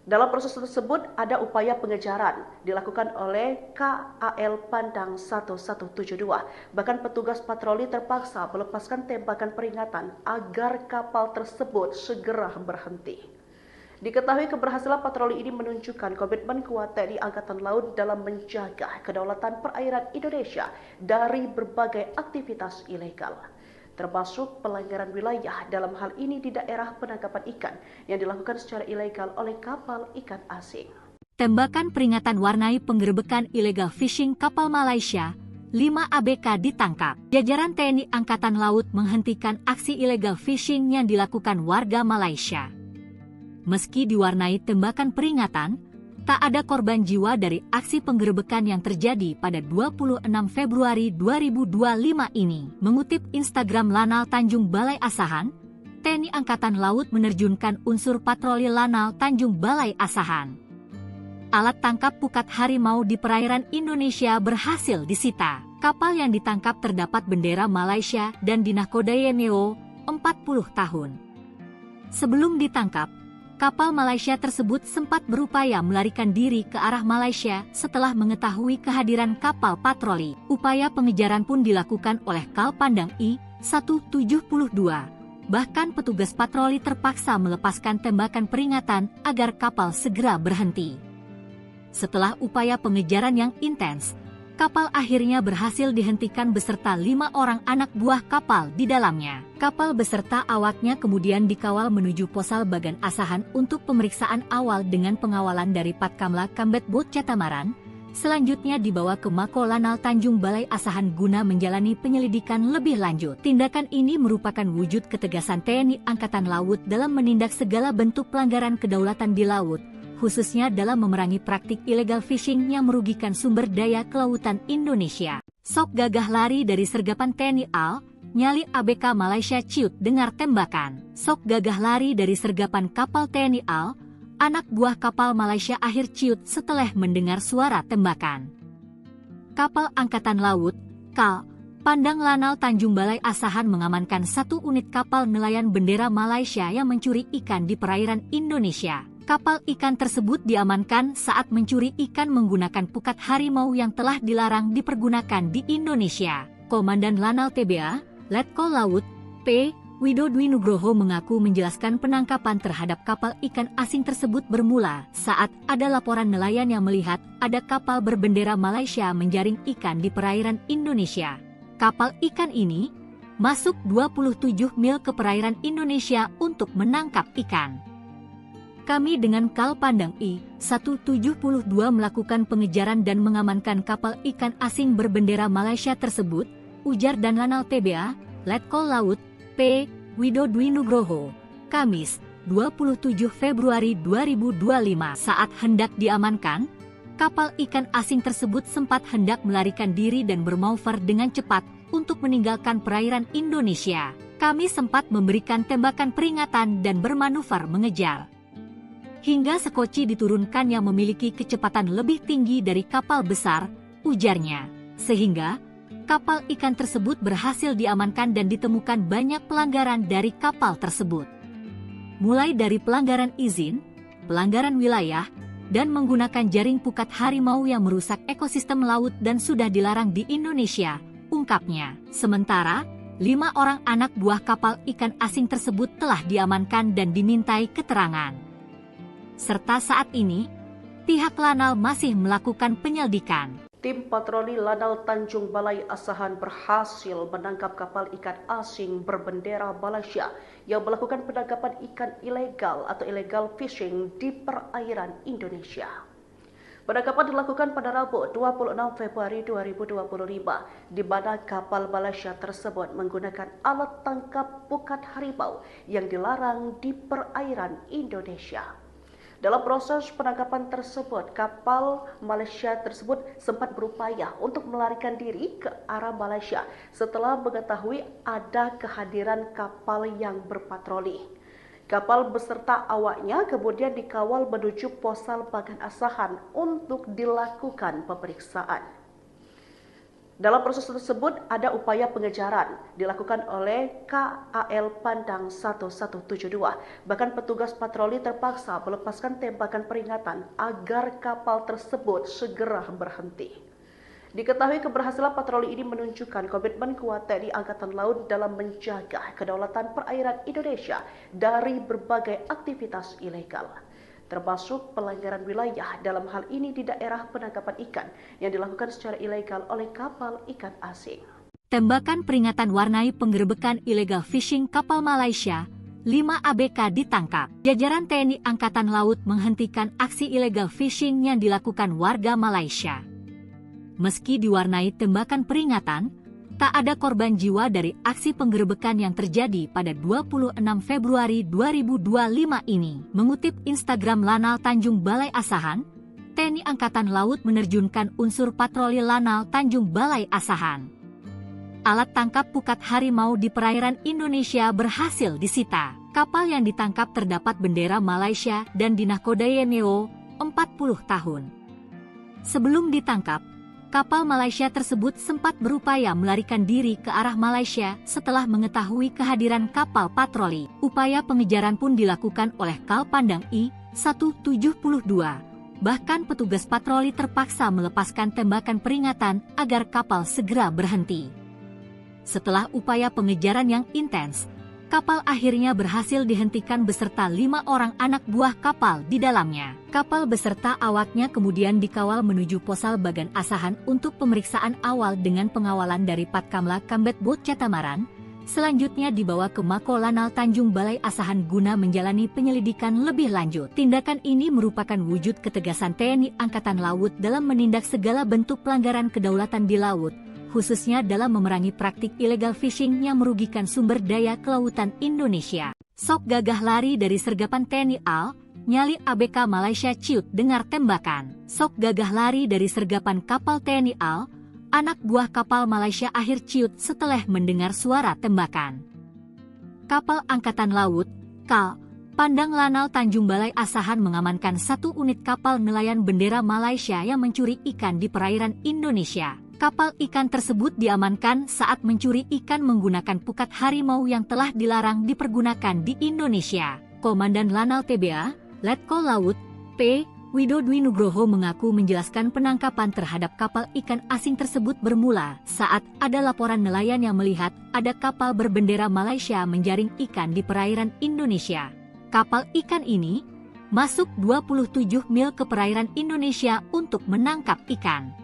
S2: Dalam proses tersebut ada upaya pengejaran dilakukan oleh KAL Pandang 1172. Bahkan petugas patroli terpaksa melepaskan tembakan peringatan agar kapal tersebut segera berhenti. Diketahui keberhasilan patroli ini menunjukkan komitmen kuat TNI Angkatan Laut dalam menjaga kedaulatan perairan Indonesia dari berbagai aktivitas ilegal, termasuk pelanggaran wilayah dalam hal ini di daerah penangkapan ikan yang dilakukan secara ilegal oleh kapal ikan asing.
S1: Tembakan peringatan warnai penggerebekan illegal fishing kapal Malaysia, 5 ABK ditangkap. Jajaran TNI Angkatan Laut menghentikan aksi illegal fishing yang dilakukan warga Malaysia. Meski diwarnai tembakan peringatan, tak ada korban jiwa dari aksi penggerebekan yang terjadi pada 26 Februari 2025 ini. Mengutip Instagram Lanal Tanjung Balai Asahan, TNI Angkatan Laut menerjunkan unsur patroli Lanal Tanjung Balai Asahan. Alat tangkap pukat harimau di perairan Indonesia berhasil disita. Kapal yang ditangkap terdapat bendera Malaysia dan dinahkodai NEO 40 tahun. Sebelum ditangkap, kapal Malaysia tersebut sempat berupaya melarikan diri ke arah Malaysia setelah mengetahui kehadiran kapal patroli. Upaya pengejaran pun dilakukan oleh Kal Pandang I-172. Bahkan petugas patroli terpaksa melepaskan tembakan peringatan agar kapal segera berhenti. Setelah upaya pengejaran yang intens, kapal akhirnya berhasil dihentikan beserta 5 orang anak buah kapal di dalamnya. Kapal beserta awaknya kemudian dikawal menuju Posal Bagan Asahan untuk pemeriksaan awal dengan pengawalan dari Patkamla Kambet Bot Catamaran. Selanjutnya dibawa ke Mako Lanal Tanjung Balai Asahan guna menjalani penyelidikan lebih lanjut. Tindakan ini merupakan wujud ketegasan TNI Angkatan Laut dalam menindak segala bentuk pelanggaran kedaulatan di laut, khususnya dalam memerangi praktik illegal fishing yang merugikan sumber daya kelautan Indonesia. Sok gagah lari dari sergapan TNI AL, nyali ABK Malaysia ciut dengar tembakan. Sok gagah lari dari sergapan kapal TNI AL, anak buah kapal Malaysia akhir ciut setelah mendengar suara tembakan. Kapal Angkatan Laut, KAL, Pandang Lanal Tanjung Balai Asahan mengamankan 1 unit kapal nelayan bendera Malaysia yang mencuri ikan di perairan Indonesia. Kapal ikan tersebut diamankan saat mencuri ikan menggunakan pukat harimau yang telah dilarang dipergunakan di Indonesia. Komandan Lanal TBA, Letkol Laut, P. Widodwi Nugroho mengaku menjelaskan penangkapan terhadap kapal ikan asing tersebut bermula saat ada laporan nelayan yang melihat ada kapal berbendera Malaysia menjaring ikan di perairan Indonesia. Kapal ikan ini masuk 27 mil ke perairan Indonesia untuk menangkap ikan. Kami dengan Kal Pandang I-172 melakukan pengejaran dan mengamankan kapal ikan asing berbendera Malaysia tersebut, ujar dan Lanal TBA, Letkol Laut, P. Widodwi Nugroho, Kamis, 27 Februari 2025. Saat hendak diamankan, kapal ikan asing tersebut sempat hendak melarikan diri dan bermanuver dengan cepat untuk meninggalkan perairan Indonesia. Kami sempat memberikan tembakan peringatan dan bermanuver mengejar. Hingga sekoci diturunkan yang memiliki kecepatan lebih tinggi dari kapal besar, ujarnya. Sehingga kapal ikan tersebut berhasil diamankan dan ditemukan banyak pelanggaran dari kapal tersebut. Mulai dari pelanggaran izin, pelanggaran wilayah, dan menggunakan jaring pukat harimau yang merusak ekosistem laut dan sudah dilarang di Indonesia, ungkapnya. Sementara, 5 orang anak buah kapal ikan asing tersebut telah diamankan dan dimintai keterangan. Serta saat ini, pihak Lanal masih melakukan penyelidikan.
S2: Tim patroli Lanal Tanjung Balai Asahan berhasil menangkap kapal ikan asing berbendera Malaysia yang melakukan penangkapan ikan ilegal atau illegal fishing di perairan Indonesia. Penangkapan dilakukan pada Rabu 26 Februari 2025, di mana kapal Malaysia tersebut menggunakan alat tangkap pukat harimau yang dilarang di perairan Indonesia. Dalam proses penangkapan tersebut, kapal Malaysia tersebut sempat berupaya untuk melarikan diri ke arah Malaysia setelah mengetahui ada kehadiran kapal yang berpatroli. Kapal beserta awaknya kemudian dikawal menuju Posal Bagan Asahan untuk dilakukan pemeriksaan. Dalam proses tersebut ada upaya pengejaran dilakukan oleh KAL Pandang 1172. Bahkan petugas patroli terpaksa melepaskan tembakan peringatan agar kapal tersebut segera berhenti. Diketahui keberhasilan patroli ini menunjukkan komitmen kuat TNI Angkatan Laut dalam menjaga kedaulatan perairan Indonesia dari berbagai aktivitas ilegal, termasuk pelanggaran wilayah dalam hal ini di daerah penangkapan ikan yang dilakukan secara ilegal oleh kapal ikan asing.
S1: Tembakan peringatan warnai penggerebekan illegal fishing kapal Malaysia, 5 ABK ditangkap. Jajaran TNI Angkatan Laut menghentikan aksi illegal fishing yang dilakukan warga Malaysia. Meski diwarnai tembakan peringatan, tak ada korban jiwa dari aksi penggerebekan yang terjadi pada 26 Februari 2025 ini. Mengutip Instagram Lanal Tanjung Balai Asahan, TNI Angkatan Laut menerjunkan unsur patroli Lanal Tanjung Balai Asahan. Alat tangkap pukat harimau di perairan Indonesia berhasil disita. Kapal yang ditangkap terdapat bendera Malaysia dan dinahkodai NEO 40 tahun. Sebelum ditangkap, kapal Malaysia tersebut sempat berupaya melarikan diri ke arah Malaysia setelah mengetahui kehadiran kapal patroli. Upaya pengejaran pun dilakukan oleh Kal Pandang I-172. Bahkan petugas patroli terpaksa melepaskan tembakan peringatan agar kapal segera berhenti. Setelah upaya pengejaran yang intens, kapal akhirnya berhasil dihentikan beserta 5 orang anak buah kapal di dalamnya. Kapal beserta awaknya kemudian dikawal menuju Posal Bagan Asahan untuk pemeriksaan awal dengan pengawalan dari Patkamla Kambet Bot Catamaran. Selanjutnya dibawa ke Mako Lanal Tanjung Balai Asahan guna menjalani penyelidikan lebih lanjut. Tindakan ini merupakan wujud ketegasan TNI Angkatan Laut dalam menindak segala bentuk pelanggaran kedaulatan di laut, khususnya dalam memerangi praktik illegal fishing yang merugikan sumber daya kelautan Indonesia. Sok gagah lari dari sergapan TNI AL, nyali ABK Malaysia ciut dengar tembakan. Sok gagah lari dari sergapan kapal TNI AL, anak buah kapal Malaysia akhir ciut setelah mendengar suara tembakan. Kapal Angkatan Laut, KAL, Pandang Lanal Tanjung Balai Asahan mengamankan 1 unit kapal nelayan bendera Malaysia yang mencuri ikan di perairan Indonesia. Kapal ikan tersebut diamankan saat mencuri ikan menggunakan pukat harimau yang telah dilarang dipergunakan di Indonesia. Komandan Lanal TBA, Letkol Laut, P. Widodwi Nugroho mengaku menjelaskan penangkapan terhadap kapal ikan asing tersebut bermula saat ada laporan nelayan yang melihat ada kapal berbendera Malaysia menjaring ikan di perairan Indonesia. Kapal ikan ini masuk 27 mil ke perairan Indonesia untuk menangkap ikan.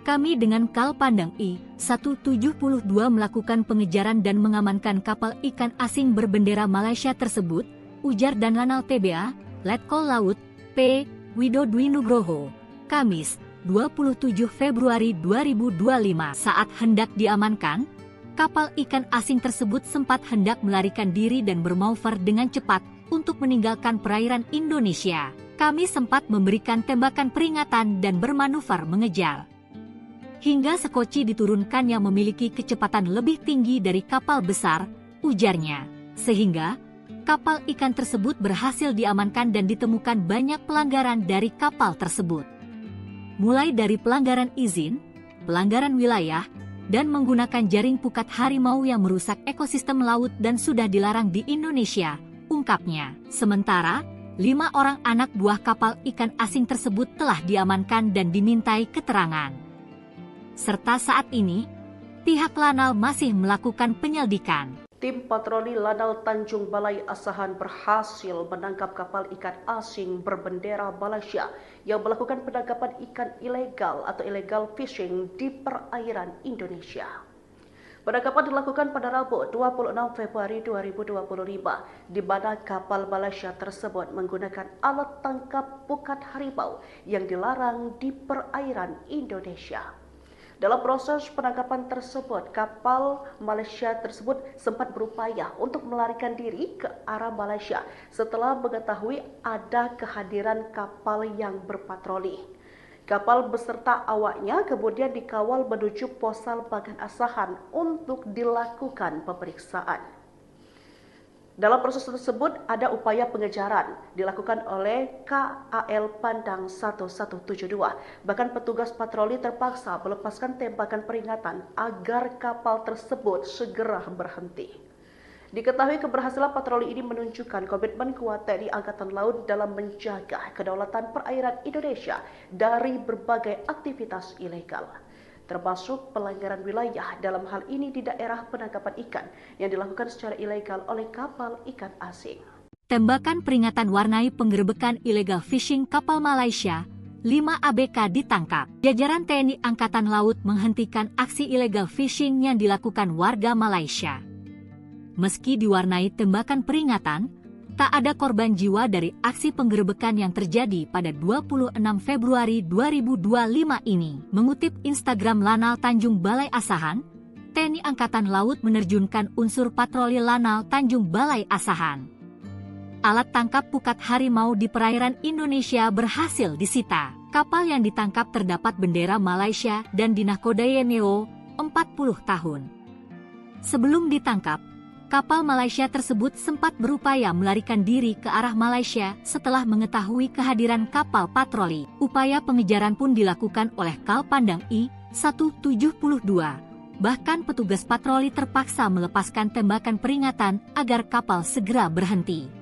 S1: Kami dengan Kal Pandang I-172 melakukan pengejaran dan mengamankan kapal ikan asing berbendera Malaysia tersebut, ujar dan Lanal TBA, Letkol Laut, P. Widodwi Nugroho, Kamis, 27 Februari 2025. Saat hendak diamankan, kapal ikan asing tersebut sempat hendak melarikan diri dan bermanuver dengan cepat untuk meninggalkan perairan Indonesia. Kami sempat memberikan tembakan peringatan dan bermanuver mengejar. Hingga sekoci diturunkan yang memiliki kecepatan lebih tinggi dari kapal besar, ujarnya. Sehingga kapal ikan tersebut berhasil diamankan dan ditemukan banyak pelanggaran dari kapal tersebut. Mulai dari pelanggaran izin, pelanggaran wilayah, dan menggunakan jaring pukat harimau yang merusak ekosistem laut dan sudah dilarang di Indonesia, ungkapnya. Sementara, 5 orang anak buah kapal ikan asing tersebut telah diamankan dan dimintai keterangan. Serta saat ini, pihak Lanal masih melakukan penyelidikan.
S2: Tim patroli Lanal Tanjung Balai Asahan berhasil menangkap kapal ikan asing berbendera Malaysia yang melakukan penangkapan ikan ilegal atau illegal fishing di perairan Indonesia. Penangkapan dilakukan pada Rabu 26 Februari 2025, di mana kapal Malaysia tersebut menggunakan alat tangkap pukat harimau yang dilarang di perairan Indonesia. Dalam proses penangkapan tersebut, kapal Malaysia tersebut sempat berupaya untuk melarikan diri ke arah Malaysia setelah mengetahui ada kehadiran kapal yang berpatroli. Kapal beserta awaknya kemudian dikawal menuju Posal Bagan Asahan untuk dilakukan pemeriksaan. Dalam proses tersebut ada upaya pengejaran dilakukan oleh KAL Pandang 1172. Bahkan petugas patroli terpaksa melepaskan tembakan peringatan agar kapal tersebut segera berhenti. Diketahui keberhasilan patroli ini menunjukkan komitmen kuat TNI Angkatan Laut dalam menjaga kedaulatan perairan Indonesia dari berbagai aktivitas ilegal, termasuk pelanggaran wilayah dalam hal ini di daerah penangkapan ikan yang dilakukan secara ilegal oleh kapal ikan asing.
S1: Tembakan peringatan warnai penggerebekan illegal fishing kapal Malaysia, 5 ABK ditangkap. Jajaran TNI Angkatan Laut menghentikan aksi illegal fishing yang dilakukan warga Malaysia. Meski diwarnai tembakan peringatan, tak ada korban jiwa dari aksi penggerebekan yang terjadi pada 26 Februari 2025 ini. Mengutip Instagram Lanal Tanjung Balai Asahan, TNI Angkatan Laut menerjunkan unsur patroli Lanal Tanjung Balai Asahan. Alat tangkap pukat harimau di perairan Indonesia berhasil disita. Kapal yang ditangkap terdapat bendera Malaysia dan dinahkodai NEO 40 tahun. Sebelum ditangkap, kapal Malaysia tersebut sempat berupaya melarikan diri ke arah Malaysia setelah mengetahui kehadiran kapal patroli. Upaya pengejaran pun dilakukan oleh Kal Pandang I-172. Bahkan petugas patroli terpaksa melepaskan tembakan peringatan agar kapal segera berhenti.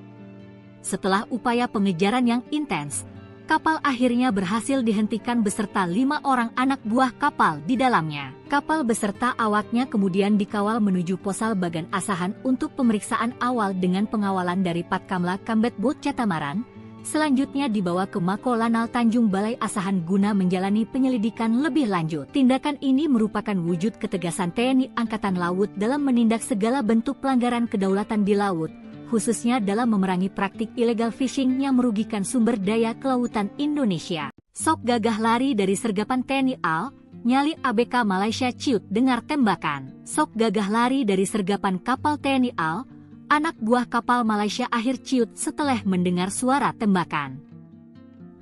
S1: Setelah upaya pengejaran yang intens, kapal akhirnya berhasil dihentikan beserta 5 orang anak buah kapal di dalamnya. Kapal beserta awaknya kemudian dikawal menuju Posal Bagan Asahan untuk pemeriksaan awal dengan pengawalan dari Patkamla Kambet Bot Catamaran. Selanjutnya dibawa ke Mako Lanal Tanjung Balai Asahan guna menjalani penyelidikan lebih lanjut. Tindakan ini merupakan wujud ketegasan TNI Angkatan Laut dalam menindak segala bentuk pelanggaran kedaulatan di laut, khususnya dalam memerangi praktik illegal fishing yang merugikan sumber daya kelautan Indonesia. Sok gagah lari dari sergapan TNI AL, nyali ABK Malaysia ciut dengar tembakan. Sok gagah lari dari sergapan kapal TNI AL, anak buah kapal Malaysia akhir ciut setelah mendengar suara tembakan.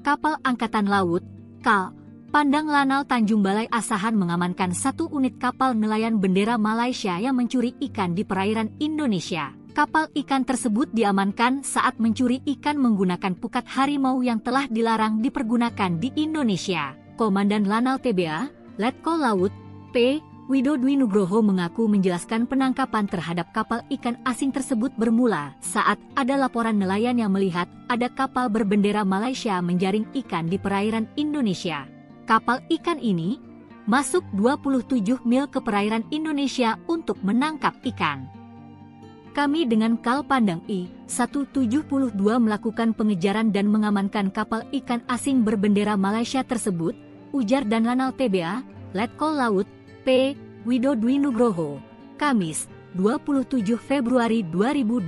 S1: Kapal Angkatan Laut, KAL, Pandang Lanal Tanjung Balai Asahan mengamankan 1 unit kapal nelayan bendera Malaysia yang mencuri ikan di perairan Indonesia. Kapal ikan tersebut diamankan saat mencuri ikan menggunakan pukat harimau yang telah dilarang dipergunakan di Indonesia. Komandan Lanal TBA, Letkol Laut, P. Widodo Nugroho mengaku menjelaskan penangkapan terhadap kapal ikan asing tersebut bermula saat ada laporan nelayan yang melihat ada kapal berbendera Malaysia menjaring ikan di perairan Indonesia. Kapal ikan ini masuk 27 mil ke perairan Indonesia untuk menangkap ikan. Kami dengan Kal Pandang I-172 melakukan pengejaran dan mengamankan kapal ikan asing berbendera Malaysia tersebut, ujar dan Lanal TBA, Letkol Laut, P. Widodo Nugroho, Kamis, 27 Februari 2025.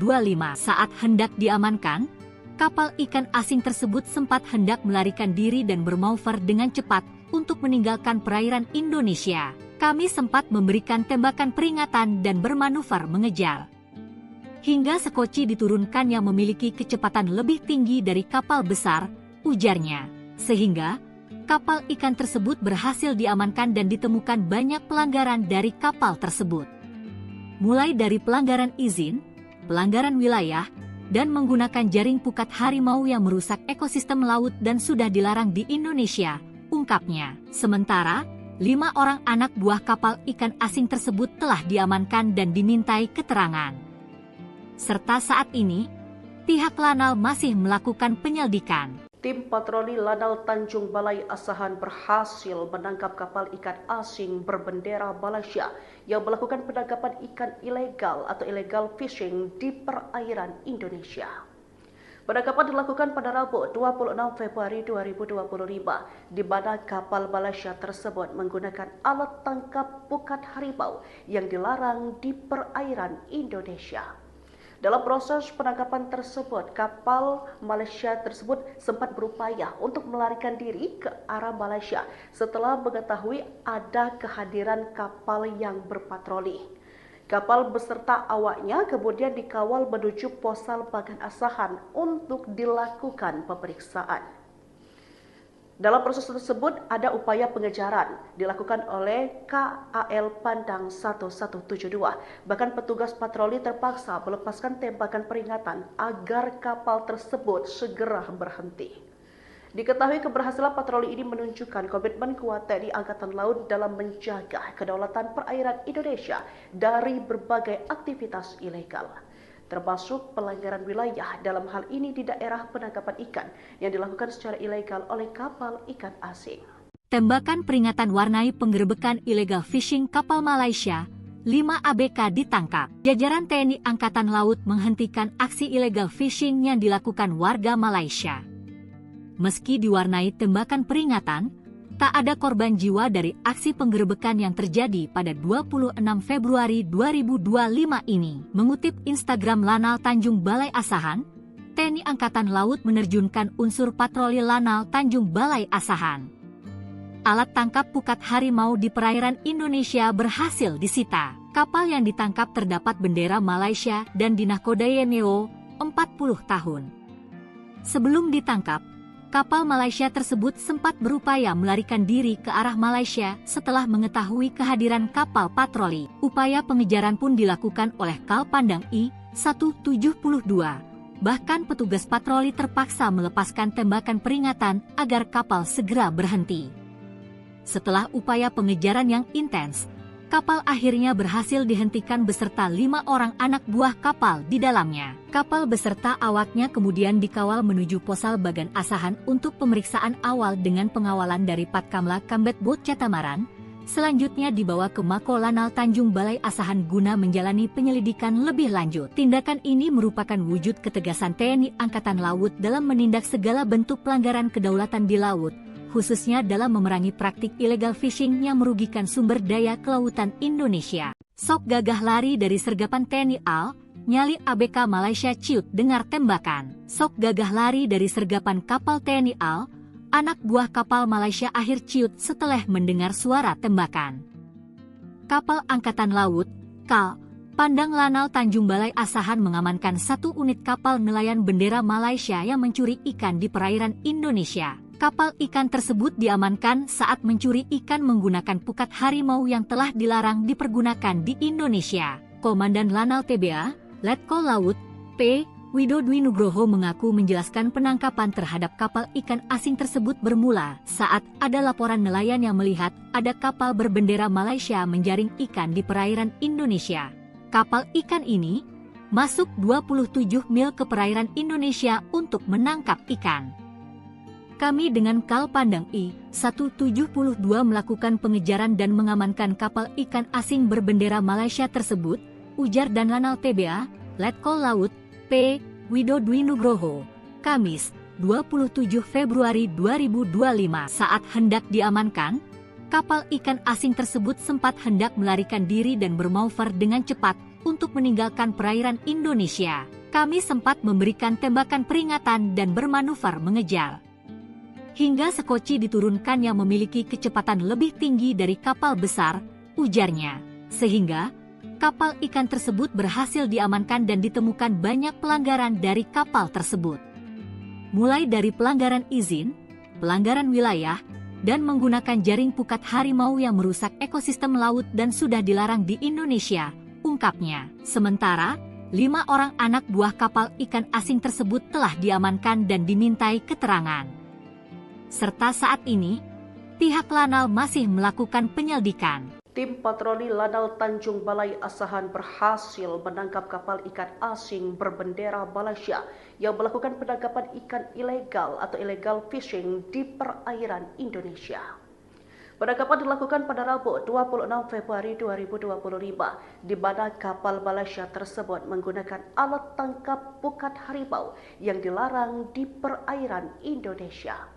S1: Saat hendak diamankan, kapal ikan asing tersebut sempat hendak melarikan diri dan bermanuver dengan cepat untuk meninggalkan perairan Indonesia. Kami sempat memberikan tembakan peringatan dan bermanuver mengejar. Hingga sekoci diturunkan yang memiliki kecepatan lebih tinggi dari kapal besar, ujarnya. Sehingga kapal ikan tersebut berhasil diamankan dan ditemukan banyak pelanggaran dari kapal tersebut. Mulai dari pelanggaran izin, pelanggaran wilayah, dan menggunakan jaring pukat harimau yang merusak ekosistem laut dan sudah dilarang di Indonesia, ungkapnya. Sementara, 5 orang anak buah kapal ikan asing tersebut telah diamankan dan dimintai keterangan. Serta saat ini, pihak Lanal masih melakukan penyelidikan.
S2: Tim patroli Lanal Tanjung Balai Asahan berhasil menangkap kapal ikan asing berbendera Malaysia yang melakukan penangkapan ikan ilegal atau illegal fishing di perairan Indonesia. Penangkapan dilakukan pada Rabu 26 Februari 2025, di mana kapal Malaysia tersebut menggunakan alat tangkap pukat harimau yang dilarang di perairan Indonesia. Dalam proses penangkapan tersebut, kapal Malaysia tersebut sempat berupaya untuk melarikan diri ke arah Malaysia setelah mengetahui ada kehadiran kapal yang berpatroli. Kapal beserta awaknya kemudian dikawal menuju Posal Bagan Asahan untuk dilakukan pemeriksaan. Dalam proses tersebut ada upaya pengejaran dilakukan oleh KAL Pandang 1172. Bahkan petugas patroli terpaksa melepaskan tembakan peringatan agar kapal tersebut segera berhenti. Diketahui keberhasilan patroli ini menunjukkan komitmen kuat TNI Angkatan Laut dalam menjaga kedaulatan perairan Indonesia dari berbagai aktivitas ilegal, termasuk pelanggaran wilayah dalam hal ini di daerah penangkapan ikan yang dilakukan secara ilegal oleh kapal ikan asing.
S1: Tembakan peringatan warnai penggerebekan illegal fishing kapal Malaysia, 5 ABK ditangkap. Jajaran TNI Angkatan Laut menghentikan aksi illegal fishing yang dilakukan warga Malaysia. Meski diwarnai tembakan peringatan, tak ada korban jiwa dari aksi penggerebekan yang terjadi pada 26 Februari 2025 ini. Mengutip Instagram Lanal Tanjung Balai Asahan, TNI Angkatan Laut menerjunkan unsur patroli Lanal Tanjung Balai Asahan. Alat tangkap pukat harimau di perairan Indonesia berhasil disita. Kapal yang ditangkap terdapat bendera Malaysia dan dinakodai NEO 40 tahun. Sebelum ditangkap, kapal Malaysia tersebut sempat berupaya melarikan diri ke arah Malaysia setelah mengetahui kehadiran kapal patroli. Upaya pengejaran pun dilakukan oleh Kal Pandang I-172. Bahkan petugas patroli terpaksa melepaskan tembakan peringatan agar kapal segera berhenti. Setelah upaya pengejaran yang intens, kapal akhirnya berhasil dihentikan beserta 5 orang anak buah kapal di dalamnya. Kapal beserta awaknya kemudian dikawal menuju Posal Bagan Asahan untuk pemeriksaan awal dengan pengawalan dari Patkamla Kambet Bot Catamaran. Selanjutnya dibawa ke Mako Lanal Tanjung Balai Asahan guna menjalani penyelidikan lebih lanjut. Tindakan ini merupakan wujud ketegasan TNI Angkatan Laut dalam menindak segala bentuk pelanggaran kedaulatan di laut, khususnya dalam memerangi praktik illegal fishing yang merugikan sumber daya kelautan Indonesia. Sok gagah lari dari sergapan TNI AL, nyali ABK Malaysia ciut dengar tembakan. Sok gagah lari dari sergapan kapal TNI AL, anak buah kapal Malaysia akhir ciut setelah mendengar suara tembakan. Kapal Angkatan Laut, KAL, Pandang Lanal Tanjung Balai Asahan mengamankan 1 unit kapal nelayan bendera Malaysia yang mencuri ikan di perairan Indonesia. Kapal ikan tersebut diamankan saat mencuri ikan menggunakan pukat harimau yang telah dilarang dipergunakan di Indonesia. Komandan Lanal TBA, Letkol Laut, P. Widodwi Nugroho mengaku menjelaskan penangkapan terhadap kapal ikan asing tersebut bermula saat ada laporan nelayan yang melihat ada kapal berbendera Malaysia menjaring ikan di perairan Indonesia. Kapal ikan ini masuk 27 mil ke perairan Indonesia untuk menangkap ikan. Kami dengan Kal Pandang I-172 melakukan pengejaran dan mengamankan kapal ikan asing berbendera Malaysia tersebut, ujar dan Lanal TBA, Letkol Laut, P. Widodwi Nugroho, Kamis, 27 Februari 2025. Saat hendak diamankan, kapal ikan asing tersebut sempat hendak melarikan diri dan bermanuver dengan cepat untuk meninggalkan perairan Indonesia. Kami sempat memberikan tembakan peringatan dan bermanuver mengejar. Hingga sekoci diturunkan yang memiliki kecepatan lebih tinggi dari kapal besar, ujarnya. Sehingga kapal ikan tersebut berhasil diamankan dan ditemukan banyak pelanggaran dari kapal tersebut. Mulai dari pelanggaran izin, pelanggaran wilayah, dan menggunakan jaring pukat harimau yang merusak ekosistem laut dan sudah dilarang di Indonesia, ungkapnya. Sementara, 5 orang anak buah kapal ikan asing tersebut telah diamankan dan dimintai keterangan. Serta saat ini, pihak Lanal masih melakukan penyelidikan.
S2: Tim patroli Lanal Tanjung Balai Asahan berhasil menangkap kapal ikan asing berbendera Malaysia yang melakukan penangkapan ikan ilegal atau illegal fishing di perairan Indonesia. Penangkapan dilakukan pada Rabu 26 Februari 2025, di mana kapal Malaysia tersebut menggunakan alat tangkap pukat harimau yang dilarang di perairan Indonesia.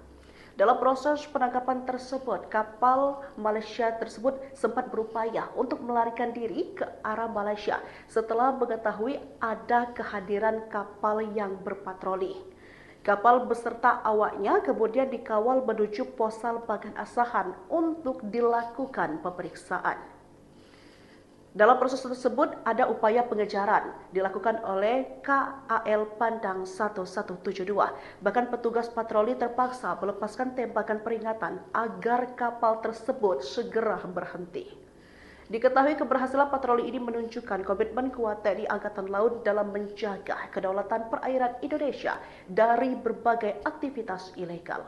S2: Dalam proses penangkapan tersebut, kapal Malaysia tersebut sempat berupaya untuk melarikan diri ke arah Malaysia setelah mengetahui ada kehadiran kapal yang berpatroli. Kapal beserta awaknya kemudian dikawal menuju Posal Bagan Asahan untuk dilakukan pemeriksaan. Dalam proses tersebut ada upaya pengejaran dilakukan oleh KAL Pandang 1172. Bahkan petugas patroli terpaksa melepaskan tembakan peringatan agar kapal tersebut segera berhenti. Diketahui keberhasilan patroli ini menunjukkan komitmen kuat TNI Angkatan Laut dalam menjaga kedaulatan perairan Indonesia dari berbagai aktivitas ilegal,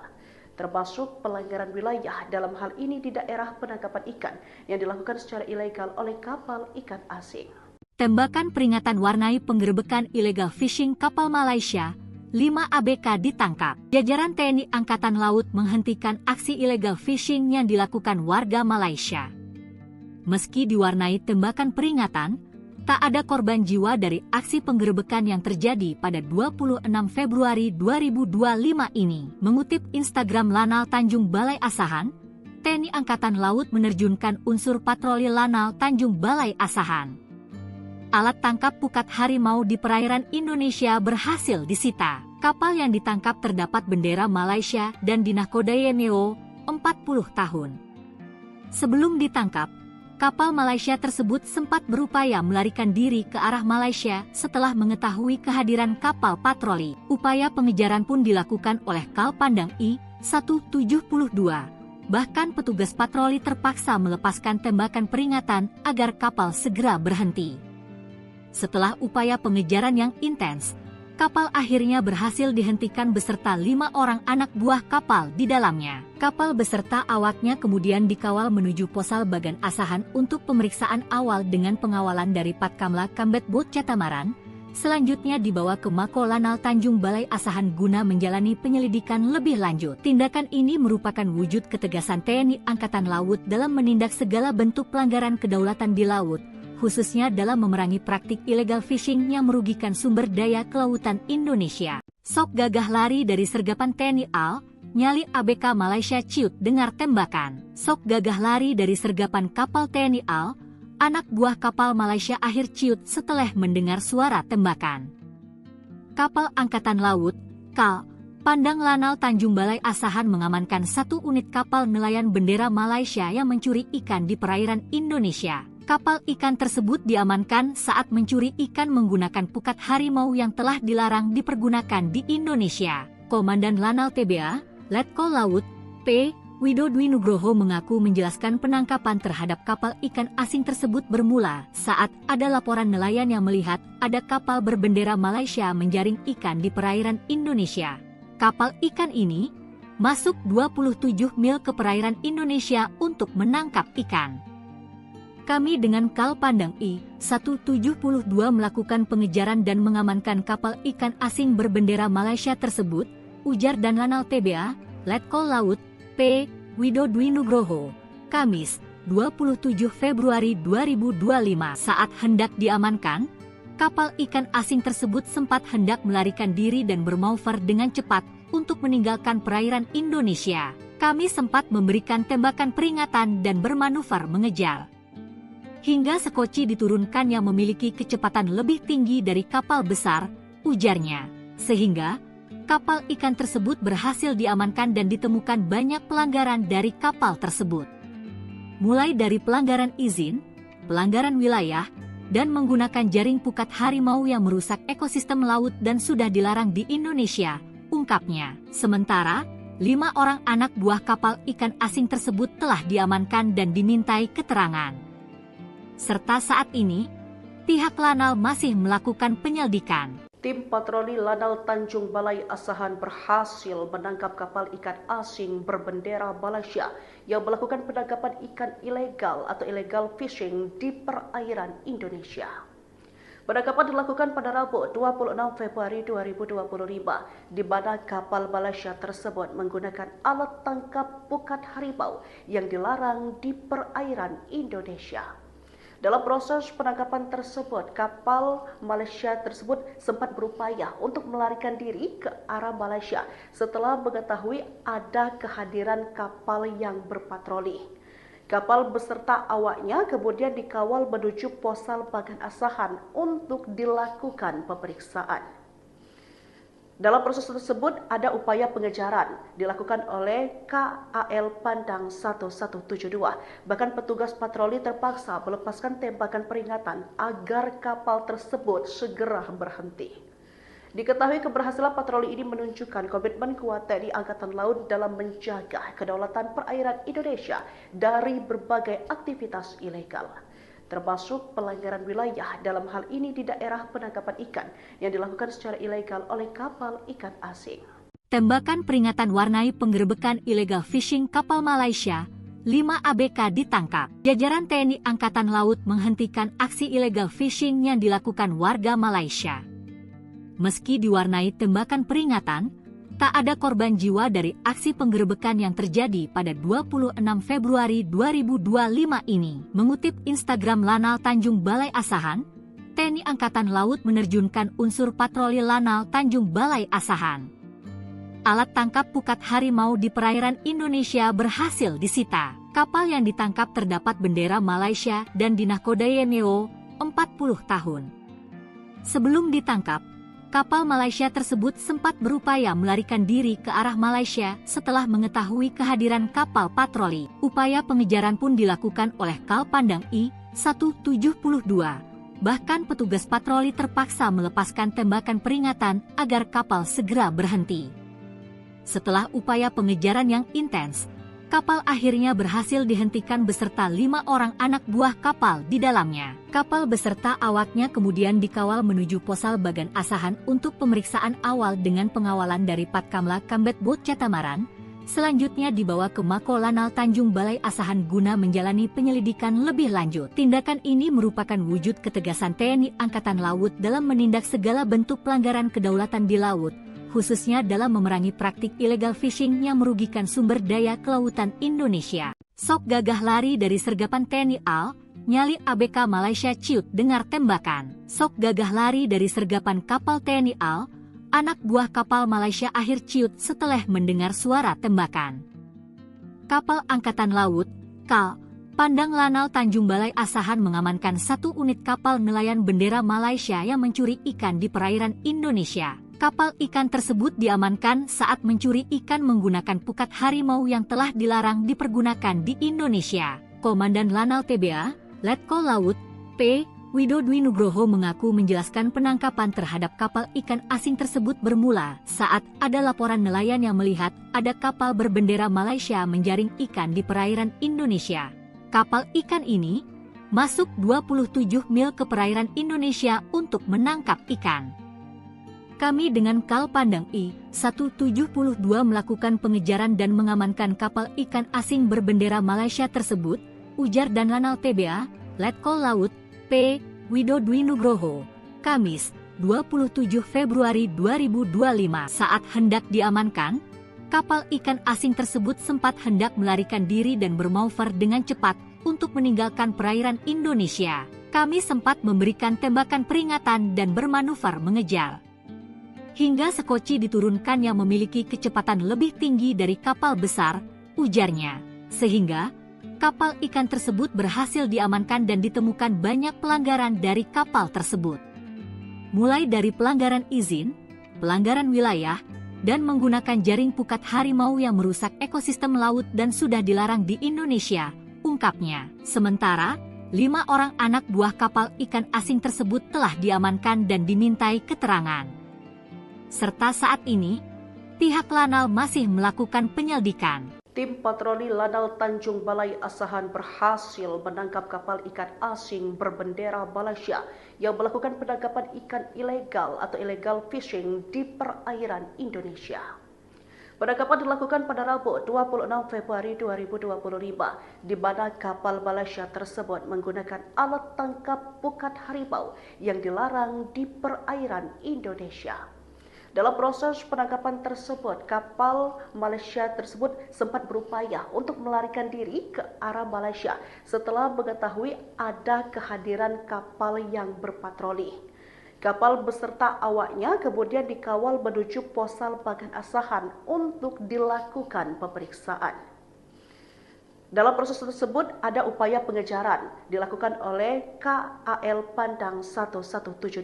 S2: termasuk pelanggaran wilayah dalam hal ini di daerah penangkapan ikan yang dilakukan secara ilegal oleh kapal ikan asing.
S1: Tembakan peringatan warnai penggerebekan illegal fishing kapal Malaysia, 5 ABK ditangkap. Jajaran TNI Angkatan Laut menghentikan aksi illegal fishing yang dilakukan warga Malaysia. Meski diwarnai tembakan peringatan, tak ada korban jiwa dari aksi penggerebekan yang terjadi pada 26 Februari 2025 ini. Mengutip Instagram Lanal Tanjung Balai Asahan, TNI Angkatan Laut menerjunkan unsur patroli Lanal Tanjung Balai Asahan. Alat tangkap pukat harimau di perairan Indonesia berhasil disita. Kapal yang ditangkap terdapat bendera Malaysia dan dinahkodai NEO 40 tahun. Sebelum ditangkap, kapal Malaysia tersebut sempat berupaya melarikan diri ke arah Malaysia setelah mengetahui kehadiran kapal patroli. Upaya pengejaran pun dilakukan oleh Kal Pandang I-172. Bahkan petugas patroli terpaksa melepaskan tembakan peringatan agar kapal segera berhenti. Setelah upaya pengejaran yang intens, kapal akhirnya berhasil dihentikan beserta 5 orang anak buah kapal di dalamnya. Kapal beserta awaknya kemudian dikawal menuju Posal Bagan Asahan untuk pemeriksaan awal dengan pengawalan dari Patkamla Kambet Bot Catamaran. Selanjutnya dibawa ke Mako Lanal Tanjung Balai Asahan guna menjalani penyelidikan lebih lanjut. Tindakan ini merupakan wujud ketegasan TNI Angkatan Laut dalam menindak segala bentuk pelanggaran kedaulatan di laut, khususnya dalam memerangi praktik illegal fishing yang merugikan sumber daya kelautan Indonesia. Sok gagah lari dari sergapan TNI AL, nyali ABK Malaysia ciut dengar tembakan. Sok gagah lari dari sergapan kapal TNI AL, anak buah kapal Malaysia akhir ciut setelah mendengar suara tembakan. Kapal Angkatan Laut, KAL, Pandang Lanal Tanjung Balai Asahan mengamankan 1 unit kapal nelayan bendera Malaysia yang mencuri ikan di perairan Indonesia. Kapal ikan tersebut diamankan saat mencuri ikan menggunakan pukat harimau yang telah dilarang dipergunakan di Indonesia. Komandan Lanal TBA, Letkol Laut, P. Widodwi Nugroho mengaku menjelaskan penangkapan terhadap kapal ikan asing tersebut bermula saat ada laporan nelayan yang melihat ada kapal berbendera Malaysia menjaring ikan di perairan Indonesia. Kapal ikan ini masuk 27 mil ke perairan Indonesia untuk menangkap ikan. Kami dengan Kal Pandang I-172 melakukan pengejaran dan mengamankan kapal ikan asing berbendera Malaysia tersebut, ujar dan Lanal TBA, Letkol Laut, P. Widodwi Nugroho, Kamis, 27 Februari 2025. Saat hendak diamankan, kapal ikan asing tersebut sempat hendak melarikan diri dan bermanuver dengan cepat untuk meninggalkan perairan Indonesia. Kami sempat memberikan tembakan peringatan dan bermanuver mengejar. Hingga sekoci diturunkan yang memiliki kecepatan lebih tinggi dari kapal besar, ujarnya. Sehingga kapal ikan tersebut berhasil diamankan dan ditemukan banyak pelanggaran dari kapal tersebut. Mulai dari pelanggaran izin, pelanggaran wilayah, dan menggunakan jaring pukat harimau yang merusak ekosistem laut dan sudah dilarang di Indonesia, ungkapnya. Sementara, 5 orang anak buah kapal ikan asing tersebut telah diamankan dan dimintai keterangan. Serta saat ini, pihak Lanal masih melakukan penyelidikan.
S2: Tim patroli Lanal Tanjung Balai Asahan berhasil menangkap kapal ikan asing berbendera Malaysia yang melakukan penangkapan ikan ilegal atau illegal fishing di perairan Indonesia. Penangkapan dilakukan pada Rabu 26 Februari 2025, di mana kapal Malaysia tersebut menggunakan alat tangkap pukat harimau yang dilarang di perairan Indonesia. Dalam proses penangkapan tersebut, kapal Malaysia tersebut sempat berupaya untuk melarikan diri ke arah Malaysia setelah mengetahui ada kehadiran kapal yang berpatroli. Kapal beserta awaknya kemudian dikawal menuju Posal Bagan Asahan untuk dilakukan pemeriksaan. Dalam proses tersebut ada upaya pengejaran dilakukan oleh KAL Pandang 1172. Bahkan petugas patroli terpaksa melepaskan tembakan peringatan agar kapal tersebut segera berhenti. Diketahui keberhasilan patroli ini menunjukkan komitmen kuat TNI Angkatan Laut dalam menjaga kedaulatan perairan Indonesia dari berbagai aktivitas ilegal, termasuk pelanggaran wilayah dalam hal ini di daerah penangkapan ikan yang dilakukan secara ilegal oleh kapal ikan asing.
S1: Tembakan peringatan warnai penggerebekan illegal fishing kapal Malaysia, 5 ABK ditangkap. Jajaran TNI Angkatan Laut menghentikan aksi illegal fishing yang dilakukan warga Malaysia. Meski diwarnai tembakan peringatan, tak ada korban jiwa dari aksi penggerebekan yang terjadi pada 26 Februari 2025 ini. Mengutip Instagram Lanal Tanjung Balai Asahan, TNI Angkatan Laut menerjunkan unsur patroli Lanal Tanjung Balai Asahan. Alat tangkap pukat harimau di perairan Indonesia berhasil disita. Kapal yang ditangkap terdapat bendera Malaysia dan dinahkodai NEO 40 tahun. Sebelum ditangkap, kapal Malaysia tersebut sempat berupaya melarikan diri ke arah Malaysia setelah mengetahui kehadiran kapal patroli. Upaya pengejaran pun dilakukan oleh Kal Pandang I-172. Bahkan petugas patroli terpaksa melepaskan tembakan peringatan agar kapal segera berhenti. Setelah upaya pengejaran yang intens, kapal akhirnya berhasil dihentikan beserta 5 orang anak buah kapal di dalamnya. Kapal beserta awaknya kemudian dikawal menuju Posal Bagan Asahan untuk pemeriksaan awal dengan pengawalan dari Patkamla Kambet Bot Catamaran. Selanjutnya dibawa ke Mako Lanal Tanjung Balai Asahan guna menjalani penyelidikan lebih lanjut. Tindakan ini merupakan wujud ketegasan TNI Angkatan Laut dalam menindak segala bentuk pelanggaran kedaulatan di laut, khususnya dalam memerangi praktik illegal fishing yang merugikan sumber daya kelautan Indonesia. Sok gagah lari dari sergapan TNI AL, nyali ABK Malaysia ciut dengar tembakan. Sok gagah lari dari sergapan kapal TNI AL, anak buah kapal Malaysia akhir ciut setelah mendengar suara tembakan. Kapal Angkatan Laut, KAL, Pandang Lanal Tanjung Balai Asahan mengamankan 1 unit kapal nelayan bendera Malaysia yang mencuri ikan di perairan Indonesia. Kapal ikan tersebut diamankan saat mencuri ikan menggunakan pukat harimau yang telah dilarang dipergunakan di Indonesia. Komandan Lanal TBA, Letkol Laut, P. Widodwi Nugroho mengaku menjelaskan penangkapan terhadap kapal ikan asing tersebut bermula saat ada laporan nelayan yang melihat ada kapal berbendera Malaysia menjaring ikan di perairan Indonesia. Kapal ikan ini masuk 27 mil ke perairan Indonesia untuk menangkap ikan. Kami dengan Kal Pandang I-172 melakukan pengejaran dan mengamankan kapal ikan asing berbendera Malaysia tersebut, ujar dan Lanal TBA, Letkol Laut, P. Widodwi Nugroho, Kamis, 27 Februari 2025. Saat hendak diamankan, kapal ikan asing tersebut sempat hendak melarikan diri dan bermanuver dengan cepat untuk meninggalkan perairan Indonesia. Kami sempat memberikan tembakan peringatan dan bermanuver mengejar. Hingga sekoci diturunkan yang memiliki kecepatan lebih tinggi dari kapal besar, ujarnya. Sehingga kapal ikan tersebut berhasil diamankan dan ditemukan banyak pelanggaran dari kapal tersebut. Mulai dari pelanggaran izin, pelanggaran wilayah, dan menggunakan jaring pukat harimau yang merusak ekosistem laut dan sudah dilarang di Indonesia, ungkapnya. Sementara, 5 orang anak buah kapal ikan asing tersebut telah diamankan dan dimintai keterangan. Serta saat ini, pihak Lanal masih melakukan penyelidikan.
S2: Tim patroli Lanal Tanjung Balai Asahan berhasil menangkap kapal ikan asing berbendera Malaysia yang melakukan penangkapan ikan ilegal atau illegal fishing di perairan Indonesia. Penangkapan dilakukan pada Rabu 26 Februari 2025, di mana kapal Malaysia tersebut menggunakan alat tangkap pukat harimau yang dilarang di perairan Indonesia. Dalam proses penangkapan tersebut, kapal Malaysia tersebut sempat berupaya untuk melarikan diri ke arah Malaysia setelah mengetahui ada kehadiran kapal yang berpatroli. Kapal beserta awaknya kemudian dikawal menuju Posal Bagan Asahan untuk dilakukan pemeriksaan. Dalam proses tersebut ada upaya pengejaran dilakukan oleh KAL Pandang 1172.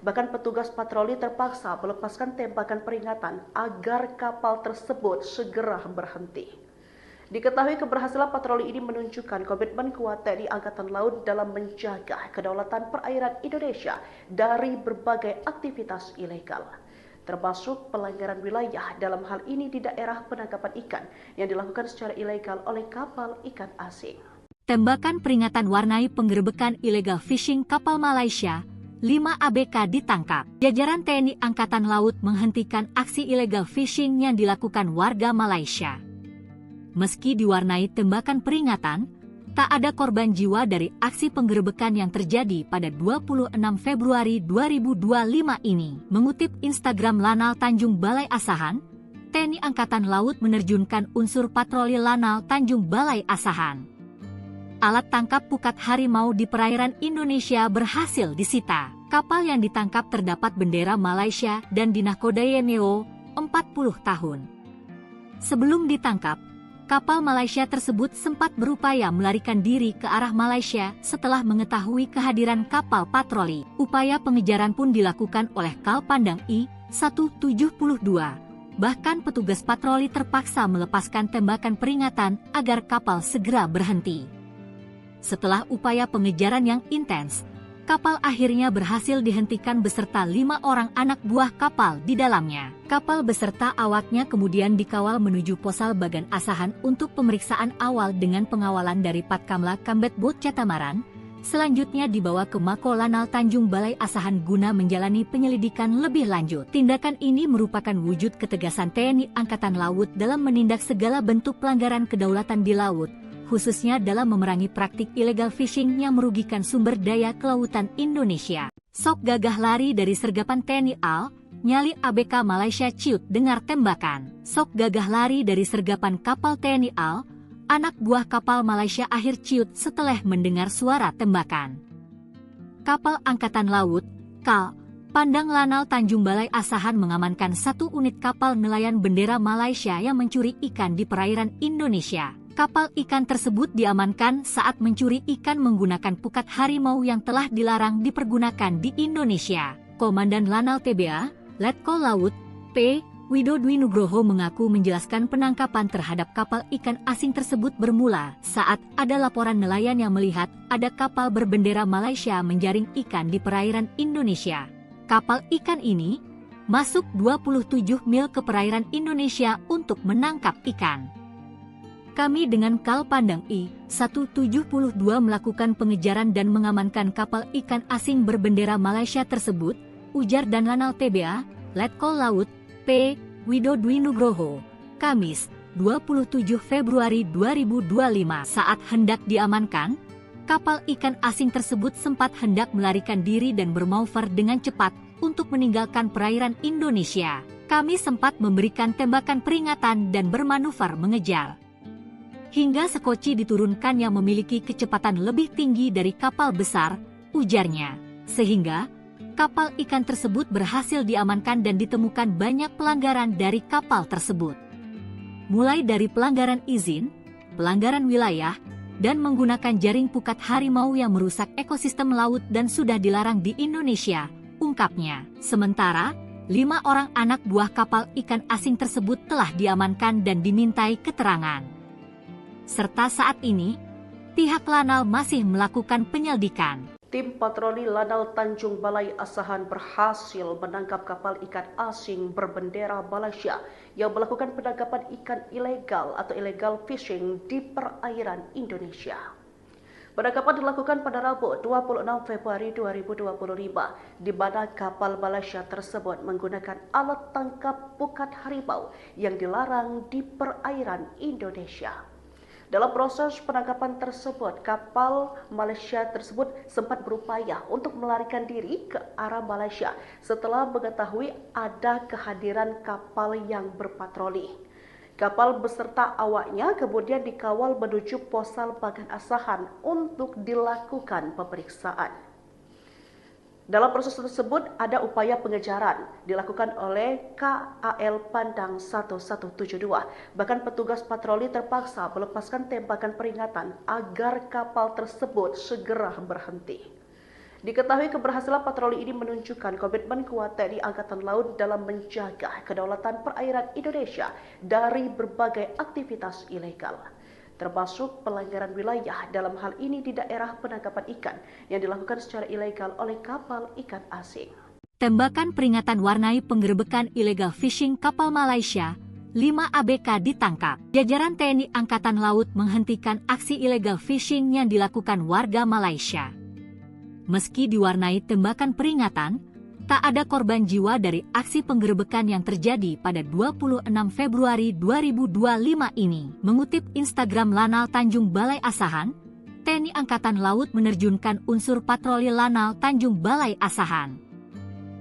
S2: Bahkan petugas patroli terpaksa melepaskan tembakan peringatan agar kapal tersebut segera berhenti. Diketahui keberhasilan patroli ini menunjukkan komitmen kuat TNI Angkatan Laut dalam menjaga kedaulatan perairan Indonesia dari berbagai aktivitas ilegal, termasuk pelanggaran wilayah dalam hal ini di daerah penangkapan ikan yang dilakukan secara ilegal oleh kapal ikan asing.
S1: Tembakan peringatan warnai penggerebekan illegal fishing kapal Malaysia, 5 ABK ditangkap. Jajaran TNI Angkatan Laut menghentikan aksi illegal fishing yang dilakukan warga Malaysia. Meski diwarnai tembakan peringatan, tak ada korban jiwa dari aksi penggerebekan yang terjadi pada 26 Februari 2025 ini. Mengutip Instagram Lanal Tanjung Balai Asahan, TNI Angkatan Laut menerjunkan unsur patroli Lanal Tanjung Balai Asahan. Alat tangkap pukat harimau di perairan Indonesia berhasil disita. Kapal yang ditangkap terdapat bendera Malaysia dan dinahkodai NEO 40 tahun. Sebelum ditangkap, kapal Malaysia tersebut sempat berupaya melarikan diri ke arah Malaysia setelah mengetahui kehadiran kapal patroli. Upaya pengejaran pun dilakukan oleh Kal Pandang I-172. Bahkan petugas patroli terpaksa melepaskan tembakan peringatan agar kapal segera berhenti. Setelah upaya pengejaran yang intens, kapal akhirnya berhasil dihentikan beserta 5 orang anak buah kapal di dalamnya. Kapal beserta awaknya kemudian dikawal menuju Posal Bagan Asahan untuk pemeriksaan awal dengan pengawalan dari Patkamla Kambet Bot Catamaran. Selanjutnya dibawa ke Mako Lanal Tanjung Balai Asahan guna menjalani penyelidikan lebih lanjut. Tindakan ini merupakan wujud ketegasan TNI Angkatan Laut dalam menindak segala bentuk pelanggaran kedaulatan di laut, khususnya dalam memerangi praktik illegal fishing yang merugikan sumber daya kelautan Indonesia. Sok gagah lari dari sergapan TNI AL, nyali ABK Malaysia ciut dengar tembakan. Sok gagah lari dari sergapan kapal TNI AL, anak buah kapal Malaysia akhir ciut setelah mendengar suara tembakan. Kapal Angkatan Laut, KAL, Pandang Lanal Tanjung Balai Asahan mengamankan 1 unit kapal nelayan bendera Malaysia yang mencuri ikan di perairan Indonesia. Kapal ikan tersebut diamankan saat mencuri ikan menggunakan pukat harimau yang telah dilarang dipergunakan di Indonesia. Komandan Lanal TBA, Letkol Laut, P. Widodo Nugroho mengaku menjelaskan penangkapan terhadap kapal ikan asing tersebut bermula saat ada laporan nelayan yang melihat ada kapal berbendera Malaysia menjaring ikan di perairan Indonesia. Kapal ikan ini masuk 27 mil ke perairan Indonesia untuk menangkap ikan. Kami dengan Kal Pandang I-172 melakukan pengejaran dan mengamankan kapal ikan asing berbendera Malaysia tersebut, ujar dan Lanal TBA, Letkol Laut, P. Widodo Nugroho, Kamis, 27 Februari 2025. Saat hendak diamankan, kapal ikan asing tersebut sempat hendak melarikan diri dan bermanuver dengan cepat untuk meninggalkan perairan Indonesia. Kami sempat memberikan tembakan peringatan dan bermanuver mengejar. Hingga sekoci diturunkan yang memiliki kecepatan lebih tinggi dari kapal besar, ujarnya. Sehingga kapal ikan tersebut berhasil diamankan dan ditemukan banyak pelanggaran dari kapal tersebut. Mulai dari pelanggaran izin, pelanggaran wilayah, dan menggunakan jaring pukat harimau yang merusak ekosistem laut dan sudah dilarang di Indonesia, ungkapnya. Sementara, 5 orang anak buah kapal ikan asing tersebut telah diamankan dan dimintai keterangan. Serta saat ini, pihak Lanal masih melakukan penyelidikan.
S2: Tim patroli Lanal Tanjung Balai Asahan berhasil menangkap kapal ikan asing berbendera Malaysia yang melakukan penangkapan ikan ilegal atau illegal fishing di perairan Indonesia. Penangkapan dilakukan pada Rabu 26 Februari 2025, di mana kapal Malaysia tersebut menggunakan alat tangkap pukat harimau yang dilarang di perairan Indonesia. Dalam proses penangkapan tersebut, kapal Malaysia tersebut sempat berupaya untuk melarikan diri ke arah Malaysia setelah mengetahui ada kehadiran kapal yang berpatroli. Kapal beserta awaknya kemudian dikawal menuju Posal Bagan Asahan untuk dilakukan pemeriksaan. Dalam proses tersebut ada upaya pengejaran dilakukan oleh KAL Pandang 1172. Bahkan petugas patroli terpaksa melepaskan tembakan peringatan agar kapal tersebut segera berhenti. Diketahui keberhasilan patroli ini menunjukkan komitmen kuat TNI Angkatan Laut dalam menjaga kedaulatan perairan Indonesia dari berbagai aktivitas ilegal, termasuk pelanggaran wilayah dalam hal ini di daerah penangkapan ikan yang dilakukan secara ilegal oleh kapal ikan asing.
S1: Tembakan peringatan warnai penggerebekan illegal fishing kapal Malaysia, 5 ABK ditangkap. Jajaran TNI Angkatan Laut menghentikan aksi illegal fishing yang dilakukan warga Malaysia. Meski diwarnai tembakan peringatan, tak ada korban jiwa dari aksi penggerebekan yang terjadi pada 26 Februari 2025 ini. Mengutip Instagram Lanal Tanjung Balai Asahan, TNI Angkatan Laut menerjunkan unsur patroli Lanal Tanjung Balai Asahan.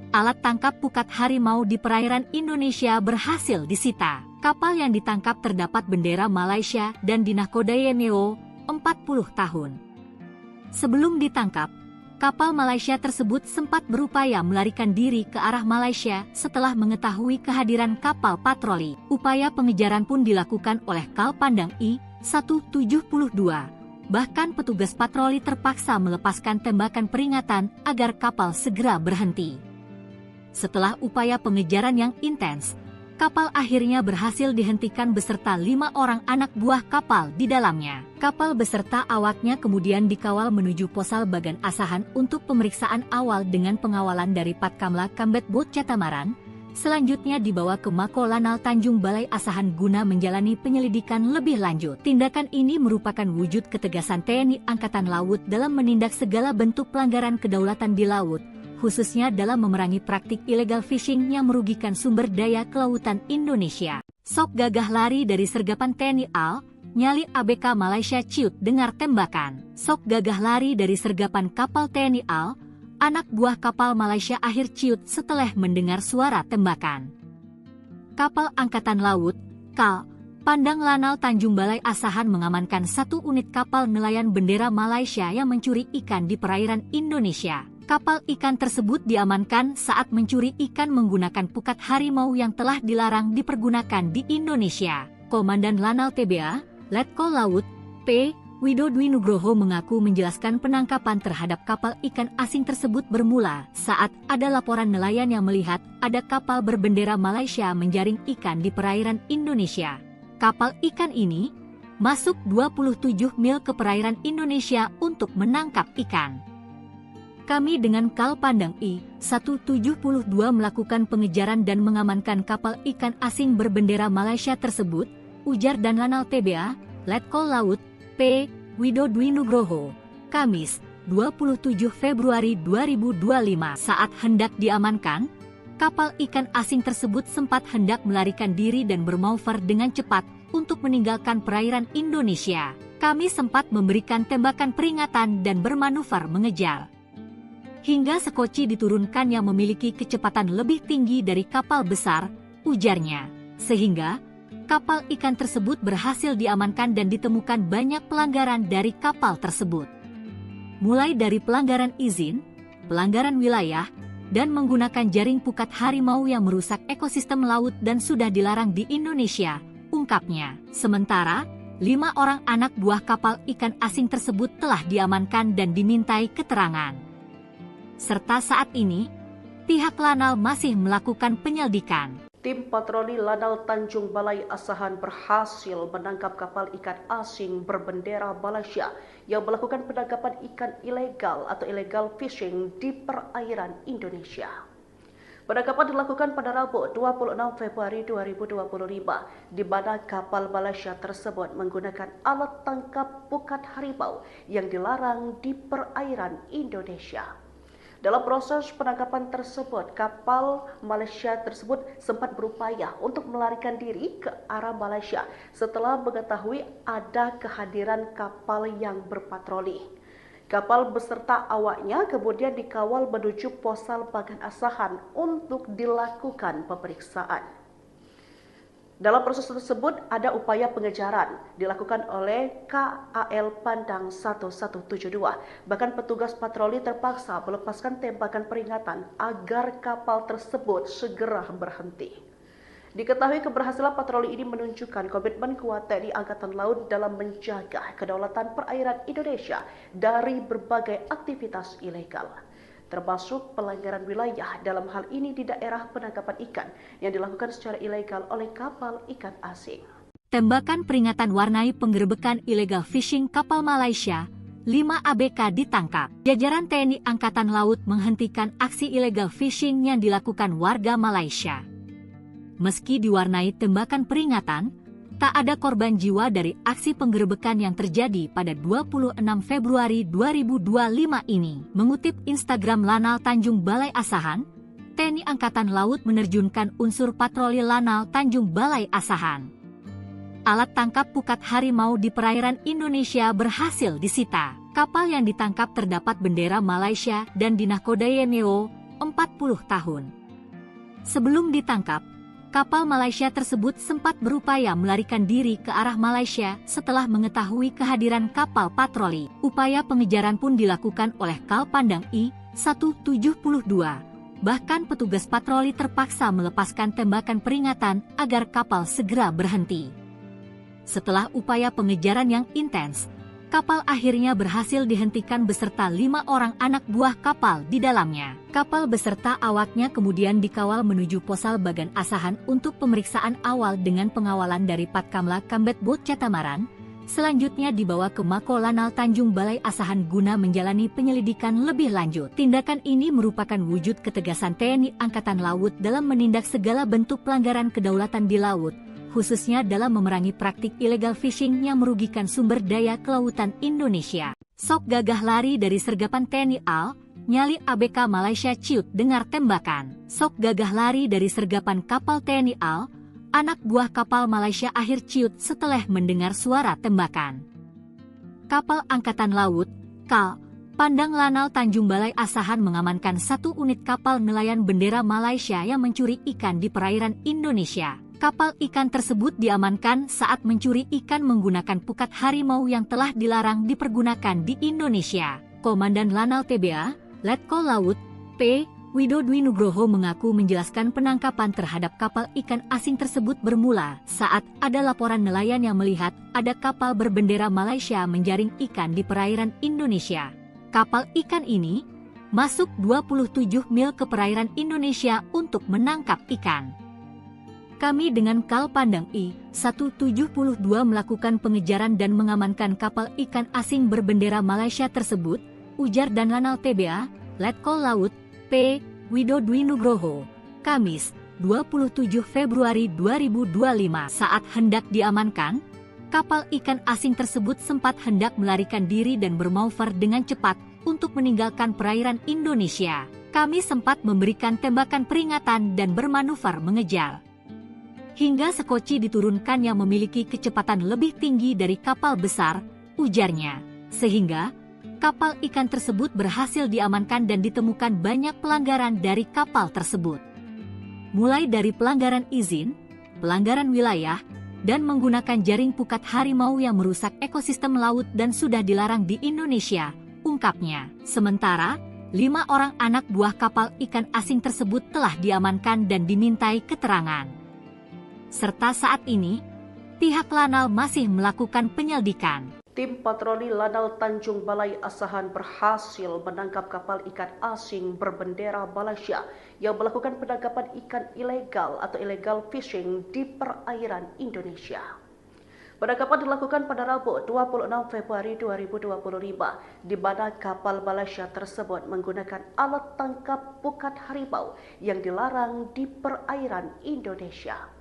S1: Alat tangkap pukat harimau di perairan Indonesia berhasil disita. Kapal yang ditangkap terdapat bendera Malaysia dan dinakodai MEO 40 tahun. Sebelum ditangkap, kapal Malaysia tersebut sempat berupaya melarikan diri ke arah Malaysia setelah mengetahui kehadiran kapal patroli. Upaya pengejaran pun dilakukan oleh Kal Pandang I-172. Bahkan petugas patroli terpaksa melepaskan tembakan peringatan agar kapal segera berhenti. Setelah upaya pengejaran yang intens, kapal akhirnya berhasil dihentikan beserta 5 orang anak buah kapal di dalamnya. Kapal beserta awaknya kemudian dikawal menuju Posal Bagan Asahan untuk pemeriksaan awal dengan pengawalan dari Patkamla Kambet Bot Catamaran. Selanjutnya dibawa ke Mako Lanal Tanjung Balai Asahan guna menjalani penyelidikan lebih lanjut. Tindakan ini merupakan wujud ketegasan TNI Angkatan Laut dalam menindak segala bentuk pelanggaran kedaulatan di laut, khususnya dalam memerangi praktik illegal fishing yang merugikan sumber daya kelautan Indonesia. Sok gagah lari dari sergapan TNI AL, nyali ABK Malaysia ciut dengar tembakan. Sok gagah lari dari sergapan kapal TNI AL, anak buah kapal Malaysia akhir ciut setelah mendengar suara tembakan. Kapal Angkatan Laut, KAL, Pandang Lanal Tanjung Balai Asahan mengamankan 1 unit kapal nelayan bendera Malaysia yang mencuri ikan di perairan Indonesia. Kapal ikan tersebut diamankan saat mencuri ikan menggunakan pukat harimau yang telah dilarang dipergunakan di Indonesia. Komandan Lanal TBA, Letkol Laut, P. Widodwi Nugroho mengaku menjelaskan penangkapan terhadap kapal ikan asing tersebut bermula saat ada laporan nelayan yang melihat ada kapal berbendera Malaysia menjaring ikan di perairan Indonesia. Kapal ikan ini masuk 27 mil ke perairan Indonesia untuk menangkap ikan. Kami dengan Kal Pandang I-172 melakukan pengejaran dan mengamankan kapal ikan asing berbendera Malaysia tersebut, ujar dan Lanal TBA, Letkol Laut, P. Widodwi Nugroho, Kamis, 27 Februari 2025. Saat hendak diamankan, kapal ikan asing tersebut sempat hendak melarikan diri dan bermanuver dengan cepat untuk meninggalkan perairan Indonesia. Kami sempat memberikan tembakan peringatan dan bermanuver mengejar. Hingga sekoci diturunkan yang memiliki kecepatan lebih tinggi dari kapal besar, ujarnya. Sehingga kapal ikan tersebut berhasil diamankan dan ditemukan banyak pelanggaran dari kapal tersebut. Mulai dari pelanggaran izin, pelanggaran wilayah, dan menggunakan jaring pukat harimau yang merusak ekosistem laut dan sudah dilarang di Indonesia, ungkapnya. Sementara, 5 orang anak buah kapal ikan asing tersebut telah diamankan dan dimintai keterangan. Serta saat ini, pihak Lanal masih melakukan penyelidikan.
S2: Tim patroli Lanal Tanjung Balai Asahan berhasil menangkap kapal ikan asing berbendera Malaysia yang melakukan penangkapan ikan ilegal atau illegal fishing di perairan Indonesia. Penangkapan dilakukan pada Rabu 26 Februari 2025, di mana kapal Malaysia tersebut menggunakan alat tangkap pukat harimau yang dilarang di perairan Indonesia. Dalam proses penangkapan tersebut, kapal Malaysia tersebut sempat berupaya untuk melarikan diri ke arah Malaysia setelah mengetahui ada kehadiran kapal yang berpatroli. Kapal beserta awaknya kemudian dikawal menuju Posal Bagan Asahan untuk dilakukan pemeriksaan. Dalam proses tersebut ada upaya pengejaran dilakukan oleh KAL Pandang 1172. Bahkan petugas patroli terpaksa melepaskan tembakan peringatan agar kapal tersebut segera berhenti. Diketahui keberhasilan patroli ini menunjukkan komitmen kuat TNI Angkatan Laut dalam menjaga kedaulatan perairan Indonesia dari berbagai aktivitas ilegal, termasuk pelanggaran wilayah dalam hal ini di daerah penangkapan ikan yang dilakukan secara ilegal oleh kapal ikan asing.
S1: Tembakan peringatan warnai penggerebekan illegal fishing kapal Malaysia, 5 ABK ditangkap. Jajaran TNI Angkatan Laut menghentikan aksi illegal fishing yang dilakukan warga Malaysia. Meski diwarnai tembakan peringatan, tak ada korban jiwa dari aksi penggerebekan yang terjadi pada 26 Februari 2025 ini. Mengutip Instagram Lanal Tanjung Balai Asahan, TNI Angkatan Laut menerjunkan unsur patroli Lanal Tanjung Balai Asahan. Alat tangkap pukat harimau di perairan Indonesia berhasil disita. Kapal yang ditangkap terdapat bendera Malaysia dan dinahkodai NEO 40 tahun. Sebelum ditangkap, kapal Malaysia tersebut sempat berupaya melarikan diri ke arah Malaysia setelah mengetahui kehadiran kapal patroli. Upaya pengejaran pun dilakukan oleh Kal Pandang I-172. Bahkan petugas patroli terpaksa melepaskan tembakan peringatan agar kapal segera berhenti. Setelah upaya pengejaran yang intens, kapal akhirnya berhasil dihentikan beserta 5 orang anak buah kapal di dalamnya. Kapal beserta awaknya kemudian dikawal menuju Posal Bagan Asahan untuk pemeriksaan awal dengan pengawalan dari Patkamla Kambet Bot Catamaran. Selanjutnya dibawa ke Mako Lanal Tanjung Balai Asahan guna menjalani penyelidikan lebih lanjut. Tindakan ini merupakan wujud ketegasan TNI Angkatan Laut dalam menindak segala bentuk pelanggaran kedaulatan di laut, khususnya dalam memerangi praktik illegal fishing yang merugikan sumber daya kelautan Indonesia. Sok gagah lari dari sergapan TNI AL, nyali ABK Malaysia ciut dengar tembakan. Sok gagah lari dari sergapan kapal TNI AL, anak buah kapal Malaysia akhir ciut setelah mendengar suara tembakan. Kapal Angkatan Laut, KAL, Pandang Lanal Tanjung Balai Asahan mengamankan 1 unit kapal nelayan bendera Malaysia yang mencuri ikan di perairan Indonesia. Kapal ikan tersebut diamankan saat mencuri ikan menggunakan pukat harimau yang telah dilarang dipergunakan di Indonesia. Komandan Lanal TBA, Letkol Laut, P. Widodwi Nugroho mengaku menjelaskan penangkapan terhadap kapal ikan asing tersebut bermula saat ada laporan nelayan yang melihat ada kapal berbendera Malaysia menjaring ikan di perairan Indonesia. Kapal ikan ini masuk 27 mil ke perairan Indonesia untuk menangkap ikan. Kami dengan Kal Pandang I-172 melakukan pengejaran dan mengamankan kapal ikan asing berbendera Malaysia tersebut, ujar dan Lanal TBA, Letkol Laut, P. Widodwi Nugroho, Kamis, 27 Februari 2025. Saat hendak diamankan, kapal ikan asing tersebut sempat hendak melarikan diri dan bermanuver dengan cepat untuk meninggalkan perairan Indonesia. Kami sempat memberikan tembakan peringatan dan bermanuver mengejar. Hingga sekoci diturunkan yang memiliki kecepatan lebih tinggi dari kapal besar, ujarnya. Sehingga kapal ikan tersebut berhasil diamankan dan ditemukan banyak pelanggaran dari kapal tersebut. Mulai dari pelanggaran izin, pelanggaran wilayah, dan menggunakan jaring pukat harimau yang merusak ekosistem laut dan sudah dilarang di Indonesia, ungkapnya. Sementara, 5 orang anak buah kapal ikan asing tersebut telah diamankan dan dimintai keterangan. Serta saat ini, pihak Lanal masih melakukan penyelidikan.
S2: Tim patroli Lanal Tanjung Balai Asahan berhasil menangkap kapal ikan asing berbendera Malaysia yang melakukan penangkapan ikan ilegal atau illegal fishing di perairan Indonesia. Penangkapan dilakukan pada Rabu 26 Februari 2025, di mana kapal Malaysia tersebut menggunakan alat tangkap pukat harimau yang dilarang di perairan Indonesia.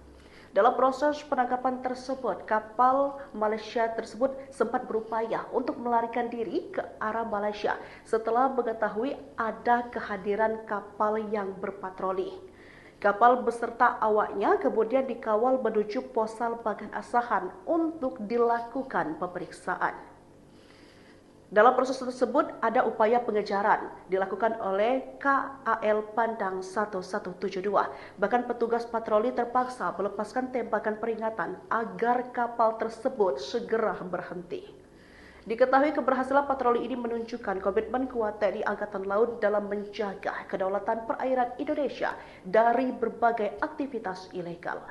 S2: Dalam proses penangkapan tersebut, kapal Malaysia tersebut sempat berupaya untuk melarikan diri ke arah Malaysia setelah mengetahui ada kehadiran kapal yang berpatroli. Kapal beserta awaknya kemudian dikawal menuju Posal Bagan Asahan untuk dilakukan pemeriksaan. Dalam proses tersebut ada upaya pengejaran dilakukan oleh KAL Pandang 1172. Bahkan petugas patroli terpaksa melepaskan tembakan peringatan agar kapal tersebut segera berhenti. Diketahui keberhasilan patroli ini menunjukkan komitmen kuat TNI Angkatan Laut dalam menjaga kedaulatan perairan Indonesia dari berbagai aktivitas ilegal,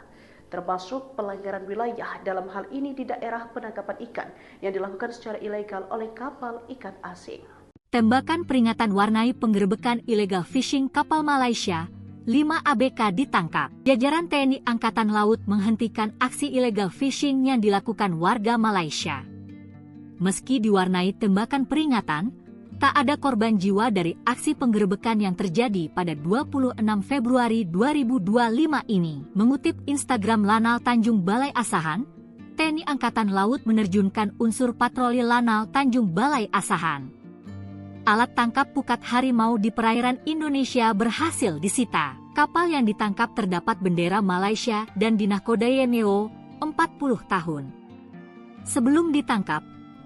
S2: termasuk pelanggaran wilayah dalam hal ini di daerah penangkapan ikan yang dilakukan secara ilegal oleh kapal ikan asing.
S1: Tembakan peringatan warnai penggerebekan illegal fishing kapal Malaysia, 5 ABK ditangkap. Jajaran TNI Angkatan Laut menghentikan aksi illegal fishing yang dilakukan warga Malaysia. Meski diwarnai tembakan peringatan, tak ada korban jiwa dari aksi penggerebekan yang terjadi pada 26 Februari 2025 ini. Mengutip Instagram Lanal Tanjung Balai Asahan, TNI Angkatan Laut menerjunkan unsur patroli Lanal Tanjung Balai Asahan. Alat tangkap pukat harimau di perairan Indonesia berhasil disita. Kapal yang ditangkap terdapat bendera Malaysia dan dinahkodai NEO 40 tahun. Sebelum ditangkap,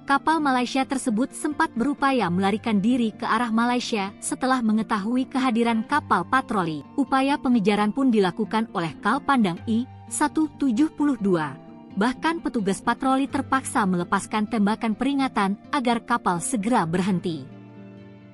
S1: kapal Malaysia tersebut sempat berupaya melarikan diri ke arah Malaysia setelah mengetahui kehadiran kapal patroli. Upaya pengejaran pun dilakukan oleh Kal Pandang I-172. Bahkan petugas patroli terpaksa melepaskan tembakan peringatan agar kapal segera berhenti.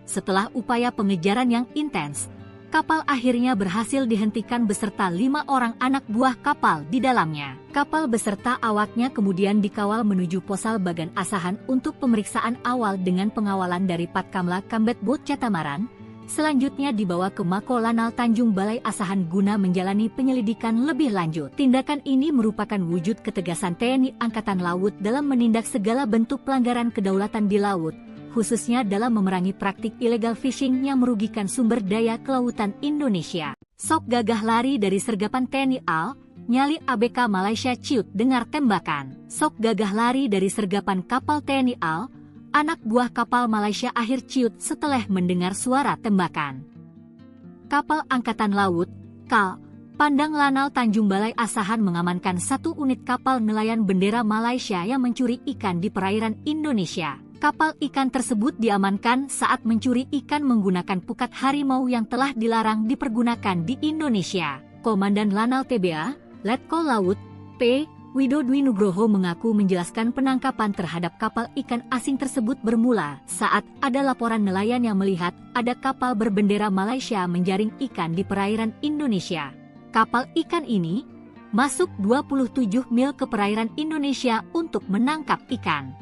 S1: Setelah upaya pengejaran yang intens, kapal akhirnya berhasil dihentikan beserta 5 orang anak buah kapal di dalamnya. Kapal beserta awaknya kemudian dikawal menuju Posal Bagan Asahan untuk pemeriksaan awal dengan pengawalan dari Patkamla Kambet Bot Catamaran. Selanjutnya dibawa ke Mako Lanal Tanjung Balai Asahan guna menjalani penyelidikan lebih lanjut. Tindakan ini merupakan wujud ketegasan TNI Angkatan Laut dalam menindak segala bentuk pelanggaran kedaulatan di laut, khususnya dalam memerangi praktik illegal fishing yang merugikan sumber daya kelautan Indonesia. Sok gagah lari dari sergapan TNI AL, nyali ABK Malaysia ciut dengar tembakan. Sok gagah lari dari sergapan kapal TNI AL, anak buah kapal Malaysia akhir ciut setelah mendengar suara tembakan. Kapal Angkatan Laut, KAL, Pandang Lanal Tanjung Balai Asahan mengamankan 1 unit kapal nelayan bendera Malaysia yang mencuri ikan di perairan Indonesia. Kapal ikan tersebut diamankan saat mencuri ikan menggunakan pukat harimau yang telah dilarang dipergunakan di Indonesia. Komandan Lanal TBA, Letkol Laut, P. Widodwi Nugroho mengaku menjelaskan penangkapan terhadap kapal ikan asing tersebut bermula saat ada laporan nelayan yang melihat ada kapal berbendera Malaysia menjaring ikan di perairan Indonesia. Kapal ikan ini masuk 27 mil ke perairan Indonesia untuk menangkap ikan.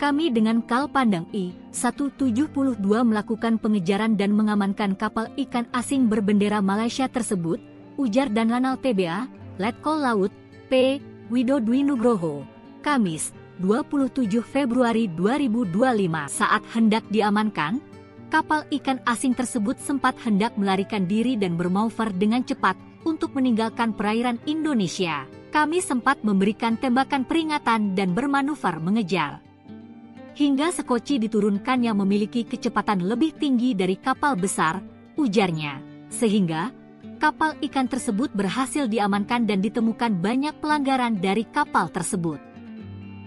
S1: Kami dengan Kal Pandang I-172 melakukan pengejaran dan mengamankan kapal ikan asing berbendera Malaysia tersebut, ujar dan Lanal TBA, Letkol Laut, P. Widodwi Nugroho, Kamis, 27 Februari 2025. Saat hendak diamankan, kapal ikan asing tersebut sempat hendak melarikan diri dan bermanuver dengan cepat untuk meninggalkan perairan Indonesia. Kami sempat memberikan tembakan peringatan dan bermanuver mengejar. Hingga sekoci diturunkan yang memiliki kecepatan lebih tinggi dari kapal besar, ujarnya. Sehingga kapal ikan tersebut berhasil diamankan dan ditemukan banyak pelanggaran dari kapal tersebut.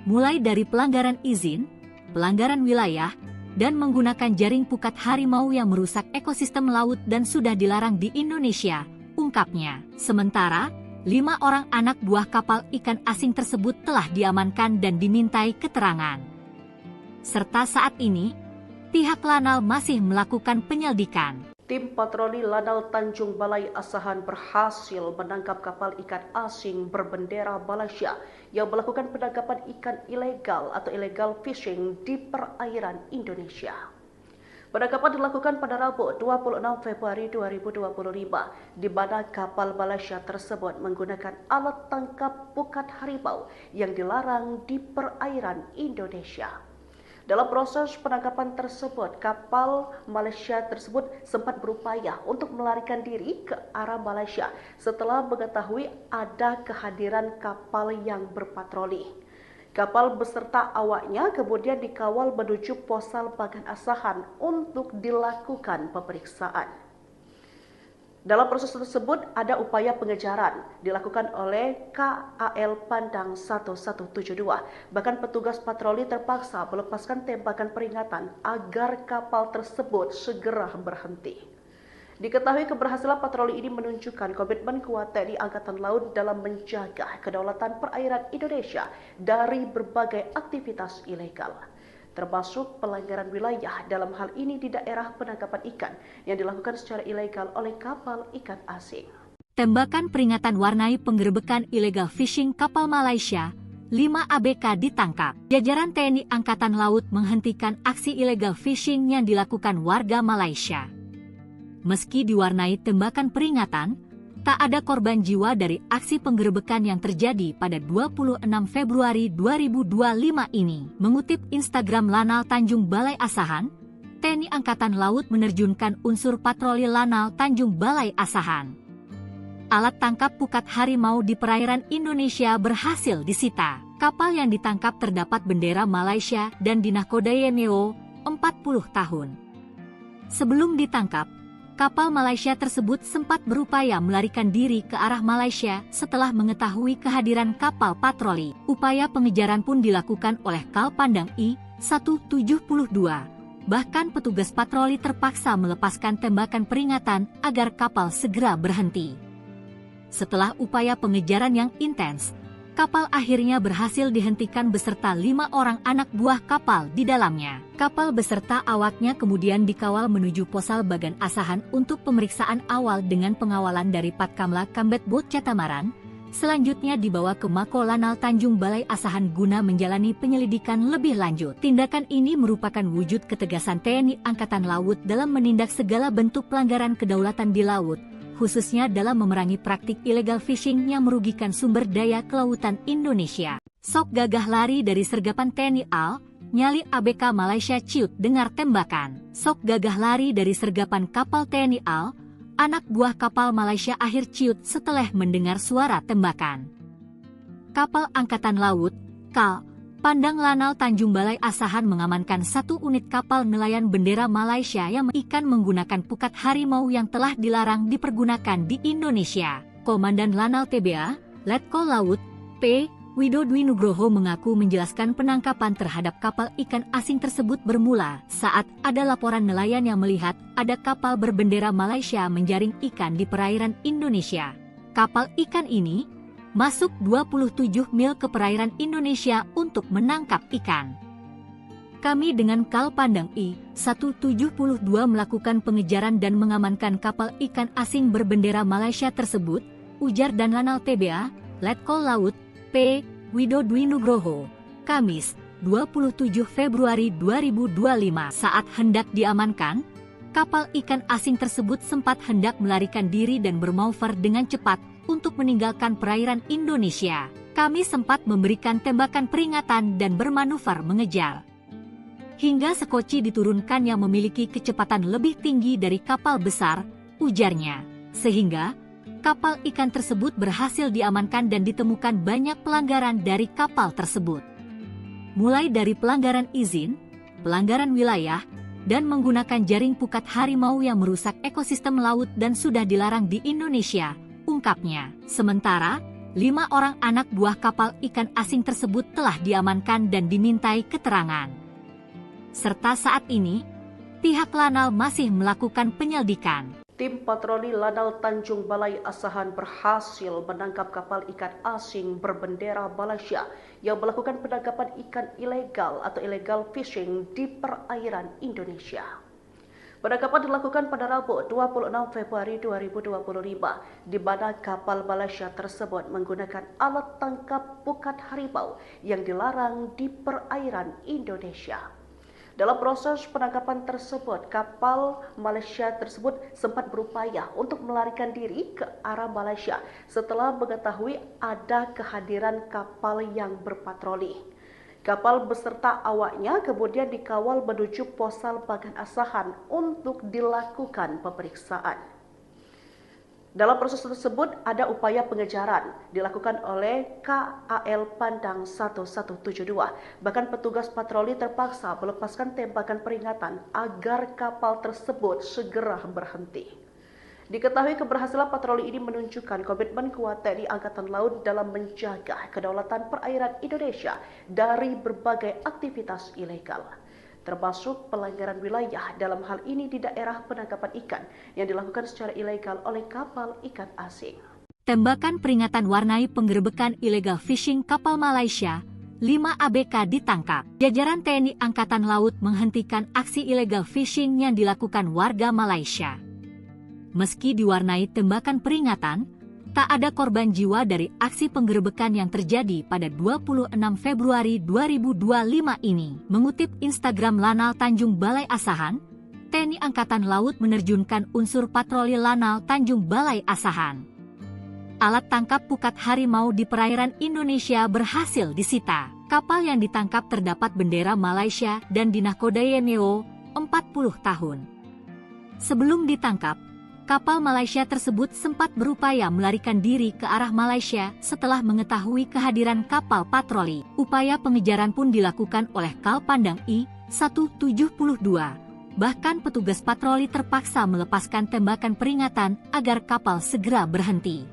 S1: Mulai dari pelanggaran izin, pelanggaran wilayah, dan menggunakan jaring pukat harimau yang merusak ekosistem laut dan sudah dilarang di Indonesia, ungkapnya. Sementara, 5 orang anak buah kapal ikan asing tersebut telah diamankan dan dimintai keterangan. Serta saat ini, pihak Lanal masih melakukan penyelidikan.
S2: Tim patroli Lanal Tanjung Balai Asahan berhasil menangkap kapal ikan asing berbendera Malaysia yang melakukan penangkapan ikan ilegal atau illegal fishing di perairan Indonesia. Penangkapan dilakukan pada Rabu 26 Februari 2025, di mana kapal Malaysia tersebut menggunakan alat tangkap pukat harimau yang dilarang di perairan Indonesia. Dalam proses penangkapan tersebut, kapal Malaysia tersebut sempat berupaya untuk melarikan diri ke arah Malaysia setelah mengetahui ada kehadiran kapal yang berpatroli. Kapal beserta awaknya kemudian dikawal menuju Posal Bagan Asahan untuk dilakukan pemeriksaan. Dalam proses tersebut ada upaya pengejaran dilakukan oleh KAL Pandang 1172. Bahkan petugas patroli terpaksa melepaskan tembakan peringatan agar kapal tersebut segera berhenti. Diketahui keberhasilan patroli ini menunjukkan komitmen kuat TNI Angkatan Laut dalam menjaga kedaulatan perairan Indonesia dari berbagai aktivitas ilegal, termasuk pelanggaran wilayah dalam hal ini di daerah penangkapan ikan yang dilakukan secara ilegal oleh kapal ikan asing.
S1: Tembakan peringatan warnai penggerebekan illegal fishing kapal Malaysia, 5 ABK ditangkap. Jajaran TNI Angkatan Laut menghentikan aksi illegal fishing yang dilakukan warga Malaysia. Meski diwarnai tembakan peringatan, tak ada korban jiwa dari aksi penggerebekan yang terjadi pada 26 Februari 2025 ini. Mengutip Instagram Lanal Tanjung Balai Asahan, TNI Angkatan Laut menerjunkan unsur patroli Lanal Tanjung Balai Asahan. Alat tangkap pukat harimau di perairan Indonesia berhasil disita. Kapal yang ditangkap terdapat bendera Malaysia dan dinahkodai NEO 40 tahun. Sebelum ditangkap, kapal Malaysia tersebut sempat berupaya melarikan diri ke arah Malaysia setelah mengetahui kehadiran kapal patroli. Upaya pengejaran pun dilakukan oleh Kal Pandang I-172. Bahkan petugas patroli terpaksa melepaskan tembakan peringatan agar kapal segera berhenti. Setelah upaya pengejaran yang intens, kapal akhirnya berhasil dihentikan beserta 5 orang anak buah kapal di dalamnya. Kapal beserta awaknya kemudian dikawal menuju Posal Bagan Asahan untuk pemeriksaan awal dengan pengawalan dari Patkamla Kambet Bot Catamaran. Selanjutnya dibawa ke Mako Lanal Tanjung Balai Asahan guna menjalani penyelidikan lebih lanjut. Tindakan ini merupakan wujud ketegasan TNI Angkatan Laut dalam menindak segala bentuk pelanggaran kedaulatan di laut, khususnya dalam memerangi praktik illegal fishing yang merugikan sumber daya kelautan Indonesia. Sok gagah lari dari sergapan TNI AL, nyali ABK Malaysia ciut dengar tembakan. Sok gagah lari dari sergapan kapal TNI AL, anak buah kapal Malaysia akhir ciut setelah mendengar suara tembakan. Kapal Angkatan Laut, KAL, Pandang Lanal Tanjung Balai Asahan mengamankan 1 unit kapal nelayan bendera Malaysia yang ikan menggunakan pukat harimau yang telah dilarang dipergunakan di Indonesia. Komandan Lanal TBA, Letkol Laut, P. Widodwi Nugroho mengaku menjelaskan penangkapan terhadap kapal ikan asing tersebut bermula saat ada laporan nelayan yang melihat ada kapal berbendera Malaysia menjaring ikan di perairan Indonesia. Kapal ikan ini masuk 27 mil ke perairan Indonesia untuk menangkap ikan. Kami dengan Kal Pandang I-172 melakukan pengejaran dan mengamankan kapal ikan asing berbendera Malaysia tersebut, ujar dan Lanal TBA, Letkol Laut, P. Widodwi Nugroho, Kamis, 27 Februari 2025. Saat hendak diamankan, kapal ikan asing tersebut sempat hendak melarikan diri dan bermanuver dengan cepat untuk meninggalkan perairan Indonesia. Kami sempat memberikan tembakan peringatan dan bermanuver mengejar. Hingga sekoci diturunkan yang memiliki kecepatan lebih tinggi dari kapal besar, ujarnya. Sehingga, kapal ikan tersebut berhasil diamankan dan ditemukan banyak pelanggaran dari kapal tersebut. Mulai dari pelanggaran izin, pelanggaran wilayah, dan menggunakan jaring pukat harimau yang merusak ekosistem laut dan sudah dilarang di Indonesia, ungkapnya. Sementara, 5 orang anak buah kapal ikan asing tersebut telah diamankan dan dimintai keterangan. Serta saat ini, pihak Lanal masih melakukan penyelidikan.
S2: Tim patroli Lanal Tanjung Balai Asahan berhasil menangkap kapal ikan asing berbendera Malaysia yang melakukan penangkapan ikan ilegal atau illegal fishing di perairan Indonesia. Penangkapan dilakukan pada Rabu 26 Februari 2025, di mana kapal Malaysia tersebut menggunakan alat tangkap pukat harimau yang dilarang di perairan Indonesia. Dalam proses penangkapan tersebut, kapal Malaysia tersebut sempat berupaya untuk melarikan diri ke arah Malaysia setelah mengetahui ada kehadiran kapal yang berpatroli. Kapal beserta awaknya kemudian dikawal menuju Posal Bagan Asahan untuk dilakukan pemeriksaan. Dalam proses tersebut ada upaya pengejaran dilakukan oleh KAL Pandang 1172. Bahkan petugas patroli terpaksa melepaskan tembakan peringatan agar kapal tersebut segera berhenti. Diketahui keberhasilan patroli ini menunjukkan komitmen kuat TNI Angkatan Laut dalam menjaga kedaulatan perairan Indonesia dari berbagai aktivitas ilegal, termasuk pelanggaran wilayah dalam hal ini di daerah penangkapan ikan yang dilakukan secara ilegal oleh kapal ikan asing.
S1: Tembakan peringatan warnai penggerebekan illegal fishing kapal Malaysia, 5 ABK ditangkap. Jajaran TNI Angkatan Laut menghentikan aksi illegal fishing yang dilakukan warga Malaysia. Meski diwarnai tembakan peringatan, tak ada korban jiwa dari aksi penggerebekan yang terjadi pada 26 Februari 2025 ini. Mengutip Instagram Lanal Tanjung Balai Asahan, TNI Angkatan Laut menerjunkan unsur patroli Lanal Tanjung Balai Asahan. Alat tangkap pukat harimau di perairan Indonesia berhasil disita. Kapal yang ditangkap terdapat bendera Malaysia dan dinahkodai NEO 40 tahun. Sebelum ditangkap, kapal Malaysia tersebut sempat berupaya melarikan diri ke arah Malaysia setelah mengetahui kehadiran kapal patroli. Upaya pengejaran pun dilakukan oleh Kal Pandang I-172. Bahkan petugas patroli terpaksa melepaskan tembakan peringatan agar kapal segera berhenti.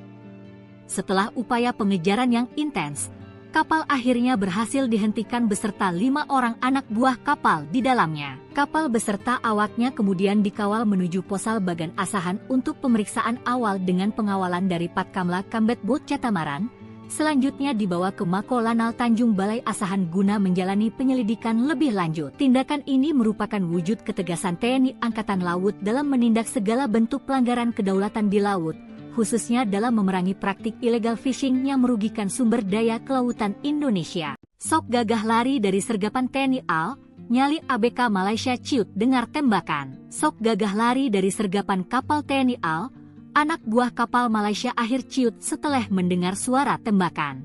S1: Setelah upaya pengejaran yang intens, kapal akhirnya berhasil dihentikan beserta 5 orang anak buah kapal di dalamnya. Kapal beserta awaknya kemudian dikawal menuju Posal Bagan Asahan untuk pemeriksaan awal dengan pengawalan dari Patkamla Kambet Bot Catamaran. Selanjutnya dibawa ke Mako Lanal Tanjung Balai Asahan guna menjalani penyelidikan lebih lanjut. Tindakan ini merupakan wujud ketegasan TNI Angkatan Laut dalam menindak segala bentuk pelanggaran kedaulatan di laut, khususnya dalam memerangi praktik illegal fishing yang merugikan sumber daya kelautan Indonesia. Sok gagah lari dari sergapan TNI AL, nyali ABK Malaysia ciut dengar tembakan. Sok gagah lari dari sergapan kapal TNI AL, anak buah kapal Malaysia akhir ciut setelah mendengar suara tembakan.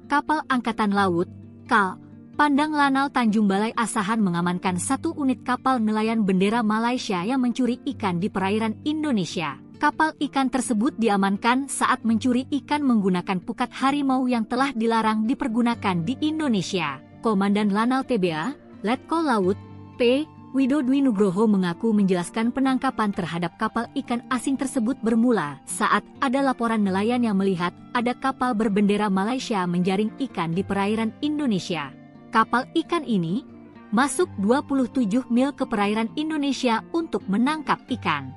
S1: Kapal Angkatan Laut, KAL, Pandang Lanal Tanjung Balai Asahan mengamankan 1 unit kapal nelayan bendera Malaysia yang mencuri ikan di perairan Indonesia. Kapal ikan tersebut diamankan saat mencuri ikan menggunakan pukat harimau yang telah dilarang dipergunakan di Indonesia. Komandan Lanal TBA, Letkol Laut, P. Widodwi Nugroho mengaku menjelaskan penangkapan terhadap kapal ikan asing tersebut bermula saat ada laporan nelayan yang melihat ada kapal berbendera Malaysia menjaring ikan di perairan Indonesia. Kapal ikan ini masuk 27 mil ke perairan Indonesia untuk menangkap ikan.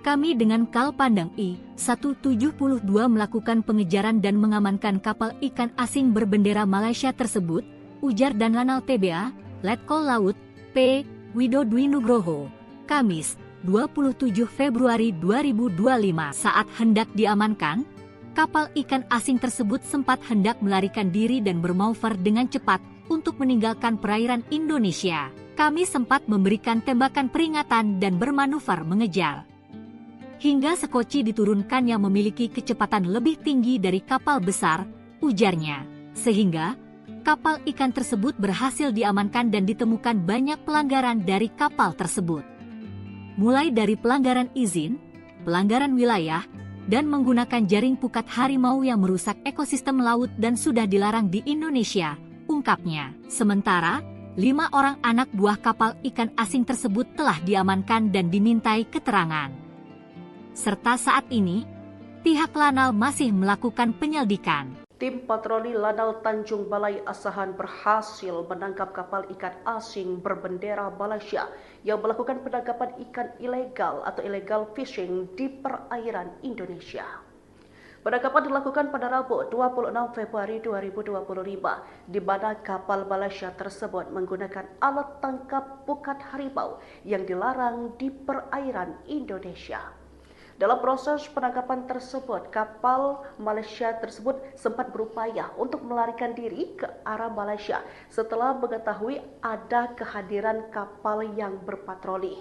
S1: Kami dengan Kal Pandang I-172 melakukan pengejaran dan mengamankan kapal ikan asing berbendera Malaysia tersebut, ujar Dan Lanal TBA, Letkol Laut, P. Widodwi Nugroho, Kamis, 27 Februari 2025. Saat hendak diamankan, kapal ikan asing tersebut sempat hendak melarikan diri dan bermanuver dengan cepat untuk meninggalkan perairan Indonesia. Kami sempat memberikan tembakan peringatan dan bermanuver mengejar. Hingga sekoci diturunkan yang memiliki kecepatan lebih tinggi dari kapal besar, ujarnya. Sehingga, kapal ikan tersebut berhasil diamankan dan ditemukan banyak pelanggaran dari kapal tersebut. Mulai dari pelanggaran izin, pelanggaran wilayah, dan menggunakan jaring pukat harimau yang merusak ekosistem laut dan sudah dilarang di Indonesia, ungkapnya. Sementara, 5 orang anak buah kapal ikan asing tersebut telah diamankan dan dimintai keterangan. Serta saat ini, pihak Lanal masih melakukan penyelidikan.
S2: Tim patroli Lanal Tanjung Balai Asahan berhasil menangkap kapal ikan asing berbendera Malaysia yang melakukan penangkapan ikan ilegal atau illegal fishing di perairan Indonesia. Penangkapan dilakukan pada Rabu 26 Februari 2025, di mana kapal Malaysia tersebut menggunakan alat tangkap pukat harimau yang dilarang di perairan Indonesia. Dalam proses penangkapan tersebut, kapal Malaysia tersebut sempat berupaya untuk melarikan diri ke arah Malaysia setelah mengetahui ada kehadiran kapal yang berpatroli.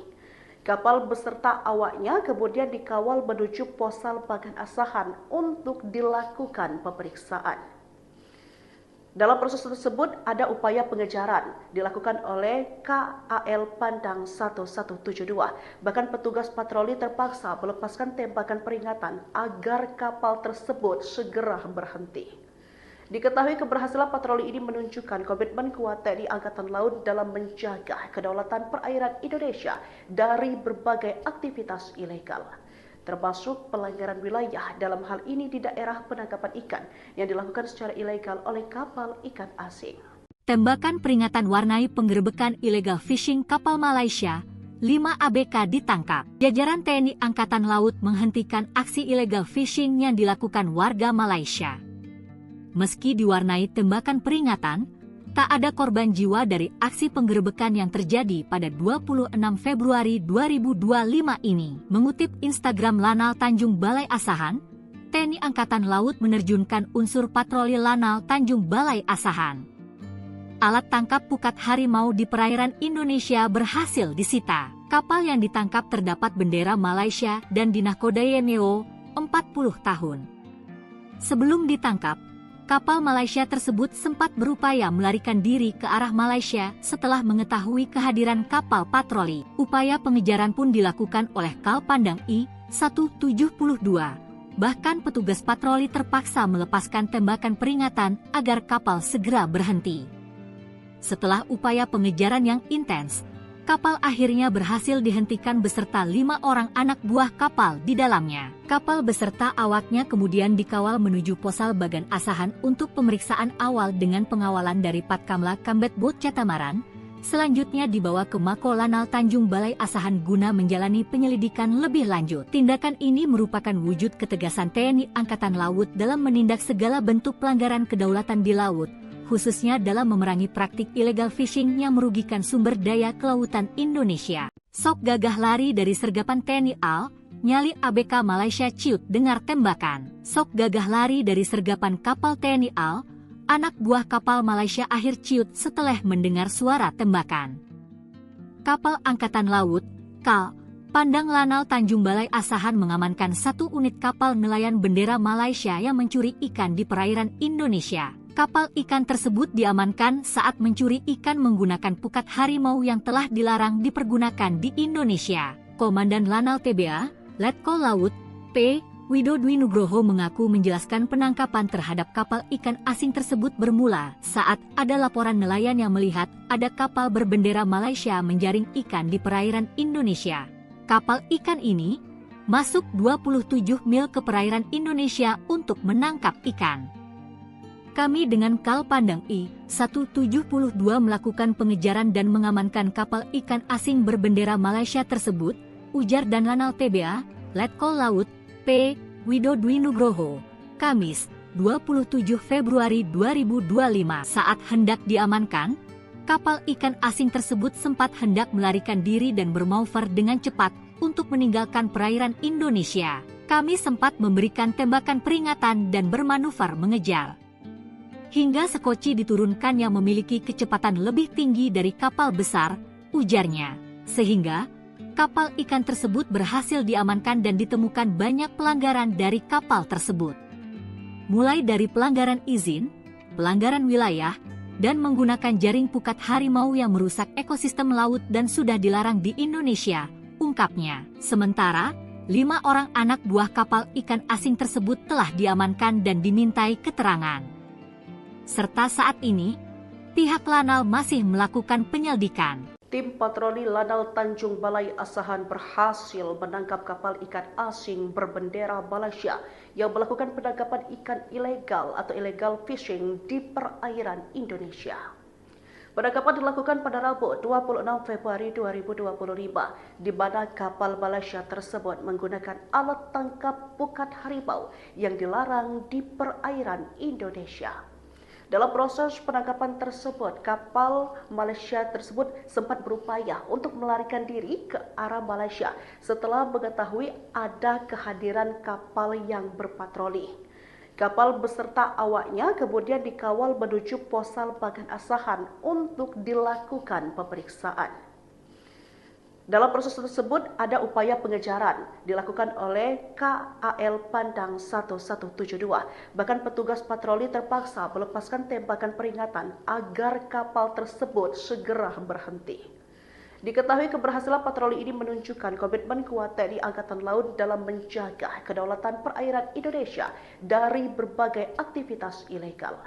S2: Kapal beserta awaknya kemudian dikawal menuju Posal Bagan Asahan untuk dilakukan pemeriksaan. Dalam proses tersebut ada upaya pengejaran dilakukan oleh KAL Pandang 1172. Bahkan petugas patroli terpaksa melepaskan tembakan peringatan agar kapal tersebut segera berhenti. Diketahui keberhasilan patroli ini menunjukkan komitmen kuat TNI Angkatan Laut dalam menjaga kedaulatan perairan Indonesia dari berbagai aktivitas ilegal, termasuk pelanggaran wilayah dalam hal ini di daerah penangkapan ikan yang dilakukan secara ilegal oleh kapal ikan asing.
S1: Tembakan peringatan warnai penggerebekan illegal fishing kapal Malaysia, 5 ABK ditangkap. Jajaran TNI Angkatan Laut menghentikan aksi illegal fishing yang dilakukan warga Malaysia. Meski diwarnai tembakan peringatan, tak ada korban jiwa dari aksi penggerebekan yang terjadi pada 26 Februari 2025 ini. Mengutip Instagram Lanal Tanjung Balai Asahan, TNI Angkatan Laut menerjunkan unsur patroli Lanal Tanjung Balai Asahan. Alat tangkap pukat harimau di perairan Indonesia berhasil disita. Kapal yang ditangkap terdapat bendera Malaysia dan dinahkodai MEO 40 tahun. Sebelum ditangkap, kapal Malaysia tersebut sempat berupaya melarikan diri ke arah Malaysia setelah mengetahui kehadiran kapal patroli. Upaya pengejaran pun dilakukan oleh Kal Pandang I-172. Bahkan petugas patroli terpaksa melepaskan tembakan peringatan agar kapal segera berhenti. Setelah upaya pengejaran yang intens, kapal akhirnya berhasil dihentikan beserta 5 orang anak buah kapal di dalamnya. Kapal beserta awaknya kemudian dikawal menuju Posal Bagan Asahan untuk pemeriksaan awal dengan pengawalan dari Patkamla Kambet Bot Catamaran. Selanjutnya dibawa ke Mako Lanal Tanjung Balai Asahan guna menjalani penyelidikan lebih lanjut. Tindakan ini merupakan wujud ketegasan TNI Angkatan Laut dalam menindak segala bentuk pelanggaran kedaulatan di laut, khususnya dalam memerangi praktik illegal fishing yang merugikan sumber daya kelautan Indonesia. Sok gagah lari dari sergapan TNI AL, nyali ABK Malaysia ciut dengar tembakan. Sok gagah lari dari sergapan kapal TNI AL, anak buah kapal Malaysia akhir ciut setelah mendengar suara tembakan. Kapal Angkatan Laut, KAL, Pandang Lanal Tanjung Balai Asahan mengamankan 1 unit kapal nelayan bendera Malaysia yang mencuri ikan di perairan Indonesia. Kapal ikan tersebut diamankan saat mencuri ikan menggunakan pukat harimau yang telah dilarang dipergunakan di Indonesia. Komandan Lanal TBA, Letkol Laut, P. Widodwi Nugroho mengaku menjelaskan penangkapan terhadap kapal ikan asing tersebut bermula saat ada laporan nelayan yang melihat ada kapal berbendera Malaysia menjaring ikan di perairan Indonesia. Kapal ikan ini masuk 27 mil ke perairan Indonesia untuk menangkap ikan. Kami dengan Kal Pandang I-172 melakukan pengejaran dan mengamankan kapal ikan asing berbendera Malaysia tersebut, ujar Dan Lanal TBA, Letkol Laut P. Widodwi Nugroho, Kamis, 27 Februari 2025. Saat hendak diamankan, kapal ikan asing tersebut sempat hendak melarikan diri dan bermanuver dengan cepat untuk meninggalkan perairan Indonesia. Kami sempat memberikan tembakan peringatan dan bermanuver mengejar. Hingga sekoci diturunkan yang memiliki kecepatan lebih tinggi dari kapal besar, ujarnya. Sehingga, kapal ikan tersebut berhasil diamankan dan ditemukan banyak pelanggaran dari kapal tersebut. Mulai dari pelanggaran izin, pelanggaran wilayah, dan menggunakan jaring pukat harimau yang merusak ekosistem laut dan sudah dilarang di Indonesia, ungkapnya. Sementara, 5 orang anak buah kapal ikan asing tersebut telah diamankan dan dimintai keterangan. Serta saat ini, pihak Lanal masih melakukan penyelidikan.
S2: Tim patroli Lanal Tanjung Balai Asahan berhasil menangkap kapal ikan asing berbendera Malaysia yang melakukan penangkapan ikan ilegal atau illegal fishing di perairan Indonesia. Penangkapan dilakukan pada Rabu 26 Februari 2025, di mana kapal Malaysia tersebut menggunakan alat tangkap pukat harimau yang dilarang di perairan Indonesia. Dalam proses penangkapan tersebut, kapal Malaysia tersebut sempat berupaya untuk melarikan diri ke arah Malaysia setelah mengetahui ada kehadiran kapal yang berpatroli. Kapal beserta awaknya kemudian dikawal menuju Posal Bagan Asahan untuk dilakukan pemeriksaan. Dalam proses tersebut ada upaya pengejaran dilakukan oleh KAL Pandang 1172. Bahkan petugas patroli terpaksa melepaskan tembakan peringatan agar kapal tersebut segera berhenti. Diketahui keberhasilan patroli ini menunjukkan komitmen kuat TNI Angkatan Laut dalam menjaga kedaulatan perairan Indonesia dari berbagai aktivitas ilegal,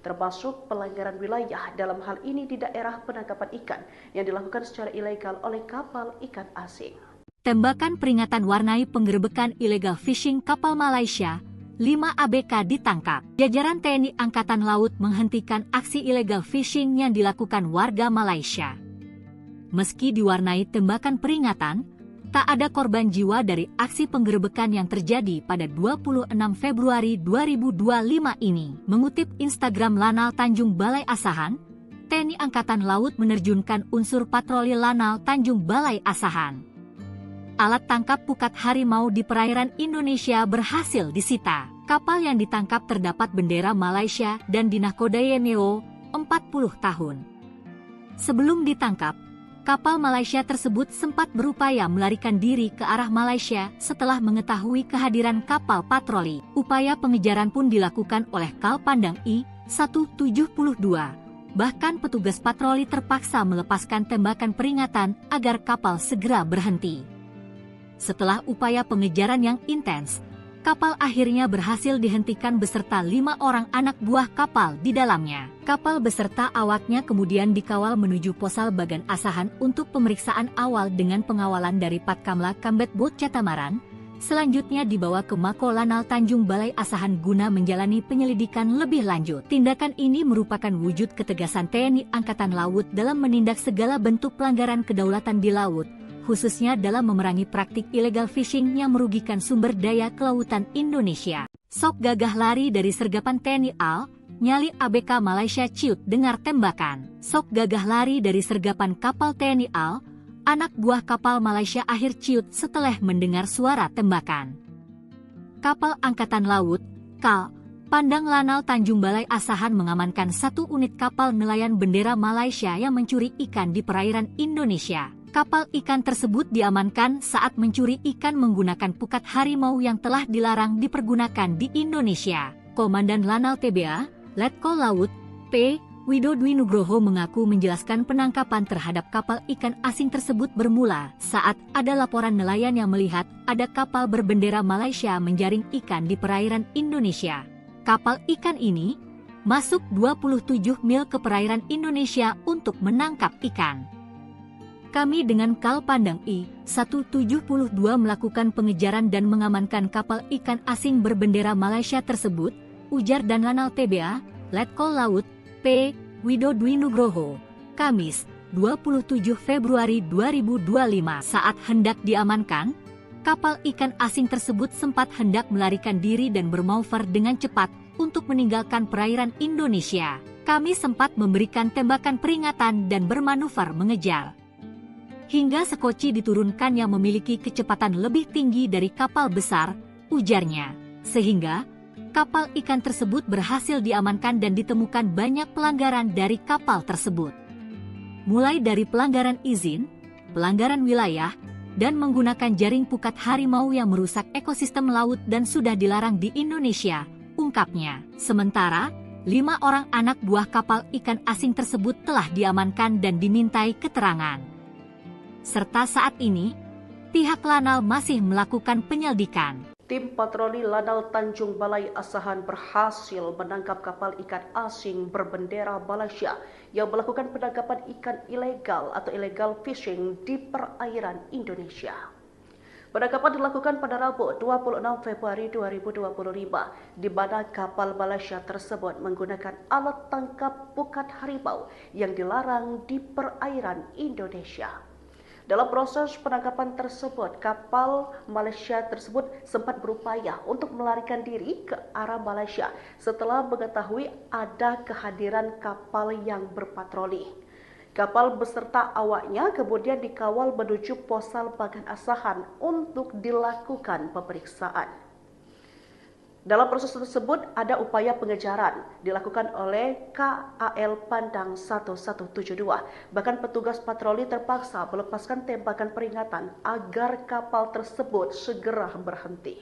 S2: termasuk pelanggaran wilayah dalam hal ini di daerah penangkapan ikan yang dilakukan secara ilegal oleh kapal ikan asing.
S1: Tembakan peringatan warnai penggerebekan illegal fishing kapal Malaysia, 5 ABK ditangkap. Jajaran TNI Angkatan Laut menghentikan aksi illegal fishing yang dilakukan warga Malaysia. Meski diwarnai tembakan peringatan, tak ada korban jiwa dari aksi penggerebekan yang terjadi pada 26 Februari 2025 ini. Mengutip Instagram Lanal Tanjung Balai Asahan, TNI Angkatan Laut menerjunkan unsur patroli Lanal Tanjung Balai Asahan. Alat tangkap pukat harimau di perairan Indonesia berhasil disita. Kapal yang ditangkap terdapat bendera Malaysia dan dinahkodai NEO 40 tahun. Sebelum ditangkap, kapal Malaysia tersebut sempat berupaya melarikan diri ke arah Malaysia setelah mengetahui kehadiran kapal patroli. Upaya pengejaran pun dilakukan oleh KAL Pandang I-172. Bahkan petugas patroli terpaksa melepaskan tembakan peringatan agar kapal segera berhenti. Setelah upaya pengejaran yang intens, kapal akhirnya berhasil dihentikan beserta 5 orang anak buah kapal di dalamnya. Kapal beserta awaknya kemudian dikawal menuju Posal Bagan Asahan untuk pemeriksaan awal dengan pengawalan dari Patkamla Kambet Bot Catamaran. Selanjutnya dibawa ke Mako Lanal Tanjung Balai Asahan guna menjalani penyelidikan lebih lanjut. Tindakan ini merupakan wujud ketegasan TNI Angkatan Laut dalam menindak segala bentuk pelanggaran kedaulatan di laut, khususnya dalam memerangi praktik illegal fishing yang merugikan sumber daya kelautan Indonesia. Sok gagah lari dari sergapan TNI AL, nyali ABK Malaysia ciut dengar tembakan. Sok gagah lari dari sergapan kapal TNI AL, anak buah kapal Malaysia akhir ciut setelah mendengar suara tembakan. Kapal Angkatan Laut, KAL, Pandang Lanal Tanjung Balai Asahan mengamankan 1 unit kapal nelayan bendera Malaysia yang mencuri ikan di perairan Indonesia. Kapal ikan tersebut diamankan saat mencuri ikan menggunakan pukat harimau yang telah dilarang dipergunakan di Indonesia. Komandan Lanal TBA, Letkol Laut P. Widodwi Nugroho mengaku menjelaskan penangkapan terhadap kapal ikan asing tersebut bermula saat ada laporan nelayan yang melihat ada kapal berbendera Malaysia menjaring ikan di perairan Indonesia. Kapal ikan ini masuk 27 mil ke perairan Indonesia untuk menangkap ikan. Kami dengan KAL Pandang I-172 melakukan pengejaran dan mengamankan kapal ikan asing berbendera Malaysia tersebut, ujar dan Lanal TBA, Letkol Laut P. Widodwi Nugroho, Kamis, 27 Februari 2025. Saat hendak diamankan, Kapal ikan asing tersebut sempat hendak melarikan diri dan bermanuver dengan cepat untuk meninggalkan perairan Indonesia. Kami sempat memberikan tembakan peringatan dan bermanuver mengejar. Hingga sekoci diturunkan yang memiliki kecepatan lebih tinggi dari kapal besar, ujarnya. Sehingga, kapal ikan tersebut berhasil diamankan dan ditemukan banyak pelanggaran dari kapal tersebut. Mulai dari pelanggaran izin, pelanggaran wilayah, dan menggunakan jaring pukat harimau yang merusak ekosistem laut dan sudah dilarang di Indonesia, ungkapnya. Sementara, 5 orang anak buah kapal ikan asing tersebut telah diamankan dan dimintai keterangan. Serta saat ini, pihak Lanal masih melakukan penyelidikan.
S2: Tim patroli Lanal Tanjung Balai Asahan berhasil menangkap kapal ikan asing berbendera Malaysia yang melakukan penangkapan ikan ilegal atau illegal fishing di perairan Indonesia. Penangkapan dilakukan pada Rabu 26 Februari 2025, di mana kapal Malaysia tersebut menggunakan alat tangkap pukat harimau yang dilarang di perairan Indonesia. Dalam proses penangkapan tersebut, kapal Malaysia tersebut sempat berupaya untuk melarikan diri ke arah Malaysia setelah mengetahui ada kehadiran kapal yang berpatroli. Kapal beserta awaknya kemudian dikawal menuju Posal Bagan Asahan untuk dilakukan pemeriksaan. Dalam proses tersebut ada upaya pengejaran dilakukan oleh KAL Pandang 1172. Bahkan petugas patroli terpaksa melepaskan tembakan peringatan agar kapal tersebut segera berhenti.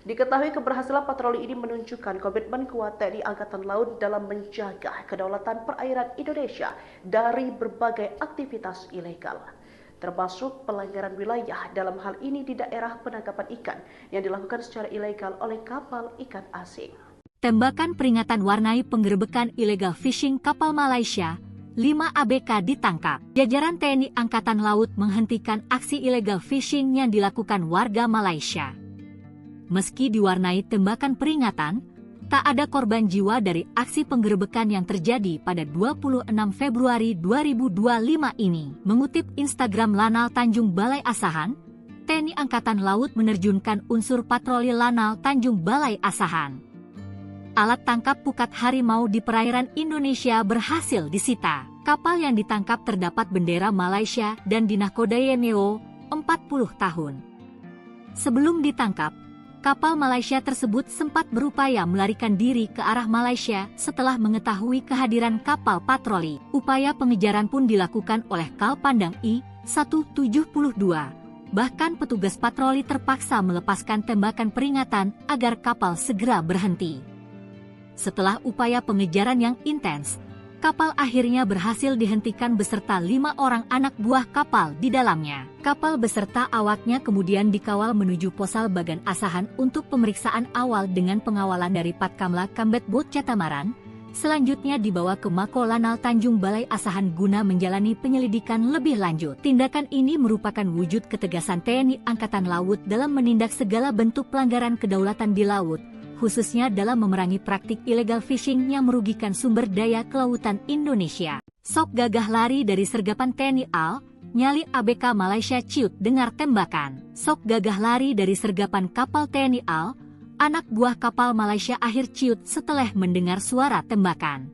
S2: Diketahui keberhasilan patroli ini menunjukkan komitmen kuat TNI Angkatan Laut dalam menjaga kedaulatan perairan Indonesia dari berbagai aktivitas ilegal, termasuk pelanggaran wilayah dalam hal ini di daerah penangkapan ikan yang dilakukan secara ilegal oleh kapal ikan asing.
S1: Tembakan peringatan warnai penggerebekan illegal fishing kapal Malaysia, 5 ABK ditangkap. Jajaran TNI Angkatan Laut menghentikan aksi illegal fishing yang dilakukan warga Malaysia. Meski diwarnai tembakan peringatan, tak ada korban jiwa dari aksi penggerebekan yang terjadi pada 26 Februari 2025 ini. Mengutip Instagram Lanal Tanjung Balai Asahan, TNI Angkatan Laut menerjunkan unsur patroli Lanal Tanjung Balai Asahan. Alat tangkap pukat harimau di perairan Indonesia berhasil disita. Kapal yang ditangkap terdapat bendera Malaysia dan dinahkodai NEO 40 tahun. Sebelum ditangkap, kapal Malaysia tersebut sempat berupaya melarikan diri ke arah Malaysia setelah mengetahui kehadiran kapal patroli. Upaya pengejaran pun dilakukan oleh KAL Pandang I-172. Bahkan petugas patroli terpaksa melepaskan tembakan peringatan agar kapal segera berhenti. Setelah upaya pengejaran yang intens, kapal akhirnya berhasil dihentikan beserta 5 orang anak buah kapal di dalamnya. Kapal beserta awaknya kemudian dikawal menuju Posal Bagan Asahan untuk pemeriksaan awal dengan pengawalan dari Patkamla Kambet Bot Catamaran. Selanjutnya dibawa ke Mako Lanal Tanjung Balai Asahan guna menjalani penyelidikan lebih lanjut. Tindakan ini merupakan wujud ketegasan TNI Angkatan Laut dalam menindak segala bentuk pelanggaran kedaulatan di laut, khususnya dalam memerangi praktik illegal fishing yang merugikan sumber daya kelautan Indonesia. Sok gagah lari dari sergapan TNI AL, nyali ABK Malaysia ciut dengar tembakan. Sok gagah lari dari sergapan kapal TNI AL, anak buah kapal Malaysia akhir ciut setelah mendengar suara tembakan.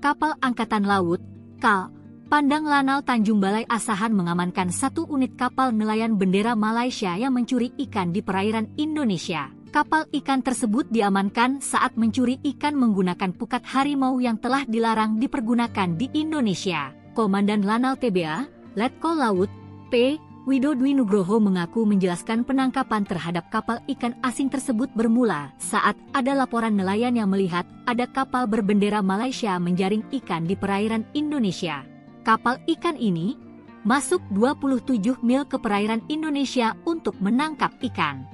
S1: Kapal Angkatan Laut, KAL, Pandang Lanal Tanjung Balai Asahan mengamankan 1 unit kapal nelayan bendera Malaysia yang mencuri ikan di perairan Indonesia. Kapal ikan tersebut diamankan saat mencuri ikan menggunakan pukat harimau yang telah dilarang dipergunakan di Indonesia. Komandan Lanal TBA, Letkol Laut, P. Wido Dwi Nugroho mengaku menjelaskan penangkapan terhadap kapal ikan asing tersebut bermula saat ada laporan nelayan yang melihat ada kapal berbendera Malaysia menjaring ikan di perairan Indonesia. Kapal ikan ini masuk 27 mil ke perairan Indonesia untuk menangkap ikan.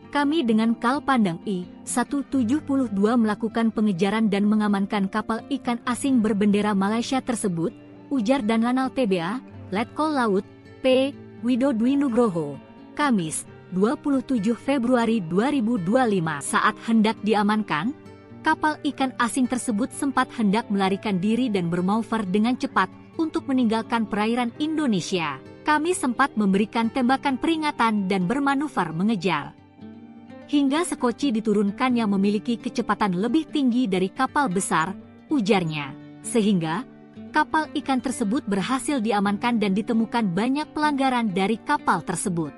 S1: Kami dengan KAL Pandang I-172 melakukan pengejaran dan mengamankan kapal ikan asing berbendera Malaysia tersebut, ujar dan Lanal TBA, Letkol Laut, P. Wido Dwi Nugroho, Kamis, 27 Februari 2025. Saat hendak diamankan, kapal ikan asing tersebut sempat hendak melarikan diri dan bermanuver dengan cepat untuk meninggalkan perairan Indonesia. Kami sempat memberikan tembakan peringatan dan bermanuver mengejar. Hingga sekoci diturunkan yang memiliki kecepatan lebih tinggi dari kapal besar, ujarnya. Sehingga, kapal ikan tersebut berhasil diamankan dan ditemukan banyak pelanggaran dari kapal tersebut.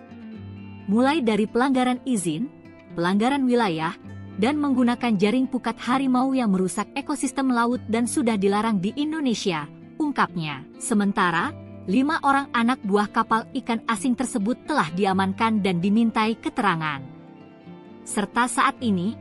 S1: Mulai dari pelanggaran izin, pelanggaran wilayah, dan menggunakan jaring pukat harimau yang merusak ekosistem laut dan sudah dilarang di Indonesia, ungkapnya. Sementara, 5 orang anak buah kapal ikan asing tersebut telah diamankan dan dimintai keterangan. Serta saat ini,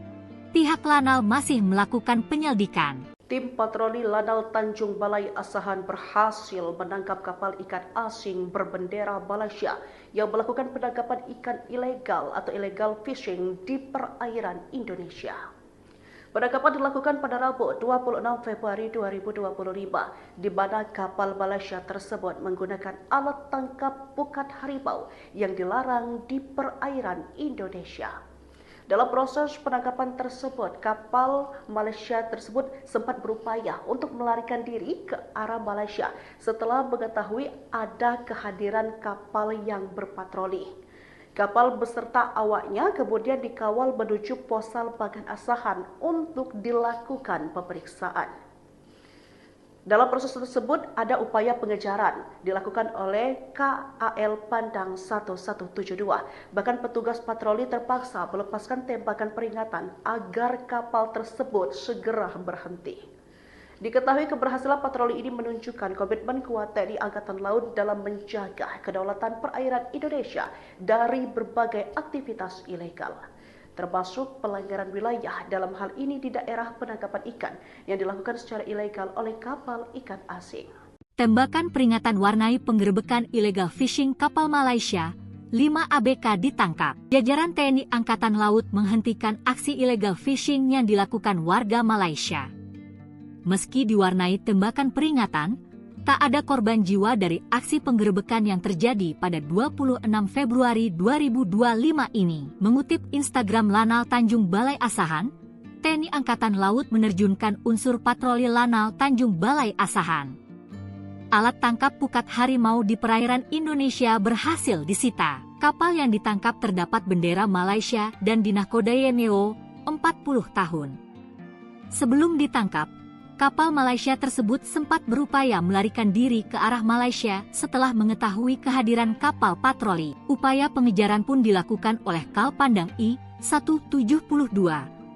S1: pihak Lanal masih melakukan penyelidikan.
S2: Tim patroli Lanal Tanjung Balai Asahan berhasil menangkap kapal ikan asing berbendera Malaysia yang melakukan penangkapan ikan ilegal atau illegal fishing di perairan Indonesia. Penangkapan dilakukan pada Rabu 26 Februari 2025, di mana kapal Malaysia tersebut menggunakan alat tangkap pukat harimau yang dilarang di perairan Indonesia. Dalam proses penangkapan tersebut, kapal Malaysia tersebut sempat berupaya untuk melarikan diri ke arah Malaysia setelah mengetahui ada kehadiran kapal yang berpatroli. Kapal beserta awaknya kemudian dikawal menuju Posal Bagan Asahan untuk dilakukan pemeriksaan. Dalam proses tersebut ada upaya pengejaran dilakukan oleh KAL Pandang 1172. Bahkan petugas patroli terpaksa melepaskan tembakan peringatan agar kapal tersebut segera berhenti. Diketahui keberhasilan patroli ini menunjukkan komitmen kuat TNI Angkatan Laut dalam menjaga kedaulatan perairan Indonesia dari berbagai aktivitas ilegal, termasuk pelanggaran wilayah dalam hal ini di daerah penangkapan ikan yang dilakukan secara ilegal oleh kapal ikan asing.
S1: Tembakan peringatan warnai penggerebekan illegal fishing kapal Malaysia, 5 ABK ditangkap. Jajaran TNI Angkatan Laut menghentikan aksi illegal fishing yang dilakukan warga Malaysia. Meski diwarnai tembakan peringatan, tak ada korban jiwa dari aksi penggerebekan yang terjadi pada 26 Februari 2025 ini. Mengutip Instagram Lanal Tanjung Balai Asahan, TNI Angkatan Laut menerjunkan unsur patroli Lanal Tanjung Balai Asahan. Alat tangkap pukat harimau di perairan Indonesia berhasil disita. Kapal yang ditangkap terdapat bendera Malaysia dan dinahkodai NEO 40 tahun. Sebelum ditangkap, kapal Malaysia tersebut sempat berupaya melarikan diri ke arah Malaysia setelah mengetahui kehadiran kapal patroli. Upaya pengejaran pun dilakukan oleh KAL Pandang I-172.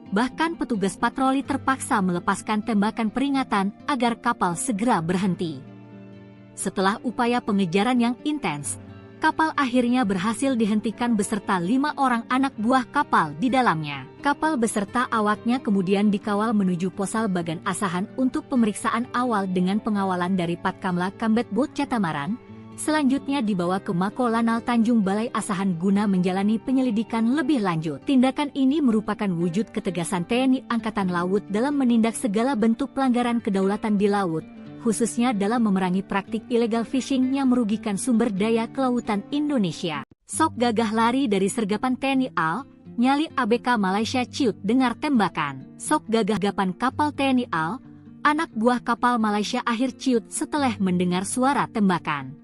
S1: Bahkan petugas patroli terpaksa melepaskan tembakan peringatan agar kapal segera berhenti. Setelah upaya pengejaran yang intens, kapal akhirnya berhasil dihentikan beserta 5 orang anak buah kapal di dalamnya. Kapal beserta awaknya kemudian dikawal menuju Posal Bagan Asahan untuk pemeriksaan awal dengan pengawalan dari Patkamla Kambet Bot Catamaran. Selanjutnya dibawa ke Mako Lanal Tanjung Balai Asahan guna menjalani penyelidikan lebih lanjut. Tindakan ini merupakan wujud ketegasan TNI Angkatan Laut dalam menindak segala bentuk pelanggaran kedaulatan di laut, khususnya dalam memerangi praktik illegal fishing yang merugikan sumber daya kelautan Indonesia. Sok gagah lari dari sergapan TNI AL, nyali ABK Malaysia ciut dengar tembakan. Sok gagah-gapan kapal TNI AL, anak buah kapal Malaysia akhir ciut setelah mendengar suara tembakan.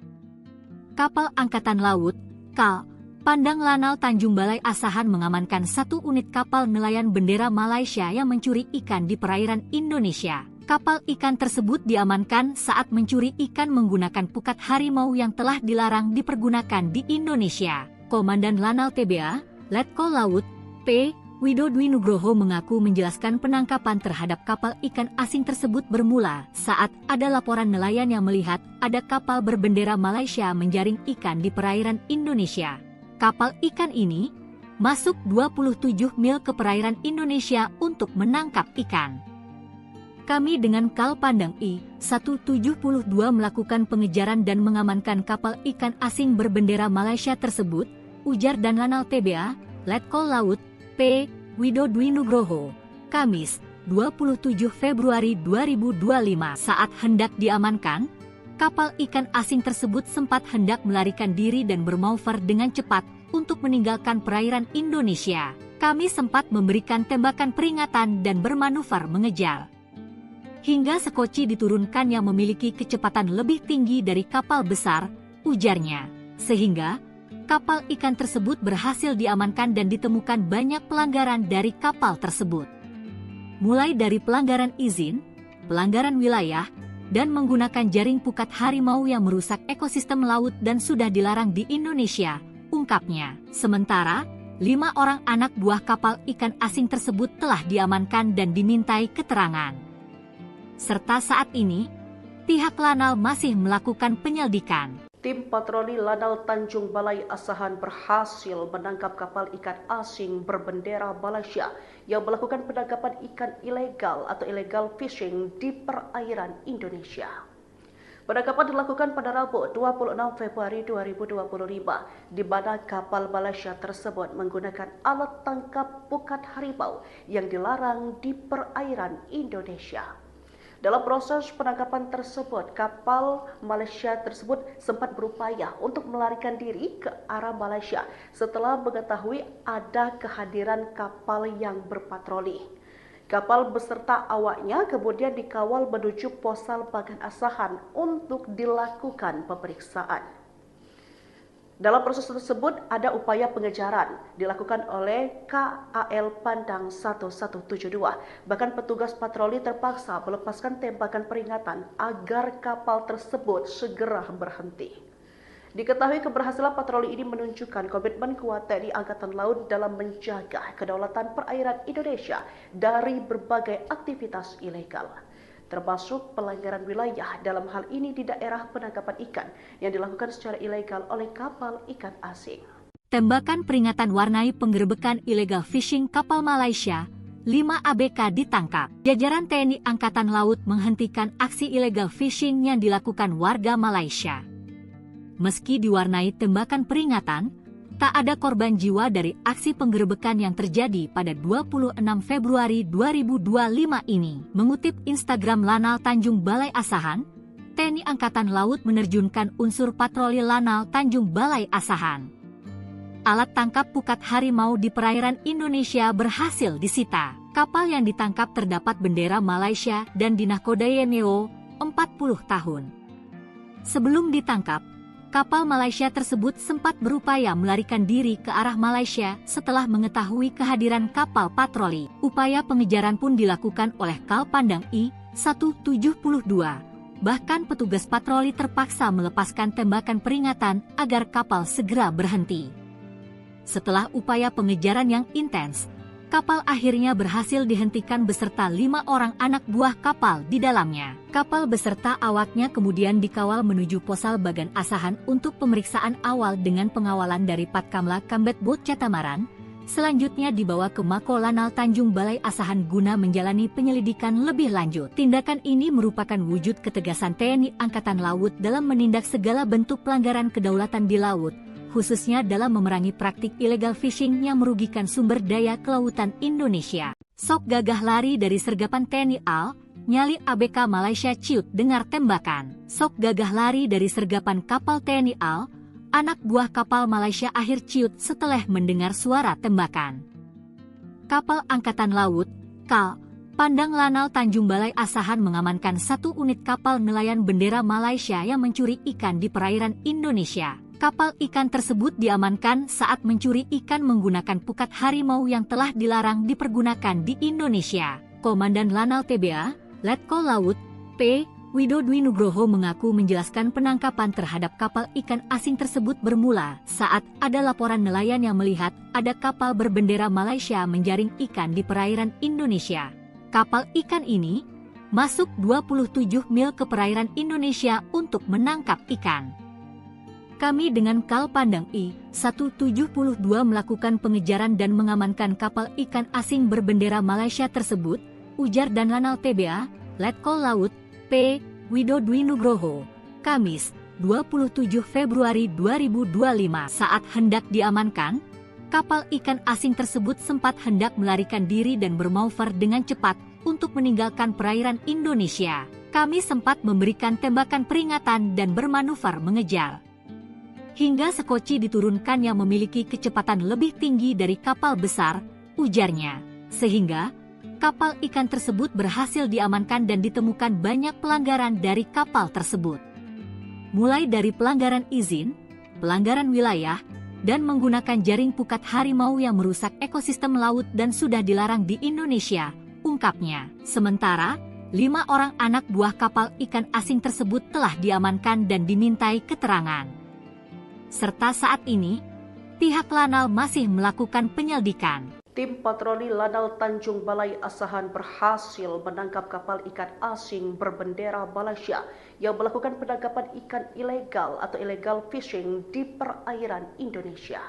S1: Kapal Angkatan Laut, KAL, Pandang Lanal Tanjung Balai Asahan mengamankan 1 unit kapal nelayan bendera Malaysia yang mencuri ikan di perairan Indonesia. Kapal ikan tersebut diamankan saat mencuri ikan menggunakan pukat harimau yang telah dilarang dipergunakan di Indonesia. Komandan Lanal TBA, Letkol Laut, P. Widodwi Nugroho mengaku menjelaskan penangkapan terhadap kapal ikan asing tersebut bermula saat ada laporan nelayan yang melihat ada kapal berbendera Malaysia menjaring ikan di perairan Indonesia. Kapal ikan ini masuk 27 mil ke perairan Indonesia untuk menangkap ikan. Kami dengan KAL Pandang I-172 melakukan pengejaran dan mengamankan kapal ikan asing berbendera Malaysia tersebut, ujar dan Lanal TBA, Letkol Laut, P. Widodwi Nugroho, Kamis, 27 Februari 2025. Saat hendak diamankan, kapal ikan asing tersebut sempat hendak melarikan diri dan bermanuver dengan cepat untuk meninggalkan perairan Indonesia. Kami sempat memberikan tembakan peringatan dan bermanuver mengejar. Hingga sekoci diturunkan yang memiliki kecepatan lebih tinggi dari kapal besar, ujarnya. Sehingga, kapal ikan tersebut berhasil diamankan dan ditemukan banyak pelanggaran dari kapal tersebut. Mulai dari pelanggaran izin, pelanggaran wilayah, dan menggunakan jaring pukat harimau yang merusak ekosistem laut dan sudah dilarang di Indonesia, ungkapnya. Sementara, 5 orang anak buah kapal ikan asing tersebut telah diamankan dan dimintai keterangan. Serta saat ini, pihak Lanal masih melakukan penyelidikan.
S2: Tim patroli Lanal Tanjung Balai Asahan berhasil menangkap kapal ikan asing berbendera Malaysia yang melakukan penangkapan ikan ilegal atau illegal fishing di perairan Indonesia. Penangkapan dilakukan pada Rabu 26 Februari 2025, di mana kapal Malaysia tersebut menggunakan alat tangkap pukat harimau yang dilarang di perairan Indonesia. Dalam proses penangkapan tersebut, kapal Malaysia tersebut sempat berupaya untuk melarikan diri ke arah Malaysia setelah mengetahui ada kehadiran kapal yang berpatroli. Kapal beserta awaknya kemudian dikawal menuju Posal Bagan Asahan untuk dilakukan pemeriksaan. Dalam proses tersebut ada upaya pengejaran dilakukan oleh KAL Pandang 1172. Bahkan petugas patroli terpaksa melepaskan tembakan peringatan agar kapal tersebut segera berhenti. Diketahui keberhasilan patroli ini menunjukkan komitmen kuat TNI Angkatan Laut dalam menjaga kedaulatan perairan Indonesia dari berbagai aktivitas ilegal, termasuk pelanggaran wilayah dalam hal ini di daerah penangkapan ikan yang dilakukan secara ilegal oleh kapal ikan asing.
S1: Tembakan peringatan warnai penggerebekan illegal fishing kapal Malaysia, 5 ABK ditangkap. Jajaran TNI Angkatan Laut menghentikan aksi illegal fishing yang dilakukan warga Malaysia. Meski diwarnai tembakan peringatan, tak ada korban jiwa dari aksi penggerebekan yang terjadi pada 26 Februari 2025 ini. Mengutip Instagram Lanal Tanjung Balai Asahan, TNI Angkatan Laut menerjunkan unsur patroli Lanal Tanjung Balai Asahan. Alat tangkap pukat harimau di perairan Indonesia berhasil disita. Kapal yang ditangkap terdapat bendera Malaysia dan dinahkodai NEO 40 tahun. Sebelum ditangkap, kapal Malaysia tersebut sempat berupaya melarikan diri ke arah Malaysia setelah mengetahui kehadiran kapal patroli. Upaya pengejaran pun dilakukan oleh KAL Pandang I-172. Bahkan petugas patroli terpaksa melepaskan tembakan peringatan agar kapal segera berhenti. Setelah upaya pengejaran yang intens, kapal akhirnya berhasil dihentikan beserta 5 orang anak buah kapal di dalamnya. Kapal beserta awaknya kemudian dikawal menuju Posal Bagan Asahan untuk pemeriksaan awal dengan pengawalan dari Patkamla Kambet Bot Catamaran. Selanjutnya dibawa ke Mako Lanal Tanjung Balai Asahan guna menjalani penyelidikan lebih lanjut. Tindakan ini merupakan wujud ketegasan TNI Angkatan Laut dalam menindak segala bentuk pelanggaran kedaulatan di laut, khususnya dalam memerangi praktik illegal fishing yang merugikan sumber daya kelautan Indonesia. Sok gagah lari dari sergapan TNI AL, nyali ABK Malaysia ciut dengar tembakan. Sok gagah lari dari sergapan kapal TNI AL, anak buah kapal Malaysia akhir ciut setelah mendengar suara tembakan. Kapal Angkatan Laut, KAL, Pandang Lanal Tanjung Balai Asahan mengamankan 1 unit kapal nelayan bendera Malaysia yang mencuri ikan di perairan Indonesia. Kapal ikan tersebut diamankan saat mencuri ikan menggunakan pukat harimau yang telah dilarang dipergunakan di Indonesia. Komandan Lanal TBA, Letkol Laut, P. Wido Dwi Nugroho mengaku menjelaskan penangkapan terhadap kapal ikan asing tersebut bermula saat ada laporan nelayan yang melihat ada kapal berbendera Malaysia menjaring ikan di perairan Indonesia. Kapal ikan ini masuk 27 mil ke perairan Indonesia untuk menangkap ikan. Kami dengan KAL Pandang I-172 melakukan pengejaran dan mengamankan kapal ikan asing berbendera Malaysia tersebut, ujar dan Lanal TBA, Letkol Laut, P. Wido Dwi Nugroho, Kamis, 27 Februari 2025. Saat hendak diamankan, kapal ikan asing tersebut sempat hendak melarikan diri dan bermanuver dengan cepat untuk meninggalkan perairan Indonesia. Kami sempat memberikan tembakan peringatan dan bermanuver mengejar. Hingga sekoci diturunkan yang memiliki kecepatan lebih tinggi dari kapal besar, ujarnya. Sehingga, kapal ikan tersebut berhasil diamankan dan ditemukan banyak pelanggaran dari kapal tersebut. Mulai dari pelanggaran izin, pelanggaran wilayah, dan menggunakan jaring pukat harimau yang merusak ekosistem laut dan sudah dilarang di Indonesia, ungkapnya. Sementara, 5 orang anak buah kapal ikan asing tersebut telah diamankan dan dimintai keterangan. Serta saat ini, pihak Lanal masih melakukan penyelidikan.
S2: Tim patroli Lanal Tanjung Balai Asahan berhasil menangkap kapal ikan asing berbendera Malaysia yang melakukan penangkapan ikan ilegal atau illegal fishing di perairan Indonesia.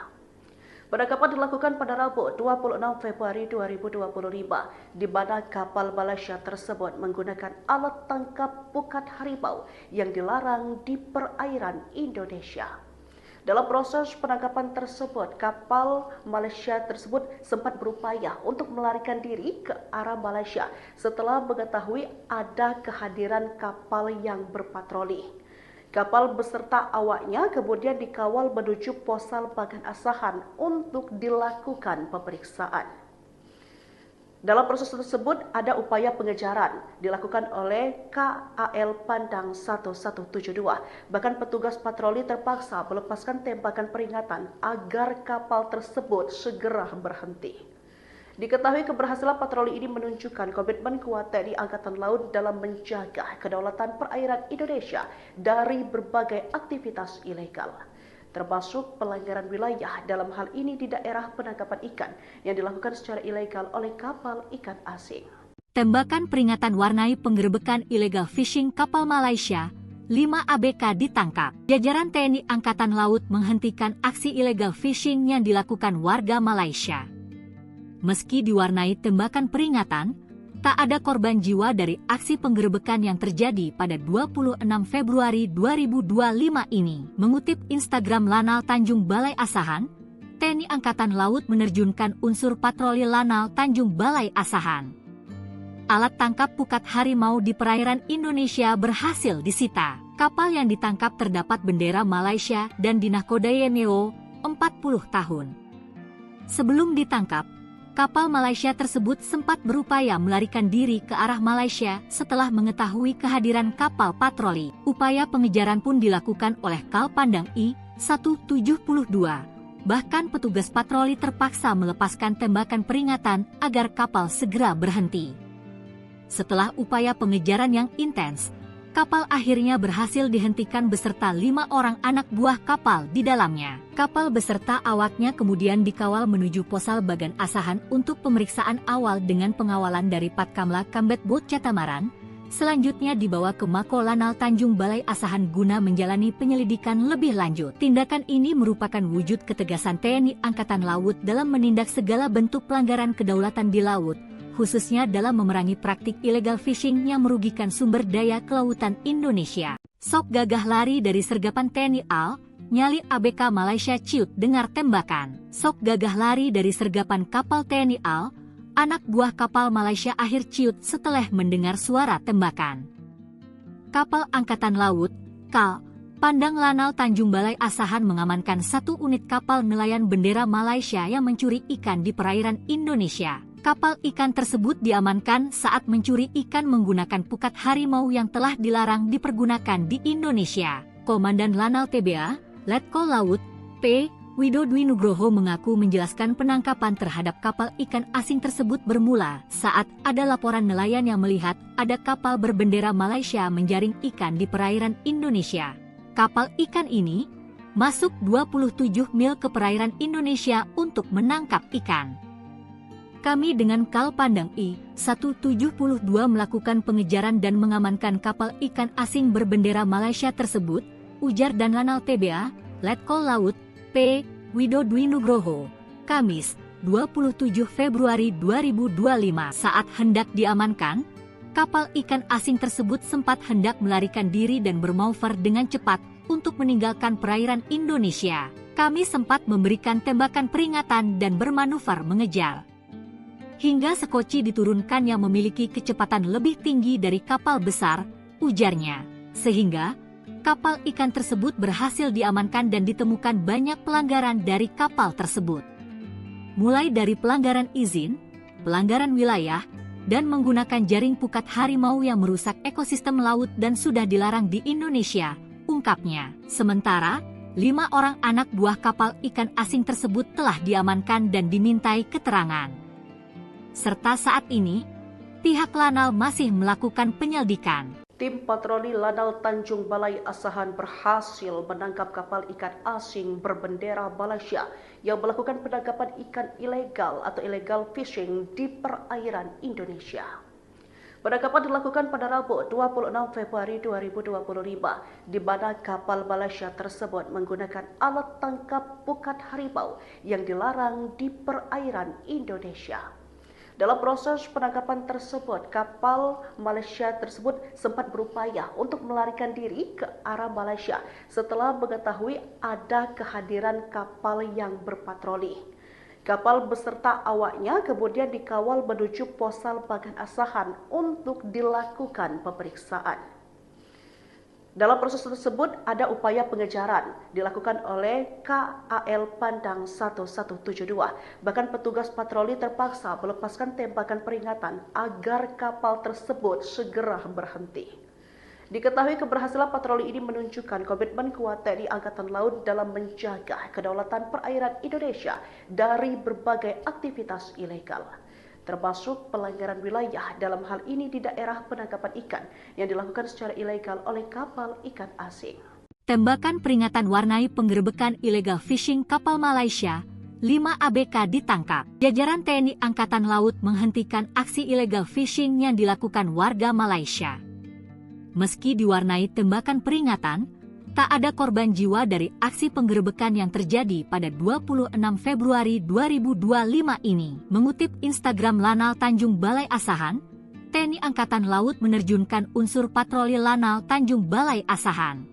S2: Penangkapan dilakukan pada Rabu 26 Februari 2025, di mana kapal Malaysia tersebut menggunakan alat tangkap pukat harimau yang dilarang di perairan Indonesia. Dalam proses penangkapan tersebut, kapal Malaysia tersebut sempat berupaya untuk melarikan diri ke arah Malaysia setelah mengetahui ada kehadiran kapal yang berpatroli. Kapal beserta awaknya kemudian dikawal menuju Posal Bagan Asahan untuk dilakukan pemeriksaan. Dalam proses tersebut ada upaya pengejaran dilakukan oleh KAL Pandang 1172. Bahkan petugas patroli terpaksa melepaskan tembakan peringatan agar kapal tersebut segera berhenti. Diketahui keberhasilan patroli ini menunjukkan komitmen kuat TNI Angkatan Laut dalam menjaga kedaulatan perairan Indonesia dari berbagai aktivitas ilegal, termasuk pelanggaran wilayah dalam hal ini di daerah penangkapan ikan yang dilakukan secara ilegal oleh kapal ikan asing.
S1: Tembakan peringatan warnai penggerebekan illegal fishing kapal Malaysia, 5 ABK ditangkap. Jajaran TNI Angkatan Laut menghentikan aksi illegal fishing yang dilakukan warga Malaysia. Meski diwarnai tembakan peringatan, tak ada korban jiwa dari aksi penggerebekan yang terjadi pada 26 Februari 2025 ini. Mengutip Instagram Lanal Tanjung Balai Asahan, TNI Angkatan Laut menerjunkan unsur patroli Lanal Tanjung Balai Asahan. Alat tangkap pukat harimau di perairan Indonesia berhasil disita. Kapal yang ditangkap terdapat bendera Malaysia dan dinakodai NEO 40 tahun. Sebelum ditangkap, kapal Malaysia tersebut sempat berupaya melarikan diri ke arah Malaysia setelah mengetahui kehadiran kapal patroli. Upaya pengejaran pun dilakukan oleh KAL Pandang I-172. Bahkan petugas patroli terpaksa melepaskan tembakan peringatan agar kapal segera berhenti. Setelah upaya pengejaran yang intens, kapal akhirnya berhasil dihentikan beserta 5 orang anak buah kapal di dalamnya. Kapal beserta awaknya kemudian dikawal menuju Posal Bagan Asahan untuk pemeriksaan awal dengan pengawalan dari Patkamla Kambet Bot Catamaran. Selanjutnya dibawa ke Mako Lanal Tanjung Balai Asahan guna menjalani penyelidikan lebih lanjut. Tindakan ini merupakan wujud ketegasan TNI Angkatan Laut dalam menindak segala bentuk pelanggaran kedaulatan di laut, khususnya dalam memerangi praktik illegal fishing yang merugikan sumber daya kelautan Indonesia. Sok gagah lari dari sergapan TNI AL, nyali ABK Malaysia ciut dengar tembakan. Sok gagah lari dari sergapan kapal TNI AL, anak buah kapal Malaysia akhir ciut setelah mendengar suara tembakan. Kapal Angkatan Laut, KAL, Pandang Lanal Tanjung Balai Asahan mengamankan 1 unit kapal nelayan bendera Malaysia yang mencuri ikan di perairan Indonesia. Kapal ikan tersebut diamankan saat mencuri ikan menggunakan pukat harimau yang telah dilarang dipergunakan di Indonesia. Komandan Lanal TBA, Letkol Laut, P. Wido Dwi Nugroho mengaku menjelaskan penangkapan terhadap kapal ikan asing tersebut bermula saat ada laporan nelayan yang melihat ada kapal berbendera Malaysia menjaring ikan di perairan Indonesia. Kapal ikan ini masuk 27 mil ke perairan Indonesia untuk menangkap ikan. Kami dengan KAL Pandang I-172 melakukan pengejaran dan mengamankan kapal ikan asing berbendera Malaysia tersebut, ujar dan Lanal TBA, Letkol Laut, P. Wido Dwi Nugroho, Kamis, 27 Februari 2025. Saat hendak diamankan, kapal ikan asing tersebut sempat hendak melarikan diri dan bermanuver dengan cepat untuk meninggalkan perairan Indonesia. Kami sempat memberikan tembakan peringatan dan bermanuver mengejar. Hingga sekoci diturunkan yang memiliki kecepatan lebih tinggi dari kapal besar, ujarnya. Sehingga, kapal ikan tersebut berhasil diamankan dan ditemukan banyak pelanggaran dari kapal tersebut. Mulai dari pelanggaran izin, pelanggaran wilayah, dan menggunakan jaring pukat harimau yang merusak ekosistem laut dan sudah dilarang di Indonesia, ungkapnya. Sementara, 5 orang anak buah kapal ikan asing tersebut telah diamankan dan dimintai keterangan. Serta saat ini, pihak Lanal masih melakukan penyelidikan.
S2: Tim patroli Lanal Tanjung Balai Asahan berhasil menangkap kapal ikan asing berbendera Malaysia yang melakukan penangkapan ikan ilegal atau illegal fishing di perairan Indonesia. Penangkapan dilakukan pada Rabu 26 Februari 2025, di mana kapal Malaysia tersebut menggunakan alat tangkap pukat harimau yang dilarang di perairan Indonesia. Dalam proses penangkapan tersebut, kapal Malaysia tersebut sempat berupaya untuk melarikan diri ke arah Malaysia setelah mengetahui ada kehadiran kapal yang berpatroli. Kapal beserta awaknya kemudian dikawal menuju Posal Bagan Asahan untuk dilakukan pemeriksaan. Dalam proses tersebut ada upaya pengejaran dilakukan oleh KAL Pandang 1172. Bahkan petugas patroli terpaksa melepaskan tembakan peringatan agar kapal tersebut segera berhenti. Diketahui keberhasilan patroli ini menunjukkan komitmen kuat TNI Angkatan Laut dalam menjaga kedaulatan perairan Indonesia dari berbagai aktivitas ilegal, termasuk pelanggaran wilayah dalam hal ini di daerah penangkapan ikan yang dilakukan secara ilegal oleh kapal ikan asing.
S1: Tembakan peringatan warnai penggerebekan illegal fishing kapal Malaysia, 5 ABK ditangkap. Jajaran TNI Angkatan Laut menghentikan aksi illegal fishing yang dilakukan warga Malaysia. Meski diwarnai tembakan peringatan, tak ada korban jiwa dari aksi penggerebekan yang terjadi pada 26 Februari 2025 ini. Mengutip Instagram Lanal Tanjung Balai Asahan, TNI Angkatan Laut menerjunkan unsur patroli Lanal Tanjung Balai Asahan.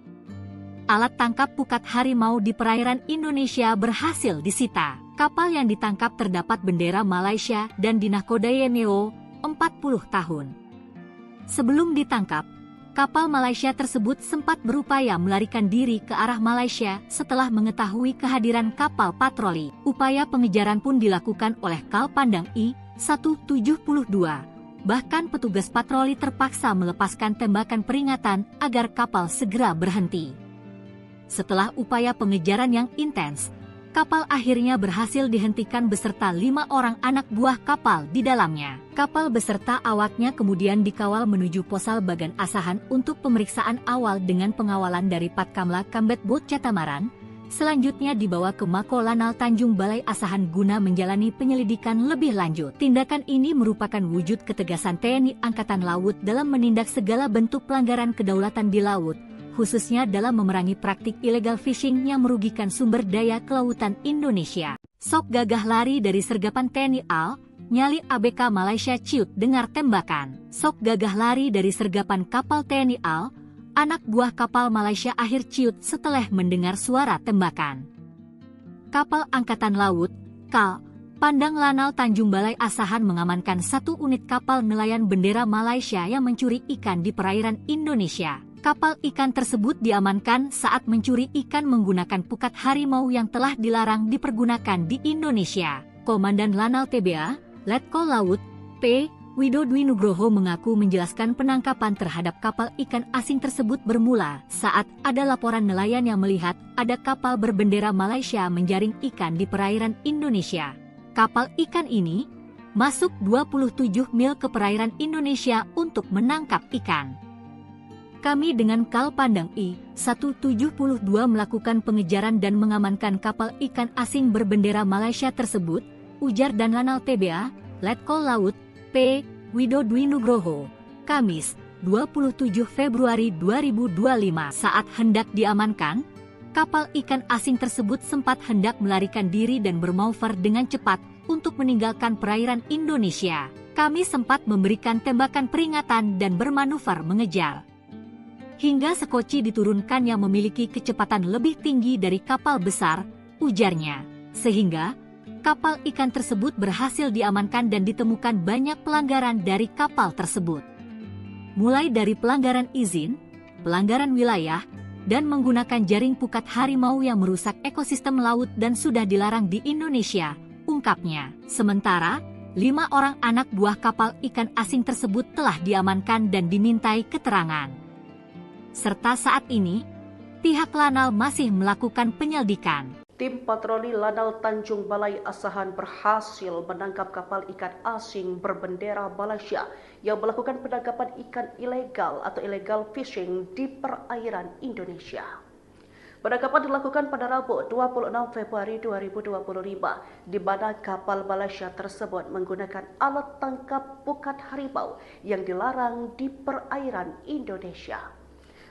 S1: Alat tangkap pukat harimau di perairan Indonesia berhasil disita. Kapal yang ditangkap terdapat bendera Malaysia dan dinahkodai NEO 40 tahun. Sebelum ditangkap, kapal Malaysia tersebut sempat berupaya melarikan diri ke arah Malaysia setelah mengetahui kehadiran kapal patroli. Upaya pengejaran pun dilakukan oleh KAL Pandang I-172. Bahkan petugas patroli terpaksa melepaskan tembakan peringatan agar kapal segera berhenti. Setelah upaya pengejaran yang intens, kapal akhirnya berhasil dihentikan beserta 5 orang anak buah kapal di dalamnya. Kapal beserta awaknya kemudian dikawal menuju Posal Bagan Asahan untuk pemeriksaan awal dengan pengawalan dari Patkamla Kambet Bot Catamaran. Selanjutnya dibawa ke Mako Lanal Tanjung Balai Asahan guna menjalani penyelidikan lebih lanjut. Tindakan ini merupakan wujud ketegasan TNI Angkatan Laut dalam menindak segala bentuk pelanggaran kedaulatan di laut, khususnya dalam memerangi praktik illegal fishing yang merugikan sumber daya kelautan Indonesia. Sok gagah lari dari sergapan TNI AL, nyali ABK Malaysia ciut dengar tembakan. Sok gagah lari dari sergapan kapal TNI AL, anak buah kapal Malaysia akhir ciut setelah mendengar suara tembakan. Kapal Angkatan Laut, KAL, Pandang Lanal Tanjung Balai Asahan mengamankan 1 unit kapal nelayan bendera Malaysia yang mencuri ikan di perairan Indonesia. Kapal ikan tersebut diamankan saat mencuri ikan menggunakan pukat harimau yang telah dilarang dipergunakan di Indonesia. Komandan Lanal TBA, Letkol Laut, P. Wido Dwi Nugroho mengaku menjelaskan penangkapan terhadap kapal ikan asing tersebut bermula saat ada laporan nelayan yang melihat ada kapal berbendera Malaysia menjaring ikan di perairan Indonesia. Kapal ikan ini masuk 27 mil ke perairan Indonesia untuk menangkap ikan. Kami dengan KAL Pandang I-172 melakukan pengejaran dan mengamankan kapal ikan asing berbendera Malaysia tersebut, ujar dan Lanal TBA, Letkol Laut, P. Wido Dwi Nugroho, Kamis, 27 Februari 2025. Saat hendak diamankan, kapal ikan asing tersebut sempat hendak melarikan diri dan bermanuver dengan cepat untuk meninggalkan perairan Indonesia. Kami sempat memberikan tembakan peringatan dan bermanuver mengejar. Hingga sekoci diturunkan yang memiliki kecepatan lebih tinggi dari kapal besar, ujarnya. Sehingga, kapal ikan tersebut berhasil diamankan dan ditemukan banyak pelanggaran dari kapal tersebut. Mulai dari pelanggaran izin, pelanggaran wilayah, dan menggunakan jaring pukat harimau yang merusak ekosistem laut dan sudah dilarang di Indonesia, ungkapnya. Sementara, 5 orang anak buah kapal ikan asing tersebut telah diamankan dan dimintai keterangan. Serta saat ini, pihak Lanal masih melakukan penyelidikan.
S2: Tim patroli Lanal Tanjung Balai Asahan berhasil menangkap kapal ikan asing berbendera Malaysia yang melakukan penangkapan ikan ilegal atau illegal fishing di perairan Indonesia. Penangkapan dilakukan pada Rabu 26 Februari 2025 di mana kapal Malaysia tersebut menggunakan alat tangkap pukat harimau yang dilarang di perairan Indonesia.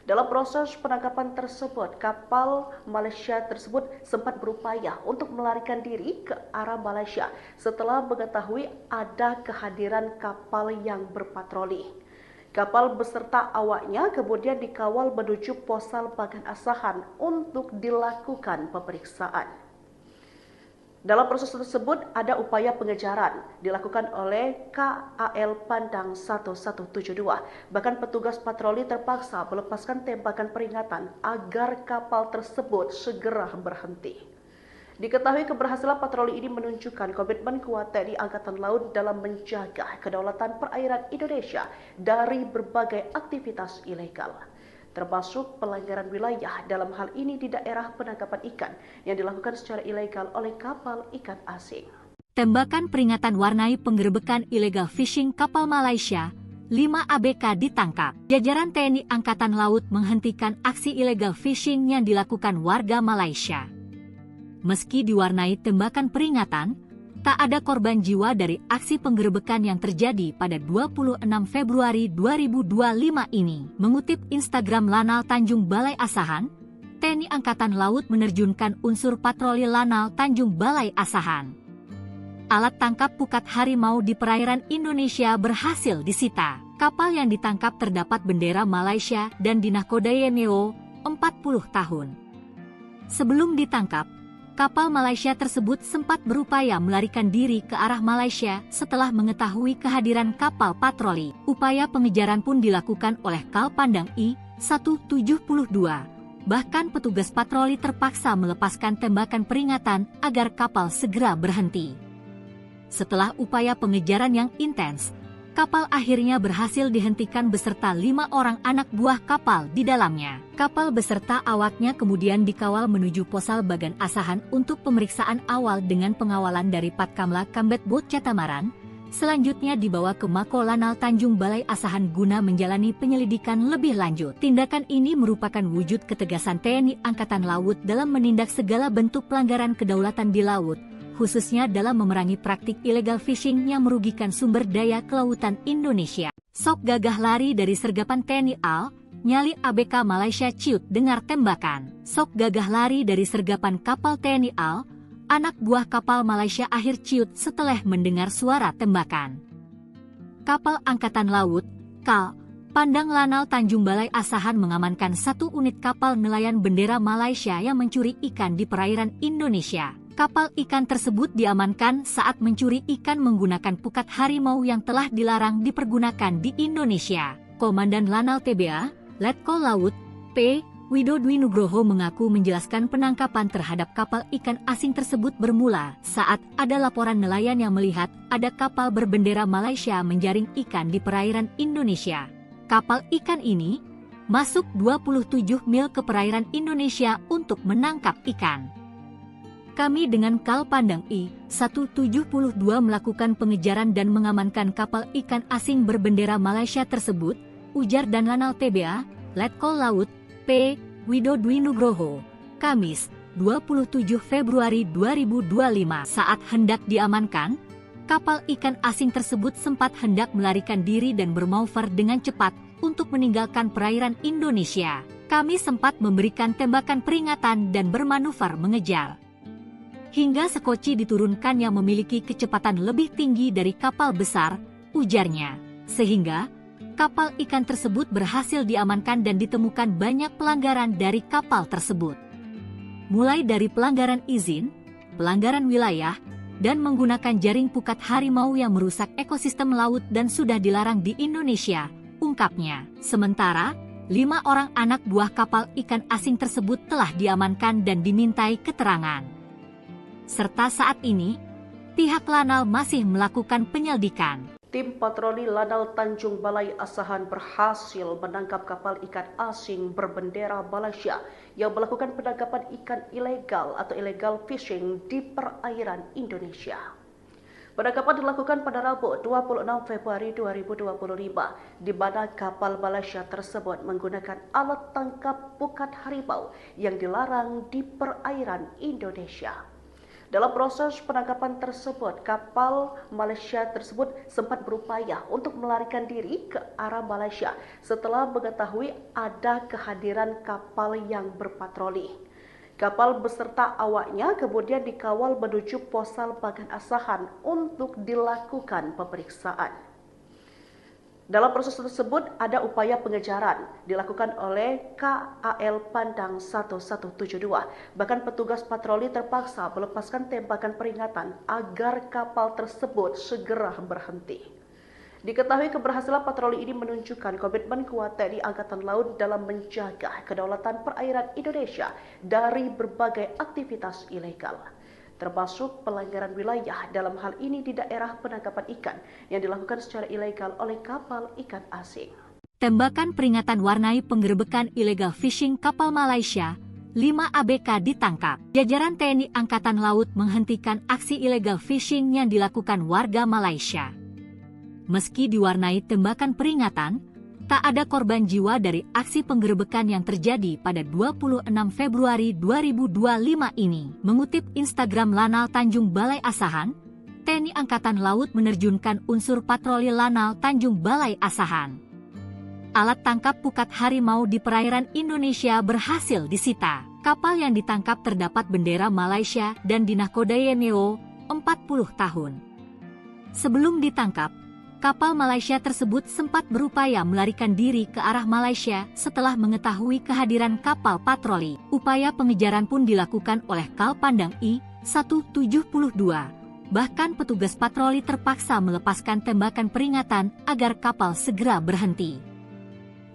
S2: Dalam proses penangkapan tersebut, kapal Malaysia tersebut sempat berupaya untuk melarikan diri ke arah Malaysia setelah mengetahui ada kehadiran kapal yang berpatroli. Kapal beserta awaknya kemudian dikawal menuju Posal Bagan Asahan untuk dilakukan pemeriksaan. Dalam proses tersebut ada upaya pengejaran dilakukan oleh KAL Pandang 1172. Bahkan petugas patroli terpaksa melepaskan tembakan peringatan agar kapal tersebut segera berhenti. Diketahui keberhasilan patroli ini menunjukkan komitmen kuat TNI Angkatan Laut dalam menjaga kedaulatan perairan Indonesia dari berbagai aktivitas ilegal, termasuk pelanggaran wilayah dalam hal ini di daerah penangkapan ikan yang dilakukan secara ilegal oleh kapal ikan asing.
S1: Tembakan peringatan warnai penggerebekan illegal fishing kapal Malaysia, 5 ABK ditangkap. Jajaran TNI Angkatan Laut menghentikan aksi illegal fishing yang dilakukan warga Malaysia. Meski diwarnai tembakan peringatan, tak ada korban jiwa dari aksi penggerebekan yang terjadi pada 26 Februari 2025 ini. Mengutip Instagram Lanal Tanjung Balai Asahan, TNI Angkatan Laut menerjunkan unsur patroli Lanal Tanjung Balai Asahan. Alat tangkap pukat harimau di perairan Indonesia berhasil disita. Kapal yang ditangkap terdapat bendera Malaysia dan dinahkodai MEO 40 tahun. Sebelum ditangkap, kapal Malaysia tersebut sempat berupaya melarikan diri ke arah Malaysia setelah mengetahui kehadiran kapal patroli. Upaya pengejaran pun dilakukan oleh KAL Pandang I-172. Bahkan petugas patroli terpaksa melepaskan tembakan peringatan agar kapal segera berhenti. Setelah upaya pengejaran yang intens, kapal akhirnya berhasil dihentikan beserta 5 orang anak buah kapal di dalamnya. Kapal beserta awaknya kemudian dikawal menuju Posal Bagan Asahan untuk pemeriksaan awal dengan pengawalan dari Patkamla Kambet Bot Catamaran. Selanjutnya dibawa ke Mako Lanal Tanjung Balai Asahan guna menjalani penyelidikan lebih lanjut. Tindakan ini merupakan wujud ketegasan TNI Angkatan Laut dalam menindak segala bentuk pelanggaran kedaulatan di laut, khususnya dalam memerangi praktik illegal fishing yang merugikan sumber daya kelautan Indonesia. Sok gagah lari dari sergapan TNI AL, nyali ABK Malaysia ciut dengar tembakan. Sok gagah lari dari sergapan kapal TNI AL, anak buah kapal Malaysia akhir ciut setelah mendengar suara tembakan. Kapal Angkatan Laut, KAL, Pandang Lanal Tanjung Balai Asahan mengamankan 1 unit kapal nelayan bendera Malaysia yang mencuri ikan di perairan Indonesia. Kapal ikan tersebut diamankan saat mencuri ikan menggunakan pukat harimau yang telah dilarang dipergunakan di Indonesia. Komandan Lanal TBA, Letkol Laut, P. Wido Dwi Nugroho mengaku menjelaskan penangkapan terhadap kapal ikan asing tersebut bermula saat ada laporan nelayan yang melihat ada kapal berbendera Malaysia menjaring ikan di perairan Indonesia. Kapal ikan ini masuk 27 mil ke perairan Indonesia untuk menangkap ikan. Kami dengan KAL Pandang I-172 melakukan pengejaran dan mengamankan kapal ikan asing berbendera Malaysia tersebut, ujar dan Lanal TBA, Letkol Laut, P. Wido Dwi Nugroho, Kamis, 27 Februari 2025. Saat hendak diamankan, kapal ikan asing tersebut sempat hendak melarikan diri dan bermanuver dengan cepat untuk meninggalkan perairan Indonesia. Kami sempat memberikan tembakan peringatan dan bermanuver mengejar. Hingga sekoci diturunkan yang memiliki kecepatan lebih tinggi dari kapal besar, ujarnya. Sehingga, kapal ikan tersebut berhasil diamankan dan ditemukan banyak pelanggaran dari kapal tersebut. Mulai dari pelanggaran izin, pelanggaran wilayah, dan menggunakan jaring pukat harimau yang merusak ekosistem laut dan sudah dilarang di Indonesia, ungkapnya. Sementara, 5 orang anak buah kapal ikan asing tersebut telah diamankan dan dimintai keterangan. Serta saat ini, pihak Lanal masih melakukan penyelidikan.
S2: Tim patroli Lanal Tanjung Balai Asahan berhasil menangkap kapal ikan asing berbendera Malaysia yang melakukan penangkapan ikan ilegal atau illegal fishing di perairan Indonesia. Penangkapan dilakukan pada Rabu 26 Februari 2025 di mana kapal Malaysia tersebut menggunakan alat tangkap pukat harimau yang dilarang di perairan Indonesia. Dalam proses penangkapan tersebut, kapal Malaysia tersebut sempat berupaya untuk melarikan diri ke arah Malaysia setelah mengetahui ada kehadiran kapal yang berpatroli. Kapal beserta awaknya kemudian dikawal menuju Posal Bagan Asahan untuk dilakukan pemeriksaan. Dalam proses tersebut ada upaya pengejaran dilakukan oleh KAL Pandang 1172. Bahkan petugas patroli terpaksa melepaskan tembakan peringatan agar kapal tersebut segera berhenti. Diketahui keberhasilan patroli ini menunjukkan komitmen kuat TNI Angkatan Laut dalam menjaga kedaulatan perairan Indonesia dari berbagai aktivitas ilegal, termasuk pelanggaran wilayah dalam hal ini di daerah penangkapan ikan yang dilakukan secara ilegal oleh kapal ikan asing.
S1: Tembakan peringatan warnai penggerebekan illegal fishing kapal Malaysia, 5 ABK ditangkap. Jajaran TNI Angkatan Laut menghentikan aksi illegal fishing yang dilakukan warga Malaysia. Meski diwarnai tembakan peringatan, tak ada korban jiwa dari aksi penggerebekan yang terjadi pada 26 Februari 2025 ini. Mengutip Instagram Lanal Tanjung Balai Asahan, TNI Angkatan Laut menerjunkan unsur patroli Lanal Tanjung Balai Asahan. Alat tangkap pukat harimau di perairan Indonesia berhasil disita. Kapal yang ditangkap terdapat bendera Malaysia dan dinakodai NEO 40 tahun. Sebelum ditangkap, kapal Malaysia tersebut sempat berupaya melarikan diri ke arah Malaysia setelah mengetahui kehadiran kapal patroli. Upaya pengejaran pun dilakukan oleh KAL Pandang I-172. Bahkan petugas patroli terpaksa melepaskan tembakan peringatan agar kapal segera berhenti.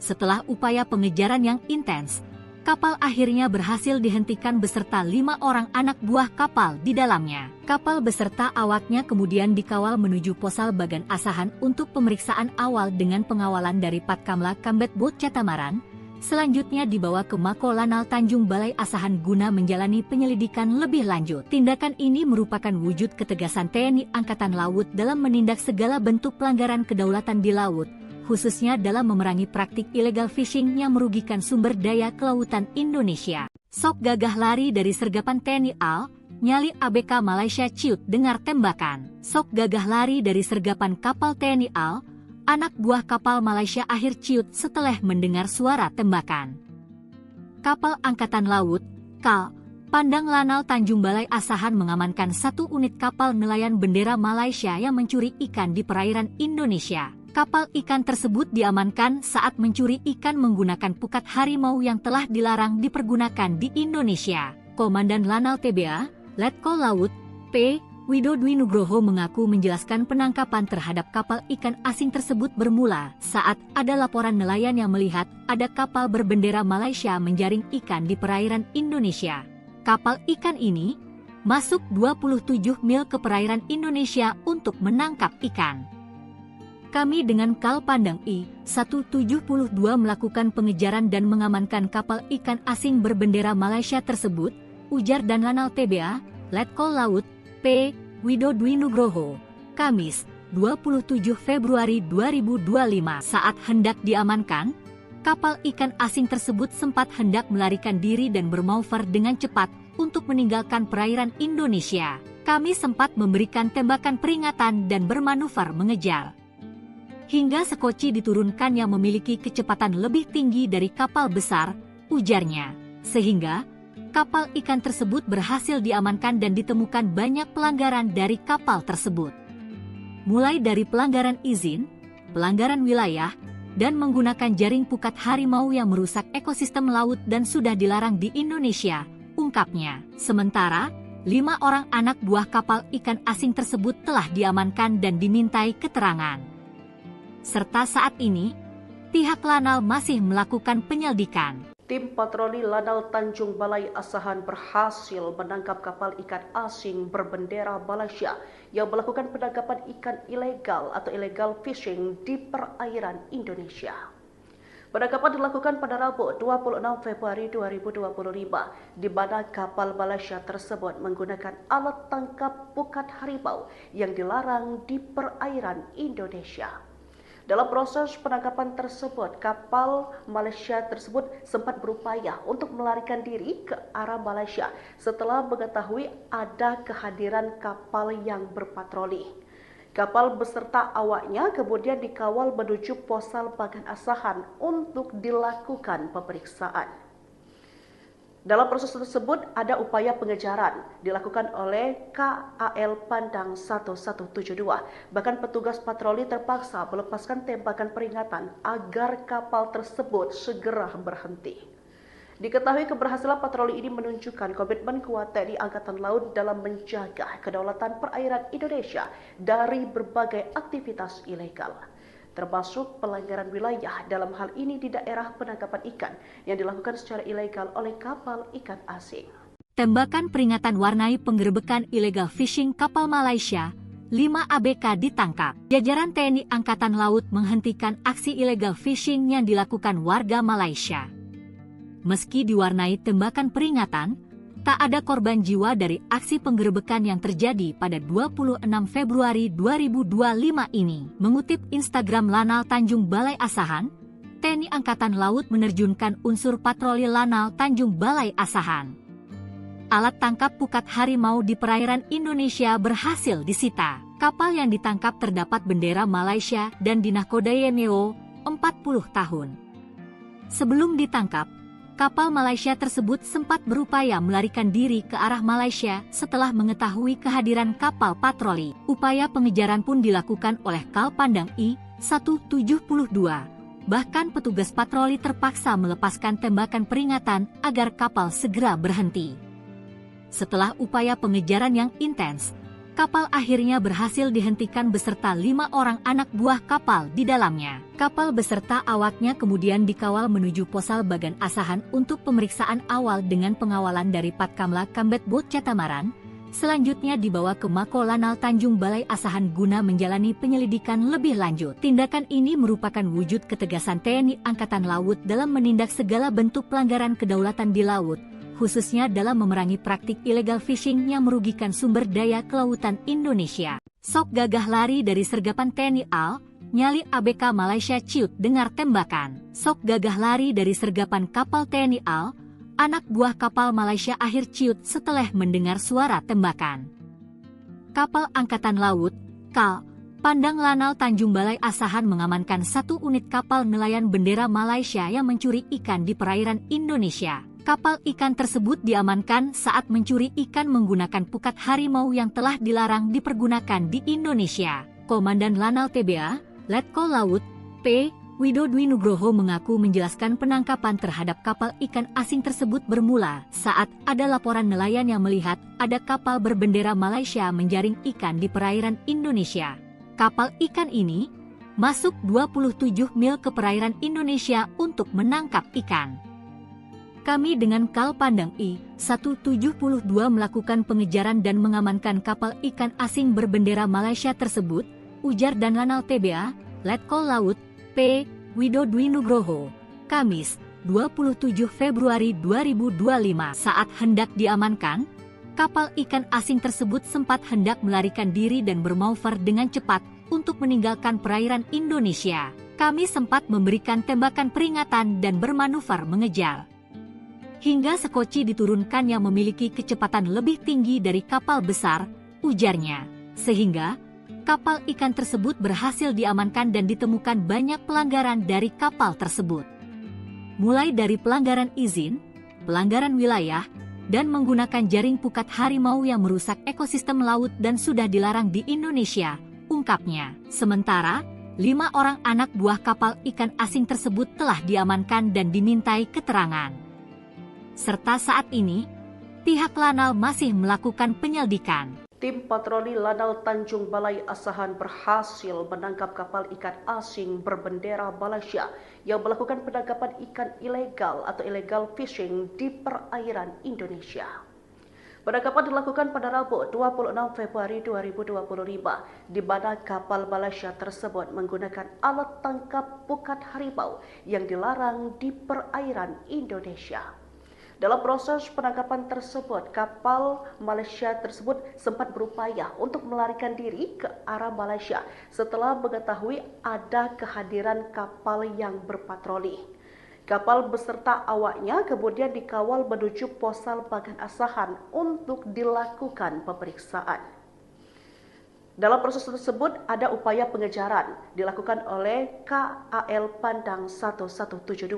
S1: Setelah upaya pengejaran yang intens, kapal akhirnya berhasil dihentikan beserta 5 orang anak buah kapal di dalamnya. Kapal beserta awaknya kemudian dikawal menuju Posal Bagan Asahan untuk pemeriksaan awal dengan pengawalan dari Patkamla Kambet Bot Catamaran. Selanjutnya dibawa ke Mako Lanal Tanjung Balai Asahan guna menjalani penyelidikan lebih lanjut. Tindakan ini merupakan wujud ketegasan TNI Angkatan Laut dalam menindak segala bentuk pelanggaran kedaulatan di laut, khususnya dalam memerangi praktik illegal fishing yang merugikan sumber daya kelautan Indonesia. Sok gagah lari dari sergapan TNI AL, nyali ABK Malaysia ciut dengar tembakan. Sok gagah lari dari sergapan kapal TNI AL, anak buah kapal Malaysia akhir ciut setelah mendengar suara tembakan. Kapal Angkatan Laut, KAL, Pandang Lanal Tanjung Balai Asahan mengamankan 1 unit kapal nelayan bendera Malaysia yang mencuri ikan di perairan Indonesia. Kapal ikan tersebut diamankan saat mencuri ikan menggunakan pukat harimau yang telah dilarang dipergunakan di Indonesia. Komandan Lanal TBA, Letkol Laut, P. Wido Dwi Nugroho mengaku menjelaskan penangkapan terhadap kapal ikan asing tersebut bermula saat ada laporan nelayan yang melihat ada kapal berbendera Malaysia menjaring ikan di perairan Indonesia. Kapal ikan ini masuk 27 mil ke perairan Indonesia untuk menangkap ikan. Kami dengan KAL Pandang I-172 melakukan pengejaran dan mengamankan kapal ikan asing berbendera Malaysia tersebut, ujar dan Lanal TBA, Letkol Laut, P. Wido Dwi Nugroho, Kamis, 27 Februari 2025. Saat hendak diamankan, kapal ikan asing tersebut sempat hendak melarikan diri dan bermanuver dengan cepat untuk meninggalkan perairan Indonesia. Kami sempat memberikan tembakan peringatan dan bermanuver mengejar. Hingga sekoci diturunkan yang memiliki kecepatan lebih tinggi dari kapal besar, ujarnya. Sehingga, kapal ikan tersebut berhasil diamankan dan ditemukan banyak pelanggaran dari kapal tersebut. Mulai dari pelanggaran izin, pelanggaran wilayah, dan menggunakan jaring pukat harimau yang merusak ekosistem laut dan sudah dilarang di Indonesia, ungkapnya. Sementara, 5 orang anak buah kapal ikan asing tersebut telah diamankan dan dimintai keterangan. Serta saat ini, pihak Lanal masih melakukan penyelidikan.
S2: Tim patroli Lanal Tanjung Balai Asahan berhasil menangkap kapal ikan asing berbendera Malaysia yang melakukan penangkapan ikan ilegal atau illegal fishing di perairan Indonesia. Penangkapan dilakukan pada Rabu 26 Februari 2025, di mana kapal Malaysia tersebut menggunakan alat tangkap pukat harimau yang dilarang di perairan Indonesia. Dalam proses penangkapan tersebut, kapal Malaysia tersebut sempat berupaya untuk melarikan diri ke arah Malaysia setelah mengetahui ada kehadiran kapal yang berpatroli. Kapal beserta awaknya kemudian dikawal menuju Posal Bagan Asahan untuk dilakukan pemeriksaan. Dalam proses tersebut ada upaya pengejaran dilakukan oleh KAL Pandang 1172. Bahkan petugas patroli terpaksa melepaskan tembakan peringatan agar kapal tersebut segera berhenti. Diketahui keberhasilan patroli ini menunjukkan komitmen kuat TNI Angkatan Laut dalam menjaga kedaulatan perairan Indonesia dari berbagai aktivitas ilegal, termasuk pelanggaran wilayah dalam hal ini di daerah penangkapan ikan yang dilakukan secara ilegal oleh kapal ikan asing.
S1: Tembakan peringatan warnai penggerebekan illegal fishing kapal Malaysia, 5 ABK ditangkap. Jajaran TNI Angkatan Laut menghentikan aksi illegal fishing yang dilakukan warga Malaysia. Meski diwarnai tembakan peringatan, tak ada korban jiwa dari aksi penggerebekan yang terjadi pada 26 Februari 2025 ini. Mengutip Instagram Lanal Tanjung Balai Asahan, TNI Angkatan Laut menerjunkan unsur patroli Lanal Tanjung Balai Asahan. Alat tangkap pukat harimau di perairan Indonesia berhasil disita. Kapal yang ditangkap terdapat bendera Malaysia dan dinahkodai NEO 40 tahun. Sebelum ditangkap, kapal Malaysia tersebut sempat berupaya melarikan diri ke arah Malaysia setelah mengetahui kehadiran kapal patroli. Upaya pengejaran pun dilakukan oleh KAL Pandang I-172. Bahkan petugas patroli terpaksa melepaskan tembakan peringatan agar kapal segera berhenti. Setelah upaya pengejaran yang intens, kapal akhirnya berhasil dihentikan beserta 5 orang anak buah kapal di dalamnya. Kapal beserta awaknya kemudian dikawal menuju Posal Bagan Asahan untuk pemeriksaan awal dengan pengawalan dari Patkamla Kambet Bot Catamaran. Selanjutnya dibawa ke Mako Lanal Tanjung Balai Asahan guna menjalani penyelidikan lebih lanjut. Tindakan ini merupakan wujud ketegasan TNI Angkatan Laut dalam menindak segala bentuk pelanggaran kedaulatan di laut, khususnya dalam memerangi praktik illegal fishing yang merugikan sumber daya kelautan Indonesia. Sok gagah lari dari sergapan TNI AL, nyali ABK Malaysia ciut dengar tembakan. Sok gagah lari dari sergapan kapal TNI AL, anak buah kapal Malaysia akhir ciut setelah mendengar suara tembakan. Kapal Angkatan Laut, KAL, Pandang Lanal Tanjung Balai Asahan mengamankan 1 unit kapal nelayan bendera Malaysia yang mencuri ikan di perairan Indonesia. Kapal ikan tersebut diamankan saat mencuri ikan menggunakan pukat harimau yang telah dilarang dipergunakan di Indonesia. Komandan Lanal TBA, Letkol Laut, P. Wido Dwi Nugroho mengaku menjelaskan penangkapan terhadap kapal ikan asing tersebut bermula saat ada laporan nelayan yang melihat ada kapal berbendera Malaysia menjaring ikan di perairan Indonesia. Kapal ikan ini masuk 27 mil ke perairan Indonesia untuk menangkap ikan. Kami dengan KAL Pandang I-172 melakukan pengejaran dan mengamankan kapal ikan asing berbendera Malaysia tersebut, ujar dan Lanal TBA, Letkol Laut, P. Wido Dwi Nugroho, Kamis, 27 Februari 2025. Saat hendak diamankan, kapal ikan asing tersebut sempat hendak melarikan diri dan bermanuver dengan cepat untuk meninggalkan perairan Indonesia. Kami sempat memberikan tembakan peringatan dan bermanuver mengejar. Hingga sekoci diturunkan yang memiliki kecepatan lebih tinggi dari kapal besar, ujarnya. Sehingga, kapal ikan tersebut berhasil diamankan dan ditemukan banyak pelanggaran dari kapal tersebut. Mulai dari pelanggaran izin, pelanggaran wilayah, dan menggunakan jaring pukat harimau yang merusak ekosistem laut dan sudah dilarang di Indonesia, ungkapnya. Sementara, 5 orang anak buah kapal ikan asing tersebut telah diamankan dan dimintai keterangan. Serta saat ini, pihak Lanal masih melakukan penyelidikan.
S2: Tim patroli Lanal Tanjung Balai Asahan berhasil menangkap kapal ikan asing berbendera Malaysia yang melakukan penangkapan ikan ilegal atau illegal fishing di perairan Indonesia. Penangkapan dilakukan pada Rabu 26 Februari 2025 di mana kapal Malaysia tersebut menggunakan alat tangkap pukat harimau yang dilarang di perairan Indonesia. Dalam proses penangkapan tersebut, kapal Malaysia tersebut sempat berupaya untuk melarikan diri ke arah Malaysia setelah mengetahui ada kehadiran kapal yang berpatroli. Kapal beserta awaknya kemudian dikawal menuju Posal Bagan Asahan untuk dilakukan pemeriksaan. Dalam proses tersebut ada upaya pengejaran dilakukan oleh KAL Pandang 1172.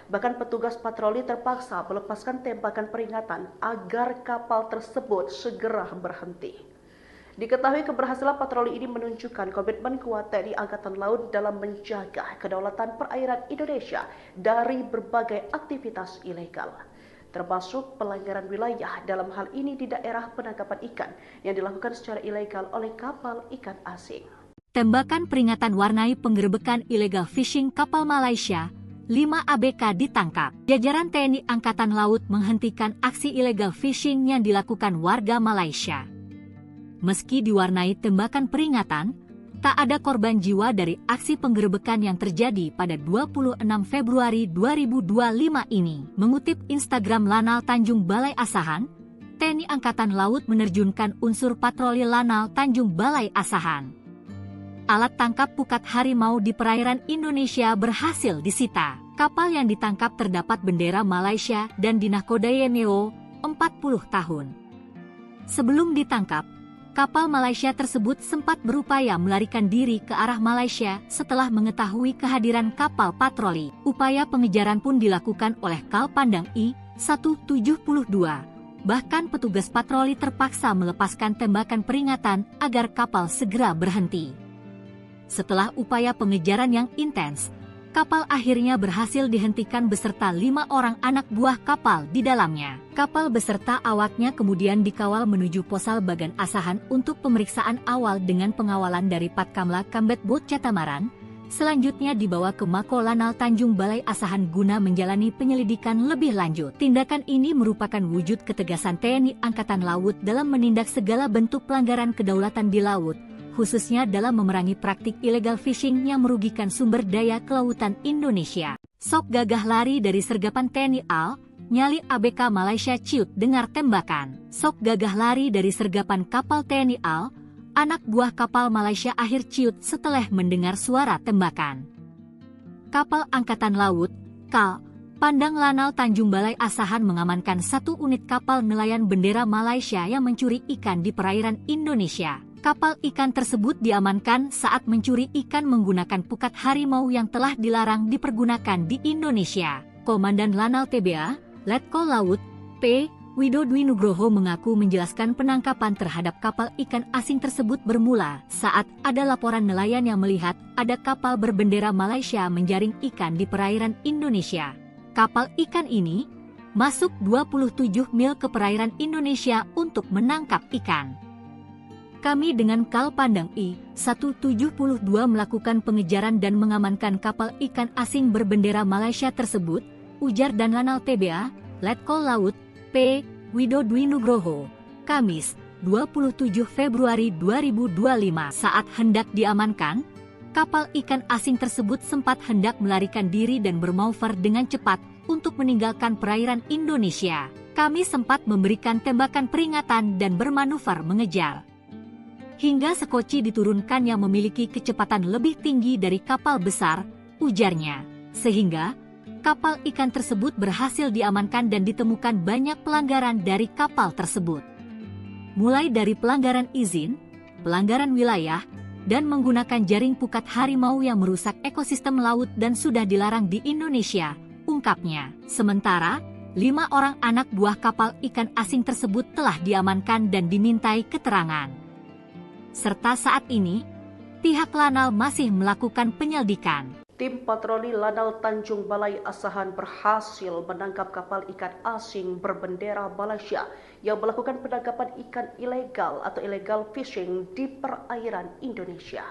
S2: Bahkan petugas patroli terpaksa melepaskan tembakan peringatan agar kapal tersebut segera berhenti. Diketahui keberhasilan patroli ini menunjukkan komitmen kuat TNI Angkatan Laut dalam menjaga kedaulatan perairan Indonesia dari berbagai aktivitas ilegal, termasuk pelanggaran wilayah dalam hal ini di daerah penangkapan ikan yang dilakukan secara ilegal oleh kapal ikan asing.
S1: Tembakan peringatan warnai penggerebekan illegal fishing kapal Malaysia, 5 ABK ditangkap. Jajaran TNI Angkatan Laut menghentikan aksi illegal fishing yang dilakukan warga Malaysia. Meski diwarnai tembakan peringatan, tak ada korban jiwa dari aksi penggerebekan yang terjadi pada 26 Februari 2025 ini. Mengutip Instagram Lanal Tanjung Balai Asahan, TNI Angkatan Laut menerjunkan unsur patroli Lanal Tanjung Balai Asahan. Alat tangkap pukat harimau di perairan Indonesia berhasil disita. Kapal yang ditangkap terdapat bendera Malaysia dan dinahkodai NEO 40 tahun. Sebelum ditangkap, kapal Malaysia tersebut sempat berupaya melarikan diri ke arah Malaysia setelah mengetahui kehadiran kapal patroli. Upaya pengejaran pun dilakukan oleh KAL Pandang I-172. Bahkan petugas patroli terpaksa melepaskan tembakan peringatan agar kapal segera berhenti. Setelah upaya pengejaran yang intens, kapal akhirnya berhasil dihentikan beserta 5 orang anak buah kapal di dalamnya. Kapal beserta awaknya kemudian dikawal menuju Posal Bagan Asahan untuk pemeriksaan awal dengan pengawalan dari Patkamla Kambet Bot Catamaran. Selanjutnya dibawa ke Mako Lanal Tanjung Balai Asahan guna menjalani penyelidikan lebih lanjut. Tindakan ini merupakan wujud ketegasan TNI Angkatan Laut dalam menindak segala bentuk pelanggaran kedaulatan di laut, khususnya dalam memerangi praktik illegal fishing yang merugikan sumber daya kelautan Indonesia. Sok gagah lari dari sergapan TNI AL, nyali ABK Malaysia ciut dengar tembakan. Sok gagah lari dari sergapan kapal TNI AL, anak buah kapal Malaysia akhir ciut setelah mendengar suara tembakan. Kapal Angkatan Laut, KAL, Pandang Lanal Tanjung Balai Asahan mengamankan 1 unit kapal nelayan bendera Malaysia yang mencuri ikan di perairan Indonesia. Kapal ikan tersebut diamankan saat mencuri ikan menggunakan pukat harimau yang telah dilarang dipergunakan di Indonesia. Komandan Lanal TBA, Letkol Laut, P. Wido Dwi Nugroho mengaku menjelaskan penangkapan terhadap kapal ikan asing tersebut bermula saat ada laporan nelayan yang melihat ada kapal berbendera Malaysia menjaring ikan di perairan Indonesia. Kapal ikan ini masuk 27 mil ke perairan Indonesia untuk menangkap ikan. Kami dengan KAL Pandang I-172 melakukan pengejaran dan mengamankan kapal ikan asing berbendera Malaysia tersebut, ujar dan Lanal TBA, Letkol Laut, P. Wido Dwi Nugroho, Kamis, 27 Februari 2025. Saat hendak diamankan, kapal ikan asing tersebut sempat hendak melarikan diri dan bermanuver dengan cepat untuk meninggalkan perairan Indonesia. Kami sempat memberikan tembakan peringatan dan bermanuver mengejar. Hingga sekoci diturunkan yang memiliki kecepatan lebih tinggi dari kapal besar, ujarnya. Sehingga kapal ikan tersebut berhasil diamankan dan ditemukan banyak pelanggaran dari kapal tersebut. Mulai dari pelanggaran izin, pelanggaran wilayah, dan menggunakan jaring pukat harimau yang merusak ekosistem laut dan sudah dilarang di Indonesia, ungkapnya. Sementara, 5 orang anak buah kapal ikan asing tersebut telah diamankan dan dimintai keterangan. Serta saat ini, pihak Lanal masih melakukan penyelidikan.
S2: Tim patroli Lanal Tanjung Balai Asahan berhasil menangkap kapal ikan asing berbendera Malaysia yang melakukan penangkapan ikan ilegal atau illegal fishing di perairan Indonesia.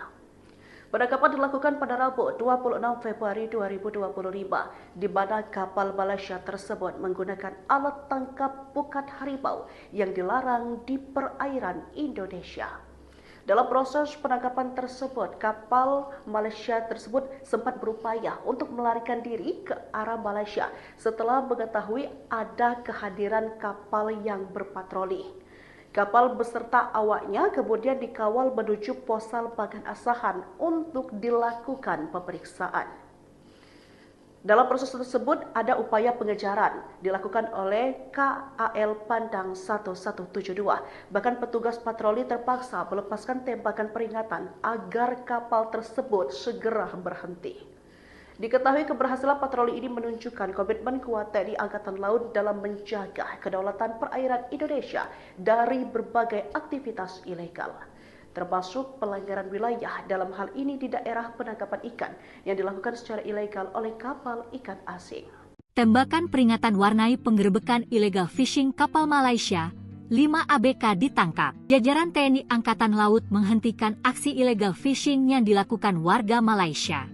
S2: Penangkapan dilakukan pada Rabu 26 Februari 2025 di mana kapal Malaysia tersebut menggunakan alat tangkap pukat harimau yang dilarang di perairan Indonesia. Dalam proses penangkapan tersebut, kapal Malaysia tersebut sempat berupaya untuk melarikan diri ke arah Malaysia setelah mengetahui ada kehadiran kapal yang berpatroli. Kapal beserta awaknya kemudian dikawal menuju Posal Bagan Asahan untuk dilakukan pemeriksaan. Dalam proses tersebut ada upaya pengejaran dilakukan oleh KAL Pandang 1172. Bahkan petugas patroli terpaksa melepaskan tembakan peringatan agar kapal tersebut segera berhenti. Diketahui keberhasilan patroli ini menunjukkan komitmen kuat TNI Angkatan Laut dalam menjaga kedaulatan perairan Indonesia dari berbagai aktivitas ilegal, termasuk pelanggaran wilayah dalam hal ini di daerah penangkapan ikan yang dilakukan secara ilegal oleh kapal ikan asing.
S1: Tembakan peringatan warnai penggerebekan illegal fishing kapal Malaysia, 5 ABK ditangkap. Jajaran TNI Angkatan Laut menghentikan aksi illegal fishing yang dilakukan warga Malaysia.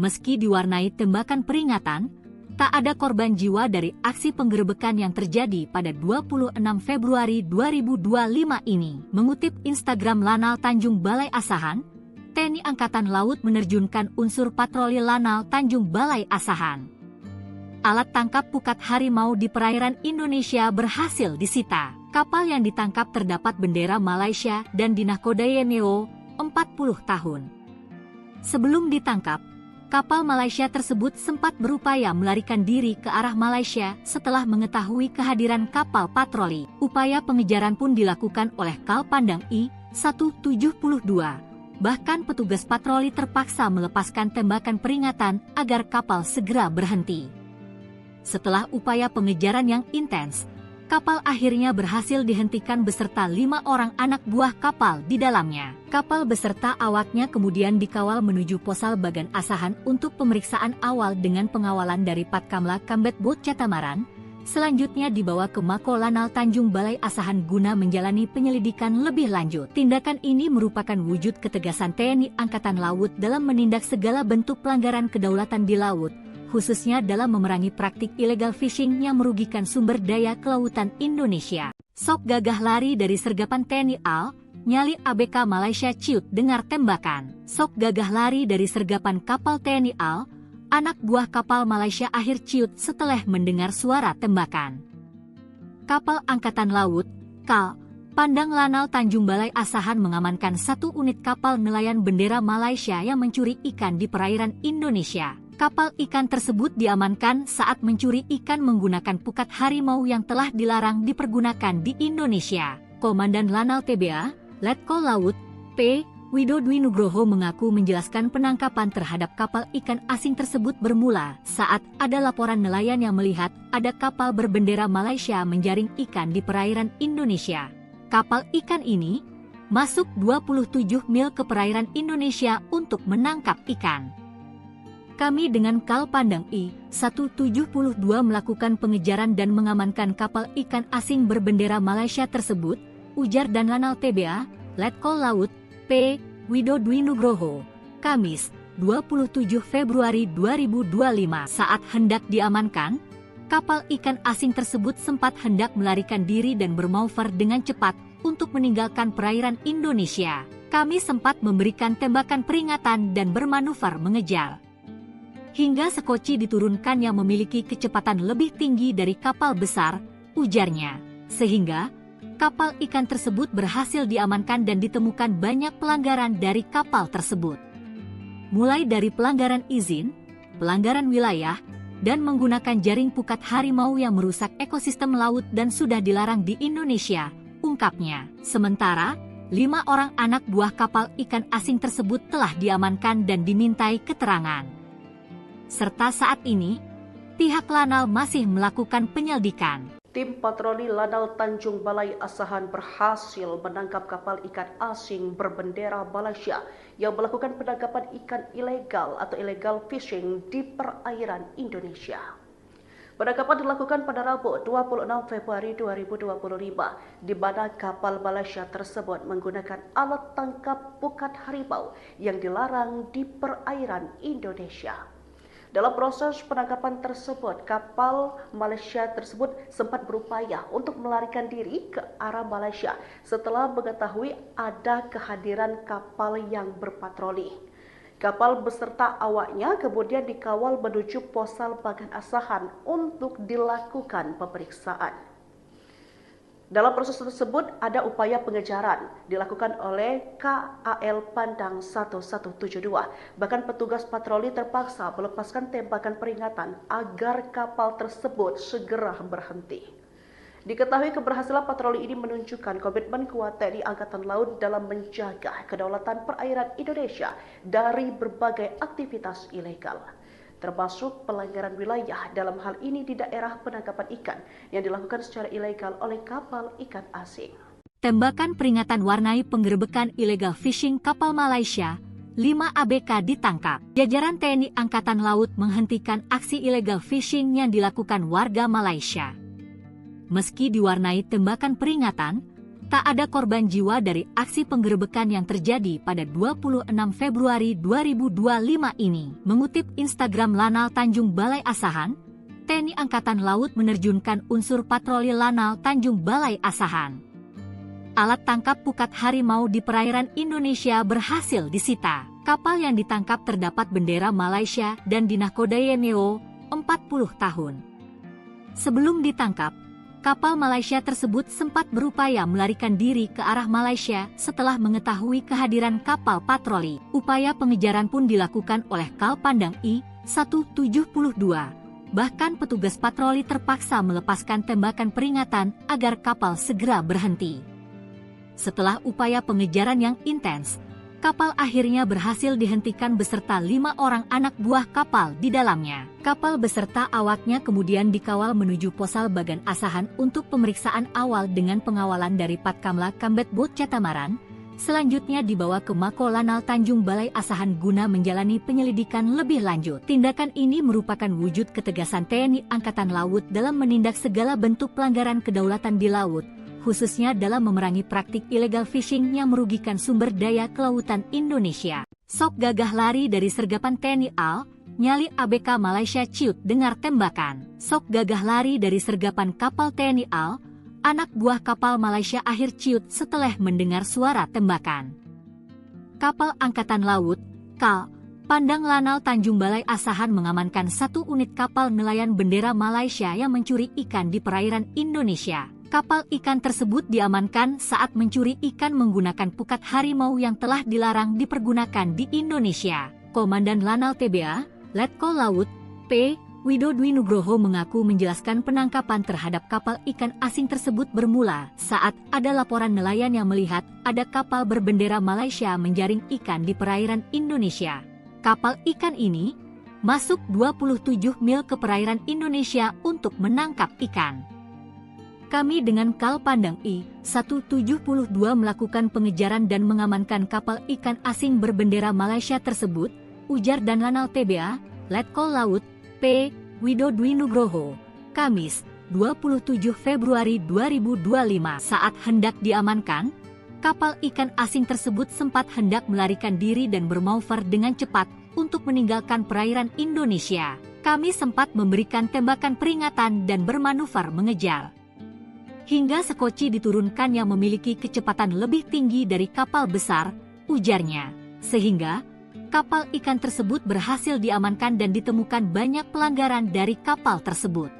S1: Meski diwarnai tembakan peringatan, tak ada korban jiwa dari aksi penggerebekan yang terjadi pada 26 Februari 2025 ini. Mengutip Instagram Lanal Tanjung Balai Asahan, TNI Angkatan Laut menerjunkan unsur patroli Lanal Tanjung Balai Asahan. Alat tangkap pukat harimau di perairan Indonesia berhasil disita. Kapal yang ditangkap terdapat bendera Malaysia dan dinahkodai NEO 40 tahun. Sebelum ditangkap, kapal Malaysia tersebut sempat berupaya melarikan diri ke arah Malaysia setelah mengetahui kehadiran kapal patroli. Upaya pengejaran pun dilakukan oleh KAL Pandang I-172. Bahkan petugas patroli terpaksa melepaskan tembakan peringatan agar kapal segera berhenti. Setelah upaya pengejaran yang intens, kapal akhirnya berhasil dihentikan beserta 5 orang anak buah kapal di dalamnya. Kapal beserta awaknya kemudian dikawal menuju Posal Bagan Asahan untuk pemeriksaan awal dengan pengawalan dari Patkamla Kambet Bot Catamaran. Selanjutnya dibawa ke Mako Lanal Tanjung Balai Asahan guna menjalani penyelidikan lebih lanjut. Tindakan ini merupakan wujud ketegasan TNI Angkatan Laut dalam menindak segala bentuk pelanggaran kedaulatan di laut, khususnya dalam memerangi praktik illegal fishing yang merugikan sumber daya kelautan Indonesia. Sok gagah lari dari sergapan TNI AL, nyali ABK Malaysia ciut dengar tembakan. Sok gagah lari dari sergapan kapal TNI AL, anak buah kapal Malaysia akhir ciut setelah mendengar suara tembakan. Kapal Angkatan Laut, KAL, Pandang Lanal Tanjung Balai Asahan mengamankan 1 unit kapal nelayan bendera Malaysia yang mencuri ikan di perairan Indonesia. Kapal ikan tersebut diamankan saat mencuri ikan menggunakan pukat harimau yang telah dilarang dipergunakan di Indonesia. Komandan Lanal TBA, Letkol Laut, P. Wido Dwi Nugroho mengaku menjelaskan penangkapan terhadap kapal ikan asing tersebut bermula saat ada laporan nelayan yang melihat ada kapal berbendera Malaysia menjaring ikan di perairan Indonesia. Kapal ikan ini masuk 27 mil ke perairan Indonesia untuk menangkap ikan. Kami dengan KAL Pandang I-172 melakukan pengejaran dan mengamankan kapal ikan asing berbendera Malaysia tersebut, ujar dan Lanal TBA, Letkol Laut, P. Wido Dwi Nugroho, Kamis, 27 Februari 2025. Saat hendak diamankan, kapal ikan asing tersebut sempat hendak melarikan diri dan bermanuver dengan cepat untuk meninggalkan perairan Indonesia. Kami sempat memberikan tembakan peringatan dan bermanuver mengejar. Hingga sekoci diturunkan yang memiliki kecepatan lebih tinggi dari kapal besar, ujarnya. Sehingga, kapal ikan tersebut berhasil diamankan dan ditemukan banyak pelanggaran dari kapal tersebut. Mulai dari pelanggaran izin, pelanggaran wilayah, dan menggunakan jaring pukat harimau yang merusak ekosistem laut dan sudah dilarang di Indonesia, ungkapnya. Sementara, 5 orang anak buah kapal ikan asing tersebut telah diamankan dan dimintai keterangan. Serta saat ini, pihak Lanal masih melakukan penyelidikan.
S2: Tim patroli Lanal Tanjung Balai Asahan berhasil menangkap kapal ikan asing berbendera Malaysia yang melakukan penangkapan ikan ilegal atau illegal fishing di perairan Indonesia. Penangkapan dilakukan pada Rabu 26 Februari 2025 di mana kapal Malaysia tersebut menggunakan alat tangkap pukat harimau yang dilarang di perairan Indonesia. Dalam proses penangkapan tersebut, kapal Malaysia tersebut sempat berupaya untuk melarikan diri ke arah Malaysia setelah mengetahui ada kehadiran kapal yang berpatroli. Kapal beserta awaknya kemudian dikawal menuju Posal Bagan Asahan untuk dilakukan pemeriksaan. Dalam proses tersebut ada upaya pengejaran dilakukan oleh KAL Pandang 1172. Bahkan petugas patroli terpaksa melepaskan tembakan peringatan agar kapal tersebut segera berhenti. Diketahui keberhasilan patroli ini menunjukkan komitmen kuat TNI Angkatan Laut dalam menjaga kedaulatan perairan Indonesia dari berbagai aktivitas ilegal, termasuk pelanggaran wilayah dalam hal ini di daerah penangkapan ikan yang dilakukan secara ilegal oleh kapal ikan asing.
S1: Tembakan peringatan warnai penggerebekan illegal fishing kapal Malaysia, 5 ABK ditangkap. Jajaran TNI Angkatan Laut menghentikan aksi illegal fishing yang dilakukan warga Malaysia. Meski diwarnai tembakan peringatan, tak ada korban jiwa dari aksi penggerebekan yang terjadi pada 26 Februari 2025 ini. Mengutip Instagram Lanal Tanjung Balai Asahan, TNI Angkatan Laut menerjunkan unsur patroli Lanal Tanjung Balai Asahan. Alat tangkap pukat harimau di perairan Indonesia berhasil disita. Kapal yang ditangkap terdapat bendera Malaysia dan dinahkodai NEO 40 tahun. Sebelum ditangkap, kapal Malaysia tersebut sempat berupaya melarikan diri ke arah Malaysia setelah mengetahui kehadiran kapal patroli. Upaya pengejaran pun dilakukan oleh KAL Pandang I-172. Bahkan petugas patroli terpaksa melepaskan tembakan peringatan agar kapal segera berhenti. Setelah upaya pengejaran yang intens, kapal akhirnya berhasil dihentikan beserta 5 orang anak buah kapal di dalamnya. Kapal beserta awaknya kemudian dikawal menuju Posal Bagan Asahan untuk pemeriksaan awal dengan pengawalan dari Patkamla Kambet Bot Catamaran. Selanjutnya dibawa ke Mako Lanal Tanjung Balai Asahan guna menjalani penyelidikan lebih lanjut. Tindakan ini merupakan wujud ketegasan TNI Angkatan Laut dalam menindak segala bentuk pelanggaran kedaulatan di laut, khususnya dalam memerangi praktik illegal fishing yang merugikan sumber daya kelautan Indonesia. Sok gagah lari dari sergapan TNI AL, nyali ABK Malaysia ciut dengar tembakan. Sok gagah lari dari sergapan kapal TNI AL, anak buah kapal Malaysia akhir ciut setelah mendengar suara tembakan. Kapal Angkatan Laut, KAL, Pandang Lanal Tanjung Balai Asahan mengamankan 1 unit kapal nelayan bendera Malaysia yang mencuri ikan di perairan Indonesia. Kapal ikan tersebut diamankan saat mencuri ikan menggunakan pukat harimau yang telah dilarang dipergunakan di Indonesia. Komandan Lanal TBA, Letkol Laut, P. Wido Dwi Nugroho mengaku menjelaskan penangkapan terhadap kapal ikan asing tersebut bermula saat ada laporan nelayan yang melihat ada kapal berbendera Malaysia menjaring ikan di perairan Indonesia. Kapal ikan ini masuk 27 mil ke perairan Indonesia untuk menangkap ikan. Kami dengan KAL Pandang I-172 melakukan pengejaran dan mengamankan kapal ikan asing berbendera Malaysia tersebut, ujar dan Lanal TBA, Letkol Laut, P. Wido Dwi Nugroho, Kamis, 27 Februari 2025. Saat hendak diamankan, kapal ikan asing tersebut sempat hendak melarikan diri dan bermanuver dengan cepat untuk meninggalkan perairan Indonesia. Kami sempat memberikan tembakan peringatan dan bermanuver mengejar. Hingga sekoci diturunkan yang memiliki kecepatan lebih tinggi dari kapal besar, ujarnya. Sehingga, kapal ikan tersebut berhasil diamankan dan ditemukan banyak pelanggaran dari kapal tersebut.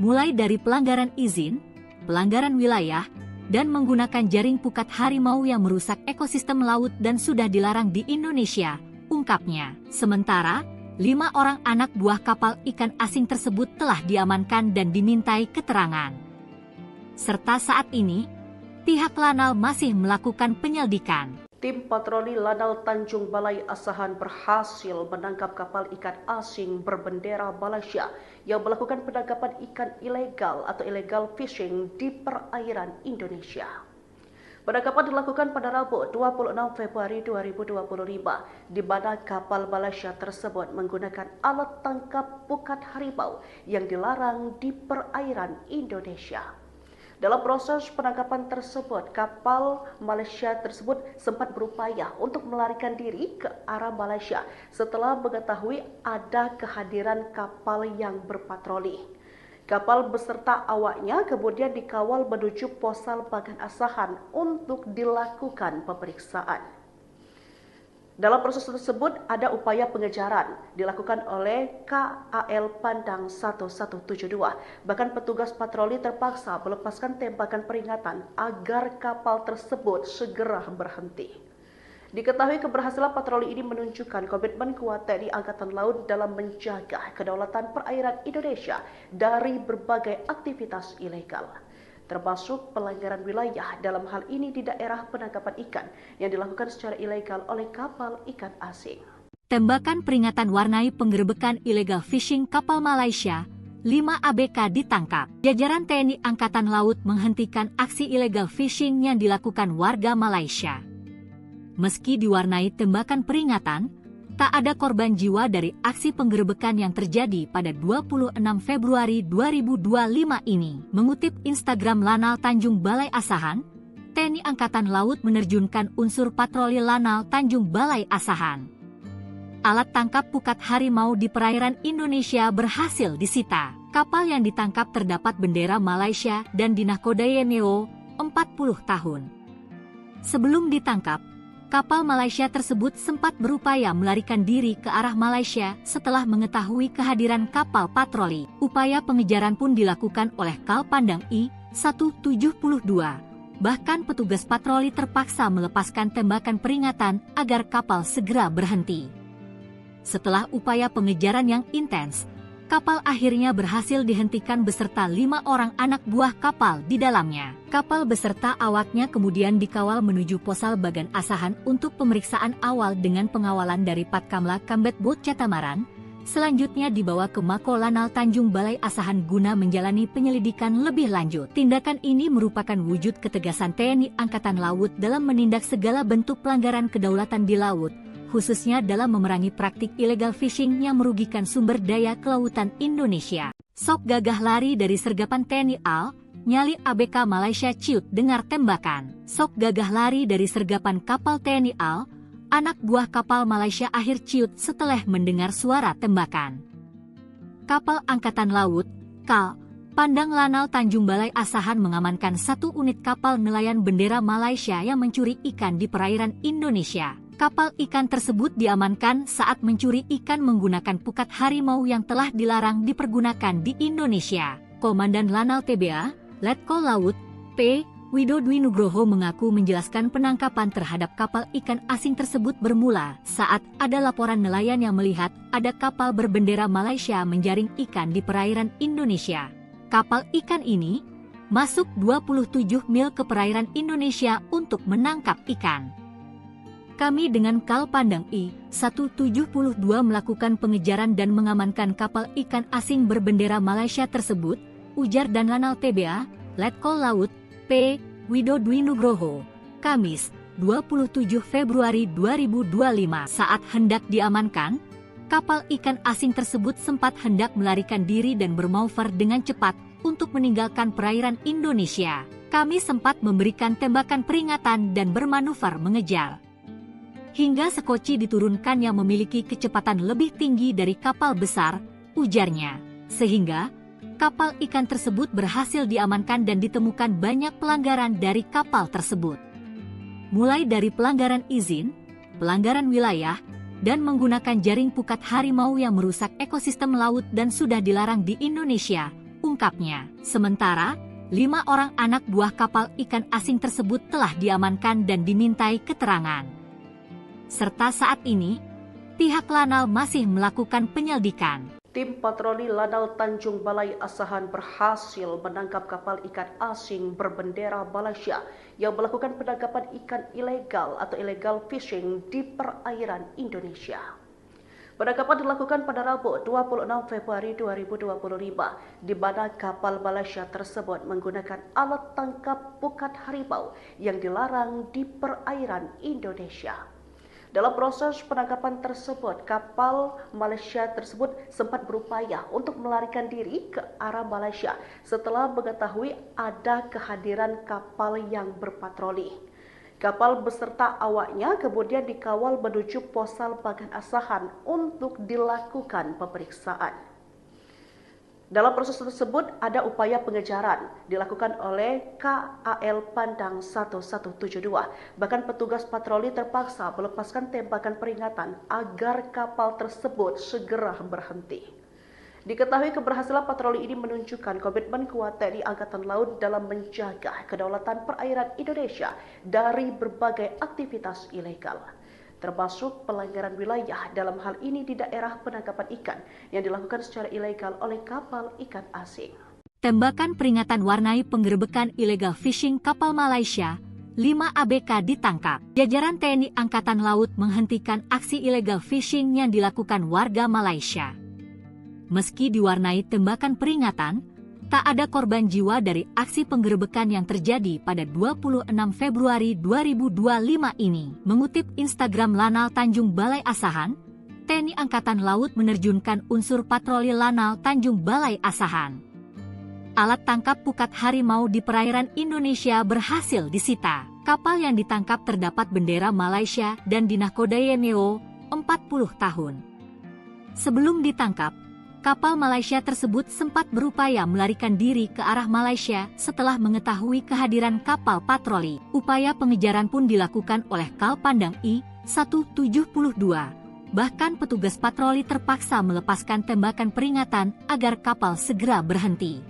S1: Mulai dari pelanggaran izin, pelanggaran wilayah, dan menggunakan jaring pukat harimau yang merusak ekosistem laut dan sudah dilarang di Indonesia, ungkapnya. Sementara, 5 orang anak buah kapal ikan asing tersebut telah diamankan dan dimintai keterangan. Serta saat ini, pihak Lanal masih melakukan penyelidikan.
S2: Tim patroli Lanal Tanjung Balai Asahan berhasil menangkap kapal ikan asing berbendera Malaysia yang melakukan penangkapan ikan ilegal atau illegal fishing di perairan Indonesia. Penangkapan dilakukan pada Rabu 26 Februari 2025, di mana kapal Malaysia tersebut menggunakan alat tangkap pukat harimau yang dilarang di perairan Indonesia. Dalam proses penangkapan tersebut, kapal Malaysia tersebut sempat berupaya untuk melarikan diri ke arah Malaysia setelah mengetahui ada kehadiran kapal yang berpatroli. Kapal beserta awaknya kemudian dikawal menuju Posal Bagan Asahan untuk dilakukan pemeriksaan. Dalam proses tersebut ada upaya pengejaran dilakukan oleh KAL Pandang 1172. Bahkan petugas patroli terpaksa melepaskan tembakan peringatan agar kapal tersebut segera berhenti. Diketahui keberhasilan patroli ini menunjukkan komitmen kuat TNI Angkatan Laut dalam menjaga kedaulatan perairan Indonesia dari berbagai aktivitas ilegal, termasuk pelanggaran wilayah, dalam hal ini di daerah penangkapan ikan yang dilakukan secara ilegal oleh kapal ikan asing.
S1: Tembakan peringatan warnai penggerebekan illegal fishing kapal Malaysia, 5 ABK ditangkap. Jajaran TNI Angkatan Laut menghentikan aksi illegal fishing yang dilakukan warga Malaysia. Meski diwarnai tembakan peringatan, tak ada korban jiwa dari aksi penggerebekan yang terjadi pada 26 Februari 2025 ini. Mengutip Instagram Lanal Tanjung Balai Asahan, TNI Angkatan Laut menerjunkan unsur patroli Lanal Tanjung Balai Asahan. Alat tangkap pukat harimau di perairan Indonesia berhasil disita. Kapal yang ditangkap terdapat bendera Malaysia dan dinahkodai NEO 40 tahun. Sebelum ditangkap, kapal Malaysia tersebut sempat berupaya melarikan diri ke arah Malaysia setelah mengetahui kehadiran kapal patroli. Upaya pengejaran pun dilakukan oleh KAL Pandang I-172. Bahkan petugas patroli terpaksa melepaskan tembakan peringatan agar kapal segera berhenti. Setelah upaya pengejaran yang intens, kapal akhirnya berhasil dihentikan beserta 5 orang anak buah kapal di dalamnya. Kapal beserta awaknya kemudian dikawal menuju Posal Bagan Asahan untuk pemeriksaan awal dengan pengawalan dari Patkamla Kambet Bot Catamaran. Selanjutnya dibawa ke Mako Lanal Tanjung Balai Asahan guna menjalani penyelidikan lebih lanjut. Tindakan ini merupakan wujud ketegasan TNI Angkatan Laut dalam menindak segala bentuk pelanggaran kedaulatan di laut, khususnya dalam memerangi praktik illegal fishing yang merugikan sumber daya kelautan Indonesia. Sok gagah lari dari sergapan TNI AL, nyali ABK Malaysia ciut dengar tembakan. Sok gagah lari dari sergapan kapal TNI AL, anak buah kapal Malaysia akhir ciut setelah mendengar suara tembakan. Kapal Angkatan Laut, KAL, Pandang Lanal Tanjung Balai Asahan mengamankan 1 unit kapal nelayan bendera Malaysia yang mencuri ikan di perairan Indonesia. Kapal ikan tersebut diamankan saat mencuri ikan menggunakan pukat harimau yang telah dilarang dipergunakan di Indonesia. Komandan Lanal TBA, Letkol Laut, P. Wido Dwi Nugroho mengaku menjelaskan penangkapan terhadap kapal ikan asing tersebut bermula saat ada laporan nelayan yang melihat ada kapal berbendera Malaysia menjaring ikan di perairan Indonesia. Kapal ikan ini masuk 27 mil ke perairan Indonesia untuk menangkap ikan. Kami dengan KAL Pandang I-172 melakukan pengejaran dan mengamankan kapal ikan asing berbendera Malaysia tersebut, ujar dan Lanal TBA, Letkol Laut, P. Wido Dwi Nugroho, Kamis, 27 Februari 2025. Saat hendak diamankan, kapal ikan asing tersebut sempat hendak melarikan diri dan bermanuver dengan cepat untuk meninggalkan perairan Indonesia. Kami sempat memberikan tembakan peringatan dan bermanuver mengejar. Hingga sekoci diturunkan yang memiliki kecepatan lebih tinggi dari kapal besar, ujarnya. Sehingga, kapal ikan tersebut berhasil diamankan dan ditemukan banyak pelanggaran dari kapal tersebut. Mulai dari pelanggaran izin, pelanggaran wilayah, dan menggunakan jaring pukat harimau yang merusak ekosistem laut dan sudah dilarang di Indonesia, ungkapnya. Sementara, 5 orang anak buah kapal ikan asing tersebut telah diamankan dan dimintai keterangan. Serta saat ini, pihak Lanal masih melakukan penyelidikan.
S2: Tim patroli Lanal Tanjung Balai Asahan berhasil menangkap kapal ikan asing berbendera Malaysia yang melakukan penangkapan ikan ilegal atau illegal fishing di perairan Indonesia. Penangkapan dilakukan pada Rabu 26 Februari 2025 di mana kapal Malaysia tersebut menggunakan alat tangkap pukat harimau yang dilarang di perairan Indonesia. Dalam proses penangkapan tersebut, kapal Malaysia tersebut sempat berupaya untuk melarikan diri ke arah Malaysia setelah mengetahui ada kehadiran kapal yang berpatroli. Kapal beserta awaknya kemudian dikawal menuju Posal Bagan Asahan untuk dilakukan pemeriksaan. Dalam proses tersebut ada upaya pengejaran dilakukan oleh KAL Pandang 1172. Bahkan petugas patroli terpaksa melepaskan tembakan peringatan agar kapal tersebut segera berhenti. Diketahui keberhasilan patroli ini menunjukkan komitmen kuat TNI Angkatan Laut dalam menjaga kedaulatan perairan Indonesia dari berbagai aktivitas ilegal, termasuk pelanggaran wilayah dalam hal ini di daerah penangkapan ikan yang dilakukan secara ilegal oleh kapal ikan asing.
S1: Tembakan peringatan warnai penggerebekan illegal fishing kapal Malaysia, 5 ABK ditangkap. Jajaran TNI Angkatan Laut menghentikan aksi illegal fishing yang dilakukan warga Malaysia. Meski diwarnai tembakan peringatan, tak ada korban jiwa dari aksi penggerebekan yang terjadi pada 26 Februari 2025 ini. Mengutip Instagram Lanal Tanjung Balai Asahan, TNI Angkatan Laut menerjunkan unsur patroli Lanal Tanjung Balai Asahan. Alat tangkap pukat harimau di perairan Indonesia berhasil disita. Kapal yang ditangkap terdapat bendera Malaysia dan dinahkodai NEO 40 tahun. Sebelum ditangkap, kapal Malaysia tersebut sempat berupaya melarikan diri ke arah Malaysia setelah mengetahui kehadiran kapal patroli. Upaya pengejaran pun dilakukan oleh KAL Pandang I-172. Bahkan petugas patroli terpaksa melepaskan tembakan peringatan agar kapal segera berhenti.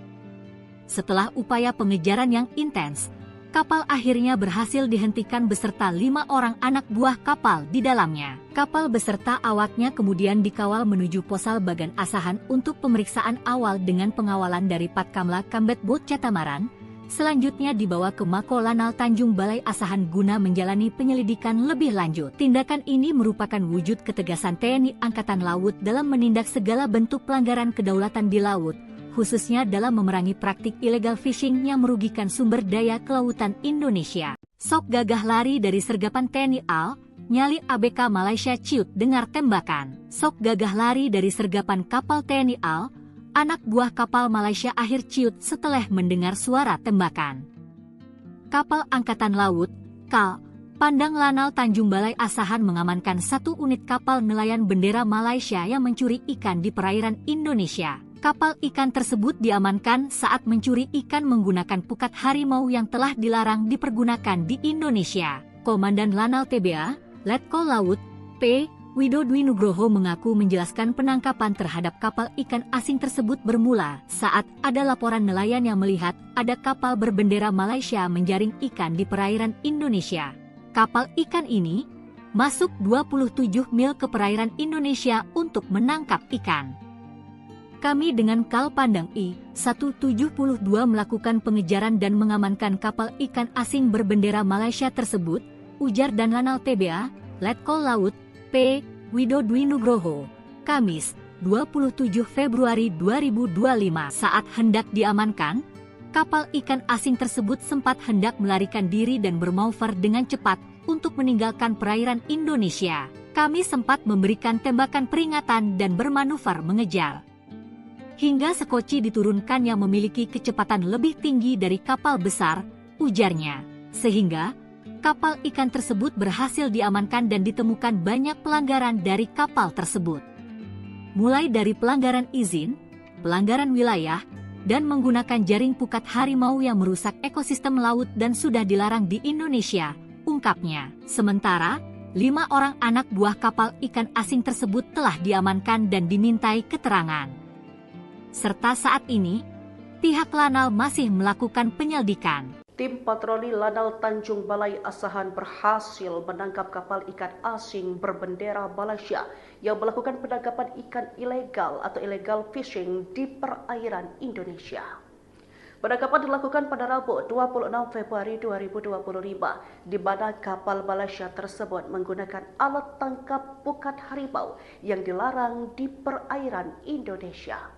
S1: Setelah upaya pengejaran yang intens, kapal akhirnya berhasil dihentikan beserta 5 orang anak buah kapal di dalamnya. Kapal beserta awaknya kemudian dikawal menuju Posal Bagan Asahan untuk pemeriksaan awal dengan pengawalan dari Patkamla Kambet Bot Catamaran. Selanjutnya dibawa ke Mako Lanal Tanjung Balai Asahan guna menjalani penyelidikan lebih lanjut. Tindakan ini merupakan wujud ketegasan TNI Angkatan Laut dalam menindak segala bentuk pelanggaran kedaulatan di laut, khususnya dalam memerangi praktik illegal fishing yang merugikan sumber daya kelautan Indonesia. Sok gagah lari dari sergapan TNI AL, nyali ABK Malaysia ciut dengar tembakan. Sok gagah lari dari sergapan kapal TNI AL, anak buah kapal Malaysia akhir ciut setelah mendengar suara tembakan. Kapal Angkatan Laut, KAL, Pandang Lanal Tanjung Balai Asahan mengamankan 1 unit kapal nelayan bendera Malaysia yang mencuri ikan di perairan Indonesia. Kapal ikan tersebut diamankan saat mencuri ikan menggunakan pukat harimau yang telah dilarang dipergunakan di Indonesia. Komandan Lanal TBA, Letkol Laut, P. Wido Dwi Nugroho mengaku menjelaskan penangkapan terhadap kapal ikan asing tersebut bermula saat ada laporan nelayan yang melihat ada kapal berbendera Malaysia menjaring ikan di perairan Indonesia. Kapal ikan ini masuk 27 mil ke perairan Indonesia untuk menangkap ikan. Kami dengan KAL Pandang I-172 melakukan pengejaran dan mengamankan kapal ikan asing berbendera Malaysia tersebut, ujar dan Lanal TBA, Letkol Laut, P. Wido Dwi Nugroho, Kamis, 27 Februari 2025. Saat hendak diamankan, kapal ikan asing tersebut sempat hendak melarikan diri dan bermanuver dengan cepat untuk meninggalkan perairan Indonesia. Kami sempat memberikan tembakan peringatan dan bermanuver mengejar. Hingga sekoci diturunkan yang memiliki kecepatan lebih tinggi dari kapal besar, ujarnya. Sehingga, kapal ikan tersebut berhasil diamankan dan ditemukan banyak pelanggaran dari kapal tersebut. Mulai dari pelanggaran izin, pelanggaran wilayah, dan menggunakan jaring pukat harimau yang merusak ekosistem laut dan sudah dilarang di Indonesia, ungkapnya. Sementara, 5 orang anak buah kapal ikan asing tersebut telah diamankan dan dimintai keterangan. Serta saat ini, pihak Lanal masih melakukan penyelidikan.
S2: Tim patroli Lanal Tanjung Balai Asahan berhasil menangkap kapal ikan asing berbendera Malaysia yang melakukan penangkapan ikan ilegal atau illegal fishing di perairan Indonesia. Penangkapan dilakukan pada Rabu 26 Februari 2025 di mana kapal Malaysia tersebut menggunakan alat tangkap pukat harimau yang dilarang di perairan Indonesia.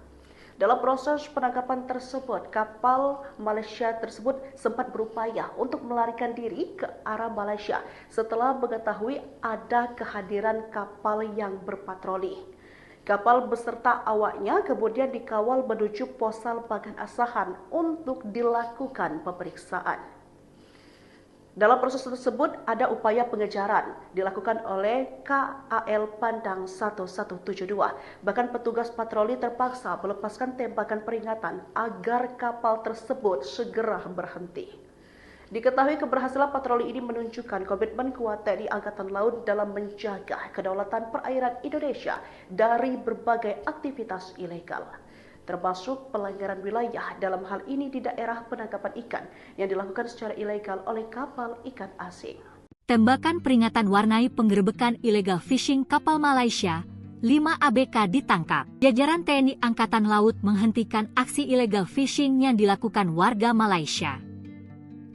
S2: Dalam proses penangkapan tersebut, kapal Malaysia tersebut sempat berupaya untuk melarikan diri ke arah Malaysia setelah mengetahui ada kehadiran kapal yang berpatroli. Kapal beserta awaknya kemudian dikawal menuju Posal Bagan Asahan untuk dilakukan pemeriksaan. Dalam proses tersebut ada upaya pengejaran dilakukan oleh KAL Pandang 1172. Bahkan petugas patroli terpaksa melepaskan tembakan peringatan agar kapal tersebut segera berhenti. Diketahui keberhasilan patroli ini menunjukkan komitmen kuat TNI Angkatan Laut dalam menjaga kedaulatan perairan Indonesia dari berbagai aktivitas ilegal, termasuk pelanggaran wilayah dalam hal ini di daerah penangkapan ikan yang dilakukan secara ilegal oleh kapal ikan asing.
S1: Tembakan peringatan warnai penggerebekan illegal fishing kapal Malaysia, 5 ABK ditangkap. Jajaran TNI Angkatan Laut menghentikan aksi illegal fishing yang dilakukan warga Malaysia.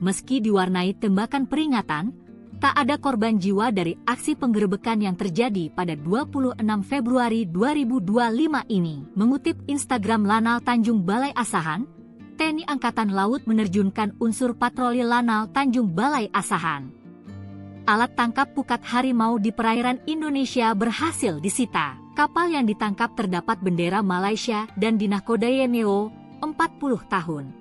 S1: Meski diwarnai tembakan peringatan, tak ada korban jiwa dari aksi penggerebekan yang terjadi pada 26 Februari 2025 ini. Mengutip Instagram Lanal Tanjung Balai Asahan, TNI Angkatan Laut menerjunkan unsur patroli Lanal Tanjung Balai Asahan. Alat tangkap pukat harimau di perairan Indonesia berhasil disita. Kapal yang ditangkap terdapat bendera Malaysia dan dinahkodai NEO 40 tahun.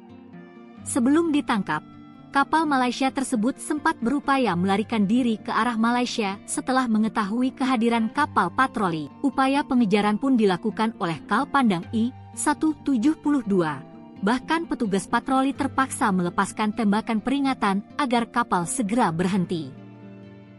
S1: Sebelum ditangkap, kapal Malaysia tersebut sempat berupaya melarikan diri ke arah Malaysia setelah mengetahui kehadiran kapal patroli. Upaya pengejaran pun dilakukan oleh KAL Pandang I-172. Bahkan petugas patroli terpaksa melepaskan tembakan peringatan agar kapal segera berhenti.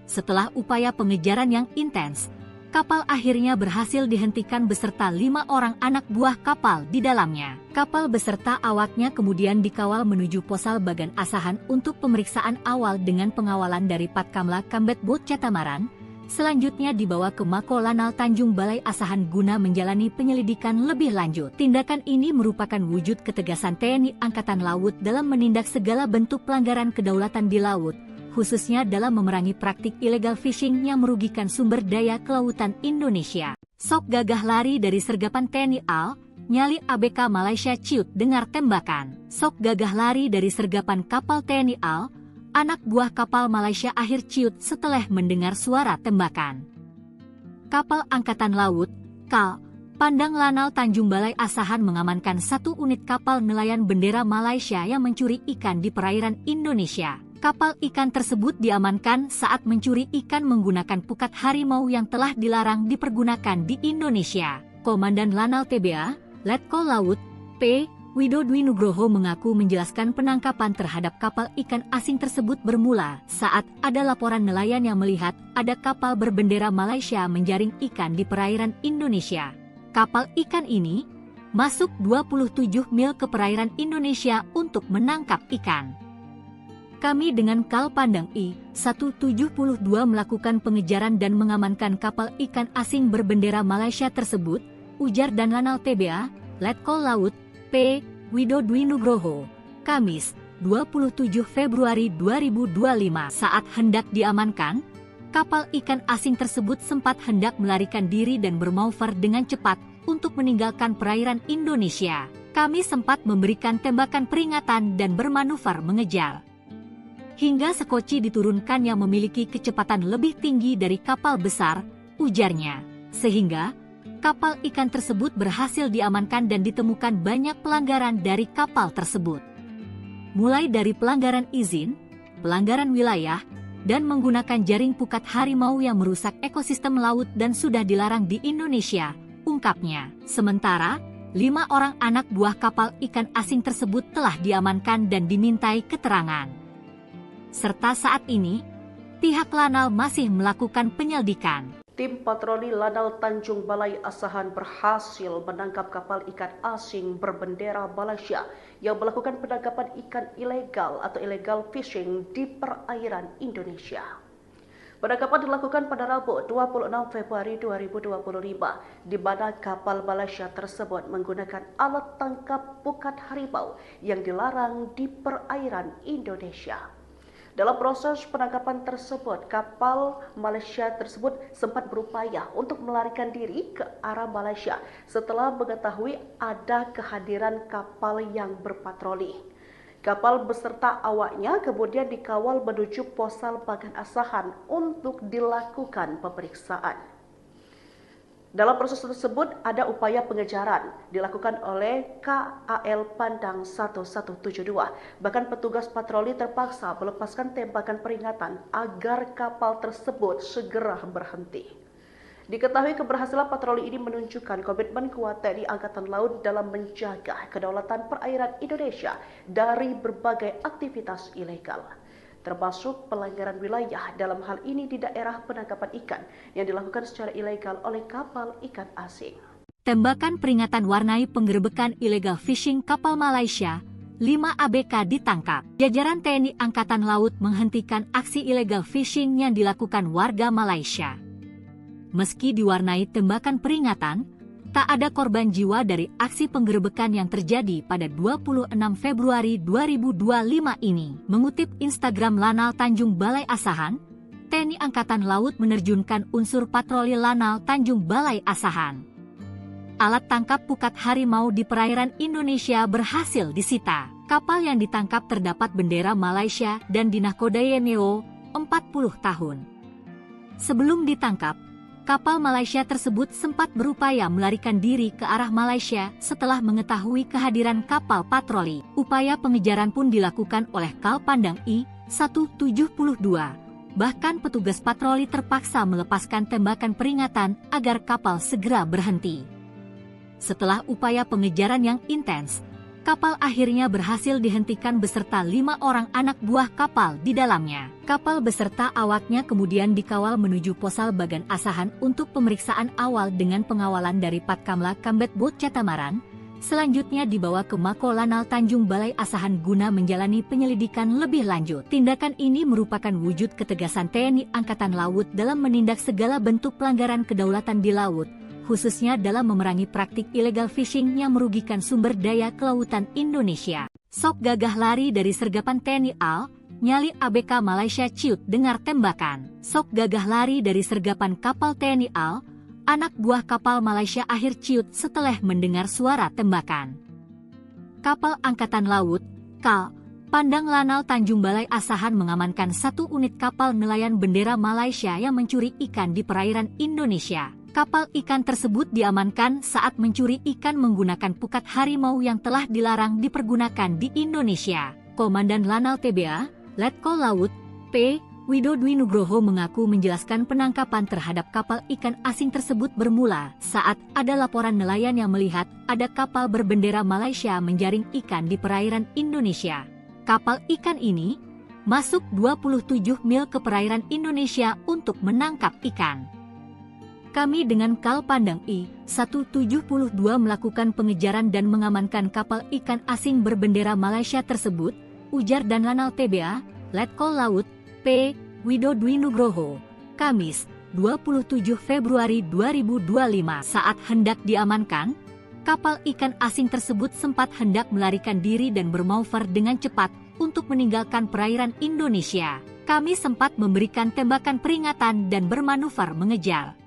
S1: Setelah upaya pengejaran yang intens, kapal akhirnya berhasil dihentikan beserta 5 orang anak buah kapal di dalamnya. Kapal beserta awaknya kemudian dikawal menuju Posal Bagan Asahan untuk pemeriksaan awal dengan pengawalan dari Patkamla Kambet Bot Catamaran. Selanjutnya dibawa ke Mako Lanal Tanjung Balai Asahan guna menjalani penyelidikan lebih lanjut. Tindakan ini merupakan wujud ketegasan TNI Angkatan Laut dalam menindak segala bentuk pelanggaran kedaulatan di laut, khususnya dalam memerangi praktik illegal fishing yang merugikan sumber daya kelautan Indonesia. Sok gagah lari dari sergapan TNI AL, nyali ABK Malaysia ciut dengar tembakan. Sok gagah lari dari sergapan kapal TNI AL, anak buah kapal Malaysia akhir ciut setelah mendengar suara tembakan. Kapal Angkatan Laut, KAL, Pandang Lanal Tanjung Balai Asahan mengamankan 1 unit kapal nelayan bendera Malaysia yang mencuri ikan di perairan Indonesia. Kapal ikan tersebut diamankan saat mencuri ikan menggunakan pukat harimau yang telah dilarang dipergunakan di Indonesia. Komandan Lanal TBA, Letkol Laut, P. Wido Dwi Nugroho mengaku menjelaskan penangkapan terhadap kapal ikan asing tersebut bermula saat ada laporan nelayan yang melihat ada kapal berbendera Malaysia menjaring ikan di perairan Indonesia. Kapal ikan ini masuk 27 mil ke perairan Indonesia untuk menangkap ikan. Kami dengan KAL Pandang I-172 melakukan pengejaran dan mengamankan kapal ikan asing berbendera Malaysia tersebut, ujar dan Lanal TBA, Letkol Laut, P. Wido Dwi Nugroho, Kamis, 27 Februari 2025. Saat hendak diamankan, kapal ikan asing tersebut sempat hendak melarikan diri dan bermanuver dengan cepat untuk meninggalkan perairan Indonesia. Kami sempat memberikan tembakan peringatan dan bermanuver mengejar. Hingga sekoci diturunkan yang memiliki kecepatan lebih tinggi dari kapal besar, ujarnya. Sehingga, kapal ikan tersebut berhasil diamankan dan ditemukan banyak pelanggaran dari kapal tersebut. Mulai dari pelanggaran izin, pelanggaran wilayah, dan menggunakan jaring pukat harimau yang merusak ekosistem laut dan sudah dilarang di Indonesia, ungkapnya. Sementara, 5 orang anak buah kapal ikan asing tersebut telah diamankan dan dimintai keterangan. Serta saat ini, pihak Lanal masih melakukan penyelidikan.
S2: Tim patroli Lanal Tanjung Balai Asahan berhasil menangkap kapal ikan asing berbendera Malaysia yang melakukan penangkapan ikan ilegal atau illegal fishing di perairan Indonesia. Penangkapan dilakukan pada Rabu 26 Februari 2025 di mana kapal Malaysia tersebut menggunakan alat tangkap pukat harimau yang dilarang di perairan Indonesia. Dalam proses penangkapan tersebut, kapal Malaysia tersebut sempat berupaya untuk melarikan diri ke arah Malaysia setelah mengetahui ada kehadiran kapal yang berpatroli. Kapal beserta awaknya kemudian dikawal menuju Posal Bagan Asahan untuk dilakukan pemeriksaan. Dalam proses tersebut ada upaya pengejaran dilakukan oleh KAL Pandang 1172. Bahkan petugas patroli terpaksa melepaskan tembakan peringatan agar kapal tersebut segera berhenti. Diketahui keberhasilan patroli ini menunjukkan komitmen kuat TNI Angkatan Laut dalam menjaga kedaulatan perairan Indonesia dari berbagai aktivitas ilegal, termasuk pelanggaran wilayah dalam hal ini di daerah penangkapan ikan yang dilakukan secara ilegal oleh kapal ikan asing.
S1: Tembakan peringatan warnai penggerebekan illegal fishing kapal Malaysia, 5 ABK ditangkap. Jajaran TNI Angkatan Laut menghentikan aksi illegal fishing yang dilakukan warga Malaysia. Meski diwarnai tembakan peringatan, tak ada korban jiwa dari aksi penggerebekan yang terjadi pada 26 Februari 2025 ini. Mengutip Instagram Lanal Tanjung Balai Asahan, TNI Angkatan Laut menerjunkan unsur patroli Lanal Tanjung Balai Asahan. Alat tangkap pukat harimau di perairan Indonesia berhasil disita. Kapal yang ditangkap terdapat bendera Malaysia dan dinahkodai NEO 40 tahun. Sebelum ditangkap, kapal Malaysia tersebut sempat berupaya melarikan diri ke arah Malaysia setelah mengetahui kehadiran kapal patroli. Upaya pengejaran pun dilakukan oleh KAL Pandang I-172. Bahkan petugas patroli terpaksa melepaskan tembakan peringatan agar kapal segera berhenti. Setelah upaya pengejaran yang intens, kapal akhirnya berhasil dihentikan beserta 5 orang anak buah kapal di dalamnya. Kapal beserta awaknya kemudian dikawal menuju Posal Bagan Asahan untuk pemeriksaan awal dengan pengawalan dari Patkamla Kambet Bot Catamaran. Selanjutnya dibawa ke Mako Lanal Tanjung Balai Asahan guna menjalani penyelidikan lebih lanjut. Tindakan ini merupakan wujud ketegasan TNI Angkatan Laut dalam menindak segala bentuk pelanggaran kedaulatan di laut, khususnya dalam memerangi praktik illegal fishing yang merugikan sumber daya kelautan Indonesia. Sok gagah lari dari sergapan TNI AL, nyali ABK Malaysia ciut dengar tembakan. Sok gagah lari dari sergapan kapal TNI AL, anak buah kapal Malaysia akhir ciut setelah mendengar suara tembakan. Kapal Angkatan Laut, KAL, Pandang Lanal Tanjung Balai Asahan mengamankan 1 unit kapal nelayan bendera Malaysia yang mencuri ikan di perairan Indonesia. Kapal ikan tersebut diamankan saat mencuri ikan menggunakan pukat harimau yang telah dilarang dipergunakan di Indonesia. Komandan Lanal TBA, Letkol Laut, P. Wido Dwi Nugroho mengaku menjelaskan penangkapan terhadap kapal ikan asing tersebut bermula saat ada laporan nelayan yang melihat ada kapal berbendera Malaysia menjaring ikan di perairan Indonesia. Kapal ikan ini masuk 27 mil ke perairan Indonesia untuk menangkap ikan. Kami dengan KAL Pandang I-172 melakukan pengejaran dan mengamankan kapal ikan asing berbendera Malaysia tersebut, ujar dan Lanal TBA, Letkol Laut, P. Wido Dwi Nugroho, Kamis, 27 Februari 2025. Saat hendak diamankan, kapal ikan asing tersebut sempat hendak melarikan diri dan bermanuver dengan cepat untuk meninggalkan perairan Indonesia. Kami sempat memberikan tembakan peringatan dan bermanuver mengejar.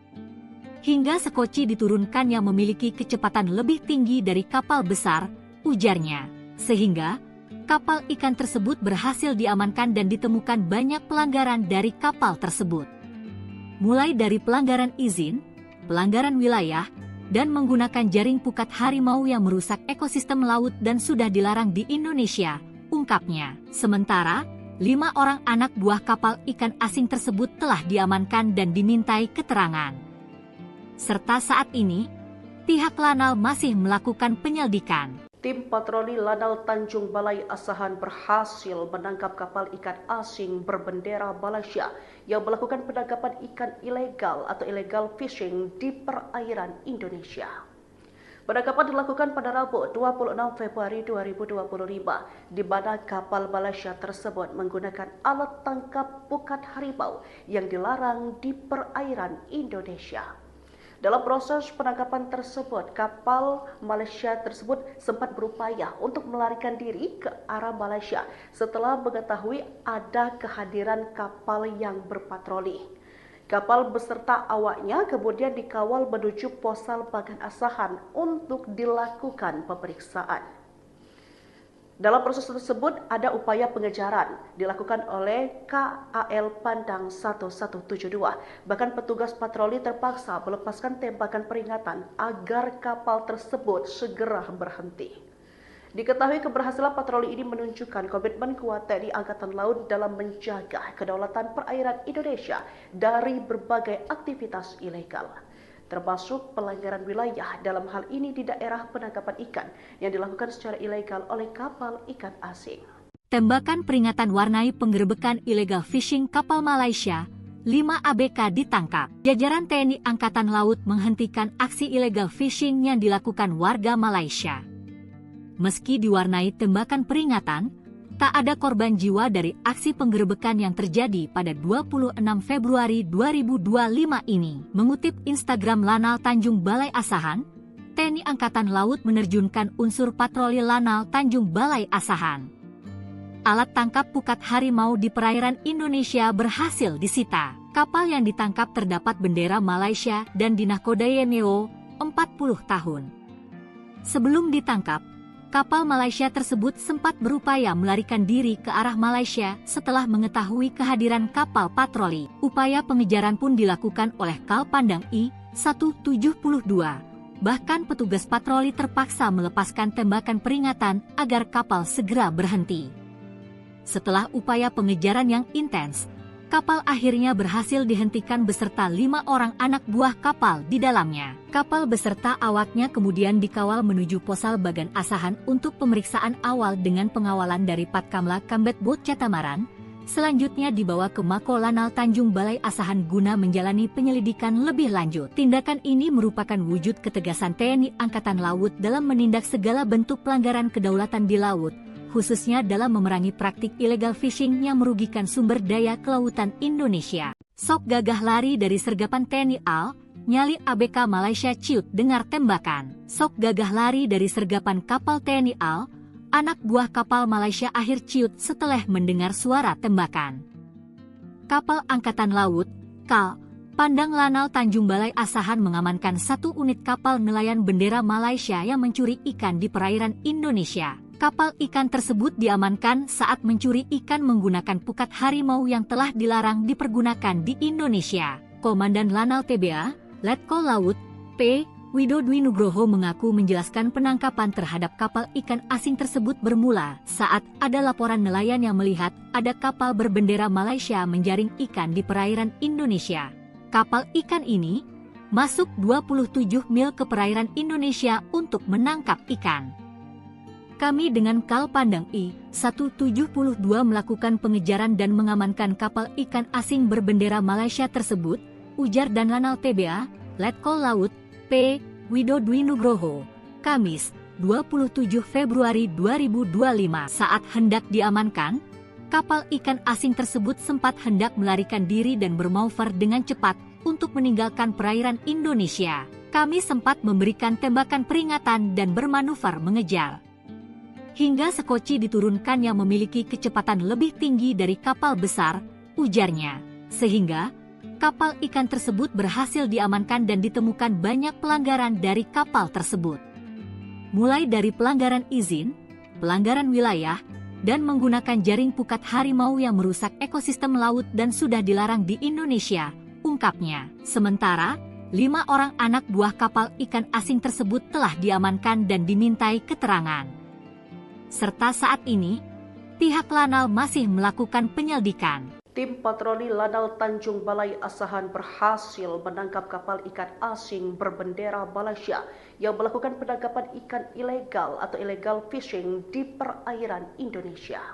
S1: Hingga sekoci diturunkan yang memiliki kecepatan lebih tinggi dari kapal besar, ujarnya. Sehingga, kapal ikan tersebut berhasil diamankan dan ditemukan banyak pelanggaran dari kapal tersebut. Mulai dari pelanggaran izin, pelanggaran wilayah, dan menggunakan jaring pukat harimau yang merusak ekosistem laut dan sudah dilarang di Indonesia, ungkapnya. Sementara, 5 orang anak buah kapal ikan asing tersebut telah diamankan dan dimintai keterangan. Serta saat ini, pihak Lanal masih melakukan penyelidikan.
S2: Tim patroli Lanal Tanjung Balai Asahan berhasil menangkap kapal ikan asing berbendera Malaysia yang melakukan penangkapan ikan ilegal atau illegal fishing di perairan Indonesia. Penangkapan dilakukan pada Rabu 26 Februari 2025, di mana kapal Malaysia tersebut menggunakan alat tangkap pukat harimau yang dilarang di perairan Indonesia. Dalam proses penangkapan tersebut, kapal Malaysia tersebut sempat berupaya untuk melarikan diri ke arah Malaysia setelah mengetahui ada kehadiran kapal yang berpatroli. Kapal beserta awaknya kemudian dikawal menuju Posal Bagan Asahan untuk dilakukan pemeriksaan. Dalam proses tersebut ada upaya pengejaran dilakukan oleh KAL Pandang 1172. Bahkan petugas patroli terpaksa melepaskan tembakan peringatan agar kapal tersebut segera berhenti. Diketahui keberhasilan patroli ini menunjukkan komitmen kuat TNI Angkatan Laut dalam menjaga kedaulatan perairan Indonesia dari berbagai aktivitas ilegal, termasuk pelanggaran wilayah, dalam hal ini di daerah penangkapan ikan yang dilakukan secara ilegal oleh kapal ikan asing.
S1: Tembakan peringatan warnai penggerebekan illegal fishing kapal Malaysia, 5 ABK ditangkap. Jajaran TNI Angkatan Laut menghentikan aksi illegal fishing yang dilakukan warga Malaysia. Meski diwarnai tembakan peringatan, tak ada korban jiwa dari aksi penggerebekan yang terjadi pada 26 Februari 2025 ini. Mengutip Instagram Lanal Tanjung Balai Asahan, TNI Angkatan Laut menerjunkan unsur patroli Lanal Tanjung Balai Asahan. Alat tangkap pukat harimau di perairan Indonesia berhasil disita. Kapal yang ditangkap terdapat bendera Malaysia dan dinahkodai MEO 40 tahun. Sebelum ditangkap, kapal Malaysia tersebut sempat berupaya melarikan diri ke arah Malaysia setelah mengetahui kehadiran kapal patroli. Upaya pengejaran pun dilakukan oleh KAL Pandang I-172. Bahkan petugas patroli terpaksa melepaskan tembakan peringatan agar kapal segera berhenti. Setelah upaya pengejaran yang intens, kapal akhirnya berhasil dihentikan beserta 5 orang anak buah kapal di dalamnya. Kapal beserta awaknya kemudian dikawal menuju Posal Bagan Asahan untuk pemeriksaan awal dengan pengawalan dari Patkamla Kambet Bot Catamaran. Selanjutnya dibawa ke Mako Lanal Tanjung Balai Asahan guna menjalani penyelidikan lebih lanjut. Tindakan ini merupakan wujud ketegasan TNI Angkatan Laut dalam menindak segala bentuk pelanggaran kedaulatan di laut, khususnya dalam memerangi praktik illegal fishing yang merugikan sumber daya kelautan Indonesia. Sok gagah lari dari sergapan TNI AL, nyali ABK Malaysia ciut dengar tembakan. Sok gagah lari dari sergapan kapal TNI AL, anak buah kapal Malaysia akhir ciut setelah mendengar suara tembakan. Kapal Angkatan Laut, KAL, Pandang Lanal Tanjung Balai Asahan mengamankan 1 unit kapal nelayan bendera Malaysia yang mencuri ikan di perairan Indonesia. Kapal ikan tersebut diamankan saat mencuri ikan menggunakan pukat harimau yang telah dilarang dipergunakan di Indonesia. Komandan Lanal TBA, Letkol Laut, P. Wido Dwi Nugroho mengaku menjelaskan penangkapan terhadap kapal ikan asing tersebut bermula saat ada laporan nelayan yang melihat ada kapal berbendera Malaysia menjaring ikan di perairan Indonesia. Kapal ikan ini masuk 27 mil ke perairan Indonesia untuk menangkap ikan. Kami dengan KAL Pandang I-172 melakukan pengejaran dan mengamankan kapal ikan asing berbendera Malaysia tersebut, ujar dan Lanal TBA, Letkol Laut, P. Wido Dwi Nugroho, Kamis, 27 Februari 2025. Saat hendak diamankan, kapal ikan asing tersebut sempat hendak melarikan diri dan bermanuver dengan cepat untuk meninggalkan perairan Indonesia. Kami sempat memberikan tembakan peringatan dan bermanuver mengejar. Hingga sekoci diturunkan yang memiliki kecepatan lebih tinggi dari kapal besar, ujarnya. Sehingga, kapal ikan tersebut berhasil diamankan dan ditemukan banyak pelanggaran dari kapal tersebut. Mulai dari pelanggaran izin, pelanggaran wilayah, dan menggunakan jaring pukat harimau yang merusak ekosistem laut dan sudah dilarang di Indonesia, ungkapnya. Sementara, 5 orang anak buah kapal ikan asing tersebut telah diamankan dan dimintai keterangan. Serta saat ini, pihak Lanal masih melakukan penyelidikan.
S2: Tim patroli Lanal Tanjung Balai Asahan berhasil menangkap kapal ikan asing berbendera Malaysia yang melakukan penangkapan ikan ilegal atau illegal fishing di perairan Indonesia.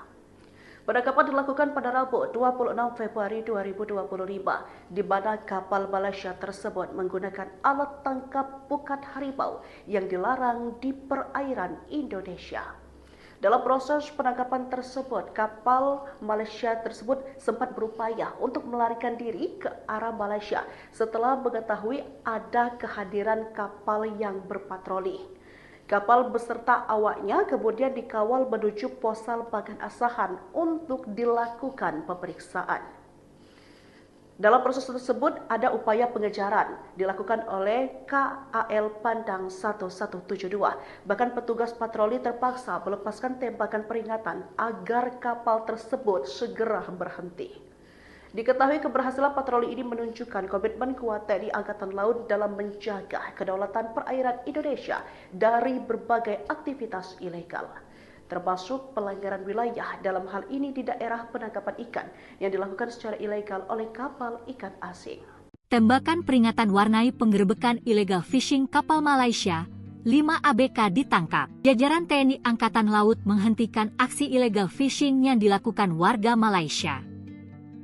S2: Penangkapan dilakukan pada Rabu 26 Februari 2025 di mana kapal Malaysia tersebut menggunakan alat tangkap pukat harimau yang dilarang di perairan Indonesia. Dalam proses penangkapan tersebut, kapal Malaysia tersebut sempat berupaya untuk melarikan diri ke arah Malaysia setelah mengetahui ada kehadiran kapal yang berpatroli. Kapal beserta awaknya kemudian dikawal menuju Posal Bagan Asahan untuk dilakukan pemeriksaan. Dalam proses tersebut ada upaya pengejaran dilakukan oleh KAL Pandang 1172. Bahkan petugas patroli terpaksa melepaskan tembakan peringatan agar kapal tersebut segera berhenti. Diketahui keberhasilan patroli ini menunjukkan komitmen kuat TNI Angkatan Laut dalam menjaga kedaulatan perairan Indonesia dari berbagai aktivitas ilegal, termasuk pelanggaran wilayah dalam hal ini di daerah penangkapan ikan yang dilakukan secara ilegal oleh kapal ikan asing.
S1: Tembakan peringatan warnai penggerebekan illegal fishing kapal Malaysia, 5 ABK ditangkap. Jajaran TNI Angkatan Laut menghentikan aksi illegal fishing yang dilakukan warga Malaysia.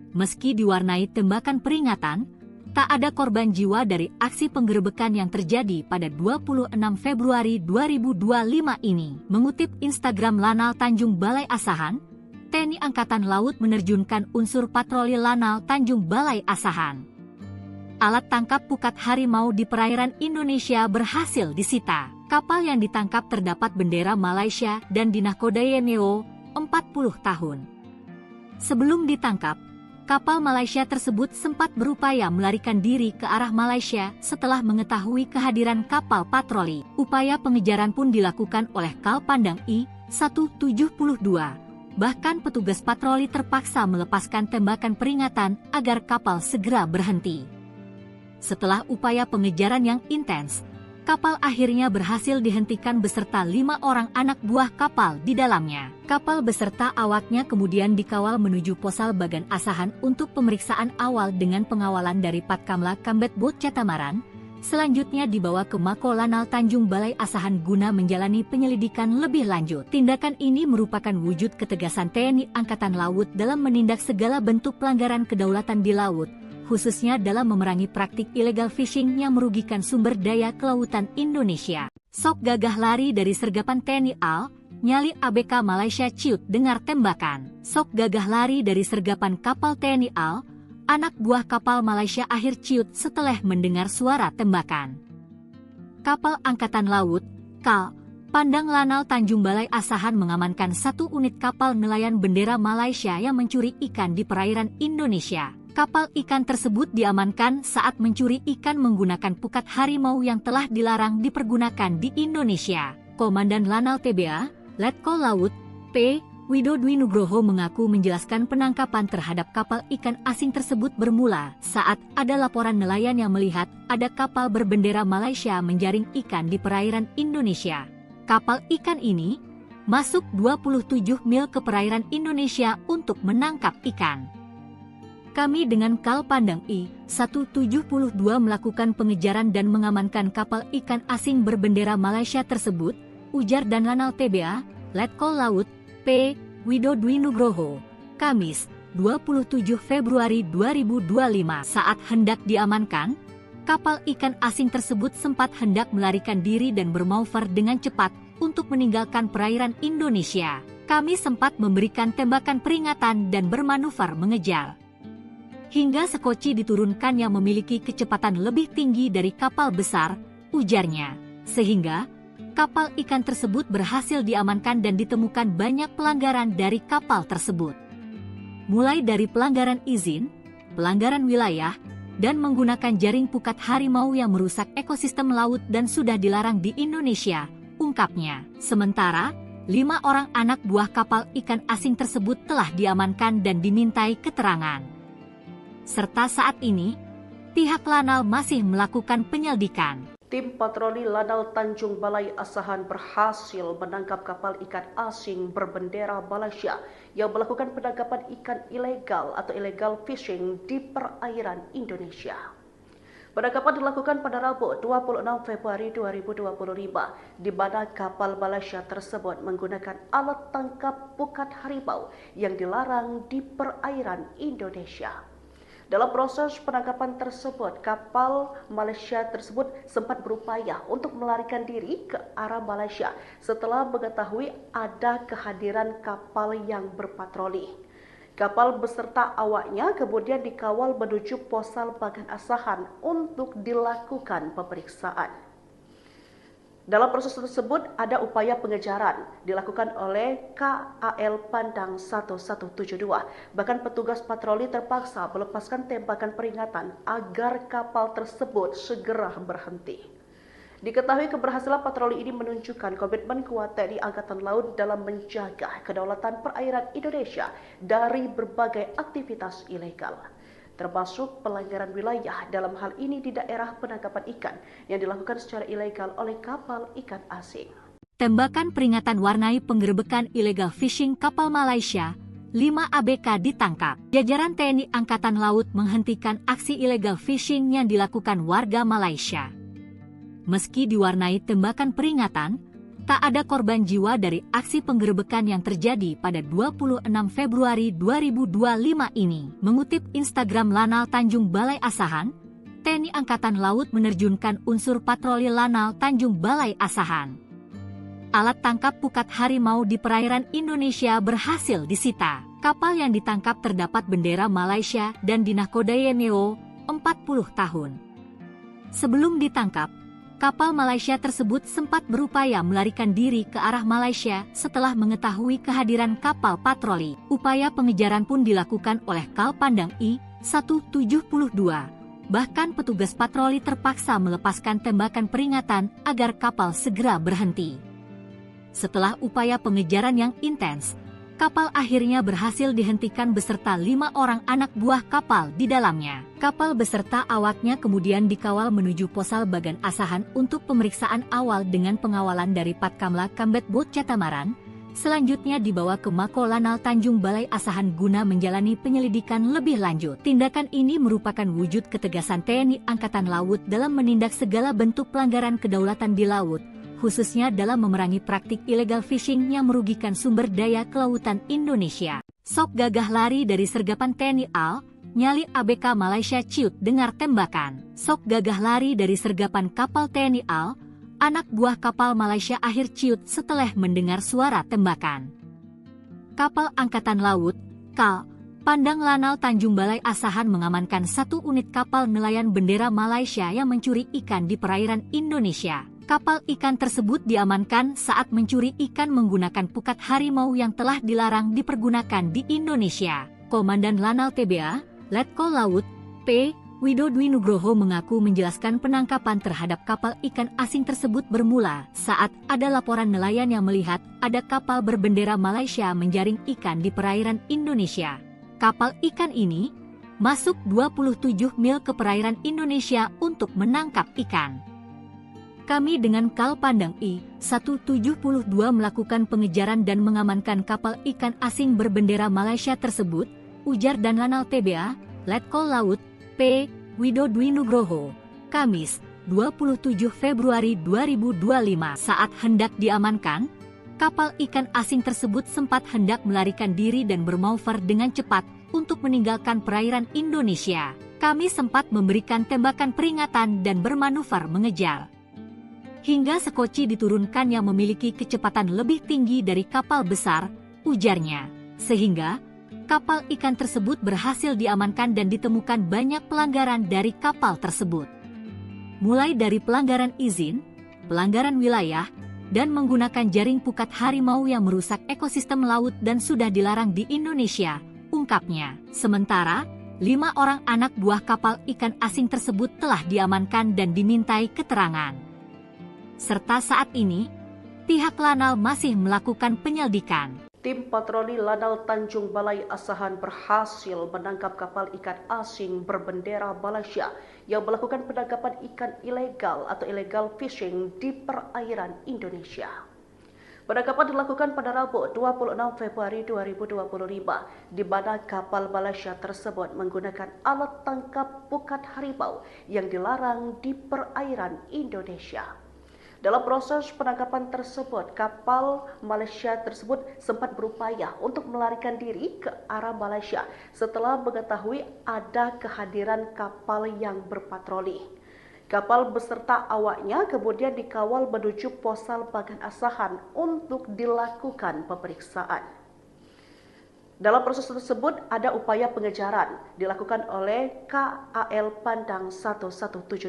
S1: Meski diwarnai tembakan peringatan, tak ada korban jiwa dari aksi penggerebekan yang terjadi pada 26 Februari 2025 ini. Mengutip Instagram Lanal Tanjung Balai Asahan, TNI Angkatan Laut menerjunkan unsur patroli Lanal Tanjung Balai Asahan. Alat tangkap pukat harimau di perairan Indonesia berhasil disita. Kapal yang ditangkap terdapat bendera Malaysia dan dinahkodai NEO 40 tahun. Sebelum ditangkap, kapal Malaysia tersebut sempat berupaya melarikan diri ke arah Malaysia setelah mengetahui kehadiran kapal patroli. Upaya pengejaran pun dilakukan oleh KAL Pandang I-172. Bahkan petugas patroli terpaksa melepaskan tembakan peringatan agar kapal segera berhenti. Setelah upaya pengejaran yang intens, kapal akhirnya berhasil dihentikan beserta 5 orang anak buah kapal di dalamnya. Kapal beserta awaknya kemudian dikawal menuju Posal Bagan Asahan untuk pemeriksaan awal dengan pengawalan dari Patkamla Kambet Bot Catamaran. Selanjutnya dibawa ke Mako Lanal Tanjung Balai Asahan guna menjalani penyelidikan lebih lanjut. Tindakan ini merupakan wujud ketegasan TNI Angkatan Laut dalam menindak segala bentuk pelanggaran kedaulatan di laut, khususnya dalam memerangi praktik illegal fishing yang merugikan sumber daya kelautan Indonesia. Sok gagah lari dari sergapan TNI AL, nyali ABK Malaysia ciut dengar tembakan. Sok gagah lari dari sergapan kapal TNI AL, anak buah kapal Malaysia akhir ciut setelah mendengar suara tembakan. Kapal Angkatan Laut, KAL, Pandang Lanal Tanjung Balai Asahan mengamankan 1 unit kapal nelayan bendera Malaysia yang mencuri ikan di perairan Indonesia. Kapal ikan tersebut diamankan saat mencuri ikan menggunakan pukat harimau yang telah dilarang dipergunakan di Indonesia. Komandan Lanal TBA, Letkol Laut, P. Wido Dwi Nugroho mengaku menjelaskan penangkapan terhadap kapal ikan asing tersebut bermula saat ada laporan nelayan yang melihat ada kapal berbendera Malaysia menjaring ikan di perairan Indonesia. Kapal ikan ini masuk 27 mil ke perairan Indonesia untuk menangkap ikan. Kami dengan KAL Pandang I-172 melakukan pengejaran dan mengamankan kapal ikan asing berbendera Malaysia tersebut, ujar dan Lanal TBA, Letkol Laut, P. Wido Dwi Nugroho, Kamis, 27 Februari 2025. Saat hendak diamankan, kapal ikan asing tersebut sempat hendak melarikan diri dan bermanuver dengan cepat untuk meninggalkan perairan Indonesia. Kami sempat memberikan tembakan peringatan dan bermanuver mengejar. Hingga sekoci diturunkan yang memiliki kecepatan lebih tinggi dari kapal besar, ujarnya. Sehingga, kapal ikan tersebut berhasil diamankan dan ditemukan banyak pelanggaran dari kapal tersebut. Mulai dari pelanggaran izin, pelanggaran wilayah, dan menggunakan jaring pukat harimau yang merusak ekosistem laut dan sudah dilarang di Indonesia, ungkapnya. Sementara, 5 orang anak buah kapal ikan asing tersebut telah diamankan dan dimintai keterangan. Serta saat ini, pihak Lanal masih melakukan penyelidikan.
S2: Tim patroli Lanal Tanjung Balai Asahan berhasil menangkap kapal ikan asing berbendera Malaysia yang melakukan penangkapan ikan ilegal atau illegal fishing di perairan Indonesia. Penangkapan dilakukan pada Rabu 26 Februari 2025 di mana kapal Malaysia tersebut menggunakan alat tangkap pukat harimau yang dilarang di perairan Indonesia. Dalam proses penangkapan tersebut, kapal Malaysia tersebut sempat berupaya untuk melarikan diri ke arah Malaysia setelah mengetahui ada kehadiran kapal yang berpatroli. Kapal beserta awaknya kemudian dikawal menuju Posal Bagan Asahan untuk dilakukan pemeriksaan. Dalam proses tersebut ada upaya pengejaran dilakukan oleh KAL Pandang 1172. Bahkan petugas patroli terpaksa melepaskan tembakan peringatan agar kapal tersebut segera berhenti. Diketahui keberhasilan patroli ini menunjukkan komitmen kuat TNI Angkatan Laut dalam menjaga kedaulatan perairan Indonesia dari berbagai aktivitas ilegal, termasuk pelanggaran wilayah dalam hal ini di daerah penangkapan ikan yang dilakukan secara ilegal oleh kapal ikan asing.
S1: Tembakan peringatan warnai penggerebekan illegal fishing kapal Malaysia, 5 ABK ditangkap. Jajaran TNI Angkatan Laut menghentikan aksi illegal fishing yang dilakukan warga Malaysia. Meski diwarnai tembakan peringatan, tak ada korban jiwa dari aksi penggerebekan yang terjadi pada 26 Februari 2025 ini. Mengutip Instagram Lanal Tanjung Balai Asahan, TNI Angkatan Laut menerjunkan unsur patroli Lanal Tanjung Balai Asahan. Alat tangkap pukat harimau di perairan Indonesia berhasil disita. Kapal yang ditangkap terdapat bendera Malaysia dan dinahkodai NEO 40 tahun. Sebelum ditangkap, kapal Malaysia tersebut sempat berupaya melarikan diri ke arah Malaysia setelah mengetahui kehadiran kapal patroli. Upaya pengejaran pun dilakukan oleh KAL Pandang I-172. Bahkan petugas patroli terpaksa melepaskan tembakan peringatan agar kapal segera berhenti. Setelah upaya pengejaran yang intens, kapal akhirnya berhasil dihentikan beserta 5 orang anak buah kapal di dalamnya. Kapal beserta awaknya kemudian dikawal menuju Posal Bagan Asahan untuk pemeriksaan awal dengan pengawalan dari Patkamla Kambet Bot Catamaran. Selanjutnya dibawa ke Mako Lanal Tanjung Balai Asahan guna menjalani penyelidikan lebih lanjut. Tindakan ini merupakan wujud ketegasan TNI Angkatan Laut dalam menindak segala bentuk pelanggaran kedaulatan di laut, khususnya dalam memerangi praktik illegal fishing yang merugikan sumber daya kelautan Indonesia. Sok gagah lari dari sergapan TNI AL, nyali ABK Malaysia ciut dengar tembakan. Sok gagah lari dari sergapan kapal TNI AL, anak buah kapal Malaysia akhir ciut setelah mendengar suara tembakan. Kapal Angkatan Laut, KAL, Pandang Lanal Tanjung Balai Asahan mengamankan 1 unit kapal nelayan bendera Malaysia yang mencuri ikan di perairan Indonesia. Kapal ikan tersebut diamankan saat mencuri ikan menggunakan pukat harimau yang telah dilarang dipergunakan di Indonesia. Komandan Lanal TBA, Letkol Laut, P. Wido Dwi Nugroho mengaku menjelaskan penangkapan terhadap kapal ikan asing tersebut bermula saat ada laporan nelayan yang melihat ada kapal berbendera Malaysia menjaring ikan di perairan Indonesia. Kapal ikan ini masuk 27 mil ke perairan Indonesia untuk menangkap ikan. Kami dengan KAL Pandang I-172 melakukan pengejaran dan mengamankan kapal ikan asing berbendera Malaysia tersebut, ujar dan Lanal TBA, Letkol Laut, P. Wido Dwi Nugroho, Kamis, 27 Februari 2025. Saat hendak diamankan, kapal ikan asing tersebut sempat hendak melarikan diri dan bermanuver dengan cepat untuk meninggalkan perairan Indonesia. Kami sempat memberikan tembakan peringatan dan bermanuver mengejar. Hingga sekoci diturunkan yang memiliki kecepatan lebih tinggi dari kapal besar, ujarnya. Sehingga, kapal ikan tersebut berhasil diamankan dan ditemukan banyak pelanggaran dari kapal tersebut. Mulai dari pelanggaran izin, pelanggaran wilayah, dan menggunakan jaring pukat harimau yang merusak ekosistem laut dan sudah dilarang di Indonesia, ungkapnya. Sementara, 5 orang anak buah kapal ikan asing tersebut telah diamankan dan dimintai keterangan. Serta saat ini, pihak Lanal masih melakukan penyelidikan.
S2: Tim patroli Lanal Tanjung Balai Asahan berhasil menangkap kapal ikan asing berbendera Malaysia yang melakukan penangkapan ikan ilegal atau illegal fishing di perairan Indonesia. Penangkapan dilakukan pada Rabu 26 Februari 2025 di mana kapal Malaysia tersebut menggunakan alat tangkap pukat harimau yang dilarang di perairan Indonesia. Dalam proses penangkapan tersebut, kapal Malaysia tersebut sempat berupaya untuk melarikan diri ke arah Malaysia setelah mengetahui ada kehadiran kapal yang berpatroli. Kapal beserta awaknya kemudian dikawal menuju Posal Bagan Asahan untuk dilakukan pemeriksaan. Dalam proses tersebut ada upaya pengejaran dilakukan oleh KAL Pandang 1172.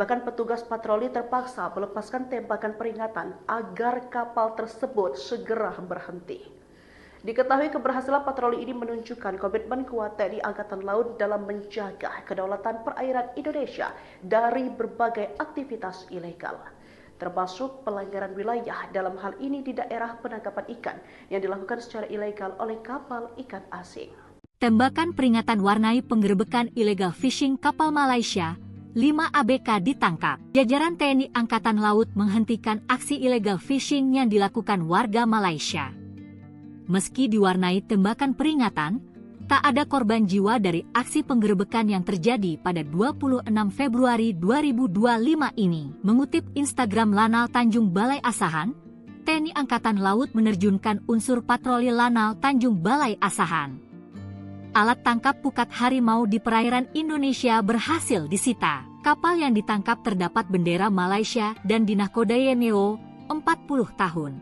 S2: Bahkan petugas patroli terpaksa melepaskan tembakan peringatan agar kapal tersebut segera berhenti. Diketahui keberhasilan patroli ini menunjukkan komitmen kuat TNI Angkatan Laut dalam menjaga kedaulatan perairan Indonesia dari berbagai aktivitas ilegal, termasuk pelanggaran wilayah dalam hal ini di daerah penangkapan ikan yang dilakukan secara ilegal oleh kapal ikan asing.
S1: Tembakan peringatan warnai penggerebekan illegal fishing kapal Malaysia, 5 ABK ditangkap. Jajaran TNI Angkatan Laut menghentikan aksi illegal fishing yang dilakukan warga Malaysia. Meski diwarnai tembakan peringatan, tak ada korban jiwa dari aksi penggerebekan yang terjadi pada 26 Februari 2025 ini. Mengutip Instagram Lanal Tanjung Balai Asahan, TNI Angkatan Laut menerjunkan unsur patroli Lanal Tanjung Balai Asahan. Alat tangkap pukat harimau di perairan Indonesia berhasil disita. Kapal yang ditangkap terdapat bendera Malaysia dan dinahkodai NEO 40 tahun.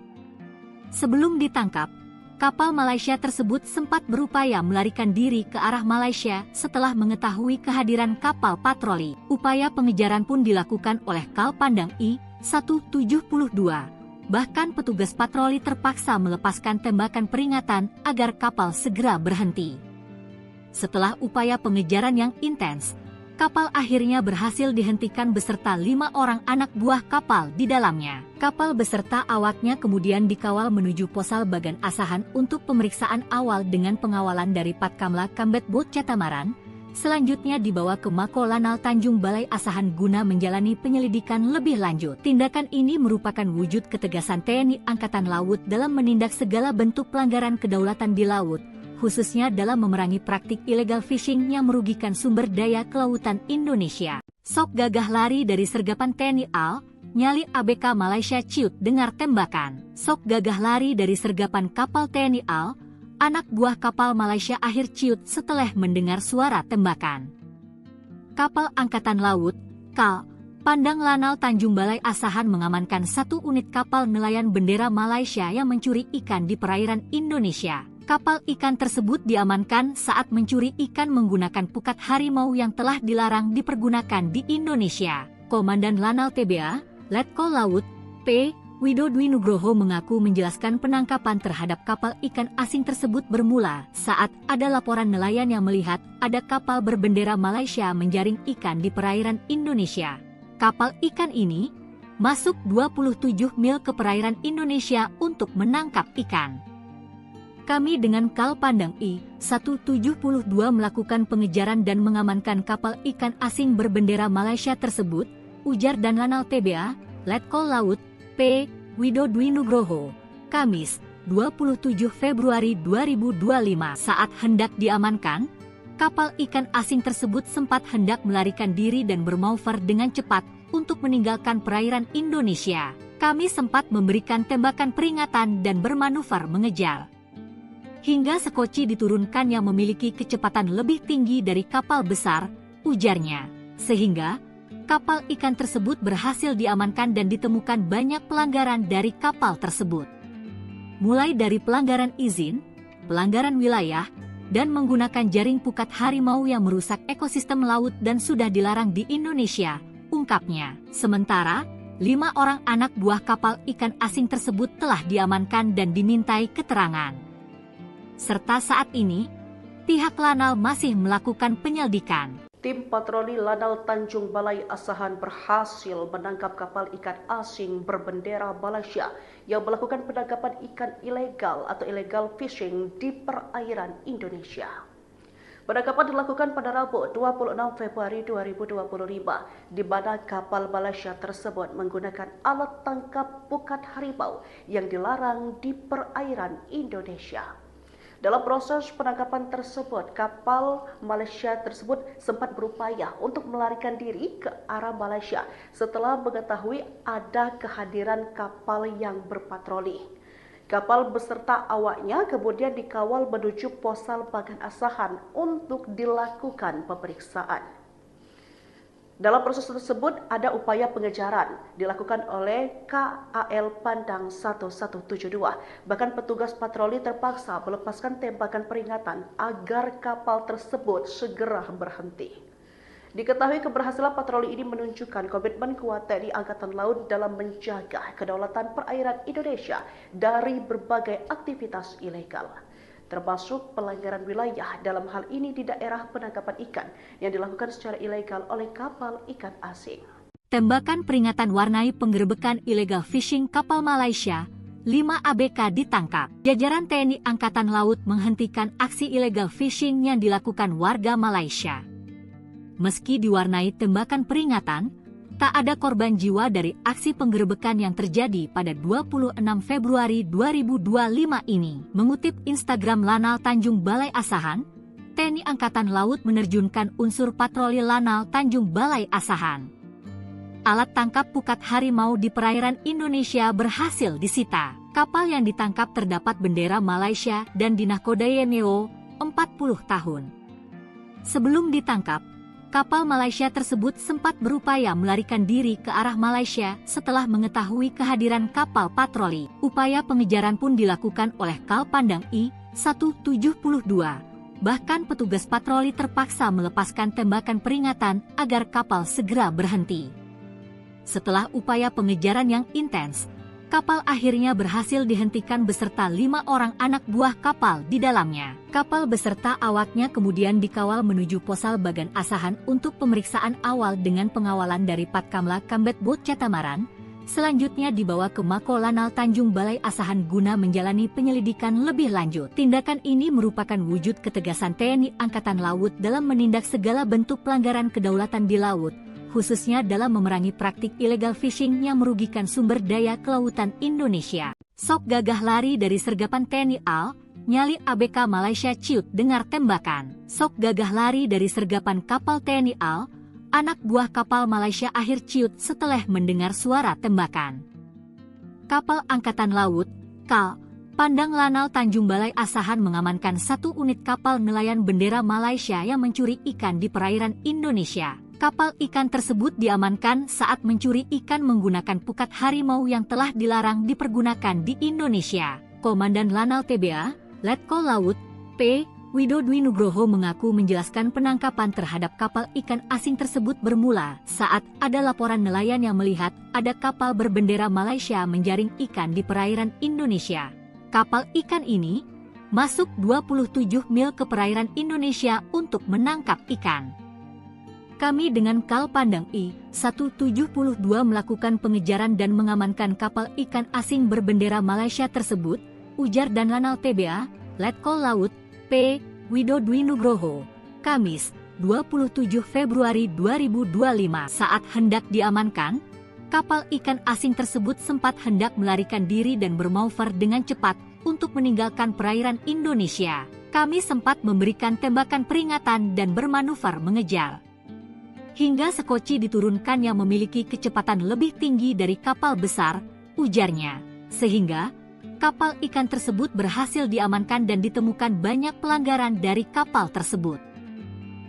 S1: Sebelum ditangkap, kapal Malaysia tersebut sempat berupaya melarikan diri ke arah Malaysia setelah mengetahui kehadiran kapal patroli. Upaya pengejaran pun dilakukan oleh KAL Pandang I-172. Bahkan petugas patroli terpaksa melepaskan tembakan peringatan agar kapal segera berhenti. Setelah upaya pengejaran yang intens, kapal akhirnya berhasil dihentikan beserta 5 orang anak buah kapal di dalamnya. Kapal beserta awaknya kemudian dikawal menuju Posal Bagan Asahan untuk pemeriksaan awal dengan pengawalan dari Patkamla Kambet Bot Catamaran. Selanjutnya dibawa ke Mako Lanal Tanjung Balai Asahan guna menjalani penyelidikan lebih lanjut. Tindakan ini merupakan wujud ketegasan TNI Angkatan Laut dalam menindak segala bentuk pelanggaran kedaulatan di laut, khususnya dalam memerangi praktik illegal fishing yang merugikan sumber daya kelautan Indonesia. Sok gagah lari dari sergapan TNI AL, nyali ABK Malaysia ciut dengar tembakan. Sok gagah lari dari sergapan kapal TNI AL, anak buah kapal Malaysia akhir ciut setelah mendengar suara tembakan. Kapal Angkatan Laut, KAL, Pandang Lanal Tanjung Balai Asahan mengamankan 1 unit kapal nelayan bendera Malaysia yang mencuri ikan di perairan Indonesia. Kapal ikan tersebut diamankan saat mencuri ikan menggunakan pukat harimau yang telah dilarang dipergunakan di Indonesia. Komandan Lanal TBA, Letkol Laut, P. Wido Dwi Nugroho mengaku menjelaskan penangkapan terhadap kapal ikan asing tersebut bermula saat ada laporan nelayan yang melihat ada kapal berbendera Malaysia menjaring ikan di perairan Indonesia. Kapal ikan ini masuk 27 mil ke perairan Indonesia untuk menangkap ikan. Kami dengan KAL Pandang I-172 melakukan pengejaran dan mengamankan kapal ikan asing berbendera Malaysia tersebut, ujar dan Lanal TBA, Letkol Laut, P. Wido Dwi Nugroho, Kamis, 27 Februari 2025. Saat hendak diamankan, kapal ikan asing tersebut sempat hendak melarikan diri dan bermanuver dengan cepat untuk meninggalkan perairan Indonesia. Kami sempat memberikan tembakan peringatan dan bermanuver mengejar. Hingga sekoci diturunkan yang memiliki kecepatan lebih tinggi dari kapal besar, ujarnya. Sehingga, kapal ikan tersebut berhasil diamankan dan ditemukan banyak pelanggaran dari kapal tersebut. Mulai dari pelanggaran izin, pelanggaran wilayah, dan menggunakan jaring pukat harimau yang merusak ekosistem laut dan sudah dilarang di Indonesia, ungkapnya. Sementara, 5 orang anak buah kapal ikan asing tersebut telah diamankan dan dimintai keterangan. Serta saat ini, pihak Lanal masih melakukan penyelidikan.
S2: Tim patroli Lanal Tanjung Balai Asahan berhasil menangkap kapal ikan asing berbendera Malaysia yang melakukan penangkapan ikan ilegal atau illegal fishing di perairan Indonesia. Penangkapan dilakukan pada Rabu 26 Februari 2025, di mana kapal Malaysia tersebut menggunakan alat tangkap pukat harimau yang dilarang di perairan Indonesia. Dalam proses penangkapan tersebut, kapal Malaysia tersebut sempat berupaya untuk melarikan diri ke arah Malaysia setelah mengetahui ada kehadiran kapal yang berpatroli. Kapal beserta awaknya kemudian dikawal menuju Posal Bagan Asahan untuk dilakukan pemeriksaan. Dalam proses tersebut ada upaya pengejaran dilakukan oleh KAL Pandang 1172. Bahkan petugas patroli terpaksa melepaskan tembakan peringatan agar kapal tersebut segera berhenti. Diketahui keberhasilan patroli ini menunjukkan komitmen kuat TNI Angkatan Laut dalam menjaga kedaulatan perairan Indonesia dari berbagai aktivitas ilegal, termasuk pelanggaran wilayah, dalam hal ini di daerah penangkapan ikan yang dilakukan secara ilegal oleh kapal ikan asing.
S1: Tembakan peringatan warnai penggerebekan illegal fishing kapal Malaysia, 5 ABK ditangkap. Jajaran TNI Angkatan Laut menghentikan aksi illegal fishing yang dilakukan warga Malaysia. Meski diwarnai tembakan peringatan, tak ada korban jiwa dari aksi penggerebekan yang terjadi pada 26 Februari 2025 ini. Mengutip Instagram Lanal Tanjung Balai Asahan, TNI Angkatan Laut menerjunkan unsur patroli Lanal Tanjung Balai Asahan. Alat tangkap pukat harimau di perairan Indonesia berhasil disita. Kapal yang ditangkap terdapat bendera Malaysia dan dinahkodai MEO 40 tahun. Sebelum ditangkap, kapal Malaysia tersebut sempat berupaya melarikan diri ke arah Malaysia setelah mengetahui kehadiran kapal patroli. Upaya pengejaran pun dilakukan oleh KAL Pandang I-172. Bahkan petugas patroli terpaksa melepaskan tembakan peringatan agar kapal segera berhenti. Setelah upaya pengejaran yang intens, kapal akhirnya berhasil dihentikan beserta 5 orang anak buah kapal di dalamnya. Kapal beserta awaknya kemudian dikawal menuju Posal Bagan Asahan untuk pemeriksaan awal dengan pengawalan dari Patkamla Kambet Bot Catamaran. Selanjutnya dibawa ke Mako Lanal Tanjung Balai Asahan guna menjalani penyelidikan lebih lanjut. Tindakan ini merupakan wujud ketegasan TNI Angkatan Laut dalam menindak segala bentuk pelanggaran kedaulatan di laut, khususnya dalam memerangi praktik illegal fishing yang merugikan sumber daya kelautan Indonesia. Sok gagah lari dari sergapan TNI AL, nyali ABK Malaysia ciut dengar tembakan. Sok gagah lari dari sergapan kapal TNI AL, anak buah kapal Malaysia akhir ciut setelah mendengar suara tembakan. Kapal Angkatan Laut, KAL, Pandang Lanal Tanjung Balai Asahan mengamankan 1 unit kapal nelayan bendera Malaysia yang mencuri ikan di perairan Indonesia. Kapal ikan tersebut diamankan saat mencuri ikan menggunakan pukat harimau yang telah dilarang dipergunakan di Indonesia. Komandan Lanal TBA, Letkol Laut, P. Wido Dwi Nugroho mengaku menjelaskan penangkapan terhadap kapal ikan asing tersebut bermula saat ada laporan nelayan yang melihat ada kapal berbendera Malaysia menjaring ikan di perairan Indonesia. Kapal ikan ini masuk 27 mil ke perairan Indonesia untuk menangkap ikan. Kami dengan KAL Pandang I-172 melakukan pengejaran dan mengamankan kapal ikan asing berbendera Malaysia tersebut, ujar dan Lanal TBA, Letkol Laut, P. Wido Dwi Nugroho, Kamis, 27 Februari 2025. Saat hendak diamankan, kapal ikan asing tersebut sempat hendak melarikan diri dan bermanuver dengan cepat untuk meninggalkan perairan Indonesia. Kami sempat memberikan tembakan peringatan dan bermanuver mengejar. Hingga sekoci diturunkan yang memiliki kecepatan lebih tinggi dari kapal besar, ujarnya. Sehingga, kapal ikan tersebut berhasil diamankan dan ditemukan banyak pelanggaran dari kapal tersebut.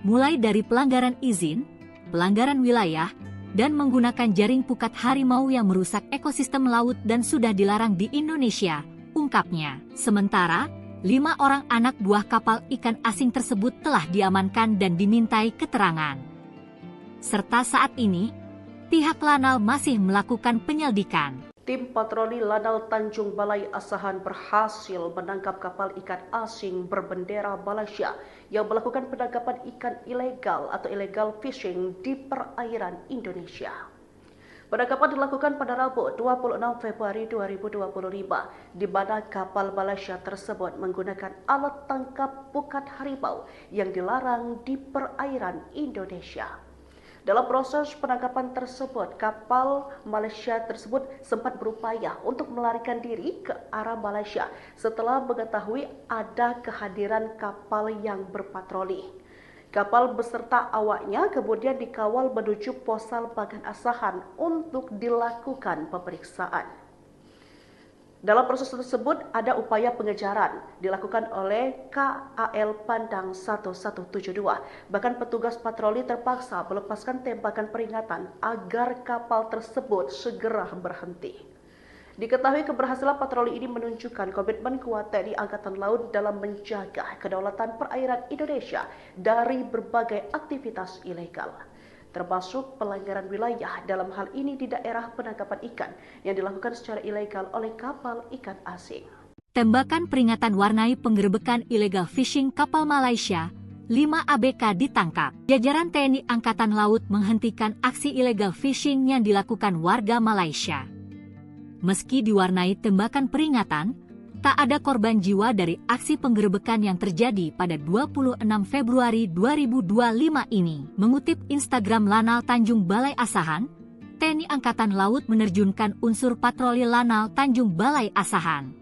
S1: Mulai dari pelanggaran izin, pelanggaran wilayah, dan menggunakan jaring pukat harimau yang merusak ekosistem laut dan sudah dilarang di Indonesia, ungkapnya. Sementara, 5 orang anak buah kapal ikan asing tersebut telah diamankan dan dimintai keterangan. Serta saat ini, pihak Lanal masih melakukan penyelidikan.
S2: Tim patroli Lanal Tanjung Balai Asahan berhasil menangkap kapal ikan asing berbendera Malaysia yang melakukan penangkapan ikan ilegal atau illegal fishing di perairan Indonesia. Penangkapan dilakukan pada Rabu 26 Februari 2025 di mana kapal Malaysia tersebut menggunakan alat tangkap pukat harimau yang dilarang di perairan Indonesia. Dalam proses penangkapan tersebut, kapal Malaysia tersebut sempat berupaya untuk melarikan diri ke arah Malaysia setelah mengetahui ada kehadiran kapal yang berpatroli. Kapal beserta awaknya kemudian dikawal menuju Posal Bagan Asahan untuk dilakukan pemeriksaan. Dalam proses tersebut ada upaya pengejaran dilakukan oleh KAL Pandang 1172. Bahkan petugas patroli terpaksa melepaskan tembakan peringatan agar kapal tersebut segera berhenti. Diketahui keberhasilan patroli ini menunjukkan komitmen kuat TNI Angkatan Laut dalam menjaga kedaulatan perairan Indonesia dari berbagai aktivitas ilegal, termasuk pelanggaran wilayah dalam hal ini di daerah penangkapan ikan yang dilakukan secara ilegal oleh kapal ikan asing.
S1: Tembakan peringatan warnai penggerebekan illegal fishing kapal Malaysia, 5 ABK ditangkap. Jajaran TNI Angkatan Laut menghentikan aksi illegal fishing yang dilakukan warga Malaysia. Meski diwarnai tembakan peringatan, tak ada korban jiwa dari aksi penggerebekan yang terjadi pada 26 Februari 2025 ini. Mengutip Instagram Lanal Tanjung Balai Asahan, TNI Angkatan Laut menerjunkan unsur patroli Lanal Tanjung Balai Asahan.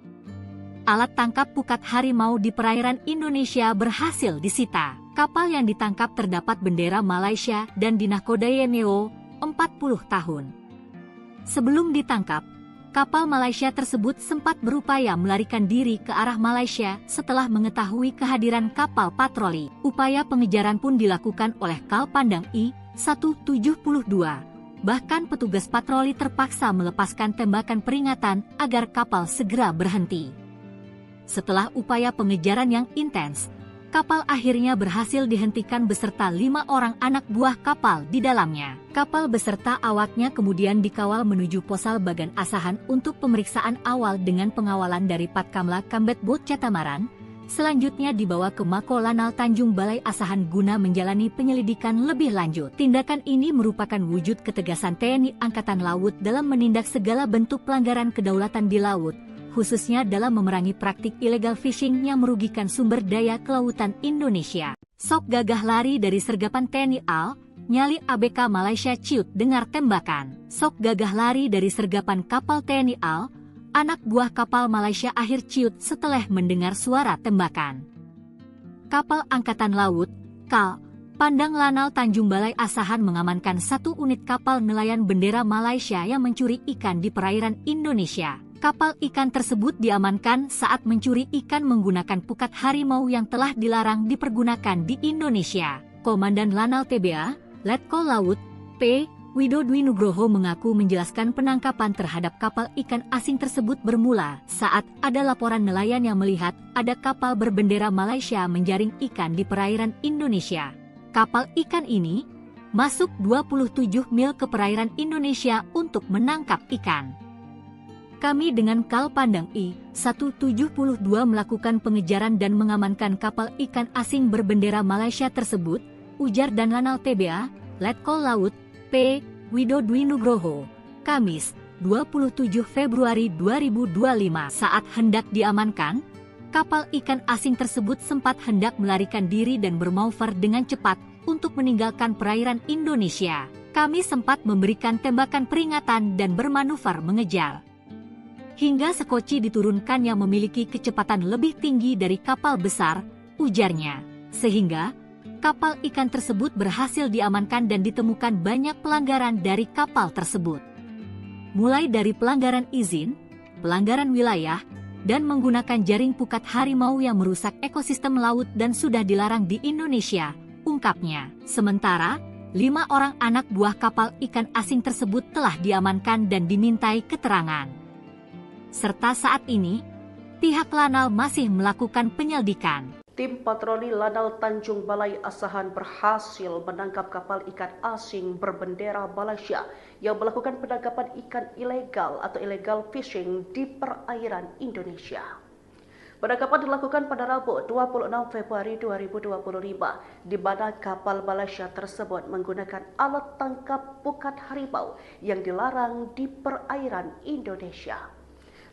S1: Alat tangkap pukat harimau di perairan Indonesia berhasil disita. Kapal yang ditangkap terdapat bendera Malaysia dan dinahkodai NEO 40 tahun. Sebelum ditangkap, kapal Malaysia tersebut sempat berupaya melarikan diri ke arah Malaysia setelah mengetahui kehadiran kapal patroli. Upaya pengejaran pun dilakukan oleh KAL Pandang I-172. Bahkan petugas patroli terpaksa melepaskan tembakan peringatan agar kapal segera berhenti. Setelah upaya pengejaran yang intens, kapal akhirnya berhasil dihentikan beserta 5 orang anak buah kapal di dalamnya. Kapal beserta awaknya kemudian dikawal menuju Posal Bagan Asahan untuk pemeriksaan awal dengan pengawalan dari Patkamla Kambet Bot Catamaran. Selanjutnya dibawa ke Mako Lanal Tanjung Balai Asahan guna menjalani penyelidikan lebih lanjut. Tindakan ini merupakan wujud ketegasan TNI Angkatan Laut dalam menindak segala bentuk pelanggaran kedaulatan di laut, khususnya dalam memerangi praktik illegal fishing yang merugikan sumber daya kelautan Indonesia. Sok gagah lari dari sergapan TNI AL, nyali ABK Malaysia ciut dengar tembakan. Sok gagah lari dari sergapan kapal TNI AL, anak buah kapal Malaysia akhir ciut setelah mendengar suara tembakan. Kapal Angkatan Laut, KAL, Pandang Lanal Tanjung Balai Asahan mengamankan 1 unit kapal nelayan bendera Malaysia yang mencuri ikan di perairan Indonesia. Kapal ikan tersebut diamankan saat mencuri ikan menggunakan pukat harimau yang telah dilarang dipergunakan di Indonesia. Komandan Lanal TBA, Letkol Laut, P. Wido Dwi Nugroho mengaku menjelaskan penangkapan terhadap kapal ikan asing tersebut bermula saat ada laporan nelayan yang melihat ada kapal berbendera Malaysia menjaring ikan di perairan Indonesia. Kapal ikan ini masuk 27 mil ke perairan Indonesia untuk menangkap ikan. Kami dengan KAL Pandang I-172 melakukan pengejaran dan mengamankan kapal ikan asing berbendera Malaysia tersebut, ujar dan Lanal TBA, Letkol Laut, P. Wido Dwi Nugroho, Kamis, 27 Februari 2025. Saat hendak diamankan, kapal ikan asing tersebut sempat hendak melarikan diri dan bermanuver dengan cepat untuk meninggalkan perairan Indonesia. Kami sempat memberikan tembakan peringatan dan bermanuver mengejar. Hingga sekoci diturunkan yang memiliki kecepatan lebih tinggi dari kapal besar, ujarnya. Sehingga kapal ikan tersebut berhasil diamankan dan ditemukan banyak pelanggaran dari kapal tersebut. Mulai dari pelanggaran izin, pelanggaran wilayah, dan menggunakan jaring pukat harimau yang merusak ekosistem laut dan sudah dilarang di Indonesia, ungkapnya. Sementara, 5 orang anak buah kapal ikan asing tersebut telah diamankan dan dimintai keterangan. Serta saat ini, pihak Lanal masih melakukan penyelidikan.
S2: Tim patroli Lanal Tanjung Balai Asahan berhasil menangkap kapal ikan asing berbendera Malaysia yang melakukan penangkapan ikan ilegal atau illegal fishing di perairan Indonesia. Penangkapan dilakukan pada Rabu 26 Februari 2025 di mana kapal Malaysia tersebut menggunakan alat tangkap pukat harimau yang dilarang di perairan Indonesia.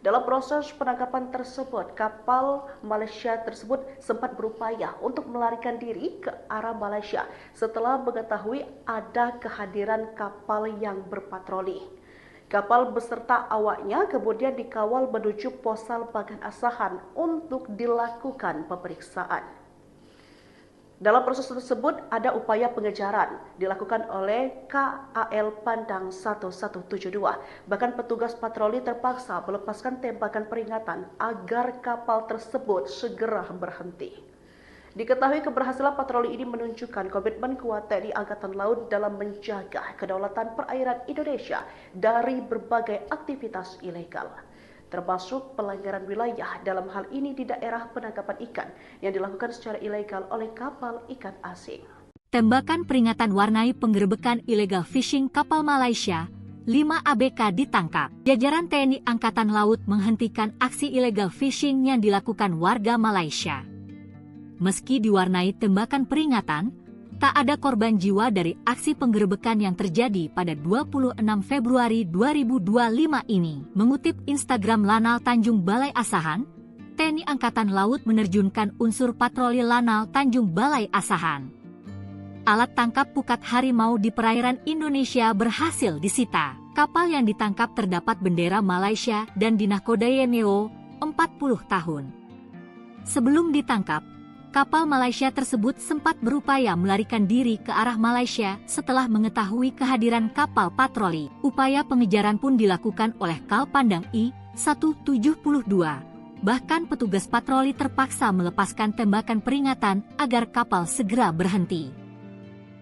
S2: Dalam proses penangkapan tersebut, kapal Malaysia tersebut sempat berupaya untuk melarikan diri ke arah Malaysia setelah mengetahui ada kehadiran kapal yang berpatroli. Kapal beserta awaknya kemudian dikawal menuju Posal Bagan Asahan untuk dilakukan pemeriksaan. Dalam proses tersebut ada upaya pengejaran dilakukan oleh KAL Pandang 1172. Bahkan petugas patroli terpaksa melepaskan tembakan peringatan agar kapal tersebut segera berhenti. Diketahui keberhasilan patroli ini menunjukkan komitmen kuat TNI Angkatan Laut dalam menjaga kedaulatan perairan Indonesia dari berbagai aktivitas ilegal, termasuk pelanggaran wilayah dalam hal ini di daerah penangkapan ikan yang dilakukan secara ilegal oleh kapal ikan asing.
S1: Tembakan peringatan warnai penggerebekan illegal fishing kapal Malaysia, 5 ABK ditangkap. Jajaran TNI Angkatan Laut menghentikan aksi illegal fishing yang dilakukan warga Malaysia. Meski diwarnai tembakan peringatan, tak ada korban jiwa dari aksi penggerebekan yang terjadi pada 26 Februari 2025 ini. Mengutip Instagram Lanal Tanjung Balai Asahan, TNI Angkatan Laut menerjunkan unsur patroli Lanal Tanjung Balai Asahan. Alat tangkap pukat harimau di perairan Indonesia berhasil disita. Kapal yang ditangkap terdapat bendera Malaysia dan dinahkodai NEO 40 tahun. Sebelum ditangkap, kapal Malaysia tersebut sempat berupaya melarikan diri ke arah Malaysia setelah mengetahui kehadiran kapal patroli. Upaya pengejaran pun dilakukan oleh KAL Pandang I-172. Bahkan petugas patroli terpaksa melepaskan tembakan peringatan agar kapal segera berhenti.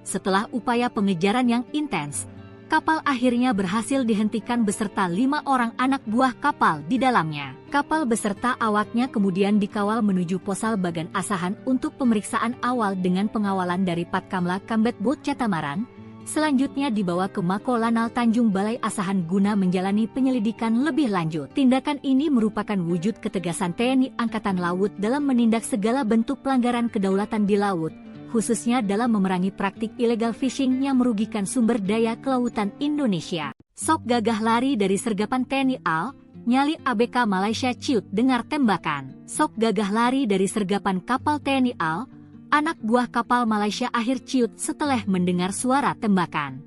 S1: Setelah upaya pengejaran yang intens, kapal akhirnya berhasil dihentikan beserta 5 orang anak buah kapal di dalamnya. Kapal beserta awaknya kemudian dikawal menuju Posal Bagan Asahan untuk pemeriksaan awal dengan pengawalan dari Patkamla Kambet Bot Catamaran. Selanjutnya dibawa ke Mako Lanal Tanjung Balai Asahan guna menjalani penyelidikan lebih lanjut. Tindakan ini merupakan wujud ketegasan TNI Angkatan Laut dalam menindak segala bentuk pelanggaran kedaulatan di laut, khususnya dalam memerangi praktik illegal fishing yang merugikan sumber daya kelautan Indonesia. Sok gagah lari dari sergapan TNI AL, nyali ABK Malaysia ciut dengar tembakan. Sok gagah lari dari sergapan kapal TNI AL, anak buah kapal Malaysia akhir ciut setelah mendengar suara tembakan.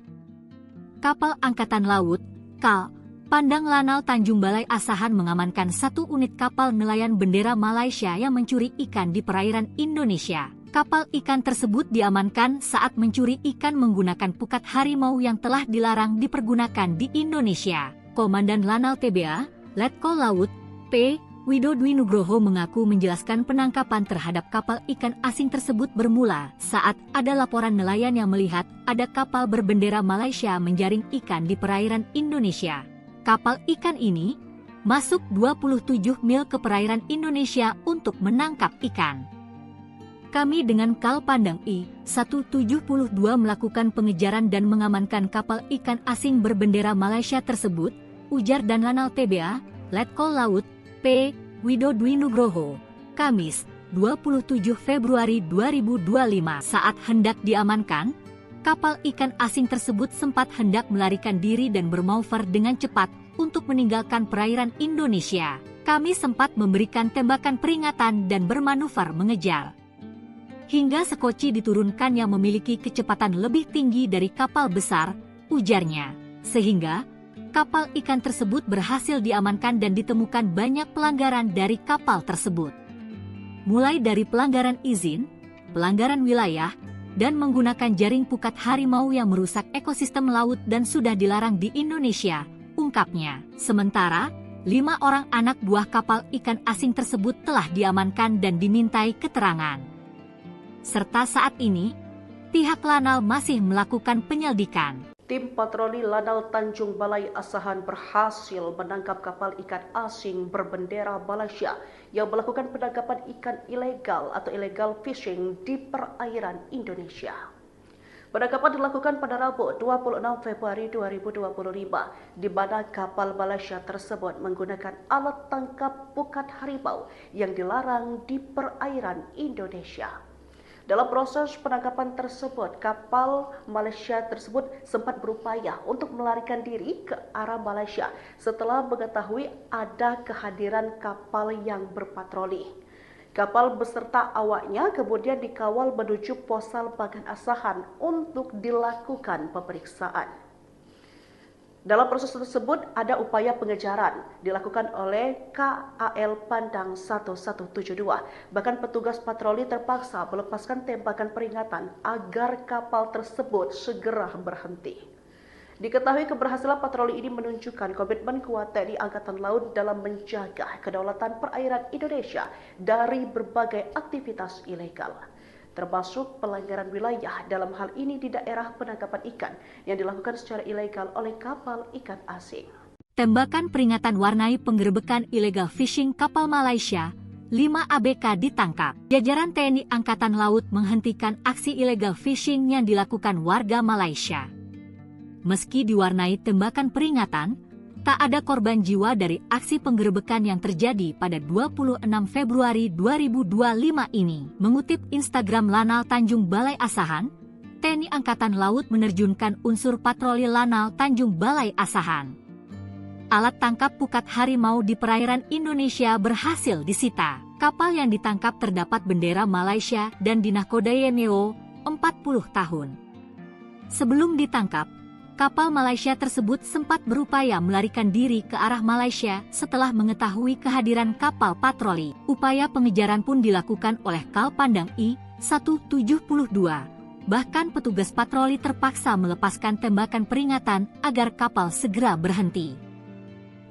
S1: Kapal Angkatan Laut, KAL, Pandang Lanal Tanjung Balai Asahan mengamankan 1 unit kapal nelayan bendera Malaysia yang mencuri ikan di perairan Indonesia. Kapal ikan tersebut diamankan saat mencuri ikan menggunakan pukat harimau yang telah dilarang dipergunakan di Indonesia. Komandan Lanal TBA, Letkol Laut, P. Wido Dwi Nugroho mengaku menjelaskan penangkapan terhadap kapal ikan asing tersebut bermula saat ada laporan nelayan yang melihat ada kapal berbendera Malaysia menjaring ikan di perairan Indonesia. Kapal ikan ini masuk 27 mil ke perairan Indonesia untuk menangkap ikan. Kami dengan KAL Pandang I-172 melakukan pengejaran dan mengamankan kapal ikan asing berbendera Malaysia tersebut, ujar dan Lanal TBA, Letkol Laut, P. Wido Dwi Nugroho, Kamis, 27 Februari 2025. Saat hendak diamankan, kapal ikan asing tersebut sempat hendak melarikan diri dan bermanuver dengan cepat untuk meninggalkan perairan Indonesia. Kami sempat memberikan tembakan peringatan dan bermanuver mengejar. Hingga sekoci diturunkan yang memiliki kecepatan lebih tinggi dari kapal besar, ujarnya. Sehingga, kapal ikan tersebut berhasil diamankan dan ditemukan banyak pelanggaran dari kapal tersebut. Mulai dari pelanggaran izin, pelanggaran wilayah, dan menggunakan jaring pukat harimau yang merusak ekosistem laut dan sudah dilarang di Indonesia, ungkapnya. Sementara, 5 orang anak buah kapal ikan asing tersebut telah diamankan dan dimintai keterangan. Serta saat ini, pihak Lanal masih melakukan penyelidikan.
S2: Tim patroli Lanal Tanjung Balai Asahan berhasil menangkap kapal ikan asing berbendera Malaysia yang melakukan penangkapan ikan ilegal atau illegal fishing di perairan Indonesia. Penangkapan dilakukan pada Rabu 26 Februari 2025 di mana kapal Malaysia tersebut menggunakan alat tangkap pukat harimau yang dilarang di perairan Indonesia. Dalam proses penangkapan tersebut, kapal Malaysia tersebut sempat berupaya untuk melarikan diri ke arah Malaysia setelah mengetahui ada kehadiran kapal yang berpatroli. Kapal beserta awaknya kemudian dikawal menuju Posal Bagan Asahan untuk dilakukan pemeriksaan. Dalam proses tersebut ada upaya pengejaran dilakukan oleh KAL Pandang 1172. Bahkan petugas patroli terpaksa melepaskan tembakan peringatan agar kapal tersebut segera berhenti. Diketahui keberhasilan patroli ini menunjukkan komitmen kuat TNI Angkatan Laut dalam menjaga kedaulatan perairan Indonesia dari berbagai aktivitas ilegal, termasuk pelanggaran wilayah dalam hal ini di daerah penangkapan ikan yang dilakukan secara ilegal oleh kapal ikan asing.
S1: Tembakan peringatan warnai penggerebekan illegal fishing kapal Malaysia, 5 ABK ditangkap. Jajaran TNI Angkatan Laut menghentikan aksi illegal fishing yang dilakukan warga Malaysia. Meski diwarnai tembakan peringatan, tak ada korban jiwa dari aksi penggerebekan yang terjadi pada 26 Februari 2025 ini. Mengutip Instagram Lanal Tanjung Balai Asahan, TNI Angkatan Laut menerjunkan unsur patroli Lanal Tanjung Balai Asahan. Alat tangkap pukat harimau di perairan Indonesia berhasil disita. Kapal yang ditangkap terdapat bendera Malaysia dan dinahkodai NEO 40 tahun. Sebelum ditangkap, kapal Malaysia tersebut sempat berupaya melarikan diri ke arah Malaysia setelah mengetahui kehadiran kapal patroli. Upaya pengejaran pun dilakukan oleh KAL Pandang I-172. Bahkan petugas patroli terpaksa melepaskan tembakan peringatan agar kapal segera berhenti.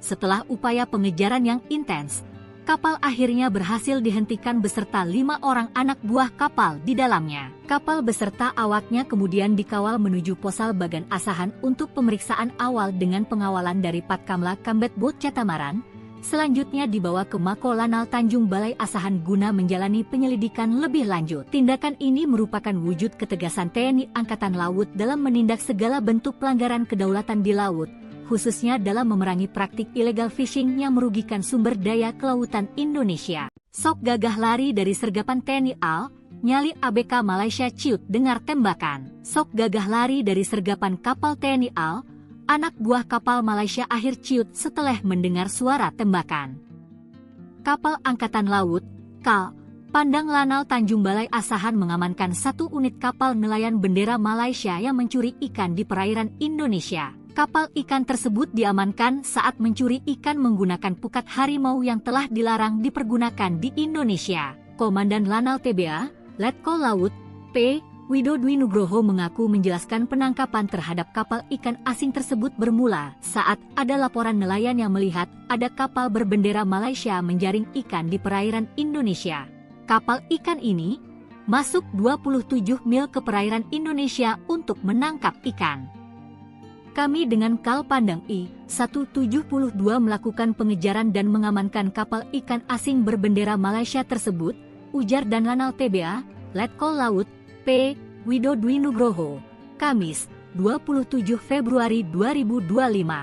S1: Setelah upaya pengejaran yang intens, kapal akhirnya berhasil dihentikan beserta 5 orang anak buah kapal di dalamnya. Kapal beserta awaknya kemudian dikawal menuju Posal Bagan Asahan untuk pemeriksaan awal dengan pengawalan dari Patkamla Kambet Bot Catamaran. Selanjutnya dibawa ke Mako Lanal Tanjung Balai Asahan guna menjalani penyelidikan lebih lanjut. Tindakan ini merupakan wujud ketegasan TNI Angkatan Laut dalam menindak segala bentuk pelanggaran kedaulatan di laut, khususnya dalam memerangi praktik illegal fishing yang merugikan sumber daya kelautan Indonesia. Sok gagah lari dari sergapan TNI AL, nyali ABK Malaysia ciut dengar tembakan. Sok gagah lari dari sergapan kapal TNI AL, anak buah kapal Malaysia akhir ciut setelah mendengar suara tembakan. Kapal Angkatan Laut, KAL, Pandang Lanal Tanjung Balai Asahan mengamankan 1 unit kapal nelayan bendera Malaysia yang mencuri ikan di perairan Indonesia. Kapal ikan tersebut diamankan saat mencuri ikan menggunakan pukat harimau yang telah dilarang dipergunakan di Indonesia. Komandan Lanal TBA, Letkol Laut, P. Wido Dwi Nugroho mengaku menjelaskan penangkapan terhadap kapal ikan asing tersebut bermula saat ada laporan nelayan yang melihat ada kapal berbendera Malaysia menjaring ikan di perairan Indonesia. Kapal ikan ini masuk 27 mil ke perairan Indonesia untuk menangkap ikan. Kami dengan KAL Pandang I-172 melakukan pengejaran dan mengamankan kapal ikan asing berbendera Malaysia tersebut, ujar dan Lanal TBA, Letkol Laut, P. Wido Dwi Nugroho, Kamis, 27 Februari 2025.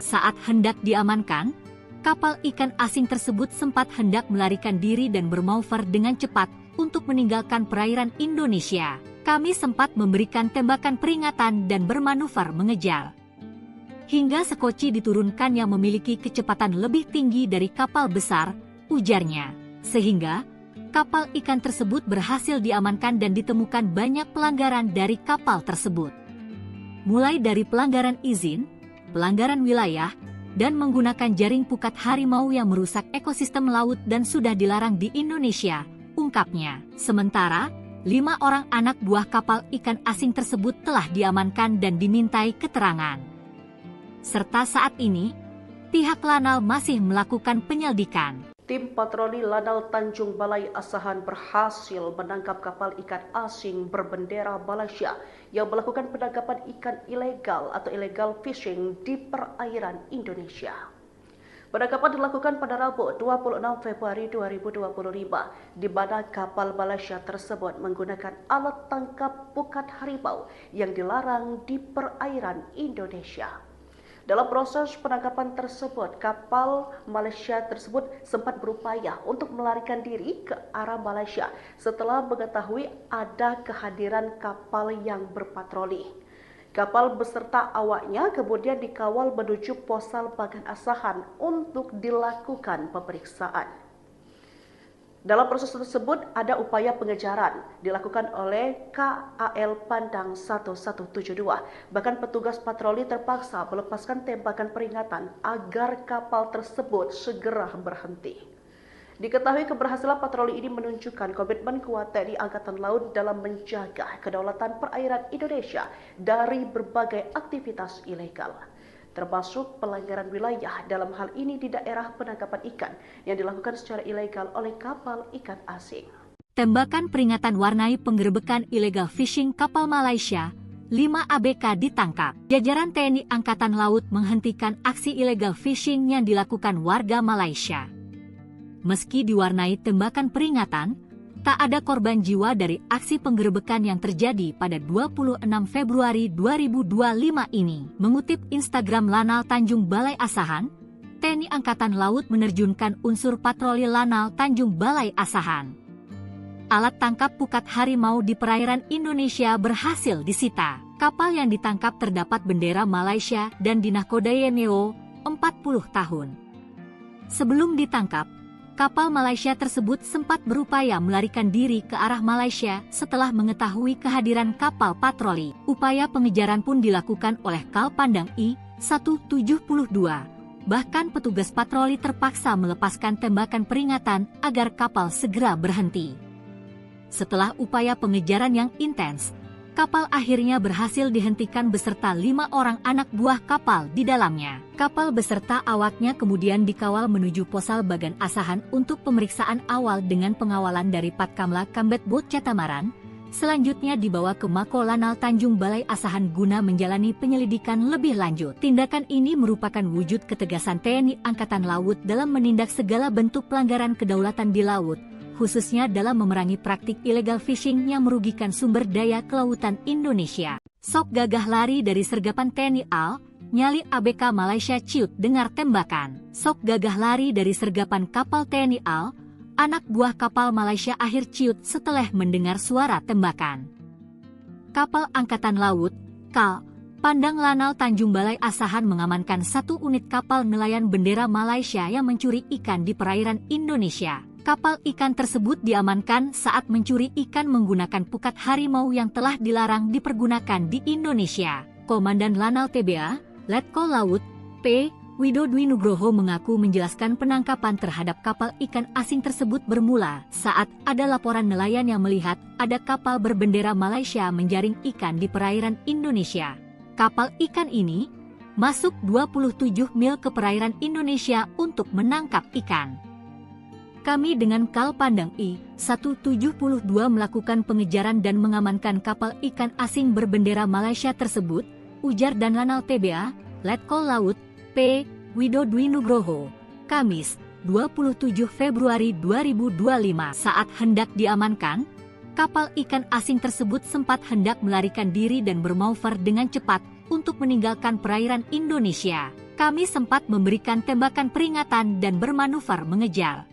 S1: Saat hendak diamankan, kapal ikan asing tersebut sempat hendak melarikan diri dan bermanuver dengan cepat untuk meninggalkan perairan Indonesia. Kami sempat memberikan tembakan peringatan dan bermanuver mengejar. Hingga sekoci diturunkan yang memiliki kecepatan lebih tinggi dari kapal besar, ujarnya. Sehingga, kapal ikan tersebut berhasil diamankan dan ditemukan banyak pelanggaran dari kapal tersebut. Mulai dari pelanggaran izin, pelanggaran wilayah, dan menggunakan jaring pukat harimau yang merusak ekosistem laut dan sudah dilarang di Indonesia, ungkapnya. Sementara, 5 orang anak buah kapal ikan asing tersebut telah diamankan dan dimintai keterangan. Serta saat ini, pihak Lanal masih melakukan penyelidikan.
S2: Tim patroli Lanal Tanjung Balai Asahan berhasil menangkap kapal ikan asing berbendera Malaysia yang melakukan penangkapan ikan ilegal atau illegal fishing di perairan Indonesia. Penangkapan dilakukan pada Rabu 26 Februari 2025, di mana kapal Malaysia tersebut menggunakan alat tangkap pukat harimau yang dilarang di perairan Indonesia. Dalam proses penangkapan tersebut, kapal Malaysia tersebut sempat berupaya untuk melarikan diri ke arah Malaysia setelah mengetahui ada kehadiran kapal yang berpatroli. Kapal beserta awaknya kemudian dikawal menuju Posal Bagan Asahan untuk dilakukan pemeriksaan. Dalam proses tersebut ada upaya pengejaran dilakukan oleh KAL Pandang 1172. Bahkan petugas patroli terpaksa melepaskan tembakan peringatan agar kapal tersebut segera berhenti. Diketahui keberhasilan patroli ini menunjukkan komitmen kuat TNI Angkatan Laut dalam menjaga kedaulatan perairan Indonesia dari berbagai aktivitas ilegal, termasuk pelanggaran wilayah, dalam hal ini di daerah penangkapan ikan yang dilakukan secara ilegal oleh kapal ikan asing.
S1: Tembakan peringatan warnai penggerebekan illegal fishing kapal Malaysia, 5 ABK ditangkap. Jajaran TNI Angkatan Laut menghentikan aksi illegal fishing yang dilakukan warga Malaysia. Meski diwarnai tembakan peringatan, tak ada korban jiwa dari aksi penggerebekan yang terjadi pada 26 Februari 2025 ini. Mengutip Instagram Lanal Tanjung Balai Asahan, TNI Angkatan Laut menerjunkan unsur patroli Lanal Tanjung Balai Asahan. Alat tangkap pukat harimau di perairan Indonesia berhasil disita. Kapal yang ditangkap terdapat bendera Malaysia dan dinahkodai MEO 40 tahun. Sebelum ditangkap, kapal Malaysia tersebut sempat berupaya melarikan diri ke arah Malaysia setelah mengetahui kehadiran kapal patroli. Upaya pengejaran pun dilakukan oleh KAL Pandang I-172. Bahkan petugas patroli terpaksa melepaskan tembakan peringatan agar kapal segera berhenti. Setelah upaya pengejaran yang intens, kapal akhirnya berhasil dihentikan beserta 5 orang anak buah kapal di dalamnya. Kapal beserta awaknya kemudian dikawal menuju Posal Bagan Asahan untuk pemeriksaan awal dengan pengawalan dari Patkamla Kambet Bot Catamaran. Selanjutnya dibawa ke Mako Lanal Tanjung Balai Asahan guna menjalani penyelidikan lebih lanjut. Tindakan ini merupakan wujud ketegasan TNI Angkatan Laut dalam menindak segala bentuk pelanggaran kedaulatan di laut, khususnya dalam memerangi praktik illegal fishing yang merugikan sumber daya kelautan Indonesia. Sok gagah lari dari sergapan TNI AL, nyali ABK Malaysia ciut dengar tembakan. Sok gagah lari dari sergapan kapal TNI AL, anak buah kapal Malaysia akhir ciut setelah mendengar suara tembakan. Kapal Angkatan Laut, KAL, Pandang Lanal Tanjung Balai Asahan mengamankan 1 unit kapal nelayan bendera Malaysia yang mencuri ikan di perairan Indonesia. Kapal ikan tersebut diamankan saat mencuri ikan menggunakan pukat harimau yang telah dilarang dipergunakan di Indonesia. Komandan Lanal TBA, Letkol Laut, P. Wido Dwi Nugroho mengaku menjelaskan penangkapan terhadap kapal ikan asing tersebut bermula saat ada laporan nelayan yang melihat ada kapal berbendera Malaysia menjaring ikan di perairan Indonesia. Kapal ikan ini masuk 27 mil ke perairan Indonesia untuk menangkap ikan. Kami dengan KAL Pandang I-172 melakukan pengejaran dan mengamankan kapal ikan asing berbendera Malaysia tersebut, ujar dan Lanal TBA, Letkol Laut, P. Wido Dwi Nugroho, Kamis, 27 Februari 2025. Saat hendak diamankan, kapal ikan asing tersebut sempat hendak melarikan diri dan bermanuver dengan cepat untuk meninggalkan perairan Indonesia. Kami sempat memberikan tembakan peringatan dan bermanuver mengejar.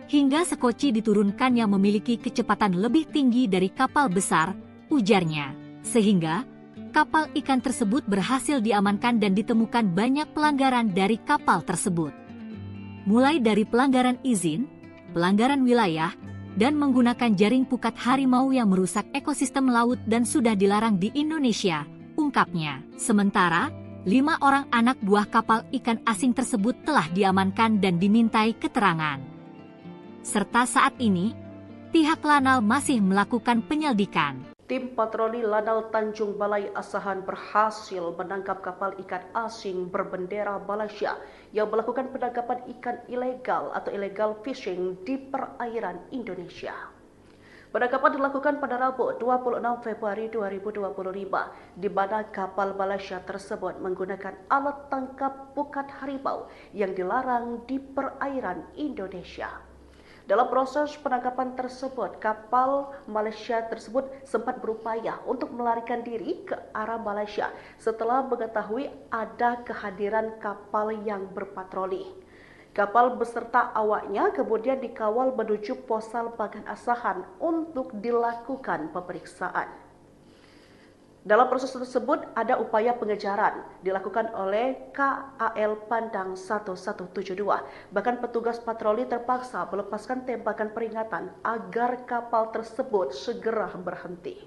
S1: Hingga sekoci diturunkan yang memiliki kecepatan lebih tinggi dari kapal besar, ujarnya. Sehingga, kapal ikan tersebut berhasil diamankan dan ditemukan banyak pelanggaran dari kapal tersebut. Mulai dari pelanggaran izin, pelanggaran wilayah, dan menggunakan jaring pukat harimau yang merusak ekosistem laut dan sudah dilarang di Indonesia, ungkapnya. Sementara, 5 orang anak buah kapal ikan asing tersebut telah diamankan dan dimintai keterangan. Serta saat ini, pihak Lanal masih melakukan penyelidikan.
S2: Tim patroli Lanal Tanjung Balai Asahan berhasil menangkap kapal ikan asing berbendera Malaysia yang melakukan penangkapan ikan ilegal atau illegal fishing di perairan Indonesia. Penangkapan dilakukan pada Rabu 26 Februari 2025 di mana kapal Malaysia tersebut menggunakan alat tangkap pukat harimau yang dilarang di perairan Indonesia. Dalam proses penangkapan tersebut, kapal Malaysia tersebut sempat berupaya untuk melarikan diri ke arah Malaysia setelah mengetahui ada kehadiran kapal yang berpatroli. Kapal beserta awaknya kemudian dikawal menuju Posal Bagan Asahan untuk dilakukan pemeriksaan. Dalam proses tersebut ada upaya pengejaran dilakukan oleh KAL Pandang 1172. Bahkan petugas patroli terpaksa melepaskan tembakan peringatan agar kapal tersebut segera berhenti.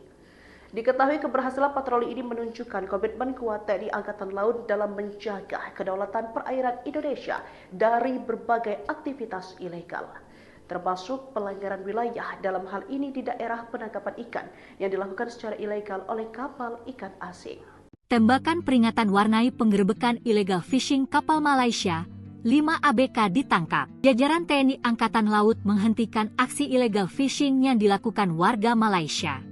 S2: Diketahui keberhasilan patroli ini menunjukkan komitmen kuat TNI Angkatan Laut dalam menjaga kedaulatan perairan Indonesia dari berbagai aktivitas ilegal, termasuk pelanggaran wilayah dalam hal ini di daerah penangkapan ikan yang dilakukan secara ilegal oleh kapal ikan asing.
S1: Tembakan peringatan warnai penggerebekan illegal fishing kapal Malaysia, 5 ABK ditangkap. Jajaran TNI Angkatan Laut menghentikan aksi illegal fishing yang dilakukan warga Malaysia.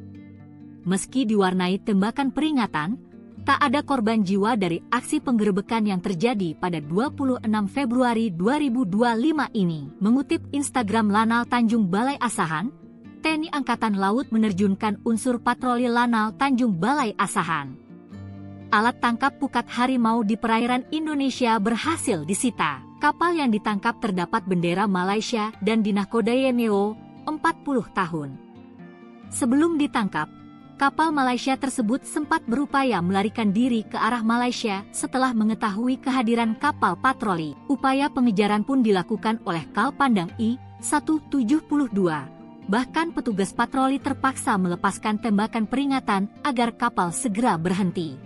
S1: Meski diwarnai tembakan peringatan, tak ada korban jiwa dari aksi penggerebekan yang terjadi pada 26 Februari 2025 ini. Mengutip Instagram Lanal Tanjung Balai Asahan, TNI Angkatan Laut menerjunkan unsur patroli Lanal Tanjung Balai Asahan. Alat tangkap pukat harimau di perairan Indonesia berhasil disita. Kapal yang ditangkap terdapat bendera Malaysia dan dinahkodai NEO 40 tahun. Sebelum ditangkap, kapal Malaysia tersebut sempat berupaya melarikan diri ke arah Malaysia setelah mengetahui kehadiran kapal patroli. Upaya pengejaran pun dilakukan oleh KAL Pandang I-172. Bahkan petugas patroli terpaksa melepaskan tembakan peringatan agar kapal segera berhenti.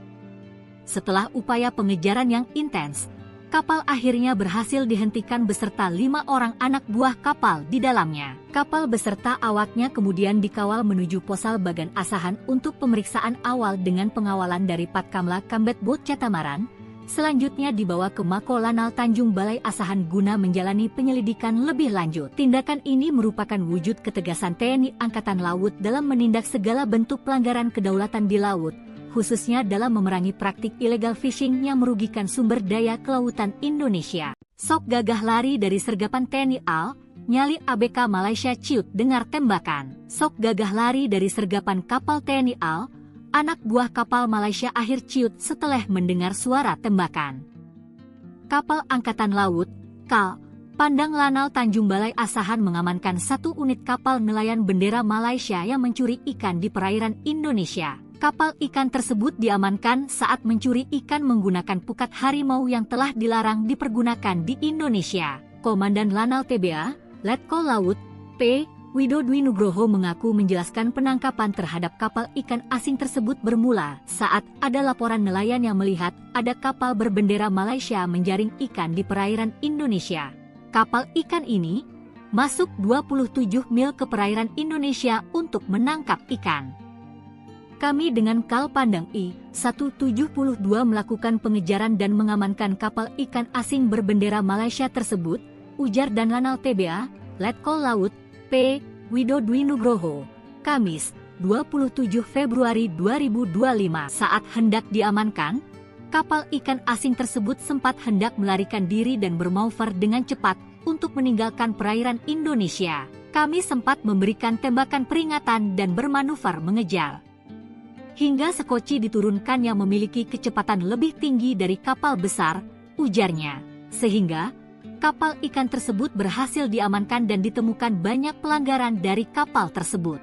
S1: Setelah upaya pengejaran yang intens, kapal akhirnya berhasil dihentikan beserta 5 orang anak buah kapal di dalamnya. Kapal beserta awaknya kemudian dikawal menuju Posal Bagan Asahan untuk pemeriksaan awal dengan pengawalan dari Patkamla Kambet Bot Catamaran. Selanjutnya dibawa ke Mako Lanal Tanjung Balai Asahan guna menjalani penyelidikan lebih lanjut. Tindakan ini merupakan wujud ketegasan TNI Angkatan Laut dalam menindak segala bentuk pelanggaran kedaulatan di laut, khususnya dalam memerangi praktik illegal fishing yang merugikan sumber daya kelautan Indonesia. Sok gagah lari dari sergapan TNI AL, nyali ABK Malaysia ciut dengar tembakan. Sok gagah lari dari sergapan kapal TNI AL, anak buah kapal Malaysia akhir ciut setelah mendengar suara tembakan. Kapal Angkatan Laut, KAL, Pandang Lanal Tanjung Balai Asahan mengamankan 1 unit kapal nelayan bendera Malaysia yang mencuri ikan di perairan Indonesia. Kapal ikan tersebut diamankan saat mencuri ikan menggunakan pukat harimau yang telah dilarang dipergunakan di Indonesia. Komandan Lanal TBA, Letkol Laut, P. Wido Dwi Nugroho mengaku menjelaskan penangkapan terhadap kapal ikan asing tersebut bermula saat ada laporan nelayan yang melihat ada kapal berbendera Malaysia menjaring ikan di perairan Indonesia. Kapal ikan ini masuk 27 mil ke perairan Indonesia untuk menangkap ikan. Kami dengan KAL Pandang I-172 melakukan pengejaran dan mengamankan kapal ikan asing berbendera Malaysia tersebut, ujar dan Lanal TBA, Letkol Laut, P. Wido Dwi Nugroho, Kamis, 27 Februari 2025. Saat hendak diamankan, kapal ikan asing tersebut sempat hendak melarikan diri dan bermanuver dengan cepat untuk meninggalkan perairan Indonesia. Kami sempat memberikan tembakan peringatan dan bermanuver mengejar. Hingga sekoci diturunkan yang memiliki kecepatan lebih tinggi dari kapal besar, ujarnya. Sehingga, kapal ikan tersebut berhasil diamankan dan ditemukan banyak pelanggaran dari kapal tersebut.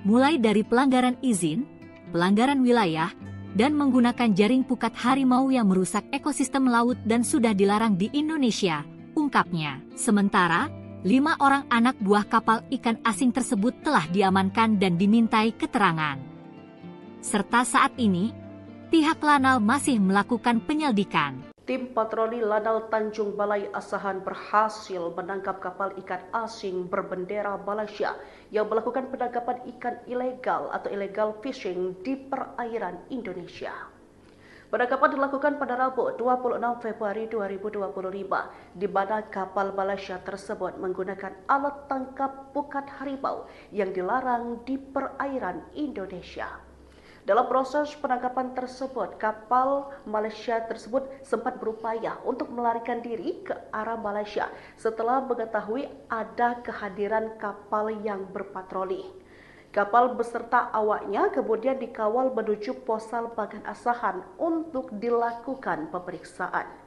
S1: Mulai dari pelanggaran izin, pelanggaran wilayah, dan menggunakan jaring pukat harimau yang merusak ekosistem laut dan sudah dilarang di Indonesia, ungkapnya. Sementara, 5 orang anak buah kapal ikan asing tersebut telah diamankan dan dimintai keterangan. Serta saat ini, pihak Lanal masih melakukan penyelidikan.
S2: Tim patroli Lanal Tanjung Balai Asahan berhasil menangkap kapal ikan asing berbendera Malaysia yang melakukan penangkapan ikan ilegal atau illegal fishing di perairan Indonesia. Penangkapan dilakukan pada Rabu 26 Februari 2025 di mana kapal Malaysia tersebut menggunakan alat tangkap pukat harimau yang dilarang di perairan Indonesia. Dalam proses penangkapan tersebut, kapal Malaysia tersebut sempat berupaya untuk melarikan diri ke arah Malaysia setelah mengetahui ada kehadiran kapal yang berpatroli. Kapal beserta awaknya kemudian dikawal menuju Posal Bagan Asahan untuk dilakukan pemeriksaan.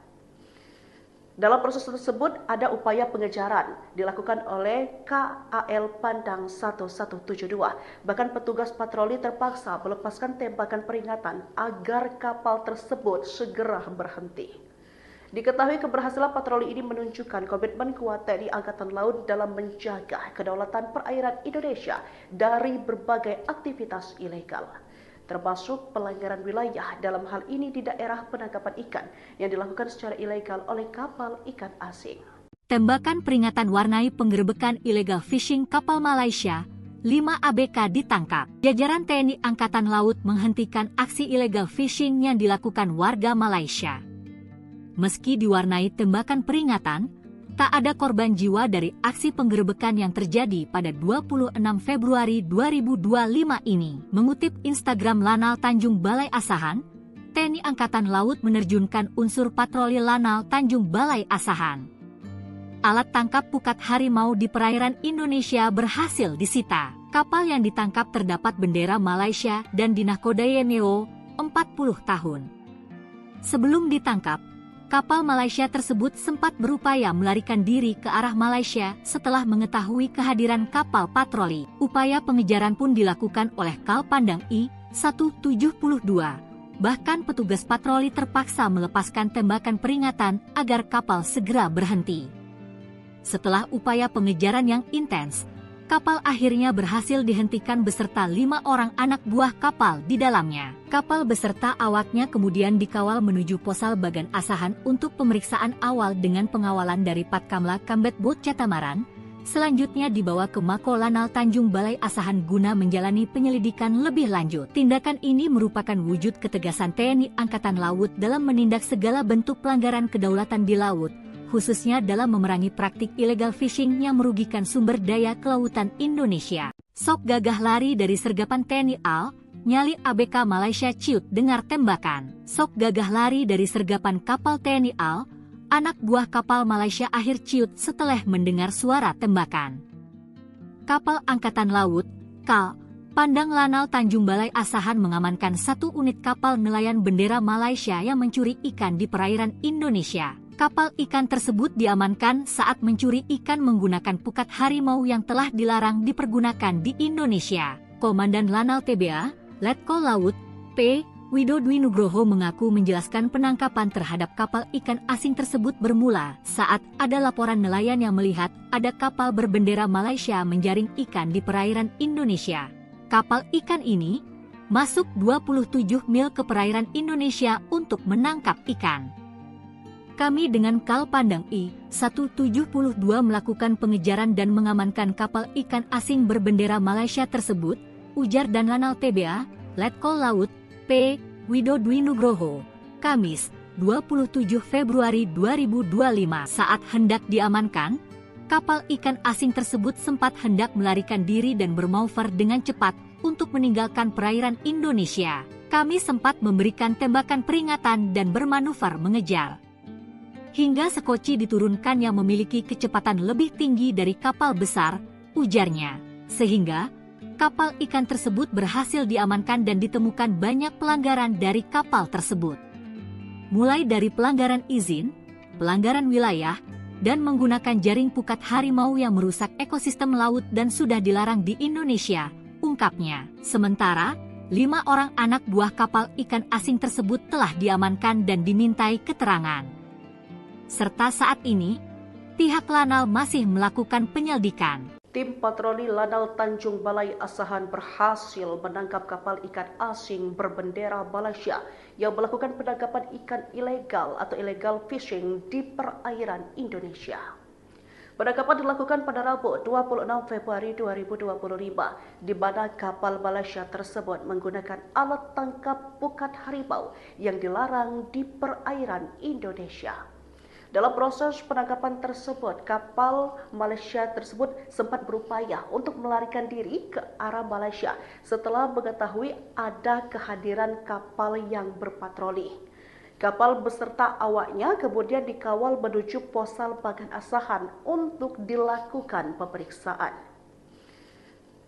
S2: Dalam proses tersebut ada upaya pengejaran dilakukan oleh KAL Pandang 1172. Bahkan petugas patroli terpaksa melepaskan tembakan peringatan agar kapal tersebut segera berhenti. Diketahui keberhasilan patroli ini menunjukkan komitmen kuat TNI Angkatan Laut dalam menjaga kedaulatan perairan Indonesia dari berbagai aktivitas ilegal, termasuk pelanggaran wilayah dalam hal ini di daerah penangkapan ikan yang dilakukan secara ilegal oleh kapal ikan asing.
S1: Tembakan peringatan warnai penggerbekan illegal fishing kapal Malaysia, 5 ABK ditangkap. Jajaran TNI Angkatan Laut menghentikan aksi illegal fishing yang dilakukan warga Malaysia. Meski diwarnai tembakan peringatan, tak ada korban jiwa dari aksi penggerbekan yang terjadi pada 26 Februari 2025 ini. Mengutip Instagram Lanal Tanjung Balai Asahan, TNI Angkatan Laut menerjunkan unsur patroli Lanal Tanjung Balai Asahan. Alat tangkap pukat harimau di perairan Indonesia berhasil disita. Kapal yang ditangkap terdapat bendera Malaysia dan dinahkodai NEO 40 tahun. Sebelum ditangkap, kapal Malaysia tersebut sempat berupaya melarikan diri ke arah Malaysia setelah mengetahui kehadiran kapal patroli. Upaya pengejaran pun dilakukan oleh KAL Pandang I-172. Bahkan petugas patroli terpaksa melepaskan tembakan peringatan agar kapal segera berhenti. Setelah upaya pengejaran yang intens, kapal akhirnya berhasil dihentikan beserta 5 orang anak buah kapal di dalamnya. Kapal beserta awaknya kemudian dikawal menuju Posal Bagan Asahan untuk pemeriksaan awal dengan pengawalan dari Patkamla Kambet Bot Catamaran. Selanjutnya dibawa ke Mako Lanal Tanjung Balai Asahan guna menjalani penyelidikan lebih lanjut. Tindakan ini merupakan wujud ketegasan TNI Angkatan Laut dalam menindak segala bentuk pelanggaran kedaulatan di laut, khususnya dalam memerangi praktik illegal fishing yang merugikan sumber daya kelautan Indonesia. Sok gagah lari dari sergapan TNI AL, nyali ABK Malaysia ciut dengar tembakan. Sok gagah lari dari sergapan kapal TNI AL, anak buah kapal Malaysia akhir ciut setelah mendengar suara tembakan. Kapal Angkatan Laut, KAL, Pandang Lanal Tanjung Balai Asahan mengamankan 1 unit kapal nelayan bendera Malaysia yang mencuri ikan di perairan Indonesia. Kapal ikan tersebut diamankan saat mencuri ikan menggunakan pukat harimau yang telah dilarang dipergunakan di Indonesia. Komandan Lanal TBA, Letkol Laut, P. Wido Dwi Nugroho mengaku menjelaskan penangkapan terhadap kapal ikan asing tersebut bermula saat ada laporan nelayan yang melihat ada kapal berbendera Malaysia menjaring ikan di perairan Indonesia. Kapal ikan ini masuk 27 mil ke perairan Indonesia untuk menangkap ikan. Kami dengan KAL Pandang I-172 melakukan pengejaran dan mengamankan kapal ikan asing berbendera Malaysia tersebut, ujar dan Lanal TBA, Letkol Laut, P. Wido Dwi Nugroho, Kamis, 27 Februari 2025. Saat hendak diamankan, kapal ikan asing tersebut sempat hendak melarikan diri dan bermanuver dengan cepat untuk meninggalkan perairan Indonesia. Kami sempat memberikan tembakan peringatan dan bermanuver mengejar. Hingga sekoci diturunkan yang memiliki kecepatan lebih tinggi dari kapal besar, ujarnya. Sehingga, kapal ikan tersebut berhasil diamankan dan ditemukan banyak pelanggaran dari kapal tersebut. Mulai dari pelanggaran izin, pelanggaran wilayah, dan menggunakan jaring pukat harimau yang merusak ekosistem laut dan sudah dilarang di Indonesia, ungkapnya. Sementara, 5 orang anak buah kapal ikan asing tersebut telah diamankan dan dimintai keterangan. Serta saat ini, pihak Lanal masih melakukan penyelidikan.
S2: Tim patroli Lanal Tanjung Balai Asahan berhasil menangkap kapal ikan asing berbendera Malaysia yang melakukan penangkapan ikan ilegal atau illegal fishing di perairan Indonesia. Penangkapan dilakukan pada Rabu 26 Februari 2025 di mana kapal Malaysia tersebut menggunakan alat tangkap pukat harimau yang dilarang di perairan Indonesia. Dalam proses penangkapan tersebut, kapal Malaysia tersebut sempat berupaya untuk melarikan diri ke arah Malaysia setelah mengetahui ada kehadiran kapal yang berpatroli. Kapal beserta awaknya kemudian dikawal menuju Posal Bagan Asahan untuk dilakukan pemeriksaan.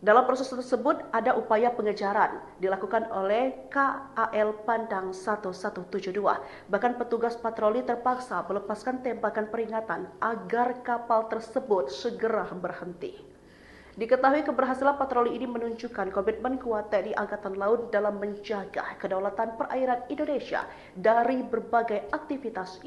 S2: Dalam proses tersebut ada upaya pengejaran dilakukan oleh KAL Pandang 1172. Bahkan petugas patroli terpaksa melepaskan tembakan peringatan agar kapal tersebut segera berhenti. Diketahui keberhasilan patroli ini menunjukkan komitmen kuat TNI Angkatan Laut dalam menjaga kedaulatan perairan Indonesia dari berbagai aktivitas